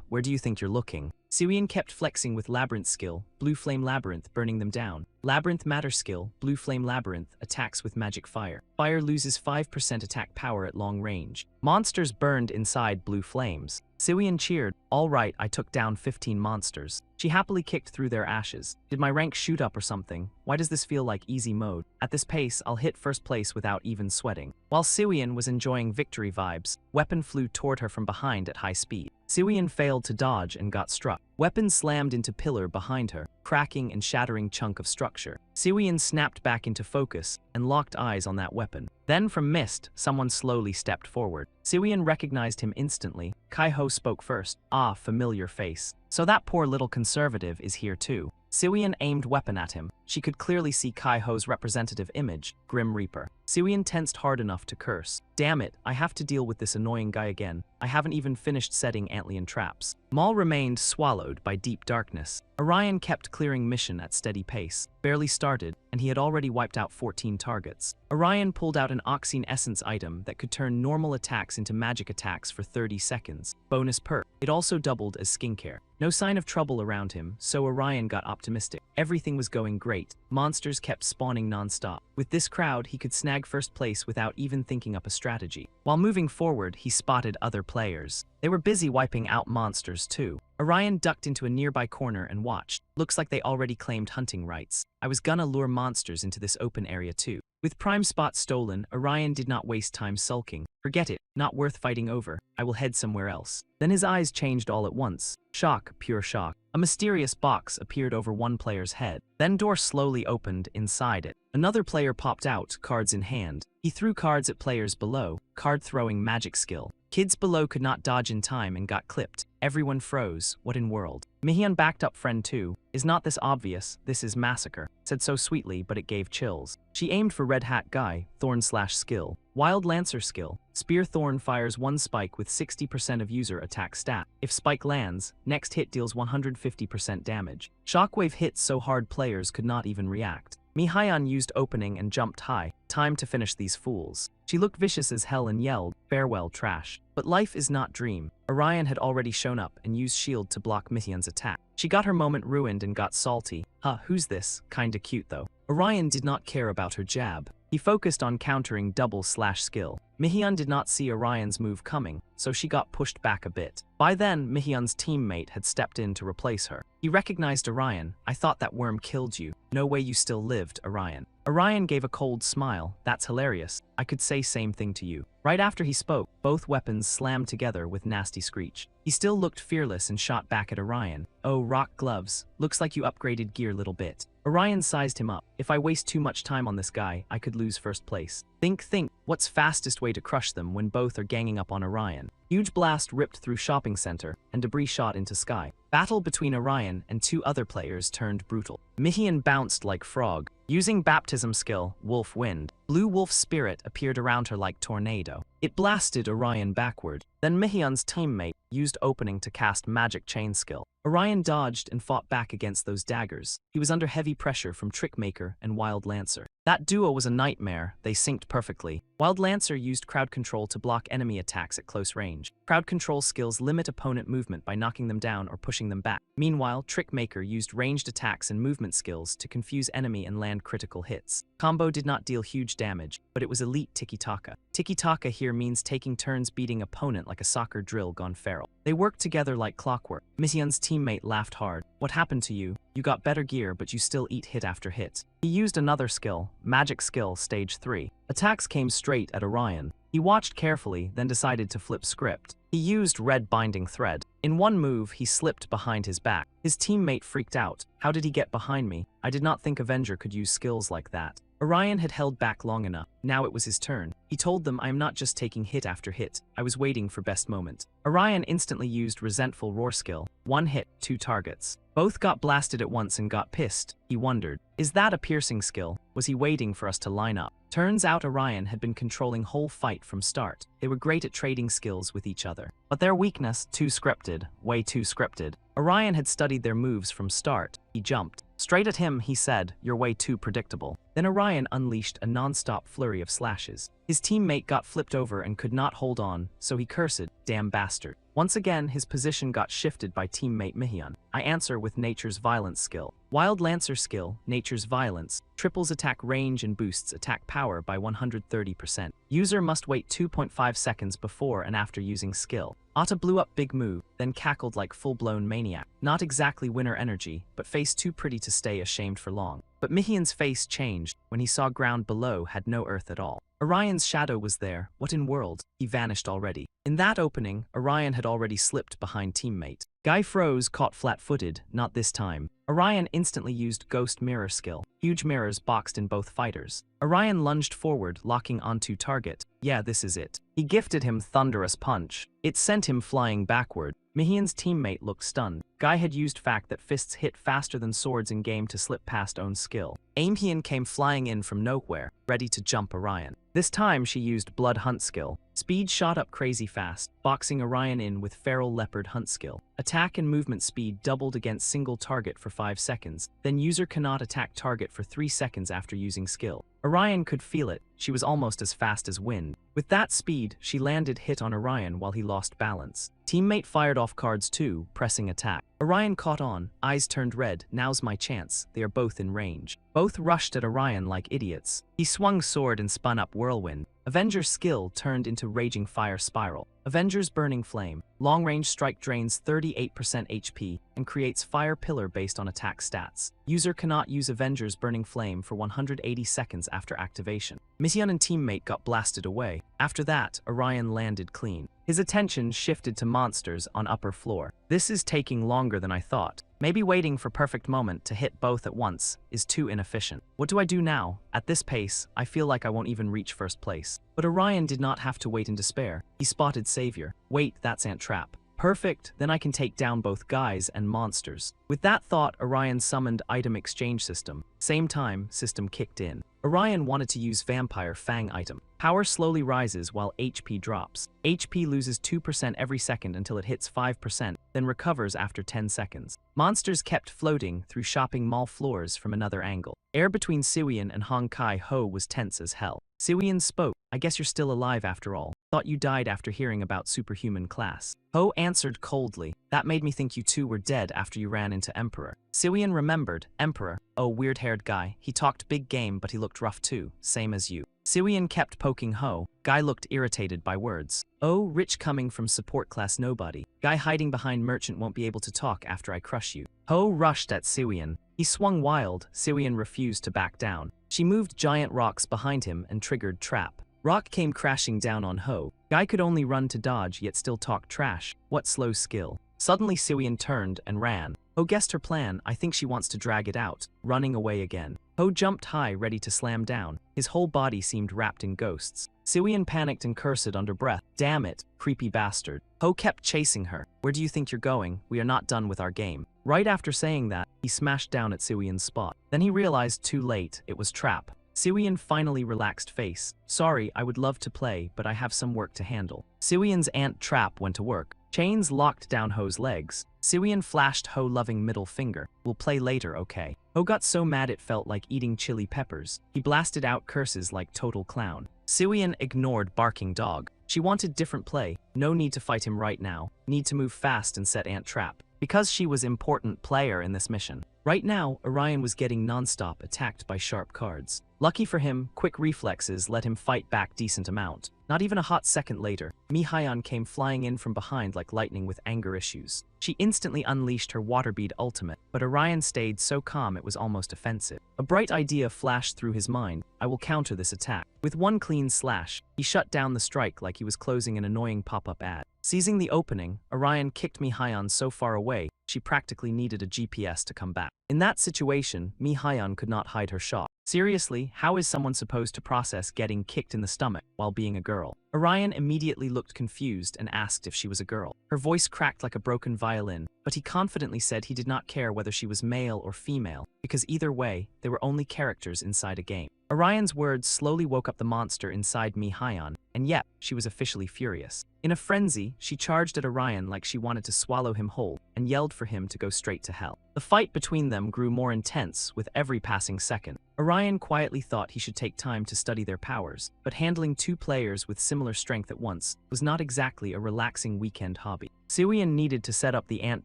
A: Where do you think you're looking? Siwian kept flexing with Labyrinth skill, Blue Flame Labyrinth, burning them down. Labyrinth Matter skill, Blue Flame Labyrinth, attacks with magic fire. Fire loses 5% attack power at long range. Monsters burned inside blue flames. Siwian cheered. All right, I took down 15 monsters. She happily kicked through their ashes. Did my rank shoot up or something? Why does this feel like easy mode? At this pace, I'll hit first place without even sweating. While Siwian was enjoying victory vibes, weapon flew toward her from behind at high speed. Siwian failed to dodge and got struck. Weapon slammed into pillar behind her, cracking and shattering chunk of structure. Siwian snapped back into focus and locked eyes on that weapon. Then from mist, someone slowly stepped forward. Siwian recognized him instantly. Kai-Ho spoke first. Ah, familiar face. So that poor little conservative is here too. Siwian aimed weapon at him. She could clearly see Kai-Ho's representative image, Grim Reaper. Siwian tensed hard enough to curse. Damn it, I have to deal with this annoying guy again. I haven't even finished setting Antlion traps. Maul remained swallowed by deep darkness. Orion kept clearing mission at steady pace. Barely started, and he had already wiped out 14 targets. Orion pulled out an Oxine Essence item that could turn normal attacks into magic attacks for 30 seconds. Bonus perk. It also doubled as skincare. No sign of trouble around him, so Orion got optimistic. Everything was going great. Monsters kept spawning non-stop. With this crowd, he could snag first place without even thinking up a strategy. While moving forward, he spotted other players. They were busy wiping out monsters too. Orion ducked into a nearby corner and watched. Looks like they already claimed hunting rights. I was gonna lure monsters into this open area too. With prime spot stolen, Orion did not waste time sulking. Forget it, not worth fighting over. I will head somewhere else. Then his eyes changed all at once. Shock, pure shock. A mysterious box appeared over one player's head. Then door slowly opened inside it. Another player popped out, cards in hand. He threw cards at players below. Card throwing magic skill. Kids below could not dodge in time and got clipped. Everyone froze. What in world? Mihyun backed up friend 2. Is not this obvious? This is massacre. Said so sweetly, but it gave chills. She aimed for Red Hat Guy, Thorn/skill. Wild Lancer skill. Spear Thorn fires 1 spike with 60% of user attack stat. If spike lands, next hit deals 150% damage. Shockwave hits so hard players could not even react. Mihyun used opening and jumped high. Time to finish these fools. She looked vicious as hell and yelled, farewell trash. But life is not dream. Orion had already shown up and used shield to block Mihyun's attack. She got her moment ruined and got salty. Huh, who's this? Kinda cute though. Orion did not care about her jab. He focused on countering double/skill. Mihyun did not see Orion's move coming, so she got pushed back a bit. By then, Mihyun's teammate had stepped in to replace her. He recognized Orion. I thought that worm killed you. No way you still lived, Orion. Orion gave a cold smile. That's hilarious. I could say same thing to you. Right after he spoke, both weapons slammed together with nasty screech. He still looked fearless and shot back at Orion. Oh, rock gloves. Looks like you upgraded gear little bit. Orion sized him up. If I waste too much time on this guy, I could lose first place. Think. What's fastest way to crush them when both are ganging up on Orion? Huge blast ripped through shopping center, and debris shot into sky. Battle between Orion and 2 other players turned brutal. Mihyun bounced like frog. Using baptism skill, Wolf Wind, Blue Wolf Spirit appeared around her like tornado. It blasted Orion backward. Then Mihyun's teammate used opening to cast magic chain skill. Orion dodged and fought back against those daggers. He was under heavy pressure from Trickmaker and Wild Lancer. That duo was a nightmare. They synced perfectly. Wild Lancer used crowd control to block enemy attacks at close range. Crowd control skills limit opponent movement by knocking them down or pushing them back. Meanwhile, Trickmaker used ranged attacks and movement skills to confuse enemy and land critical hits. Combo did not deal huge damage, but it was elite tiki-taka. Tiki-taka here means taking turns beating opponent like a soccer drill gone feral. They worked together like clockwork. Mihyun's teammate laughed hard. What happened to you? You got better gear, but you still eat hit after hit. He used another skill, Magic Skill Stage 3. Attacks came straight at Orion. He watched carefully, then decided to flip script. He used Red Binding Thread. In one move, he slipped behind his back. His teammate freaked out. How did he get behind me? I did not think Avenger could use skills like that. Orion had held back long enough. Now it was his turn. He told them, I am not just taking hit after hit. I was waiting for best moment. Orion instantly used Resentful Roar skill. 1 hit, 2 targets. Both got blasted at once and got pissed. He wondered, is that a piercing skill? Was he waiting for us to line up? Turns out Orion had been controlling whole fight from start. They were great at trading skills with each other. But their weakness, too scripted, way too scripted. Orion had studied their moves from start. He jumped. Straight at him, he said, you're way too predictable. Then Orion unleashed a non-stop flurry of slashes. His teammate got flipped over and could not hold on, so he cursed, damn bastard. Once again, his position got shifted by teammate Mihyun. I answer with Nature's Violence skill. Wild Lancer skill, Nature's Violence, triples attack range and boosts attack power by 130%. User must wait 2.5 seconds before and after using skill. Atta blew up big move, then cackled like full-blown maniac. Not exactly winner energy, but face too pretty to stay ashamed for long. But Mihyun's face changed when he saw ground below had no earth at all. Orion's shadow was there. What in world? He vanished already. In that opening, Orion had already slipped behind teammate. Guy froze, caught flat-footed, not this time. Orion instantly used Ghost Mirror skill. Huge mirrors boxed in both fighters. Orion lunged forward, locking onto target. Yeah, this is it. He gifted him Thunderous Punch. It sent him flying backward. Mihyun's teammate looked stunned. Guy had used fact that fists hit faster than swords in game to slip past own skill. Mihyun came flying in from nowhere, ready to jump Orion. This time she used Blood Hunt skill. Speed shot up crazy fast, boxing Orion in with Feral Leopard Hunt skill. Attack and movement speed doubled against single target for 5 seconds, then user cannot attack target for 3 seconds after using skill. Orion could feel it. She was almost as fast as wind. With that speed, she landed hit on Orion while he lost balance. Teammate fired off cards too, pressing attack. Orion caught on, eyes turned red. Now's my chance. They are both in range. Both rushed at Orion like idiots. He swung sword and spun up whirlwind. Avenger's skill turned into Raging Fire Spiral. Avenger's Burning Flame. Long-range strike drains 38% HP and creates Fire Pillar based on attack stats. User cannot use Avenger's Burning Flame for 180 seconds after activation. Mihyun and teammate got blasted away. After that, Orion landed clean. His attention shifted to monsters on upper floor. This is taking longer than I thought. Maybe waiting for perfect moment to hit both at once is too inefficient. What do I do now? At this pace, I feel like I won't even reach first place. But Orion did not have to wait in despair. He spotted Savior. Wait, that's Ant Trap. Perfect, then I can take down both guys and monsters. With that thought, Orion summoned Item Exchange System. Same time, system kicked in. Orion wanted to use Vampire Fang item. Power slowly rises while HP drops. HP loses 2% every second until it hits 5%, then recovers after 10 seconds. Monsters kept floating through shopping mall floors from another angle. Air between Siwian and Hong Kai Ho was tense as hell. Siwian spoke, "I guess you're still alive after all. Thought you died after hearing about superhuman class." Ho answered coldly, "That made me think you two were dead after you ran into Emperor." Siwian remembered, "Emperor? Oh, weird-haired guy. He talked big game, but he looked rough too, same as you." Siwian kept poking Ho. Guy looked irritated by words. "Oh, rich coming from support class nobody. Guy hiding behind merchant won't be able to talk after I crush you." Ho rushed at Siwian. He swung wild. Siwian refused to back down. She moved giant rocks behind him and triggered Trap. Rock came crashing down on Ho. Guy could only run to dodge yet still talk trash. What slow skill. Suddenly Siwian turned and ran. Ho guessed her plan. I think she wants to drag it out. Running away again. Ho jumped high, ready to slam down. His whole body seemed wrapped in ghosts. Siwian panicked and cursed under breath. Damn it, creepy bastard. Ho kept chasing her. Where do you think you're going? We are not done with our game. Right after saying that, he smashed down at Siwian's spot. Then he realized too late, it was Trap. Siwian finally relaxed face. Sorry, I would love to play, but I have some work to handle. Siwian's Ant Trap went to work. Chains locked down Ho's legs. Siwian flashed Ho loving middle finger. We'll play later, okay? Ho got so mad it felt like eating chili peppers. He blasted out curses like total clown. Siwian ignored barking dog. She wanted different play. No need to fight him right now. Need to move fast and set Ant Trap. Because she was important player in this mission. Right now, Orion was getting non-stop attacked by sharp cards. Lucky for him, quick reflexes let him fight back decent amount. Not even a hot second later, Mihayon came flying in from behind like lightning with anger issues. She instantly unleashed her Waterbead ultimate, but Orion stayed so calm it was almost offensive. A bright idea flashed through his mind. I will counter this attack. With one clean slash, he shut down the strike like he was closing an annoying pop-up ad. Seizing the opening, Orion kicked Mihayon so far away, she practically needed a GPS to come back. In that situation, Mihayon could not hide her shock. Seriously, how is someone supposed to process getting kicked in the stomach while being a girl? Orion immediately looked confused and asked if she was a girl. Her voice cracked like a broken violin, but he confidently said he did not care whether she was male or female, because either way, they were only characters inside a game. Orion's words slowly woke up the monster inside Mihayon, and yet, she was officially furious. In a frenzy, she charged at Orion like she wanted to swallow him whole, and yelled for him to go straight to hell. The fight between them grew more intense with every passing second. Orion quietly thought he should take time to study their powers, but handling two players with similar strength at once was not exactly a relaxing weekend hobby. Siwian needed to set up the Ant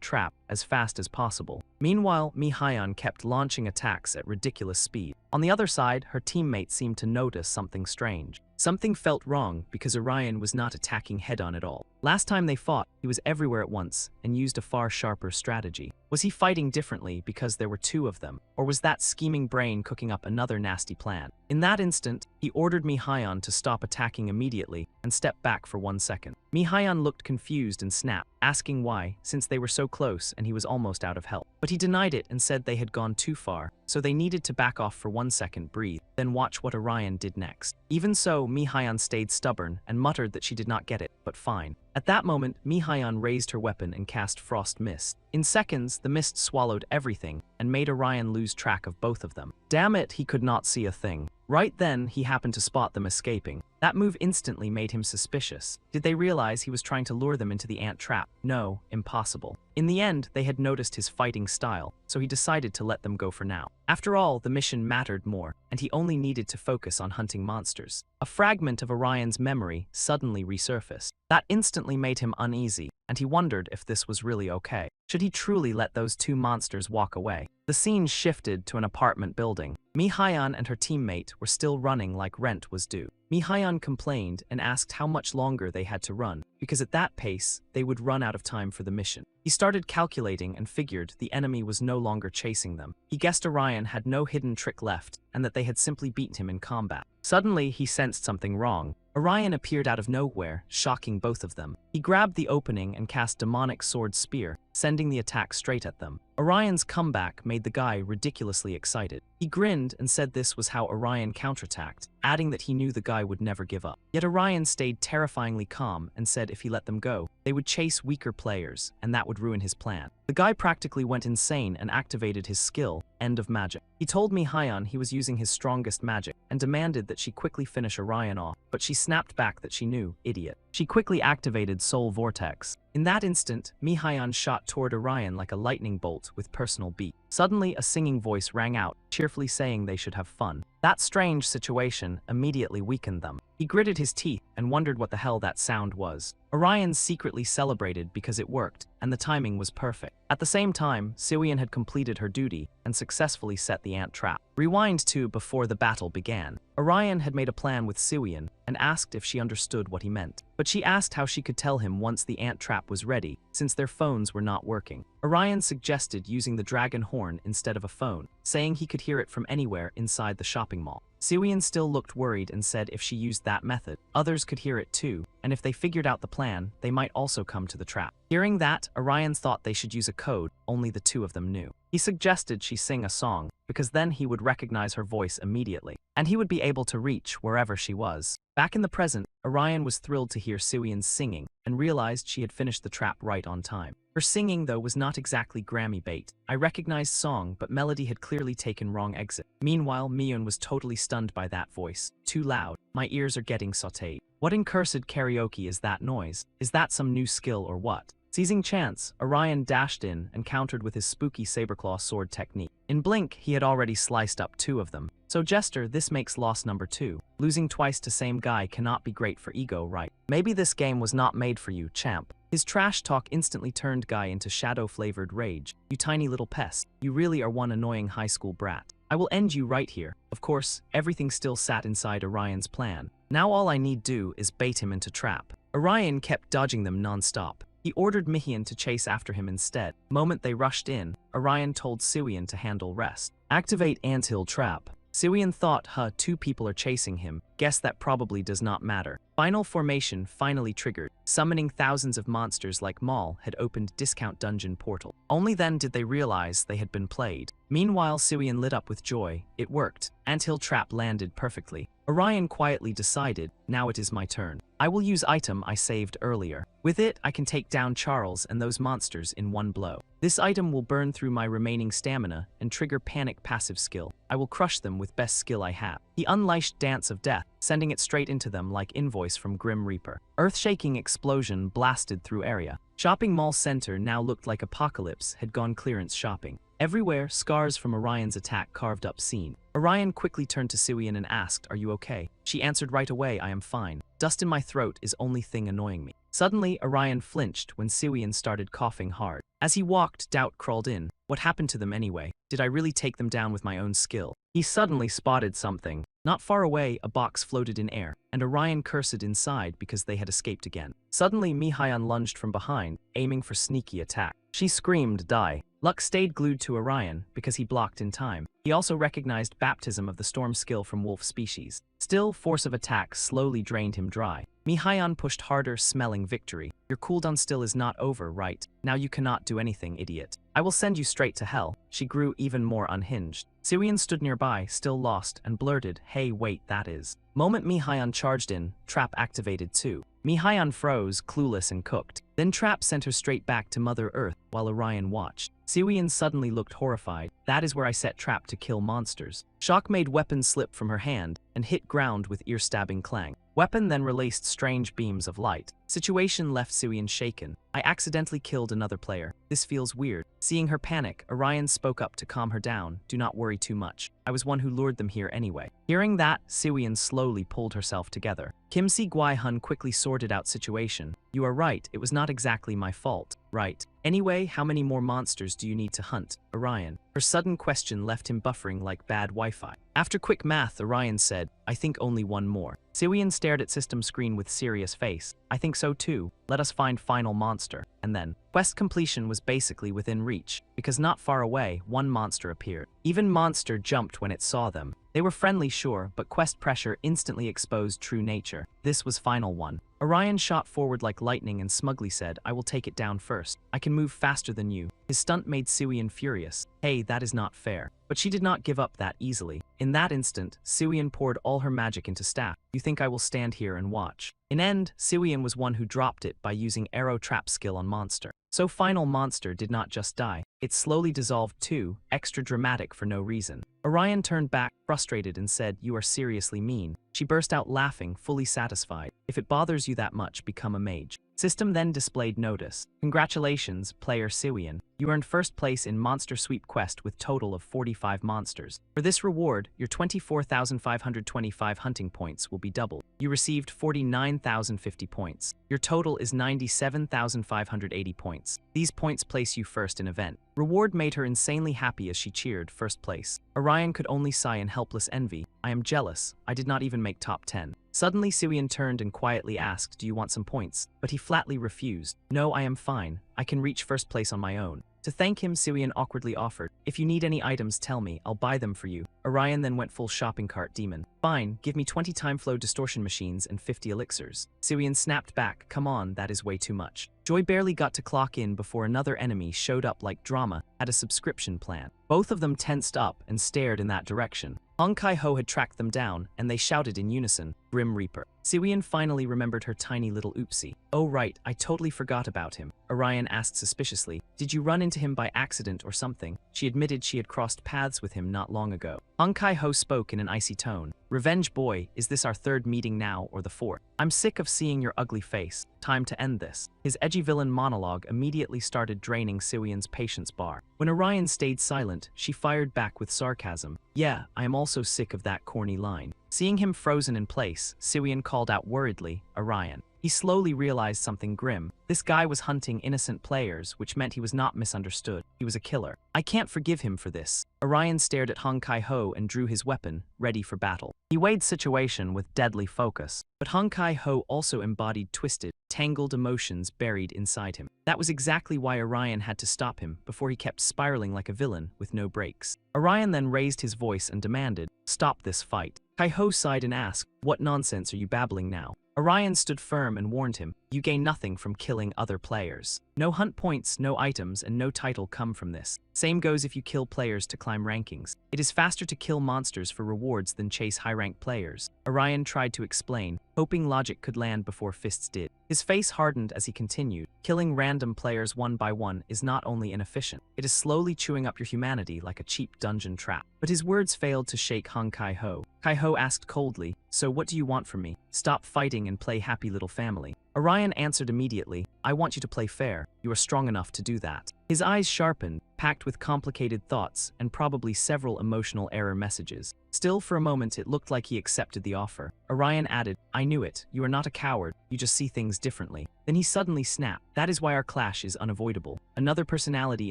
A: Trap as fast as possible. Meanwhile, Mihayon kept launching attacks at ridiculous speed. On the other side, her teammates seemed to notice something strange. Something felt wrong because Orion was not attacking head-on at all. Last time they fought, he was everywhere at once and used a far sharper strategy. Was he fighting differently because there were two of them, or was that scheming brain cooking up another nasty plan? In that instant, he ordered Mihayon to stop attacking immediately and step back for 1 second. Mihayon looked confused and snapped, asking why, since they were so close and he was almost out of help. But he denied it and said they had gone too far, so they needed to back off for 1 second, breathe, then watch what Orion did next. Even so, Mihayon stayed stubborn and muttered that she did not get it, but fine. At that moment, Mihayon raised her weapon and cast Frost Mist. In seconds, the mist swallowed everything and made Orion lose track of both of them. Damn it, he could not see a thing. Right then, he happened to spot them escaping. That move instantly made him suspicious. Did they realize he was trying to lure them into the ant trap? No, impossible. In the end, they had noticed his fighting style, so he decided to let them go for now. After all, the mission mattered more, and he only needed to focus on hunting monsters. A fragment of Orion's memory suddenly resurfaced. That instantly made him uneasy, and he wondered if this was really okay. Should he truly let those two monsters walk away? The scene shifted to an apartment building. Mihayon and her teammate were still running like rent was due. Mihayon complained and asked how much longer they had to run, because at that pace, they would run out of time for the mission. He started calculating and figured the enemy was no longer chasing them. He guessed Orion had no hidden trick left, and that they had simply beaten him in combat. Suddenly, he sensed something wrong. Orion appeared out of nowhere, shocking both of them. He grabbed the opening and cast Demonic Sword Spear, sending the attack straight at them. Orion's comeback made the guy ridiculously excited. He grinned and said this was how Orion counterattacked, adding that he knew the guy would never give up. Yet Orion stayed terrifyingly calm and said if he let them go, they would chase weaker players, and that would ruin his plan. The guy practically went insane and activated his skill, End of Magic. He told Mihayon he was using his strongest magic, and demanded that she quickly finish Orion off, but she snapped back that she knew, idiot. She quickly activated Soul Vortex. In that instant, Mihayon shot toward Orion like a lightning bolt with personal beat. Suddenly, a singing voice rang out, cheerfully saying they should have fun. That strange situation immediately weakened them. He gritted his teeth and wondered what the hell that sound was. Orion secretly celebrated because it worked, and the timing was perfect. At the same time, Siwian had completed her duty and successfully set the ant trap. Rewind to before the battle began. Orion had made a plan with Siwian and asked if she understood what he meant. But she asked how she could tell him once the ant trap was ready, since their phones were not working. Orion suggested using the dragon horn instead of a phone, saying he could hear it from anywhere inside the shopping mall. Siwian still looked worried and said if she used that method, others could hear it too, and if they figured out the plan, they might also come to the trap. Hearing that, Orion thought they should use a code only the two of them knew. He suggested she sing a song, because then he would recognize her voice immediately, and he would be able to reach wherever she was. Back in the present, Orion was thrilled to hear Siwian singing, and realized she had finished the trap right on time. Her singing, though, was not exactly Grammy bait. I recognized song, but melody had clearly taken wrong exit. Meanwhile, Miyun was totally stunned by that voice. Too loud. My ears are getting sautéed. What in cursed karaoke is that noise? Is that some new skill or what? Seizing chance, Orion dashed in and countered with his spooky saberclaw sword technique. In blink, he had already sliced up two of them. So Jester, this makes loss number 2. Losing twice to same guy cannot be great for ego, right? Maybe this game was not made for you, champ. His trash talk instantly turned Guy into shadow-flavored rage. You tiny little pest. You really are one annoying high school brat. I will end you right here. Of course, everything still sat inside Orion's plan. Now all I need do is bait him into trap. Orion kept dodging them non-stop. He ordered Mihian to chase after him instead. The moment they rushed in, Orion told Siwian to handle rest. Activate anthill trap. Siwian thought, two people are chasing him. Guess that probably does not matter. Final formation finally triggered. Summoning thousands of monsters like Maul had opened discount dungeon portal. Only then did they realize they had been played. Meanwhile, Siwian lit up with joy. It worked. Anthill trap landed perfectly. Orion quietly decided, now it is my turn. I will use item I saved earlier. With it, I can take down Charles and those monsters in one blow. This item will burn through my remaining stamina and trigger panic passive skill. I will crush them with best skill I have. He unleashed Dance of Death, sending it straight into them like Invoice from Grim Reaper. Earth-shaking explosion blasted through area. Shopping mall center now looked like Apocalypse had gone clearance shopping. Everywhere, scars from Orion's attack carved up scene. Orion quickly turned to Siwian and asked, "Are you okay?" She answered right away, "I am fine. Dust in my throat is only thing annoying me." Suddenly, Orion flinched when Siwian started coughing hard. As he walked, doubt crawled in. What happened to them anyway? Did I really take them down with my own skill? He suddenly spotted something. Not far away, a box floated in air, and Orion cursed inside because they had escaped again. Suddenly, Mihayon lunged from behind, aiming for sneaky attack. She screamed, "Die." Luck stayed glued to Orion because he blocked in time. He also recognized Baptism of the Storm skill from wolf species. Still, force of attack slowly drained him dry. Mihayon pushed harder, smelling victory. Your cooldown still is not over, right? Now you cannot do anything, idiot. I will send you straight to hell. She grew even more unhinged. Siwian stood nearby, still lost, and blurted, "Hey, wait, that is." Moment Mihayon charged in, trap activated too. Mihayon froze, clueless and cooked. Then trap sent her straight back to Mother Earth while Orion watched. Siwian suddenly looked horrified. That is where I set trap to kill monsters. Shock made weapon slip from her hand and hit ground with ear-stabbing clang. Weapon then released strange beams of light. Situation left Siwian shaken. I accidentally killed another player. This feels weird. Seeing her panic, Orion spoke up to calm her down. Do not worry too much. I was one who lured them here anyway. Hearing that, Siwian slowly pulled herself together. Kimsi Gwaihun quickly sorted out situation. You are right, it was not exactly my fault. Right. Anyway, how many more monsters do you need to hunt, Orion? Her sudden question left him buffering like bad Wi-Fi. After quick math, Orion said, I think only one more. Siwian stared at system screen with serious face. I think so too. Let us find final monster. And then, quest completion was basically within reach, because not far away, one monster appeared. Even monster jumped when it saw them. They were friendly, sure, but quest pressure instantly exposed true nature. This was final one. Orion shot forward like lightning and smugly said, I will take it down first. I can move faster than you. His stunt made Suian furious. Hey, that is not fair. But she did not give up that easily. In that instant, Suian poured all her magic into staff. You think I will stand here and watch? In end, Suian was one who dropped it by using arrow trap skill on Monster. So final Monster did not just die. It slowly dissolved too, extra dramatic for no reason. Orion turned back, frustrated, and said, You are seriously mean. She burst out laughing, fully satisfied. If it bothers you that much, become a mage. System then displayed notice. Congratulations, player Suian. You earned first place in Monster Sweep Quest with total of 45 monsters. For this reward, your 24,525 hunting points will be doubled. You received 49,050 points. Your total is 97,580 points. These points place you first in event. Reward made her insanely happy as she cheered first place. Orion could only sigh in helpless envy. I am jealous. I did not even make top 10. Suddenly Suian turned and quietly asked, Do you want some points? But he flatly refused. No, I am fine. I can reach first place on my own. To thank him, Suian awkwardly offered, If you need any items, tell me. I'll buy them for you. Orion then went full shopping cart demon. Fine, give me 20 time flow distortion machines and 50 elixirs. Suian snapped back, Come on, that is way too much. Joy barely got to clock in before another enemy showed up like drama, had a subscription plan. Both of them tensed up and stared in that direction. Hong Kai-ho had tracked them down, and they shouted in unison, Grim Reaper. Suian finally remembered her tiny little oopsie. Oh right, I totally forgot about him. Orion asked suspiciously, Did you run into him by accident or something? She admitted she had crossed paths with him not long ago. Hong Kai-ho spoke in an icy tone. Revenge boy, is this our third meeting now or the fourth? I'm sick of seeing your ugly face. Time to end this. His edgy villain monologue immediately started draining Suian's patience bar. When Orion stayed silent, she fired back with sarcasm. Yeah, I am also sick of that corny line. Seeing him frozen in place, Suian called out worriedly, Orion. He slowly realized something grim. This guy was hunting innocent players, which meant he was not misunderstood. He was a killer. I can't forgive him for this. Orion stared at Hong Kai-ho and drew his weapon, ready for battle. He weighed situation with deadly focus. But Hong Kai-ho also embodied twisted, tangled emotions buried inside him. That was exactly why Orion had to stop him before he kept spiraling like a villain with no brakes. Orion then raised his voice and demanded, Stop this fight. Kai-ho sighed and asked, What nonsense are you babbling now? Orion stood firm and warned him, You gain nothing from killing other players. No hunt points, no items, and no title come from this. Same goes if you kill players to climb rankings. It is faster to kill monsters for rewards than chase high-ranked players. Orion tried to explain, hoping logic could land before fists did. His face hardened as he continued, Killing random players one by one is not only inefficient, it is slowly chewing up your humanity like a cheap dungeon trap. But his words failed to shake Hong Kai-ho. Kai-ho asked coldly, So what do you want from me? Stop fighting and play happy little family. Orion answered immediately, I want you to play fair. You are strong enough to do that. His eyes sharpened, packed with complicated thoughts and probably several emotional error messages. Still, for a moment, it looked like he accepted the offer. Orion added, I knew it. You are not a coward. You just see things differently. Then he suddenly snapped. That is why our clash is unavoidable. Another personality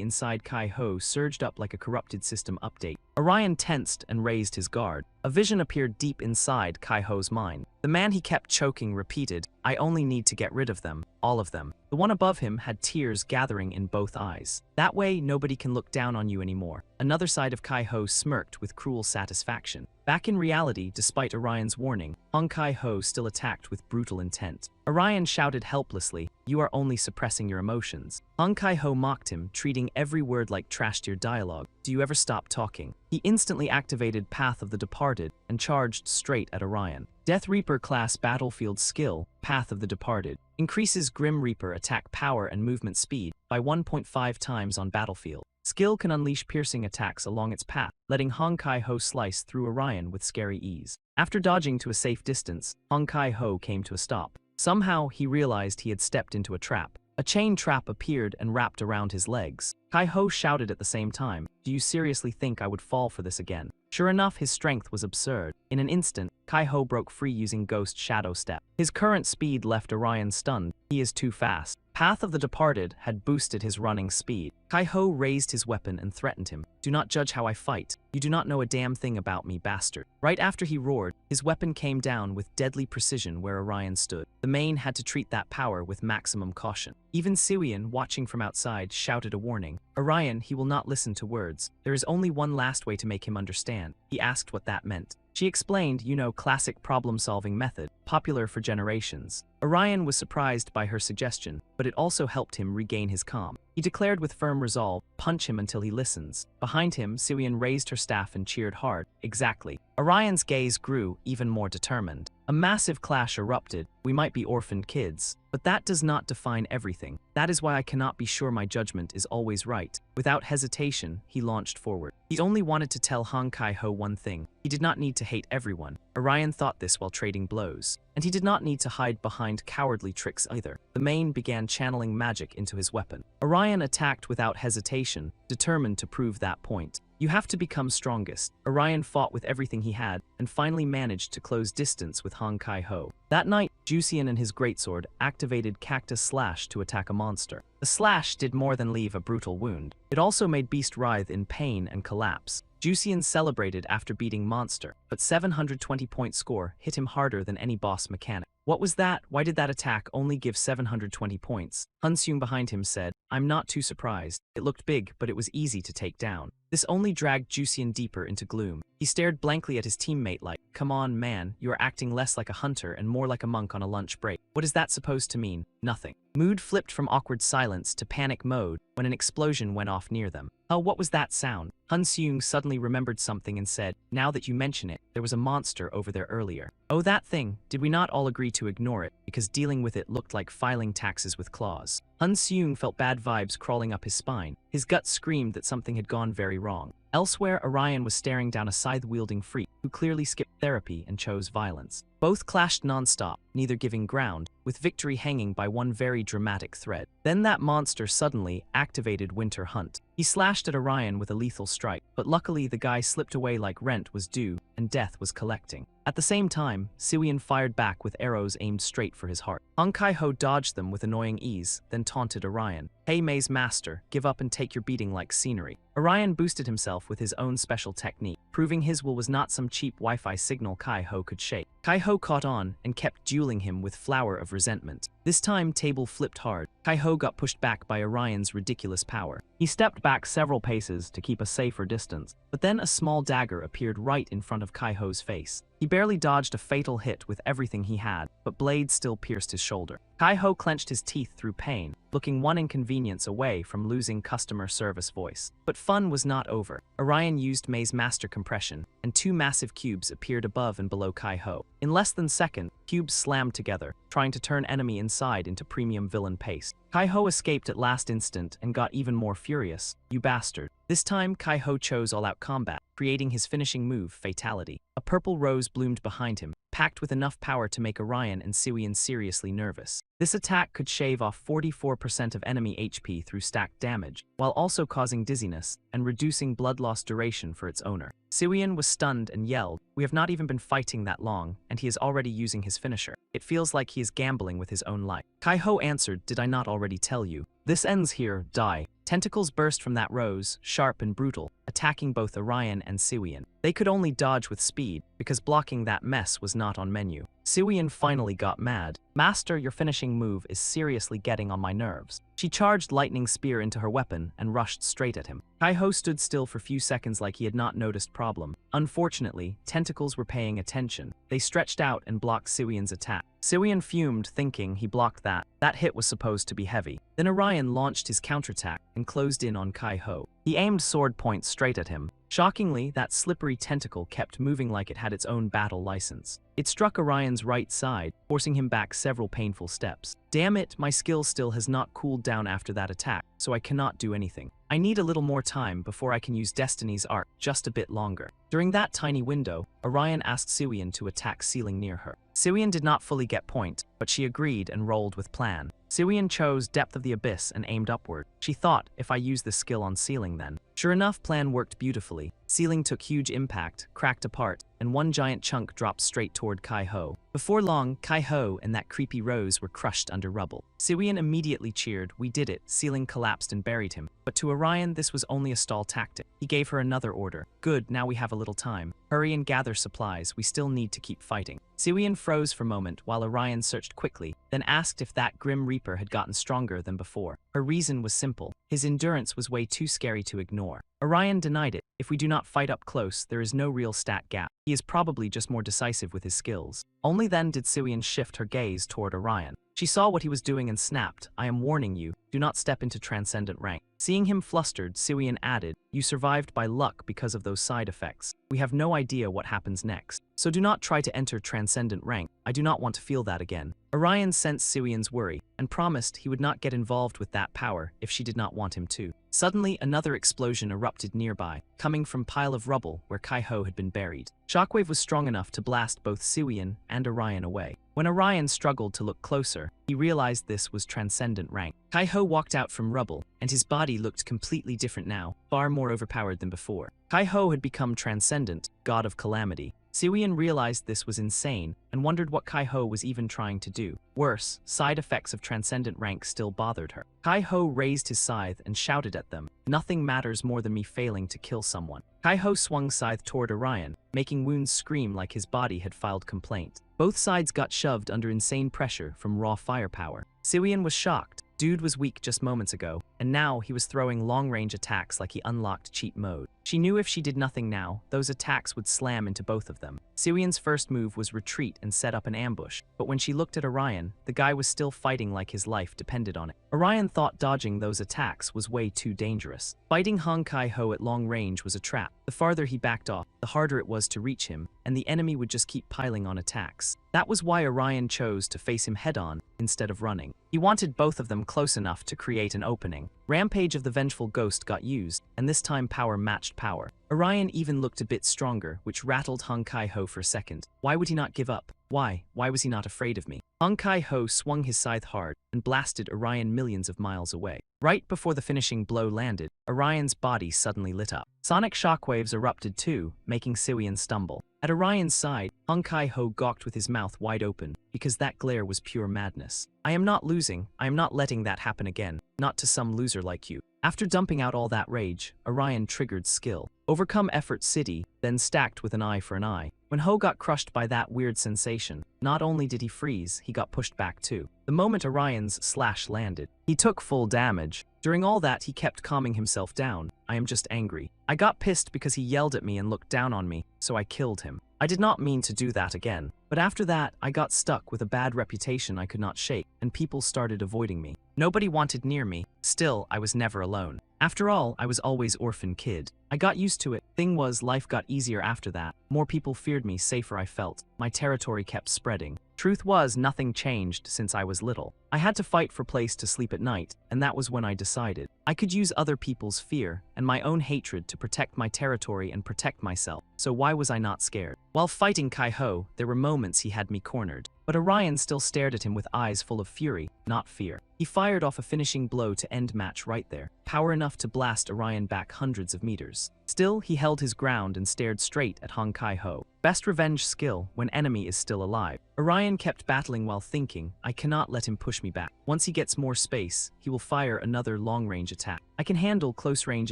A: inside Kai-ho surged up like a corrupted system update. Orion tensed and raised his guard. A vision appeared deep inside Kai-ho's mind. The man he kept choking repeated, I only need to get rid of them, all of them. The one above him had tears gathering in both eyes. That way, nobody can look down on you anymore. Another side of Kai-ho smirked with cruel satisfaction. Back in reality, despite Orion's warning, Hong Kai-ho still attacked with brutal intent. Orion shouted helplessly, You are only suppressing your emotions. Hong Kai-ho mocked him, treating every word like trash-tier dialogue. Do you ever stop talking? He instantly activated Path of the Departed and charged straight at Orion. Death Reaper class battlefield skill, Path of the Departed, increases Grim Reaper attack power and movement speed by 1.5 times on battlefield. Skill can unleash piercing attacks along its path, letting Hong Kai-ho slice through Orion with scary ease. After dodging to a safe distance, Hong Kai-ho came to a stop. Somehow, he realized he had stepped into a trap. A chain trap appeared and wrapped around his legs. Kai-ho shouted at the same time, Do you seriously think I would fall for this again? Sure enough, his strength was absurd. In an instant, Kai-ho broke free using Ghost Shadow Step. His current speed left Orion stunned. He is too fast. Path of the Departed had boosted his running speed. Kai-ho raised his weapon and threatened him. Do not judge how I fight. You do not know a damn thing about me, bastard. Right after he roared, his weapon came down with deadly precision where Orion stood. The main had to treat that power with maximum caution. Even Siwian, watching from outside, shouted a warning. Orion, he will not listen to words. There is only one last way to make him understand. He asked what that meant. She explained, classic problem-solving method, popular for generations. Orion was surprised by her suggestion, but it also helped him regain his calm. He declared with firm resolve, punch him until he listens. Behind him, Siwian raised her staff and cheered hard. Exactly. Orion's gaze grew even more determined. A massive clash erupted. We might be orphaned kids, but that does not define everything. That is why I cannot be sure my judgment is always right. Without hesitation, he launched forward. He only wanted to tell Han Kai-ho one thing. He did not need to hate everyone. Orion thought this while trading blows. And he did not need to hide behind cowardly tricks either. The main began channeling magic into his weapon. Orion attacked without hesitation, determined to prove that point. You have to become strongest. Orion fought with everything he had, and finally managed to close distance with Han Kai-ho. That night, Jusian and his greatsword activated Cactus Slash to attack a monster. The slash did more than leave a brutal wound. It also made Beast writhe in pain and collapse. Jusian celebrated after beating Monster, but 720-point score hit him harder than any boss mechanic. What was that? Why did that attack only give 720 points? Hanseung behind him said, I'm not too surprised. It looked big, but it was easy to take down. This only dragged Jusian deeper into gloom. He stared blankly at his teammate like, come on, man, you are acting less like a hunter and more like a monk on a lunch break. What is that supposed to mean? Nothing. Mood flipped from awkward silence to panic mode when an explosion went off near them. Oh, what was that sound? Hanseung suddenly remembered something and said, now that you mention it, there was a monster over there earlier. Oh, that thing. Did we not all agree to ignore it because dealing with it looked like filing taxes with claws? Hanseung felt bad vibes crawling up his spine. His gut screamed that something had gone very wrong. Elsewhere, Orion was staring down a scythe-wielding freak who clearly skipped therapy and chose violence. Both clashed non-stop, neither giving ground, with victory hanging by one very dramatic thread. Then that monster suddenly activated Winter Hunt. He slashed at Orion with a lethal strike, but luckily the guy slipped away like rent was due and death was collecting. At the same time, Siwian fired back with arrows aimed straight for his heart. Han Kai-ho dodged them with annoying ease, then taunted Orion. Hey May's master, give up and take your beating like scenery. Orion boosted himself with his own special technique, proving his will was not some cheap Wi-Fi signal Kai-ho could shake. Kai-ho caught on and kept dueling him with flower of resentment. This time, table flipped hard. Kai-ho got pushed back by Orion's ridiculous power. He stepped back several paces to keep a safer distance, but then a small dagger appeared right in front of Kai-ho's face. He barely dodged a fatal hit with everything he had, but blades still pierced his shoulder. Kai-ho clenched his teeth through pain, looking one inconvenience away from losing customer service voice. But fun was not over. Orion used May's master compression, and two massive cubes appeared above and below Kai-ho. In less than a second, cubes slammed together, trying to turn enemy inside into premium villain paste. Kai-ho escaped at last instant and got even more furious. You bastard. This time, Kai-ho chose all-out combat, creating his finishing move, Fatality. A purple rose bloomed behind him, packed with enough power to make Orion and Siwian seriously nervous. This attack could shave off 44% of enemy HP through stacked damage, while also causing dizziness and reducing blood loss duration for its owner. Siwian was stunned and yelled, we have not even been fighting that long, and he is already using his finisher. It feels like he is gambling with his own life. Kai-ho answered, did I not already tell you? This ends here, die. Tentacles burst from that rose, sharp and brutal, attacking both Orion and Siwian. They could only dodge with speed, because blocking that mess was not on menu. Siwian finally got mad. Master, your finishing move is seriously getting on my nerves. She charged Lightning Spear into her weapon and rushed straight at him. Kai-ho stood still for a few seconds like he had not noticed problem. Unfortunately, tentacles were paying attention. They stretched out and blocked Siwian's attack. Siwian fumed, thinking he blocked that. That hit was supposed to be heavy. Then Orion launched his counterattack and closed in on Kai-ho. He aimed sword points straight at him. Shockingly, that slippery tentacle kept moving like it had its own battle license. It struck Orion's right side, forcing him back several painful steps. Damn it, my skill still has not cooled down after that attack, so I cannot do anything. I need a little more time before I can use Destiny's Art, just a bit longer. During that tiny window, Orion asked Siwian to attack ceiling near her. Siwian did not fully get point, but she agreed and rolled with plan. Siwian chose Depth of the Abyss and aimed upward. She thought, if I use this skill on ceiling then. Sure enough, plan worked beautifully. ceiling took huge impact, cracked apart, and one giant chunk dropped straight toward Kai-Ho. Before long, Kai-Ho and that creepy Rose were crushed under rubble. Siwian immediately cheered, "We did it," ceiling collapsed and buried him. But to Orion, this was only a stall tactic. He gave her another order. "Good, now we have a little time. Hurry and gather supplies, we still need to keep fighting." Siwian froze for a moment while Orion searched quickly, then asked if that Grim Reaper had gotten stronger than before. Her reason was simple. His endurance was way too scary to ignore. Orion denied it. "If we do not fight up close, there is no real stat gap. He is probably just more decisive with his skills." Only then did Siwian shift her gaze toward Orion. She saw what he was doing and snapped, "I am warning you, do not step into transcendent rank." Seeing him flustered, Siwian added, "You survived by luck because of those side effects. We have no idea what happens next. So do not try to enter transcendent rank. I do not want to feel that again." Orion sensed Siwian's worry and promised he would not get involved with that power if she did not want him to. Suddenly, another explosion erupted nearby, coming from pile of rubble where Kai-Ho had been buried. Shockwave was strong enough to blast both Siwian and Orion away. When Orion struggled to look closer, he realized this was transcendent rank. Kai-Ho walked out from rubble, and his body looked completely different now, far more overpowered than before. Kai-Ho had become transcendent, god of calamity. Siwian realized this was insane and wondered what Kai-Ho was even trying to do. Worse, side effects of transcendent rank still bothered her. Kai-Ho raised his scythe and shouted at them, "Nothing matters more than me failing to kill someone." Kai-Ho swung scythe toward Orion, making Wounds scream like his body had filed complaint. Both sides got shoved under insane pressure from raw firepower. Siwian was shocked. Dude was weak just moments ago, and now he was throwing long-range attacks like he unlocked cheat mode. She knew if she did nothing now, those attacks would slam into both of them. Siwian's first move was retreat and set up an ambush, but when she looked at Orion, the guy was still fighting like his life depended on it. Orion thought dodging those attacks was way too dangerous. Fighting Hong Kai-Ho at long range was a trap. The farther he backed off, the harder it was to reach him, and the enemy would just keep piling on attacks. That was why Orion chose to face him head-on instead of running. He wanted both of them close enough to create an opening. Rampage of the Vengeful Ghost got used, and this time power matched power. Orion even looked a bit stronger, which rattled Hong Kai-Ho for a second. Why would he not give up? Why was he not afraid of me? Hong Kai-Ho swung his scythe hard and blasted Orion millions of miles away. Right before the finishing blow landed, Orion's body suddenly lit up. Sonic shockwaves erupted too, making Siwian stumble. At Orion's side, Hong Kai-Ho gawked with his mouth wide open, because that glare was pure madness. "I am not losing, I am not letting that happen again, not to some loser like you." After dumping out all that rage, Orion triggered skill. Overcome Effort City, then stacked with an eye for an eye. When Ho got crushed by that weird sensation, not only did he freeze, he got pushed back too. The moment Orion's slash landed, he took full damage. During all that, he kept calming himself down. "I am just angry. I got pissed because he yelled at me and looked down on me, so I killed him. I did not mean to do that again. But after that, I got stuck with a bad reputation I could not shake, and people started avoiding me. Nobody wanted near me. Still, I was never alone. After all, I was always orphan kid. I got used to it. Thing was, life got easier after that. More people feared me, safer I felt. My territory kept spreading. Truth was, nothing changed since I was little. I had to fight for place to sleep at night, and that was when I decided. I could use other people's fear and my own hatred to protect my territory and protect myself. So why was I not scared?" While fighting Kai-Ho, there were moments he had me cornered. But Orion still stared at him with eyes full of fury, not fear. He fired off a finishing blow to end match right there, power enough to blast Orion back hundreds of meters. Still, he held his ground and stared straight at Hong Kai-Ho. Best revenge skill when enemy is still alive. Orion kept battling while thinking, "I cannot let him push me back. Once he gets more space, he will fire another long-range attack. I can handle close-range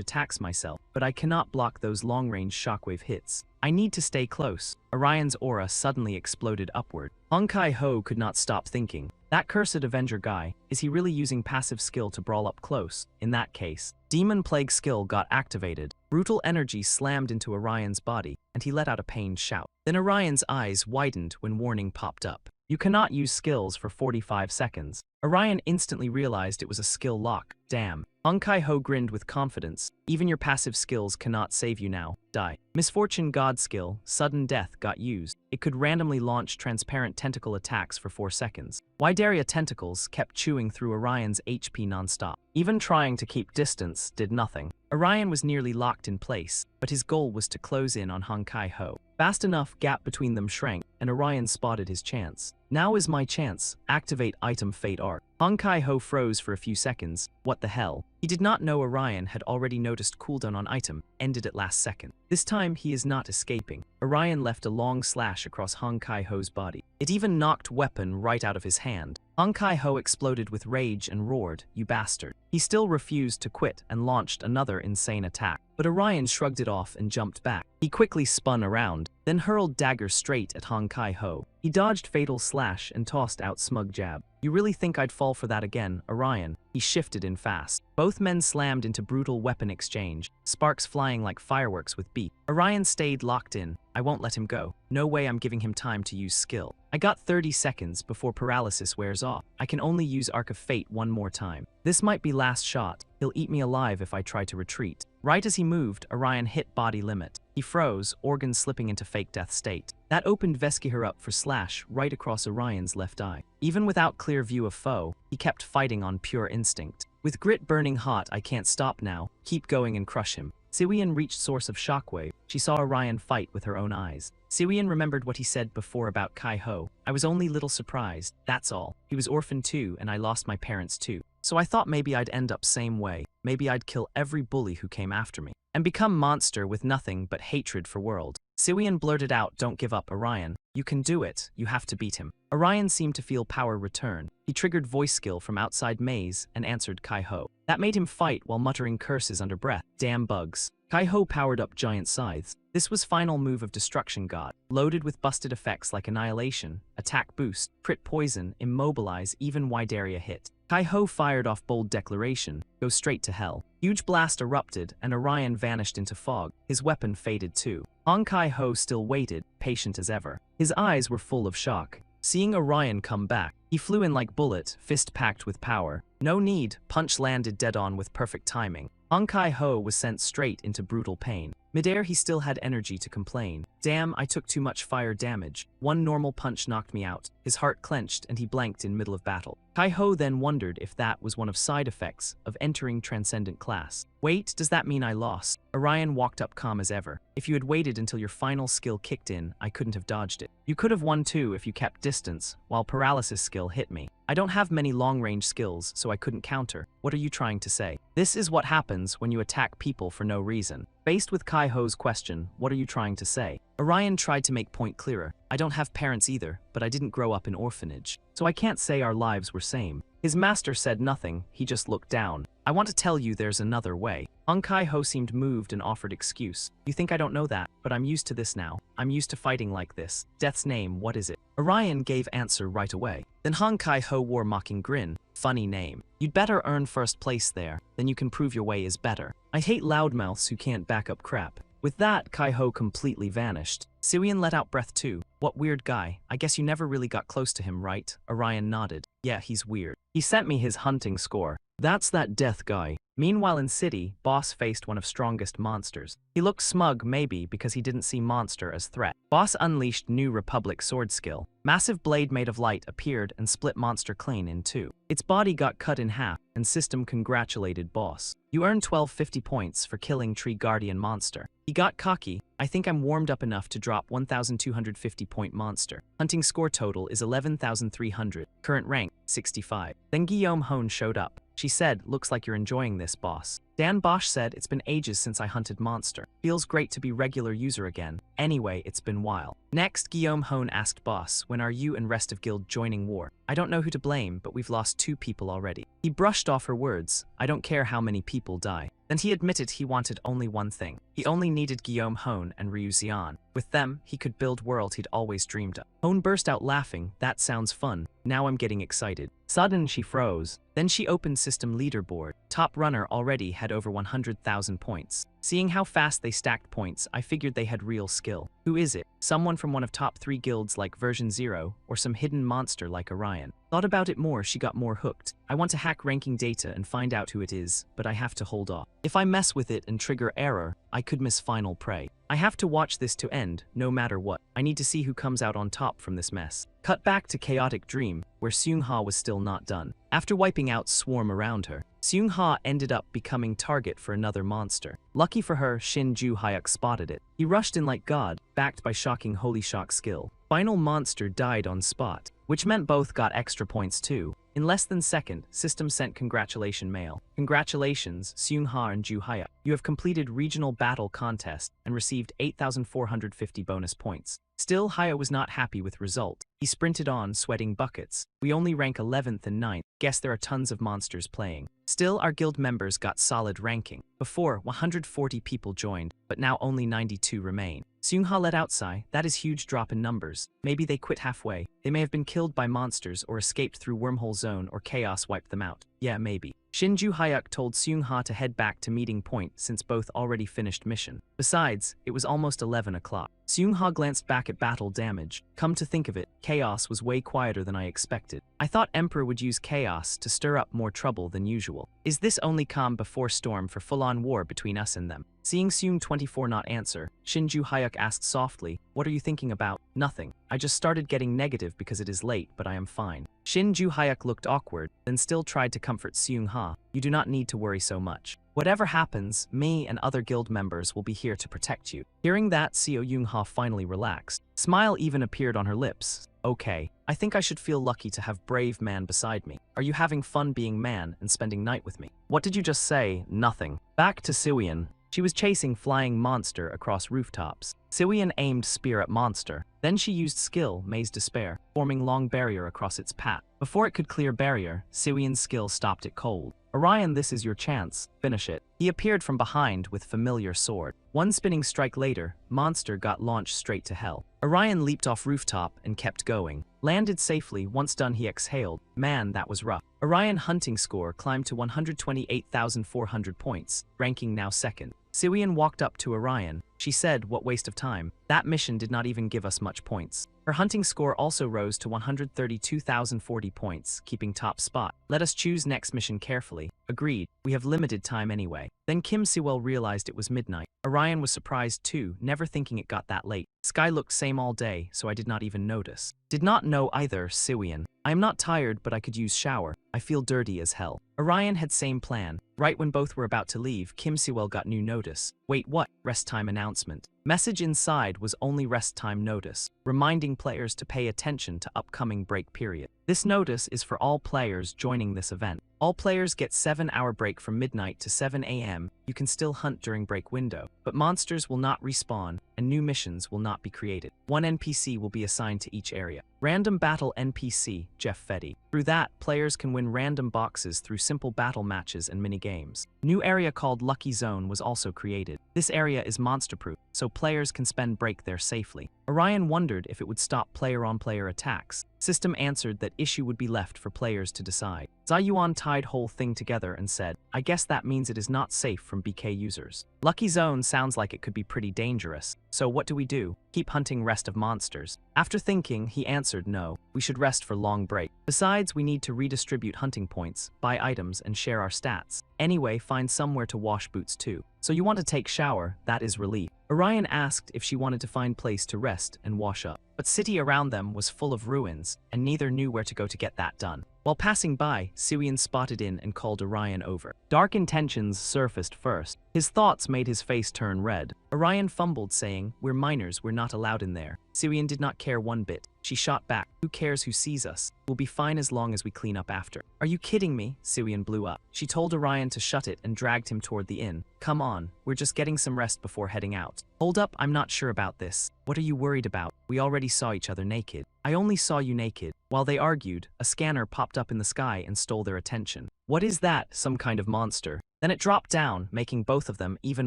A: attacks myself, but I cannot block those long-range shockwave hits. I need to stay close." Orion's aura suddenly exploded upward. Hong Kai-Ho could not stop thinking, "That cursed Avenger guy, is he really using passive skill to brawl up close? In that case, Demon Plague skill got activated. Brutal energy slammed into Orion's body, and he let out a pained shout. Then Orion's eyes widened when warning popped up. "You cannot use skills for 45 seconds. Orion instantly realized it was a skill lock. Damn. Hong Kai-Ho grinned with confidence. "Even your passive skills cannot save you now. Die." Misfortune God skill, Sudden Death, got used. It could randomly launch transparent tentacle attacks for 4 seconds. Wideria tentacles kept chewing through Orion's HP nonstop. Even trying to keep distance did nothing. Orion was nearly locked in place, but his goal was to close in on Hong Kai-Ho. Fast enough, gap between them shrank, and Orion spotted his chance. "Now is my chance. Activate item Fate Arc." Hong Kai-ho froze for a few seconds. What the hell? He did not know Orion had already noticed cooldown on item, ended at last second. This time he is not escaping. Orion left a long slash across Hong Kai-ho's body. It even knocked weapon right out of his hand. Hong Kai-ho exploded with rage and roared, "You bastard." He still refused to quit and launched another insane attack, but Orion shrugged it off and jumped back. He quickly spun around, then hurled dagger straight at Hong Kai-ho. He dodged fatal slash and tossed out smug jab. "You really think I'd fall for that again, Orion?" He shifted in fast. Both men slammed into brutal weapon exchange, sparks flying like fireworks with beep. Orion stayed locked in. "I won't let him go. No way I'm giving him time to use skill. I got 30 seconds before paralysis wears off. I can only use Arc of Fate one more time. This might be last shot. He'll eat me alive if I try to retreat." Right as he moved, Orion hit body limit. He froze, organs slipping into fake death state. That opened Vesquihar up for slash right across Orion's left eye. Even without clear view of foe, he kept fighting on pure instinct. With grit burning hot, "I can't stop now. Keep going and crush him." Siwian reached source of shockwave. She saw Orion fight with her own eyes. Siwian remembered what he said before about Kai-ho. "I was only little surprised, that's all. He was orphaned too, and I lost my parents too. So I thought maybe I'd end up same way. Maybe I'd kill every bully who came after me. And become monster with nothing but hatred for world." Siwian blurted out, "Don't give up, Orion. You can do it. You have to beat him." Orion seemed to feel power return. He triggered voice skill from outside maze and answered Kai-ho. That made him fight while muttering curses under breath. Damn bugs. Kai-ho powered up giant scythes. This was final move of Destruction God, loaded with busted effects like Annihilation, Attack Boost, Crit Poison, Immobilize, even Wide Area Hit. Kai-ho fired off Bold Declaration, "Go straight to hell." Huge blast erupted and Orion vanished into fog. His weapon faded too. Hong Kai-ho still waited, patient as ever. His eyes were full of shock. Seeing Orion come back, he flew in like bullet, fist packed with power. No need, punch landed dead on with perfect timing. Hong Kai-ho was sent straight into brutal pain. Midair he still had energy to complain. "Damn, I took too much fire damage. One normal punch knocked me out." His heart clenched and he blanked in middle of battle. Kai-ho then wondered if that was one of side effects of entering Transcendent class. "Wait, does that mean I lost?" Orion walked up calm as ever. "If you had waited until your final skill kicked in, I couldn't have dodged it. You could have won too if you kept distance, while paralysis skill hit me. I don't have many long-range skills, so I couldn't counter. What are you trying to say?" This is what happens when you attack people for no reason. Faced with Kai-ho's question, "What are you trying to say?" Orion tried to make point clearer. "I don't have parents either, but I didn't grow up in orphanage, so I can't say our lives were same." His master said nothing, he just looked down. "I want to tell you there's another way." Hong Kai-ho seemed moved and offered excuse. "You think I don't know that, but I'm used to this now. I'm used to fighting like this. Death's name, what is it?" Orion gave answer right away. Then Hong Kai-ho wore mocking grin. "Funny name. You'd better earn first place there, then you can prove your way is better. I hate loudmouths who can't back up crap." With that, Kai-ho completely vanished. Siwian let out breath too. "What weird guy. I guess you never really got close to him, right?" Orion nodded. "Yeah, he's weird. He sent me his hunting score. That's that death guy." Meanwhile in city, Boss faced one of strongest monsters. He looked smug maybe because he didn't see monster as threat. Boss unleashed New Republic sword skill. Massive blade made of light appeared and split monster clean in two. Its body got cut in half and system congratulated Boss. "You earned 1250 points for killing Tree Guardian monster." He got cocky. "I think I'm warmed up enough to drop 1250 point monster. Hunting score total is 11,300. Current rank, 65. Then Guillaume Hone showed up. She said, "Looks like you're enjoying this, boss." Dan Bosch said, "It's been ages since I hunted monster. Feels great to be regular user again. Anyway, it's been while." Next, Guillaume Hone asked Boss, "When are you and rest of guild joining war? I don't know who to blame, but we've lost 2 people already." He brushed off her words. "I don't care how many people die." Then he admitted he wanted only one thing. He only needed Guillaume Hone and Ryu Xian. With them, he could build world he'd always dreamed of. Hone burst out laughing. "That sounds fun. Now I'm getting excited." Sudden she froze. Then she opened system leaderboard. Top runner already had over 100,000 points. Seeing how fast they stacked points, I figured they had real skill. Who is it? Someone from one of top 3 guilds like version 0, or some hidden monster like Orion. Thought about it more, she got more hooked. I want to hack ranking data and find out who it is, but I have to hold off. If I mess with it and trigger error, I could miss final prey. I have to watch this to end, no matter what. I need to see who comes out on top from this mess. Cut back to Chaotic Dream, where Seung-ha was still not done. After wiping out swarm around her, Seung-ha ended up becoming target for another monster. Lucky for her, Shin Ju-hyuk spotted it. He rushed in like God, backed by shocking Holy Shock skill. Final monster died on spot, which meant both got extra points too. In less than a second, system sent congratulation mail. Congratulations, Seung-ha and Ju-hyuk. You have completed regional battle contest and received 8,450 bonus points. Still, Haya was not happy with result. He sprinted on, sweating buckets. We only rank 11th and 9th. Guess there are tons of monsters playing. Still, our guild members got solid ranking. Before, 140 people joined, but now only 92 remain. Seung-ha let out sigh. That is huge drop in numbers. Maybe they quit halfway. They may have been killed by monsters or escaped through wormhole zone or chaos wiped them out. Yeah, maybe. Shin Ju-hyuk told Seung-ha to head back to meeting point since both already finished mission. Besides, it was almost 11 o'clock. Seung-ha glanced back at battle damage. Come to think of it, chaos was way quieter than I expected. I thought Emperor would use chaos to stir up more trouble than usual. Is this only calm before storm for full-on war between us and them? Seeing Seung-24 not answer, Shin Ju-hyuk asked softly, what are you thinking about? Nothing. I just started getting negative because it is late, but I am fine. Shin Ju-hyuk looked awkward, then still tried to comfort Seung-ha. You do not need to worry so much. Whatever happens, me and other guild members will be here to protect you. Hearing that, Seung-ha finally relaxed. Smile even appeared on her lips. Okay, I think I should feel lucky to have brave man beside me. Are you having fun being man and spending night with me? What did you just say? Nothing. Back to Siwian. She was chasing flying monster across rooftops. Siwian aimed spear at monster. Then she used skill, Maze Despair, forming long barrier across its path. Before it could clear barrier, Siwian's skill stopped it cold. Orion, this is your chance. Finish it. He appeared from behind with familiar sword. One spinning strike later, monster got launched straight to hell. Orion leaped off rooftop and kept going. Landed safely. Once done, he exhaled. Man, that was rough. Orion hunting score climbed to 128,400 points, ranking now second. Siwian walked up to Orion. She said, what waste of time. That mission did not even give us much points. Her hunting score also rose to 132,040 points, keeping top spot. Let us choose next mission carefully. Agreed. We have limited time anyway. Then Kim Siwell realized it was midnight. Orion was surprised too, never thinking it got that late. Sky looked same all day, so I did not even notice. Did not know either, Siwian. I am not tired, but I could use shower. I feel dirty as hell. Orion had same plan. Right when both were about to leave, Kim Siwell got new notice. Wait, what? Rest time announcement. Message inside was only rest time notice, reminding players to pay attention to upcoming break period. This notice is for all players joining this event. All players get 7-hour break from midnight to 7 a.m. You can still hunt during break window, but monsters will not respawn and new missions will not be created. One NPC will be assigned to each area. Random Battle NPC, Jeff Fetty. Through that, players can win random boxes through simple battle matches and minigames. New area called Lucky Zone was also created. This area is monster-proof, so players can spend break there safely. Orion wondered if it would stop player-on-player attacks. System answered that issue would be left for players to decide. Zayuan tied whole thing together and said, I guess that means it is not safe from BK users. Lucky Zone sounds like it could be pretty dangerous. So what do we do? Keep hunting rest of monsters. After thinking, he answered no. We should rest for long break. Besides, we need to redistribute hunting points, buy items, and share our stats. Anyway, find somewhere to wash boots too. So you want to take shower, that is relief. Orion asked if she wanted to find place to rest and wash up. But city around them was full of ruins, and neither knew where to go to get that done. While passing by, Siwian spotted in and called Orion over. Dark intentions surfaced first. His thoughts made his face turn red. Orion fumbled, saying, we're minors, we're not allowed in there. Siwian did not care one bit. She shot back, who cares who sees us? We'll be fine as long as we clean up after. Are you kidding me? Siwian blew up. She told Orion to shut it and dragged him toward the inn. Come on, we're just getting some rest before heading out. Hold up, I'm not sure about this. What are you worried about? We already saw each other naked. I only saw you naked. While they argued, a scanner popped up in the sky and stole their attention. What is that? Some kind of monster. Then it dropped down, making both of them even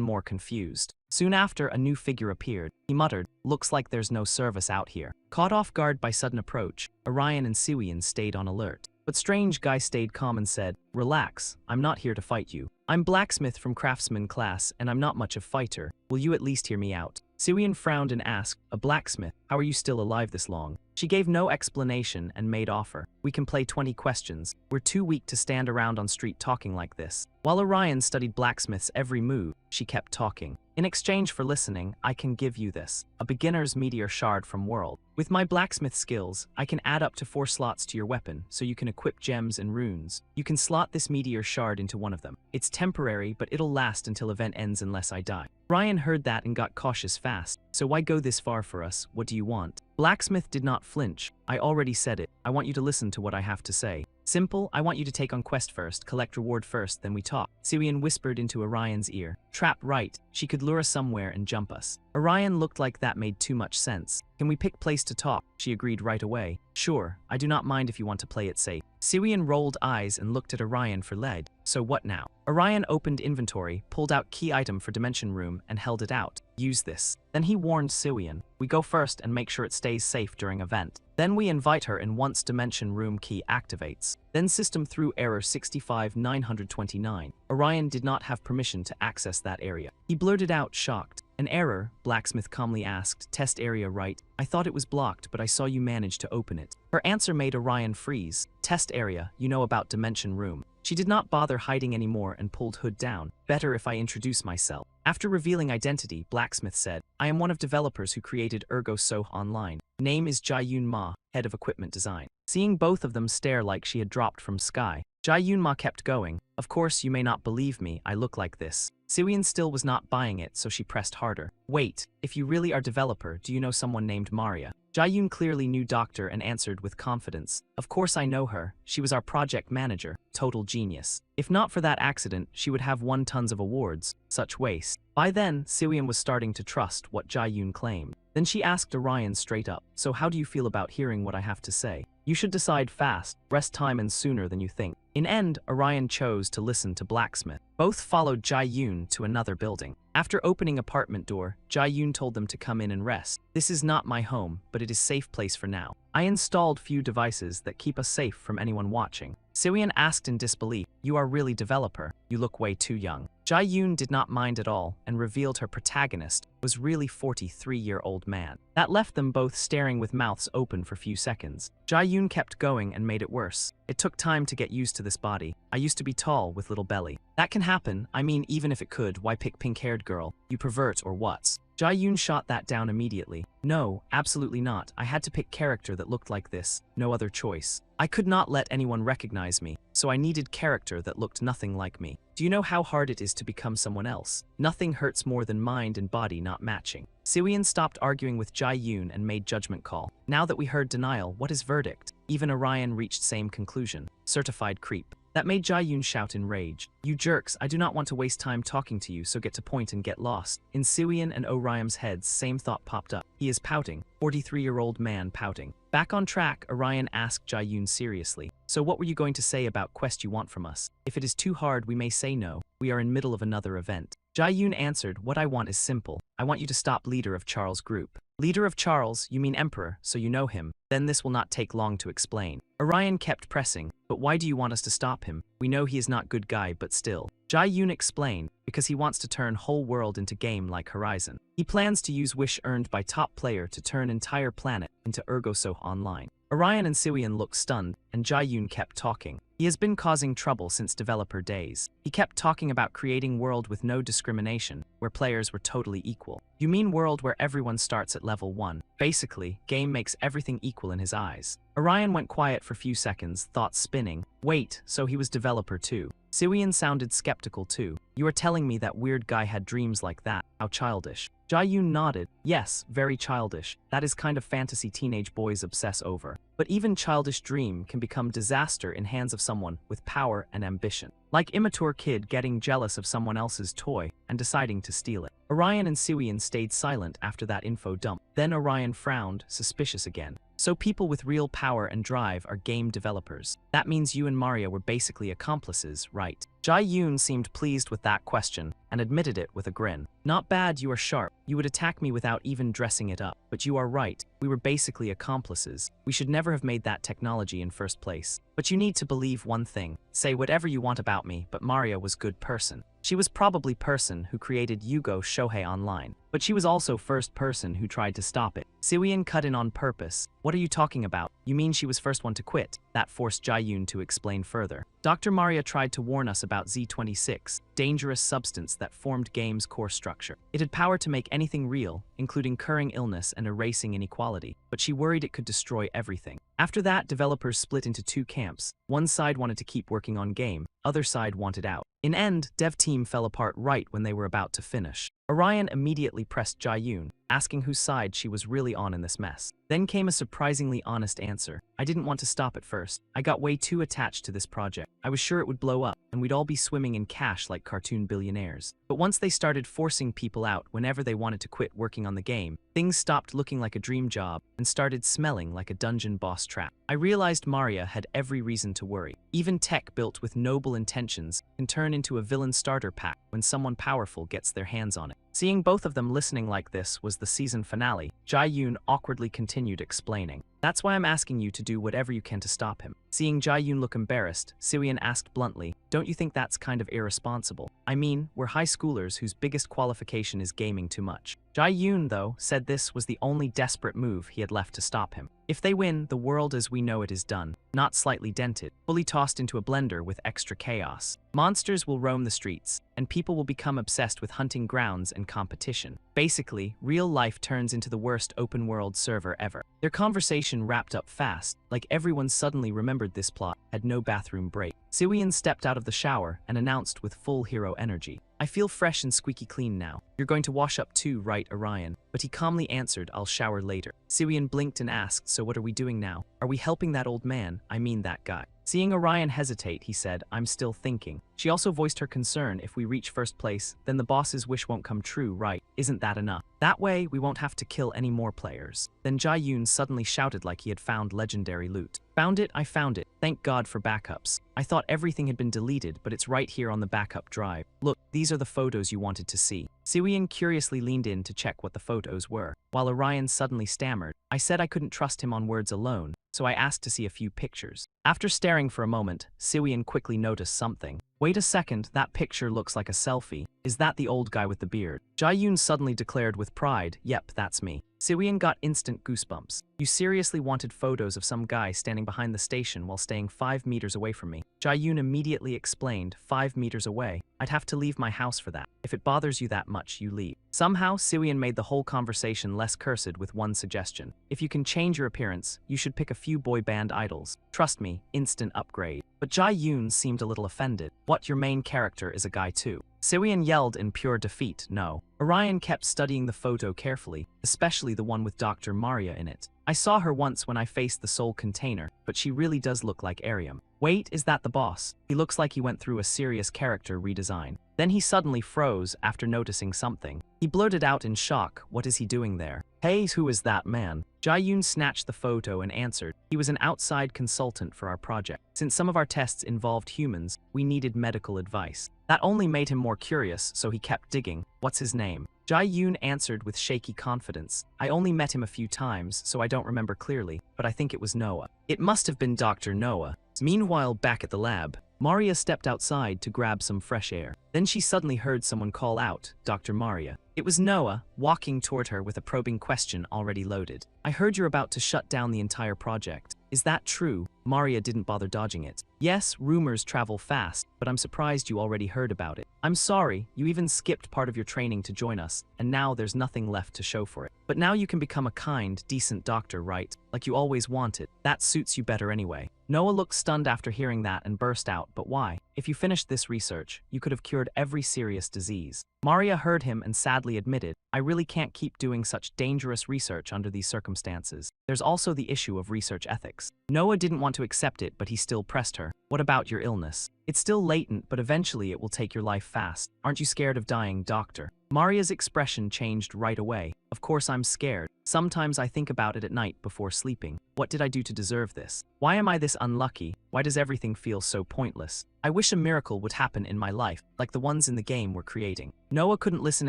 A: more confused. Soon after, a new figure appeared. He muttered, looks like there's no service out here. Caught off guard by sudden approach, Orion and Siwian stayed on alert. But strange guy stayed calm and said, relax, I'm not here to fight you. I'm blacksmith from craftsman class and I'm not much of fighter. Will you at least hear me out? Siwian frowned and asked, a blacksmith, how are you still alive this long? She gave no explanation and made offer. We can play 20 questions. We're too weak to stand around on street talking like this. While Orion studied blacksmith's every move, she kept talking. In exchange for listening, I can give you this, a beginner's meteor shard from world. With my blacksmith skills, I can add up to 4 slots to your weapon, so you can equip gems and runes. You can slot this meteor shard into one of them. It's temporary, but it'll last until event ends unless I die. Ryan heard that and got cautious fast. So why go this far for us? What do you want? Blacksmith did not flinch. I already said it. I want you to listen to what I have to say. Simple, I want you to take on quest first, collect reward first, then we talk. Siwian whispered into Orion's ear. Trap right, she could lure us somewhere and jump us. Orion looked like that made too much sense. Can we pick place to talk? She agreed right away. Sure, I do not mind if you want to play it safe. Siwian rolled eyes and looked at Orion for lead. So what now? Orion opened inventory, pulled out key item for Dimension Room, and held it out. Use this. Then he warned Siwian. We go first and make sure it stays safe during event. Then we invite her in once Dimension Room key activates. Then system threw error 65929. Orion did not have permission to access that area. He blurted out, shocked. An error, Blacksmith calmly asked. Test area right. I thought it was blocked, but I saw you manage to open it. Her answer made Orion freeze. Test area, you know about Dimension Room. She did not bother hiding anymore and pulled hood down. Better if I introduce myself. After revealing identity, Blacksmith said, I am one of developers who created Ergo So Online. Name is Jae-yoon Ma, head of equipment design. Seeing both of them stare like she had dropped from sky, Jae-yoon Ma kept going. Of course, you may not believe me, I look like this. Siwian still was not buying it, so she pressed harder. Wait, if you really are developer, do you know someone named Maria? Jae-yoon clearly knew Doctor and answered with confidence. Of course I know her. She was our project manager. Total genius. If not for that accident, she would have won tons of awards. Such waste. By then, Siwian was starting to trust what Jae-yoon claimed. Then she asked Orion straight up, so how do you feel about hearing what I have to say? You should decide fast, rest time and sooner than you think. In end, Orion chose to listen to Blacksmith. Both followed Jae-yoon to another building. After opening apartment door, Jae-yoon told them to come in and rest. This is not my home, but it is safe place for now. I installed few devices that keep us safe from anyone watching. Siwian asked in disbelief, you are really developer? You look way too young. Jae-yoon did not mind at all and revealed her protagonist was really 43-year-old man. That left them both staring with mouths open for few seconds. Jae-yoon kept going and made it worse. It took time to get used to this body. I used to be tall with little belly. That can happen. I mean, even if it could, why pick pink-haired girl? You pervert or what? Jae-yoon shot that down immediately. No, absolutely not. I had to pick character that looked like this. No other choice. I could not let anyone recognize me, so I needed character that looked nothing like me. Do you know how hard it is to become someone else? Nothing hurts more than mind and body not matching. Siwian stopped arguing with Jae-yoon and made judgment call. Now that we heard denial, what is verdict? Even Orion reached same conclusion. Certified creep. That made Jae-yoon shout in rage. You jerks, I do not want to waste time talking to you, so get to point and get lost. In Siwian and Orion's heads, same thought popped up. He is pouting. 43-year-old man pouting. Back on track, Orion asked Jae-yoon seriously. So what were you going to say about quest you want from us? If it is too hard, we may say no. We are in middle of another event. Jae-yoon answered, what I want is simple. I want you to stop leader of Charles' group. Leader of Charles, you mean Emperor, so you know him. Then this will not take long to explain. Orion kept pressing, but why do you want us to stop him? We know he is not good guy, but still. Jae-yoon explained, because he wants to turn whole world into game like Horizon. He plans to use wish earned by top player to turn entire planet into Ergo So Online. Orion and Siwian looked stunned, and Jae-yoon kept talking. He has been causing trouble since developer days. He kept talking about creating world with no discrimination, where players were totally equal. You mean world where everyone starts at level 1. Basically, game makes everything equal in his eyes. Orion went quiet for few seconds, thoughts spinning. Wait, so he was developer too. Siwian sounded skeptical too. You are telling me that weird guy had dreams like that? How childish. Jae-yoon nodded. Yes, very childish. That is kind of fantasy teenage boys obsess over. But even childish dream can become disaster in hands of someone with power and ambition. Like immature kid getting jealous of someone else's toy and deciding to steal it. Orion and Siwian stayed silent after that info dump. Then Orion frowned, suspicious again. So people with real power and drive are game developers. That means you and Maria were basically accomplices, right? Jae-yoon seemed pleased with that question and admitted it with a grin. Not bad, you are sharp. You would attack me without even dressing it up. But you are right. We were basically accomplices. We should never have made that technology in first place. But you need to believe one thing. Say whatever you want about me, but Maria was good person. She was probably person who created Yugo Shohei Online. But she was also first person who tried to stop it. Siwian cut in on purpose. What are you talking about? You mean she was first one to quit? That forced Jae-yoon to explain further. Dr. Maria tried to warn us about Z26, dangerous substance that formed game's core structure. It had power to make anything real, including curing illness and erasing inequality, but she worried it could destroy everything. After that, developers split into two camps. One side wanted to keep working on game, other side wanted out. In end, dev team fell apart right when they were about to finish. Orion immediately pressed Jae-yoon, asking whose side she was really on in this mess. Then came a surprisingly honest answer. I didn't want to stop at first. I got way too attached to this project. I was sure it would blow up, and we'd all be swimming in cash like cartoon billionaires. But once they started forcing people out whenever they wanted to quit working on the game, things stopped looking like a dream job and started smelling like a dungeon boss trap. I realized Maria had every reason to worry. Even tech built with noble intentions can turn into a villain starter pack when someone powerful gets their hands on it. Seeing both of them listening like this was the season finale, Jae-yoon awkwardly continued explaining. That's why I'm asking you to do whatever you can to stop him. Seeing Jae-yoon look embarrassed, Siwon asked bluntly, don't you think that's kind of irresponsible? I mean, we're high schoolers whose biggest qualification is gaming too much. Jae-yoon, though, said this was the only desperate move he had left to stop him. If they win, the world as we know it is done, not slightly dented, fully tossed into a blender with extra chaos. Monsters will roam the streets, and people will become obsessed with hunting grounds and competition. Basically, real life turns into the worst open-world server ever. Their conversation wrapped up fast, like everyone suddenly remembered this plot had no bathroom break. Siwon stepped out of the shower and announced with full hero energy, I feel fresh and squeaky clean now. You're going to wash up too, right, Orion? But he calmly answered, I'll shower later. Siwon blinked and asked, so what are we doing now? Are we helping that old man? I mean that guy. Seeing Orion hesitate, he said, I'm still thinking. She also voiced her concern if we reach first place, then the boss's wish won't come true, right? Isn't that enough? That way, we won't have to kill any more players. Then Jae-yoon suddenly shouted like he had found legendary loot. Found it, I found it. Thank God for backups. I thought everything had been deleted, but it's right here on the backup drive. Look, these are the photos you wanted to see. Siwon curiously leaned in to check what the photos were, while Orion suddenly stammered. I said I couldn't trust him on words alone, so I asked to see a few pictures. After staring for a moment, Siwon quickly noticed something. Wait a second, that picture looks like a selfie. Is that the old guy with the beard? Jae-yoon suddenly declared with pride, yep, that's me. Siwon got instant goosebumps. You seriously wanted photos of some guy standing behind the station while staying 5 meters away from me? Jae-yoon immediately explained, 5 meters away? I'd have to leave my house for that. If it bothers you that much, you leave. Somehow, Siwon made the whole conversation less cursed with one suggestion. If you can change your appearance, you should pick a few boy band idols. Trust me, instant upgrade. But Jae-yoon seemed a little offended. What, your main character is a guy too? Siwon yelled in pure defeat, no. Orion kept studying the photo carefully, especially the one with Dr. Maria in it. I saw her once when I faced the soul container, but she really does look like Ariam. Wait, is that the boss? He looks like he went through a serious character redesign. Then he suddenly froze after noticing something. He blurted out in shock, what is he doing there? Hey, who is that man? Jae-yoon snatched the photo and answered, he was an outside consultant for our project. Since some of our tests involved humans, we needed medical advice. That only made him more curious, so he kept digging. What's his name? Jae-yoon answered with shaky confidence. I only met him a few times, so I don't remember clearly, but I think it was Noah. It must have been Dr. Noah. Meanwhile, back at the lab, Maria stepped outside to grab some fresh air. Then she suddenly heard someone call out, Dr. Maria. It was Noah, walking toward her with a probing question already loaded. I heard you're about to shut down the entire project. Is that true? Maria didn't bother dodging it. Yes, rumors travel fast, but I'm surprised you already heard about it. I'm sorry, you even skipped part of your training to join us, and now there's nothing left to show for it. But now you can become a kind, decent doctor, right? Like you always wanted. That suits you better anyway. Noah looked stunned after hearing that and burst out, but why? If you finished this research, you could have cured every serious disease. Maria heard him and sadly admitted, I really can't keep doing such dangerous research under these circumstances. There's also the issue of research ethics. Noah didn't want to accept it, but he still pressed her. What about your illness? It's still latent, but eventually it will take your life fast. Aren't you scared of dying, doctor? Maria's expression changed right away. Of course I'm scared. Sometimes I think about it at night before sleeping. What did I do to deserve this? Why am I this unlucky? Why does everything feel so pointless? I wish a miracle would happen in my life, like the ones in the game we're creating. Noah couldn't listen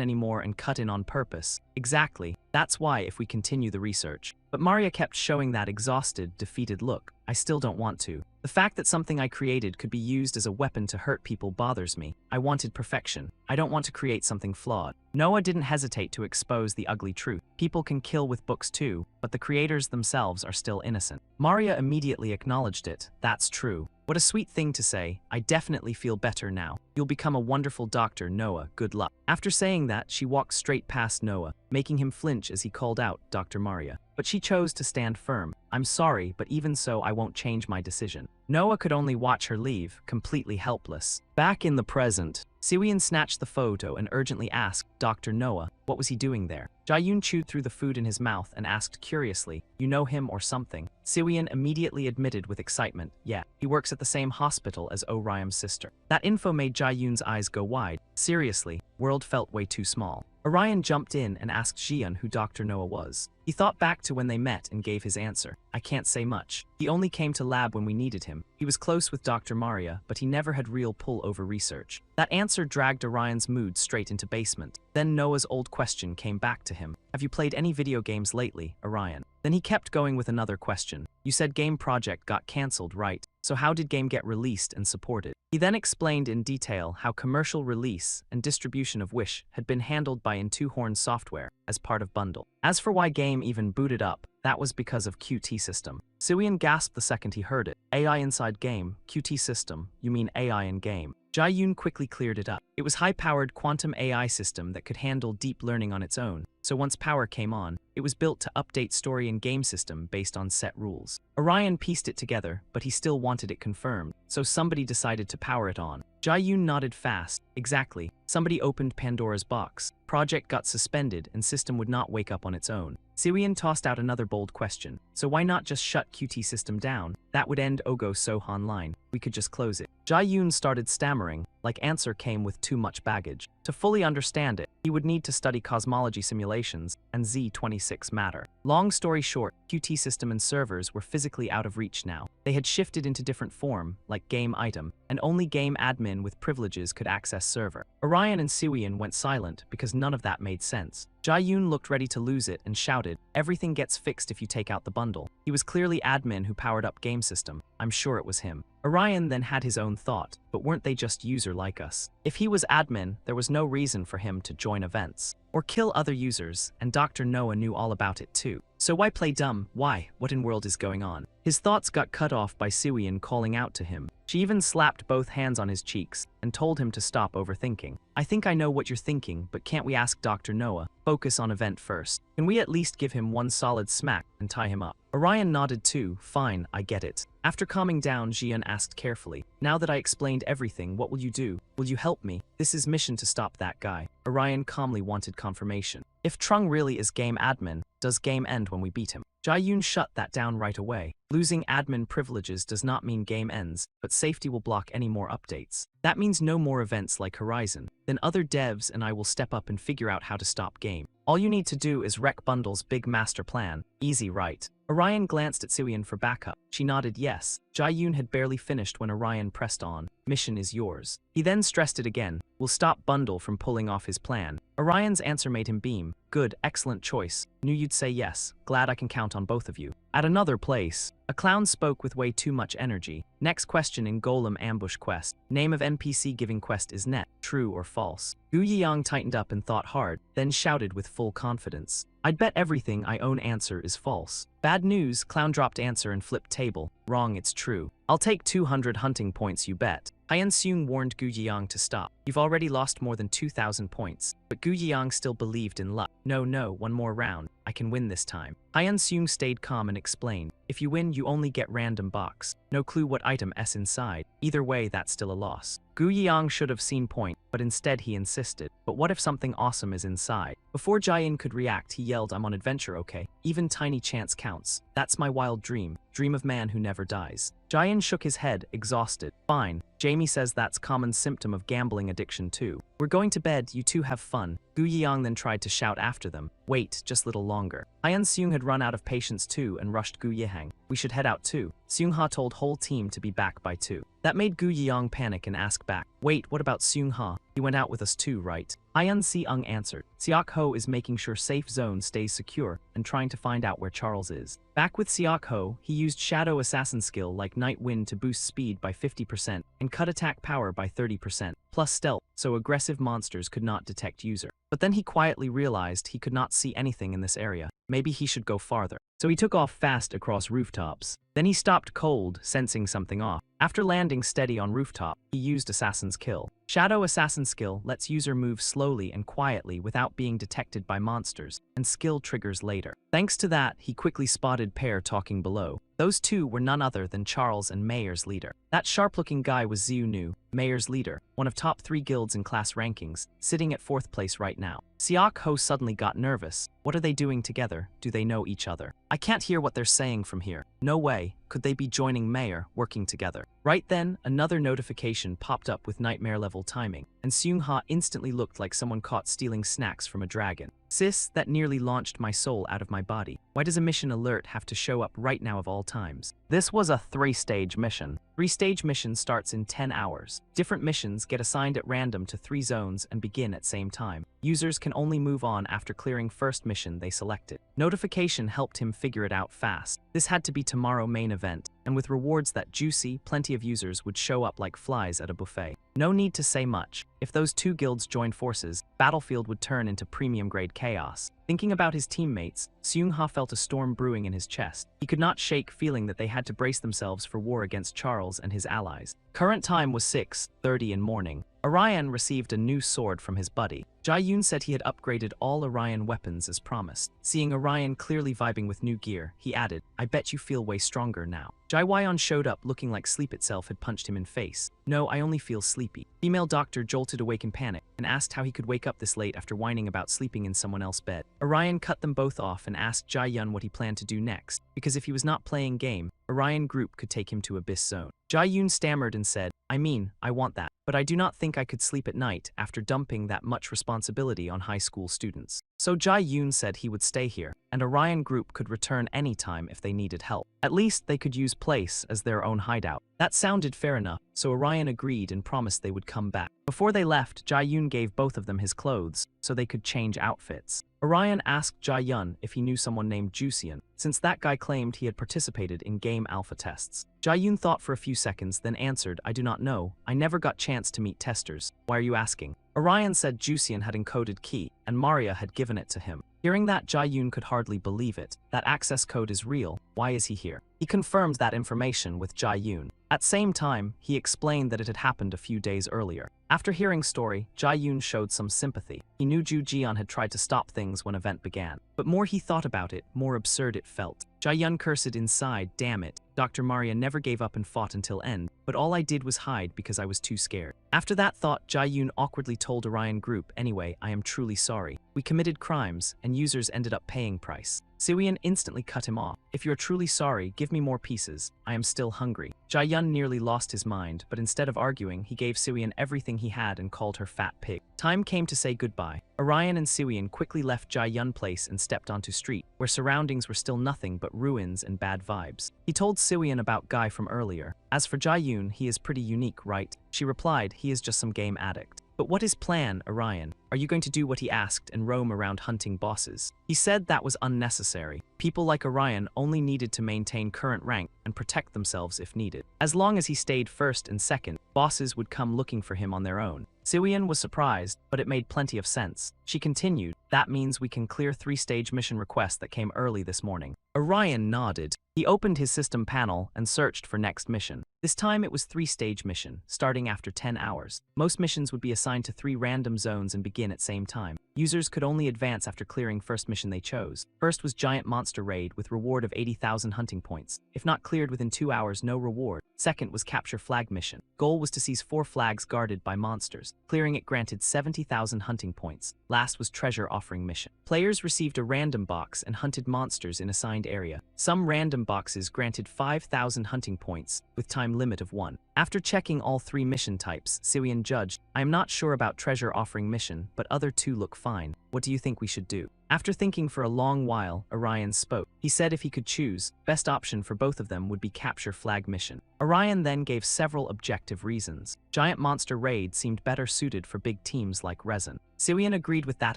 A: anymore and cut in on purpose. Exactly. That's why if we continue the research. But Maria kept showing that exhausted, defeated look. I still don't want to. The fact that something I created could be used as a weapon to hurt people bothers me. I wanted perfection. I don't want to create something flawed. Noah didn't hesitate to expose the ugly truth. People can kill with books too, but the creators themselves are still innocent. Maria immediately acknowledged it. That's true. What a sweet thing to say. I definitely feel better now. You'll become a wonderful doctor, Noah. Good luck. After saying that, she walked straight past Noah, making him flinch as he called out, Dr. Maria. But she chose to stand firm. I'm sorry, but even so, I won't change my decision. Noah could only watch her leave, completely helpless. Back in the present, Siwon snatched the photo and urgently asked Dr. Noah, what was he doing there? Jae-yoon chewed through the food in his mouth and asked curiously, you know him or something? Siwon immediately admitted with excitement, yeah, he works at the same hospital as Oriam's sister. That info made Jae-yoon's eyes go wide. Seriously, world felt way too small. Orion jumped in and asked Jian who Dr. Noah was. He thought back to when they met and gave his answer. I can't say much. He only came to lab when we needed him. He was close with Dr. Maria, but he never had real pull over research. That answer dragged Orion's mood straight into basement. Then Noah's old question came back to him. Have you played any video games lately, Orion? Then he kept going with another question. You said game project got cancelled, right? So how did game get released and supported? He then explained in detail how commercial release and distribution of Wish had been handled by Horn Software as part of Bundle. As for why game even booted up, that was because of QT system. Siwon gasped the second he heard it. AI inside game, QT system, you mean AI in game. Jae-yoon quickly cleared it up. It was high-powered quantum AI system that could handle deep learning on its own. So once power came on, it was built to update story and game system based on set rules. Orion pieced it together, but he still wanted it confirmed, so somebody decided to power it on. Jae-yoon nodded fast. Exactly. Somebody opened Pandora's box. Project got suspended and system would not wake up on its own. Siwon tossed out another bold question. So why not just shut QT system down? That would end Ogo Sohan line. We could just close it. Jae-yoon started stammering, like answer came with too much baggage. To fully understand it, he would need to study cosmology simulations and Z26 matter. Long story short, QT system and servers were physically out of reach now. They had shifted into different form, like game item, and only game admin with privileges could access server. Orion and Siwon went silent because none of that made sense. Jae-yoon looked ready to lose it and shouted, everything gets fixed if you take out the bundle. He was clearly admin who powered up game system. I'm sure it was him. Orion then had his own thought, but weren't they just user like us? If he was admin, there was no reason for him to join events or kill other users, and Dr. Noah knew all about it too. So why play dumb? Why? What in world is going on? His thoughts got cut off by Siwon calling out to him. She even slapped both hands on his cheeks and told him to stop overthinking. I think I know what you're thinking, but can't we ask Dr. Noah? Focus on event first. Can we at least give him one solid smack and tie him up? Orion nodded too. Fine, I get it. After calming down, Jian asked carefully, now that I explained everything, what will you do? Will you help me? This is mission to stop that guy. Orion calmly wanted confirmation. If Trung really is game admin, does game end when we beat him? Jae-yoon shut that down right away. Losing admin privileges does not mean game ends, but safety will block any more updates. That means no more events like Horizon. Then other devs and I will step up and figure out how to stop game. All you need to do is wreck Bundle's big master plan. Easy, right? Orion glanced at Siwon for backup. She nodded yes. Jae-yoon had barely finished when Orion pressed on. Mission is yours. He then stressed it again. We'll stop Bundle from pulling off his plan. Orion's answer made him beam. Good, excellent choice. Knew you'd say yes. Glad I can count on both of you. At another place, a clown spoke with way too much energy. Next question in Golem Ambush Quest. Name of NPC giving quest is net. True or false? Gu Yiyang tightened up and thought hard, then shouted with full confidence. I'd bet everything I own answer is false. Bad news, clown dropped answer and flipped table. Wrong, it's true. I'll take 200 hunting points, you bet. Hyun Seung warned Gu Yiyang to stop. You've already lost more than 2,000 points. But Gu Yiyang still believed in luck. No, one more round. I can win this time. Hyun Seung stayed calm and explained. If you win, you only get random box. No clue what item S inside. Either way, that's still a loss. Gu Yiyang should have seen point, but instead he insisted. But what if something awesome is inside? Before Jae-in could react, he yelled, I'm on adventure, okay? Even tiny chance counts. That's my wild dream. Dream of man who never dies. Jae-in shook his head, exhausted. Fine. Jamie says that's common symptom of gambling addiction too. We're going to bed, you two have fun. Gu Yiyang then tried to shout after them. Wait, just little longer. Hyun Seung had run out of patience too and rushed Gu Yihang. We should head out too. Seung-ha told whole team to be back by 2. That made Gu Yiyang panic and ask back. Wait, what about Seung-ha? He went out with us too, right? Hyun Seung answered. Seok-ho is making sure safe zone stays secure and trying to find out where Charles is. Back with Seok-ho, he used shadow assassin skill like Night Wind to boost speed by 50% and cut attack power by 30%, plus stealth, so aggressive monsters could not detect user. But then he quietly realized he could not see anything in this area. maybe he should go farther. So he took off fast across rooftops. Then he stopped cold, sensing something off. After landing steady on rooftop, he used Assassin's Kill. Shadow Assassin skill lets user move slowly and quietly without being detected by monsters, and skill triggers later. Thanks to that, he quickly spotted pair talking below. Those two were none other than Charles and Mayer's leader. That sharp-looking guy was Xiu Nu, Mayer's leader, one of top 3 guilds in class rankings, sitting at 4th place right now. Siak Ho suddenly got nervous. What are they doing together? Do they know each other? I can't hear what they're saying from here. No way. Could they be joining Mayer, working together? Right then, another notification popped up with nightmare-level timing, and Seung-ha instantly looked like someone caught stealing snacks from a dragon. Sis, that nearly launched my soul out of my body. Why does a mission alert have to show up right now of all times? This was a 3-stage mission. 3-stage mission starts in 10 hours. Different missions get assigned at random to 3 zones and begin at same time. Users can only move on after clearing first mission they selected. Notification helped him figure it out fast. This had to be tomorrow main event, and with rewards that juicy, plenty of users would show up like flies at a buffet. No need to say much. If those 2 guilds joined forces, Battlefield would turn into premium-grade chaos. Thinking about his teammates, Seung-ha felt a storm brewing in his chest. He could not shake feeling that they had to brace themselves for war against Charles and his allies. Current time was 6:30 in morning. Orion received a new sword from his buddy. Jae-yoon said he had upgraded all Orion weapons as promised. Seeing Orion clearly vibing with new gear, he added, "I bet you feel way stronger now." Jae-won showed up looking like sleep itself had punched him in face. "No, I only feel sleepy." Female doctor jolted awake in panic and asked how he could wake up this late after whining about sleeping in someone else's bed. Orion cut them both off and asked Jae-yoon what he planned to do next, because if he was not playing game, Orion Group could take him to Abyss Zone. Jae-yoon stammered and said, I want that, but I do not think I could sleep at night after dumping that much responsibility on high school students." So Jae-yoon said he would stay here, and Orion Group could return anytime if they needed help. At least they could use place as their own hideout. That sounded fair enough, so Orion agreed and promised they would come back. Before they left, Jae-yoon gave both of them his clothes, so they could change outfits. Orion asked Jae-yoon if he knew someone named Jusian, since that guy claimed he had participated in game alpha tests. Jae-yoon thought for a few seconds, then answered, "I do not know. I never got chance to meet testers. Why are you asking?" Orion said Jusian had encoded key, and Maria had given it to him. Hearing that, Jae-yoon could hardly believe it. That access code is real. Why is he here? He confirmed that information with Jae-yoon. At same time, he explained that it had happened a few days earlier. After hearing story, Jae-yoon showed some sympathy. He knew Ju Jian had tried to stop things when event began. But more he thought about it, more absurd it felt. Jae-yoon cursed inside, "Damn it. Dr. Maria never gave up and fought until end, but all I did was hide because I was too scared." After that thought, Jae-yoon awkwardly told Orion Group, "Anyway, I am truly sorry. We committed crimes, and users ended up paying price." Siwian instantly cut him off. "If you're truly sorry, give me more pieces. I am still hungry." Jae-yoon nearly lost his mind, but instead of arguing, he gave Siwian everything he had and called her fat pig. Time came to say goodbye. Orion and Siwian quickly left Jae-yoon place and stepped onto street, where surroundings were still nothing but ruins and bad vibes. He told Siwian about Guy from earlier. As for Jae-yoon, he is pretty unique, right? She replied, he is just some game addict. But what is plan, Orion? Are you going to do what he asked and roam around hunting bosses? He said that was unnecessary. People like Orion only needed to maintain current rank and protect themselves if needed. As long as he stayed first and second, bosses would come looking for him on their own. Siwian was surprised, but it made plenty of sense. She continued, "That means we can clear 3-stage mission requests that came early this morning." Orion nodded. He opened his system panel and searched for next mission. This time it was 3-stage mission, starting after 10 hours. Most missions would be assigned to 3 random zones and begin at same time. Users could only advance after clearing first mission they chose. First was Giant Monster Raid with reward of 80,000 hunting points. If not cleared within 2 hours, no reward. Second was Capture Flag mission. Goal was to seize 4 flags guarded by monsters. Clearing it granted 70,000 hunting points. Last was Treasure Offering mission. Players received a random box and hunted monsters in assigned area. Some random boxes granted 5,000 hunting points, with time limit of 1. After checking all 3 mission types, Siwian judged, "I am not sure about Treasure Offering mission, but other 2 look fine. What do you think we should do?" After thinking for a long while, Orion spoke. He said if he could choose, best option for both of them would be Capture Flag mission. Orion then gave several objective reasons. Giant Monster Raid seemed better suited for big teams like Resin. Siwian agreed with that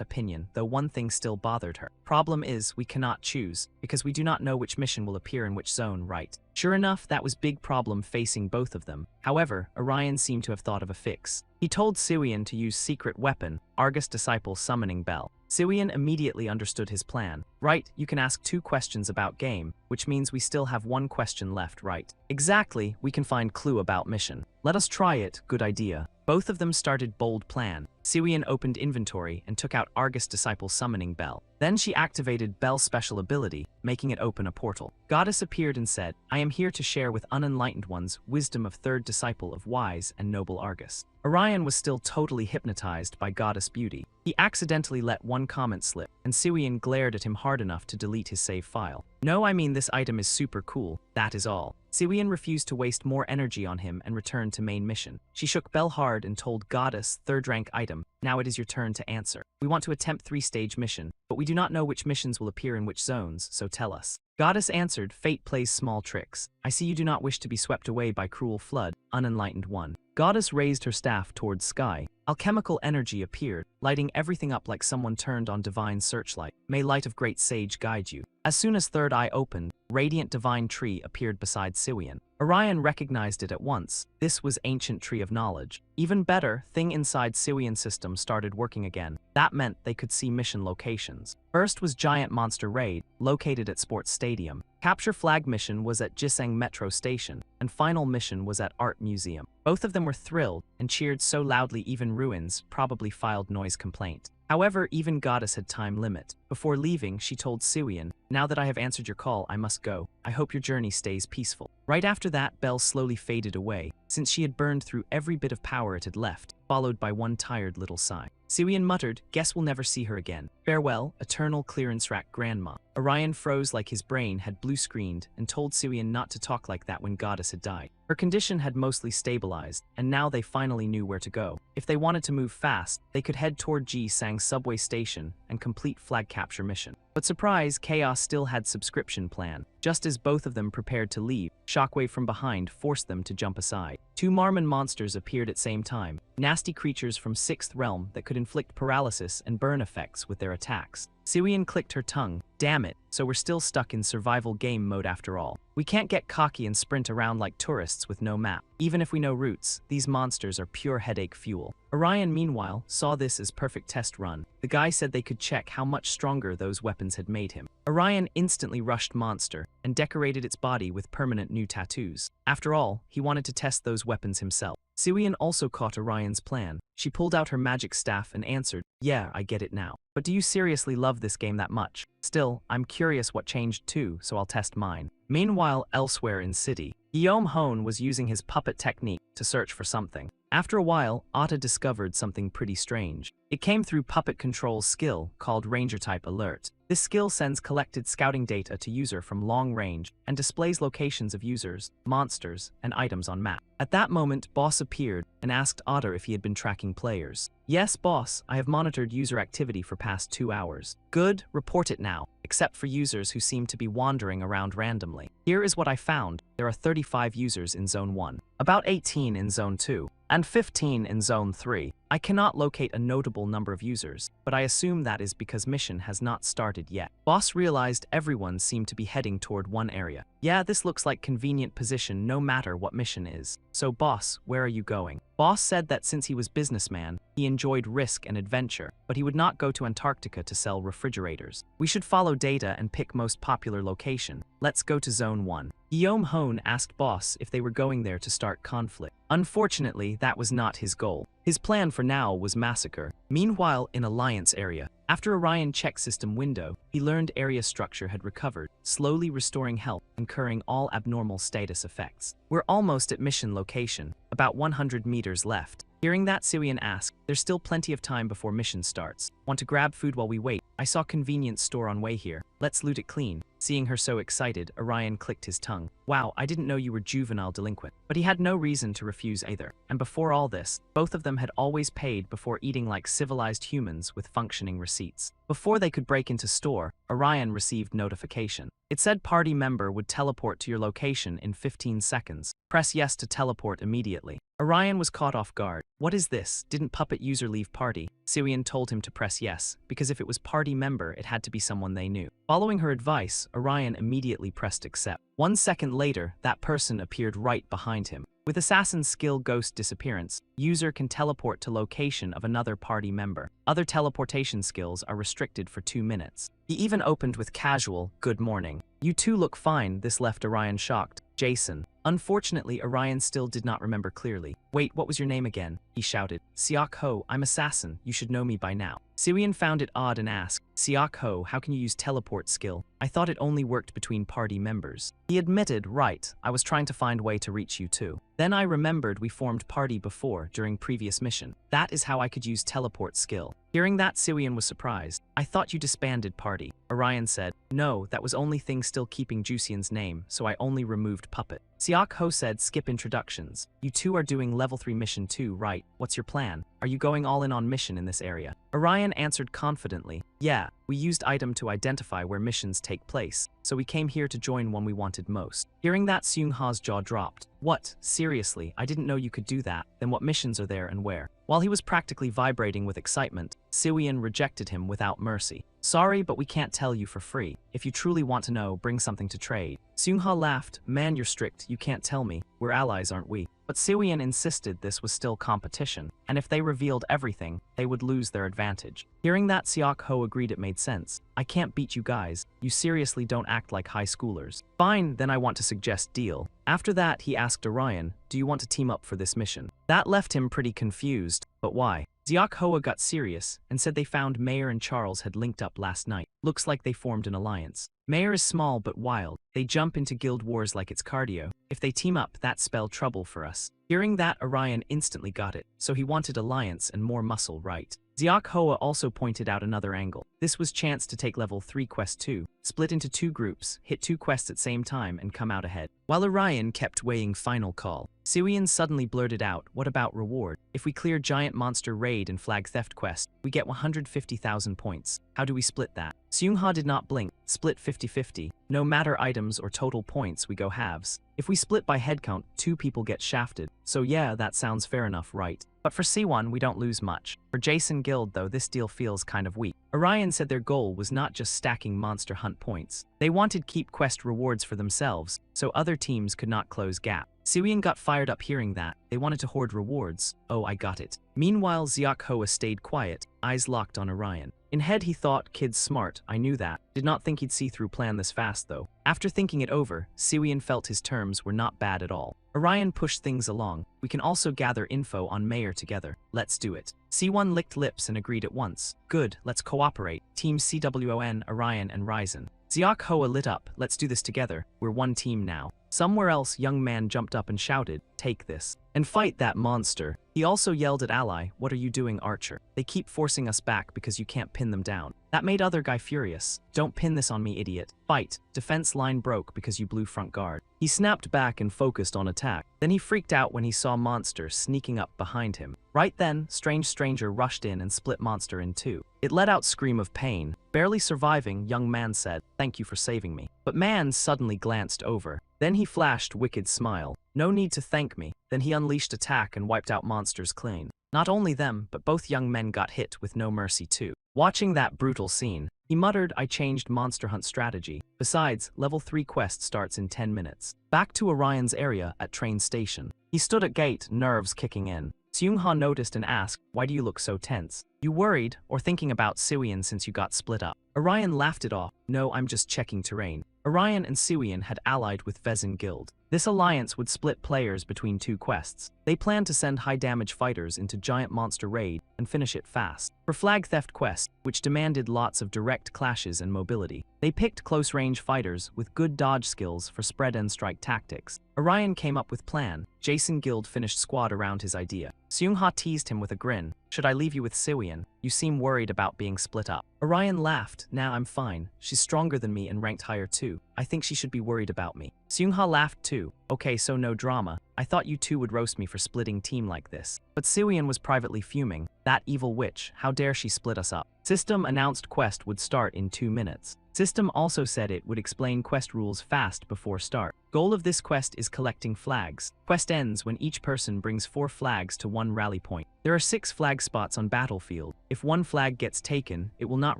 A: opinion, though one thing still bothered her. Problem is, we cannot choose, because we do not know which mission will appear in which zone, right? Sure enough, that was big problem facing both of them. However, Orion seemed to have thought of a fix. He told Siwian to use secret weapon, Argus Disciple Summoning Bell. Siwian immediately understood his plan. Right, you can ask 2 questions about game, which means we still have 1 question left, right? Exactly, we can find clue about mission. Let us try it, good idea. Both of them started bold plan. Siwian opened inventory and took out Argus Disciple Summoning Bell. Then she activated Bell's special ability, making it open a portal. Goddess appeared and said, I am here to share with unenlightened ones wisdom of 3rd disciple of wise and noble Argus. Orion was still totally hypnotized by Goddess beauty. He accidentally let 1 comment slip, and Siwian glared at him hard enough to delete his save file. No, I mean this item is super cool, that is all. Siwian refused to waste more energy on him and returned to main mission. She shook Bell hard and told Goddess, 3rd rank item, now it is your turn to answer. We want to attempt 3-stage mission, but we do not know which missions will appear in which zones, so tell us. Goddess answered, fate plays small tricks. I see you do not wish to be swept away by cruel flood, unenlightened one. Goddess raised her staff towards sky. Alchemical energy appeared, lighting everything up like someone turned on divine searchlight. May light of great sage guide you. As soon as 3rd eye opened, radiant divine tree appeared beside Siwian. Orion recognized it at once. This was ancient tree of knowledge. Even better, thing inside Siwian's system started working again. That meant they could see mission locations. First was Giant Monster Raid, located at Sports Stadium. Capture Flag mission was at Jiseng Metro Station, and final mission was at Art Museum. Both of them were thrilled and cheered so loudly even Ruins probably filed noise complaint. However, even Goddess had time limit. Before leaving, she told Siwian, now that I have answered your call, I must go. I hope your journey stays peaceful. Right after that, Bell slowly faded away, since she had burned through every bit of power it had left, followed by 1 tired little sigh. Siwian muttered, guess we'll never see her again. Farewell, eternal clearance rack grandma. Orion froze like his brain had blue-screened and told Siwian not to talk like that when Goddess had died. Her condition had mostly stabilized, and now they finally knew where to go. If they wanted to move fast, they could head toward Jiseng subway station and complete flag capture mission. But surprise, Chaos still had subscription plan. Just as both of them prepared to leave, Shockwave from behind forced them to jump aside. 2 Marmon monsters appeared at same time, nasty creatures from 6th realm that could inflict paralysis and burn effects with their attacks. Siwian clicked her tongue. Damn it, so we're still stuck in survival game mode after all. We can't get cocky and sprint around like tourists with no map. Even if we know routes, these monsters are pure headache fuel. Orion, meanwhile, saw this as perfect test run. The guy said they could check how much stronger those weapons had made him. Orion instantly rushed Monster and decorated its body with permanent new tattoos. After all, he wanted to test those weapons himself. Siwian also caught Orion's plan. She pulled out her magic staff and answered, yeah, I get it now. But do you seriously love this game that much? Still, I'm curious what changed too, so I'll test mine. Meanwhile, elsewhere in city, Guillaume Hone was using his puppet technique to search for something. After a while, Atta discovered something pretty strange. It came through Puppet Control's skill called Ranger Type Alert. This skill sends collected scouting data to user from long range and displays locations of users, monsters, and items on map. At that moment, Boss appeared and asked Atta if he had been tracking players. Yes, boss, I have monitored user activity for past 2 hours. Good, report it now, except for users who seem to be wandering around randomly. Here is what I found. There are 35 users in Zone 1, about 18 in Zone 2, and 15 in Zone 3. I cannot locate a notable number of users, but I assume that is because mission has not started yet. Boss realized everyone seemed to be heading toward one area. Yeah, this looks like convenient position no matter what mission is. So boss, where are you going? Boss said that since he was businessman, he enjoyed risk and adventure, but he would not go to Antarctica to sell refrigerators. We should follow data and pick most popular location. Let's go to Zone 1. Guillaume Hone asked Boss if they were going there to start conflict. Unfortunately, that was not his goal. His plan for now was massacre. Meanwhile, in Alliance area, after Orion checked system window, he learned area structure had recovered, slowly restoring health and curing all abnormal status effects. We're almost at mission location, about 100 meters left. Hearing that, Siwian asked, there's still plenty of time before mission starts. Want to grab food while we wait? I saw convenience store on way here. Let's loot it clean. Seeing her so excited, Orion clicked his tongue. Wow, I didn't know you were juvenile delinquent. But he had no reason to refuse either. And before all this, both of them had always paid before eating like civilized humans with functioning receipts. Before they could break into store, Orion received notification. It said party member would teleport to your location in 15 seconds. Press yes to teleport immediately. Orion was caught off guard. What is this? Didn't puppet user leave party? Siwian told him to press yes, because if it was party member, it had to be someone they knew. Following her advice, Orion immediately pressed accept. 1 second later, that person appeared right behind him. With Assassin's skill Ghost Disappearance, user can teleport to location of another party member. Other teleportation skills are restricted for 2 minutes. He even opened with casual, "Good morning. You two look fine." This left Orion shocked. Jason. Unfortunately, Orion still did not remember clearly. "Wait, what was your name again?" he shouted. "Siak Ho, I'm Assassin. You should know me by now." Siwian found it odd and asked, "Siak Ho, how can you use teleport skill? I thought it only worked between party members." He admitted, "Right, I was trying to find way to reach you too. Then I remembered we formed party before during previous mission. That is how I could use teleport skill." Hearing that, Siwian was surprised. "I thought you disbanded party." Orion said, "No, that was only thing still keeping Jusian's name, so I only removed puppet." Siak Ho said, "Skip introductions. You two are doing level 3 mission too, right? What's your plan? Are you going all in on mission in this area?" Orion answered confidently, "Yeah, we used item to identify where missions take place, so we came here to join one we wanted most." Hearing that, Seung-ha's jaw dropped. "What? Seriously? I didn't know you could do that. Then what missions are there and where?" While he was practically vibrating with excitement, Siwian rejected him without mercy. "Sorry, but we can't tell you for free. If you truly want to know, bring something to trade." Seung-ha laughed. "Man, you're strict. You can't tell me. We're allies, aren't we?" But Siwian insisted this was still competition, and if they revealed everything, they would lose their advantage. Hearing that, Siak Ho agreed it made sense. "I can't beat you guys. You seriously don't act like high schoolers." "Fine, then I want to suggest deal." After that, he asked Orion, "Do you want to team up for this mission?" That left him pretty confused, but why? Ziak Hoa got serious and said they found Mayor and Charles had linked up last night. Looks like they formed an alliance. Mayor is small but wild. They jump into guild wars like it's cardio. If they team up, that spell trouble for us. Hearing that, Orion instantly got it, so he wanted alliance and more muscle, right? Ziak Hoa also pointed out another angle. This was chance to take level 3 quest 2, split into 2 groups, hit 2 quests at same time and come out ahead. While Orion kept weighing final call, Siwian suddenly blurted out, "What about reward? If we clear giant monster raid and flag theft quest, we get 150,000 points. How do we split that?" Seung-ha did not blink. Split 50-50. No matter items or total points, we go halves. If we split by headcount, 2 people get shafted. So yeah, that sounds fair enough, right? But for C1, we don't lose much. For Jason Guild though, this deal feels kind of weak. Orion said their goal was not just stacking monster hunt points. They wanted keep quest rewards for themselves, so other teams could not close gap. Siwian got fired up hearing that. They wanted to hoard rewards. Oh, I got it. Meanwhile, Ziak Hoa stayed quiet, eyes locked on Orion. In head he thought, kid's smart, I knew that. Did not think he'd see through plan this fast though. After thinking it over, Siwian felt his terms were not bad at all. Orion pushed things along. We can also gather info on Mayor together. Let's do it. C1 licked lips and agreed at once. Good, let's cooperate. Team CWON, Orion and Ryzen. Ziak Hoa lit up. Let's do this together. We're one team now. Somewhere else, young man jumped up and shouted, "Take this. And fight that monster." He also yelled at ally, "What are you doing, Archer? They keep forcing us back because you can't pin them down." That made other guy furious. "Don't pin this on me, idiot. Fight. Defense line broke because you blew front guard." He snapped back and focused on attack. Then he freaked out when he saw Monster sneaking up behind him. Right then, Strange Stranger rushed in and split Monster in 2. It let out scream of pain. Barely surviving, young man said, "Thank you for saving me." But man suddenly glanced over. Then he flashed wicked smile. "No need to thank me." Then he unleashed attack and wiped out Monster's clean. Not only them, but both young men got hit with no mercy too. Watching that brutal scene, he muttered, "I changed monster hunt strategy. Besides, level 3 quest starts in 10 minutes. Back to Orion's area at train station. He stood at gate, nerves kicking in. Seung-ha noticed and asked, "Why do you look so tense? You worried or thinking about Siwian since you got split up?" Orion laughed it off. "No, I'm just checking terrain." Orion and Siwian had allied with Vezin Guild. This alliance would split players between 2 quests. They planned to send high-damage fighters into giant monster raid and finish it fast. For flag theft quest, which demanded lots of direct clashes and mobility, they picked close-range fighters with good dodge skills for spread and strike tactics. Orion came up with plan. Jason Guild finished squad around his idea. Seung-ha teased him with a grin. "Should I leave you with Siwian? You seem worried about being split up." Orion laughed. "Nah, I'm fine. She's stronger than me and ranked higher too. I think she should be worried about me." Seung-ha laughed too. "Okay, so no drama. I thought you two would roast me for splitting team like this." But Siwian was privately fuming. That evil witch, how dare she split us up? System announced quest would start in 2 minutes. System also said it would explain quest rules fast before start. Goal of this quest is collecting flags. Quest ends when each person brings 4 flags to one rally point. There are 6 flag spots on battlefield. If one flag gets taken, it will not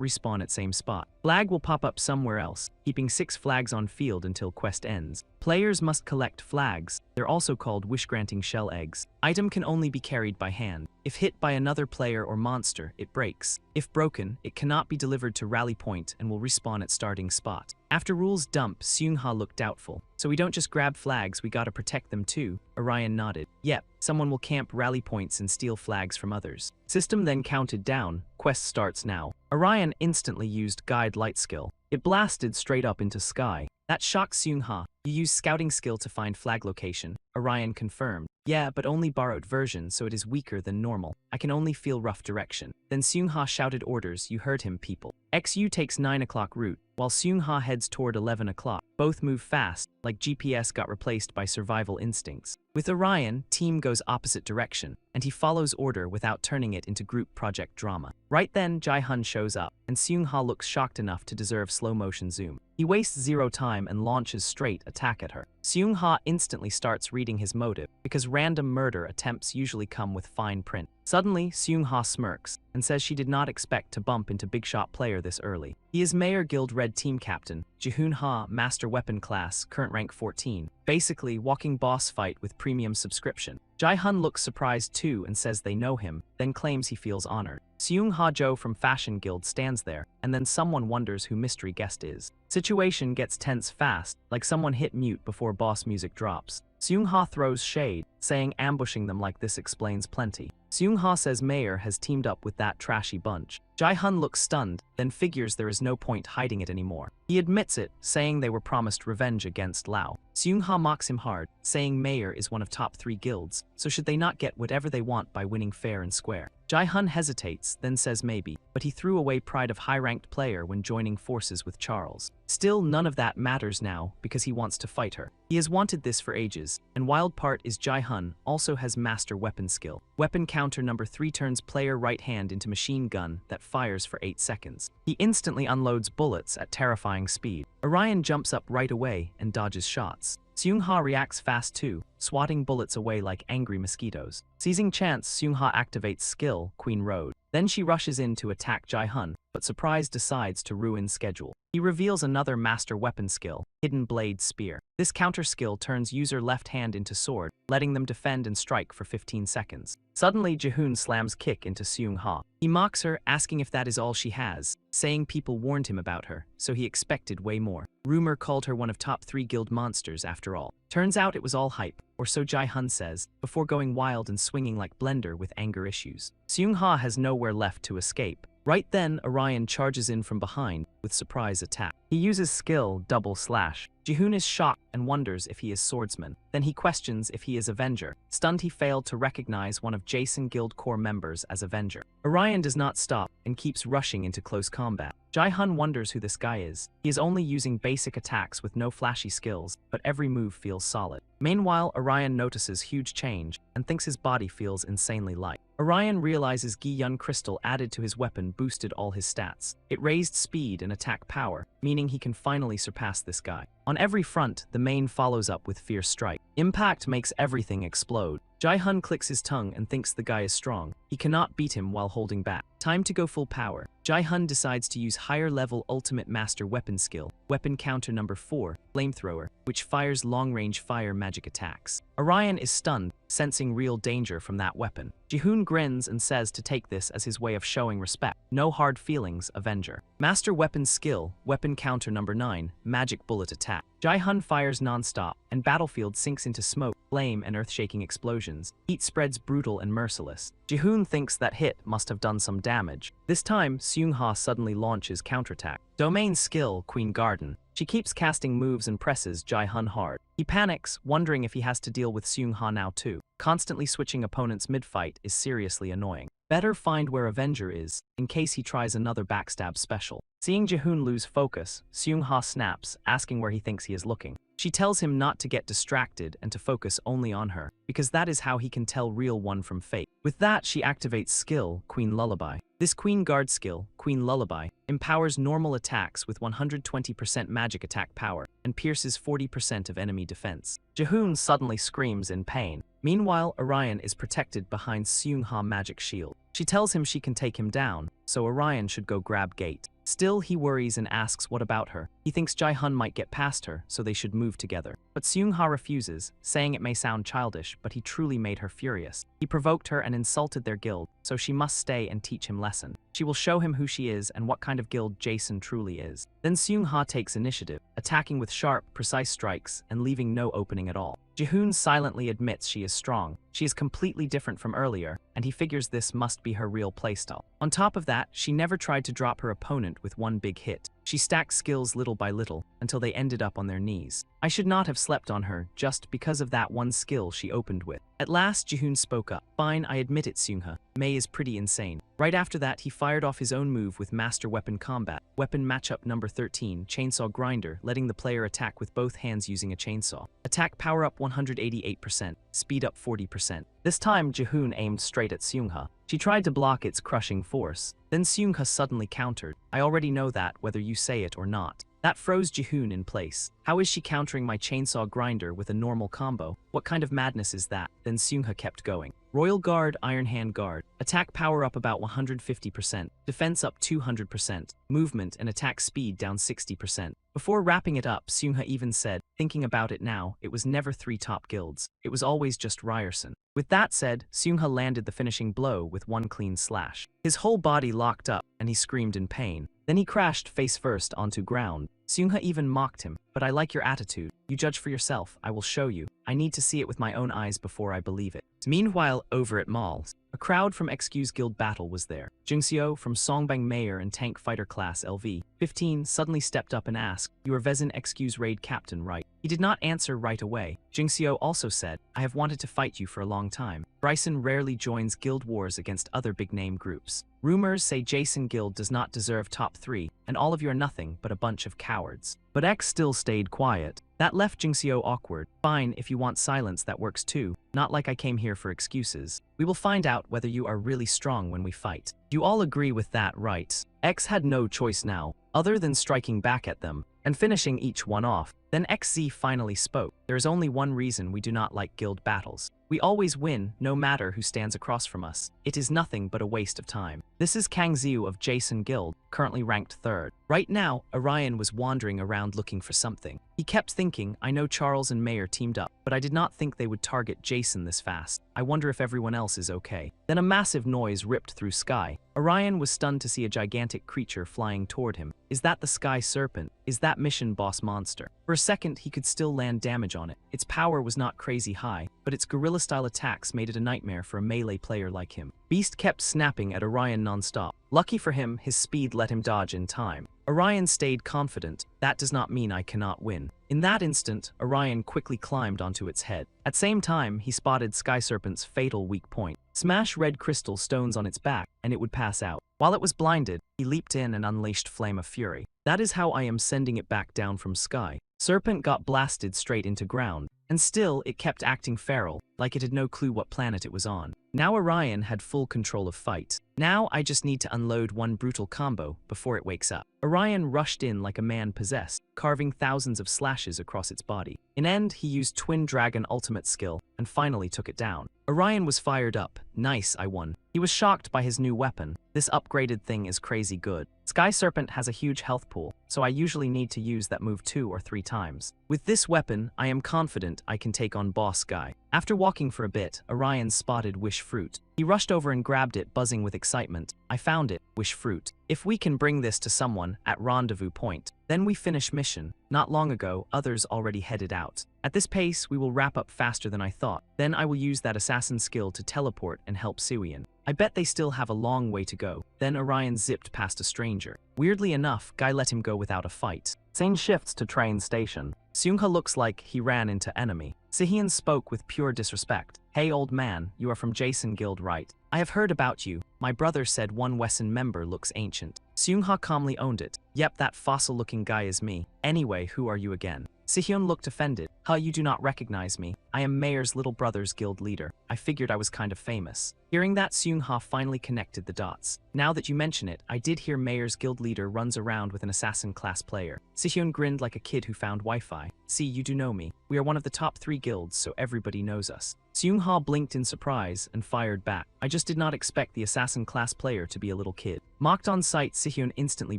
A: respawn at same spot. Flag will pop up somewhere else, keeping 6 flags on field until quest ends. Players must collect flags. They're also called wish-granting shell eggs. Item can only be carried by hand. If hit by another player or monster, it breaks. If broken, it cannot be delivered to rally point and will respawn at starting spot. After rules dump, Seung-ha looked doubtful. So we don't just grab flags, we gotta protect them too. Orion nodded. Yep, someone will camp rally points and steal flags from others. System then counted down. Quest starts now. Orion instantly used Guide Light skill. It blasted straight up into sky. That shocked Seung-ha. You use scouting skill to find flag location. Orion confirmed. Yeah, but only borrowed version, so it is weaker than normal. I can only feel rough direction. Then Seung-ha shouted orders. You heard him, people. XU takes 9 o'clock route, while Seung-ha heads toward 11 o'clock. Both move fast, like GPS got replaced by survival instincts. With Orion, team goes opposite direction, and he follows order without turning it into group project drama. Right then, Jae-hun shows up, and Seung-ha looks shocked enough to deserve slow-motion zoom. He wastes 0 time and launches straight attack at her. Seung-ha instantly starts reading his motive, because random murder attempts usually come with fine print. Suddenly, Seung-ha smirks and says she did not expect to bump into big shot player this early. He is Mayor Guild Red Team Captain, Jaehoon-ha, Master Weapon Class, current rank 14. Basically, walking boss fight with premium subscription. Jae-hun looks surprised too and says they know him, then claims he feels honored. Seung-ha Jo from Fashion Guild stands there, and then someone wonders who mystery guest is. Situation gets tense fast, like someone hit mute before boss music drops. Seung-ha throws shade, saying ambushing them like this explains plenty. Seung-ha says Mayor has teamed up with that trashy bunch. Jae-hun looks stunned, then figures there is no point hiding it anymore. He admits it, saying they were promised revenge against Lao. Seung-ha mocks him hard, saying Mayor is one of top 3 guilds, so should they not get whatever they want by winning fair and square? Jae-hun hesitates, then says maybe, but he threw away pride of high-ranked player when joining forces with Charles. Still, none of that matters now, because he wants to fight her. He has wanted this for ages, and wild part is Jae-hun also has master weapon skill. Weapon counter number 3 turns player right hand into machine gun that fires for 8 seconds. He instantly unloads bullets at terrifying speed. Orion jumps up right away and dodges shots. Seung-ha reacts fast too, swatting bullets away like angry mosquitoes. Seizing chance, Seung-ha activates skill, Queen Road. Then she rushes in to attack Jae-hun, but surprise decides to ruin schedule. He reveals another master weapon skill, Hidden Blade Spear. This counter skill turns user left hand into sword, letting them defend and strike for 15 seconds. Suddenly, Jaehoon slams kick into Seung-ha. He mocks her, asking if that is all she has, saying people warned him about her, so he expected way more. Rumor called her one of top 3 guild monsters after all. Turns out it was all hype, or so Jae-hun says, before going wild and swinging like Blender with anger issues. Seung-ha has nowhere left to escape. Right then, Orion charges in from behind with surprise attack. He uses skill double slash. Jaehoon is shocked and wonders if he is swordsman. Then he questions if he is Avenger. Stunned, he failed to recognize one of Jason Guild core members as Avenger. Orion does not stop and keeps rushing into close combat. Jae-hun wonders who this guy is. He is only using basic attacks with no flashy skills, but every move feels solid. Meanwhile, Orion notices huge change and thinks his body feels insanely light. Orion realizes Gi-yun crystal added to his weapon boosted all his stats. It raised speed and attack power, meaning he can finally surpass this guy. On every front, the main follows up with fierce strike. Impact makes everything explode. Jae-hun clicks his tongue and thinks the guy is strong. He cannot beat him while holding back. Time to go full power. Jae-hun decides to use higher level ultimate master weapon skill, weapon counter number 4, flamethrower, which fires long-range fire magic attacks. Orion is stunned, sensing real danger from that weapon. Jaehoon grins and says to take this as his way of showing respect. No hard feelings, Avenger. Master weapon skill, weapon counter number 9, magic bullet attack. Jae-hun fires non-stop, and battlefield sinks into smoke, flame, and earth-shaking explosions. Heat spreads brutal and merciless. Jaehoon thinks that hit must have done some damage. This time, Seung-ha suddenly launches counterattack. Domain skill, Queen Garden. She keeps casting moves and presses Jae-hun hard. He panics, wondering if he has to deal with Seung-ha now too. Constantly switching opponents mid-fight is seriously annoying. Better find where Avenger is, in case he tries another backstab special. Seeing Jihoon lose focus, Seung-ha snaps, asking where he thinks he is looking. She tells him not to get distracted and to focus only on her, because that is how he can tell real one from fake. With that, she activates skill, Queen Lullaby. This Queen Guard skill, Queen Lullaby, empowers normal attacks with 120% magic attack power and pierces 40% of enemy defense. Jihoon suddenly screams in pain. Meanwhile, Orion is protected behind Seung-ha magic shield. She tells him she can take him down, so Orion should go grab Gate. Still, he worries and asks what about her. He thinks Jae-hun might get past her, so they should move together. But Seung-ha refuses, saying it may sound childish, but he truly made her furious. He provoked her and insulted their guild, so she must stay and teach him lesson. She will show him who she is and what kind of guild Jason truly is. Then Seung-ha takes initiative, attacking with sharp, precise strikes and leaving no opening at all. Jihoon silently admits she is strong. She is completely different from earlier, and he figures this must be her real playstyle. On top of that, she never tried to drop her opponent with one big hit. She stacked skills little by little, until they ended up on their knees. I should not have slept on her, just because of that one skill she opened with. At last, Jihoon spoke up. Fine, I admit it, Seung-ha. Mei is pretty insane. Right after that, he fired off his own move with Master Weapon Combat. Weapon matchup number 13, Chainsaw Grinder, letting the player attack with both hands using a chainsaw. Attack power up 188%, speed up 40%. This time, Jihoon aimed straight at Seung-ha. She tried to block its crushing force. Then Seung-ha suddenly countered. I already know that, whether you say it or not. That froze Jihoon in place. How is she countering my chainsaw grinder with a normal combo? What kind of madness is that? Then Seung-ha kept going. Royal Guard, Iron Hand Guard. Attack power up about 150%. Defense up 200%. Movement and attack speed down 60%. Before wrapping it up, Seung-ha even said, thinking about it now, it was never 3 top guilds. It was always just Ryerson. With that said, Seung-ha landed the finishing blow with one clean slash. His whole body locked up, and he screamed in pain. Then he crashed face first onto ground. Seung-ha even mocked him, but I like your attitude. You judge for yourself, I will show you. I need to see it with my own eyes before I believe it. Meanwhile, over at Malls, a crowd from XQ's guild battle was there. Jungseo from Songbang Mayor and Tank Fighter Class LV-15 suddenly stepped up and asked, you are Vezin XQ's raid captain, right? He did not answer right away. Jungseo also said, I have wanted to fight you for a long time. Bryson rarely joins guild wars against other big-name groups. Rumors say Jason Guild does not deserve top 3, and all of you are nothing but a bunch of cowards. But X still stayed quiet. That left Jungseo awkward. Fine, if you want silence, that works too. Not like I came here for excuses. We will find out whether you are really strong when we fight. You all agree with that, right? X had no choice now, other than striking back at them, and finishing each one off. Then XZ finally spoke. There is only one reason we do not like guild battles. We always win, no matter who stands across from us. It is nothing but a waste of time. This is Kang Ziu of Jason Guild, currently ranked 3rd. Right now, Orion was wandering around looking for something. He kept thinking, I know Charles and Mayor teamed up, but I did not think they would target Jason this fast. I wonder if everyone else is okay. Then a massive noise ripped through sky. Orion was stunned to see a gigantic creature flying toward him. Is that the Sky Serpent? Is that Mission Boss monster? For a second, he could still land damage on it. Its power was not crazy high, but its guerrilla-style attacks made it a nightmare for a melee player like him. Beast kept snapping at Orion non-stop. Lucky for him, his speed let him dodge in time. Orion stayed confident. That does not mean I cannot win. In that instant, Orion quickly climbed onto its head. At same time, he spotted Sky Serpent's fatal weak point. Smash red crystal stones on its back, and it would pass out. While it was blinded, he leaped in and unleashed Flame of Fury. That is how I am sending it back down from sky. Serpent got blasted straight into ground, and still it kept acting feral, like it had no clue what planet it was on. Now Orion had full control of fight. Now I just need to unload one brutal combo before it wakes up. Orion rushed in like a man possessed, carving thousands of slashes across its body. In end, he used Twin Dragon ultimate skill and finally took it down. Orion was fired up. Nice, I won. He was shocked by his new weapon. This upgraded thing is crazy good. Sky Serpent has a huge health pool, so I usually need to use that move 2 or 3 times. With this weapon, I am confident I can take on Boss Guy. After walking for a bit, Orion spotted Wish Fruit. He rushed over and grabbed it, buzzing with excitement. I found it, Wish Fruit. If we can bring this to someone at Rendezvous Point, then we finish mission. Not long ago, others already headed out. At this pace, we will wrap up faster than I thought. Then I will use that assassin skill to teleport and help Suian. I bet they still have a long way to go. Then Orion zipped past a stranger. Weirdly enough, Guy let him go without a fight. Scene shifts to train station. Seung-ha looks like he ran into enemy. Sihyun spoke with pure disrespect. Hey old man, you are from Jason Guild, right? I have heard about you. My brother said one Wesson member looks ancient. Seung-ha calmly owned it. Yep, that fossil-looking guy is me. Anyway, who are you again? Sihyun looked offended. Huh, you do not recognize me. I am Mayor's little brother's guild leader. I figured I was kind of famous. Hearing that, Seung-ha finally connected the dots. Now that you mention it, I did hear Mayor's guild leader runs around with an assassin class player. Sihyun grinned like a kid who found Wi-Fi. See, you do know me. We are one of the top 3 guilds, so everybody knows us. Seung-ha blinked in surprise and fired back. I just did not expect the assassin class player to be a little kid. Mocked on sight, Sihyun instantly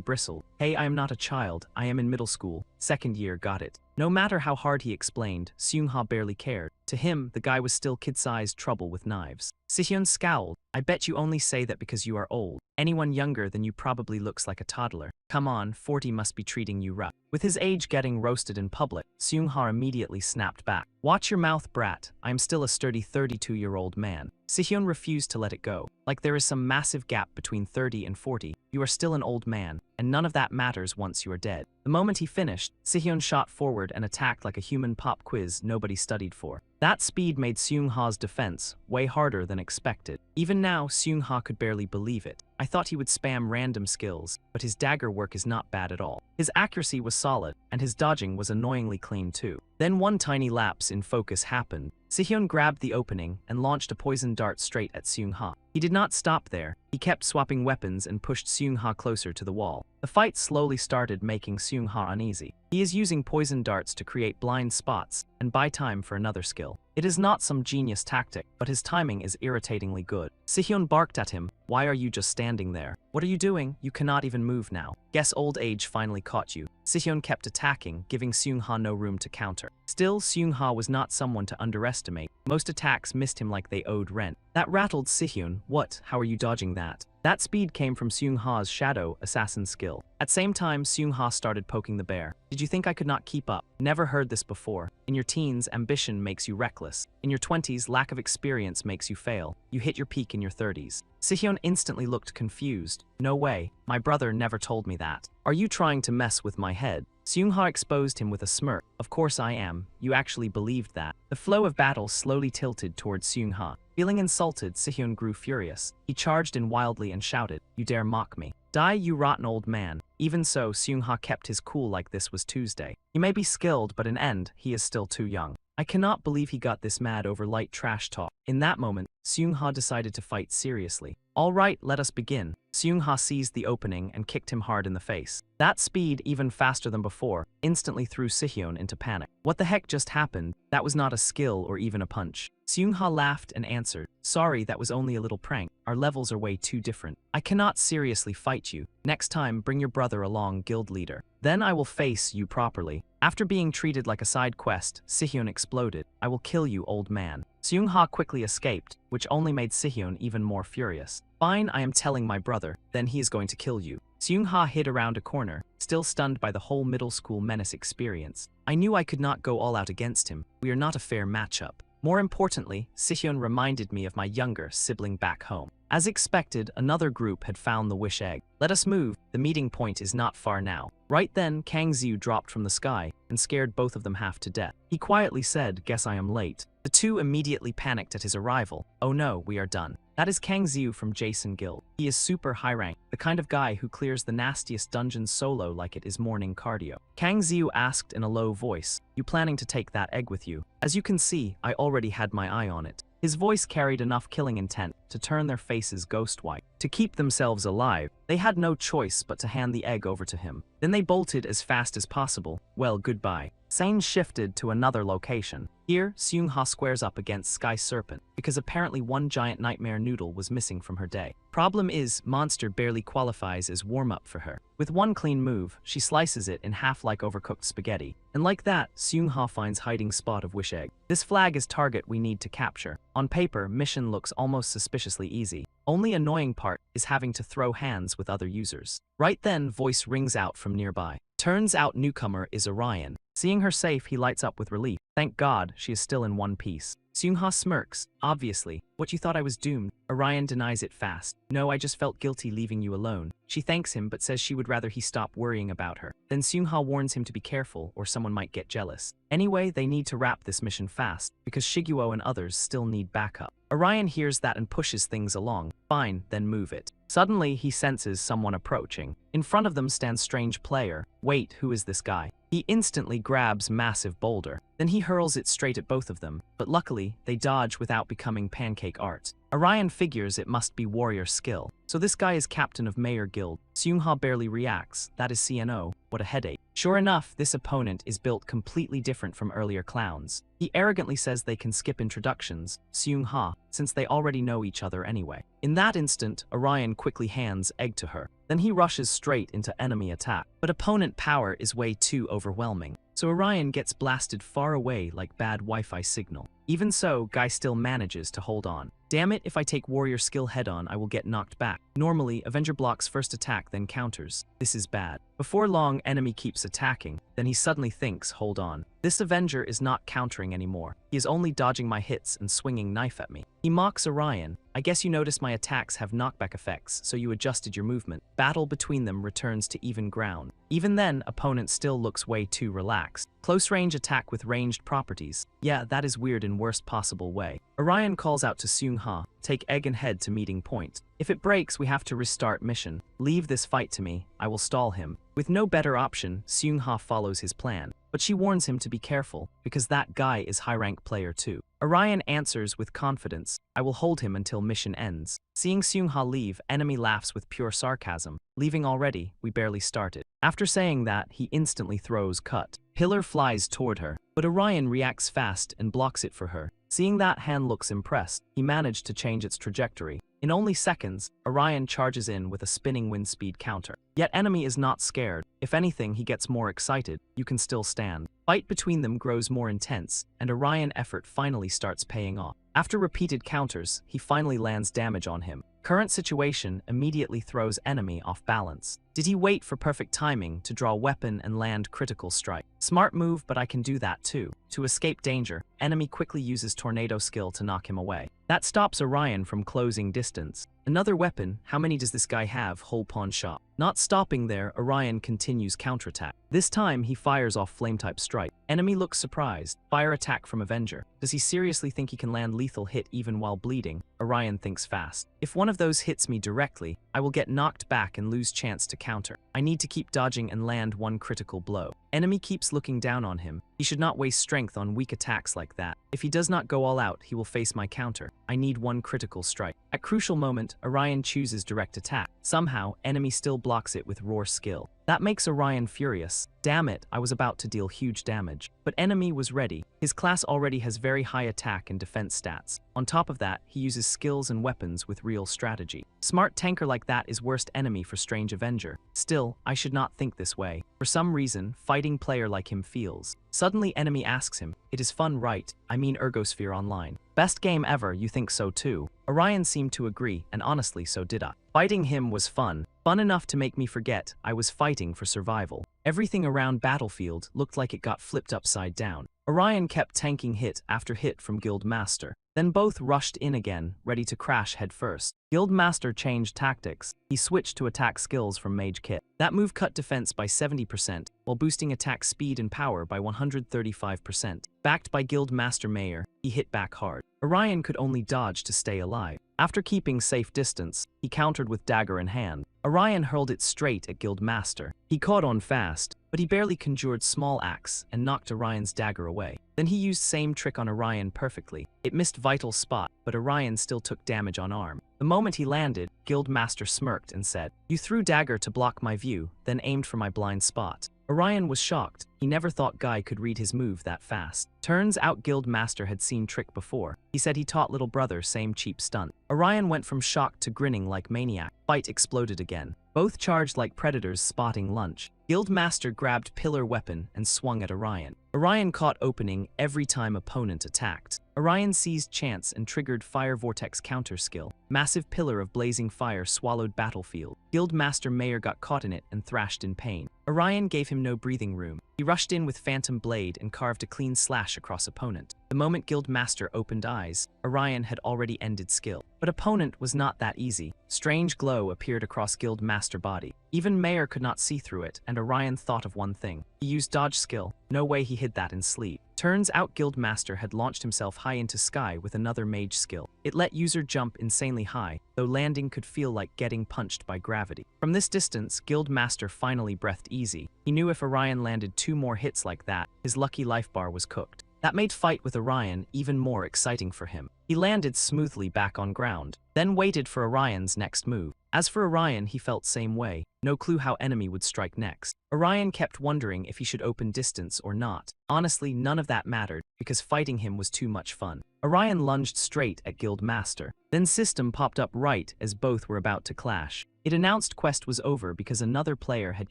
A: bristled. Hey, I am not a child. I am in middle school. 2nd year, got it. No matter how hard he explained, Seung-ha barely cared. To him, the guy was still kid-sized trouble with knives. Sihyun scowled. I bet you only say that because you are old. Anyone younger than you probably looks like a toddler. Come on, 40 must be treating you rough. With his age getting roasted in public, Seung-ha immediately snapped back. Watch your mouth, brat. I am still a sturdy 32-year-old man. Sihyun refused to let it go. Like there is some massive gap between 30 and 40. You are still an old man, and none of that matters once you are dead. The moment he finished, Sihyun shot forward and attacked like a human pop quiz nobody studied for. That speed made Seung-ha's defense way harder than expected. Even now, Seung-ha could barely believe it. I thought he would spam random skills, but his dagger work is not bad at all. His accuracy was solid, and his dodging was annoyingly clean too. Then one tiny lapse in focus happened. Sihyun grabbed the opening and launched a poison dart straight at Seung-ha. He did not stop there. He kept swapping weapons and pushed Seung-ha closer to the wall. The fight slowly started making Seung-ha uneasy. He is using poison darts to create blind spots and buy time for another skill. It is not some genius tactic, but his timing is irritatingly good. Sihyun barked at him. Why are you just standing there? What are you doing? You cannot even move now. Guess old age finally caught you. Sihyun kept attacking, giving Seung-ha no room to counter. Still, Seung-ha was not someone to underestimate. Most attacks missed him like they owed rent. That rattled Sihyun. What? How are you dodging that? That speed came from Seung-ha's shadow assassin skill. At same time, Seung-ha started poking the bear. Did you think I could not keep up? Never heard this before. In your teens, ambition makes you reckless. In your 20s, lack of experience makes you fail. You hit your peak in your 30s. Sihyun instantly looked confused. No way. My brother never told me that. Are you trying to mess with my head? Seung-ha exposed him with a smirk. Of course I am. You actually believed that. The flow of battle slowly tilted towards Seung-ha. Feeling insulted, Sihyun grew furious. He charged in wildly and shouted, "You dare mock me? Die, you rotten old man." Even so, Seung-ha kept his cool like this was Tuesday. He may be skilled, but in end, he is still too young. I cannot believe he got this mad over light trash talk. In that moment, Seung-ha decided to fight seriously. All right, let us begin. Seung-ha seized the opening and kicked him hard in the face. That speed, even faster than before, instantly threw Sihyun into panic. What the heck just happened? That was not a skill or even a punch. Seung-ha laughed and answered, "Sorry, that was only a little prank. Our levels are way too different. I cannot seriously fight you. Next time, bring your brother along, guild leader. Then I will face you properly." After being treated like a side quest, Sihyun exploded. "I will kill you, old man." Seung-ha quickly escaped, which only made Sihyun even more furious. "Fine, I am telling my brother, then he is going to kill you." Seung-ha hid around a corner, still stunned by the whole middle school menace experience. I knew I could not go all out against him. We are not a fair matchup. More importantly, Sihyun reminded me of my younger sibling back home. As expected, another group had found the wish egg. Let us move, the meeting point is not far now. Right then, Kang Xiu dropped from the sky and scared both of them half to death. He quietly said, "Guess I am late." The two immediately panicked at his arrival. "Oh no, we are done." That is Kang Xiu from Jason Guild. He is super high rank, the kind of guy who clears the nastiest dungeons solo like it is morning cardio. Kang Xiu asked in a low voice, "You planning to take that egg with you?" As you can see, I already had my eye on it. His voice carried enough killing intent to turn their faces ghost white. To keep themselves alive, they had no choice but to hand the egg over to him. Then they bolted as fast as possible. Well, goodbye. Sane shifted to another location. Here, Seung-ha squares up against Sky Serpent, because apparently one giant nightmare noodle was missing from her day. Problem is, Monster barely qualifies as warm-up for her. With one clean move, she slices it in half like overcooked spaghetti. And like that, Seung-ha finds hiding spot of wish egg. This flag is target we need to capture. On paper, mission looks almost suspiciously easy. Only annoying part is having to throw hands with other users. Right then, voice rings out from nearby. Turns out newcomer is Orion. Seeing her safe, he lights up with relief. Thank God, she is still in one piece. Seung-ha smirks. Obviously. What, you thought I was doomed? Orion denies it fast. No, I just felt guilty leaving you alone. She thanks him but says she would rather he stop worrying about her. Then Seung-ha warns him to be careful or someone might get jealous. Anyway, they need to wrap this mission fast because Shiguo and others still need backup. Orion hears that and pushes things along. Fine, then move it. Suddenly, he senses someone approaching. In front of them stands strange player. Wait, who is this guy? He instantly grabs massive boulder. Then he hurls it straight at both of them, but luckily, they dodge without becoming pancake art. Orion figures it must be warrior skill. So this guy is captain of Mayor Guild. Seung-ha barely reacts. That is CNO. What a headache. Sure enough, this opponent is built completely different from earlier clowns. He arrogantly says they can skip introductions, Seung-ha, since they already know each other anyway. In that instant, Orion quickly hands egg to her. Then he rushes straight into enemy attack. But opponent power is way too overwhelming. So Orion gets blasted far away like bad Wi-Fi signal. Even so, Guy still manages to hold on. Damn it, if I take warrior skill head-on, I will get knocked back. Normally, Avenger blocks first attack then counters. This is bad. Before long, enemy keeps attacking. Then he suddenly thinks, hold on. This Avenger is not countering anymore. He is only dodging my hits and swinging knife at me. He mocks Orion. I guess you noticed my attacks have knockback effects, so you adjusted your movement. Battle between them returns to even ground. Even then, opponent still looks way too relaxed. Close range attack with ranged properties. Yeah, that is weird in worst possible way. Orion calls out to Seung-ha, take egg and head to meeting point. If it breaks, we have to restart mission. Leave this fight to me, I will stall him. With no better option, Seung-ha follows his plan. But she warns him to be careful, because that guy is high-rank player too. Orion answers with confidence, I will hold him until mission ends. Seeing Seung-ha leave, enemy laughs with pure sarcasm. Leaving already, we barely started. After saying that, he instantly throws cut. Pillar flies toward her, but Orion reacts fast and blocks it for her. Seeing that, Han looks impressed. He managed to change its trajectory. In only seconds, Orion charges in with a spinning wind speed counter. Yet enemy is not scared. If anything, he gets more excited. You can still stand. Fight between them grows more intense, and Orion effort finally starts paying off. After repeated counters, he finally lands damage on him. Current situation immediately throws enemy off balance. Did he wait for perfect timing to draw weapon and land critical strike? Smart move, but I can do that too. To escape danger, enemy quickly uses tornado skill to knock him away. That stops Orion from closing distance. Another weapon, how many does this guy have? Whole pawn shop. Not stopping there, Orion continues counterattack. This time, he fires off flame-type strike. Enemy looks surprised. Fire attack from Avenger. Does he seriously think he can land lethal hit even while bleeding? Orion thinks fast. If one of those hits me directly, I will get knocked back and lose chance to counter. I need to keep dodging and land one critical blow. Enemy keeps looking down on him. He should not waste strength on weak attacks like that. If he does not go all out, he will face my counter. I need one critical strike. At crucial moment, Orion chooses direct attack. Somehow, enemy still blocks it with roar skill. That makes Orion furious. Damn it, I was about to deal huge damage. But enemy was ready. His class already has very high attack and defense stats. On top of that, he uses skills and weapons with real strategy. Smart tanker like that is worst enemy for Strange Avenger. Still, I should not think this way. For some reason, fighting player like him feels. Suddenly enemy asks him, it is fun right? I mean Ergosphere Online. Best game ever, you think so too? Orion seemed to agree, and honestly so did I. Fighting him was fun. Fun enough to make me forget I was fighting for survival. Everything around battlefield looked like it got flipped upside down. Orion kept tanking hit after hit from Guild Master. Then both rushed in again, ready to crash headfirst. Guild Master changed tactics. He switched to attack skills from Mage Kit. That move cut defense by 70%, while boosting attack speed and power by 135%. Backed by Guild Master Mayor, he hit back hard. Orion could only dodge to stay alive. After keeping safe distance, he countered with dagger in hand. Orion hurled it straight at Guild Master. He caught on fast, but he barely conjured small axe and knocked Orion's dagger away. Then he used same trick on Orion perfectly. It missed vital spot, but Orion still took damage on arm. The moment he landed, Guild Master smirked and said, "You threw dagger to block my view, then aimed for my blind spot." Orion was shocked. He never thought Guy could read his move that fast. Turns out Guild Master had seen trick before. He said he taught little brother same cheap stunt. Orion went from shocked to grinning like maniac. Fight exploded again. Both charged like predators spotting lunch. Guildmaster grabbed pillar weapon and swung at Orion. Orion caught opening every time opponent attacked. Orion seized chance and triggered Fire Vortex counter skill. Massive pillar of blazing fire swallowed battlefield. Guildmaster Mayor got caught in it and thrashed in pain. Orion gave him no breathing room. He rushed in with Phantom Blade and carved a clean slash across opponent. The moment Guildmaster opened eyes, Orion had already ended skill. But opponent was not that easy. Strange glow appeared across Guildmaster body. Even Mayor could not see through it, and Orion thought of one thing. He used dodge skill. No way he hid that in sleep. Turns out Guildmaster had launched himself high into sky with another mage skill. It let user jump insanely high, though landing could feel like getting punched by gravity. From this distance, Guildmaster finally breathed easy. He knew if Orion landed 2 more hits like that, his lucky life bar was cooked. That made fight with Orion even more exciting for him. He landed smoothly back on ground, then waited for Orion's next move. As for Orion, he felt same way. No clue how enemy would strike next. Orion kept wondering if he should open distance or not. Honestly, none of that mattered, because fighting him was too much fun. Orion lunged straight at Guildmaster. Then System popped up right as both were about to clash. It announced quest was over because another player had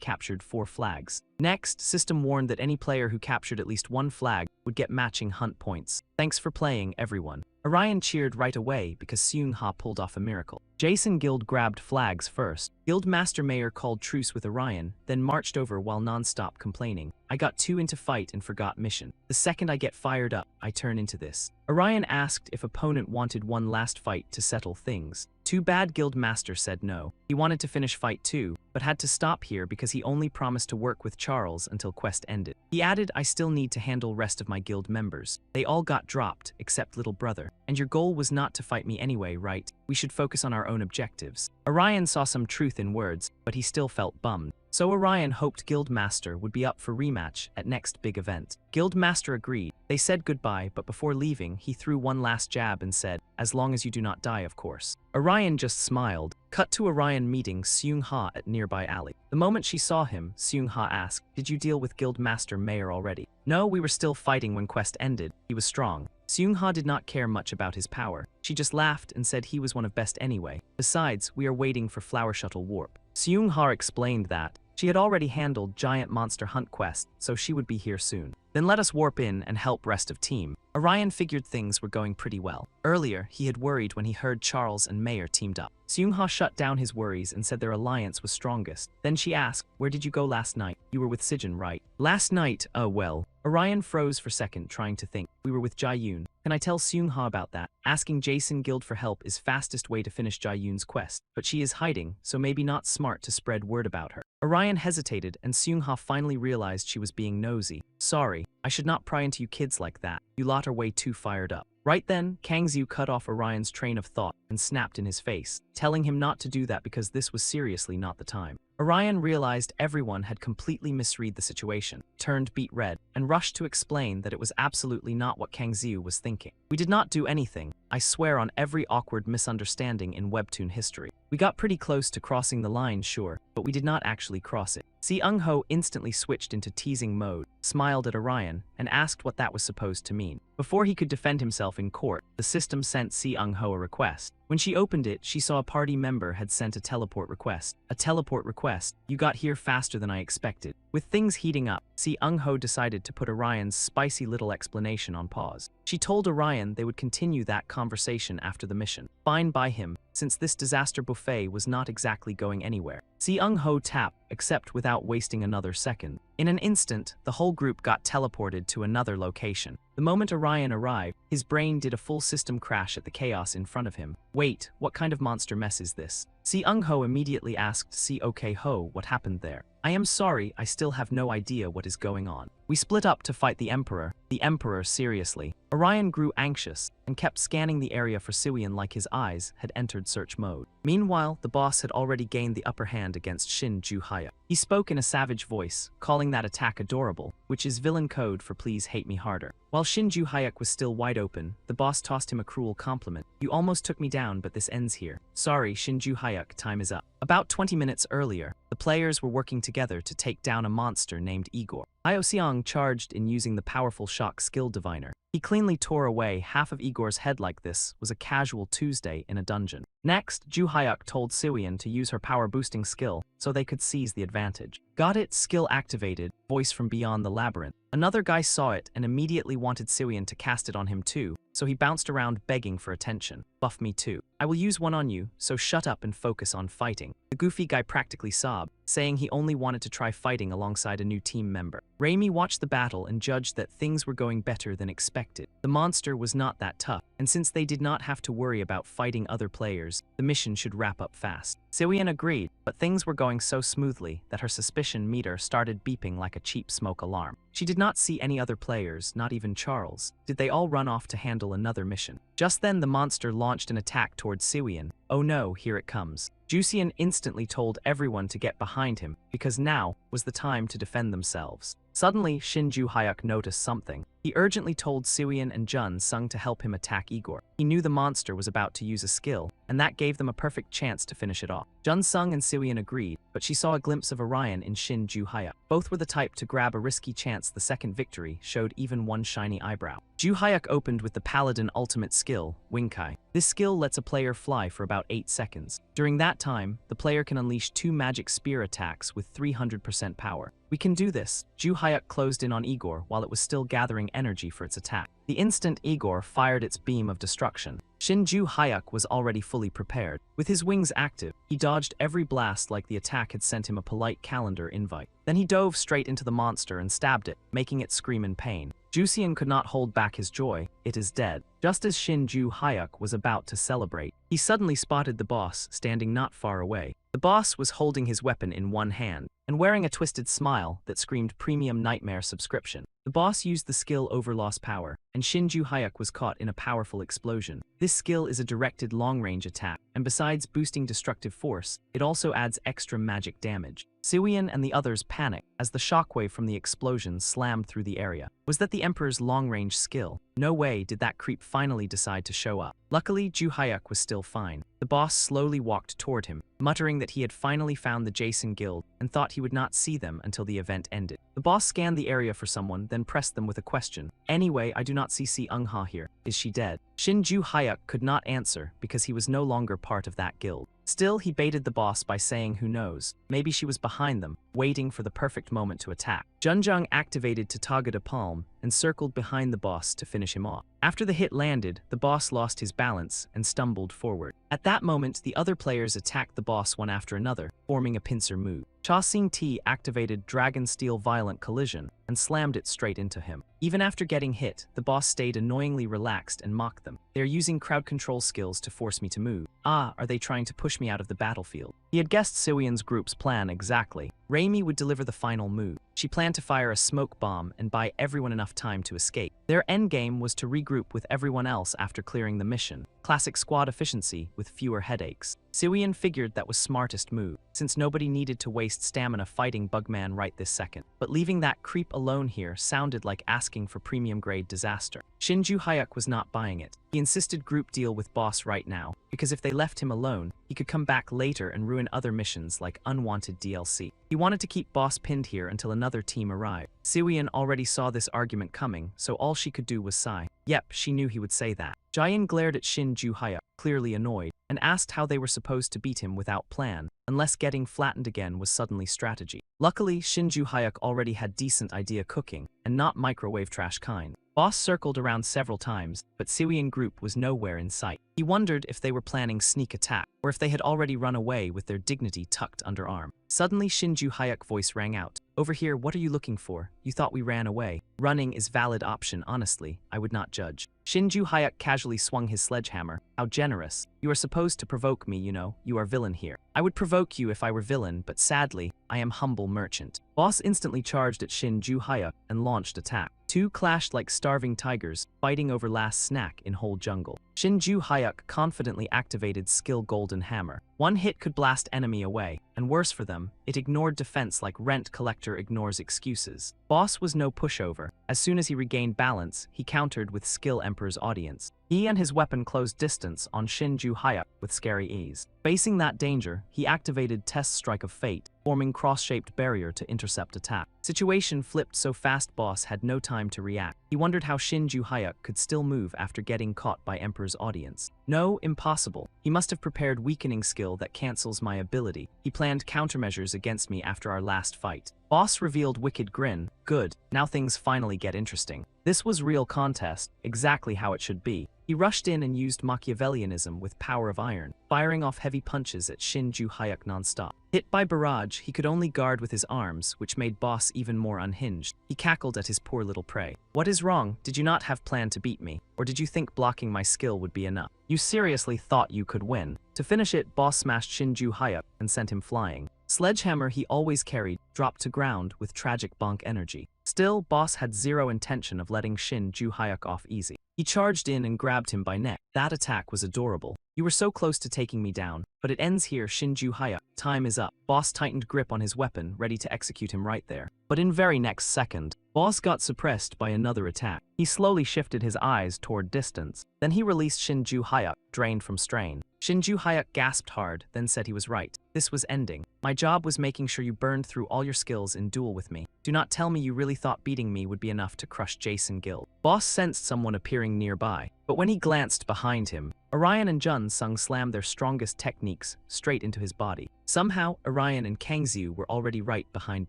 A: captured 4 flags. Next, System warned that any player who captured at least 1 flag would get matching hunt points. Thanks for playing, everyone. Orion cheered right away because Seung-ha pulled off a miracle. Jason Guild grabbed flags first. Guildmaster Mayor called truce with Orion, then marched over while non-stop complaining. I got too into fight and forgot mission. The second I get fired up, I turn into this. Orion asked if opponent wanted one last fight to settle things. Too bad Guildmaster said no. He wanted to finish fight too, but had to stop here because he only promised to work with Charles until quest ended. He added, I still need to handle rest of my guild members. They all got dropped, except little brother. And your goal was not to fight me anyway, right? We should focus on our own objectives. Orion saw some truth in words, but he still felt bummed. So Orion hoped Guildmaster would be up for rematch at next big event. Guildmaster agreed. They said goodbye, but before leaving, he threw one last jab and said, as long as you do not die, of course. Orion just smiled. Cut to Orion meeting Seung-ha at nearby alley. The moment she saw him, Seung-ha asked, did you deal with Guildmaster Mayor already? No, we were still fighting when quest ended. He was strong. Seung-ha did not care much about his power. She just laughed and said he was one of best anyway. Besides, we are waiting for Flower Shuttle Warp. Seung-ha explained that she had already handled Giant Monster Hunt quest, so she would be here soon. Then let us warp in and help rest of team. Orion figured things were going pretty well. Earlier, he had worried when he heard Charles and Mayor teamed up. Seung-ha shut down his worries and said their alliance was strongest. Then she asked, where did you go last night? You were with Sijin, right? Last night? Well. Orion froze for a second, trying to think. We were with Jae-yoon. Can I tell Seung-ha about that? Asking Jason Guild for help is fastest way to finish Jae-yoon's quest. But she is hiding, so maybe not smart to spread word about her. Orion hesitated, and Seung-ha finally realized she was being nosy. Sorry, I should not pry into you kids like that. You lot are way too fired up. Right then, Kangxiu cut off Orion's train of thought and snapped in his face, telling him not to do that because this was seriously not the time. Orion realized everyone had completely misread the situation, turned beet red, and rushed to explain that it was absolutely not what Kangxiu was thinking. We did not do anything. I swear on every awkward misunderstanding in webtoon history. We got pretty close to crossing the line, sure, but we did not actually cross it. Seung-ho instantly switched into teasing mode, smiled at Orion, and asked what that was supposed to mean. Before he could defend himself in court, the system sent Seung-ho a request. When she opened it, she saw a party member had sent a teleport request. A teleport request? You got here faster than I expected. With things heating up, Seung-ho decided to put Orion's spicy little explanation on pause. She told Orion they would continue that conversation after the mission. Fine by him, since this disaster buffet was not exactly going anywhere. Seung-ho tapped, except without wasting another second. In an instant, the whole group got teleported to another location. The moment Orion arrived, his brain did a full system crash at the chaos in front of him. Wait, what kind of monster mess is this? Seung-ho immediately asked Seok-ho what happened there. I am sorry, I still have no idea what is going on. We split up to fight the Emperor. The Emperor, seriously. Orion grew anxious and kept scanning the area for Siwian like his eyes had entered search mode. Meanwhile, the boss had already gained the upper hand against Shin Ju-hyuk. He spoke in a savage voice, calling that attack adorable, which is villain code for please hate me harder. While Shin Ju-hyuk was still wide open, the boss tossed him a cruel compliment. You almost took me down, but this ends here. Sorry, Shin Ju-hyuk, time is up. About 20 minutes earlier, the players were working together to take down a monster named Igor. Xiong charged in using the powerful shock skill diviner. He cleanly tore away half of Igor's head like this was a casual Tuesday in a dungeon. Next, Ju Hyuk told Siwian to use her power-boosting skill so they could seize the advantage. Got it, skill activated, voice from beyond the labyrinth. Another guy saw it and immediately wanted Siwian to cast it on him too, so he bounced around begging for attention. Buff me too. I will use one on you, so shut up and focus on fighting. The goofy guy practically sobbed, saying he only wanted to try fighting alongside a new team member. Raimi watched the battle and judged that things were going better than expected. The monster was not that tough, and since they did not have to worry about fighting other players, the mission should wrap up fast. Siwian agreed, but things were going so smoothly that her suspicion meter started beeping like a cheap smoke alarm. She did not see any other players, not even Charles. Did they all run off to handle another mission? Just then the monster launched an attack towards Siwian. Oh no, here it comes. Jusian instantly told everyone to get behind him, because now was the time to defend themselves. Suddenly, Shinju Hyuk noticed something. He urgently told Siwian and Jun Sung to help him attack Igor. He knew the monster was about to use a skill, and that gave them a perfect chance to finish it off. Jun Sung and Siwian agreed, but she saw a glimpse of Orion in Shinju Hyuk. Both were the type to grab a risky chance the second victory showed even one shiny eyebrow. Ju Hyuk opened with the Paladin ultimate skill, Winkai. This skill lets a player fly for about 8 seconds. During that time, the player can unleash 2 magic spear attacks with 300% power. We can do this. Ju Hyuk closed in on Igor while it was still gathering energy for its attack. The instant Igor fired its beam of destruction, Shinju Hyuk was already fully prepared. With his wings active, he dodged every blast like the attack had sent him a polite calendar invite. Then he dove straight into the monster and stabbed it, making it scream in pain. Jusian could not hold back his joy. It is dead. Just as Shinju Hyuk was about to celebrate, he suddenly spotted the boss standing not far away. The boss was holding his weapon in one hand and wearing a twisted smile that screamed premium nightmare subscription. The boss used the skill Overloss Power, and Shinju Hyuk was caught in a powerful explosion. This skill is a directed long-range attack, and besides boosting destructive force, it also adds extra magic damage. Siwian and the others panicked as the shockwave from the explosion slammed through the area. Was that the Emperor's long-range skill? No way did that creep finally decide to show up. Luckily, Ju Hyuk was still fine. The boss slowly walked toward him, muttering that he had finally found the Jason Guild and thought he would not see them until the event ended. The boss scanned the area for someone, then pressed them with a question. Anyway, I do not see Eung-ha here. Is she dead? Shinju Hyuk could not answer because he was no longer part of that guild. Still, he baited the boss by saying who knows, maybe she was behind them, waiting for the perfect moment to attack. Junjung activated Tatagata Palm and circled behind the boss to finish him off. After the hit landed, the boss lost his balance and stumbled forward. At that moment, the other players attacked the boss one after another, forming a pincer move. Cha Sing-ti activated Dragon Steel Violent Collision and slammed it straight into him. Even after getting hit, the boss stayed annoyingly relaxed and mocked them. They are using crowd control skills to force me to move. Ah, are they trying to push me out of the battlefield? He had guessed Siwian's group's plan exactly. Raimi would deliver the final move. She planned to fire a smoke bomb and buy everyone enough time to escape. Their endgame was to regroup with everyone else after clearing the mission. Classic squad efficiency with fewer headaches. Siwian figured that was smartest move, since nobody needed to waste stamina fighting Bugman right this second. But leaving that creep alone here sounded like asking for premium grade disaster. Shinju Hyuk was not buying it. He insisted group deal with boss right now, because if they left him alone, he could come back later and ruin other missions like unwanted DLC. He wanted to keep boss pinned here until another team arrived. Siwian already saw this argument coming, so all she could do was sigh. Yep, she knew he would say that. Jaein glared at Shinju Hyuk, clearly annoyed, and asked how they were supposed to beat him without plan, unless getting flattened again was suddenly strategy. Luckily, Shinju Hyuk already had decent idea cooking, and not microwave trash kind. Boss circled around several times, but Siwian group was nowhere in sight. He wondered if they were planning sneak attack, or if they had already run away with their dignity tucked under arm. Suddenly, Shinju Hyuk's voice rang out. Over here, what are you looking for? You thought we ran away. Running is valid option, honestly. I would not judge. Shinju Hyuk casually swung his sledgehammer. How generous. You are supposed to provoke me, you know. You are villain here. I would provoke you if I were villain, but sadly, I am humble merchant. Boss instantly charged at Shinju Hyuk and launched attack. Two clashed like starving tigers, fighting over last snack in whole jungle. Shinju Hyuk confidently activated skill Golden Hammer. One hit could blast enemy away, and worse for them, it ignored defense like rent collector ignores excuses. Boss was no pushover. As soon as he regained balance, he countered with skill Emperor's audience. He and his weapon closed distance on Shinju Hyuk with scary ease. Facing that danger, he activated Test Strike of Fate, forming cross-shaped barrier to intercept attack. Situation flipped so fast boss had no time to react. He wondered how Shinju Hyuk could still move after getting caught by Emperor's audience. No, impossible. He must have prepared weakening skill that cancels my ability. He planned countermeasures against me after our last fight. Boss revealed wicked grin. Good, now things finally get interesting. This was real contest, exactly how it should be. He rushed in and used Machiavellianism with power of iron, firing off heavy punches at Shinju Hyuk non-stop. Hit by barrage, he could only guard with his arms, which made Boss even more unhinged. He cackled at his poor little prey. What is wrong? Did you not have planned to beat me? Or did you think blocking my skill would be enough? You seriously thought you could win? To finish it, Boss smashed Shinju Hyuk and sent him flying. Sledgehammer he always carried dropped to ground with tragic bonk energy. Still, Boss had zero intention of letting Shinju Hyuk off easy. He charged in and grabbed him by neck. That attack was adorable. You were so close to taking me down, but it ends here, Shinju Hyuk. Time is up. Boss tightened grip on his weapon, ready to execute him right there. But in very next second, Boss got suppressed by another attack. He slowly shifted his eyes toward distance. Then he released Shinju Hyuk, drained from strain. Shinju Hyuk gasped hard, then said he was right. This was ending. My job was making sure you burned through all your skills in duel with me. Do not tell me you really thought beating me would be enough to crush Jason Guild. Boss sensed someone appearing nearby, but when he glanced behind him, Orion and Jun Sung slammed their strongest techniques straight into his body. Somehow, Orion and Kangxiu were already right behind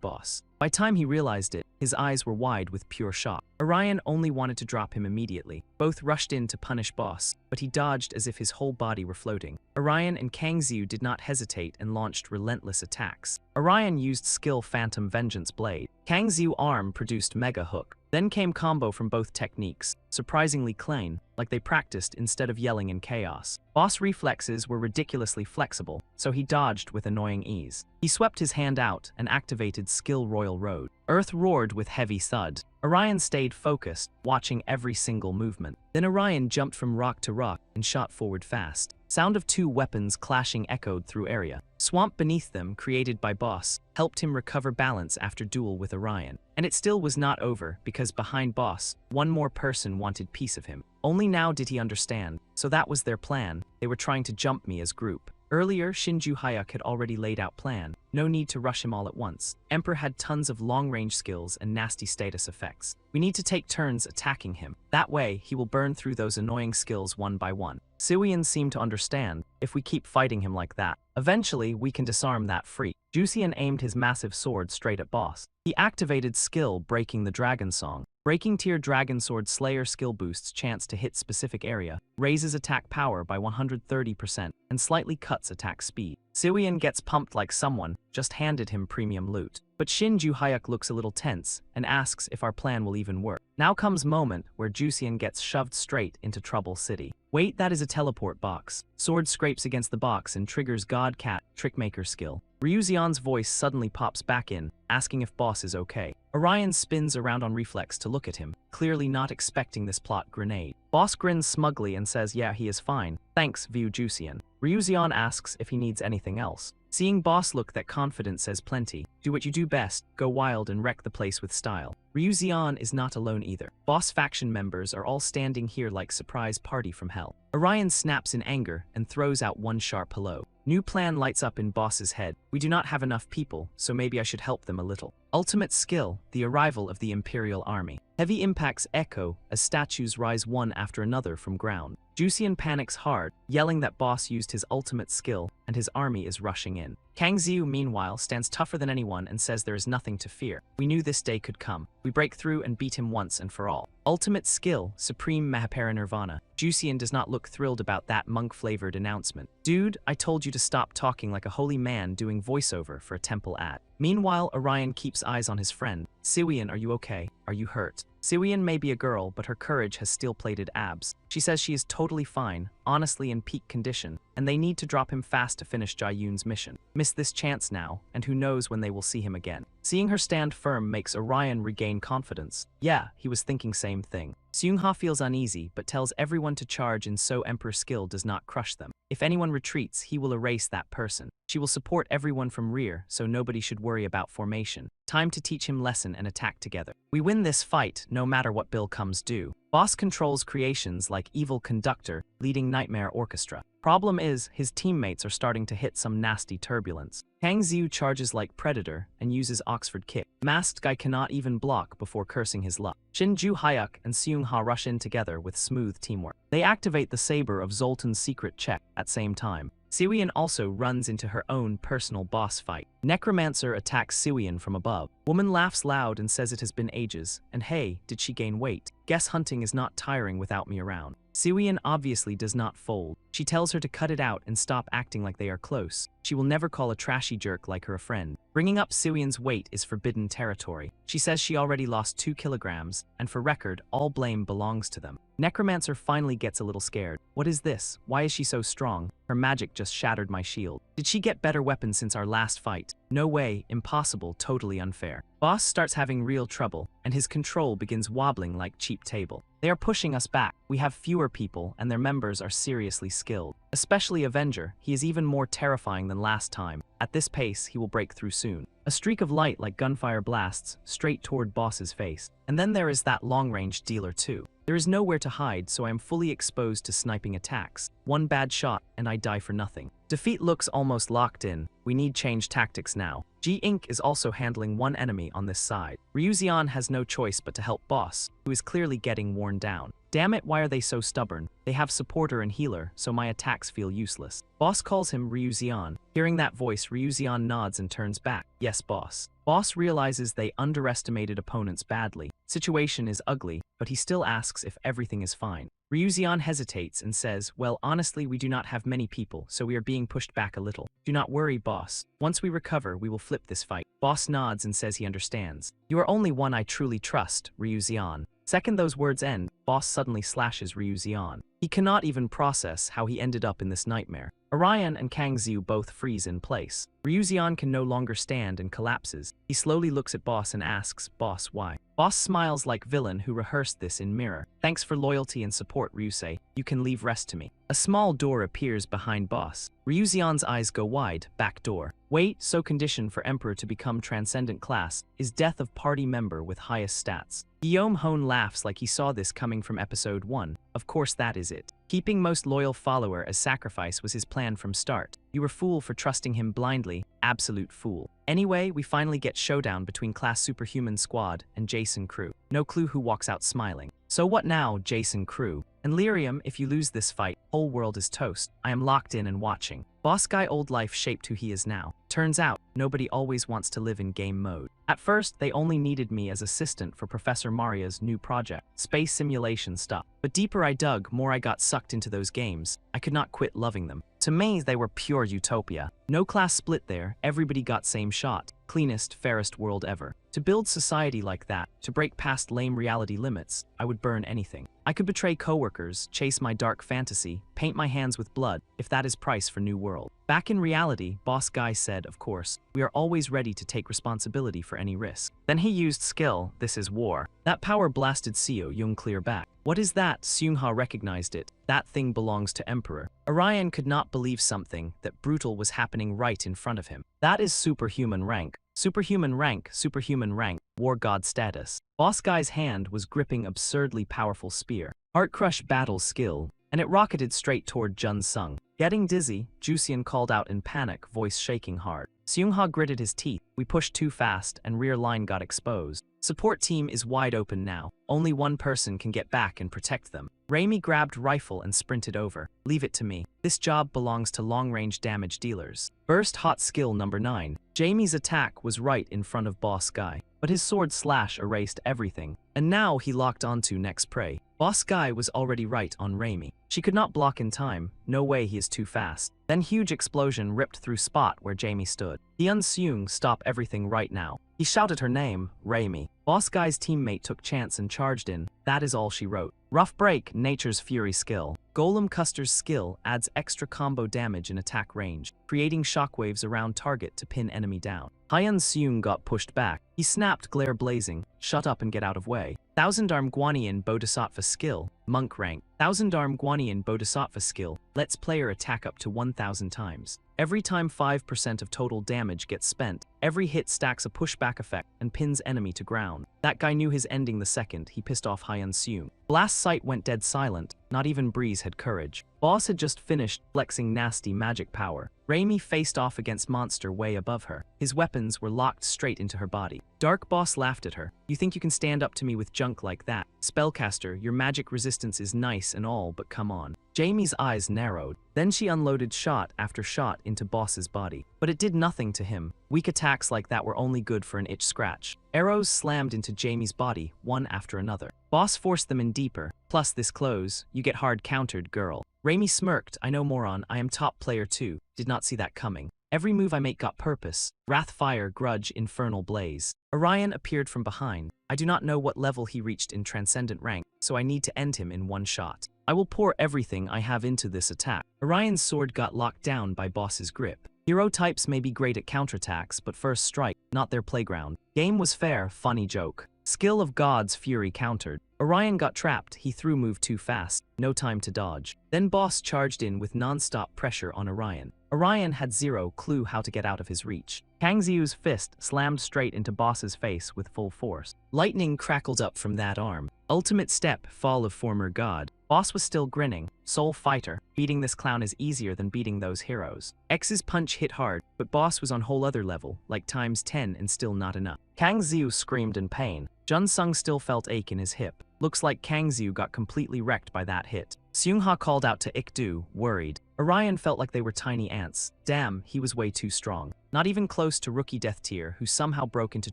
A: Boss. By the time he realized it, his eyes were wide with pure shock. Orion only wanted to drop him immediately. Both rushed in to punish Boss, but he dodged as if his whole body were floating. Orion and Kangxiu did not hesitate and launched relentless attacks. Orion used skill Phantom Vengeance Blade. Kangxiu arm produced Mega Hook. Then came combo from both techniques, surprisingly clean, like they practiced instead of yelling in chaos. Boss reflexes were ridiculously flexible, so he dodged with annoying ease. He swept his hand out and activated Skill Royal Road. Earth roared with heavy thud. Orion stayed focused, watching every single movement. Then Orion jumped from rock to rock and shot forward fast. Sound of two weapons clashing echoed through area. Swamp beneath them, created by Boss, helped him recover balance after duel with Orion. And it still was not over, because behind Boss, one more person wanted piece of him. Only now did he understand, so that was their plan. They were trying to jump me as group. Earlier, Shinju Hyuk had already laid out plan. No need to rush him all at once. Emperor had tons of long-range skills and nasty status effects. We need to take turns attacking him. That way, he will burn through those annoying skills one by one. Suian seemed to understand. If we keep fighting him like that, eventually we can disarm that freak. Jusian aimed his massive sword straight at Boss. He activated skill Breaking the Dragon Song. Breaking Tier Dragon Sword Slayer skill boosts chance to hit specific area, raises attack power by 130%, and slightly cuts attack speed. Suian gets pumped like someone just handed him premium loot. But Shinju Hyuk looks a little tense and asks if our plan will even work. Now comes moment where Jusian gets shoved straight into Trouble City. Wait, that is a teleport box. Sword scrapes against the box and triggers God Cat Trickmaker skill. Ryuzeon's voice suddenly pops back in, asking if Boss is okay. Orion spins around on reflex to look at him, clearly not expecting this plot grenade. Boss grins smugly and says yeah, he is fine. Thanks, View Jusian. Ryuzeon asks if he needs anything else. Seeing Boss look that confident says plenty. Do what you do best, go wild and wreck the place with style. Ryuzeon is not alone either. Boss faction members are all standing here like surprise party from hell. Orion snaps in anger and throws out one sharp hello. New plan lights up in Boss's head. We do not have enough people, so maybe I should help them a little. Ultimate skill, the arrival of the Imperial Army. Heavy impacts echo as statues rise one after another from ground. Jusian panics hard, yelling that Boss used his ultimate skill and his army is rushing in. Kangxiu, meanwhile, stands tougher than anyone and says there is nothing to fear. We knew this day could come. We break through and beat him once and for all. Ultimate skill, Supreme Mahaparinirvana. Jusian does not look thrilled about that monk-flavored announcement. Dude, I told you to stop talking like a holy man doing voiceover for a temple ad. Meanwhile, Orion keeps eyes on his friend. Suian, are you okay? Are you hurt? Suian may be a girl, but her courage has steel-plated abs. She says she is totally fine, honestly in peak condition, and they need to drop him fast to finish Jae-yoon's mission. Miss this chance now, and who knows when they will see him again. Seeing her stand firm makes Orion regain confidence. Yeah, he was thinking same thing. Seung-ha feels uneasy but tells everyone to charge in so Emperor's skill does not crush them. If anyone retreats, he will erase that person. She will support everyone from rear, so nobody should worry about formation. Time to teach him lesson and attack together. We win this fight, no matter what bill comes due. Boss controls creations like Evil Conductor, leading Nightmare Orchestra. Problem is, his teammates are starting to hit some nasty turbulence. Kang Xiu charges like Predator and uses Oxford Kick. Masked Guy cannot even block before cursing his luck. Shin Ju Hyuk and Seung-ha rush in together with smooth teamwork. They activate the saber of Zoltan's secret check at same time. Siwian also runs into her own personal boss fight. Necromancer attacks Siwian from above. Woman laughs loud and says it has been ages, and hey, did she gain weight? Guess hunting is not tiring without me around. Siwian obviously does not fold. She tells her to cut it out and stop acting like they are close. She will never call a trashy jerk like her a friend. Bringing up Siwian's weight is forbidden territory. She says she already lost 2 kilograms, and for record, all blame belongs to them. Necromancer finally gets a little scared. What is this? Why is she so strong? Her magic just shattered my shield. Did she get better weapons since our last fight? No way, impossible, totally unfair. Boss starts having real trouble, and his control begins wobbling like cheap table. They are pushing us back. We have fewer people, and their members are seriously skilled. Especially Avenger, he is even more terrifying than last time. At this pace, he will break through soon. A streak of light like gunfire blasts straight toward Boss's face. And then there is that long-range dealer too. There is nowhere to hide, so I am fully exposed to sniping attacks. One bad shot, and I die for nothing. Defeat looks almost locked in. We need change tactics now. G Inc. is also handling one enemy on this side. Ryuzian has no choice but to help Boss, who is clearly getting worn down. Damn it, why are they so stubborn? They have supporter and healer, so my attacks feel useless. Boss calls him Ryuzian. Hearing that voice, Ryuzian nods and turns back. Yes, boss. Boss realizes they underestimated opponents badly. Situation is ugly, but he still asks if everything is fine. Ryuzian hesitates and says, well, honestly, we do not have many people, so we are being pushed back a little. Do not worry, boss. Once we recover, we will flip this fight. Boss nods and says he understands. You are only one I truly trust, Ryuzian. Second those words end, Boss suddenly slashes Ryuzian. He cannot even process how he ended up in this nightmare. Orion and Kang Xiu both freeze in place. Ryuzian can no longer stand and collapses. He slowly looks at Boss and asks, Boss, why? Boss smiles like villain who rehearsed this in mirror. Thanks for loyalty and support, Ryusei. You can leave rest to me. A small door appears behind Boss. Ryuzian's eyes go wide, back door. Wait, so condition for Emperor to become transcendent class is death of party member with highest stats. Guillaume Hone laughs like he saw this coming from episode 1. Of course that is it. Keeping most loyal follower as sacrifice was his plan from start. You were fool for trusting him blindly, absolute fool. Anyway, we finally get showdown between Class Superhuman Squad and Jason Crew. No clue who walks out smiling. So what now, Jason Crew? And Lyrium, if you lose this fight, whole world is toast. I am locked in and watching. Boss guy old life shaped who he is now. Turns out, nobody always wants to live in game mode. At first, they only needed me as assistant for Professor Maria's new project, space simulation stuff. But deeper I dug, more I got sucked into those games. I could not quit loving them. To me, they were pure utopia. No class split there, everybody got same shot. Cleanest, fairest world ever. To build society like that, to break past lame reality limits, I would burn anything. I could betray coworkers, chase my dark fantasy, paint my hands with blood, if that is price for new world. Back in reality, Boss Guy said, of course, we are always ready to take responsibility for any risk. Then he used skill, this is war. That power blasted Seo Young clear back. What is that? Seung-ha recognized it. That thing belongs to Emperor. Orion could not believe something that brutal was happening right in front of him. That is superhuman rank. Superhuman rank, war god status. Boss Guy's hand was gripping absurdly powerful spear. Heart crush battle skill, and it rocketed straight toward Jun Sung. Getting dizzy, Jusian called out in panic, voice shaking hard. Seung-ha gritted his teeth. We pushed too fast and rear line got exposed. Support team is wide open now. Only one person can get back and protect them. Raimi grabbed rifle and sprinted over. Leave it to me. This job belongs to long-range damage dealers. Burst hot skill number 9. Jamie's attack was right in front of Boss Guy, but his sword slash erased everything. And now he locked onto next prey. Boss Guy was already right on Raimi. She could not block in time. No way, he is too fast. Then huge explosion ripped through spot where Jamie stood. Hyun Seung, stop everything right now. He shouted her name, Raimi. Boss Guy's teammate took chance and charged in. That is all she wrote. Rough break, nature's fury skill. Golem Custer's skill adds extra combo damage and attack range, creating shockwaves around target to pin enemy down. Hyun Seung got pushed back. He snapped, glare blazing, shut up and get out of way. Thousand Arm Guanyin Bodhisattva skill, monk rank. Thousand Arm Guanyin Bodhisattva skill lets player attack up to 1,000 times. Every time 5% of total damage gets spent, every hit stacks a pushback effect and pins enemy to ground. That guy knew his ending the second he pissed off Hyun Seung. Blast Sight went dead silent. Not even Breeze had courage. Boss had just finished flexing nasty magic power. Raimi faced off against monster way above her. His weapons were locked straight into her body. Dark Boss laughed at her. You think you can stand up to me with junk like that? Spellcaster, your magic resistance is nice and all, but come on. Jamie's eyes narrowed. Then she unloaded shot after shot into Boss's body. But it did nothing to him. Weak attacks like that were only good for an itch scratch. Arrows slammed into Jamie's body, one after another. Boss forced them in deeper. Plus this close, you get hard countered, girl. Raimi smirked. I know, moron, I am top player too. Did not see that coming. Every move I make got purpose. Wrath Fire, Grudge, Infernal Blaze. Orion appeared from behind. I do not know what level he reached in Transcendent rank, so I need to end him in one shot. I will pour everything I have into this attack. Orion's sword got locked down by Boss's grip. Hero types may be great at counterattacks, but first strike, not their playground. Game was fair, funny joke. Skill of God's Fury countered. Orion got trapped, he threw move too fast, no time to dodge. Then Boss charged in with non-stop pressure on Orion. Orion had zero clue how to get out of his reach. Kang Xiu's fist slammed straight into Boss's face with full force. Lightning crackled up from that arm. Ultimate step, fall of former god. Boss was still grinning. Soul fighter. Beating this clown is easier than beating those heroes. X's punch hit hard, but Boss was on whole other level, like times 10 and still not enough. Kang Xiu screamed in pain. Jun Sung still felt ache in his hip. Looks like Kang Xiu got completely wrecked by that hit. Seung-ha called out to Ikdu, worried. Orion felt like they were tiny ants. Damn, he was way too strong. Not even close to rookie death tier, who somehow broke into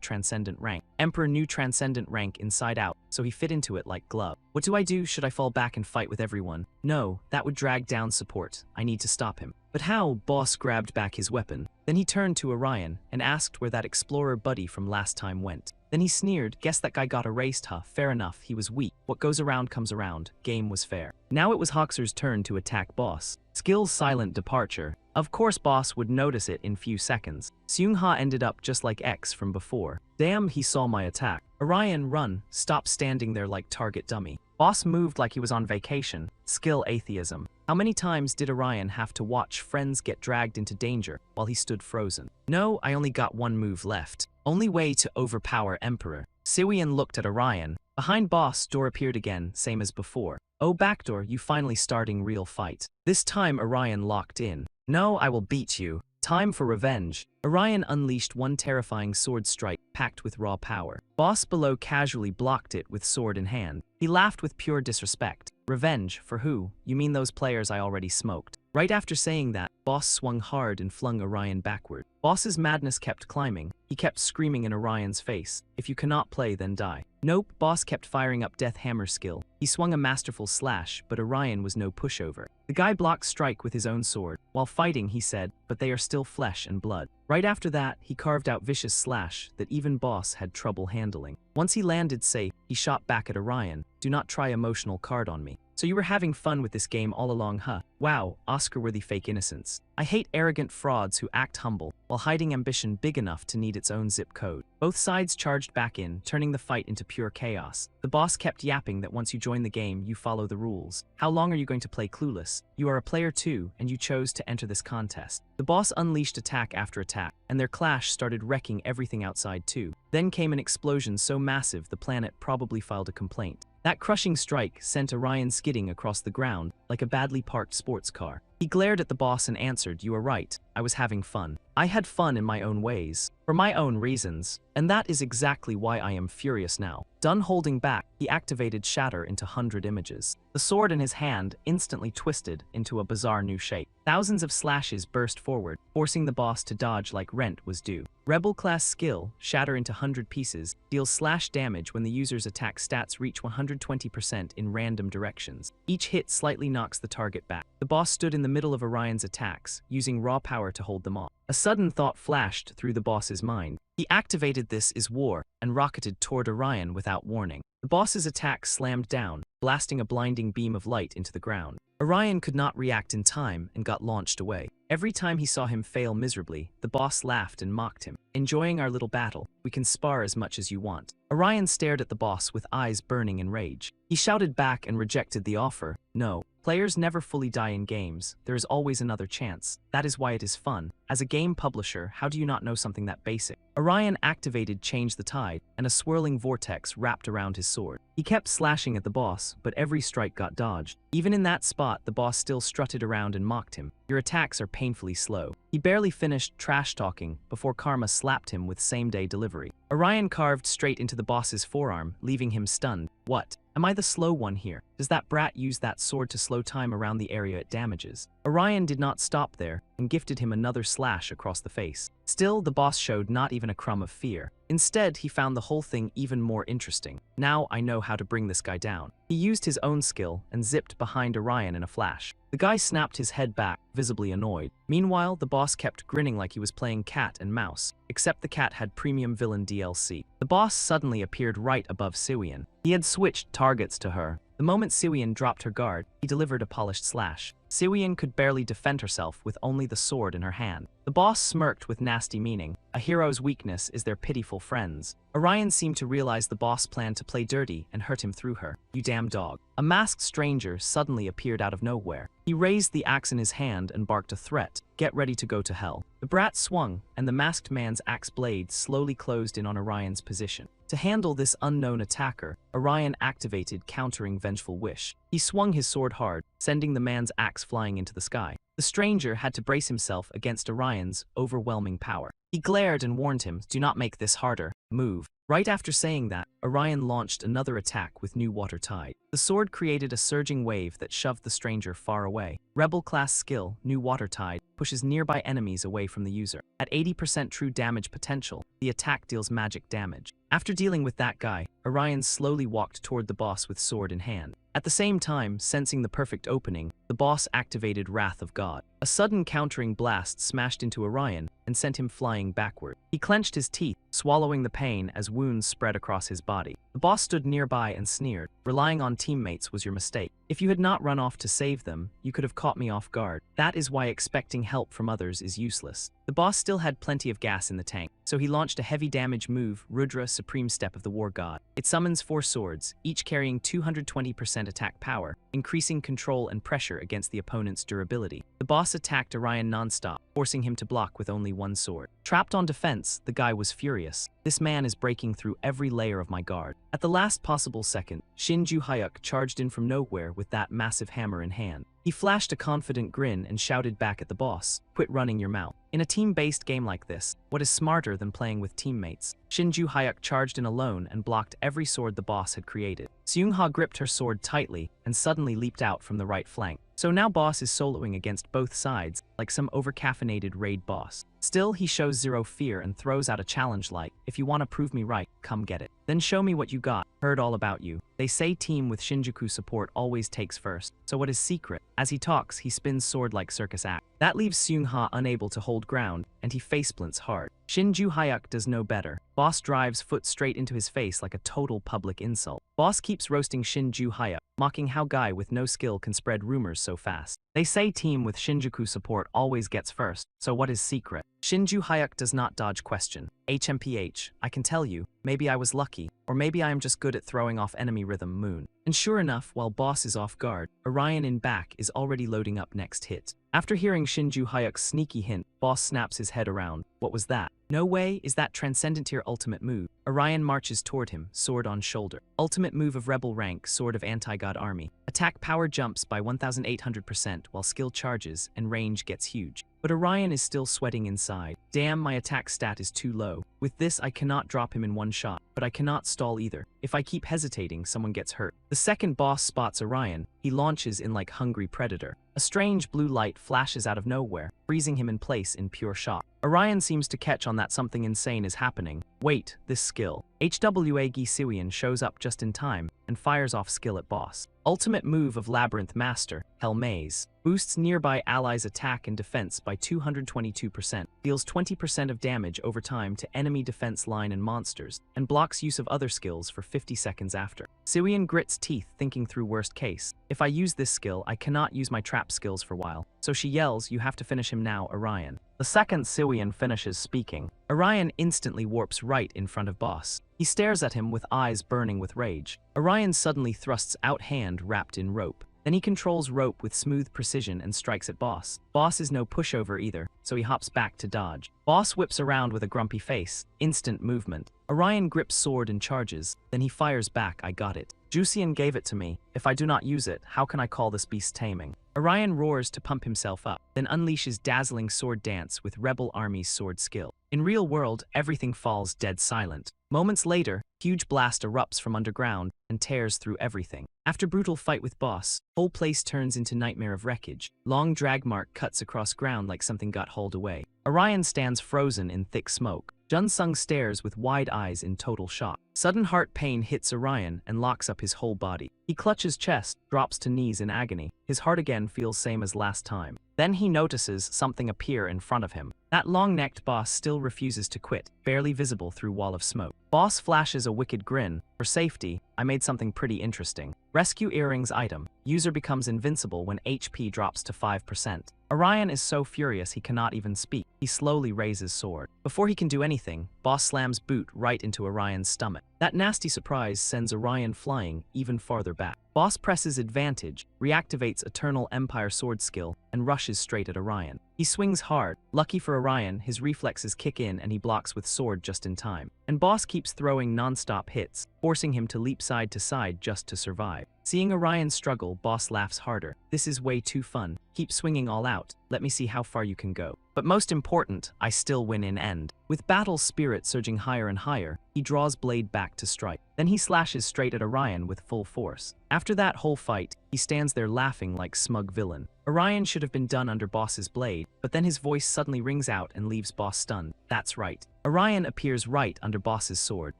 A: Transcendent rank. Emperor knew Transcendent rank inside out, so he fit into it like glove. What do I do? Should I fall back and fight with everyone? No, that would drag down support. I need to stop him. But how? Boss grabbed back his weapon. Then he turned to Orion and asked where that explorer buddy from last time went. Then he sneered, guess that guy got erased, huh? Fair enough, he was weak. What goes around comes around. Game was fair. Now it was Hoxer's turn to attack Boss. Skill's silent departure. Of course Boss would notice it in few seconds. Seung-ha ended up just like X from before. Damn, he saw my attack. Orion, run. Stop standing there like target dummy. Boss moved like he was on vacation. Skill atheism. How many times did Orion have to watch friends get dragged into danger while he stood frozen? No, I only got one move left. Only way to overpower Emperor. Siwian looked at Orion. Behind Boss, door appeared again, same as before. Oh backdoor, you finally starting real fight. This time Orion locked in. No, I will beat you. Time for revenge. Orion unleashed one terrifying sword strike packed with raw power. Boss below casually blocked it with sword in hand. He laughed with pure disrespect. Revenge, for who? You mean those players I already smoked. Right after saying that, Boss swung hard and flung Orion backward. Boss's madness kept climbing. He kept screaming in Orion's face, if you cannot play, then die. Nope, Boss kept firing up Death Hammer skill. He swung a masterful slash, but Orion was no pushover. The guy blocked strike with his own sword. While fighting, he said, but they are still flesh and blood. Right after that, he carved out vicious slash that even Boss had trouble handling. Once he landed safe, he shot back at Orion. Do not try emotional card on me. So you were having fun with this game all along, huh? Wow, Oscar-worthy fake innocence. I hate arrogant frauds who act humble, while hiding ambition big enough to need its own zip code. Both sides charged back in, turning the fight into pure chaos. The boss kept yapping that once you join the game, you follow the rules. How long are you going to play clueless? You are a player too, and you chose to enter this contest. The boss unleashed attack after attack, and their clash started wrecking everything outside too. Then came an explosion so massive the planet probably filed a complaint. That crushing strike sent Orion skidding across the ground like a badly parked sports car. He glared at the boss and answered, "You are right, I was having fun. I had fun in my own ways, for my own reasons, and that is exactly why I am furious now." Done holding back, he activated Shatter into 100 images. The sword in his hand instantly twisted into a bizarre new shape. Thousands of slashes burst forward, forcing the boss to dodge like rent was due. Rebel class skill, Shatter into 100 pieces, deals slash damage when the user's attack stats reach 120% in random directions. Each hit slightly knocks the target back. The boss stood in the middle of Orion's attacks, using raw power to hold them off. A sudden thought flashed through the boss's mind. He activated This Is War and rocketed toward Orion without warning. The boss's attack slammed down, blasting a blinding beam of light into the ground. Orion could not react in time and got launched away. Every time he saw him fail miserably, the boss laughed and mocked him. "Enjoying our little battle? We can spar as much as you want." Orion stared at the boss with eyes burning in rage. He shouted back and rejected the offer. "No. Players never fully die in games. There is always another chance. That is why it is fun. As a game publisher, how do you not know something that basic?" Orion activated Change the Tide, and a swirling vortex wrapped around his sword. He kept slashing at the boss, but every strike got dodged. Even in that spot, the boss still strutted around and mocked him. "Your attacks are painfully slow." He barely finished trash-talking before Karma slapped him with same-day delivery. Orion carved straight into the boss's forearm, leaving him stunned. "What? Am I the slow one here? Does that brat use that sword to slow time around the area it damages?" Orion did not stop there and gifted him another slash across the face. Still, the boss showed not even a crumb of fear. Instead, he found the whole thing even more interesting. "Now I know how to bring this guy down." He used his own skill and zipped behind Orion in a flash. The guy snapped his head back, visibly annoyed. Meanwhile, the boss kept grinning like he was playing cat and mouse, except the cat had premium villain DLC. The boss suddenly appeared right above Siwian. He had switched targets to her. The moment Siwian dropped her guard, he delivered a polished slash. Siwian could barely defend herself with only the sword in her hand. The boss smirked with nasty meaning. A hero's weakness is their pitiful friends. Orion seemed to realize the boss planned to play dirty and hurt him through her. "You damn dog." A masked stranger suddenly appeared out of nowhere. He raised the axe in his hand and barked a threat. "Get ready to go to hell." The brat swung, and the masked man's axe blade slowly closed in on Orion's position. To handle this unknown attacker, Orion activated Countering Vengeful Wish. He swung his sword hard, sending the man's axe flying into the sky. The stranger had to brace himself against Orion's overwhelming power. He glared and warned him, "Do not make this harder. Move." Right after saying that, Orion launched another attack with New Water Tide. The sword created a surging wave that shoved the stranger far away. Rebel-class skill, New Water Tide, pushes nearby enemies away from the user. At 80% true damage potential, the attack deals magic damage. After dealing with that guy, Orion slowly walked toward the boss with sword in hand. At the same time, sensing the perfect opening, the boss activated Wrath of God. A sudden countering blast smashed into Orion and sent him flying backward. He clenched his teeth, swallowing the pain as wounds spread across his body. The boss stood nearby and sneered. "Relying on teammates was your mistake. If you had not run off to save them, you could have caught me off guard. That is why expecting help from others is useless." The boss still had plenty of gas in the tank, so he launched a heavy damage move, Rudra Supreme Step of the War God. It summons 4 swords, each carrying 220% attack power, increasing control and pressure against the opponent's durability. The boss attacked Orion nonstop, forcing him to block with only one sword. Trapped on defense, the guy was furious. "This man is breaking through every layer of my guard." At the last possible second, Shinju Hyuk charged in from nowhere with that massive hammer in hand. He flashed a confident grin and shouted back at the boss, "Quit running your mouth." In a team-based game like this, what is smarter than playing with teammates? Shinju Hyuk charged in alone and blocked every sword the boss had created. Seung-ha gripped her sword tightly and suddenly leaped out from the right flank. So now boss is soloing against both sides, like some overcaffeinated raid boss. Still, he shows zero fear and throws out a challenge like, "If you want to prove me right, come get it. Then show me what you got. Heard all about you. They say team with Shinjuku support always takes first. So what is secret?" As he talks, he spins sword like circus act. That leaves Seung-ha unable to hold ground, and he faceplants hard. Shinju Hyuk does no better. Boss drives foot straight into his face like a total public insult. Boss keeps roasting Shinju Hyuk, mocking how guy with no skill can spread rumors so fast. They say team with Shinjuku support always gets first, so what is secret? Shinju Hyuk does not dodge question. HMPH, I can tell you, maybe I was lucky, or maybe I am just good at throwing off enemy rhythm moon. And sure enough, while boss is off guard, Orion in back is already loading up next hit. After hearing Shinju Hyuk's sneaky hint, boss snaps his head around. What was that? No way is that transcendent tier ultimate move. Orion marches toward him, sword on shoulder. Ultimate move of rebel rank, sword of anti-god army. Attack power jumps by 1800% while skill charges and range gets huge. But Orion is still sweating inside. Damn, my attack stat is too low. With this, I cannot drop him in one shot, but I cannot stall either. If I keep hesitating, someone gets hurt. The second boss spots Orion. He launches in like hungry predator. A strange blue light flashes out of nowhere, freezing him in place in pure shock. Orion seems to catch on that something insane is happening. Wait, this skill. HWA Gisiwian shows up just in time and fires off skill at boss. Ultimate move of Labyrinth Master, Hell Maze. Boosts nearby allies' attack and defense by 222%, deals 20% of damage over time to enemy defense line and monsters, and blocks blocks use of other skills for 50 seconds after. Siwian grits teeth, thinking through worst case. If I use this skill, I cannot use my trap skills for a while. So she yells, "You have to finish him now, Orion." The second Siwian finishes speaking, Orion instantly warps right in front of Boss. He stares at him with eyes burning with rage. Orion suddenly thrusts out hand wrapped in rope. Then he controls rope with smooth precision and strikes at Boss. Boss is no pushover either, so he hops back to dodge. Boss whips around with a grumpy face. Instant movement. Orion grips sword and charges, then he fires back, "I got it. Juician gave it to me. If I do not use it, how can I call this beast taming?" Orion roars to pump himself up, then unleashes dazzling sword dance with Rebel Army's sword skill. In real world, everything falls dead silent. Moments later, huge blast erupts from underground and tears through everything. After brutal fight with Boss, whole place turns into nightmare of wreckage. Long drag mark cuts across ground like something got hauled away. Orion stands frozen in thick smoke. Jun-sung stares with wide eyes in total shock. Sudden heart pain hits Orion and locks up his whole body. He clutches chest, drops to knees in agony. His heart again feels same as last time. Then he notices something appear in front of him. That long-necked Boss still refuses to quit, barely visible through wall of smoke. Boss flashes a wicked grin. For safety, I made something pretty interesting. Rescue earrings item. User becomes invincible when HP drops to 5%. Orion is so furious he cannot even speak. He slowly raises sword. Before he can do anything, Boss slams boot right into Orion's stomach. That nasty surprise sends Orion flying even farther back. Boss presses advantage, reactivates Eternal Empire sword skill, and rushes straight at Orion. He swings hard. Lucky for Orion, his reflexes kick in and he blocks with sword just in time. And Boss keeps throwing non-stop hits, forcing him to leap side to side just to survive. Seeing Orion struggle, Boss laughs harder. "This is way too fun. Keep swinging all out. Let me see how far you can go. But most important, I still win in end." With battle spirit surging higher and higher, he draws blade back to strike. Then he slashes straight at Orion with full force. After that whole fight, he stands there laughing like smug villain. Orion should have been done under Boss's blade, but then his voice suddenly rings out and leaves Boss stunned. That's right. Orion appears right under Boss's sword.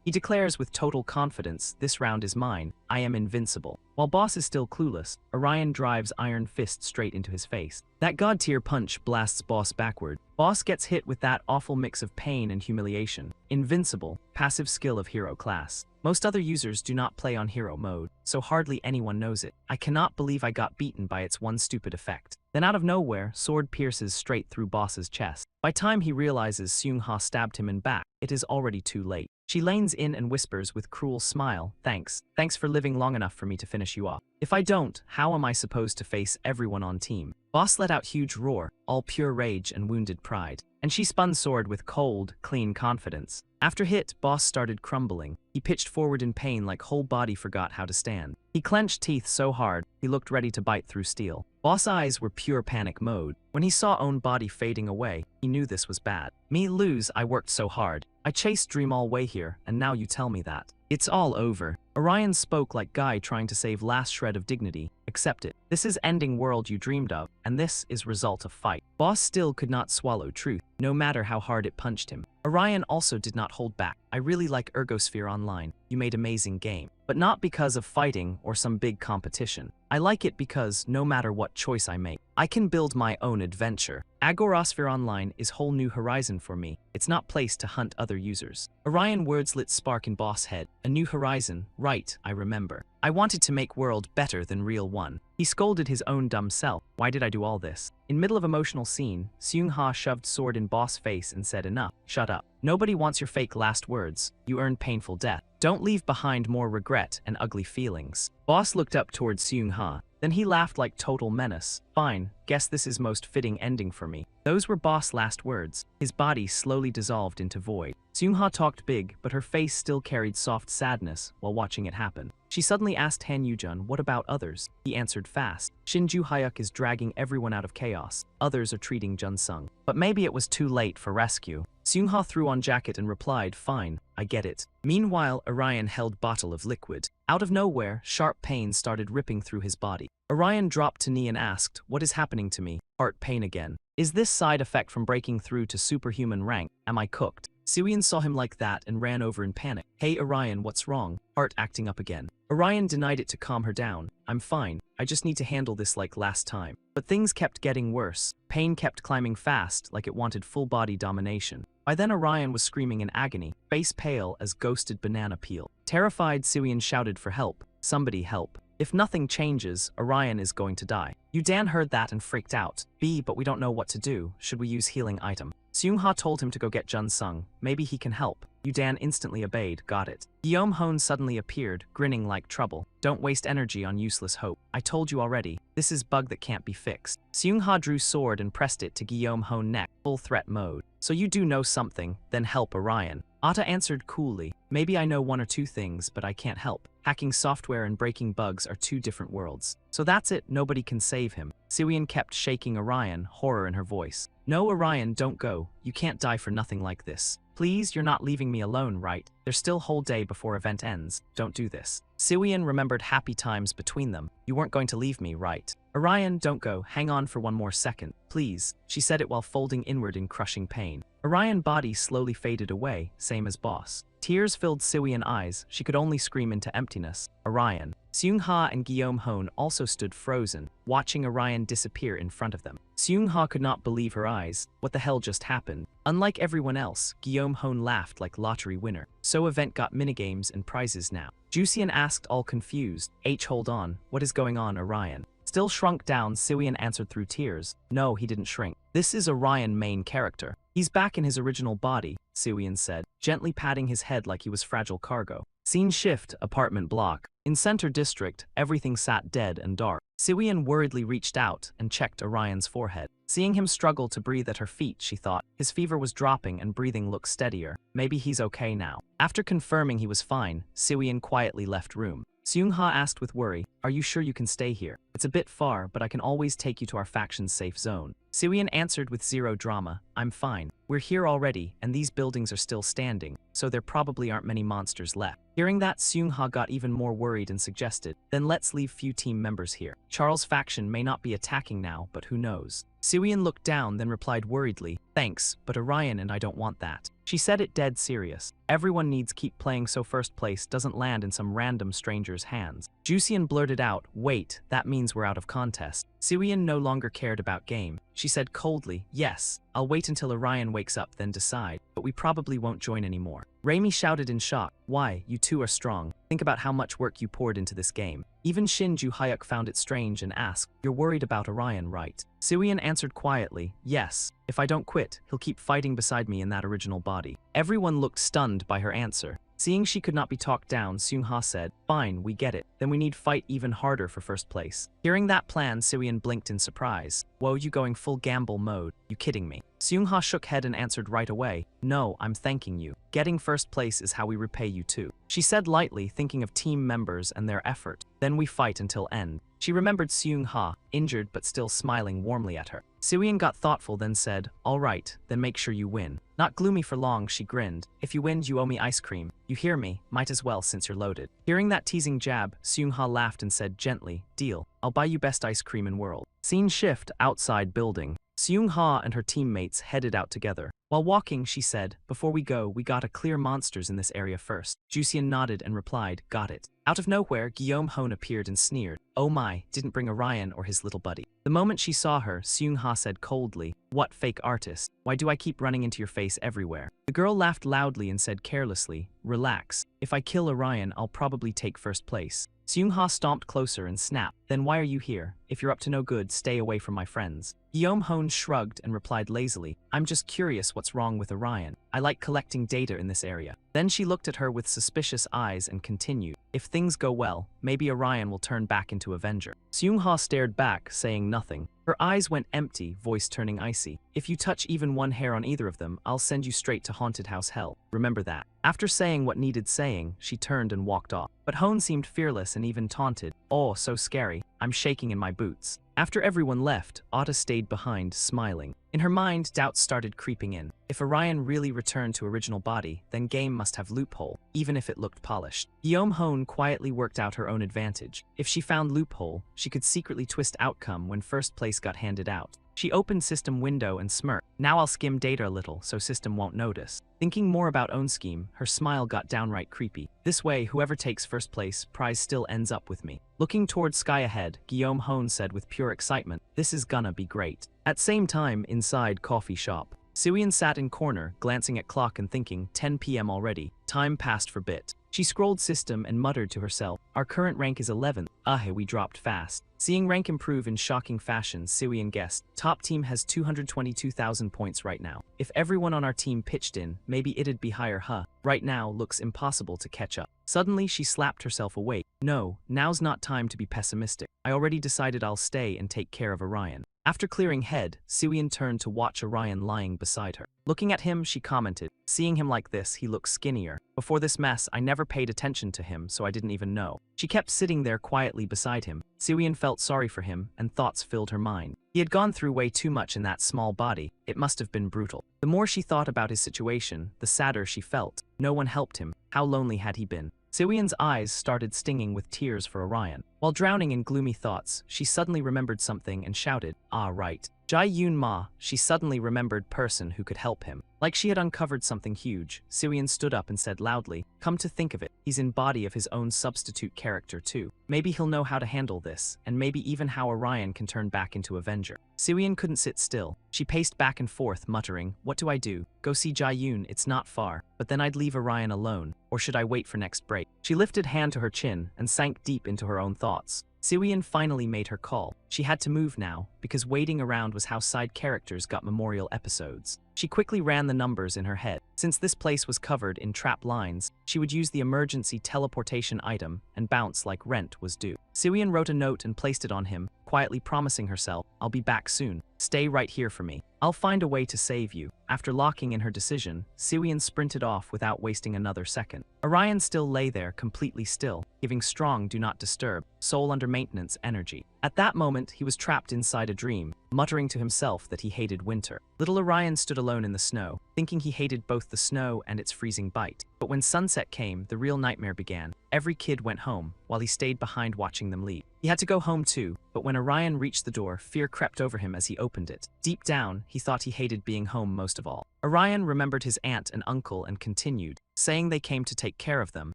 A: He declares with total confidence, "This round is mine. I am invincible." While Boss is still clueless, Orion drives Iron Fist straight into his face. That god-tier punch blasts Boss backward. Boss gets hit with that awful mix of pain and humiliation. Invincible, passive skill of hero class. Most other users do not play on hero mode, so hardly anyone knows it. I cannot believe I got beaten by its one stupid effect. Then out of nowhere, sword pierces straight through Boss's chest. By time he realizes Seung-ha stabbed him in back, it is already too late. She leans in and whispers with cruel smile, "Thanks. Thanks for living long enough for me to finish you off. If I don't, how am I supposed to face everyone on team?" Boss let out huge roar, all pure rage and wounded pride. And she spun sword with cold, clean confidence. After hit, Boss started crumbling. He pitched forward in pain like whole body forgot how to stand. He clenched teeth so hard, he looked ready to bite through steel. Boss eyes were pure panic mode. When he saw own body fading away, he knew this was bad. "Me lose, I worked so hard. I chased dream all way here, and now you tell me that. It's all over." Orion spoke like guy trying to save last shred of dignity. "Accept it. This is ending world you dreamed of, and this is result of fight." Boss still could not swallow truth, no matter how hard it punched him. Orion also did not hold back. "I really like Ergosphere Online. You made amazing game. But not because of fighting or some big competition. I like it because no matter what choice I make, I can build my own adventure. Agorasphere Online is whole new horizon for me. It's not place to hunt other users." Orion words lit spark in Boss head. A new horizon, right, I remember. I wanted to make world better than real one. He scolded his own dumb self. Why did I do all this? In middle of emotional scene, Seung-ha shoved sword in Boss face and said, "Enough, shut up. Nobody wants your fake last words. You earned painful death. Don't leave behind more regret and ugly feelings." Boss looked up towards Seung-ha. Then he laughed like total menace. "Fine, guess this is most fitting ending for me." Those were Boss' last words. His body slowly dissolved into void. Seung-ha talked big, but her face still carried soft sadness while watching it happen. She suddenly asked Han Yujun, "What about others?" He answered fast. "Shinju Hyuk is dragging everyone out of chaos. Others are treating Jun-sung. But maybe it was too late for rescue." Seung-ha threw on jacket and replied, "Fine, I get it." Meanwhile, Orion held bottle of liquid. Out of nowhere, sharp pain started ripping through his body. Orion dropped to knee and asked, "What is happening to me? Heart pain again. Is this side effect from breaking through to superhuman rank? Am I cooked?" Siwian saw him like that and ran over in panic. "Hey Orion, what's wrong? Heart acting up again." Orion denied it to calm her down. "I'm fine. I just need to handle this like last time." But things kept getting worse. Pain kept climbing fast, like it wanted full body domination. By then Orion was screaming in agony, face pale as ghosted banana peel. Terrified, Siwian shouted for help. Somebody help. If nothing changes, Orion is going to die. Yudan heard that and freaked out. But we don't know what to do. Should we use healing item? Seung-ha told him to go get Jun-sung. Maybe he can help. Yudan instantly obeyed. Got it. Guillaume-hon suddenly appeared, grinning like trouble. Don't waste energy on useless hope. I told you already. This is bug that can't be fixed. Seung-ha drew sword and pressed it to Guillaume-hon neck. Full threat mode. So you do know something, then help Orion. Ata answered coolly. Maybe I know one or two things, but I can't help. Hacking software and breaking bugs are two different worlds. So that's it, nobody can save him. Siwian kept shaking Orion, horror in her voice. No, Orion, don't go. You can't die for nothing like this. Please, you're not leaving me alone, right? There's still whole day before event ends. Don't do this. Siwian remembered happy times between them. You weren't going to leave me, right? Orion, don't go. Hang on for one more second. Please. She said it while folding inward in crushing pain. Orion's body slowly faded away, same as boss. Tears filled Siwian's eyes. She could only scream into emptiness. Orion. Seung-ha and Guillaume-hon also stood frozen, watching Orion disappear in front of them. Seung-ha could not believe her eyes. What the hell just happened? Unlike everyone else, Guillaume-hon laughed like lottery winner. So event got minigames and prizes now. Jusian asked, all confused. Hold on. What is going on, Orion? Still shrunk down, Siwian answered through tears. No, he didn't shrink. This is Orion's main character. He's back in his original body, Siwian said, gently patting his head like he was fragile cargo. Scene shift, apartment block. In Center District, everything sat dead and dark. Siwian worriedly reached out and checked Orion's forehead. Seeing him struggle to breathe at her feet, she thought. His fever was dropping and breathing looked steadier. Maybe he's okay now. After confirming he was fine, Siwian quietly left room. Seung-ha asked with worry, are you sure you can stay here? It's a bit far, but I can always take you to our faction's safe zone. Siwian answered with zero drama, I'm fine. We're here already, and these buildings are still standing, so there probably aren't many monsters left. Hearing that, Seung-ha got even more worried and suggested, then let's leave few team members here. Charles' faction may not be attacking now, but who knows? Siwian looked down, then replied worriedly, thanks, but Orion and I don't want that. She said it dead serious. Everyone needs keep playing so first place doesn't land in some random stranger's hands. Jusian blurted out, wait, that means we're out of contest. Siwian no longer cared about game. She said coldly, yes, I'll wait until Orion wakes up then decide, but we probably won't join anymore. Raimi shouted in shock, why, you two are strong. Think about how much work you poured into this game. Even Shinju Hyuk found it strange and asked, you're worried about Orion, right? Siwian answered quietly, yes. If I don't quit, he'll keep fighting beside me in that original body. Everyone looked stunned by her answer. Seeing she could not be talked down, Seung-ha said, fine, we get it. Then we need fight even harder for first place. Hearing that plan, Siwian blinked in surprise. Whoa, you going full gamble mode? You kidding me? Seung-ha shook head and answered right away, no, I'm thanking you. Getting first place is how we repay you too. She said lightly, thinking of team members and their effort. Then we fight until end. She remembered Seung-ha, injured but still smiling warmly at her. Siwian got thoughtful then said, all right, then make sure you win. Not gloomy for long, she grinned. If you win, you owe me ice cream. You hear me? Might as well since you're loaded. Hearing that teasing jab, Seung-ha laughed and said gently, deal. I'll buy you best ice cream in world. Scene shift, outside building. Seung-ha and her teammates headed out together. While walking, she said, before we go, we gotta clear monsters in this area first. Jusian nodded and replied, got it. Out of nowhere, Guillaume-hon appeared and sneered. Oh my, didn't bring Orion or his little buddy. The moment she saw her, Seung-ha said coldly, what fake artist? Why do I keep running into your face everywhere? The girl laughed loudly and said carelessly, relax. If I kill Orion, I'll probably take first place. Seung-ha stomped closer and snapped, then why are you here? If you're up to no good, stay away from my friends. Guillaume-hon shrugged and replied lazily, I'm just curious what's wrong with Orion. I like collecting data in this area. Then she looked at her with suspicious eyes and continued, if things go well, maybe Orion will turn back into Avenger. Seung-ha stared back, saying nothing. Her eyes went empty, voice turning icy. If you touch even one hair on either of them, I'll send you straight to haunted house hell. Remember that. After saying what needed saying, she turned and walked off. But Hone seemed fearless and even taunted. Oh, so scary. I'm shaking in my boots. After everyone left, Ata stayed behind, smiling. In her mind, doubts started creeping in. If Orion really returned to original body, then game must have loophole, even if it looked polished. Guillaume-hon quietly worked out her own advantage. If she found loophole, she could secretly twist outcome when first place got handed out. She opened system window and smirked. Now I'll skim data a little so system won't notice. Thinking more about own scheme, her smile got downright creepy. This way, whoever takes first place, prize still ends up with me. Looking towards sky ahead, Guillaume-hon said with pure excitement, this is gonna be great. At same time, inside coffee shop. Suian sat in corner, glancing at clock and thinking, 10 p.m. already. Time passed for bit. She scrolled system and muttered to herself, our current rank is 11th. We dropped fast. Seeing rank improve in shocking fashion, Suian guessed, top team has 222,000 points right now. If everyone on our team pitched in, maybe it'd be higher, huh? Right now looks impossible to catch up. Suddenly she slapped herself awake. No, now's not time to be pessimistic. I already decided I'll stay and take care of Orion. After clearing head, Suian turned to watch Orion lying beside her. Looking at him, she commented, seeing him like this, he looks skinnier. Before this mess, I never paid attention to him, so I didn't even know. She kept sitting there quietly beside him. Suian felt sorry for him, and thoughts filled her mind. He had gone through way too much in that small body. It must have been brutal. The more she thought about his situation, the sadder she felt. No one helped him. How lonely had he been? Suian's eyes started stinging with tears for Orion. While drowning in gloomy thoughts, she suddenly remembered something and shouted, ah right. Jai Yun Ma, she suddenly remembered person who could help him. Like she had uncovered something huge, Suian stood up and said loudly, come to think of it, he's in body of his own substitute character too. Maybe he'll know how to handle this, and maybe even how Orion can turn back into Avenger. Suian couldn't sit still. She paced back and forth, muttering, what do I do? Go see Jai Yun, it's not far, but then I'd leave Orion alone, or should I wait for next break? She lifted hand to her chin and sank deep into her own thoughts. Suian finally made her call. She had to move now, because waiting around was how side characters got memorial episodes. She quickly ran the numbers in her head. Since this place was covered in trap lines, she would use the emergency teleportation item and bounce like rent was due. Suian wrote a note and placed it on him, quietly promising herself, I'll be back soon. Stay right here for me. I'll find a way to save you. After locking in her decision, Suian sprinted off without wasting another second. Orion still lay there completely still, giving strong do not disturb, soul under maintenance energy. At that moment, he was trapped inside a dream, muttering to himself that he hated winter. Little Orion stood alone in the snow, thinking he hated both the snow and its freezing bite. But when sunset came, the real nightmare began. Every kid went home, while he stayed behind watching them leave. He had to go home too, but when Orion reached the door, fear crept over him as he opened it. Deep down, he thought he hated being home most of all. Orion remembered his aunt and uncle and continued, saying they came to take care of them,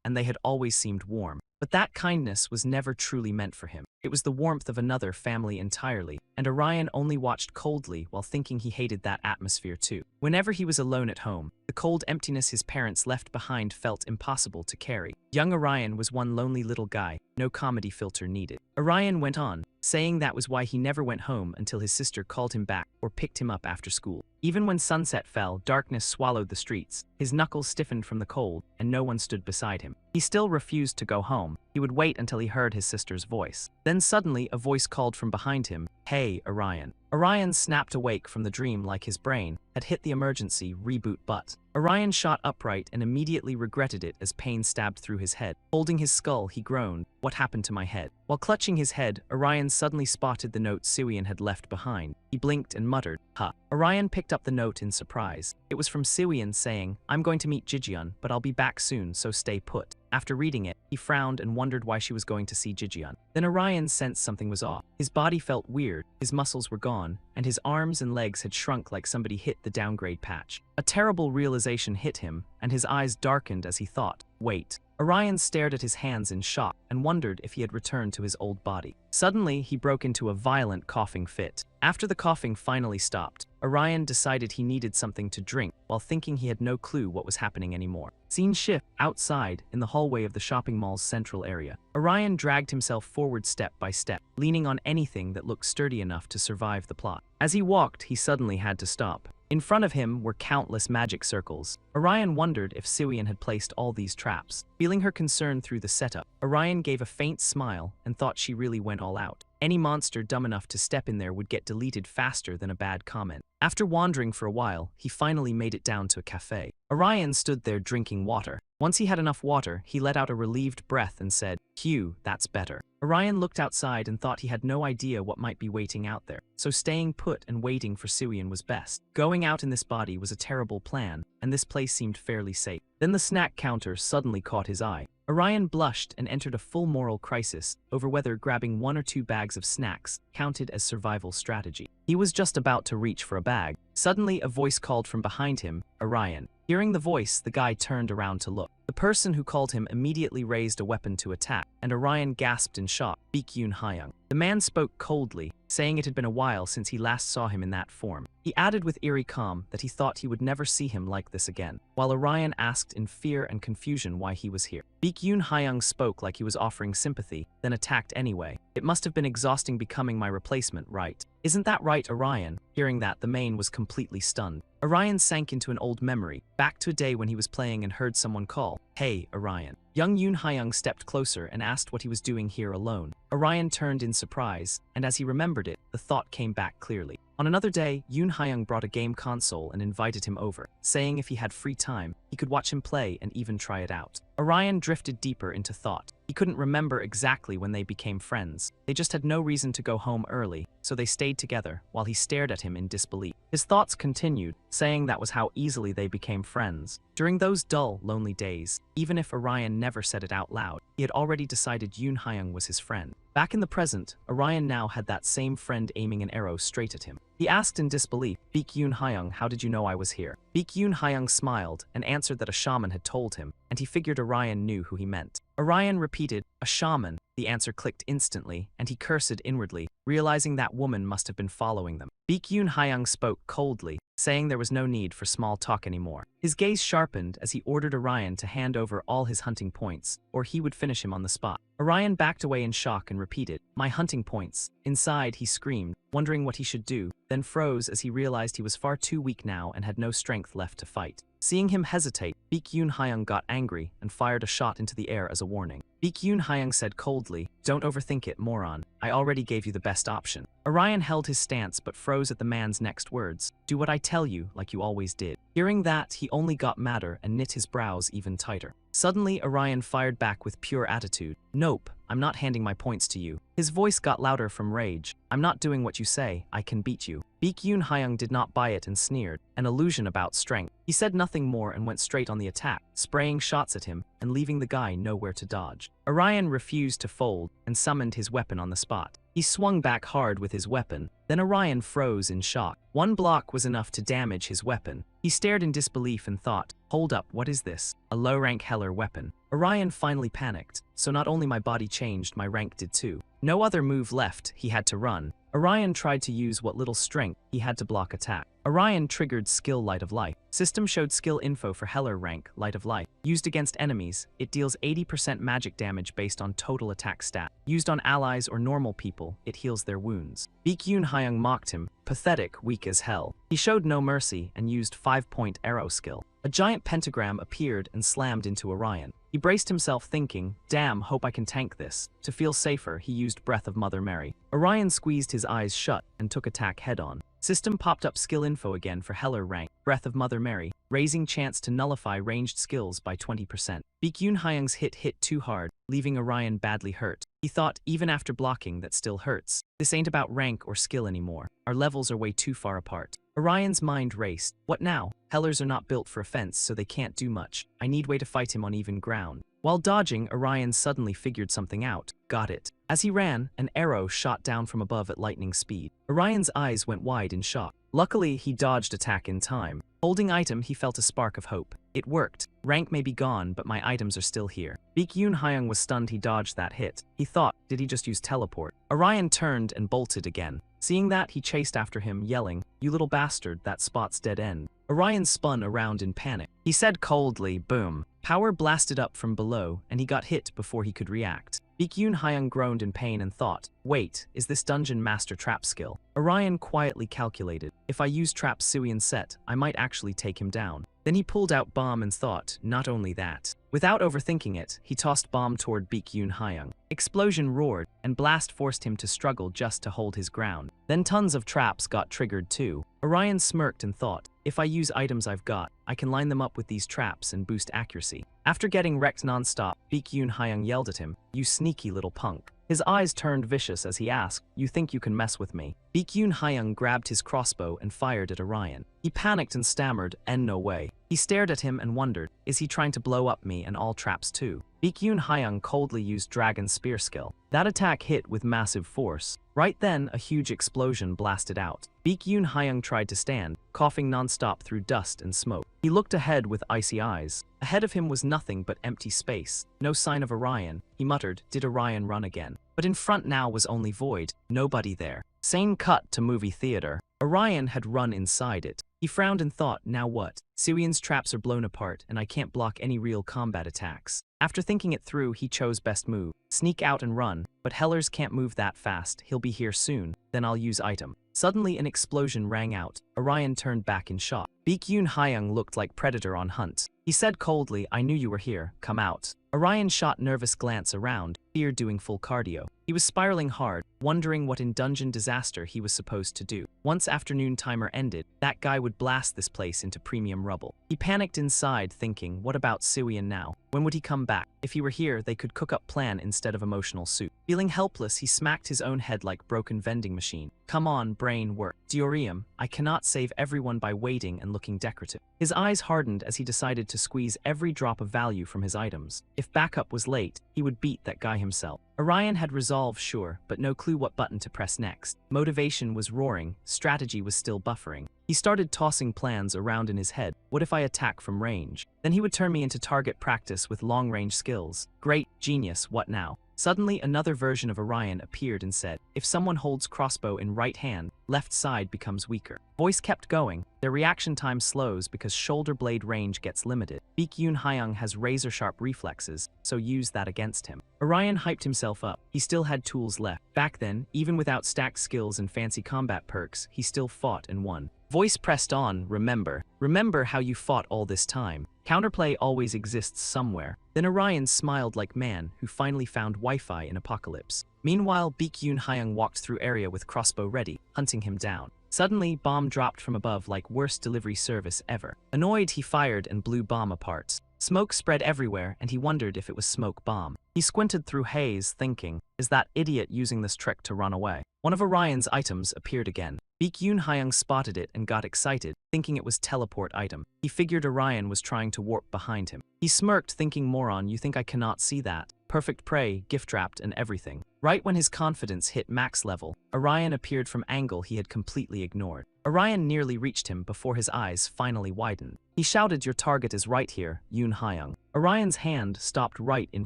A: and they had always seemed warm. But that kindness was never truly meant for him. It was the warmth of another family entirely, and Orion only watched coldly while thinking he hated that atmosphere too. Whenever he was alone at home, the cold emptiness his parents left behind felt impossible to carry. Young Orion was one lonely little guy, no comedy filter needed. Orion went on, saying that was why he never went home until his sister called him back or picked him up after school. Even when sunset fell, darkness swallowed the streets. His knuckles stiffened from the cold, and no one stood beside him. He still refused to go home. He would wait until he heard his sister's voice. Then suddenly, a voice called from behind him, "Hey, Orion." Orion snapped awake from the dream like his brain had hit the emergency reboot button. Orion shot upright and immediately regretted it as pain stabbed through his head. Holding his skull, he groaned, "What happened to my head?" While clutching his head, Orion suddenly spotted the note Suian had left behind. He blinked and muttered, "Huh." Orion picked up the note in surprise. It was from Suian saying, "I'm going to meet Jijian, but I'll be back soon, so stay put." After reading it, he frowned and wondered why she was going to see Jijian. Then Orion sensed something was off. His body felt weird, his muscles were gone, and his arms and legs had shrunk like somebody hit the downgrade patch. A terrible realization hit him, and his eyes darkened as he thought, wait. Orion stared at his hands in shock and wondered if he had returned to his old body. Suddenly, he broke into a violent coughing fit. After the coughing finally stopped, Orion decided he needed something to drink while thinking he had no clue what was happening anymore. Scene shift outside in the hallway of the shopping mall's central area. Orion dragged himself forward step by step, leaning on anything that looked sturdy enough to survive the plot. As he walked, he suddenly had to stop. In front of him were countless magic circles. Orion wondered if Suian had placed all these traps. Feeling her concern through the setup, Orion gave a faint smile and thought she really went all out. Any monster dumb enough to step in there would get deleted faster than a bad comment. After wandering for a while, he finally made it down to a cafe. Orion stood there drinking water. Once he had enough water, he let out a relieved breath and said, "Phew, that's better." Orion looked outside and thought he had no idea what might be waiting out there, so staying put and waiting for Suian was best. Going out in this body was a terrible plan, and this place seemed fairly safe. Then the snack counter suddenly caught his eye. Orion blushed and entered a full moral crisis over whether grabbing 1 or 2 bags of snacks counted as survival strategy. He was just about to reach for a bag. Suddenly, a voice called from behind him, "Orion." Hearing the voice, the guy turned around to look. The person who called him immediately raised a weapon to attack, and Orion gasped in shock. Baekhyun Hyung. The man spoke coldly, saying it had been a while since he last saw him in that form. He added with eerie calm that he thought he would never see him like this again, while Orion asked in fear and confusion why he was here. Baekhyun Hyung spoke like he was offering sympathy, then attacked anyway. It must have been exhausting becoming my replacement, right? Isn't that right, Orion? Hearing that, the main was completely stunned. Orion sank into an old memory, back to a day when he was playing and heard someone call, "Hey, Orion." Young Yoon Hyung stepped closer and asked what he was doing here alone. Orion turned in surprise, and as he remembered it, the thought came back clearly. On another day, Yoon Hyung brought a game console and invited him over, saying if he had free time, he could watch him play and even try it out. Orion drifted deeper into thought. He couldn't remember exactly when they became friends. They just had no reason to go home early, so they stayed together while he stared at him in disbelief. His thoughts continued, saying that was how easily they became friends. During those dull, lonely days, even if Orion never said it out loud, he had already decided Yoon Hyung was his friend. Back in the present, Orion now had that same friend aiming an arrow straight at him. He asked in disbelief, "Baekhyun Hyung, how did you know I was here?" Baekhyun Hyung smiled and answered that a shaman had told him, and he figured Orion knew who he meant. Orion repeated, "A shaman." The answer clicked instantly, and he cursed inwardly, realizing that woman must have been following them. Baekhyun Hyung spoke coldly, saying there was no need for small talk anymore. His gaze sharpened as he ordered Orion to hand over all his hunting points, or he would finish him on the spot. Orion backed away in shock and repeated, "My hunting points." Inside, he screamed, wondering what he should do, then froze as he realized he was far too weak now and had no strength left to fight. Seeing him hesitate, Baekhyun Hyung got angry and fired a shot into the air as a warning. Baekhyun Hyung said coldly, "Don't overthink it, moron. I already gave you the best option." Orion held his stance but froze at the man's next words. "Do what I tell you, like you always did." Hearing that, he only got madder and knit his brows even tighter. Suddenly, Orion fired back with pure attitude. "Nope, I'm not handing my points to you." His voice got louder from rage. "I'm not doing what you say, I can beat you." Baekhyun Hyung did not buy it and sneered, an illusion about strength. He said nothing more and went straight on the attack, spraying shots at him and leaving the guy nowhere to dodge. Orion refused to fold and summoned his weapon on the spot. He swung back hard with his weapon, then Orion froze in shock. One block was enough to damage his weapon. He stared in disbelief and thought, "Hold up, what is this? A low-rank Heller weapon." Orion finally panicked, so not only my body changed, my rank did too. No other move left, he had to run. Orion tried to use what little strength he had to block attack. Orion triggered skill Light of Life. System showed skill info for Heller rank, Light of Life. Used against enemies, it deals 80% magic damage based on total attack stat. Used on allies or normal people, it heals their wounds. Baekhyun Hyung mocked him, pathetic, weak as hell. He showed no mercy and used 5-point arrow skill. A giant pentagram appeared and slammed into Orion. He braced himself thinking, "Damn, hope I can tank this." To feel safer, he used Breath of Mother Mary. Orion squeezed his eyes shut and took attack head-on. System popped up skill info again for Heller rank, Breath of Mother Mary, raising chance to nullify ranged skills by 20%. Baekhyun Hyung's hit too hard, leaving Orion badly hurt. He thought, even after blocking, that still hurts. This ain't about rank or skill anymore. Our levels are way too far apart. Orion's mind raced. What now? Hellers are not built for offense, so they can't do much. I need way to fight him on even ground. While dodging, Orion suddenly figured something out. Got it. As he ran, an arrow shot down from above at lightning speed. Orion's eyes went wide in shock. Luckily, he dodged attack in time. Holding item, he felt a spark of hope. It worked. Rank may be gone, but my items are still here. Baekhyun Hyung was stunned he dodged that hit. He thought, did he just use teleport? Orion turned and bolted again. Seeing that, he chased after him, yelling, "You little bastard, that spot's dead end." Orion spun around in panic. He said coldly, "Boom." Power blasted up from below, and he got hit before he could react. Baekhyun Hyung groaned in pain and thought, "Wait, is this Dungeon Master trap skill?" Orion quietly calculated, "If I use Trap Sui and set, I might actually take him down." Then he pulled out bomb and thought, not only that. Without overthinking it, he tossed bomb toward Baekhyun Hyung. Explosion roared, and blast forced him to struggle just to hold his ground. Then tons of traps got triggered too. Orion smirked and thought, if I use items I've got, I can line them up with these traps and boost accuracy. After getting wrecked non-stop, Baekhyun Hyung yelled at him, "You sneaky little punk." His eyes turned vicious as he asked, "You think you can mess with me?" Baekhyun Hyung grabbed his crossbow and fired at Orion. He panicked and stammered, "No way." He stared at him and wondered, is he trying to blow up me and all traps too? Baekhyun Hyung coldly used Dragon Spear skill. That attack hit with massive force. Right then, a huge explosion blasted out. Baekhyun Hyung tried to stand, coughing nonstop through dust and smoke. He looked ahead with icy eyes. Ahead of him was nothing but empty space. No sign of Orion. He muttered, did Orion run again? But in front now was only void. Nobody there. Same cut to movie theater. Orion had run inside it. He frowned and thought, now what? Suion's traps are blown apart and I can't block any real combat attacks. After thinking it through, he chose best move. Sneak out and run, but Hellers can't move that fast. He'll be here soon. Then I'll use item. Suddenly an explosion rang out. Orion turned back in shock. Baekhyun Hyung looked like predator on hunt. He said coldly, I knew you were here. Come out. Orion shot nervous glance around, fear doing full cardio. He was spiraling hard, wondering what in dungeon disaster he was supposed to do. Once afternoon timer ended, that guy would blast this place into premium rubble. He panicked inside, thinking, what about Suion now? When would he come back? If he were here, they could cook up plan instead of emotional soup. Feeling helpless, he smacked his own head like broken vending machine. Come on, brain, work. Diorium, I cannot save everyone by waiting and looking decorative. His eyes hardened as he decided to squeeze every drop of value from his items. If backup was late, he would beat that guy himself. Orion had resolve, sure, but no clue what button to press next. Motivation was roaring, strategy was still buffering. He started tossing plans around in his head. What if I attack from range? Then he would turn me into target practice with long-range skills. Great, genius, what now? Suddenly, another version of Orion appeared and said, if someone holds crossbow in right hand, left side becomes weaker. Voice kept going. Their reaction time slows because shoulder blade range gets limited. Baekhyun Hyung has razor-sharp reflexes, so use that against him. Orion hyped himself up. He still had tools left. Back then, even without stacked skills and fancy combat perks, he still fought and won. Voice pressed on, remember. Remember how you fought all this time. Counterplay always exists somewhere. Then Orion smiled like man who finally found Wi-Fi in Apocalypse. Meanwhile, Baekhyun Hyung walked through area with crossbow ready, hunting him down. Suddenly, bomb dropped from above like worst delivery service ever. Annoyed, he fired and blew bomb apart. Smoke spread everywhere and he wondered if it was smoke bomb. He squinted through haze, thinking, is that idiot using this trick to run away? One of Orion's items appeared again. Baekhyun Hyung spotted it and got excited, thinking it was teleport item. He figured Orion was trying to warp behind him. He smirked, thinking, moron, you think I cannot see that? Perfect prey, gift-wrapped and everything. Right when his confidence hit max level, Orion appeared from angle he had completely ignored. Orion nearly reached him before his eyes finally widened. He shouted, your target is right here, Yoon Hyung. Orion's hand stopped right in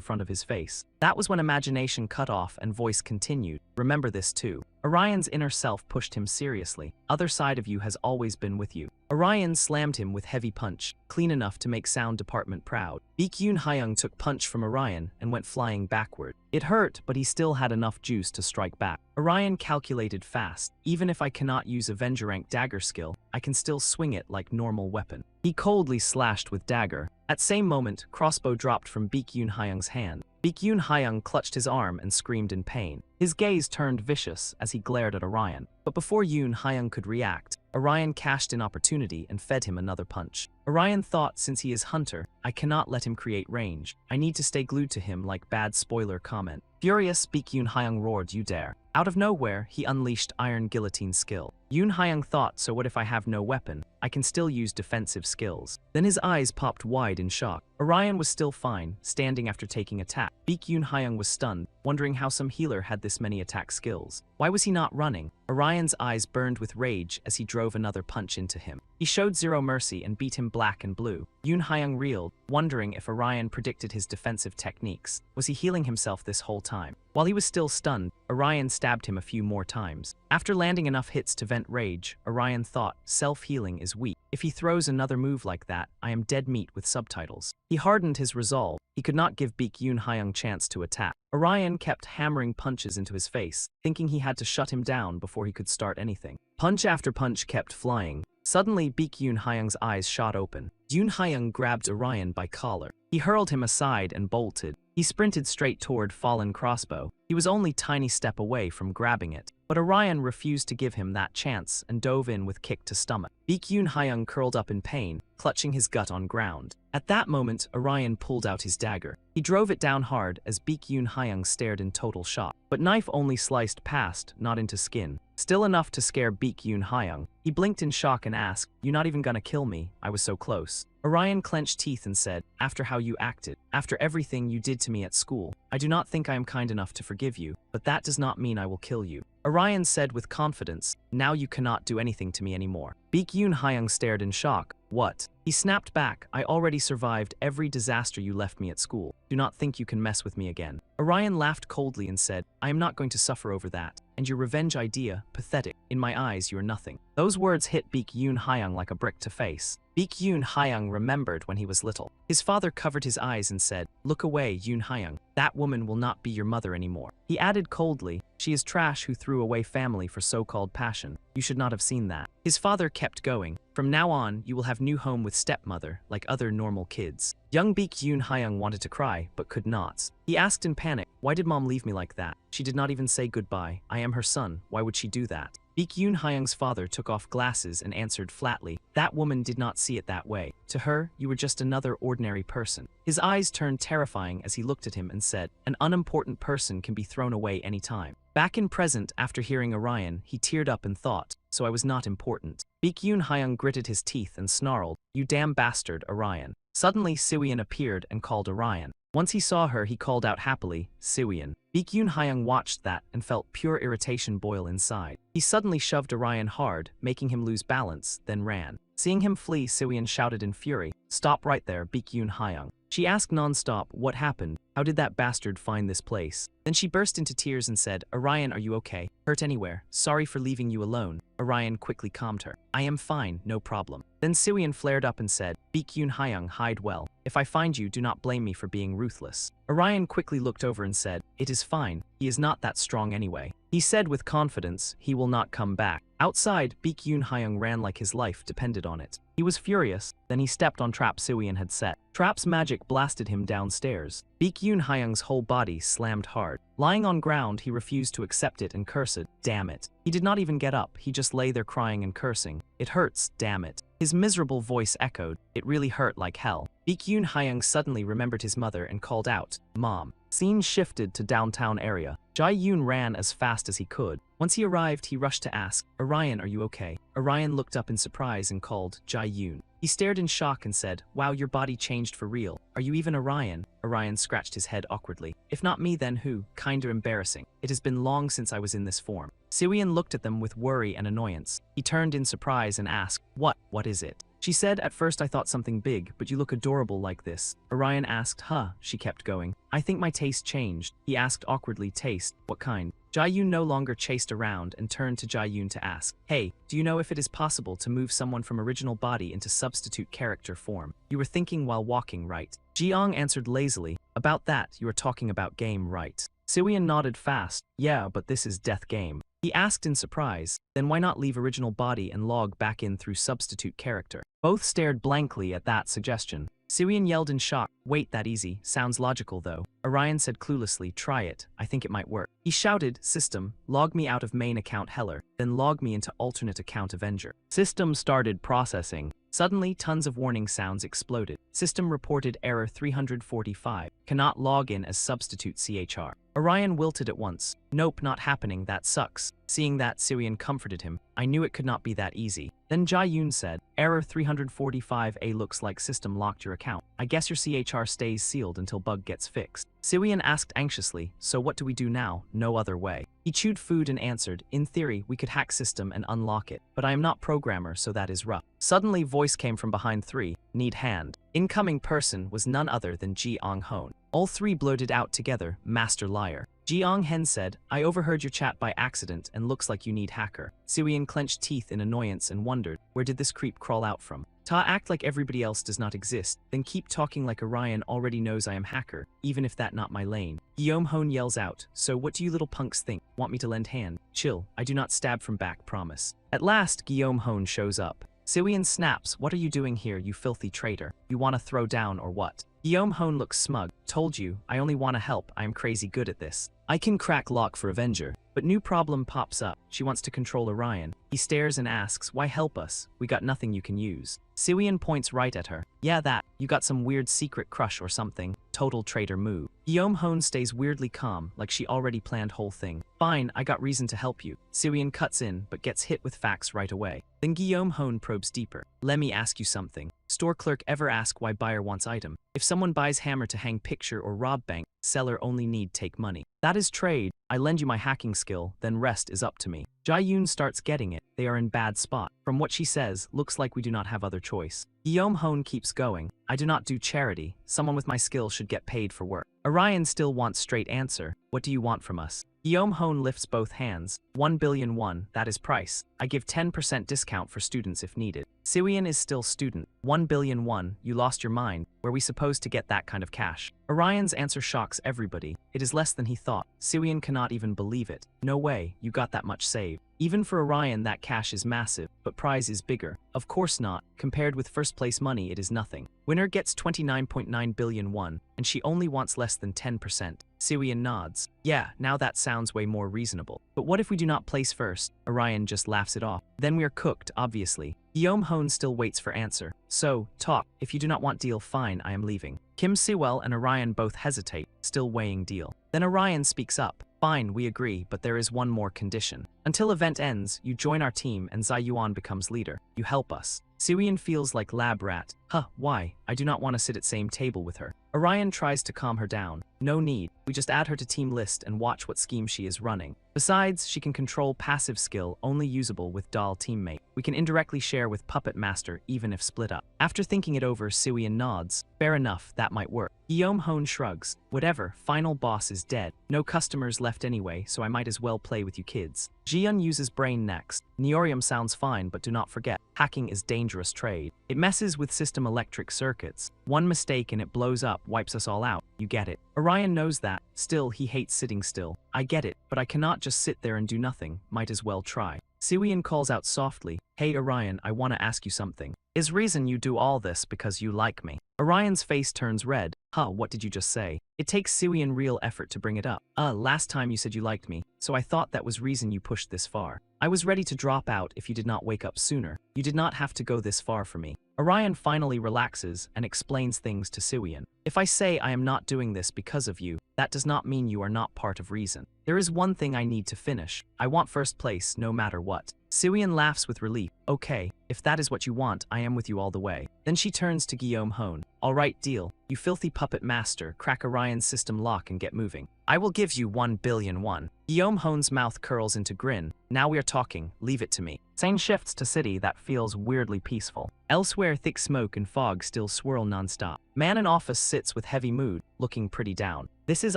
A: front of his face. That was when imagination cut off and voice continued. Remember this too. Orion's inner self pushed him seriously. Other side of you has always been with you. Orion slammed him with heavy punch, clean enough to make sound department proud. Baekhyun Hyung took punch from Orion and went flying backward. It hurt, but he still had enough juice to strike back. Orion calculated fast. Even if I cannot use Avenger rank dagger skill, I can still swing it like normal weapon. He coldly slashed with dagger. At same moment, crossbow dropped from Baekhyun Hyung's hand. Baekhyun Hyung clutched his arm and screamed in pain. His gaze turned vicious as he glared at Orion. But before Yoon Hyung could react, Orion cashed in opportunity and fed him another punch. Orion thought, since he is hunter, I cannot let him create range. I need to stay glued to him like bad spoiler comment. Furious, Baekhyun Hyung roared, you dare. Out of nowhere, he unleashed Iron Guillotine skill. Yoon Hyung thought, so what if I have no weapon? I can still use defensive skills. Then his eyes popped wide in shock. Orion was still fine, standing after taking attack. Baekhyun Hyung was stunned, wondering how some healer had this many attack skills. Why was he not running? Orion's eyes burned with rage as he drove another punch into him. He showed zero mercy and beat him black and blue. Yoon Hyung reeled, wondering if Orion predicted his defensive techniques. Was he healing himself this whole time? While he was still stunned, Orion stabbed him a few more times. After landing enough hits to vent rage, Orion thought, self-healing is weak. If he throws another move like that, I am dead meat with subtitles. He hardened his resolve. He could not give Baekhyun Hyung chance to attack. Orion kept hammering punches into his face, thinking he had to shut him down before he could start anything. Punch after punch kept flying. Suddenly, Baekhyun Hyung's eyes shot open. Yoon Hyung grabbed Orion by collar. He hurled him aside and bolted. He sprinted straight toward fallen crossbow. He was only tiny step away from grabbing it. But Orion refused to give him that chance and dove in with kick to stomach. Baekhyun Hyung curled up in pain, clutching his gut on ground. At that moment, Orion pulled out his dagger. He drove it down hard as Baekhyun Hyung stared in total shock. But knife only sliced past, not into skin. still enough to scare Baek Yoon Hyung. He blinked in shock and asked, "You not even gonna kill me? I was so close." Orion clenched teeth and said, "After how you acted, after everything you did to me at school, I do not think I am kind enough to forgive you, but that does not mean I will kill you." Orion said with confidence, "Now you cannot do anything to me anymore." Baek Yoon Hyung stared in shock. "What?" He snapped back, "I already survived every disaster you left me at school. Do not think you can mess with me again." Orion laughed coldly and said, "I am not going to suffer over that. And your revenge idea, pathetic. In my eyes, you are nothing." Those words hit Baek Yoon Hyung like a brick to face. Baek Yoon Hyung remembered when he was little. His father covered his eyes and said, "Look away, Yoon Hyung. That woman will not be your mother anymore." He added coldly, "She is trash who threw away family for so-called passion. You should not have seen that." His father kept going. "From now on, you will have new home with stepmother, like other normal kids." Young Baek Yoon Hyung wanted to cry, but could not. He asked in panic, "Why did mom leave me like that? She did not even say goodbye. I am her son. Why would she do that?" Baek Yoon Hyung's father took off glasses and answered flatly, "That woman did not see it that way. To her, you were just another ordinary person." His eyes turned terrifying as he looked at him and said, "An unimportant person can be thrown away any time." Back in present, after hearing Orion, he teared up and thought, "So I was not important." Baek Yoon Hyung gritted his teeth and snarled, "You damn bastard, Orion." Suddenly, Siwyeon appeared and called Orion. Once he saw her, he called out happily, "Siwyeon." Baek Yoon Hyung watched that and felt pure irritation boil inside. He suddenly shoved Orion hard, making him lose balance, then ran. Seeing him flee, Siwyeon shouted in fury, "Stop right there, Baek Yoon Hyung." She asked non-stop, "What happened? How did that bastard find this place?" Then she burst into tears and said, "Orion, are you okay? Hurt anywhere? Sorry for leaving you alone." Orion quickly calmed her. "I am fine, no problem." Then Siwyeon flared up and said, "Baek Yoon Hyung, hide well. If I find you, do not blame me for being ruthless." Orion quickly looked over and said, "It is fine. He is not that strong anyway." He said with confidence, "He will not come back." Outside, Baek Yoon Hyung ran like his life depended on it. He was furious, then he stepped on trap Siwyeon had set. Trap's magic blasted him downstairs. Baek Yoon Hyung's whole body slammed hard. Lying on ground, he refused to accept it and cursed, "Damn it." He did not even get up, he just lay there crying and cursing. "It hurts, damn it." His miserable voice echoed, "It really hurt like hell." Baek Yoon Hyung suddenly remembered his mother and called out, "Mom." Scene shifted to downtown area. Jae Yoon ran as fast as he could. Once he arrived, he rushed to ask, "Orion, are you okay?" Orion looked up in surprise and called, "Jae Yoon." He stared in shock and said, "Wow, your body changed for real. Are you even Orion?" Orion scratched his head awkwardly. "If not me, then who? Kinda embarrassing. It has been long since I was in this form." Siwyeon looked at them with worry and annoyance. He turned in surprise and asked, What is it?" She said, "At first I thought something big, but you look adorable like this." Orion asked, "Huh," she kept going. "I think my taste changed." He asked awkwardly, "Taste? What kind?" Jae Yoon no longer chased around and turned to Jae Yoon to ask, "Hey, do you know if it is possible to move someone from original body into substitute character form? You were thinking while walking, right?" Jeong answered lazily, "About that, you are talking about game, right?" Siwyeon nodded fast, "Yeah, but this is death game." He asked in surprise, "Then why not leave original body and log back in through substitute character?" Both stared blankly at that suggestion. Siwyeon yelled in shock, "Wait, that easy. Sounds logical though." Orion said cluelessly, "Try it. I think it might work." He shouted, "System, log me out of main account Heller, then log me into alternate account Avenger." System started processing. Suddenly, tons of warning sounds exploded. System reported error 345. Cannot log in as substitute CHR. Orion wilted at once. "Nope, not happening, that sucks." Seeing that, Siwyeon comforted him. "I knew it could not be that easy." Then Jae Yoon said, "Error 345A looks like system locked your account. I guess your CHR stays sealed until bug gets fixed." Siwyeon asked anxiously, "So what do we do now? No other way." He chewed food and answered, "In theory, we could hack system and unlock it, but I am not programmer, so that is rough." Suddenly, voice came from behind 3, "Need hand." Incoming person was none other than Ji Ong Hon. All three blurted out together, "Master liar." Jiang Hen said, "I overheard your chat by accident and looks like you need hacker." Siwyeon clenched teeth in annoyance and wondered, where did this creep crawl out from? Ta act like everybody else does not exist, then keep talking like Orion already knows I am hacker, even if that not my lane. Guillaume Hone yells out, "So what do you little punks think? Want me to lend hand? Chill, I do not stab from back, promise." At last, Guillaume Hone shows up. Siwyeon snaps, "What are you doing here, you filthy traitor? You wanna throw down or what?" Guillaume Hone looks smug. "Told you, I only wanna help, I am crazy good at this. I can crack lock for Avenger." But new problem pops up. She wants to control Orion. He stares and asks, why help us? We got nothing you can use. Siwian points right at her. Yeah, that. You got some weird secret crush or something. Total traitor move. Guillaume Hone stays weirdly calm, like she already planned whole thing. Fine, I got reason to help you. Siwian cuts in, but gets hit with facts right away. Then Guillaume Hone probes deeper. Let me ask you something. Store clerk ever ask why buyer wants item? If someone buys hammer to hang picture or rob bank, seller only need take money. That is trade. I lend you my hacking skill, then rest is up to me. Jai-yoon starts getting it. They are in bad spot. From what she says, looks like we do not have other choice. Guillaume Hone keeps going. I do not do charity. Someone with my skill should get paid for work. Orion still wants straight answer. What do you want from us? Guillaume Hone lifts both hands. 1 billion won, that is price. I give 10% discount for students if needed. Siwian is still student. 1 billion won, you lost your mind. Were we supposed to get that kind of cash? Orion's answer shocks everybody. It is less than he thought. Siwian cannot even believe it. No way, you got that much saved. Even for Orion that cash is massive, but prize is bigger. Of course not. Compared with first place money it is nothing. Winner gets 29.9 billion won, and she only wants less than 10%. Siwian nods. Yeah, now that sounds way more reasonable. But what if we do not place first? Orion just laughs it off. Then we are cooked, obviously. Guillaume Hone still waits for answer. So, talk. If you do not want deal, fine, I am leaving. Kim Siwell and Orion both hesitate, still weighing deal. Then Orion speaks up. Fine, we agree, but there is one more condition. Until event ends, you join our team and Zai Yuan becomes leader. You help us. Siwian feels like lab rat. Huh, why? I do not want to sit at same table with her. Orion tries to calm her down. No need. We just add her to team list and watch what scheme she is running. Besides, she can control passive skill only usable with doll teammate. We can indirectly share with Puppet Master even if split up. After thinking it over, Siwian nods. Fair enough, that might work. Guillaume Hone shrugs. Whatever, final boss is dead. No customers left anyway, so I might as well play with you kids. Jian uses brain next. Neorium sounds fine, but do not forget, hacking is dangerous trade. It messes with system electric circuits. One mistake and it blows up, wipes us all out. You get it. Orion knows that. Still, he hates sitting still. I get it, but I cannot just sit there and do nothing. Might as well try. Siwian calls out softly. Hey Orion, I want to ask you something. Is reason you do all this because you like me? Orion's face turns red. Huh, what did you just say? It takes Siwian real effort to bring it up. Last time you said you liked me, so I thought that was reason you pushed this far. I was ready to drop out if you did not wake up sooner. You did not have to go this far for me. Orion finally relaxes and explains things to Siwian. If I say I am not doing this because of you, that does not mean you are not part of reason. There is one thing I need to finish. I want first place no matter what. Siwian laughs with relief. Okay, if that is what you want, I am with you all the way. Then she turns to Guillaume Hone. Alright, deal. You filthy puppet master, crack Orion's system lock and get moving. I will give you 1 billion won. Guillaume Hone's mouth curls into grin. Now we are talking, leave it to me. Scene shifts to city that feels weirdly peaceful. Elsewhere, thick smoke and fog still swirl non-stop. Man in office sits with heavy mood, looking pretty down. This is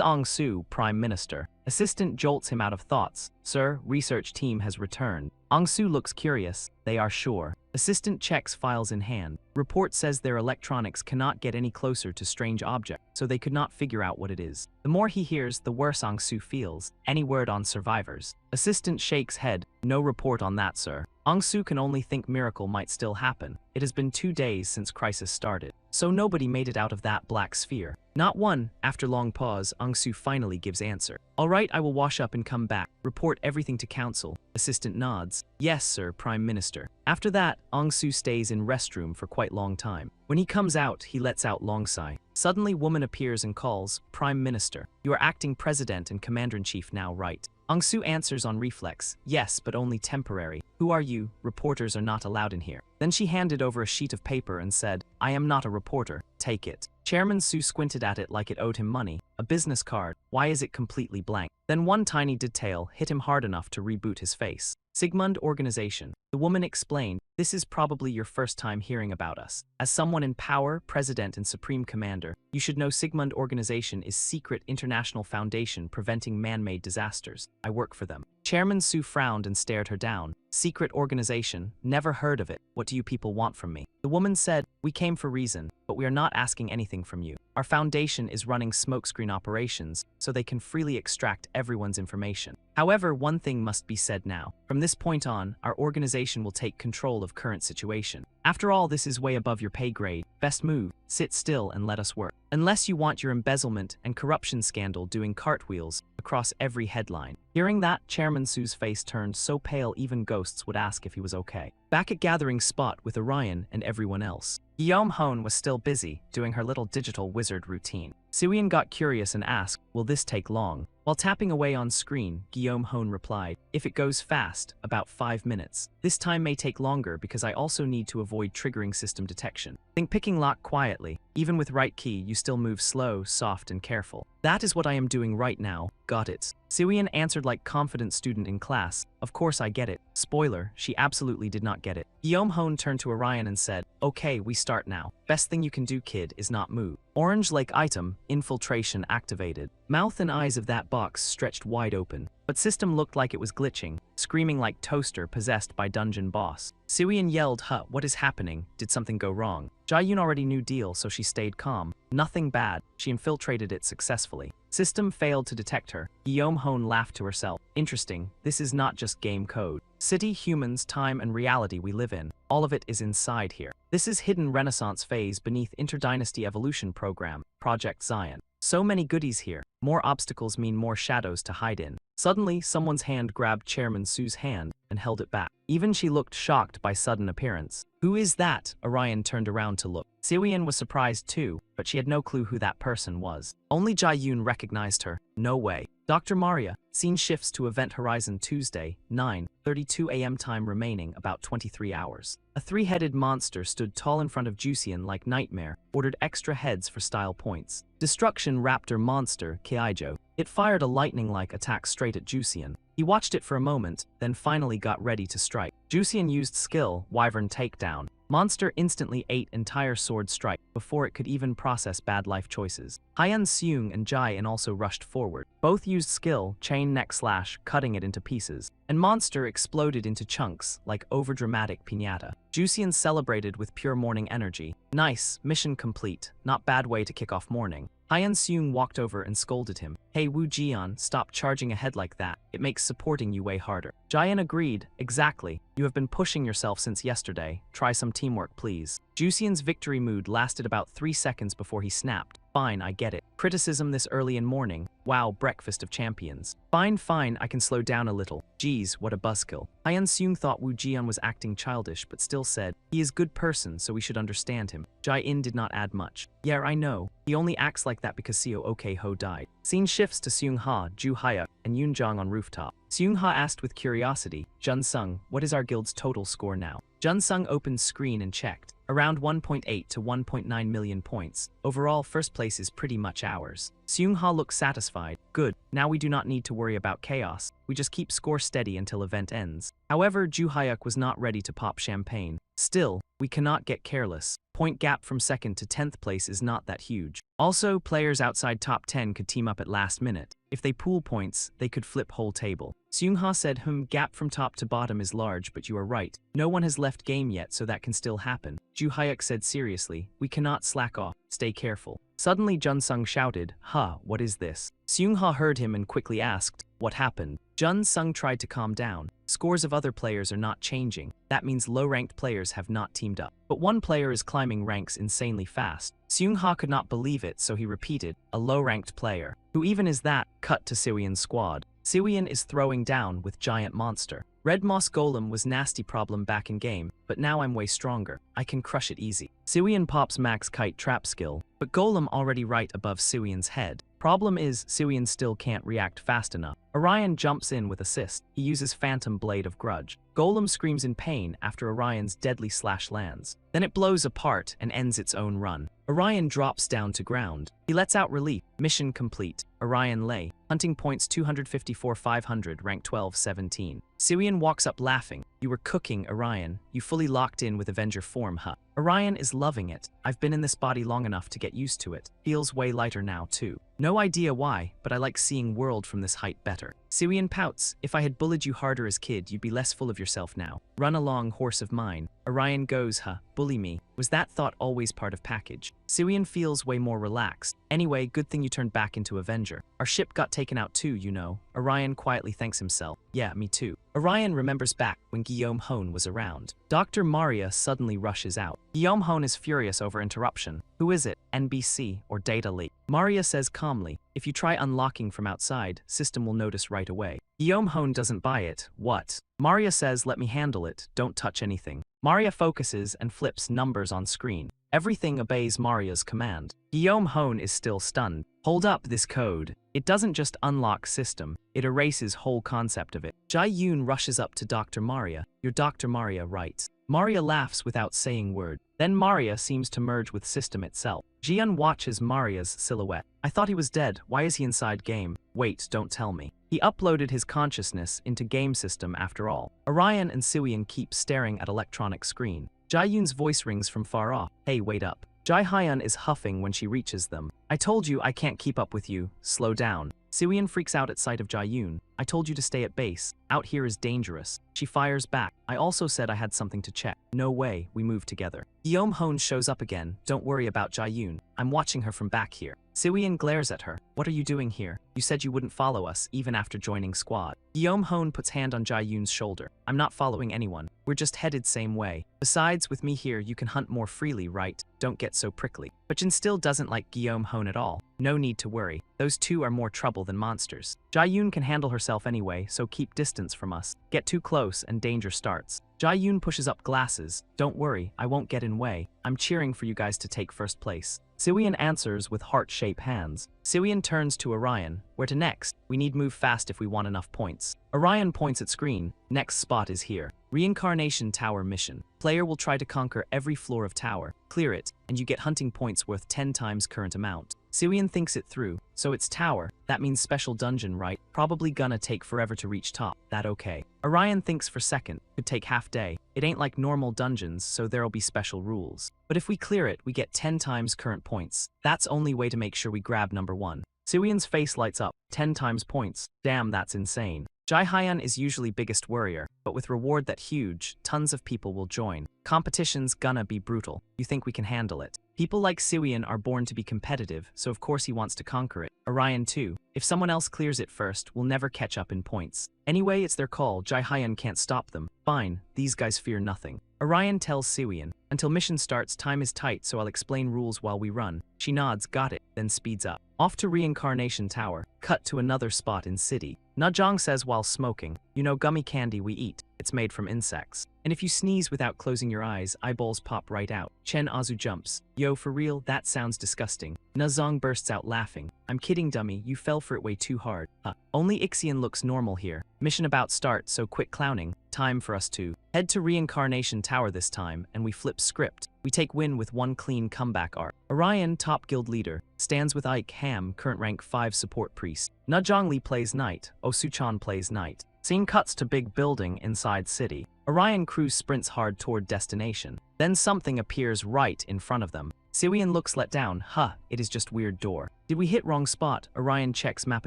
A: Ong Soo, Prime Minister. Assistant jolts him out of thoughts. Sir, research team has returned. Ong Soo looks curious. They are sure. Assistant checks files in hand. Report says their electronics cannot get any closer to strange object, so they could not figure out what it is. The more he hears, the worse Ong Soo feels. Any word on survivors? Assistant shakes head. No report on that, sir. Ong Soo can only think miracle might still happen. It has been 2 days since crisis started, so nobody made it out of that black sphere. Not one. After long pause, Ong Soo finally gives answer. Alright, I will wash up and come back. Report everything to council. Assistant nods. Yes, sir, Prime Minister. After that, Ong Soo stays in restroom for quite long time. When he comes out, he lets out long sigh. Suddenly, woman appears and calls, Prime Minister. You are acting president and commander-in-chief now, right? Ong Soo answers on reflex. Yes, but only temporary. Who are you? Reporters are not allowed in here. Then she handed over a sheet of paper and said, I am not a reporter. Take it. Chairman Soo squinted at it like it owed him money. A business card. Why is it completely blank? Then one tiny detail hit him hard enough to reboot his face. Sigmund Organization. The woman explained, this is probably your first time hearing about us. As someone in power, president and supreme commander, you should know Sigmund Organization is secret international foundation preventing man-made disasters. I work for them. Chairman Soo frowned and stared her down. Secret organization, never heard of it. What do you people want from me? The woman said, we came for reason, but we are not asking anything from you. Our foundation is running smokescreen operations, so they can freely extract everyone's information. However, one thing must be said now. From this point on, our organization will take control of current situation. After all, this is way above your pay grade. Best move, sit still and let us work. unless you want your embezzlement and corruption scandal doing cartwheels across every headline. Hearing that, Chairman Su's face turned so pale even ghosts would ask if he was okay. Back at gathering spot with Orion and everyone else, Guillaume Hone was still busy doing her little digital wizard routine. Suyin got curious and asked, will this take long? While tapping away on screen, Guillaume Hone replied, if it goes fast, about 5 minutes. This time may take longer because I also need to avoid triggering system detection. Think picking lock quietly. Even with right key, you still move slow, soft, and careful. That is what I am doing right now. Got it. Suyin answered like confident student in class. Of course I get it. Spoiler, she absolutely did not get it. Guillaume Hone turned to Orion and said, okay, we start now. Best thing you can do, kid, is not move. Orange like item, infiltration activated. Mouth and eyes of that box stretched wide open, but system looked like it was glitching, screaming like toaster possessed by dungeon boss. Suyin yelled, huh, what is happening? Did something go wrong? Jayun already knew deal, so she stayed calm. Nothing bad. She infiltrated it successfully. System failed to detect her. Guillaume Hone laughed to herself. Interesting, this is not just game code. City, humans, time, and reality we live in. All of it is inside here. This is hidden Renaissance phase beneath Interdynasty Evolution Program, Project Zion. So many goodies here. More obstacles mean more shadows to hide in. Suddenly, someone's hand grabbed Chairman Su's hand and held it back. Even she looked shocked by sudden appearance. Who is that? Orion turned around to look. Suyin was surprised too, but she had no clue who that person was. Only Jayun recognized her. No way. Dr. Maria, scene shifts to Event Horizon Tuesday, 9:32 a.m. time remaining about 23 hours. A three-headed monster stood tall in front of Jusian like Nightmare, ordered extra heads for style points. Destruction Raptor Monster, Keijo. It fired a lightning-like attack straight at Jusian. He watched it for a moment, then finally got ready to strike. Jusian used skill, Wyvern Takedown. Monster instantly ate entire sword strike before it could even process bad life choices. Hyeon Seung and Jae-in also rushed forward. Both used skill, Chain Neck Slash, cutting it into pieces. And Monster exploded into chunks like overdramatic piñata. Jusian celebrated with pure morning energy. Nice, mission complete. Not bad way to kick off morning. Hyeon Seung walked over and scolded him. Hey Woo Jian, stop charging ahead like that. It makes supporting you way harder. Jae-in agreed. Exactly. You have been pushing yourself since yesterday. Try some teamwork, please. Jusian's victory mood lasted about 3 seconds before he snapped. Fine, I get it. Criticism this early in morning. Wow, breakfast of champions. Fine, I can slow down a little. Geez, what a buzzkill. Hyeon Seung thought Woo Jian was acting childish, but still said, he is good person, so we should understand him. Jae-in did not add much. Yeah, I know. He only acts like that because Seo OK Ho died. Scene shifts to Seung Ha, Ju Hyuk, and Yoon Jong on rooftop. Seung Ha asked with curiosity, Jun Sung, what is our guild's total score now? Jun Sung opened screen and checked. Around 1.8 to 1.9 million points. Overall, first place is pretty much ours. Seung Ha looked satisfied. Good, now we do not need to worry about chaos. We just keep score steady until event ends. However, Ju Hyuk was not ready to pop champagne. Still, we cannot get careless. Point gap from 2nd to 10th place is not that huge. Also, players outside top 10 could team up at last minute. If they pool points, they could flip whole table. Seung Ha said, gap from top to bottom is large, but you are right. No one has left game yet, so that can still happen. Ju Hyuk said seriously, we cannot slack off, stay careful. Suddenly Jun Sung shouted, what is this? Seung Ha heard him and quickly asked, what happened? Jun Sung tried to calm down. Scores of other players are not changing. That means low-ranked players have not teamed up. But one player is climbing ranks insanely fast. Seung Ha could not believe it, so he repeated, a low-ranked player. Who even is that? Cut to Suian's squad. Suian is throwing down with giant monster. Red Moss Golem was nasty problem back in game, but now I'm way stronger. I can crush it easy. Suian pops max kite trap skill, but Golem already right above Suian's head. Problem is, Suian still can't react fast enough. Orion jumps in with assist. He uses Phantom Blade of Grudge. Golem screams in pain after Orion's deadly slash lands. Then it blows apart and ends its own run. Orion drops down to ground. He lets out relief. Mission complete. Orion lay. Hunting points 254,500, rank 12-17. Suian walks up laughing. You were cooking, Orion. You fully locked in with Avenger form, huh? Orion is loving it. I've been in this body long enough to get used to it. Feels way lighter now, too. No idea why, but I like seeing world from this height better. Suian pouts. If I had bullied you harder as kid, you'd be less full of yourself now. Run along, horse of mine. Orion goes, bully me. Was that thought always part of package? Suian feels way more relaxed. Anyway, good thing you turned back into Avenger. Our ship got taken out too, you know. Orion quietly thanks himself. Yeah, me too. Orion remembers back when Guillaume Hone was around. Dr. Maria suddenly rushes out. Guillaume is furious over interruption. Who is it, NBC or data leak? Maria says calmly, if you try unlocking from outside, system will notice right away. Guillaume doesn't buy it. What? Maria says let me handle it, don't touch anything. Maria focuses and flips numbers on screen. Everything obeys Maria's command. Guillaume is still stunned. Hold up this code. It doesn't just unlock system, it erases whole concept of it. Jae-yoon rushes up to Dr. Maria. You're Dr. Maria, right? Maria laughs without saying word. Then Maria seems to merge with system itself. Jian watches Maria's silhouette. I thought he was dead. Why is he inside game? Wait, don't tell me. He uploaded his consciousness into game system after all. Orion and Siwian keep staring at electronic screen. Jae-yoon's voice rings from far off. Hey, wait up. Jae-hyun is huffing when she reaches them. I told you I can't keep up with you. Slow down. Siwian freaks out at sight of Jae-yoon. I told you to stay at base. Out here is dangerous. She fires back. I also said I had something to check. No way, we move together. Guillaume shows up again. Don't worry about Jae-yoon. I'm watching her from back here. Siwian glares at her. What are you doing here? You said you wouldn't follow us, even after joining squad. Guillaume puts hand on Jae-yoon's shoulder. I'm not following anyone. We're just headed same way. Besides, with me here, you can hunt more freely, right? Don't get so prickly. But Jin still doesn't like Guillaume at all. No need to worry. Those two are more trouble than monsters. Jae-yoon can handle herself anyway, so keep distance from us. Get too close and danger starts. Jae-yoon pushes up glasses. Don't worry, I won't get in way. I'm cheering for you guys to take first place. Siwian answers with heart-shaped hands. Siwian turns to Orion. Where to next? We need move fast if we want enough points. Orion points at screen. Next spot is here. Reincarnation Tower mission. Player will try to conquer every floor of tower. Clear it, and you get hunting points worth 10 times current amount. Siwian thinks it through. So it's tower. That means special dungeon, right? Probably gonna take forever to reach top. That okay. Orion thinks for second. Could take half day. It ain't like normal dungeons, so there'll be special rules. But if we clear it, we get 10 times current points. That's only way to make sure we grab number 1. Siwian's face lights up. 10 times points. Damn, that's insane. Jae-hyun is usually biggest worrier, but with reward that huge, tons of people will join. Competition's gonna be brutal. You think we can handle it? People like Siwian are born to be competitive, so of course he wants to conquer it. Orion too. If someone else clears it first, we'll never catch up in points. Anyway, it's their call. Jae-hyun can't stop them. Fine, these guys fear nothing. Orion tells Siwian, until mission starts, time is tight, so I'll explain rules while we run. She nods, got it, then speeds up. Off to Reincarnation Tower. Cut to another spot in city. Najong says while smoking, you know gummy candy we eat. It's made from insects. And if you sneeze without closing your eyes, eyeballs pop right out. Chen Azu jumps. Yo, for real, that sounds disgusting. Nazong bursts out laughing. I'm kidding, dummy, you fell for it way too hard. Only Ixian looks normal here. Mission about start, so quit clowning. Time for us to head to Reincarnation Tower this time, and we flip script. We take win with one clean comeback arc. Orion, top guild leader, stands with Ike Ham, current rank 5 support priest. Najongli plays knight. Osuchan plays knight. Scene cuts to big building inside city. Orion crew sprints hard toward destination. Then something appears right in front of them. Siwian looks let down. It is just weird door. Did we hit wrong spot? Orion checks map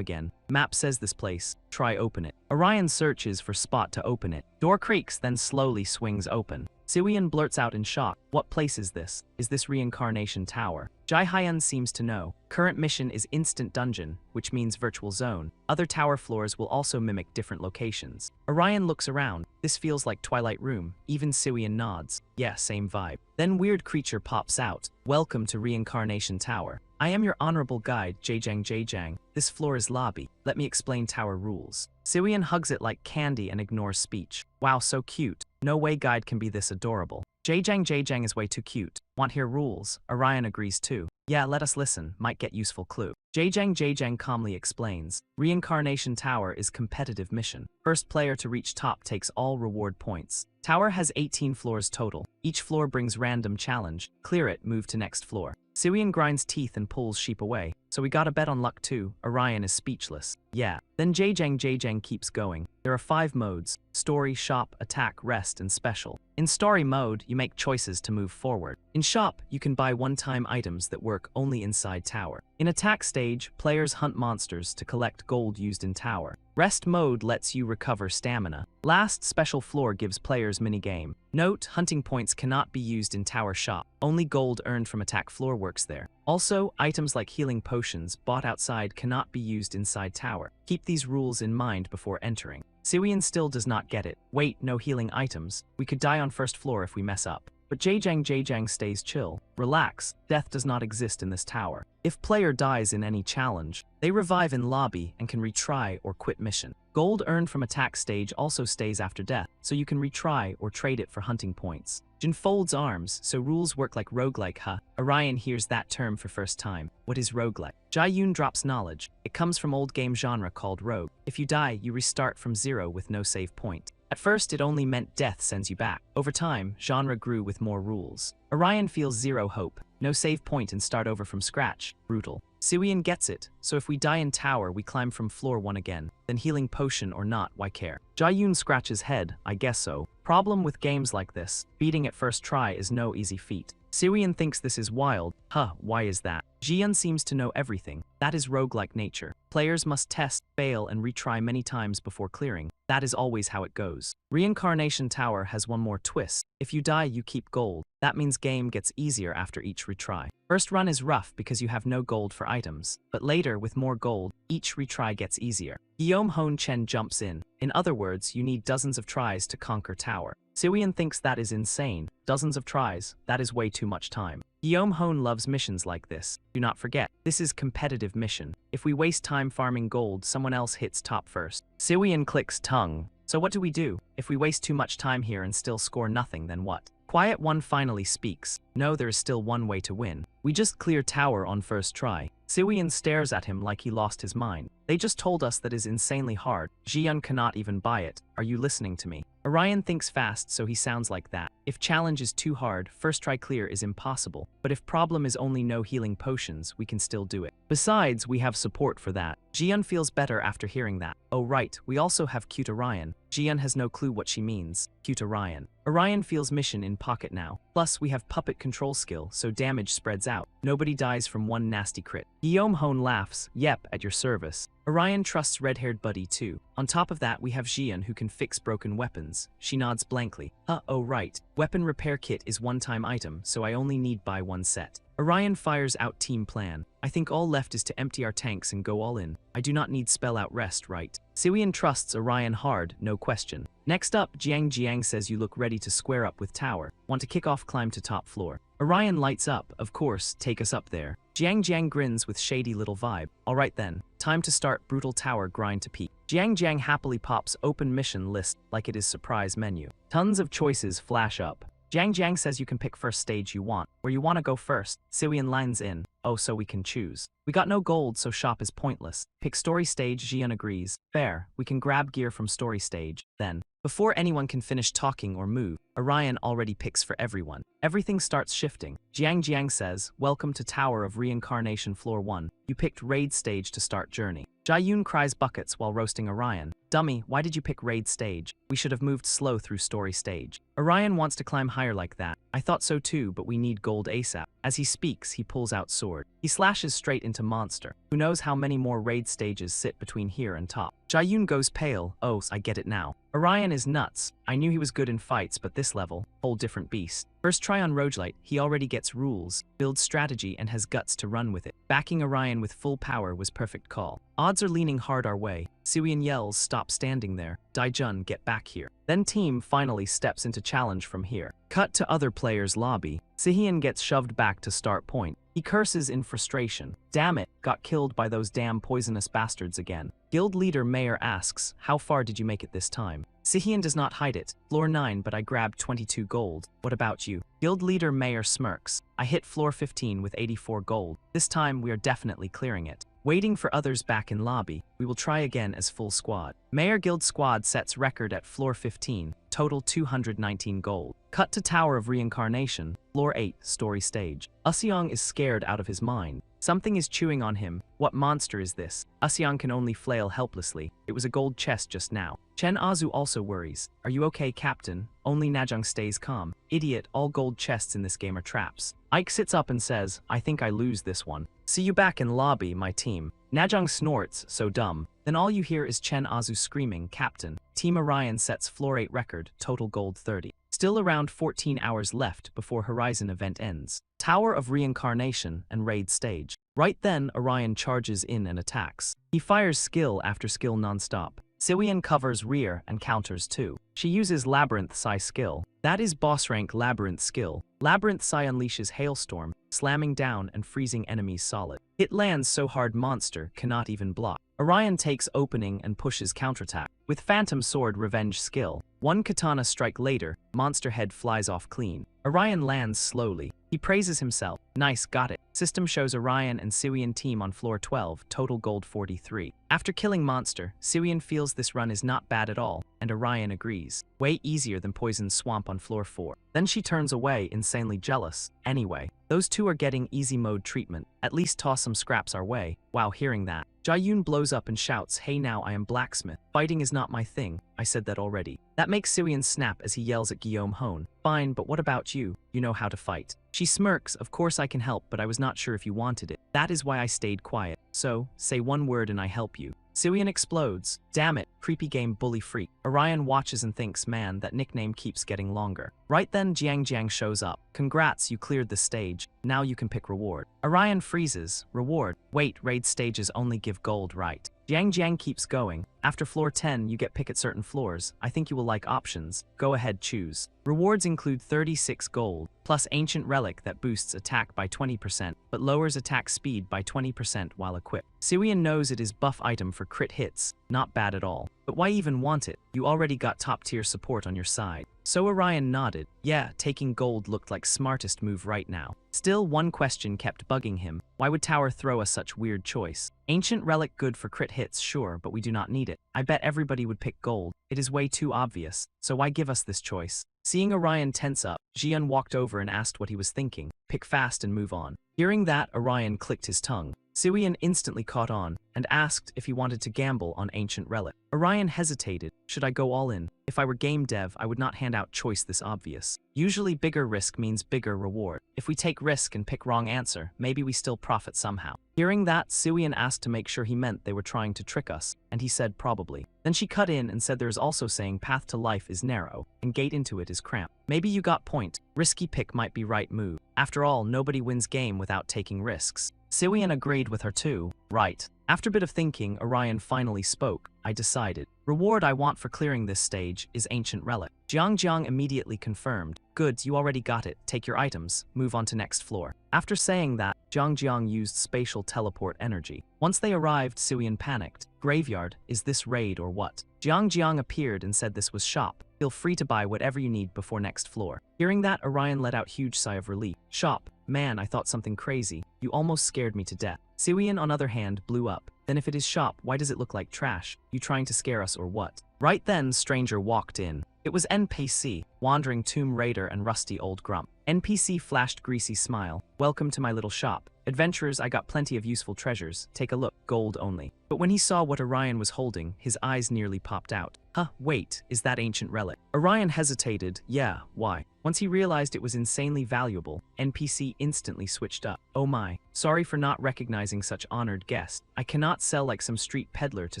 A: again. Map says this place. Try open it. Orion searches for spot to open it. Door creaks, then slowly swings open. Siwian blurts out in shock. What place is this? Is this Reincarnation Tower? Jae-hyun seems to know. Current mission is instant dungeon, which means virtual zone. Other tower floors will also mimic different locations. Orion looks around. This feels like Twilight Room. Even Siwian nods. Yeah, same vibe. Then weird creature pops out. Welcome to Reincarnation Tower. I am your honorable guide, Jaejang. This floor is lobby. Let me explain tower rules. Siwian hugs it like candy and ignores speech. Wow, so cute. No way guide can be this adorable. Jaejang is way too cute. Want hear rules? Orion agrees too. Yeah, let us listen, might get useful clue. Jaejang calmly explains. Reincarnation Tower is competitive mission. First player to reach top takes all reward points. Tower has 18 floors total. Each floor brings random challenge. Clear it, move to next floor. Siwian grinds teeth and pulls sheep away. So we gotta bet on luck too. Orion is speechless. Yeah. Then Jaejang keeps going. There are 5 modes: story, shop, attack, rest, and special. In story mode, you make choices to move forward. In shop, you can buy one-time items that work only inside tower. In attack stage, players hunt monsters to collect gold used in tower. Rest mode lets you recover stamina. Last, special floor gives players minigame. Note, hunting points cannot be used in tower shop. Only gold earned from attack floor works there. Also, items like healing potions bought outside cannot be used inside tower. Keep these rules in mind before entering. Siwian still does not get it. Wait, no healing items. We could die on first floor if we mess up. but Jajang stays chill. Relax, death does not exist in this tower. If player dies in any challenge, they revive in lobby and can retry or quit mission. Gold earned from attack stage also stays after death, so you can retry or trade it for hunting points. Jin folds arms, so rules work like roguelike, huh? Orion hears that term for first time. What is roguelike? Jae-yoon drops knowledge. It comes from old game genre called rogue. If you die, you restart from zero with no save point. At first, it only meant death sends you back. Over time, genre grew with more rules. Orion feels zero hope. No save point and start over from scratch. Brutal. Siwian gets it, so if we die in tower, we climb from floor 1 again. Then healing potion or not, why care? Jae-yoon scratches head, I guess so. Problem with games like this, beating at first try is no easy feat. Siwian thinks this is wild. Why is that? Jian seems to know everything. That is roguelike nature. Players must test, fail, and retry many times before clearing. That is always how it goes. Reincarnation Tower has one more twist. If you die, you keep gold. That means game gets easier after each retry. First run is rough because you have no gold for items, but later, with more gold, each retry gets easier. Guillaume Hone Chen jumps in. In other words, you need dozens of tries to conquer tower. Siwian thinks that is insane. Dozens of tries, that is way too much time. Guillaume Hone loves missions like this. Do not forget, this is competitive mission. If we waste time farming gold, someone else hits top first. Siwian clicks tongue. So what do we do? If we waste too much time here and still score nothing, then what? Quiet One finally speaks. No, there is still one way to win. We just clear tower on first try. Siwian stares at him like he lost his mind. They just told us that is insanely hard. Jian cannot even buy it. Are you listening to me? Orion thinks fast, so he sounds like that. If challenge is too hard, first try clear is impossible. But if problem is only no healing potions, we can still do it. Besides, we have support for that. Jian feels better after hearing that. Oh right, we also have cute Orion. Jian has no clue what she means. Cute Orion. Orion feels mission in pocket now. Plus, we have puppet control skill, so damage spreads out. Nobody dies from one nasty crit. Guillaume Hone laughs. Yep, at your service. Orion trusts red-haired buddy too. On top of that, we have Jian who can fix broken weapons. She nods blankly. Oh right. Weapon repair kit is one-time item, so I only need buy one set. Orion fires out team plan. I think all left is to empty our tanks and go all in. I do not need spell out rest, right? Siwian trusts Orion hard, no question. Next up, Jiang says you look ready to square up with tower. Want to kick off climb to top floor. Orion lights up, of course, take us up there. Jiang grins with shady little vibe. Alright then, time to start brutal tower grind to peak. Jiang happily pops open mission list like it is surprise menu. Tons of choices flash up. Jiang says you can pick first stage you want. Where you want to go first, Siwian lines in. Oh, so we can choose. We got no gold, so shop is pointless. Pick story stage, Jian agrees. Fair, we can grab gear from story stage. Then, before anyone can finish talking or move, Orion already picks for everyone. Everything starts shifting. Jiang says, welcome to Tower of Reincarnation Floor 1. You picked raid stage to start journey. Jae-yoon cries buckets while roasting Orion. Dummy, why did you pick raid stage? We should have moved slow through story stage. Orion wants to climb higher like that. I thought so too, but we need gold ASAP. As he speaks, he pulls out sword. He slashes straight into monster. Who knows how many more raid stages sit between here and top. Jae-yoon goes pale. Oh, I get it now. Orion is nuts. I knew he was good in fights, but this level, whole different beast. First try on roguelite, he already gets rules, builds strategy, and has guts to run with it. Backing Orion with full power was perfect call. Odds are leaning hard our way. Siwian yells, stop standing there. Daijun, get back here. Then team finally steps into challenge from here. Cut to other players' lobby. Sihian gets shoved back to start point. He curses in frustration. Damn it, got killed by those damn poisonous bastards again. Guild leader Mayor asks, how far did you make it this time? Sihian does not hide it. Floor 9, but I grabbed 22 gold. What about you? Guild leader Mayor smirks. I hit floor 15 with 84 gold. This time we are definitely clearing it. Waiting for others back in lobby, we will try again as full squad. Mayor Guild squad sets record at floor 15, total 219 gold. Cut to Tower of Reincarnation, floor 8, story stage. Useong is scared out of his mind. Something is chewing on him. What monster is this? Useong can only flail helplessly. It was a gold chest just now. Chen Azu also worries. Are you okay, Captain? Only Najong stays calm. Idiot, all gold chests in this game are traps. Ike sits up and says, I think I lose this one. See you back in lobby, my team. Najong snorts, so dumb. Then all you hear is Chen Azu screaming, Captain. Team Orion sets floor 8 record, total gold 30. Still around 14 hours left before Horizon event ends. Tower of Reincarnation and raid stage. Right then, Orion charges in and attacks. He fires skill after skill non-stop. Siwian covers rear and counters too. She uses Labyrinth Sai skill. That is boss rank Labyrinth skill. Labyrinth Sai unleashes Hailstorm, slamming down and freezing enemies solid. It lands so hard monster cannot even block. Orion takes opening and pushes counterattack. With Phantom Sword Revenge skill, one katana strike later, monster head flies off clean. Orion lands slowly. He praises himself. Nice, got it. System shows Orion and Siwian team on floor 12, total gold 43. After killing monster, Siwian feels this run is not bad at all, and Orion agrees. Way easier than Poison Swamp on floor 4. Then she turns away, insanely jealous. Anyway, those two are getting easy mode treatment. At least toss some scraps our way. Wow, hearing that, Jae-yoon blows up and shouts, hey now I am blacksmith. Fighting is not my thing, I said that already. That makes Siwian snap as he yells at Guillaume Hone. Fine, but what about you? You know how to fight. She smirks, of course I can help, but I was not sure if you wanted it. That is why I stayed quiet. So, say one word and I help you. Siwian explodes. Damn it, creepy game bully freak. Orion watches and thinks, man, that nickname keeps getting longer. Right then Jiang shows up. Congrats, you cleared the stage. Now you can pick reward. Orion freezes. Reward. Wait, raid stages only give gold, right? Jiang keeps going. After floor 10 you get pick at certain floors. I think you will like options. Go ahead, choose. Rewards include 36 gold, plus ancient relic that boosts attack by 20%, but lowers attack speed by 20% while equipped. Siwian knows it is buff item for crit hits, not bad at all. But why even want it? You already got top tier support on your side. So Orion nodded. Yeah, taking gold looked like smartest move right now. Still, one question kept bugging him. Why would Tower throw us such weird choice? Ancient relic good for crit hits, sure, but we do not need it. I bet everybody would pick gold. It is way too obvious. So why give us this choice? Seeing Orion tense up, Jian walked over and asked what he was thinking. Pick fast and move on. Hearing that, Orion clicked his tongue. Siwian instantly caught on and asked if he wanted to gamble on ancient relic. Orion hesitated. Should I go all in? If I were game dev, I would not hand out choice this obvious. Usually bigger risk means bigger reward. If we take risk and pick wrong answer, maybe we still profit somehow. Hearing that, Siwian asked to make sure he meant they were trying to trick us, and he said probably. Then she cut in and said there is also saying path to life is narrow, and gate into it is cramped. Maybe you got point. Risky pick might be right move. After all, nobody wins game without taking risks. Siwian agreed with her too. Right. After a bit of thinking, Orion finally spoke. I decided. Reward I want for clearing this stage is ancient relic. Jiang immediately confirmed. Good, you already got it. Take your items. Move on to next floor. After saying that, Jiang used spatial teleport energy. Once they arrived, Siwian panicked. Graveyard, is this raid or what? Jiang appeared and said this was shop. Feel free to buy whatever you need before next floor. Hearing that, Orion let out huge sigh of relief. Shop. Man, I thought something crazy. You almost scared me to death. Siwian, on other hand, blew up. Then if it is shop, why does it look like trash? You trying to scare us or what? Right then, stranger walked in. It was NPC, Wandering Tomb Raider and Rusty Old Grump. NPC flashed greasy smile. Welcome to my little shop. Adventurers, I got plenty of useful treasures. Take a look, gold only. But when he saw what Orion was holding, his eyes nearly popped out. Huh, wait, is that ancient relic? Orion hesitated. Yeah, why? Once he realized it was insanely valuable, NPC instantly switched up. Oh my, sorry for not recognizing such honored guest. I cannot sell like some street peddler to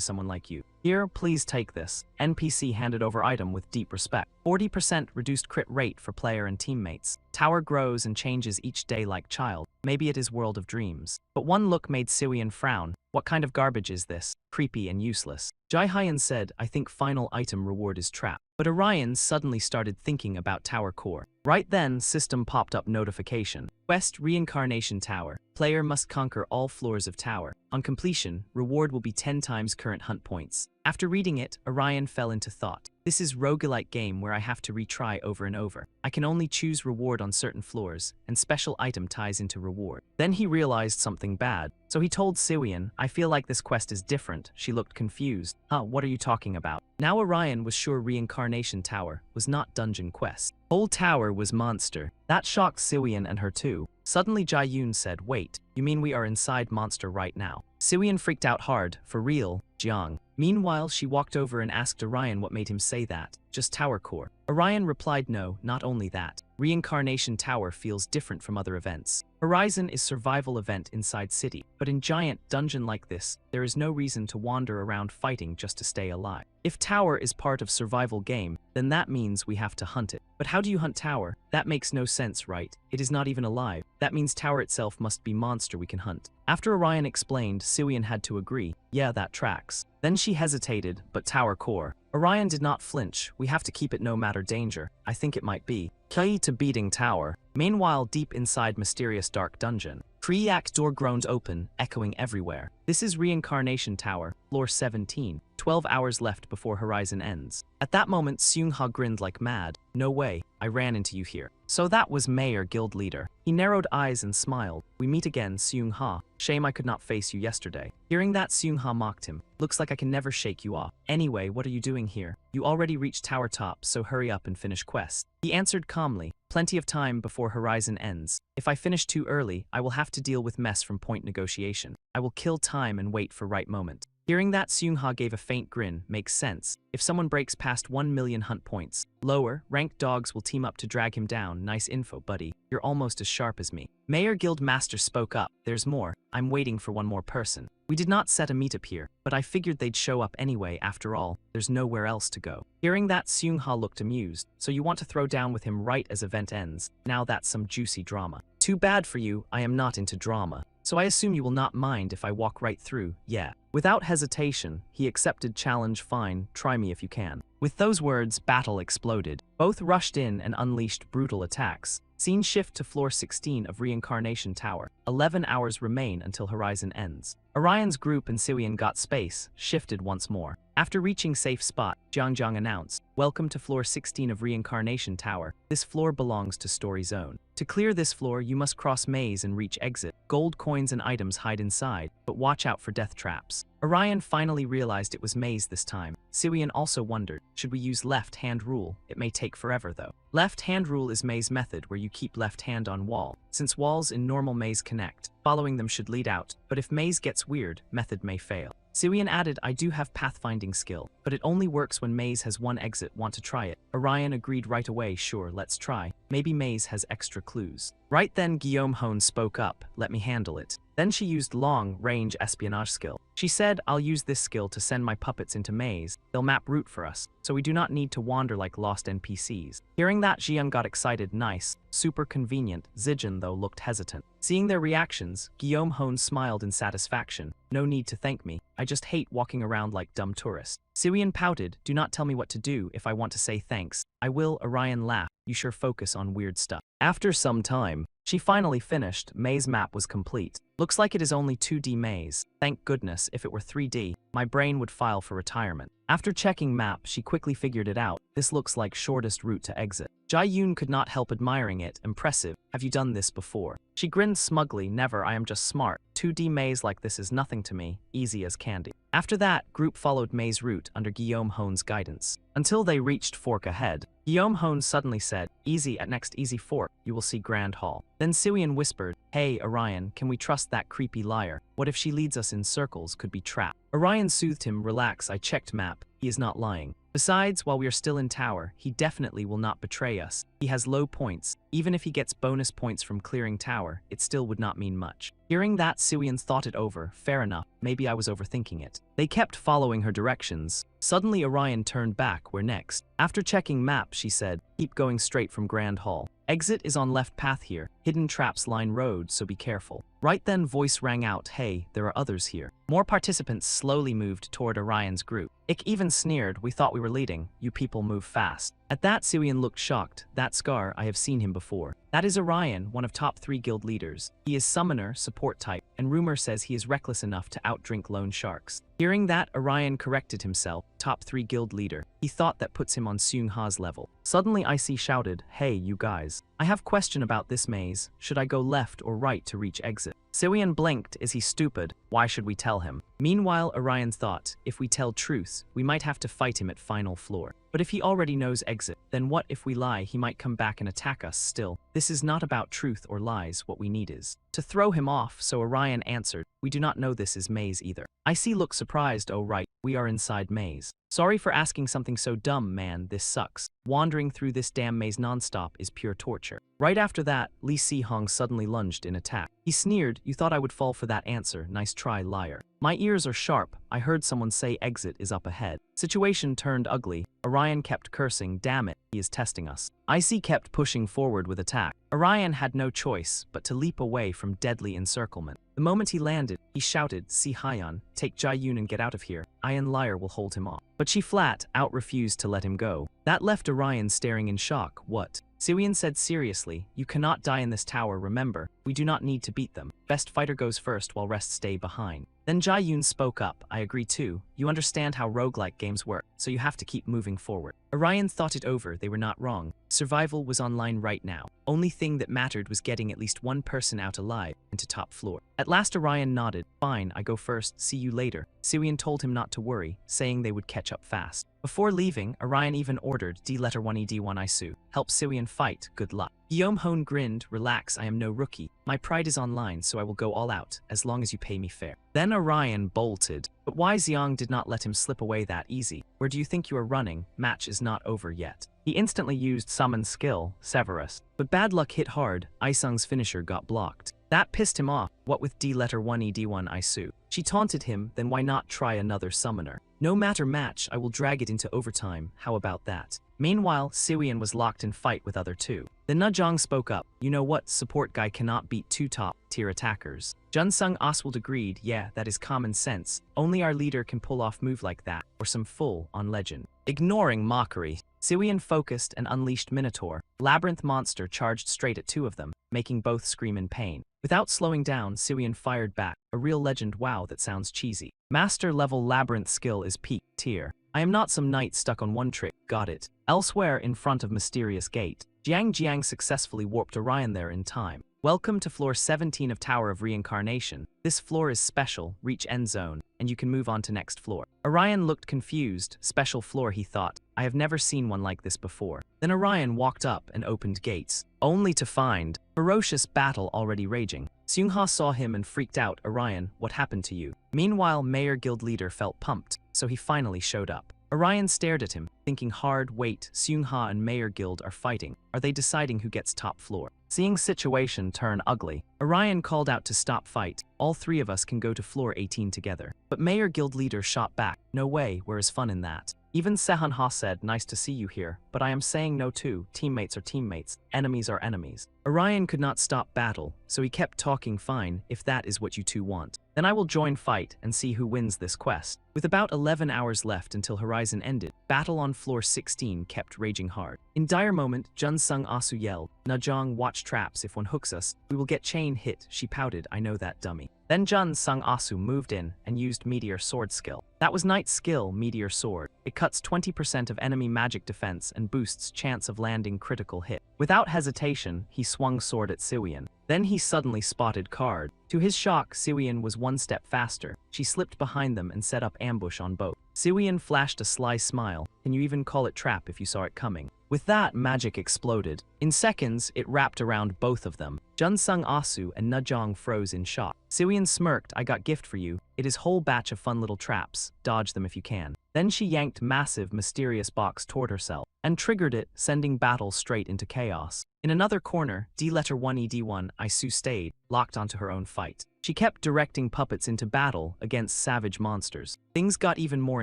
A: someone like you. Here, please take this. NPC handed over item with deep respect. 40% reduced crit rate for player and teammates. Tower grows and changes each day like child. Maybe it is world of dreams. But one look made Siwian frown. What kind of garbage is this? Creepy and useless. Jai-Hyan said, I think final item reward is trap. But Orion suddenly started thinking about Tower Core. Right then, system popped up notification. Quest Reincarnation Tower. Player must conquer all floors of tower. On completion, reward will be 10 times current hunt points. After reading it, Orion fell into thought. This is roguelike game where I have to retry over and over. I can only choose reward on certain floors, and special item ties into reward. Then he realized something bad, so he told Siwian, I feel like this quest is different. She looked confused. Huh, what are you talking about? Now Orion was sure Reincarnation Tower was not dungeon quest. Whole tower was monster. That shocked Siwian and her too. Suddenly Jae-yoon said, wait, you mean we are inside monster right now? Siwian freaked out hard. For real, Jiang. Meanwhile, she walked over and asked Orion what made him say that. Just Tower Core. Orion replied no, not only that. Reincarnation Tower feels different from other events. Horizon is survival event inside city, but in giant dungeon like this, there is no reason to wander around fighting just to stay alive. If Tower is part of survival game, then that means we have to hunt it. But how do you hunt Tower? That makes no sense, right? It is not even alive. That means Tower itself must be monster we can hunt. After Orion explained, Siwian had to agree. Yeah, that tracks. Then she hesitated, but Tower core. Orion did not flinch. We have to keep it no matter danger. I think it might be key to beating Tower. Meanwhile, deep inside mysterious dark dungeon, Triac door groaned open, echoing everywhere. This is Reincarnation Tower, floor 17. 12 hours left before Horizon ends. At that moment, Seung-ha grinned like mad. No way, I ran into you here. So that was Mayor Guild Leader. He narrowed eyes and smiled. We meet again, Seung-ha. Shame I could not face you yesterday. Hearing that, Seung-ha mocked him. Looks like I can never shake you off. Anyway, what are you doing here? You already reached Tower Top, so hurry up and finish quest. He answered calmly. Plenty of time before Horizon ends. If I finish too early, I will have to deal with mess from point negotiation. I will kill time and wait for right moment. Hearing that, Seung-ha gave a faint grin. Makes sense. If someone breaks past 1 million hunt points, lower, ranked dogs will team up to drag him down. Nice info, buddy. You're almost as sharp as me. Mayor Guild Master spoke up. There's more. I'm waiting for one more person. We did not set a meetup here, but I figured they'd show up anyway. After all, there's nowhere else to go. Hearing that, Seung-ha looked amused. So you want to throw down with him right as event ends. Now that's some juicy drama. Too bad for you, I am not into drama. So I assume you will not mind if I walk right through, yeah. Without hesitation, he accepted challenge. Fine, try me if you can. With those words, battle exploded. Both rushed in and unleashed brutal attacks. Scene shift to floor 16 of Reincarnation Tower. 11 hours remain until Horizon ends. Orion's group and Siwian got space, shifted once more. After reaching safe spot, Jiang announced, "Welcome to floor 16 of Reincarnation Tower. This floor belongs to Story Zone. To clear this floor, you must cross maze and reach exit. Gold coins and items hide inside, but watch out for death traps." Orion finally realized it was maze this time. Siwian also wondered, should we use left-hand rule? It may take forever though. Left-hand rule is maze method where you keep left hand on wall. Since walls in normal maze connect, following them should lead out, but if maze gets weird, method may fail. Siwian added, I do have pathfinding skill, but it only works when maze has one exit. Want to try it? Orion agreed right away. Sure, let's try. Maybe maze has extra clues. Right then, Guillaume Hone spoke up, let me handle it. Then she used long-range espionage skill. She said, I'll use this skill to send my puppets into maze. They'll map route for us, so we do not need to wander like lost NPCs. Hearing that, Jiang got excited. Nice. Super convenient. Zijin, though, looked hesitant. Seeing their reactions, Guillaume Hone smiled in satisfaction. No need to thank me. I just hate walking around like dumb tourists. Siwian pouted, do not tell me what to do if I want to say thanks. I will. Orion laughed. You sure focus on weird stuff. After some time, she finally finished. Maze map was complete. Looks like it is only 2D maze. Thank goodness, if it were 3D, my brain would file for retirement. After checking map, she quickly figured it out. This looks like shortest route to exit. Jai Yoon could not help admiring it. Impressive. Have you done this before? She grinned smugly. Never, I am just smart. 2D maze like this is nothing to me. Easy as candy. After that, group followed maze route under Guillaume Hone's guidance. Until they reached fork ahead. Guillaume Hone suddenly said, easy at next easy fork, you will see Grand Hall. Then Siwian whispered, hey Orion, can we trust that creepy liar? What if she leads us in circles? Could be trapped. Orion soothed him, relax, I checked map. He is not lying. Besides, while we are still in tower, he definitely will not betray us. He has low points. Even if he gets bonus points from clearing tower, it still would not mean much. Hearing that, Siwian thought it over. Fair enough, maybe I was overthinking it. They kept following her directions. Suddenly Orion turned back. Where next? After checking map, she said, keep going straight from Grand Hall. Exit is on left path here. Hidden traps line road, so be careful. Right then, voice rang out, hey, there are others here. More participants slowly moved toward Orion's group. Ik even sneered, we thought we were leading. You people move fast. At that, Siwian looked shocked. That Scar, I have seen him before. That is Orion, one of top 3 guild leaders. He is summoner, support type, and rumor says he is reckless enough to outdrink lone sharks. Hearing that, Orion corrected himself. Top 3 guild leader. He thought that puts him on Seung-ha's level. Suddenly Icy shouted, hey, you guys. I have question about this maze. Should I go left or right to reach exit? Siwian blinked. Is he stupid? Why should we tell him? Meanwhile, Orion thought, if we tell truth, we might have to fight him at final floor. But if he already knows exit, then what if we lie? He might come back and attack us still. This is not about truth or lies, what we need is to throw him off, so Orion answered, we do not know this is maze either. Icy looked surprised, oh right, we are inside maze. Sorry for asking something so dumb, man, this sucks. Wandering through this damn maze nonstop is pure torture. Right after that, Lee Si-hong suddenly lunged in attack. He sneered, you thought I would fall for that answer, nice try, liar. My ears are sharp, I heard someone say exit is up ahead. Situation turned ugly. Orion kept cursing, damn it, he is testing us. Icy kept pushing forward with attack. Orion had no choice but to leap away from deadly encirclement. The moment he landed, he shouted, Si Hyun, take Jae-yoon and get out of here. Iron Liar will hold him off. But she flat out refused to let him go. That left Orion staring in shock. What? Siwon said seriously, you cannot die in this tower, remember, we do not need to beat them. Best fighter goes first while rest stay behind. Then Jae-yoon spoke up, I agree too, you understand how roguelike games work, so you have to keep moving forward. Orion thought it over, they were not wrong. Survival was online right now. Only thing that mattered was getting at least one person out alive into top floor. At last Orion nodded, fine, I go first, see you later. Siwon told him not to worry, saying they would catch up fast. Before leaving, Orion even ordered D1E1 Isu, help Siwon fight, good luck. Guillaume grinned, relax, I am no rookie. My pride is online, so I will go all out, as long as you pay me fair. Then Orion bolted, but Wai Xiong did not let him slip away that easy. Where do you think you are running? Match is not over yet. He instantly used summon skill, Severus. But bad luck hit hard, Isung's finisher got blocked. That pissed him off, what with D1E1 Isu. She taunted him, then why not try another summoner? No matter match, I will drag it into overtime, how about that? Meanwhile, Siwon was locked in fight with other two. Then Najong spoke up, you know what, support guy cannot beat two top-tier attackers. Junsung Oswald agreed, yeah, that is common sense. Only our leader can pull off move like that, or some full-on legend. Ignoring mockery, Siwon focused and unleashed Minotaur. Labyrinth monster charged straight at two of them, making both scream in pain. Without slowing down, Siwon fired back, a real legend. Wow, that sounds cheesy. Master-level labyrinth skill is peak tier. I am not some knight stuck on one trick, got it. Elsewhere in front of mysterious gate, Jiang successfully warped Orion there in time. Welcome to floor 17 of Tower of Reincarnation. This floor is special, reach end zone, and you can move on to next floor. Orion looked confused, special floor he thought, I have never seen one like this before. Then Orion walked up and opened gates, only to find ferocious battle already raging. Seungha saw him and freaked out, Orion, what happened to you? Meanwhile, Mayor Guild leader felt pumped, so he finally showed up. Orion stared at him, thinking hard, wait, Seungha and Mayor Guild are fighting. Are they deciding who gets top floor? Seeing situation turn ugly, Orion called out to stop fight. All three of us can go to floor 18 together. But Mayor Guild leader shot back, no way, where is fun in that? Even Sehunha said, nice to see you here, but I am saying no too, teammates are teammates, enemies are enemies. Orion could not stop battle, so he kept talking fine, if that is what you two want. Then I will join fight and see who wins this quest. With about 11 hours left until Horizon ended, battle on floor 16 kept raging hard. In dire moment, Junsung Asu yelled, Najong, watch traps, if one hooks us, we will get chain hit, she pouted, I know that dummy. Then Junsung Asu moved in and used Meteor Sword skill. That was Knight's skill, Meteor Sword. It cuts 20% of enemy magic defense and boosts chance of landing critical hit. Without hesitation, he swung sword at Siwon. Then he suddenly spotted Card. To his shock, Siwon was one step faster. She slipped behind them and set up ambush on both. Siwon flashed a sly smile. Can you even call it trap if you saw it coming? With that, magic exploded. In seconds, it wrapped around both of them. Junsung Asu and Najong froze in shock. Siwon smirked, I got gift for you. It is whole batch of fun little traps. Dodge them if you can. Then she yanked massive, mysterious box toward herself and triggered it, sending battle straight into chaos. In another corner, D1E1 Isu stayed, locked onto her own fight. She kept directing puppets into battle against savage monsters. Things got even more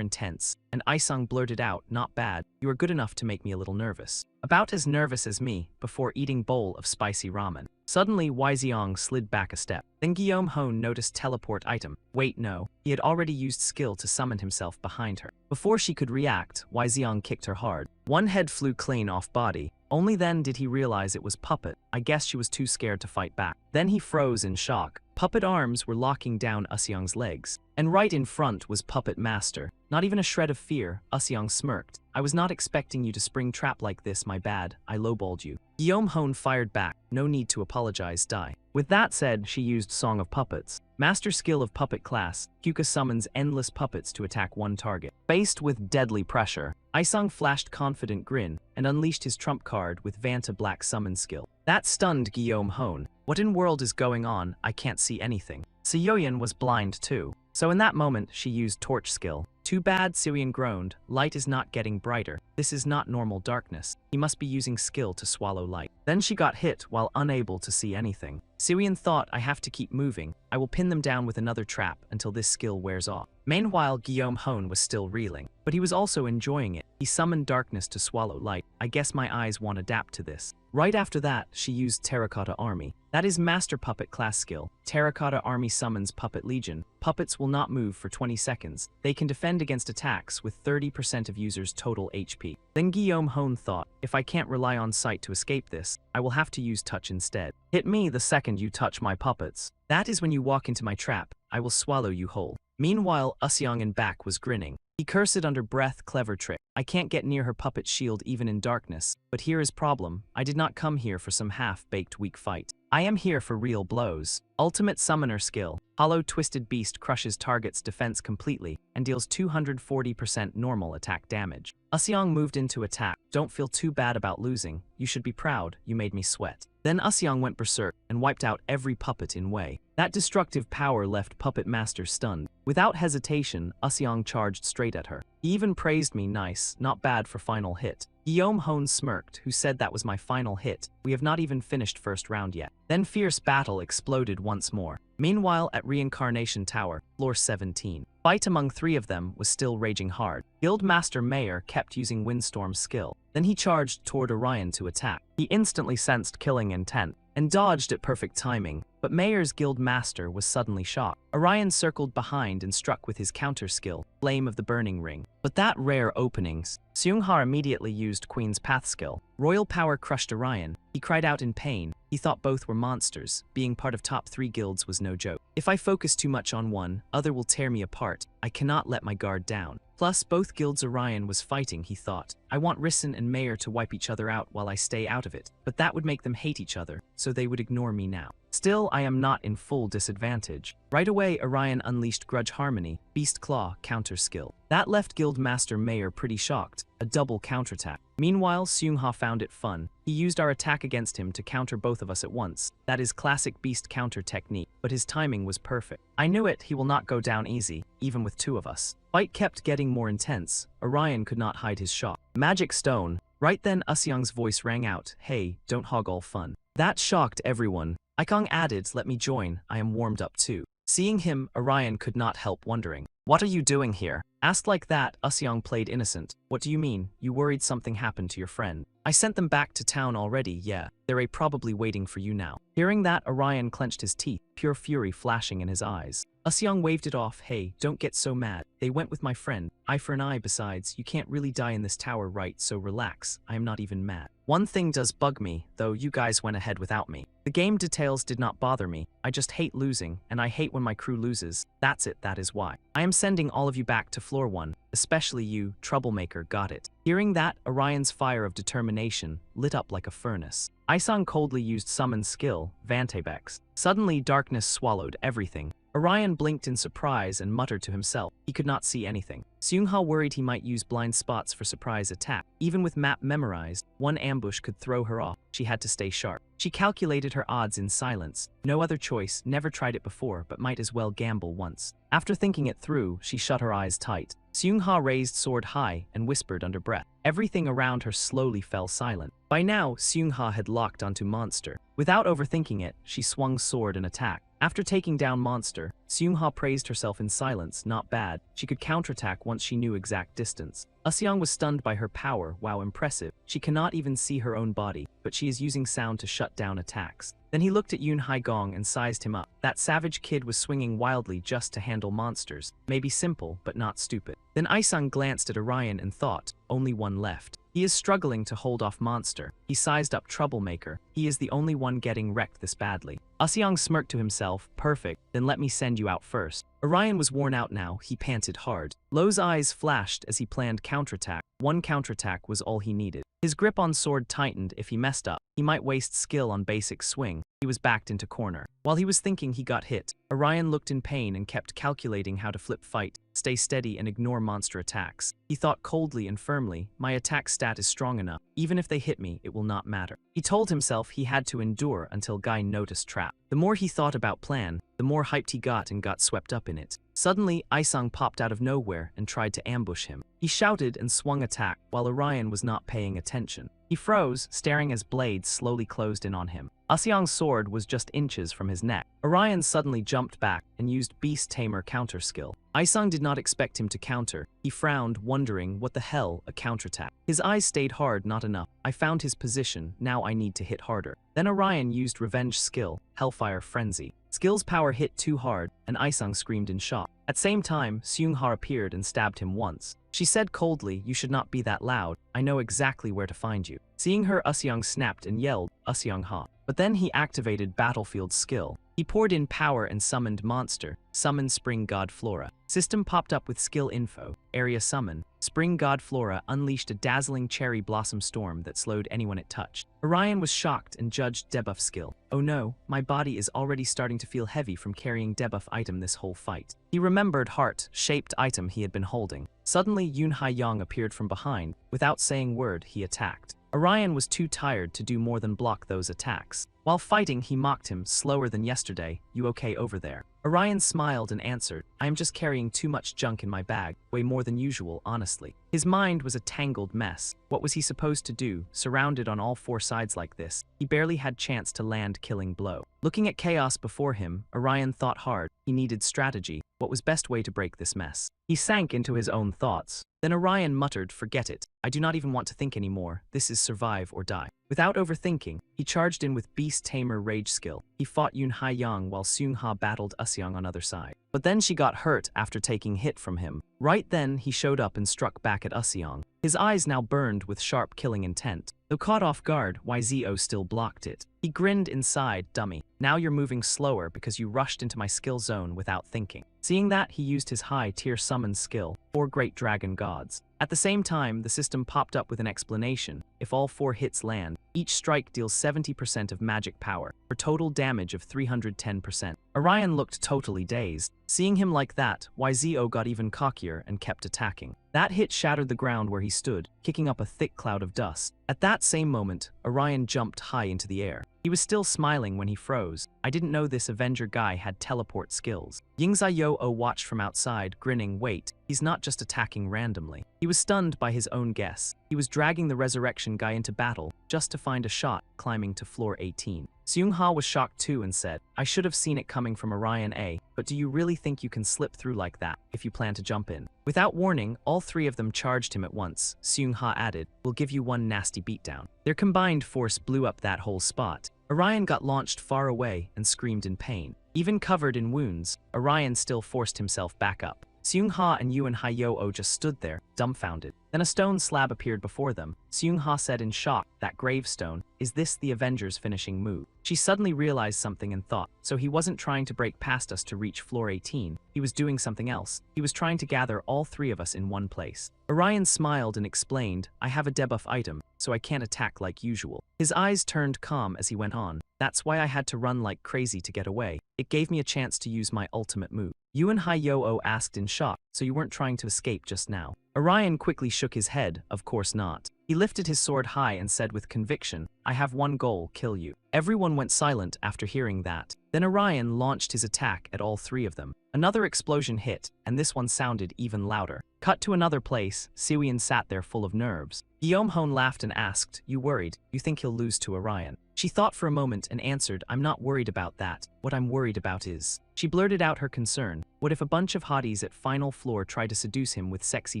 A: intense, and Isung blurted out, not bad, you are good enough to make me a little nervous. About as nervous as me, before eating bowl of spicy ramen. Suddenly, Wai Xiong slid back a step. Then Guillaume noticed teleport item. Wait, no. He had already used skill to summon himself behind her. Before she could react, Wai Xiong kicked her hard. One head flew clean off body. Only then did he realize it was Puppet. I guess she was too scared to fight back. Then he froze in shock. Puppet arms were locking down Usyong's legs. and right in front was Puppet Master. Not even a shred of fear, Usyong smirked. I was not expecting you to spring trap like this, my bad, I lowballed you. Guillaume Hone fired back, no need to apologize, die. With that said, she used Song of Puppets. Master skill of puppet class, Hyuka summons endless puppets to attack one target. Faced with deadly pressure, Isong flashed confident grin and unleashed his trump card with Vanta Black summon skill. That stunned Guillaume Hone. What in world is going on? I can't see anything. Seoyeon was blind too. So in that moment, she used torch skill. Too bad, Seoyeon groaned. Light is not getting brighter. This is not normal darkness. He must be using skill to swallow light. Then she got hit while unable to see anything. Seoyeon thought, I have to keep moving. I will pin them down with another trap until this skill wears off. Meanwhile, Guillaume Hone was still reeling, but he was also enjoying it. He summoned darkness to swallow light. I guess my eyes won't adapt to this. Right after that, she used Terracotta Army. That is Master Puppet class skill. Terracotta Army summons Puppet Legion. Puppets will not move for 20 seconds. They can defend against attacks with 30% of users' total HP. Then Guillaume Hone thought, if I can't rely on sight to escape this, I will have to use touch instead. Hit me the second you touch my puppets. That is when you walk into my trap. I will swallow you whole. Meanwhile, Usyong in back was grinning. He cursed under breath, clever trick. I can't get near her puppet shield even in darkness. But here is problem. I did not come here for some half-baked weak fight. I am here for real blows. Ultimate Summoner skill. Hollow Twisted Beast crushes target's defense completely and deals 240% normal attack damage. Usyong moved into attack. Don't feel too bad about losing. You should be proud. You made me sweat. Then Usyong went berserk and wiped out every puppet in way. That destructive power left Puppet Master stunned. Without hesitation, Usyong charged straight at her. He even praised me, nice, not bad for final hit. Guillaume Hone smirked, who said that was my final hit. We have not even finished first round yet. Then fierce battle exploded once more. Meanwhile, at Reincarnation Tower, floor 17. Fight among three of them was still raging hard. Guildmaster Mayor kept using Windstorm's skill. Then he charged toward Orion to attack. He instantly sensed killing intent and dodged at perfect timing, but Mayor's guild master was suddenly shocked. Orion circled behind and struck with his counter skill, Flame of the Burning Ring. But that rare openings. Seung-ha immediately used Queen's Path skill. Royal power crushed Orion. He cried out in pain. He thought both were monsters. Being part of top 3 guilds was no joke. If I focus too much on one, other will tear me apart. I cannot let my guard down. Plus, both guilds Orion was fighting, he thought. I want Risen and Mayor to wipe each other out while I stay out of it. But that would make them hate each other, so they would ignore me now. Still, I am not in full disadvantage. Right away, Orion unleashed Grudge Harmony, Beast Claw, counter skill. That left Guildmaster Mayor pretty shocked. A double counterattack. Meanwhile, Seung-ha found it fun. He used our attack against him to counter both of us at once. That is classic beast counter technique, but his timing was perfect. I knew it, he will not go down easy, even with 2 of us. Fight kept getting more intense. Orion could not hide his shock. Magic Stone. Right then, Usyong's voice rang out, hey, don't hog all fun. That shocked everyone. Ikong added, let me join, I am warmed up too. Seeing him, Orion could not help wondering. What are you doing here? Asked like that, Usyong played innocent. What do you mean? You worried something happened to your friend? I sent them back to town already, yeah. They're probably waiting for you now. Hearing that, Orion clenched his teeth, pure fury flashing in his eyes. Usyong waved it off, hey, don't get so mad. They went with my friend. Eye for an eye, besides, you can't really die in this tower, right? So relax, I am not even mad. One thing does bug me, though you guys went ahead without me. The game details did not bother me. I just hate losing, and I hate when my crew loses. That's it, that is why. I am sending all of you back to floor 1, especially you, troublemaker, got it. Hearing that, Orion's fire of determination lit up like a furnace. Isong coldly used summon skill, Vantabex. Suddenly, darkness swallowed everything. Orion blinked in surprise and muttered to himself. He could not see anything. Seung-ha worried he might use blind spots for surprise attack. Even with map memorized, one ambush could throw her off. She had to stay sharp. She calculated her odds in silence. No other choice, never tried it before, but might as well gamble once. After thinking it through, she shut her eyes tight. Seung-ha raised sword high and whispered under breath. Everything around her slowly fell silent. By now, Seung-ha had locked onto Monster. Without overthinking it, she swung sword and attacked. After taking down Monster, Seung-ha praised herself in silence, not bad. She could counterattack once she knew exact distance. Usyong was stunned by her power, wow, impressive. She cannot even see her own body, but she is using sound to shut down attacks. Then he looked at Yoon Haigong and sized him up. That savage kid was swinging wildly just to handle monsters. Maybe simple, but not stupid. Then Isong glanced at Orion and thought, only one left. He is struggling to hold off monster. He sized up troublemaker. He is the only one getting wrecked this badly. Aseong smirked to himself, perfect, then let me send you out first. Orion was worn out now, he panted hard. Lo's eyes flashed as he planned counterattack. One counterattack was all he needed. His grip on sword tightened. If he messed up, he might waste skill on basic swing. He was backed into corner. While he was thinking, he got hit. Orion looked in pain and kept calculating how to flip fight, stay steady and ignore monster attacks. He thought coldly and firmly, my attack stat is strong enough. Even if they hit me, it will not matter. He told himself he had to endure until Guy noticed trap. The more he thought about plan, the more hyped he got and got swept up in it. Suddenly, Aesong popped out of nowhere and tried to ambush him. He shouted and swung attack while Orion was not paying attention. He froze, staring as blades slowly closed in on him. Aseong's sword was just inches from his neck. Orion suddenly jumped back and used Beast Tamer counter skill. Aesong did not expect him to counter. He frowned, wondering what the hell a counterattack. His eyes stayed hard, not enough. I found his position, now I need to hit harder. Then Orion used revenge skill, Hellfire Frenzy. Skill's power hit too hard, and Aesong screamed in shock. At same time, Seung-ha appeared and stabbed him once. She said coldly, you should not be that loud, I know exactly where to find you. Seeing her, Aseong snapped and yelled, Aseong-ha. But then he activated Battlefield's skill. He poured in power and summoned monster, summon Spring God Flora. System popped up with skill info, area summon. Spring God Flora unleashed a dazzling cherry blossom storm that slowed anyone it touched. Orion was shocked and judged debuff skill. Oh no, my body is already starting to feel heavy from carrying debuff item this whole fight. He remembered heart-shaped item he had been holding. Suddenly Yoon Ha-young appeared from behind. Without saying word, he attacked. Orion was too tired to do more than block those attacks. While fighting, he mocked him, slower than yesterday, you okay over there? Orion smiled and answered, I am just carrying too much junk in my bag, way more than usual, honestly. His mind was a tangled mess. What was he supposed to do, surrounded on all four sides like this? He barely had chance to land killing blow. Looking at chaos before him, Orion thought hard. He needed strategy. What was best way to break this mess? He sank into his own thoughts. Then Orion muttered, forget it. I do not even want to think anymore. This is survive or die. Without overthinking, he charged in with Beast Tamer Rage skill. He fought Yoon Ha-young while Seung-ha battled Aseong on other side. But then she got hurt after taking hit from him. Right then, he showed up and struck back at Aseong. His eyes now burned with sharp killing intent. Though caught off guard, YZO still blocked it. He grinned inside, dummy. Now you're moving slower because you rushed into my skill zone without thinking. Seeing that, he used his high-tier summon skill, 4 Great Dragon Gods. At the same time, the system popped up with an explanation. If all 4 hits land, each strike deals 70% of magic power, for total damage of 310%. Orion looked totally dazed. Seeing him like that, YZO got even cockier and kept attacking. That hit shattered the ground where he stood, kicking up a thick cloud of dust. At that same moment, Orion jumped high into the air. He was still smiling when he froze. I didn't know this Avenger guy had teleport skills. Yingzai-yo-oh watched from outside, grinning, wait, he's not just attacking randomly. He was stunned by his own guess. He was dragging the resurrection guy into battle, just to find a shot, climbing to floor 18. Seung-ha was shocked too and said, I should have seen it coming from Orion A, but do you really think you can slip through like that, if you plan to jump in? Without warning, all 3 of them charged him at once. Seung-ha added, we'll give you one nasty beatdown. Their combined force blew up that whole spot. Orion got launched far away and screamed in pain. Even covered in wounds, Orion still forced himself back up. Seung-ha and Yoon Ha-young just stood there, dumbfounded. Then a stone slab appeared before them. Seung-ha said in shock, that gravestone, is this the Avengers' finishing move? She suddenly realized something and thought, so he wasn't trying to break past us to reach floor 18, he was doing something else. He was trying to gather all 3 of us in one place. Orion smiled and explained, I have a debuff item, so I can't attack like usual. His eyes turned calm as he went on. That's why I had to run like crazy to get away. It gave me a chance to use my ultimate move. Yoon Ha-young asked in shock, so you weren't trying to escape just now? Orion quickly shook his head, of course not. He lifted his sword high and said with conviction, I have one goal, kill you. Everyone went silent after hearing that. Then Orion launched his attack at all 3 of them. Another explosion hit, and this one sounded even louder. Cut to another place, Siwian sat there full of nerves. Guillaume laughed and asked, you worried? You think he'll lose to Orion? She thought for a moment and answered, I'm not worried about that. What I'm worried about is... She blurted out her concern. What if a bunch of hotties at final floor try to seduce him with sexy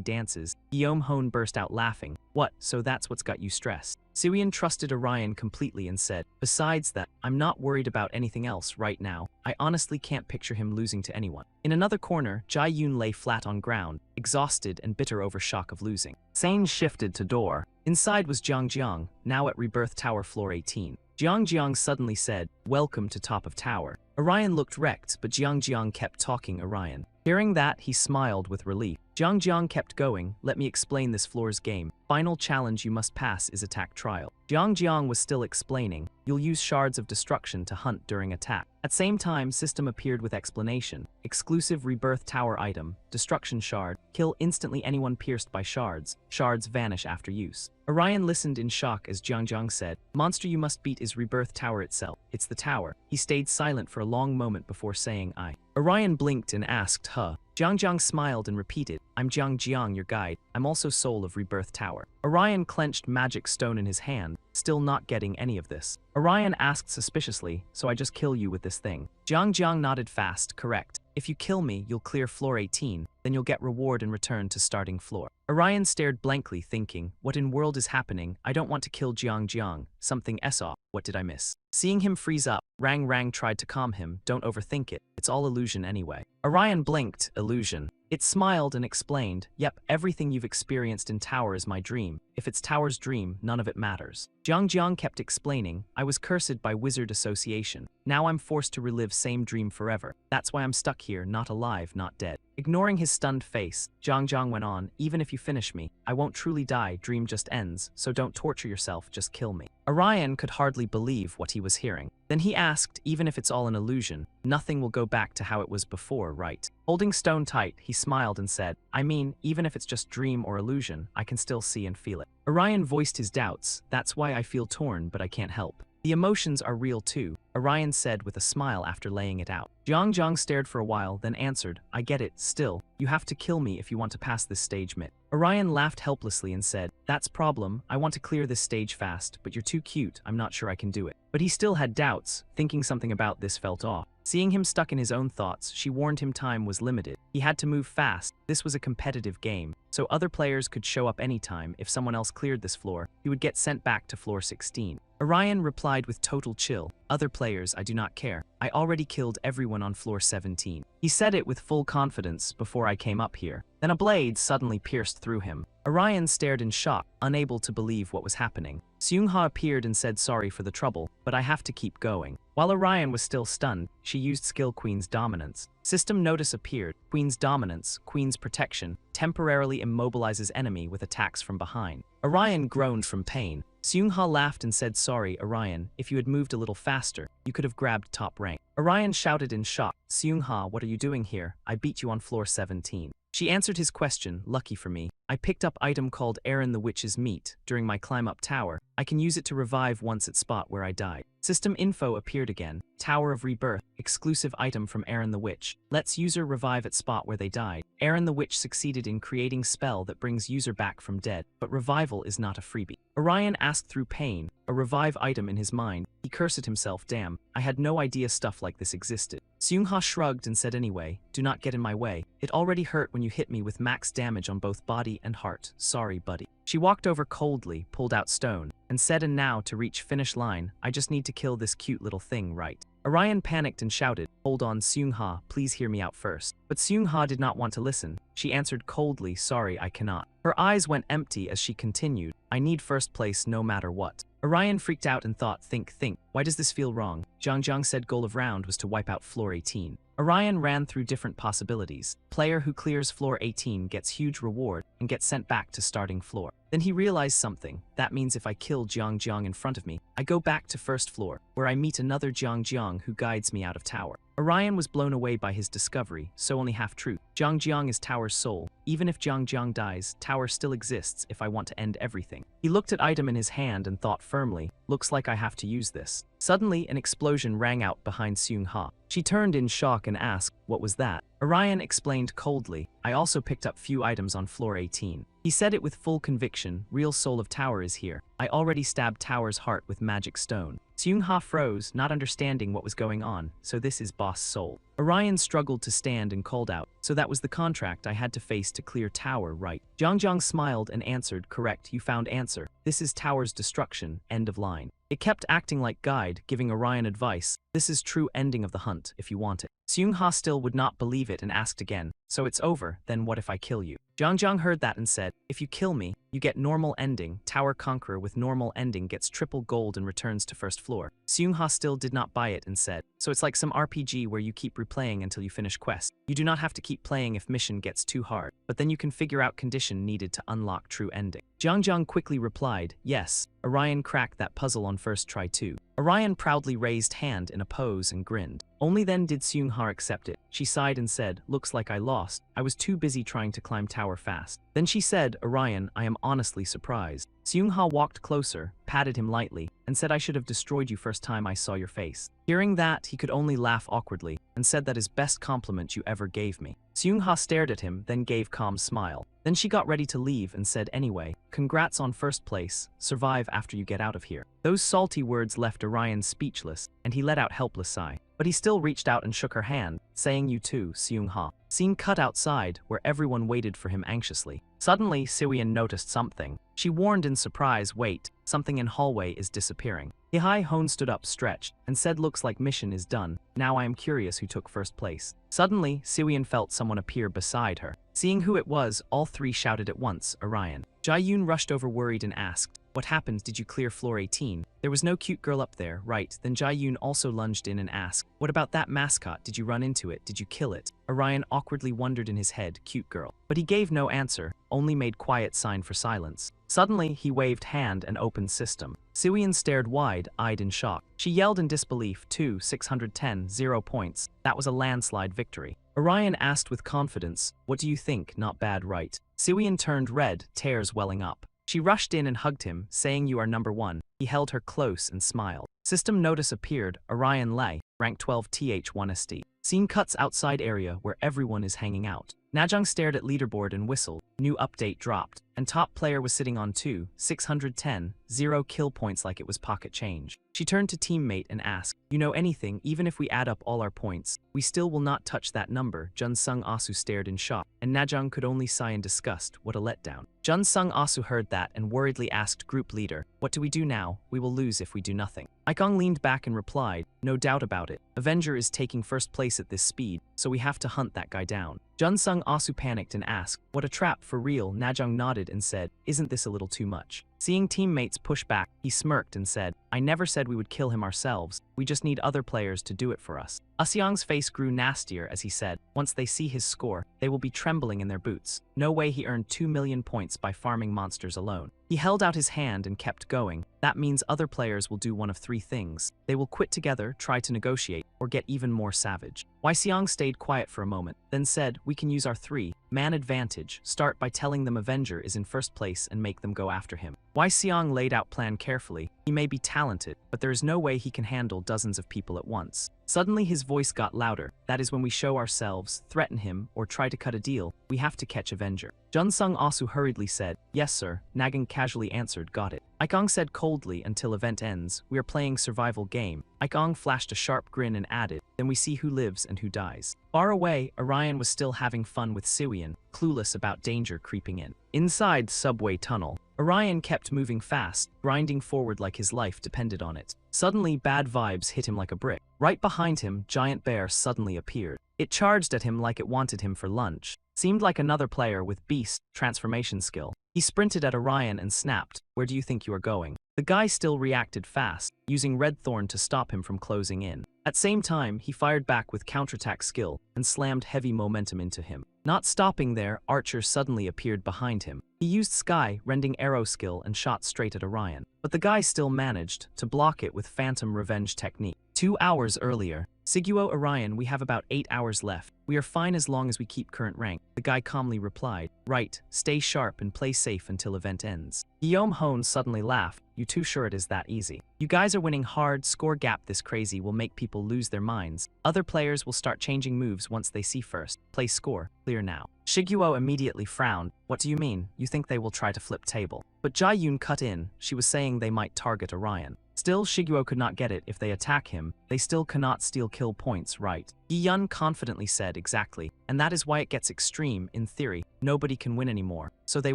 A: dances? Guillaume burst out laughing. What, so that's what's got you stressed? Siwian trusted Orion completely and said, besides that, I'm not worried about anything else right now. I honestly can't picture him losing to anyone. In another corner, Jai-yoon lay flat on ground, exhausted and bitter over shock of losing. Sane shifted to door. Inside was Jiang, now at Rebirth Tower floor 18. Jiang suddenly said, "Welcome to top of tower." Orion looked wrecked, but Jiang kept talking Orion. Hearing that, he smiled with relief. Jiang kept going, "Let me explain this floor's game. Final challenge you must pass is attack trial." Jiang was still explaining, "You'll use shards of destruction to hunt during attack." At same time, system appeared with explanation. Exclusive Rebirth Tower item, destruction shard, kill instantly anyone pierced by shards. Shards vanish after use. Orion listened in shock as Jiang said, "Monster you must beat is Rebirth Tower itself. It's the tower." He stayed silent for a long moment before saying, "I." Orion blinked and asked, "Huh?" Jiang smiled and repeated, "I'm Jiang, your guide. I'm also soul of Rebirth Tower." Orion clenched magic stone in his hand, still not getting any of this. Orion asked suspiciously, "So I just kill you with this thing?" Jiang nodded fast, "Correct. If you kill me, you'll clear floor 18, then you'll get reward and return to starting floor." Orion stared blankly, thinking, "What in world is happening? I don't want to kill Jiang. Something off. What did I miss?" Seeing him freeze up, Rang tried to calm him, "Don't overthink it. It's all illusion anyway." Orion blinked, "Illusion?" It smiled and explained, "Yep, everything you've experienced in Tower is my dream. If it's Tower's dream, none of it matters." Jiang kept explaining, "I was cursed by wizard association. Now I'm forced to relive same dream forever. That's why I'm stuck here, not alive, not dead." Ignoring his stunned face, Jiang went on, "Even if you finish me, I won't truly die, dream just ends, so don't torture yourself, just kill me." Orion could hardly believe what he was hearing. Then he asked, "Even if it's all an illusion, nothing will go back to how it was before, right?" Holding stone tight, he smiled and said, "I mean, even if it's just dream or illusion, I can still see and feel it." Orion voiced his doubts, "That's why I feel torn, but I can't help." "The emotions are real too," Orion said with a smile after laying it out. Jiang stared for a while, then answered, "I get it, still, you have to kill me if you want to pass this stage mit." Orion laughed helplessly and said, "That's problem, I want to clear this stage fast, but you're too cute, I'm not sure I can do it." But he still had doubts, thinking something about this felt off. Seeing him stuck in his own thoughts, she warned him time was limited. He had to move fast, this was a competitive game, so other players could show up anytime. If someone else cleared this floor, he would get sent back to floor 16. Orion replied with total chill, "Other players, I do not care. I already killed everyone on floor 17. He said it with full confidence before I came up here. Then a blade suddenly pierced through him. Orion stared in shock, unable to believe what was happening. Seung-ha appeared and said, "Sorry for the trouble, but I have to keep going." While Orion was still stunned, she used skill Queen's Dominance. System notice appeared. Queen's Dominance, Queen's Protection, temporarily immobilizes enemy with attacks from behind. Orion groaned from pain. Seung-ha laughed and said, "Sorry, Orion, if you had moved a little faster, you could have grabbed top rank." Orion shouted in shock, "Seung-ha, what are you doing here? I beat you on floor 17. She answered his question, "Lucky for me. I picked up item called Aaron the Witch's Meat during my climb up tower. I can use it to revive once at spot where I died." System info appeared again. Tower of Rebirth, exclusive item from Aaron the Witch. Lets user revive at spot where they died. Aaron the Witch succeeded in creating spell that brings user back from dead, but revival is not a freebie. Orion asked through pain, a revive item in his mind. He cursed himself, "Damn, I had no idea stuff like this existed." Seung-ha shrugged and said, "Anyway, do not get in my way. It already hurt when you hit me with max damage on both body and heart. Sorry, buddy." She walked over coldly, pulled out stone, and said, "And now, to reach finish line, I just need to kill this cute little thing, right?" Orion panicked and shouted, "Hold on, Seung-ha, please hear me out first." But Seung-ha did not want to listen. She answered coldly, "Sorry, I cannot." Her eyes went empty as she continued, "I need first place no matter what." Orion freaked out and thought, think, why does this feel wrong? Jiang said goal of round was to wipe out floor 18. Orion ran through different possibilities. Player who clears floor 18 gets huge reward and gets sent back to starting floor. Then he realized something. That means if I kill Jiang in front of me, I go back to first floor, where I meet another Jiang who guides me out of tower. Orion was blown away by his discovery, so only half truth. Jiang is Tower's soul. Even if Jiang dies, Tower still exists if I want to end everything. He looked at item in his hand and thought firmly, looks like I have to use this. Suddenly, an explosion rang out behind Seung-ha. She turned in shock and asked, "What was that?" Orion explained coldly, "I also picked up few items on floor 18. He said it with full conviction, "Real soul of Tower is here. I already stabbed Tower's heart with magic stone." Seung-ha froze, not understanding what was going on, "So this is boss soul." Orion struggled to stand and called out, "So that was the contract I had to face to clear Tower, right?" Jiang smiled and answered, "Correct, you found answer. This is Tower's destruction, end of line." It kept acting like guide, giving Orion advice. "This is true ending of the hunt, if you want it." Seung-ha still would not believe it and asked again, "So it's over, then what if I kill you?" Zhang heard that and said, if you kill me, you get normal ending. Tower Conqueror with normal ending gets triple gold and returns to first floor. Seung-ha still did not buy it and said, so it's like some RPG where you keep replaying until you finish quest. You do not have to keep playing if mission gets too hard, but then you can figure out condition needed to unlock true ending. Zhang quickly replied, yes, Orion cracked that puzzle on first try too. Orion proudly raised hand in a pose and grinned. Only then did Seung-ha accept it. She sighed and said, looks like I lost. I was too busy trying to climb tower fast. Then she said, Orion, I am honestly surprised. Seung-ha walked closer, patted him lightly, and said I should have destroyed you first time I saw your face. Hearing that, he could only laugh awkwardly, and said that is best compliment you ever gave me. Seung-ha stared at him, then gave calm smile. Then she got ready to leave and said anyway, congrats on first place, survive after you get out of here. Those salty words left Orion speechless, and he let out helpless sigh. But he still reached out and shook her hand, saying you too, Seung-ha. Scene cut outside, where everyone waited for him anxiously. Suddenly, Siwian noticed something. She warned in surprise, wait, something in hallway is disappearing. Hihai Hone stood up stretched, and said looks like mission is done, now I am curious who took first place. Suddenly, Siwian felt someone appear beside her. Seeing who it was, all three shouted at once, Orion. Jae-yoon rushed over worried and asked, what happened, did you clear floor 18? There was no cute girl up there, right? Then Jae-yoon also lunged in and asked, what about that mascot, did you run into it, did you kill it? Orion awkwardly wondered in his head, cute girl. But he gave no answer, only made quiet sign for silence. Suddenly, he waved hand and opened system. Siwian stared wide-eyed in shock. She yelled in disbelief, 610, 0 points. That was a landslide victory. Orion asked with confidence, what do you think, not bad right? Siwian turned red, tears welling up. She rushed in and hugged him, saying you are number 1. He held her close and smiled. System notice appeared, Orion Lei, rank 12 th1st. Scene cuts outside area where everyone is hanging out. Najong stared at leaderboard and whistled. New update dropped, and top player was sitting on 610, 0 kill points like it was pocket change. She turned to teammate and asked, you know anything, even if we add up all our points, we still will not touch that number. Jun-sung Asu stared in shock, and Najong could only sigh in disgust, what a letdown. Jun-sung Asu heard that and worriedly asked group leader, what do we do now? We will lose if we do nothing. Ikong leaned back and replied, no doubt about it. Avenger is taking first place at this speed, so we have to hunt that guy down. Jun-sung Asu panicked and asked, what a trap for real? Najong nodded and said, isn't this a little too much? Seeing teammates push back, he smirked and said, I never said we would kill him ourselves, we just need other players to do it for us. Asyong's face grew nastier as he said, once they see his score, they will be trembling in their boots. No way he earned 2 million points by farming monsters alone. He held out his hand and kept going. That means other players will do one of 3 things. They will quit together, try to negotiate, or get even more savage. Seong stayed quiet for a moment, then said, we can use our 3-man advantage, start by telling them Avenger is in first place and make them go after him. Seong laid out plan carefully. He may be talented, but there is no way he can handle dozens of people at once. Suddenly his voice got louder. That is when we show ourselves, threaten him, or try to cut a deal, we have to catch Avenger. Jun-sung Asu hurriedly said, yes sir. Nagan casually answered, got it. Ikong said coldly, until event ends, we are playing survival game. Ikong flashed a sharp grin and added, then we see who lives and who dies. Far away, Orion was still having fun with Siwian, clueless about danger creeping in. Inside subway tunnel, Orion kept moving fast, grinding forward like his life depended on it. Suddenly, bad vibes hit him like a brick. Right behind him, giant bear suddenly appeared. It charged at him like it wanted him for lunch. Seemed like another player with beast transformation skill. He sprinted at Orion and snapped, where do you think you are going? The guy still reacted fast, using Red Thorn to stop him from closing in. At same time, he fired back with counterattack skill and slammed heavy momentum into him. Not stopping there, Archer suddenly appeared behind him. He used Sky, rending arrow skill and shot straight at Orion. But the guy still managed to block it with Phantom Revenge technique. 2 hours earlier, Siguo Orion, we have about 8 hours left. We are fine as long as we keep current rank. The guy calmly replied, right, stay sharp and play safe until event ends. Guillaume Hone suddenly laughed, you too sure it is that easy? You guys are winning hard, score gap this crazy will make people lose their minds. Other players will start changing moves once they see first. Play score, clear now. Shiguo immediately frowned, what do you mean? You think they will try to flip table? But Jae-yoon cut in, she was saying they might target Orion. Still, Shiguo could not get it if they attack him, they still cannot steal kill points, right? Yi-yun confidently said exactly, and that is why it gets extreme, in theory, nobody can win anymore, so they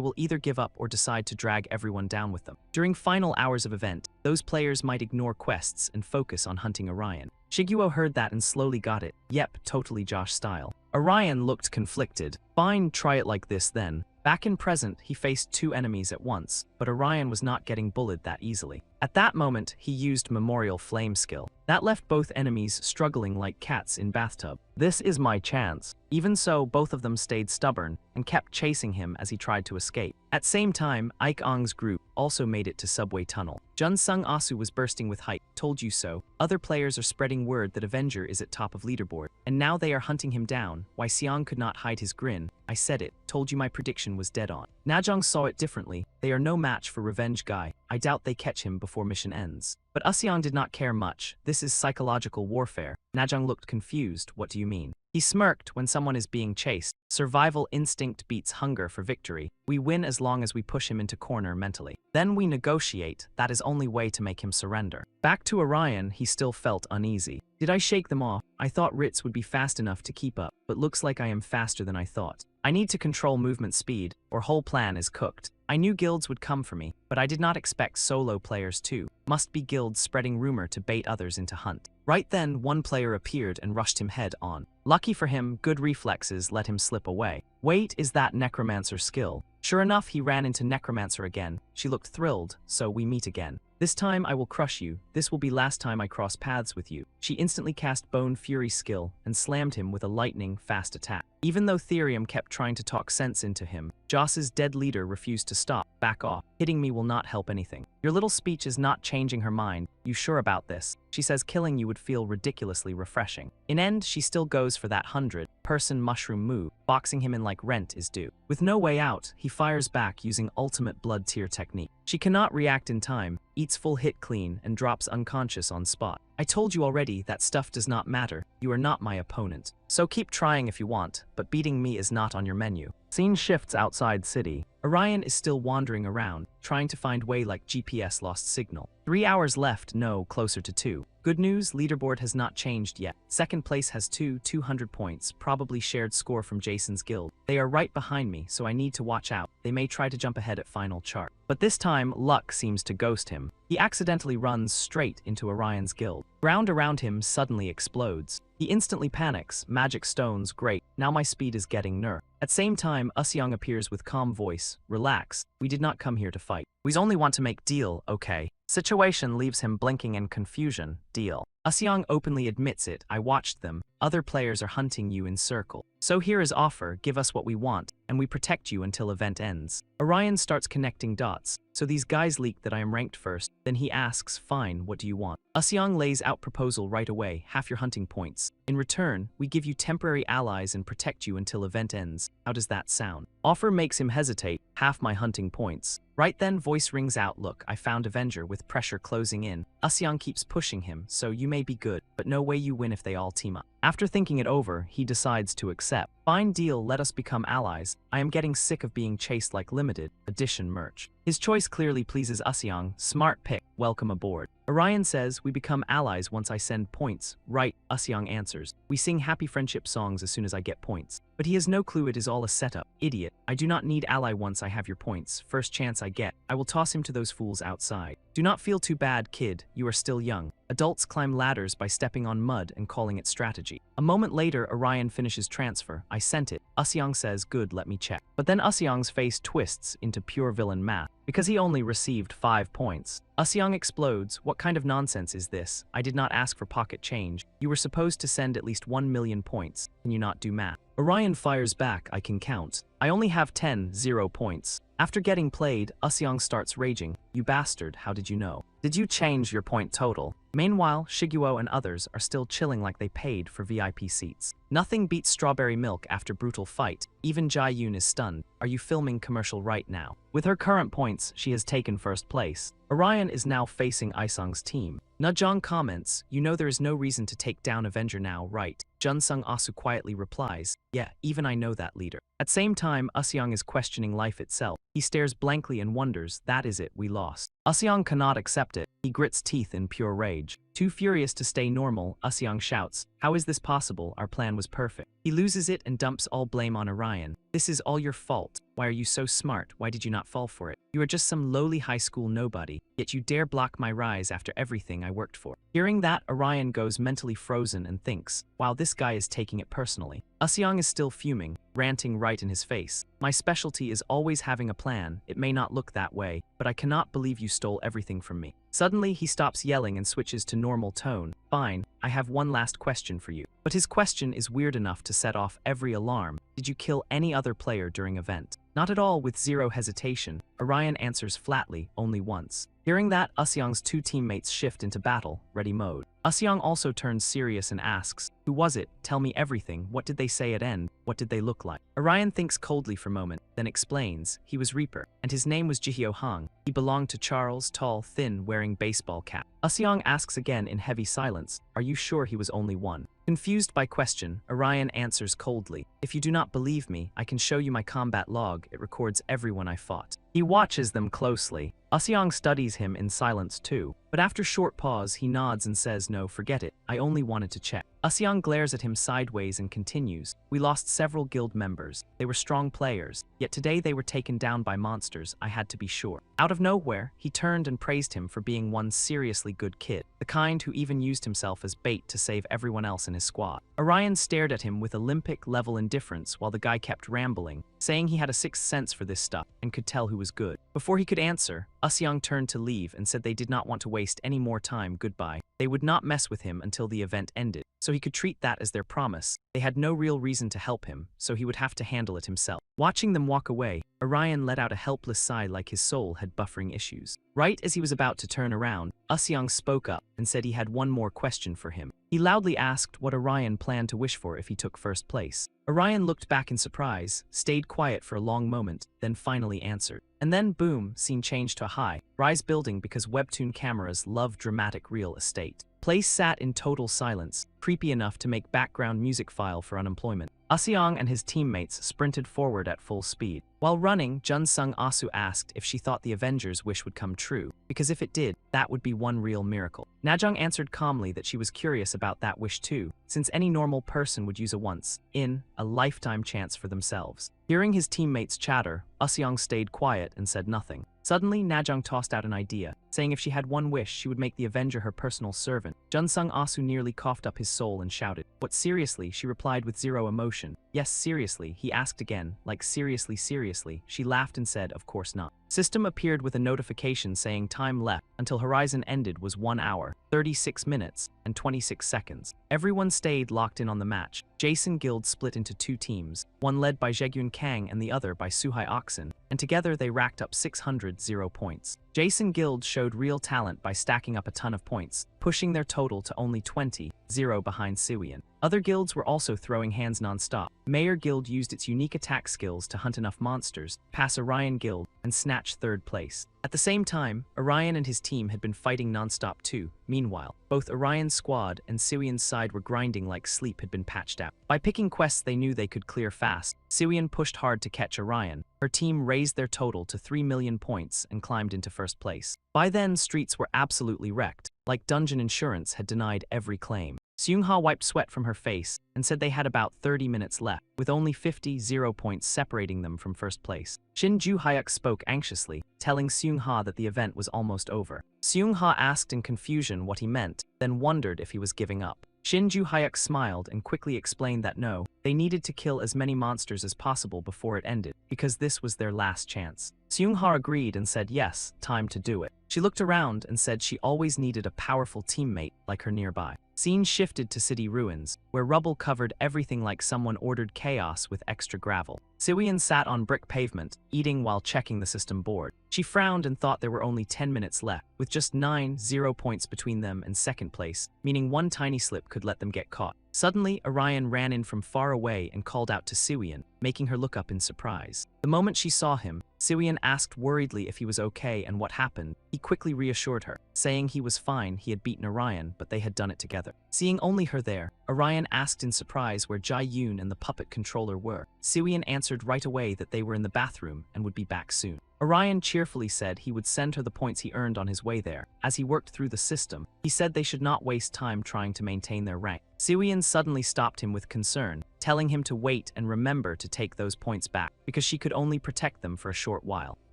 A: will either give up or decide to drag everyone down with them. During final hours of event, those players might ignore quests and focus on hunting Orion. Shiguo heard that and slowly got it, yep, totally Josh style. Orion looked conflicted. Fine, try it like this then. Back in present, he faced 2 enemies at once, but Orion was not getting bullied that easily. At that moment, he used Memorial Flame skill. That left both enemies struggling like cats in bathtub. This is my chance. Even so, both of them stayed stubborn and kept chasing him as he tried to escape. At same time, Ike Ong's group also made it to subway tunnel. Jun Sung Asu was bursting with hype. Told you so. Other players are spreading word that Avenger is at top of leaderboard, and now they are hunting him down. Why Seong could not hide his grin. I said it. Told you my prediction was dead on. Najong saw it differently. They are no match for Revenge Guy. I doubt they catch him before mission ends. But Useong did not care much. This is psychological warfare. Najong looked confused. What do you mean? He smirked. When someone is being chased, survival instinct beats hunger for victory. We win as long as we push him into corner mentally. Then we negotiate. That is only way to make him surrender. Back to Orion, he still felt uneasy. Did I shake them off? I thought Ritz would be fast enough to keep up, but looks like I am faster than I thought. I need to control movement speed, or whole plan is cooked. I knew guilds would come for me, but I did not expect solo players too. Must be guilds spreading rumor to bait others into hunt. Right then, one player appeared and rushed him head on. Lucky for him, good reflexes let him slip away. Wait, is that Necromancer skill? Sure enough, he ran into Necromancer again. She looked thrilled, so we meet again. This time I will crush you. This will be last time I cross paths with you. She instantly cast Bone Fury skill and slammed him with a lightning fast attack. Even though Therium kept trying to talk sense into him, Joss's dead leader refused to stop. Back off. Hitting me will not help anything. Your little speech is not changing her mind. You sure about this? She says killing you would feel ridiculously refreshing. In end, she still goes for that 100-person mushroom move. Boxing him in like rent is due. With no way out, he fires back using ultimate blood tier technique. She cannot react in time, eats full hit clean, and drops unconscious on spot. I told you already that stuff does not matter. You are not my opponent. So keep trying if you want, but beating me is not on your menu. Scene shifts outside city. Orion is still wandering around, trying to find way like GPS lost signal. 3 hours left, no, closer to 2. Good news, leaderboard has not changed yet. Second place has 200 points, probably shared score from Jason's guild. They are right behind me, so I need to watch out. They may try to jump ahead at final chart. But this time, luck seems to ghost him. He accidentally runs straight into Orion's guild. Ground around him suddenly explodes. He instantly panics. Magic stones, great. Now my speed is getting nerfed. At same time, Useong appears with calm voice. Relax. We did not come here to fight. We only want to make deal, okay? Situation leaves him blinking in confusion. Deal. Useong openly admits it. I watched them. Other players are hunting you in circle. So here is offer, give us what we want, and we protect you until event ends. Orion starts connecting dots. So these guys leak that I am ranked first. Then he asks, fine, what do you want? Useong lays out proposal right away, half your hunting points. In return, we give you temporary allies and protect you until event ends. How does that sound? Offer makes him hesitate, half my hunting points. Right then, voice rings out, look, I found Avenger with pressure closing in. Useong keeps pushing him, so you may be good, but no way you win if they all team up. After thinking it over, he decides to accept. Fine deal, let us become allies. I am getting sick of being chased like limited edition merch. His choice clearly pleases Useong. Smart pick, welcome aboard. Orion says, we become allies once I send points. Right, Useong answers. We sing happy friendship songs as soon as I get points. But he has no clue it is all a setup. Idiot. I do not need ally once I have your points. First chance I get, I will toss him to those fools outside. Do not feel too bad, kid. You are still young. Adults climb ladders by stepping on mud and calling it strategy. A moment later, Orion finishes transfer. I sent it. Useong says, good, let me check. But then Useong's face twists into pure villain math, because he only received 5 points. Useong explodes. What kind of nonsense is this? I did not ask for pocket change. You were supposed to send at least 1 million points. Can you not do math? Orion fires back, I can count. I only have 0 points. After getting played, Useong starts raging. You bastard, how did you know? Did you change your point total? Meanwhile, Shiguo and others are still chilling like they paid for VIP seats. Nothing beats strawberry milk after brutal fight. Even Jae-yoon is stunned. Are you filming commercial right now? With her current points, she has taken first place. Orion is now facing Isong's team. Najong comments, you know there is no reason to take down Avenger now, right? Junsung Asu quietly replies, yeah, even I know that leader. At same time, Useong is questioning life itself. He stares blankly and wonders, that is it, we lost. Useong cannot accept it. He grits teeth in pure rage. Too furious to stay normal, Usyong shouts, "How is this possible? Our plan was perfect." He loses it and dumps all blame on Orion. "This is all your fault. Why are you so smart? Why did you not fall for it? You are just some lowly high school nobody, yet you dare block my rise after everything I worked for." Hearing that, Orion goes mentally frozen and thinks, wow, this guy is taking it personally. Usyong is still fuming, ranting right in his face. "My specialty is always having a plan. It may not look that way, but I cannot believe you stole everything from me." Suddenly, he stops yelling and switches to normal tone. "Fine, I have one last question for you." But his question is weird enough to set off every alarm. "Did you kill any other player during event?" Not at all. With zero hesitation, Orion answers flatly, "Only once." Hearing that, Usyong's two teammates shift into battle, ready mode. Usyong also turns serious and asks, "Who was it? Tell me everything. What did they say at end? What did they look like?" Orion thinks coldly for a moment, then explains, "He was Reaper, and his name was Jihyo Hong. He belonged to Charles, tall, thin, wearing baseball cap." Usyong asks again in heavy silence, "Are you sure he was only one?" Confused by question, Orion answers coldly, "If you do not believe me, I can show you my combat log. It records everyone I fought." He watches them closely. Usyong studies him in silence too, but after short pause he nods and says, "No, forget it. I only wanted to check." Usyong glares at him sideways and continues, "We lost several guild members. They were strong players, yet today they were taken down by monsters. I had to be sure." Out of nowhere, he turned and praised him for being one seriously good kid, the kind who even used himself as bait to save everyone else in his squad. Orion stared at him with Olympic-level indifference while the guy kept rambling, saying he had a sixth sense for this stuff and could tell who was good. Before he could answer, Usyong turned to leave and said they did not want to waste any more time. Goodbye. They would not mess with him until the event ended, so he could treat that as their promise. They had no real reason to help him, so he would have to handle it himself. Watching them walk away, Orion let out a helpless sigh like his soul had buffering issues. Right as he was about to turn around, Usyong spoke up and said he had one more question for him. He loudly asked what Orion planned to wish for if he took first place. Orion looked back in surprise, stayed quiet for a long moment, then finally answered. And then boom, scene changed to a high-rise building because webtoon cameras love dramatic real estate. Place sat in total silence, creepy enough to make background music file for unemployment. Usyong and his teammates sprinted forward at full speed. While running, Junsung Asu asked if she thought the Avengers' wish would come true, because if it did, that would be one real miracle. Najong answered calmly that she was curious about that wish too, since any normal person would use a once-in-a-lifetime chance for themselves. Hearing his teammates chatter, Usyong stayed quiet and said nothing. Suddenly, Najong tossed out an idea, saying if she had one wish, she would make the Avenger her personal servant. Junsung Asu nearly coughed up his soul and shouted, "What, seriously?" She replied with zero emotion. "Yes, seriously," he asked again, like seriously, seriously. She laughed and said, "Of course not." System appeared with a notification saying time left until Horizon ended was 1 hour, 36 minutes, and 26 seconds. Everyone stayed locked in on the match. Jason Guild split into two teams, one led by Jaegyun Kang and the other by Suhai Oxen, and together they racked up 600 points. Jason Guild showed real talent by stacking up a ton of points, pushing their total to only 20, 0 behind Siwian. Other guilds were also throwing hands non-stop. Mayor Guild used its unique attack skills to hunt enough monsters, pass Orion Guild, and snatch third place. At the same time, Orion and his team had been fighting non-stop too. Meanwhile, both Orion's squad and Siwian's side were grinding like sleep had been patched out. By picking quests they knew they could clear fast, Siwian pushed hard to catch Orion. Her team raised their total to 3 million points and climbed into first place. By then, streets were absolutely wrecked, like Dungeon Insurance had denied every claim. Seung-ha wiped sweat from her face and said they had about 30 minutes left, with only 50 points separating them from first place. Shin Ju-hyuk spoke anxiously, telling Seung-ha that the event was almost over. Seung-ha asked in confusion what he meant, then wondered if he was giving up. Shin Ju-hyuk smiled and quickly explained that no, they needed to kill as many monsters as possible before it ended, because this was their last chance. Seung-ha agreed and said yes, time to do it. She looked around and said she always needed a powerful teammate like her nearby. Scene shifted to city ruins, where rubble covered everything like someone ordered chaos with extra gravel. Siwian sat on brick pavement, eating while checking the system board. She frowned and thought there were only 10 minutes left, with just 9 points between them and second place, meaning one tiny slip could let them get caught. Suddenly, Orion ran in from far away and called out to Siwian, making her look up in surprise. The moment she saw him, Siwian asked worriedly if he was okay and what happened. He quickly reassured her. saying he was fine, he had beaten Orion, but they had done it together. Seeing only her there, Orion asked in surprise where Jae-yoon and the puppet controller were. Siwon answered right away that they were in the bathroom and would be back soon. Orion cheerfully said he would send her the points he earned on his way there. As he worked through the system, he said they should not waste time trying to maintain their rank. Siwon suddenly stopped him with concern, telling him to wait and remember to take those points back, because she could only protect them for a short while.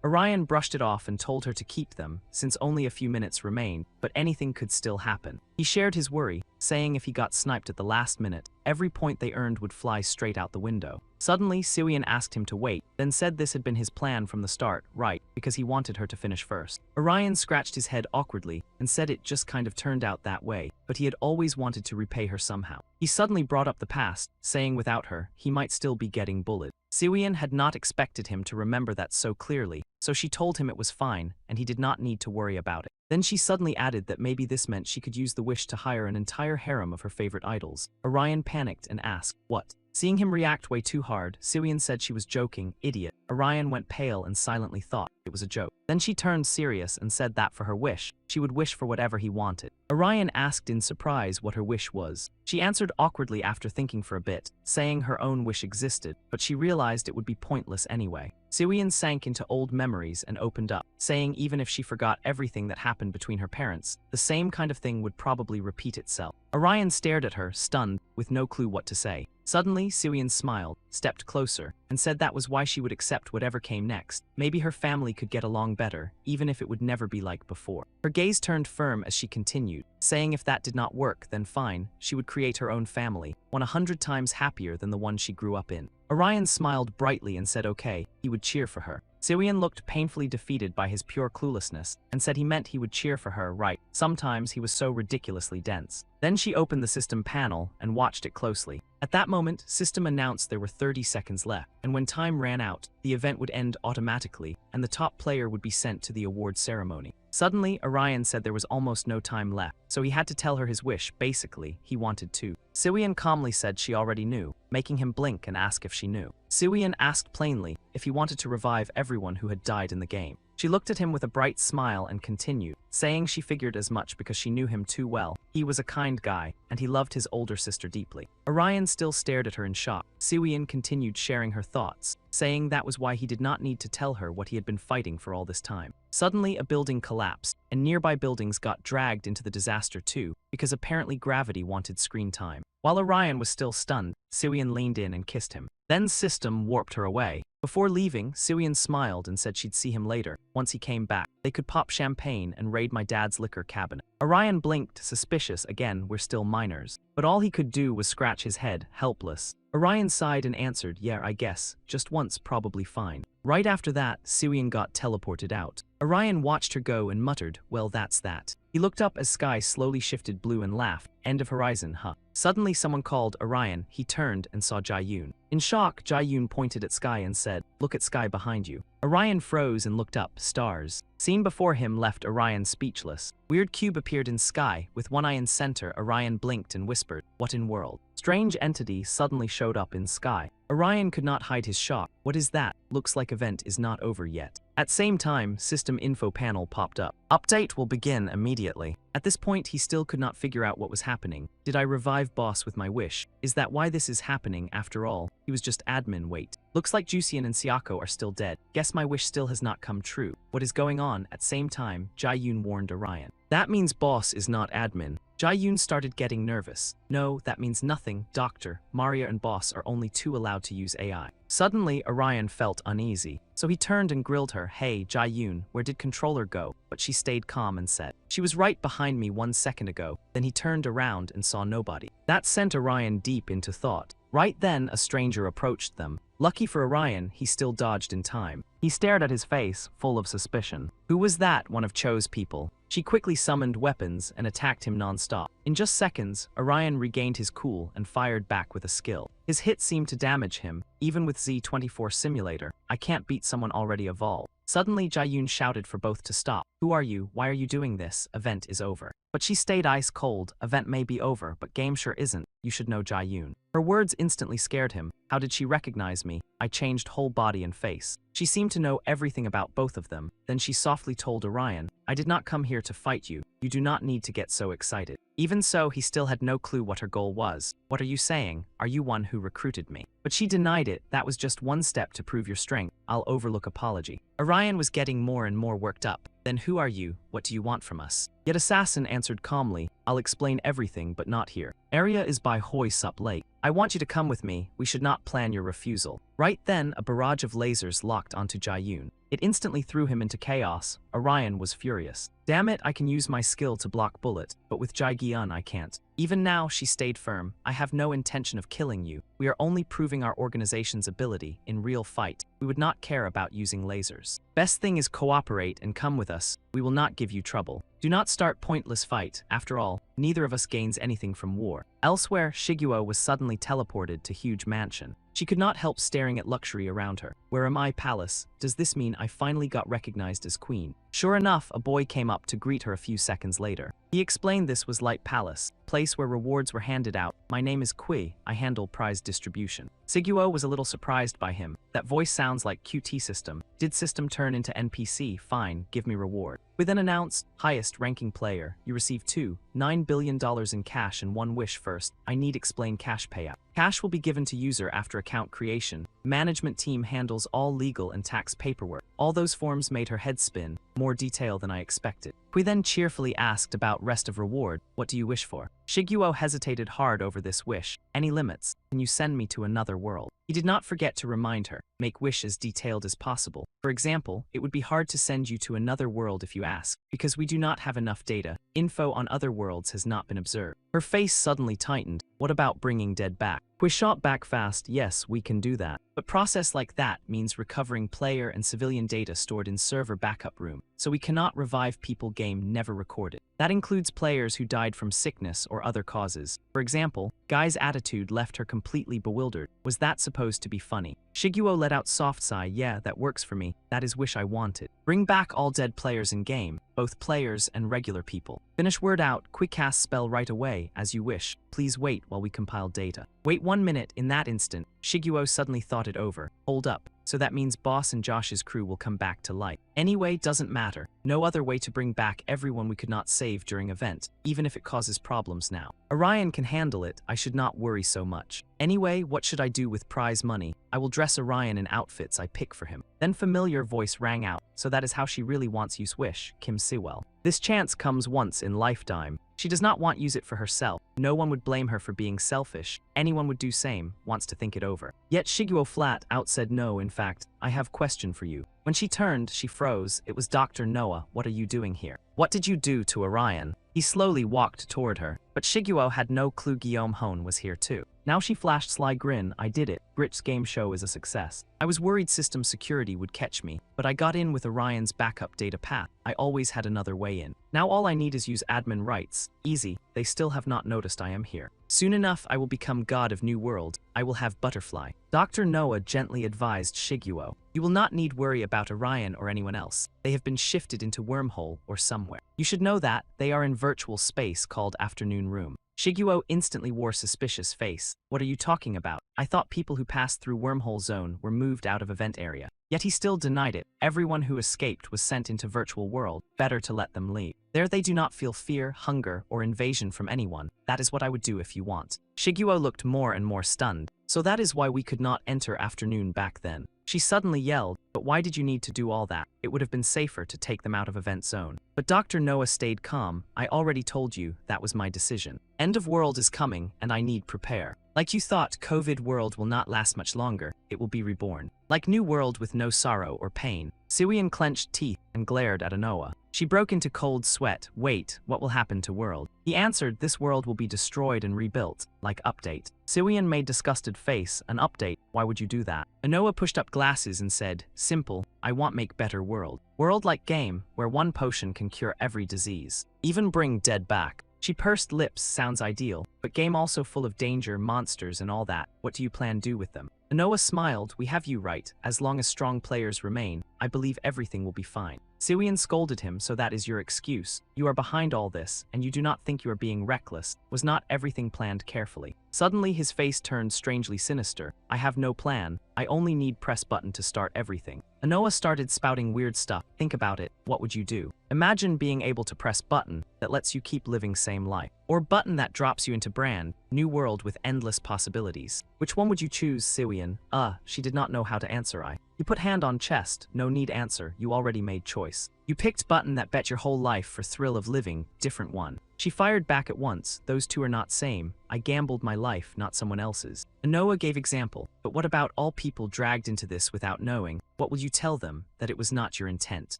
A: Orion brushed it off and told her to keep them, since only a few minutes remained, but anything could still happen. He shared his worry, saying if he got sniped at the last minute, every point they earned would fly straight out the window. Suddenly, Siwon asked him to wait, then said this had been his plan from the start, right, because he wanted her to finish first. Orion scratched his head awkwardly and said it just kind of turned out that way, but he had always wanted to repay her somehow. He suddenly brought up the past, saying without her, he might still be getting bullied. Siwon had not expected him to remember that so clearly, so she told him it was fine and he did not need to worry about it. Then she suddenly added that maybe this meant she could use the wish to hire an entire harem of her favorite idols. Orion panicked and asked, "What?" Seeing him react way too hard, Siwon said she was joking, idiot. Orion went pale and silently thought it was a joke. Then she turned serious and said that for her wish, she would wish for whatever he wanted. Orion asked in surprise what her wish was. She answered awkwardly after thinking for a bit, saying her own wish existed, but she realized it would be pointless anyway. Siwon sank into old memories and opened up, saying even if she forgot everything that happened between her parents, the same kind of thing would probably repeat itself. Orion stared at her, stunned, with no clue what to say. Suddenly, Siwon smiled, stepped closer, and said that was why she would accept whatever came next. Maybe her family could get along better, even if it would never be like before. Her gaze turned firm as she continued, saying if that did not work, then fine, she would create her own family, 100 times happier than the one she grew up in. Orion smiled brightly and said okay, he would cheer for her. Siwon looked painfully defeated by his pure cluelessness and said he meant he would cheer for her, right? Sometimes he was so ridiculously dense. Then she opened the system panel and watched it closely. At that moment, system announced there were 30 seconds left, and when time ran out, the event would end automatically, and the top player would be sent to the award ceremony. Suddenly, Orion said there was almost no time left, so he had to tell her his wish. Basically, he wanted to. Siwon calmly said she already knew, making him blink and ask if she knew. Siwon asked plainly if he wanted to revive everyone who had died in the game. She looked at him with a bright smile and continued, saying she figured as much because she knew him too well. He was a kind guy, and he loved his older sister deeply. Orion still stared at her in shock. Siwon continued sharing her thoughts, saying that was why he did not need to tell her what he had been fighting for all this time. Suddenly, a building collapsed, and nearby buildings got dragged into the disaster too, because apparently gravity wanted screen time. While Orion was still stunned, Siwon leaned in and kissed him. Then System warped her away. Before leaving, Siwon smiled and said she'd see him later. Once he came back, they could pop champagne and raid my dad's liquor cabinet. Orion blinked, suspicious. Again, we're still minors. But all he could do was scratch his head, helpless. Orion sighed and answered, yeah, I guess. Just once, probably fine. Right after that, Siwon got teleported out. Orion watched her go and muttered, well, that's that. He looked up as sky slowly shifted blue and laughed, end of horizon, huh? Suddenly someone called Orion. He turned and saw Jae-yoon. In shock, Jae-yoon pointed at sky and said, look at sky behind you. Orion froze and looked up, stars. Scene before him left Orion speechless. Weird cube appeared in sky, with one eye in center. Orion blinked and whispered, what in world? Strange entity suddenly showed up in sky. Orion could not hide his shock. What is that? Looks like event is not over yet. At same time, system info panel popped up. Update will begin immediately. At this point, he still could not figure out what was happening. Did I revive boss with my wish? Is that why this is happening after all? He was just admin, wait. Looks like Jusian and Siako are still dead. Guess my wish still has not come true. What is going on? At same time, Jae-yoon warned Orion. That means boss is not admin. Jae-yoon started getting nervous. No, that means nothing, doctor. Maria and boss are only two allowed to use AI. Suddenly, Orion felt uneasy. So he turned and grilled her, hey, Jae-yoon, where did controller go? But she stayed calm and said, she was right behind me 1 second ago. Then he turned around and saw nobody. That sent Orion deep into thought. Right then, a stranger approached them. Lucky for Orion, he still dodged in time. He stared at his face, full of suspicion. Who was that? One of Cho's people. She quickly summoned weapons and attacked him non-stop. In just seconds, Orion regained his cool and fired back with a skill. His hit seemed to damage him, even with Z24 Simulator. I can't beat someone already evolved. Suddenly, Jae-yoon shouted for both to stop. Who are you? Why are you doing this? Event is over. But she stayed ice cold. Event may be over, but game sure isn't. You should know Jae-yoon. Her words instantly scared him. How did she recognize me? I changed whole body and face. She seemed to know everything about both of them. Then she softly told Orion, I did not come here to fight you. You do not need to get so excited. Even so, he still had no clue what her goal was. What are you saying? Are you one who recruited me? But she denied it. That was just one step to prove your strength. I'll overlook apology. Orion was getting more and more worked up. Then who are you? What do you want from us? Yet Assassin answered calmly, I'll explain everything, but not here. Area is by Hoi Sup Lake. I want you to come with me. We should not plan your refusal. Right then, a barrage of lasers locked onto Jae-yoon. It instantly threw him into chaos. Orion was furious. Damn it, I can use my skill to block bullet, but with Jae-gyun I can't. Even now, she stayed firm. I have no intention of killing you. We are only proving our organization's ability in real fight. We would not care about using lasers. Best thing is cooperate and come with us. We will not give you trouble. Do not start pointless fight. After all, neither of us gains anything from war. Elsewhere, Shiguo was suddenly teleported to huge mansion. She could not help staring at luxury around her. Where am I, palace? Does this mean I finally got recognized as queen? Sure enough, a boy came up to greet her a few seconds later. He explained this was Light Palace, place where rewards were handed out. My name is Kui, I handle prize distribution. Shiguo was a little surprised by him. That voice sounds like QT system. Did system turn into NPC? Fine, give me reward. We then announced, highest ranking player, you receive $9 billion in cash and one wish first. I need explain cash payout. Cash will be given to user after account creation. Management team handles all legal and tax paperwork. All those forms made her head spin, more detail than I expected. We then cheerfully asked about rest of reward. What do you wish for? Shiguo hesitated hard over this wish. Any limits? Can you send me to another world? He did not forget to remind her, make wish as detailed as possible. For example, it would be hard to send you to another world if you ask, because we do not have enough data. Info on other worlds has not been observed. Her face suddenly tightened. What about bringing dead back? We shot back fast. Yes, we can do that. But process like that means recovering player and civilian data stored in server backup room, so we cannot revive people game never recorded. That includes players who died from sickness or other causes. For example, Guy's attitude left her completely bewildered. Was that supposed to be funny? Shiguo let out soft sigh. Yeah, that works for me. That is wish I wanted. Bring back all dead players in game, both players and regular people. Finish word out, quick cast spell right away, as you wish. Please wait while we compile data. Wait 1 minute. In that instant, Shiguo suddenly thought it over. Hold up. So that means Boss and Josh's crew will come back to life. Anyway, doesn't matter. No other way to bring back everyone we could not save during event, even if it causes problems now. Orion can handle it. I should not worry so much. Anyway, what should I do with prize money? I will dress Orion in outfits I pick for him. Then familiar voice rang out. So that is how she really wants use wish, Kim Siwell. This chance comes once in lifetime. She does not want use it for herself. No one would blame her for being selfish. Anyone would do same, wants to think it over. Yet Shiguo flat out said no. In fact, I have question for you. When she turned, she froze. It was Dr. Noah. What are you doing here? What did you do to Orion? He slowly walked toward her, but Shiguo had no clue Guillaume Hone was here too. Now she flashed sly grin. I did it. Grit's game show is a success. I was worried system security would catch me, but I got in with Orion's backup data path. I always had another way in. Now all I need is use admin rights. Easy. They still have not noticed I am here. Soon enough, I will become god of New World. I will have butterfly. Dr. Noah gently advised Shiguo. You will not need worry about Orion or anyone else. They have been shifted into wormhole or somewhere. You should know that they are in virtual space called Afternoon Room. Shiguo instantly wore suspicious face. What are you talking about? I thought people who passed through wormhole zone were moved out of event area. Yet he still denied it. Everyone who escaped was sent into virtual world. Better to let them leave. There they do not feel fear, hunger, or invasion from anyone. That is what I would do if you want. Shiguo looked more and more stunned. So that is why we could not enter afternoon back then. She suddenly yelled, but why did you need to do all that? It would have been safer to take them out of event zone. But Dr. Noah stayed calm. I already told you that was my decision. End of world is coming and I need prepare. Like you thought, COVID world will not last much longer. It will be reborn. Like new world with no sorrow or pain. Siwian clenched teeth and glared at Anoa. She broke into cold sweat. Wait, what will happen to world? He answered, this world will be destroyed and rebuilt, like update. Siwian made disgusted face. An update? Why would you do that? Anoa pushed up glasses and said, simple, I want make better world. World like game, where one potion can cure every disease. Even bring dead back. She pursed lips. Sounds ideal, but game also full of danger, monsters and all that. What do you plan do with them? Anoa smiled. We have you right. As long as strong players remain, I believe everything will be fine. Siwian scolded him, so that is your excuse. You are behind all this, and you do not think you are being reckless. Was not everything planned carefully? Suddenly his face turned strangely sinister. I have no plan. I only need press button to start everything. Anoa started spouting weird stuff. Think about it. What would you do? Imagine being able to press button that lets you keep living same life. Or button that drops you into brand new world with endless possibilities. Which one would you choose, Siwian? She did not know how to answer. You put hand on chest. No need answer. You already made choice. You picked button that bet your whole life for thrill of living. Different one. She fired back at once. Those two are not same. I gambled my life, not someone else's. Anoa gave example. But what about all people dragged into this without knowing? What will you tell them? That it was not your intent.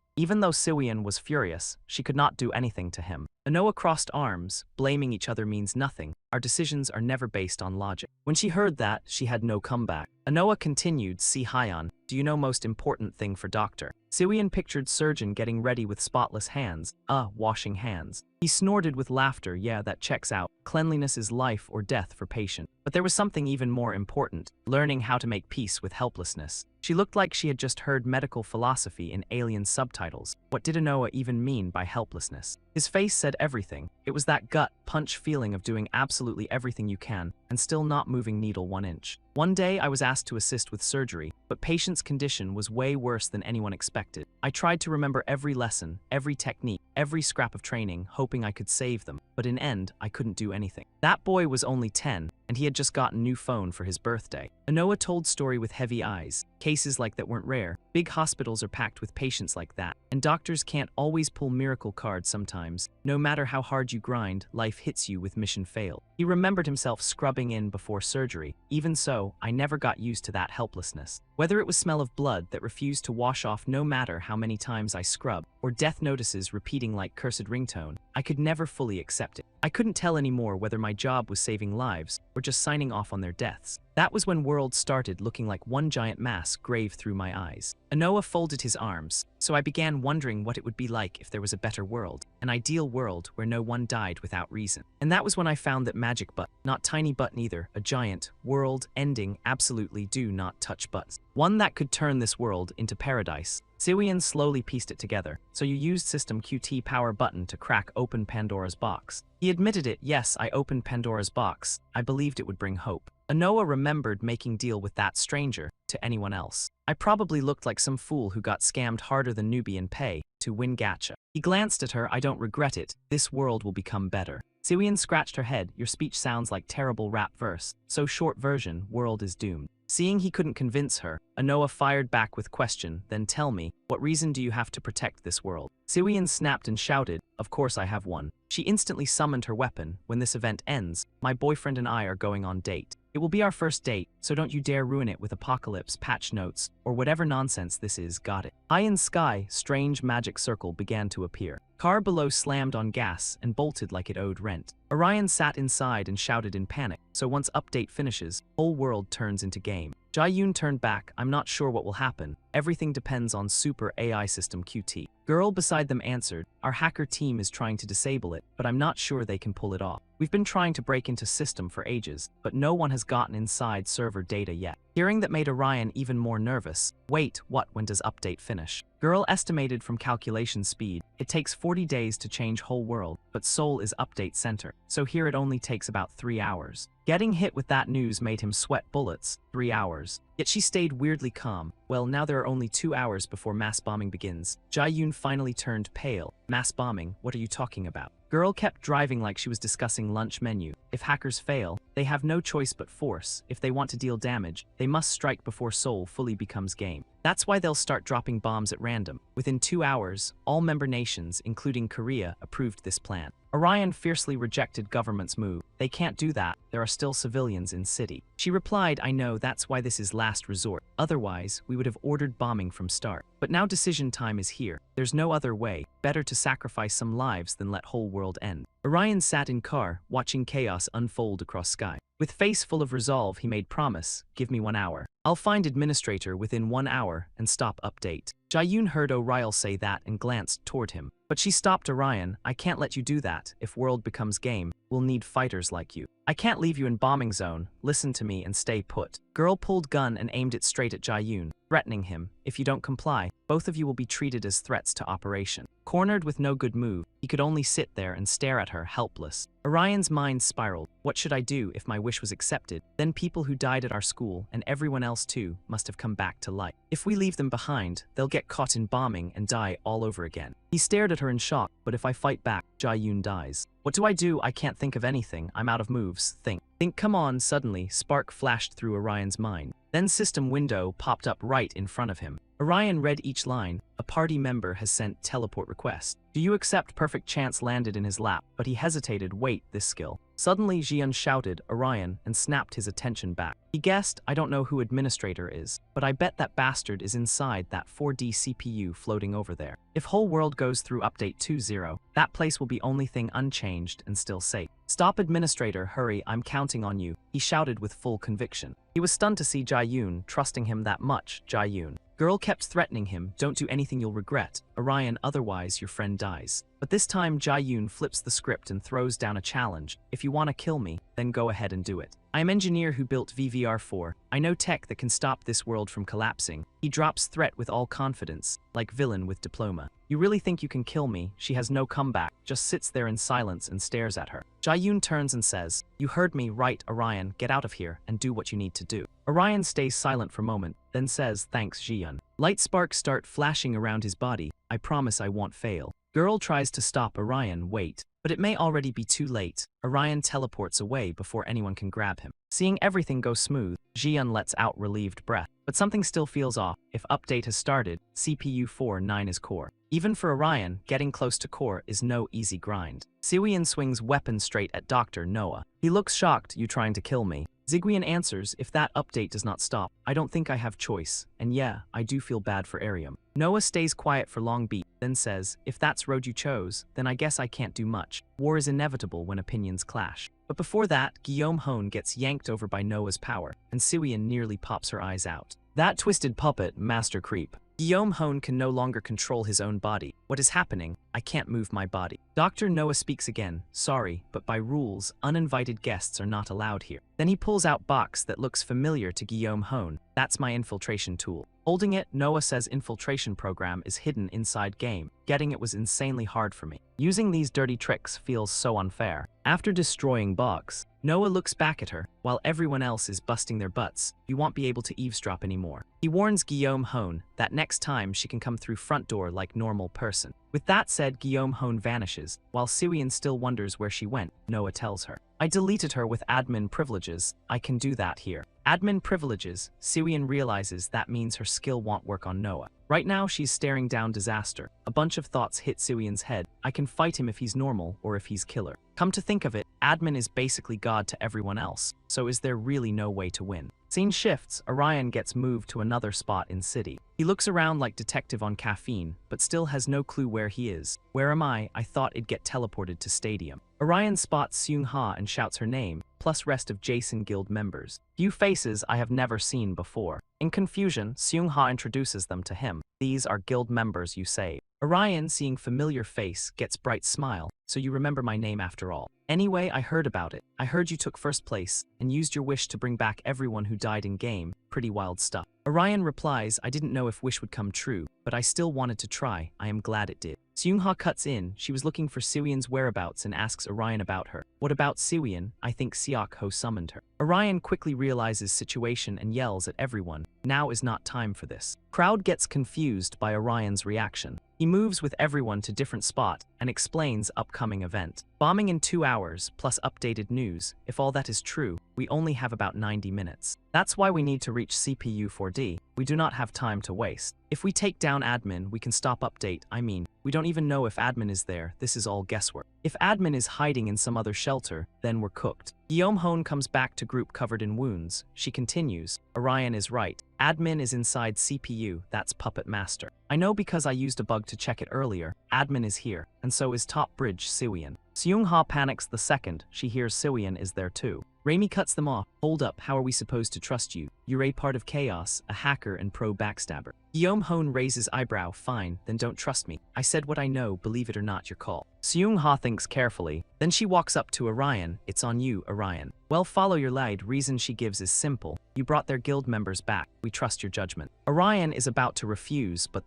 A: Even though Siwian was furious, she could not do anything to him. Anoa crossed arms. Blaming each other means nothing. Our decisions are never based on logic. When she heard that, she had no comeback. Anoa continued, see Hyon, do you know most important thing for doctor? Siwian pictured surgeon getting ready with spotless hands. Washing hands. He snorted with laughter. Yeah, that checks out. Cleanliness is life or death for patient. But there was something even more important, learning how to make peace with helplessness. She looked like she had just heard medical philosophy in alien subtitles. What did Anoa even mean by helplessness? His face said everything. It was that gut punch feeling of doing absolutely everything you can and still not moving needle 1 inch. One day I was asked to assist with surgery, but patient's condition was way worse than anyone expected. I tried to remember every lesson, every technique, every scrap of training, hoping I could save them, but in end, I couldn't do anything. That boy was only 10, and he had just gotten a new phone for his birthday. Anoa told story with heavy eyes. Cases like that weren't rare. Big hospitals are packed with patients like that, and doctors can't always pull miracle cards sometimes. No matter how hard you grind, life hits you with mission failed. He remembered himself scrubbing in before surgery. Even so, I never got used to that helplessness. Whether it was smell of blood that refused to wash off no matter how many times I scrubbed, or death notices repeating like cursed ringtone, I could never fully accept it. I couldn't tell anymore whether my job was saving lives or just signing off on their deaths. That was when world started looking like one giant mass graved through my eyes. Anoa folded his arms, so I began wondering what it would be like if there was a better world, an ideal world where no one died without reason. And that was when I found that magic button, not tiny button either, a giant, world-ending, absolutely do not touch buttons. One that could turn this world into paradise. Siwian slowly pieced it together. So you used system QT power button to crack open Pandora's box. He admitted it. Yes, I opened Pandora's box. I believed it would bring hope. Anoa remembered making deal with that stranger to anyone else. I probably looked like some fool who got scammed harder than newbie in pay to win gacha. He glanced at her. I don't regret it. This world will become better. Siwian scratched her head. Your speech sounds like terrible rap verse. So short version, world is doomed. Seeing he couldn't convince her, Anoa fired back with question, then tell me, what reason do you have to protect this world? Siwian snapped and shouted, of course I have one. She instantly summoned her weapon. When this event ends, my boyfriend and I are going on date. It will be our first date, so don't you dare ruin it with apocalypse, patch notes, or whatever nonsense this is, got it? High in sky, strange magic circle began to appear. Car below slammed on gas and bolted like it owed rent. Orion sat inside and shouted in panic, so once update finishes, whole world turns into game. Jae-yoon turned back, I'm not sure what will happen. Everything depends on super AI system QT. Girl beside them answered, our hacker team is trying to disable it, but I'm not sure they can pull it off. We've been trying to break into system for ages, but no one has gotten inside server data yet. Hearing that made Orion even more nervous. Wait, what? When does update finish? Girl estimated from calculation speed. It takes 40 days to change whole world, but Seoul is update center, so here it only takes about 3 hours. Getting hit with that news made him sweat bullets. 3 hours. Yet she stayed weirdly calm. Well, now there are only 2 hours before mass bombing begins. Jae-yoon finally turned pale. Mass bombing? What are you talking about? Girl kept driving like she was discussing lunch menu. If hackers fail, they have no choice but force. If they want to deal damage, they must strike before Seoul fully becomes game. That's why they'll start dropping bombs at random. Within 2 hours, all member nations, including Korea, approved this plan. Orion fiercely rejected government's move. They can't do that. There are still civilians in city. She replied, I know, that's why this is last resort. Otherwise, we would have ordered bombing from start. But now decision time is here. There's no other way. Better to sacrifice some lives than let whole world end. Orion sat in car, watching chaos unfold across sky. With face full of resolve, he made promise, give me 1 hour. I'll find administrator within 1 hour and stop update. Jae-yoon heard Orion say that and glanced toward him. But she stopped Orion, I can't let you do that. If world becomes game, we'll need fighters like you. I can't leave you in bombing zone. Listen to me and stay put. Girl pulled gun and aimed it straight at Jae-yoon, threatening him, if you don't comply, Both of you will be treated as threats to operation. Cornered with no good move, he could only sit there and stare at her, helpless. Orion's mind spiraled. What should I do if my wish was accepted? Then people who died at our school, and everyone else too, must have come back to life. If we leave them behind, they'll get caught in bombing and die all over again. He stared at her in shock, but if I fight back, Jae-yoon dies. What do? I can't think of anything. I'm out of moves. Think, come on. Suddenly, spark flashed through Orion's mind. Then system window popped up right in front of him. Orion read each line. A party member has sent teleport request. Do you accept? Perfect chance landed in his lap, but he hesitated. Wait, this skill. Suddenly, Jian shouted, Orion, and snapped his attention back. He guessed, I don't know who administrator is, but I bet that bastard is inside that 4D CPU floating over there. If whole world goes through update 2.0, that place will be only thing unchanged and still safe. Stop administrator, hurry, I'm counting on you, he shouted with full conviction. He was stunned to see Jae-yoon trusting him that much. Jae-yoon. Girl kept threatening him, don't do anything you'll regret, Orion, otherwise your friend dies. But this time Jae-yoon flips the script and throws down a challenge. If you want to kill me, then go ahead and do it. I am engineer who built VVR4. I know tech that can stop this world from collapsing. He drops threat with all confidence, like villain with diploma. You really think you can kill me? She has no comeback, just sits there in silence and stares at her. Jae-yoon turns and says, you heard me right, Orion, get out of here and do what you need to do. Orion stays silent for a moment, then says, thanks, Jian. Light sparks start flashing around his body. I promise I won't fail. Girl tries to stop Orion, wait. But it may already be too late. Orion teleports away before anyone can grab him. Seeing everything go smooth, Jian lets out relieved breath. But something still feels off. If update has started, CPU 4.9 is core. Even for Orion, getting close to core is no easy grind. Siwian swings weapon straight at Dr. Noah. He looks shocked, you trying to kill me? Ziguian answers, if that update does not stop, I don't think I have choice. And yeah, I do feel bad for Arium. Noah stays quiet for long beat, then says, if that's road you chose, then I guess I can't do much. War is inevitable when opinions clash. But before that, Guillaume Hone gets yanked over by Noah's power, and Siwian nearly pops her eyes out. That twisted puppet, Master Creep. Guillaume Hone can no longer control his own body. What is happening? I can't move my body. Dr. Noah speaks again. Sorry, but by rules, uninvited guests are not allowed here. Then he pulls out box that looks familiar to Guillaume Hone. That's my infiltration tool. Holding it, Noah says infiltration program is hidden inside game. Getting it was insanely hard for me. Using these dirty tricks feels so unfair. After destroying box, Noah looks back at her, while everyone else is busting their butts. You won't be able to eavesdrop anymore. He warns Guillaume Hone that next time she can come through front door like normal person. With that said, Guillaume Hone vanishes, while Siwian still wonders where she went. Noah tells her, I deleted her with admin privileges. I can do that here. Admin privileges. Siwian realizes that means her skill won't work on Noah. Right now, she's staring down disaster. A bunch of thoughts hit Siwian's head. I can fight him if he's normal or if he's killer. Come to think of it, admin is basically God to everyone else, so is there really no way to win? Scene shifts, Orion gets moved to another spot in city. He looks around like detective on caffeine, but still has no clue where he is. Where am I? I thought it'd get teleported to stadium. Orion spots Seung-ha and shouts her name, plus rest of Jason Guild members. Few faces I have never seen before. In confusion, Seung-ha introduces them to him. These are guild members you saved. Orion, seeing familiar face, gets bright smile. So you remember my name after all. Anyway, I heard about it. I heard you took first place and used your wish to bring back everyone who died in game. Pretty wild stuff. Orion replies, I didn't know if wish would come true, but I still wanted to try. I am glad it did. Seung-ha cuts in. She was looking for Siwian's whereabouts and asks Orion about her. What about Siwian? I think Seok-ho summoned her. Orion quickly realizes situation and yells at everyone. Now is not time for this. Crowd gets confused by Orion's reaction. He moves with everyone to different spot and explains upcoming event. Bombing in 2 hours, plus updated news. If all that is true, we only have about 90 minutes. That's why we need to reach CPU 4D. We do not have time to waste. If we take down admin, we can stop update. We don't even know if admin is there. This is all guesswork. If admin is hiding in some other shelter, then we're cooked. Guillaume Hone comes back to group covered in wounds. She continues, Orion is right. Admin is inside CPU, that's Puppet Master. I know because I used a bug to check it earlier. Admin is here, and so is Top Bridge Siwian. Seung-ha panics the second she hears Siwian is there too. Raimi cuts them off. Hold up, how are we supposed to trust you? You're a part of chaos, a hacker and pro backstabber. Guillaume Hone raises eyebrow. Fine, then don't trust me. I said what I know, believe it or not, your call. Seung Ha thinks carefully. Then she walks up to Orion. It's on you, Orion. Well, follow your lead. Reason she gives is simple. You brought their guild members back. We trust your judgment. Orion is about to refuse, but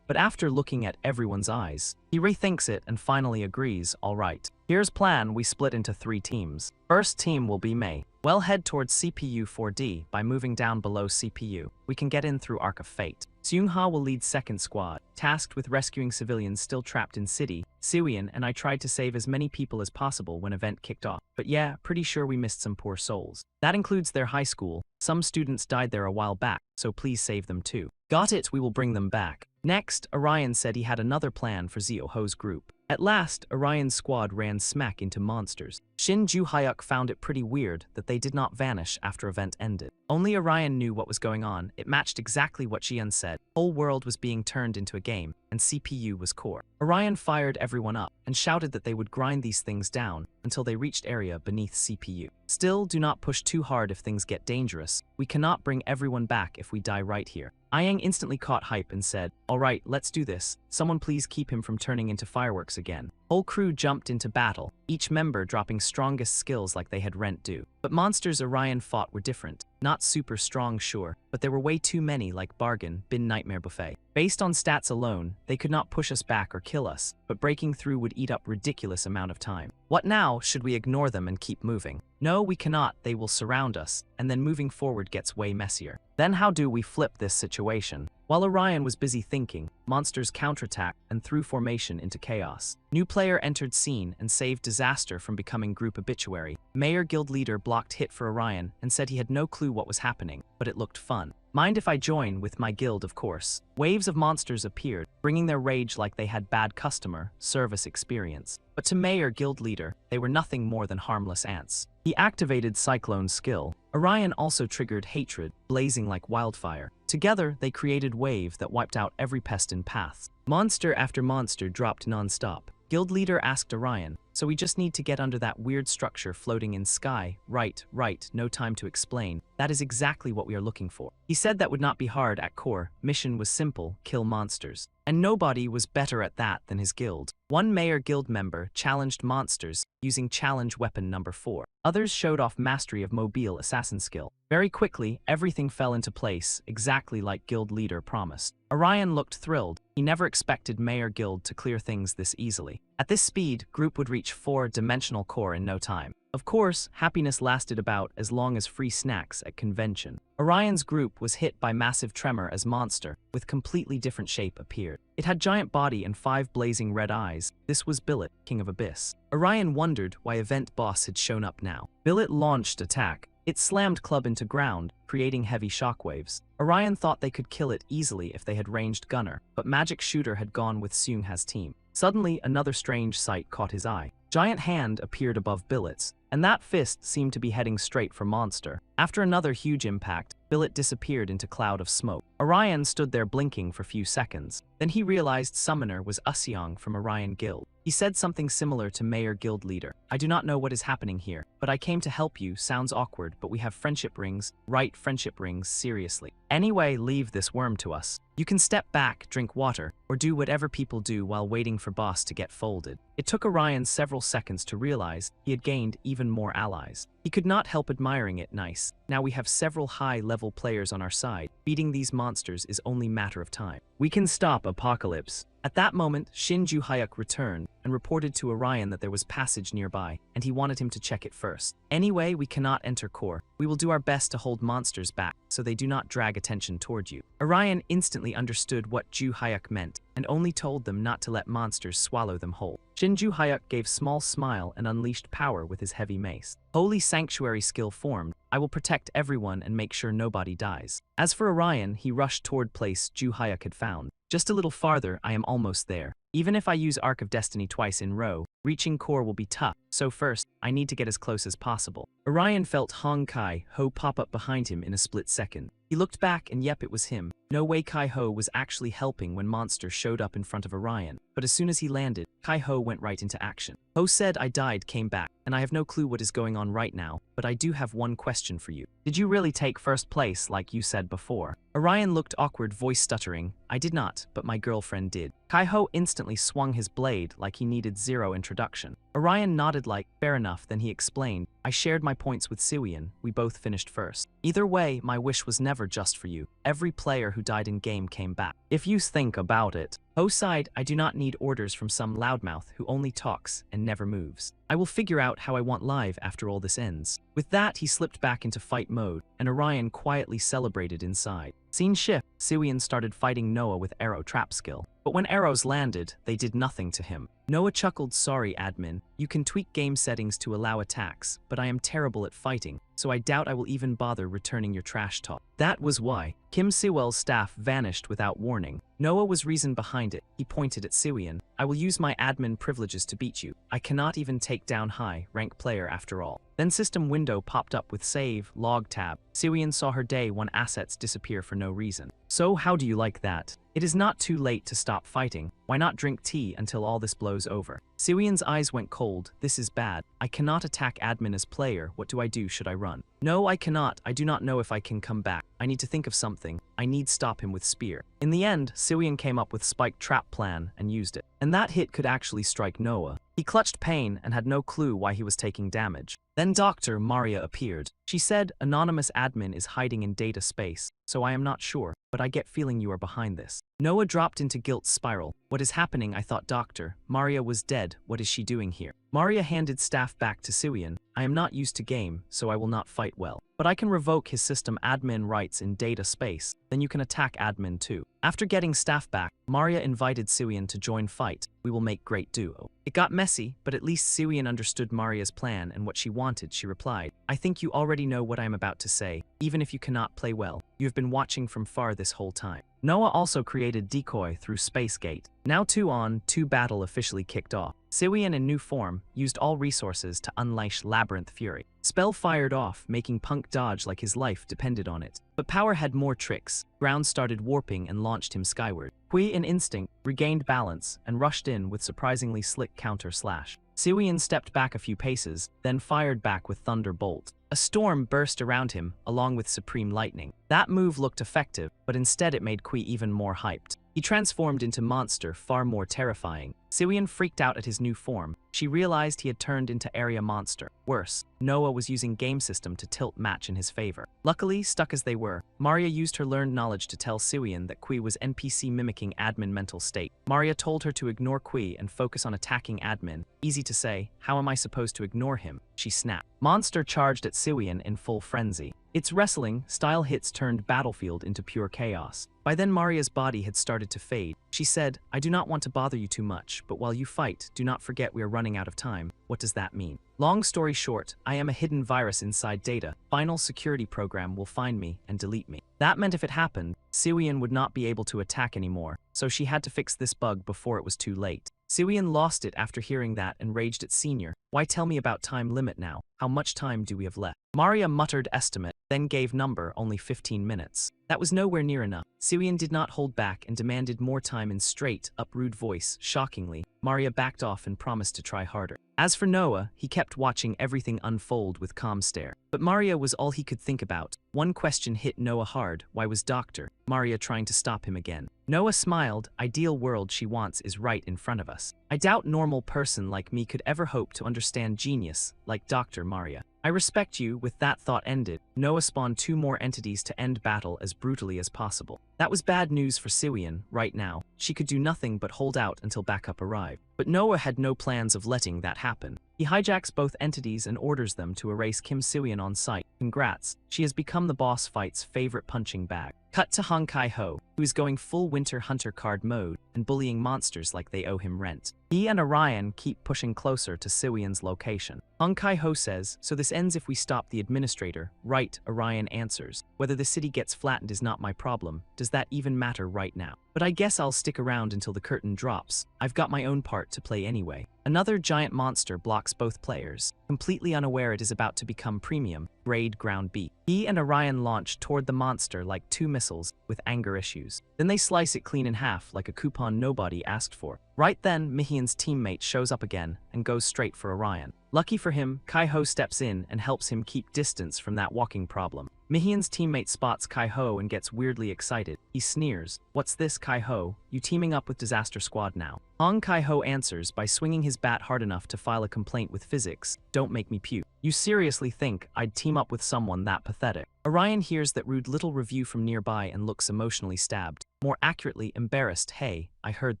A: after looking at everyone's eyes, he rethinks it and finally agrees, all right. Here's plan, we split into 3 teams. First team will be May. Well, head towards CPU 4D by moving down below CPU. We can get in through Arc of Fate. Seung Ha will lead second squad, tasked with rescuing civilians still trapped in city. Siwian and I tried to save as many people as possible when event kicked off. But yeah, pretty sure we missed some poor souls. That includes their high school. Some students died there a while back, so please save them too. Got it, we will bring them back. Next, Orion said he had another plan for Zio Ho's group. At last, Orion's squad ran smack into monsters. Shin Ju-hyuk found it pretty weird that they did not vanish after event ended. Only Orion knew what was going on. It matched exactly what Jian said. Whole world was being turned into a game, and CPU was core. Orion fired everyone up and shouted that they would grind these things down until they reached area beneath CPU. Still, do not push too hard if things get dangerous. We cannot bring everyone back if we die right here. Ayang instantly caught hype and said, alright, let's do this. Someone please keep him from turning into fireworks again. Whole crew jumped into battle, each member dropping strongest skills like they had rent due. But monsters Orion fought were different. Not super strong, sure, but there were way too many like Bargain, Bin Nightmare Buffet. Based on stats alone, they could not push us back or kill us, but breaking through would eat up ridiculous amount of time. What now? Should we ignore them and keep moving? No, we cannot. They will surround us, and then moving forward gets way messier. Then how do we flip this situation? While Orion was busy thinking, monsters counterattacked and threw formation into chaos. New player entered scene and saved disaster from becoming group obituary. Mayor guild leader blocked hit for Orion and said he had no clue what was happening, but it looked fun. Mind if I join with my guild, of course. Waves of monsters appeared, bringing their rage like they had bad customer service experience. But to Mayor guild leader, they were nothing more than harmless ants. He activated Cyclone skill. Orion also triggered hatred, blazing like wildfire. Together, they created wave that wiped out every pest in paths. Monster after monster dropped non-stop. Guild leader asked Orion, so we just need to get under that weird structure floating in sky. Right, no time to explain. That is exactly what we are looking for. He said that would not be hard at core. Mission was simple, kill monsters. And nobody was better at that than his guild. One Mayor guild member challenged monsters using challenge weapon number 4. Others showed off mastery of mobile assassin skill. Very quickly, everything fell into place, exactly like guild leader promised. Orion looked thrilled. He never expected Mayor guild to clear things this easily. At this speed, group would reach 4-dimensional core in no time. Of course, happiness lasted about as long as free snacks at convention. Orion's group was hit by massive tremor as monster, with completely different shape appeared. It had giant body and 5 blazing red eyes. This was Billet, King of Abyss. Orion wondered why event boss had shown up now. Billet launched attack. It slammed Club into ground, creating heavy shockwaves. Orion thought they could kill it easily if they had ranged gunner, but Magic Shooter had gone with Seung Ha's team. Suddenly, another strange sight caught his eye. Giant hand appeared above Billet's, and that fist seemed to be heading straight for Monster. After another huge impact, Billet disappeared into cloud of smoke. Orion stood there blinking for few seconds. Then he realized Summoner was Useong from Orion Guild. He said something similar to Mayor Guild Leader. I do not know what is happening here, but I came to help you. Sounds awkward, but we have friendship rings. Right, friendship rings, seriously. Anyway, leave this worm to us. You can step back, drink water, or do whatever people do while waiting for boss to get folded. It took Orion several seconds to realize he had gained even more allies. He could not help admiring it. Nice. Now we have several high-level players on our side. Beating these monsters is only matter of time. We can stop Apocalypse. At that moment, Shin Ju-hyuk returned and reported to Orion that there was passage nearby, and he wanted him to check it first. Anyway, we cannot enter core. We will do our best to hold monsters back, so they do not drag attention toward you. Orion instantly understood what Ju-hyuk meant, and only told them not to let monsters swallow them whole. Shin Ju-hyuk gave small smile and unleashed power with his heavy mace. Holy Sanctuary skill formed. I will protect everyone and make sure nobody dies. As for Orion, he rushed toward place Ju-hyuk had found. Just a little farther, I am almost there. Even if I use Arc of Destiny twice in row, Reaching core will be tough, so first, I need to get as close as possible. Orion felt Hong Kai-ho pop up behind him in a split second. He looked back and yep, it was him. No way Kai-ho was actually helping when Monster showed up in front of Orion, but as soon as he landed, Kai-ho went right into action. Ho said I died, came back, and I have no clue what is going on right now, but I do have one question for you. Did you really take first place like you said before? Orion looked awkward, voice stuttering. I did not, but my girlfriend did. Kai-ho instantly swung his blade like he needed zero introduction. Orion nodded like, fair enough, then he explained, I shared my points with Siwian, we both finished first. Either way, my wish was never just for you. Every player who died in game came back. If you think about it. Ho sighed, I do not need orders from some loudmouth who only talks and never moves. I will figure out how I want live after all this ends. With that, he slipped back into fight mode, and Orion quietly celebrated inside. Scene shift, Siwian started fighting Noah with arrow trap skill. But when arrows landed, they did nothing to him. Noah chuckled, sorry admin, you can tweak game settings to allow attacks, but I am terrible at fighting, so I doubt I will even bother returning your trash talk. That was why. Kim Siwell's staff vanished without warning. Noah was reason behind it. He pointed at Siwian. I will use my admin privileges to beat you. I cannot even take down high-rank player after all. Then system window popped up with save, log tab. Siwian saw her day one assets disappear for no reason. So how do you like that? It is not too late to stop fighting. Why not drink tea until all this blows over? Siwian's eyes went cold. This is bad. I cannot attack admin as player. What do I do? Should I run? No, I cannot. I do not know if I can come back. I need to think of something. I need stop him with spear. In the end, Siwian came up with spike trap plan and used it. And that hit could actually strike Noah. He clutched pain and had no clue why he was taking damage. Then Dr. Maria appeared. She said, anonymous admin is hiding in data space, so I am not sure, but I get feeling you are behind this. Noah dropped into guilt spiral. What is happening? I thought Dr. Maria was dead. What is she doing here? Maria handed staff back to Siwian. I am not used to game, so I will not fight well. But I can revoke his system admin rights in data space. Then you can attack admin too. After getting staff back, Maria invited Siwian to join fight. We will make great duo. It got messy, but at least Siwian understood Maria's plan and what she wanted. She replied, I think you already know what I am about to say, even if you cannot play well. You have been watching from far this whole time. Noah also created decoy through Spacegate. Now 2-on-2 battle officially kicked off. Siwian in new form used all resources to unleash Labyrinth Fury. Spell fired off, making Punk dodge like his life depended on it. But Power had more tricks. Ground started warping and launched him skyward. Kui in Instinct regained balance and rushed in with surprisingly slick counter slash. Siwian stepped back a few paces, then fired back with Thunderbolt. A storm burst around him, along with Supreme Lightning. That move looked effective, but instead it made Kui even more hyped. He transformed into monster, far more terrifying. Siwian freaked out at his new form. She realized he had turned into area monster. Worse, Noah was using game system to tilt match in his favor. Luckily, stuck as they were, Maria used her learned knowledge to tell Siwian that Kui was NPC mimicking admin mental state. Maria told her to ignore Kui and focus on attacking admin. Easy to say, how am I supposed to ignore him? She snapped. Monster charged at Siwian in full frenzy. Its wrestling-style hits turned Battlefield into pure chaos. By then Maria's body had started to fade. She said, I do not want to bother you too much, but while you fight, do not forget we are running out of time. What does that mean? Long story short, I am a hidden virus inside data. Final security program will find me and delete me. That meant if it happened, Siwian would not be able to attack anymore, so she had to fix this bug before it was too late. Siwian lost it after hearing that and raged at Senior. Why tell me about time limit now? How much time do we have left? Maria muttered estimate, then gave number only 15 minutes. That was nowhere near enough. Siwian did not hold back and demanded more time in straight up rude voice. Shockingly, Maria backed off and promised to try harder. As for Noah, he kept watching everything unfold with calm stare. But Maria was all he could think about. One question hit Noah hard. Why was Dr. Maria trying to stop him again? Noah smiled. Ideal world she wants is right in front of us. I doubt normal person like me could ever hope to understand genius like Dr. Maria. I respect you. With that thought ended, Noah spawned 2 more entities to end battle as brutally as possible. That was bad news for Siwian. Right now, she could do nothing but hold out until backup arrived. But Noah had no plans of letting that happen. He hijacks both entities and orders them to erase Kim Siwian on sight. Congrats, she has become the boss fight's favorite punching bag. Cut to Hong Kai-ho, who is going full Winter Hunter card mode and bullying monsters like they owe him rent. He and Orion keep pushing closer to Siwian's location. Hong Kai-ho says, so this ends if we stop the administrator. Right, Orion answers. Whether the city gets flattened is not my problem. Does that even matter right now? But I guess I'll stick around until the curtain drops. I've got my own part to play anyway. Another giant monster blocks both players, completely unaware it is about to become premium, grade ground beef. He and Orion launch toward the monster like two missiles with anger issues. Then they slice it clean in half like a coupon nobody asked for. Right then, Mihian's teammate shows up again and goes straight for Orion. Lucky for him, Kai-Ho steps in and helps him keep distance from that walking problem. Mihian's teammate spots Kai-Ho and gets weirdly excited. He sneers, "What's this, Kai-Ho? You teaming up with Disaster Squad now?" Hong Kai-Ho answers by swinging his bat hard enough to file a complaint with physics. "Don't make me puke. You seriously think I'd team up with someone that pathetic?" Orion hears that rude little review from nearby and looks emotionally stabbed. More accurately, embarrassed. "Hey, I heard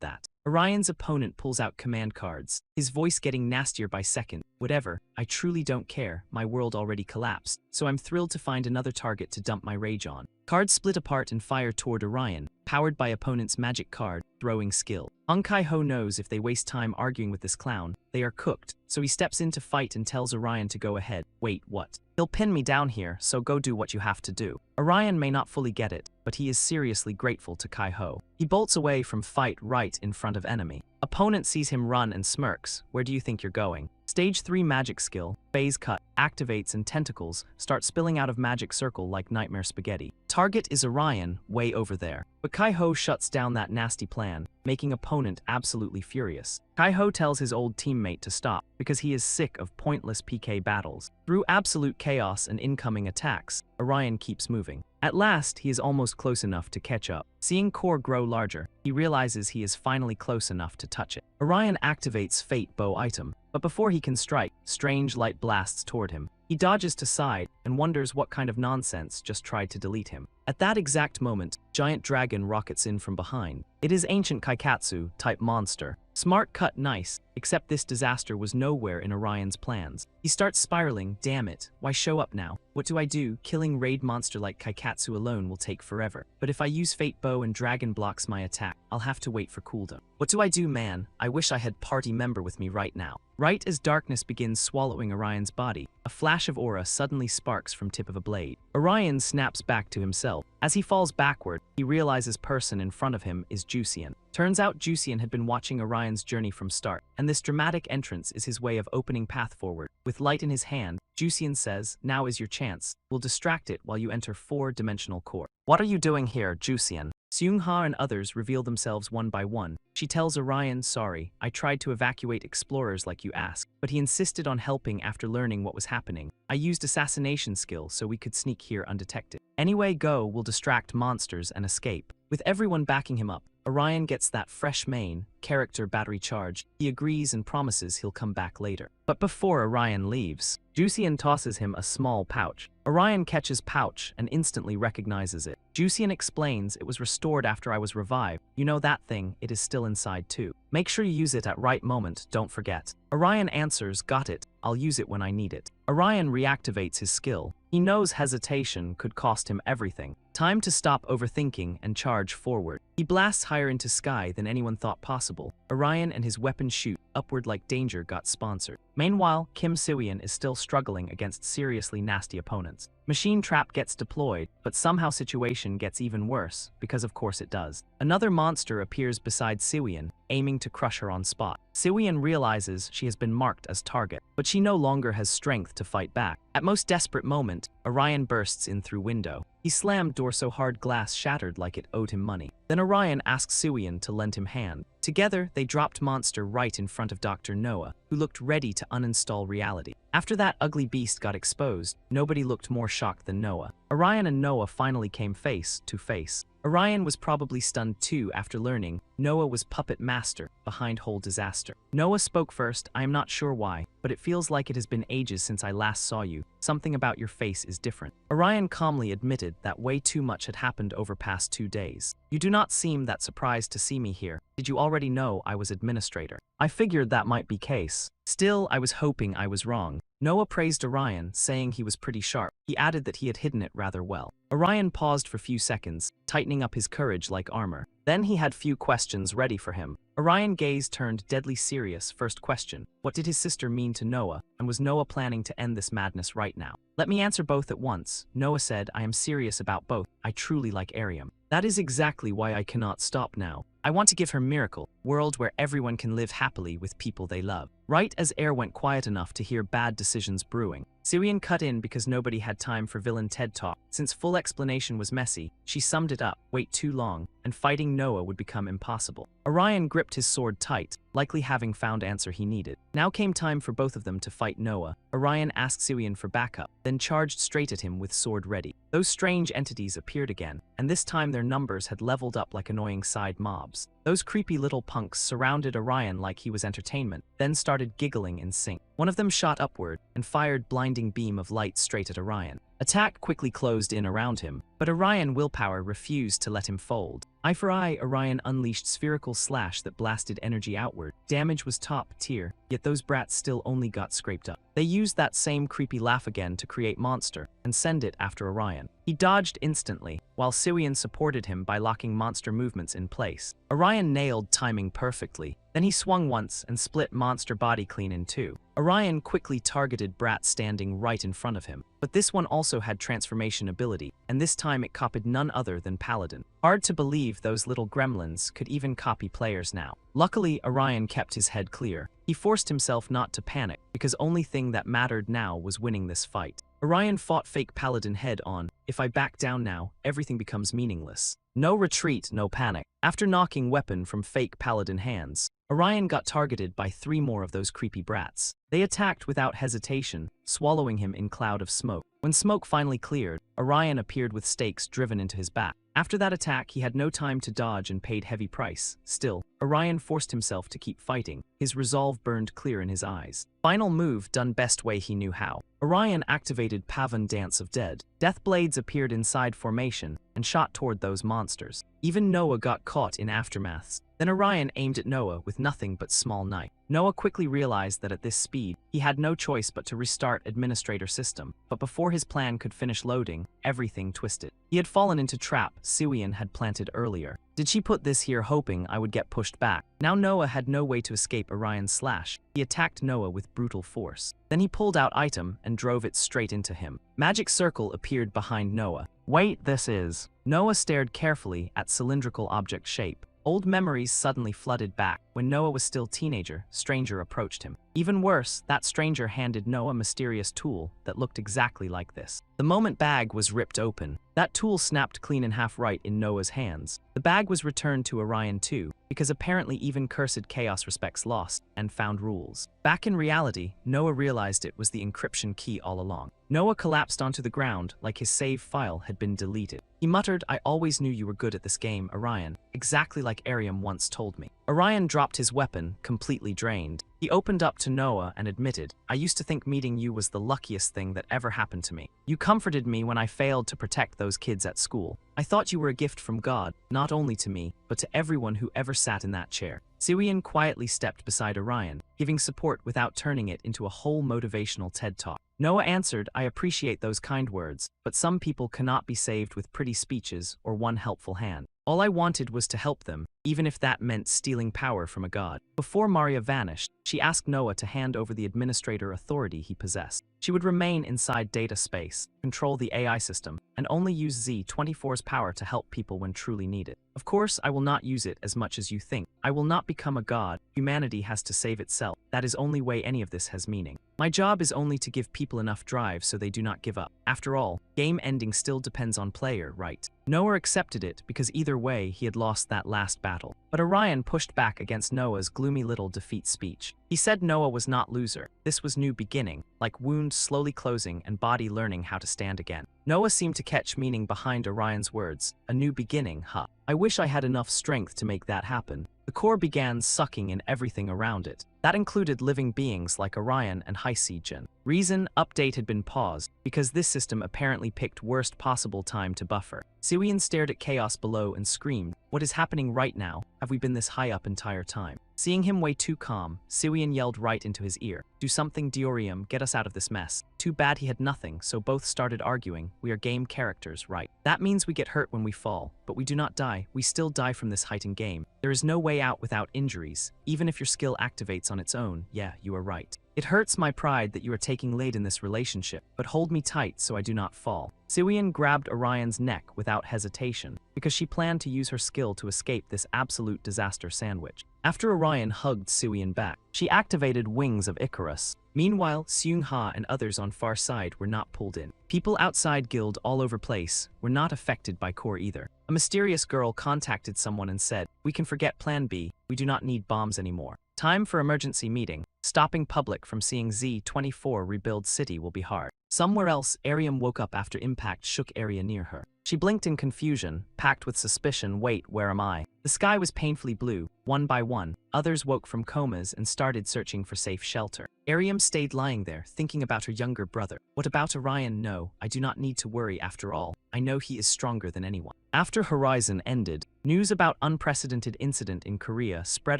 A: that." Orion's opponent pulls out command cards, his voice getting nastier by second. "Whatever, I truly don't care, my world already collapsed, so I'm thrilled to find another target to dump my rage on." Cards split apart and fire toward Orion, powered by opponent's magic card, throwing skill. Hong Kai-Ho knows if they waste time arguing with this clown, they are cooked, so he steps in to fight and tells Orion to go ahead. "Wait, what? He'll pin me down here, so go do what you have to do." Orion may not fully get it, but he is seriously grateful to Kai-Ho. He bolts away from fight right in front of enemy. Opponent sees him run and smirks. "Where do you think you're going?" Stage 3 magic skill, phase cut, activates and tentacles start spilling out of magic circle like nightmare spaghetti. Target is Orion, way over there. But Kai-Ho shuts down that nasty plan, making opponent absolutely furious. Kai-Ho tells his old teammate to stop, because he is sick of pointless PK battles. Through absolute chaos and incoming attacks, Orion keeps moving. At last, he is almost close enough to catch up. Seeing core grow larger, he realizes he is finally close enough to touch it. Orion activates Fate Bow item, but before he can strike, strange light blasts toward him. He dodges to side and wonders what kind of nonsense just tried to delete him. At that exact moment, giant dragon rockets in from behind. It is ancient Kaikatsu type monster. Smart cut, nice, except this disaster was nowhere in Orion's plans. He starts spiraling. "Damn it, why show up now? What do I do? Killing raid monster like Kaikatsu alone will take forever. But if I use Fate Bow and dragon blocks my attack, I'll have to wait for cooldown. What do I do, man? I wish I had party member with me right now." Right as darkness begins swallowing Orion's body, a flash of aura suddenly sparks from tip of a blade. Orion snaps back to himself. As he falls backward, he realizes person in front of him is Jusian. Turns out Jusian had been watching Orion's journey from start, and this dramatic entrance is his way of opening path forward. With light in his hand, Jusian says, "Now is your chance. We'll distract it while you enter 4-dimensional core." "What are you doing here, Jusian?" Seung-ha and others reveal themselves one by one. She tells Orion, "Sorry, I tried to evacuate explorers like you asked, but he insisted on helping after learning what was happening. I used assassination skill so we could sneak here undetected. Anyway, go, we'll distract monsters and escape." With everyone backing him up, Orion gets that fresh main, character battery charge. He agrees and promises he'll come back later. But before Orion leaves, Jusian tosses him a small pouch. Orion catches pouch and instantly recognizes it. Jusian explains, "It was restored after I was revived. You know that thing, it is still inside too. Make sure you use it at right moment, don't forget." Orion answers, "Got it, I'll use it when I need it." Orion reactivates his skill. He knows hesitation could cost him everything. Time to stop overthinking and charge forward. He blasts higher into sky than anyone thought possible. Orion and his weapon shoot upward like danger got sponsored. Meanwhile, Kim Siwian is still struggling against seriously nasty opponents. Machine Trap gets deployed, but somehow situation gets even worse, because of course it does. Another monster appears beside Siwian, aiming to crush her on spot. Siwian realizes she has been marked as target, but she no longer has strength to fight back. At most desperate moment, Orion bursts in through window. He slammed door so hard glass shattered like it owed him money. Then Orion asks Siwian to lend him hand. Together, they dropped monster right in front of Dr. Noah, who looked ready to uninstall reality. After that ugly beast got exposed, nobody looked more shocked than Noah. Orion and Noah finally came face to face. Orion was probably stunned too after learning Noah was puppet master behind whole disaster. Noah spoke first. "I am not sure why, but it feels like it has been ages since I last saw you. Something about your face is different." Orion calmly admitted that way too much had happened over past 2 days. "You do not seem that surprised to see me here. Did you already know I was administrator?" "I figured that might be case. Still, I was hoping I was wrong." Noah praised Orion, saying he was pretty sharp. He added that he had hidden it rather well. Orion paused for few seconds, tightening up his courage like armor. Then he had few questions ready for him. Orion's gaze turned deadly serious. First question, what did his sister mean to Noah, and was Noah planning to end this madness right now? "Let me answer both at once," Noah said. "I am serious about both. I truly like Ariam. That is exactly why I cannot stop now. I want to give her miracle, world where everyone can live happily with people they love." right as air went quiet enough to hear bad decisions brewing. Siwian cut in because nobody had time for villain TED Talk. Since full explanation was messy, she summed it up: wait too long, and fighting Noah would become impossible. Orion gripped his sword tight, likely having found answer he needed. Now came time for both of them to fight Noah. Orion asked Siwian for backup, then charged straight at him with sword ready. Those strange entities appeared again, and this time their numbers had leveled up like annoying side mobs. Those creepy little punks surrounded Orion like he was entertainment, then started giggling in sync. One of them shot upward and fired blinding beam of light straight at Orion. Attack quickly closed in around him, but Orion willpower refused to let him fold. Eye for eye, Orion unleashed spherical slash that blasted energy outward. Damage was top tier, yet those brats still only got scraped up. They used that same creepy laugh again to create monster and send it after Orion. He dodged instantly, while Siwian supported him by locking monster movements in place. Orion nailed timing perfectly. Then he swung once and split monster body clean in two. Orion quickly targeted Brat standing right in front of him, but this one also had transformation ability, and this time it copied none other than Paladin. Hard to believe those little gremlins could even copy players now. Luckily, Orion kept his head clear. He forced himself not to panic, because only thing that mattered now was winning this fight. Orion fought fake Paladin head on. If I back down now, everything becomes meaningless. No retreat, no panic. After knocking weapon from fake Paladin hands, Orion got targeted by 3 more of those creepy brats. They attacked without hesitation, swallowing him in cloud of smoke. When smoke finally cleared, Orion appeared with stakes driven into his back. After that attack, he had no time to dodge and paid heavy price. Still, Orion forced himself to keep fighting. His resolve burned clear in his eyes. Final move done best way he knew how. Orion activated Pavan Dance of Dead. Death blades appeared inside formation and shot toward those monsters. Even Noah got caught in aftermaths. Then Orion aimed at Noah with nothing but small knife. Noah quickly realized that at this speed, he had no choice but to restart administrator system. But before his plan could finish loading, everything twisted. He had fallen into trap Siwian had planted earlier. Did she put this here hoping I would get pushed back? Now Noah had no way to escape Orion's slash. He attacked Noah with brutal force. Then he pulled out item and drove it straight into him. Magic circle appeared behind Noah. Wait, this is... Noah stared carefully at cylindrical object shape. Old memories suddenly flooded back. When Noah was still teenager, stranger approached him. Even worse, that stranger handed Noah a mysterious tool that looked exactly like this. The moment bag was ripped open, that tool snapped clean in half right in Noah's hands. The bag was returned to Orion too, because apparently even cursed chaos respects lost and found rules. Back in reality, Noah realized it was the encryption key all along. Noah collapsed onto the ground like his save file had been deleted. He muttered, "I always knew you were good at this game, Orion, exactly like Ariam once told me." Orion dropped his weapon, completely drained. He opened up to Noah and admitted, "I used to think meeting you was the luckiest thing that ever happened to me. You comforted me when I failed to protect those kids at school. I thought you were a gift from God, not only to me, but to everyone who ever sat in that chair." Siwian quietly stepped beside Orion, giving support without turning it into a whole motivational TED Talk. Noah answered, "I appreciate those kind words, but some people cannot be saved with pretty speeches or one helpful hand. All I wanted was to help them, even if that meant stealing power from a god." Before Maria vanished, she asked Noah to hand over the administrator authority he possessed. She would remain inside data space, control the AI system, and only use Z-24's power to help people when truly needed. Of course, I will not use it as much as you think. I will not become a god. Humanity has to save itself. That is only way any of this has meaning. My job is only to give people enough drive so they do not give up. After all, game ending still depends on player, right? Noah accepted it because either way he had lost that last battle. But Orion pushed back against Noah's gloomy little defeat speech. He said Noah was not loser. This was new beginning, like wound slowly closing and body learning how to stand again. Noah seemed to catch meaning behind Orion's words. A new beginning, huh? I wish I had enough strength to make that happen. The core began sucking in everything around it. That included living beings like Orion and Hysegen. Reason update had been paused, because this system apparently picked worst possible time to buffer. Siwian stared at chaos below and screamed, "What is happening right now? Have we been this high up entire time?" Seeing him way too calm, Siwian yelled right into his ear, "Do something, Diorium, get us out of this mess." Too bad he had nothing, so both started arguing. We are game characters, right? That means we get hurt when we fall, but we do not die. We still die from this heightened game. There is no way out without injuries, even if your skill activates on its own. Yeah, you are right. It hurts my pride that you are taking lead in this relationship, but hold me tight so I do not fall. Siwian grabbed Orion's neck without hesitation, because she planned to use her skill to escape this absolute disaster sandwich. After Orion hugged Siwian back, She activated Wings of Icarus. Meanwhile, Seung-ha and others on far side were not pulled in. People outside guild all over place were not affected by core either. A mysterious girl contacted someone and said, "We can forget Plan B, we do not need bombs anymore. Time for emergency meeting. Stopping public from seeing Z-24 rebuild city will be hard." Somewhere else, Ariam woke up after impact shook area near her. She blinked in confusion, packed with suspicion. Wait, where am I? The sky was painfully blue. One by one, others woke from comas and started searching for safe shelter. Ariam stayed lying there, thinking about her younger brother. What about Orion? No, I do not need to worry after all. I know he is stronger than anyone. After Horizon ended, news about unprecedented incident in Korea spread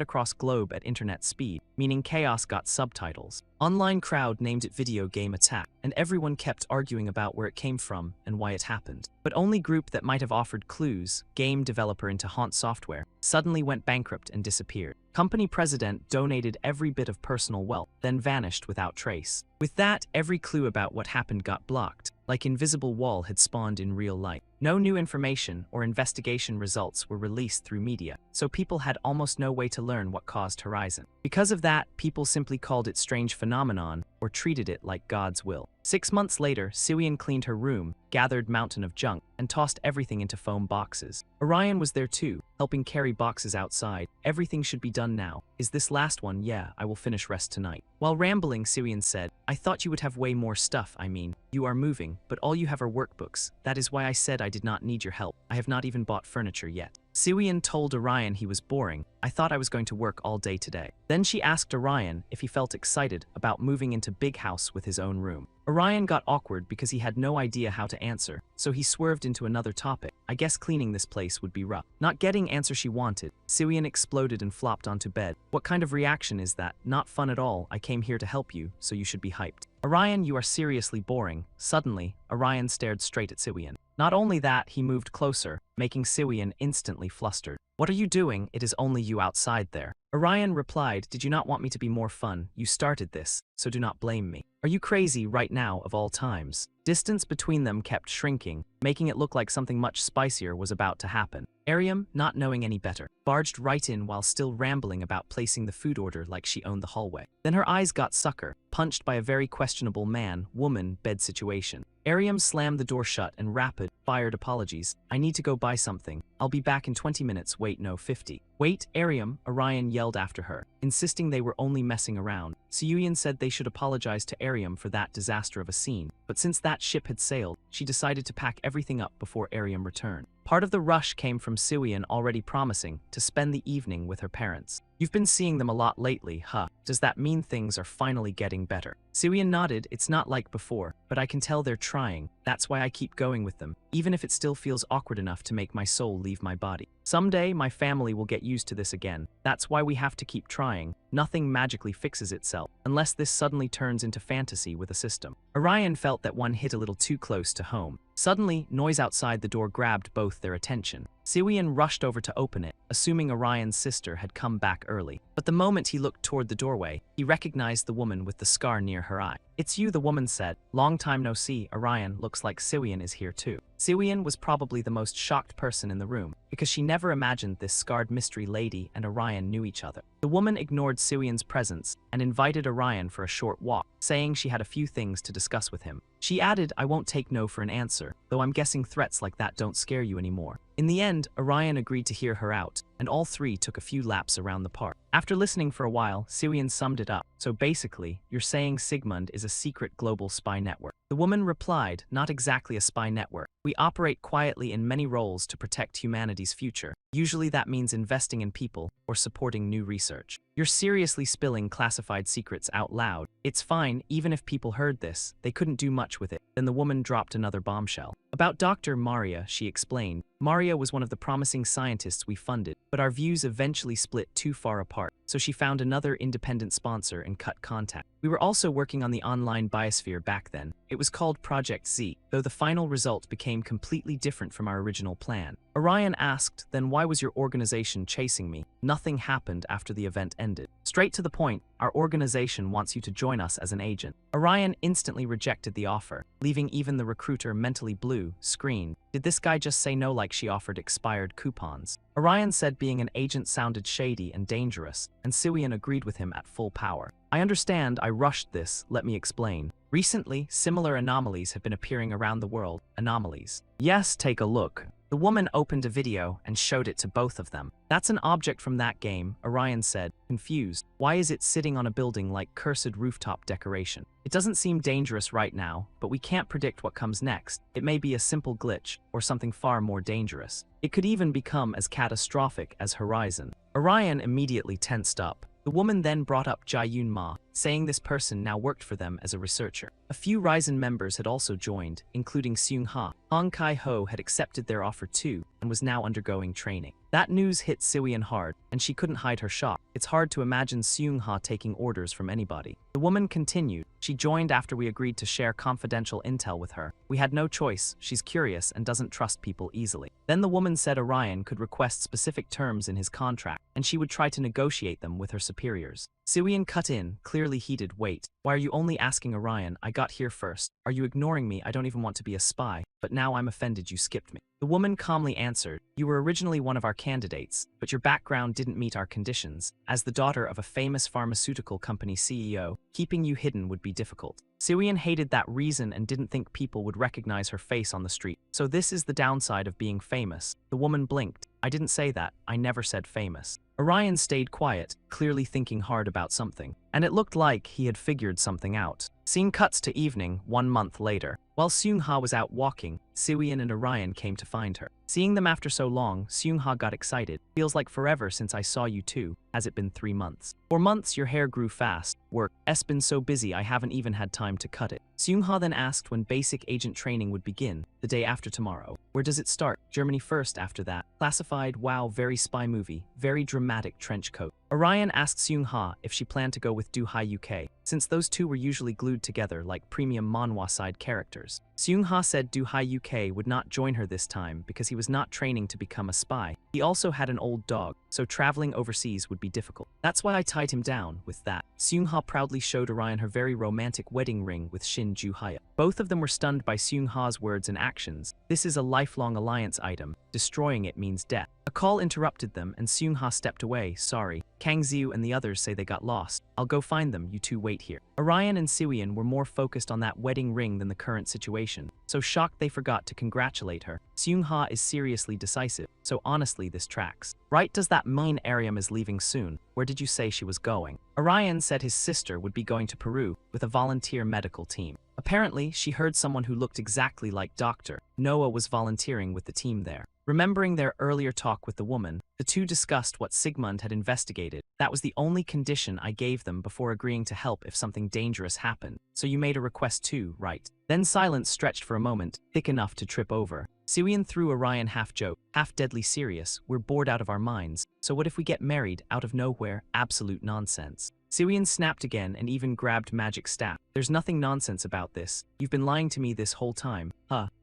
A: across globe at internet speed, meaning chaos got subtitles. Online crowd named it video game attack, and everyone kept arguing about where it came from and why it happened. But only group that might have offered clues, game developer into Haunt Software, suddenly went bankrupt and disappeared. Company president donated every bit of personal wealth, then vanished without trace. With that, every clue about what happened got blocked, like invisible wall had spawned in real life. No new information or investigation results were released through media, so people had almost no way to learn what caused Horizon. Because of that, people simply called it strange phenomenon or treated it like God's will. 6 months later, Suyeon cleaned her room, gathered mountain of junk, and tossed everything into foam boxes. Orion was there too, helping carry boxes outside. Everything should be done now. Is this last one? Yeah, I will finish rest tonight. While rambling, Suyeon said, I thought you would have way more stuff. I mean, you are moving, but all you have are workbooks. That is why I said I did not need your help. I have not even bought furniture yet. Suyeon told Orion he was boring. I thought I was going to work all day today. Then she asked Orion if he felt excited about moving into big house with his own room. Orion got awkward because he had no idea how to answer, so he swerved into another topic. I guess cleaning this place would be rough. Not getting answer she wanted, Suyeon exploded and flopped onto bed. What kind of reaction is that? Not fun at all. I came here to help you, so you should be hyped. Orion, you are seriously boring. Suddenly, Orion stared straight at Suyeon. Not only that, he moved closer, making Suyeon instantly flustered. What are you doing? It is only you outside there. Orion replied, did you not want me to be more fun? You started this, so do not blame me. Are you crazy right now of all times? Distance between them kept shrinking, making it look like something much spicier was about to happen. Ariam, not knowing any better, barged right in while still rambling about placing the food order like she owned the hallway. Then her eyes got sucker, punched by a very questionable man-woman bed situation. Ariam slammed the door shut and rapid-fired apologies. I need to go buy something. I'll be back in 20 minutes. Wait, no, 50. Wait, Ariam, Orion yelled after her, insisting they were only messing around. Suyeon said they should apologize to Ariam for that disaster of a scene, but since that ship had sailed, she decided to pack everything up before Ariam returned. Part of the rush came from Suyeon already promising to spend the evening with her parents. You've been seeing them a lot lately, huh? Does that mean things are finally getting better? Suyeon nodded. It's not like before, but I can tell they're trying. That's why I keep going with them, even if it still feels awkward enough to make my soul leave my body. Someday, my family will get used to this again. That's why we have to keep trying. Nothing magically fixes itself, unless this suddenly turns into fantasy with a system. Orion felt that one hit a little too close to home. Suddenly, noise outside the door grabbed both their attention. Suyeon rushed over to open it, assuming Orion's sister had come back early. But the moment he looked toward the doorway, he recognized the woman with the scar near her eye. It's you, the woman said. Long time no see. Orion, looks like Suyeon is here too. Suyeon was probably the most shocked person in the room, because she never imagined this scarred mystery lady and Orion knew each other. The woman ignored Suyeon's presence and invited Orion for a short walk, saying she had a few things to discuss with him. She added, I won't take no for an answer, though I'm guessing threats like that don't scare you anymore. In the end, Orion agreed to hear her out, and all three took a few laps around the park. After listening for a while, Suyeon summed it up. So basically, you're saying Sigmund is a secret global spy network. The woman replied, not exactly a spy network. We operate quietly in many roles to protect humanity's future. Usually that means investing in people or supporting new research. You're seriously spilling classified secrets out loud. It's fine, even if people heard this, they couldn't do much with it. Then the woman dropped another bombshell. About Dr. Maria, she explained. Maria was one of the promising scientists we funded, but our views eventually split too far apart, so she found another independent sponsor and cut contact. We were also working on the online biosphere back then. It was called Project Z, though the final result became completely different from our original plan. Orion asked, then why was your organization chasing me? Nothing happened after the event ended. Straight to the point, our organization wants you to join us as an agent. Orion instantly rejected the offer, leaving even the recruiter mentally blue, screened. Did this guy just say no like she offered expired coupons? Orion said being an agent sounded shady and dangerous, and Siwian agreed with him at full power. I understand, I rushed this, let me explain. Recently, similar anomalies have been appearing around the world. Anomalies. Yes, take a look. The woman opened a video and showed it to both of them. That's an object from that game, Orion said, confused. Why is it sitting on a building like cursed rooftop decoration? It doesn't seem dangerous right now, but we can't predict what comes next. It may be a simple glitch, or something far more dangerous. It could even become as catastrophic as Horizon. Orion immediately tensed up. The woman then brought up Jae-yoon Ma, saying this person now worked for them as a researcher. A few Ryzen members had also joined, including Seung-ha. Hong Kai-ho had accepted their offer too, and was now undergoing training. That news hit Siwian hard, and she couldn't hide her shock. It's hard to imagine Seung-ha taking orders from anybody. The woman continued. She joined after we agreed to share confidential intel with her. We had no choice, she's curious and doesn't trust people easily. Then the woman said Orion could request specific terms in his contract, and she would try to negotiate them with her superiors. Siwian cut in, clearly heated. Wait, why are you only asking Orion? I got here first. Are you ignoring me? I don't even want to be a spy, but now I'm offended you skipped me. The woman calmly answered, you were originally one of our candidates, but your background didn't meet our conditions. As the daughter of a famous pharmaceutical company CEO, keeping you hidden would be difficult. Siwian hated that reason and didn't think people would recognize her face on the street. So this is the downside of being famous. The woman blinked. I didn't say that. I never said famous. Orion stayed quiet, clearly thinking hard about something, and it looked like he had figured something out. Scene cuts to evening, 1 month later. While Seung-ha was out walking, Siwian and Orion came to find her. Seeing them after so long, Seung-ha got excited. Feels like forever since I saw you too. Has it been 3 months? 4 months, your hair grew fast. Work's been so busy I haven't even had time to cut it. Seung-ha then asked when basic agent training would begin. The day after tomorrow. Where does it start? Germany first after that. Classified, wow, very spy movie. Very dramatic trench coat. Orion asked Seung-ha if she planned to go with Do-Hai UK, since those two were usually glued together like premium manhwa side characters. Seung-ha said Do-Hai UK would not join her this time because he was not training to become a spy. He also had an old dog, so traveling overseas would be difficult. That's why I tied him down with that. Seung-ha proudly showed Orion her very romantic wedding ring with Shin Ju-hya. Both of them were stunned by Seung-ha's words and actions. This is a lifelong alliance item. Destroying it means death. A call interrupted them and Seung-ha stepped away, sorry. Kang Xiu and the others say they got lost. I'll go find them, you two wait here. Orion and Siwian were more focused on that wedding ring than the current situation, so shocked they forgot to congratulate her. Seung-ha is seriously decisive, so honestly this tracks. Right, does that mean Ariam is leaving soon? Where did you say she was going? Orion said his sister would be going to Peru with a volunteer medical team. Apparently, she heard someone who looked exactly like Dr. Noah was volunteering with the team there. Remembering their earlier talk with the woman, the two discussed what Sigmund had investigated. That was the only condition I gave them before agreeing to help if something dangerous happened. So you made a request too, right? Then silence stretched for a moment, thick enough to trip over. Siwian threw Orion half-joke, half-deadly serious. We're bored out of our minds. So what if we get married out of nowhere? Absolute nonsense. Siwian snapped again and even grabbed magic staff. There's nothing nonsense about this. You've been lying to me this whole time.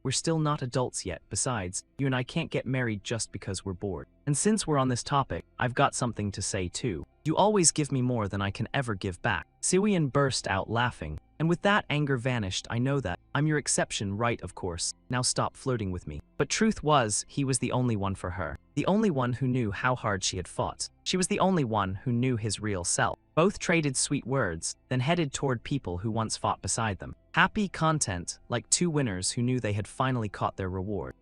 A: We're still not adults yet. Besides, you and I can't get married just because we're bored. And since we're on this topic, I've got something to say too. You always give me more than I can ever give back. Siwian burst out laughing. And with that, anger vanished. I know that. I'm your exception, right, of course. Now stop flirting with me. But truth was, he was the only one for her. The only one who knew how hard she had fought. She was the only one who knew his real self. Both traded sweet words, then headed toward people who once fought beside them. Happy, content, like two winners who knew they had finally caught their reward.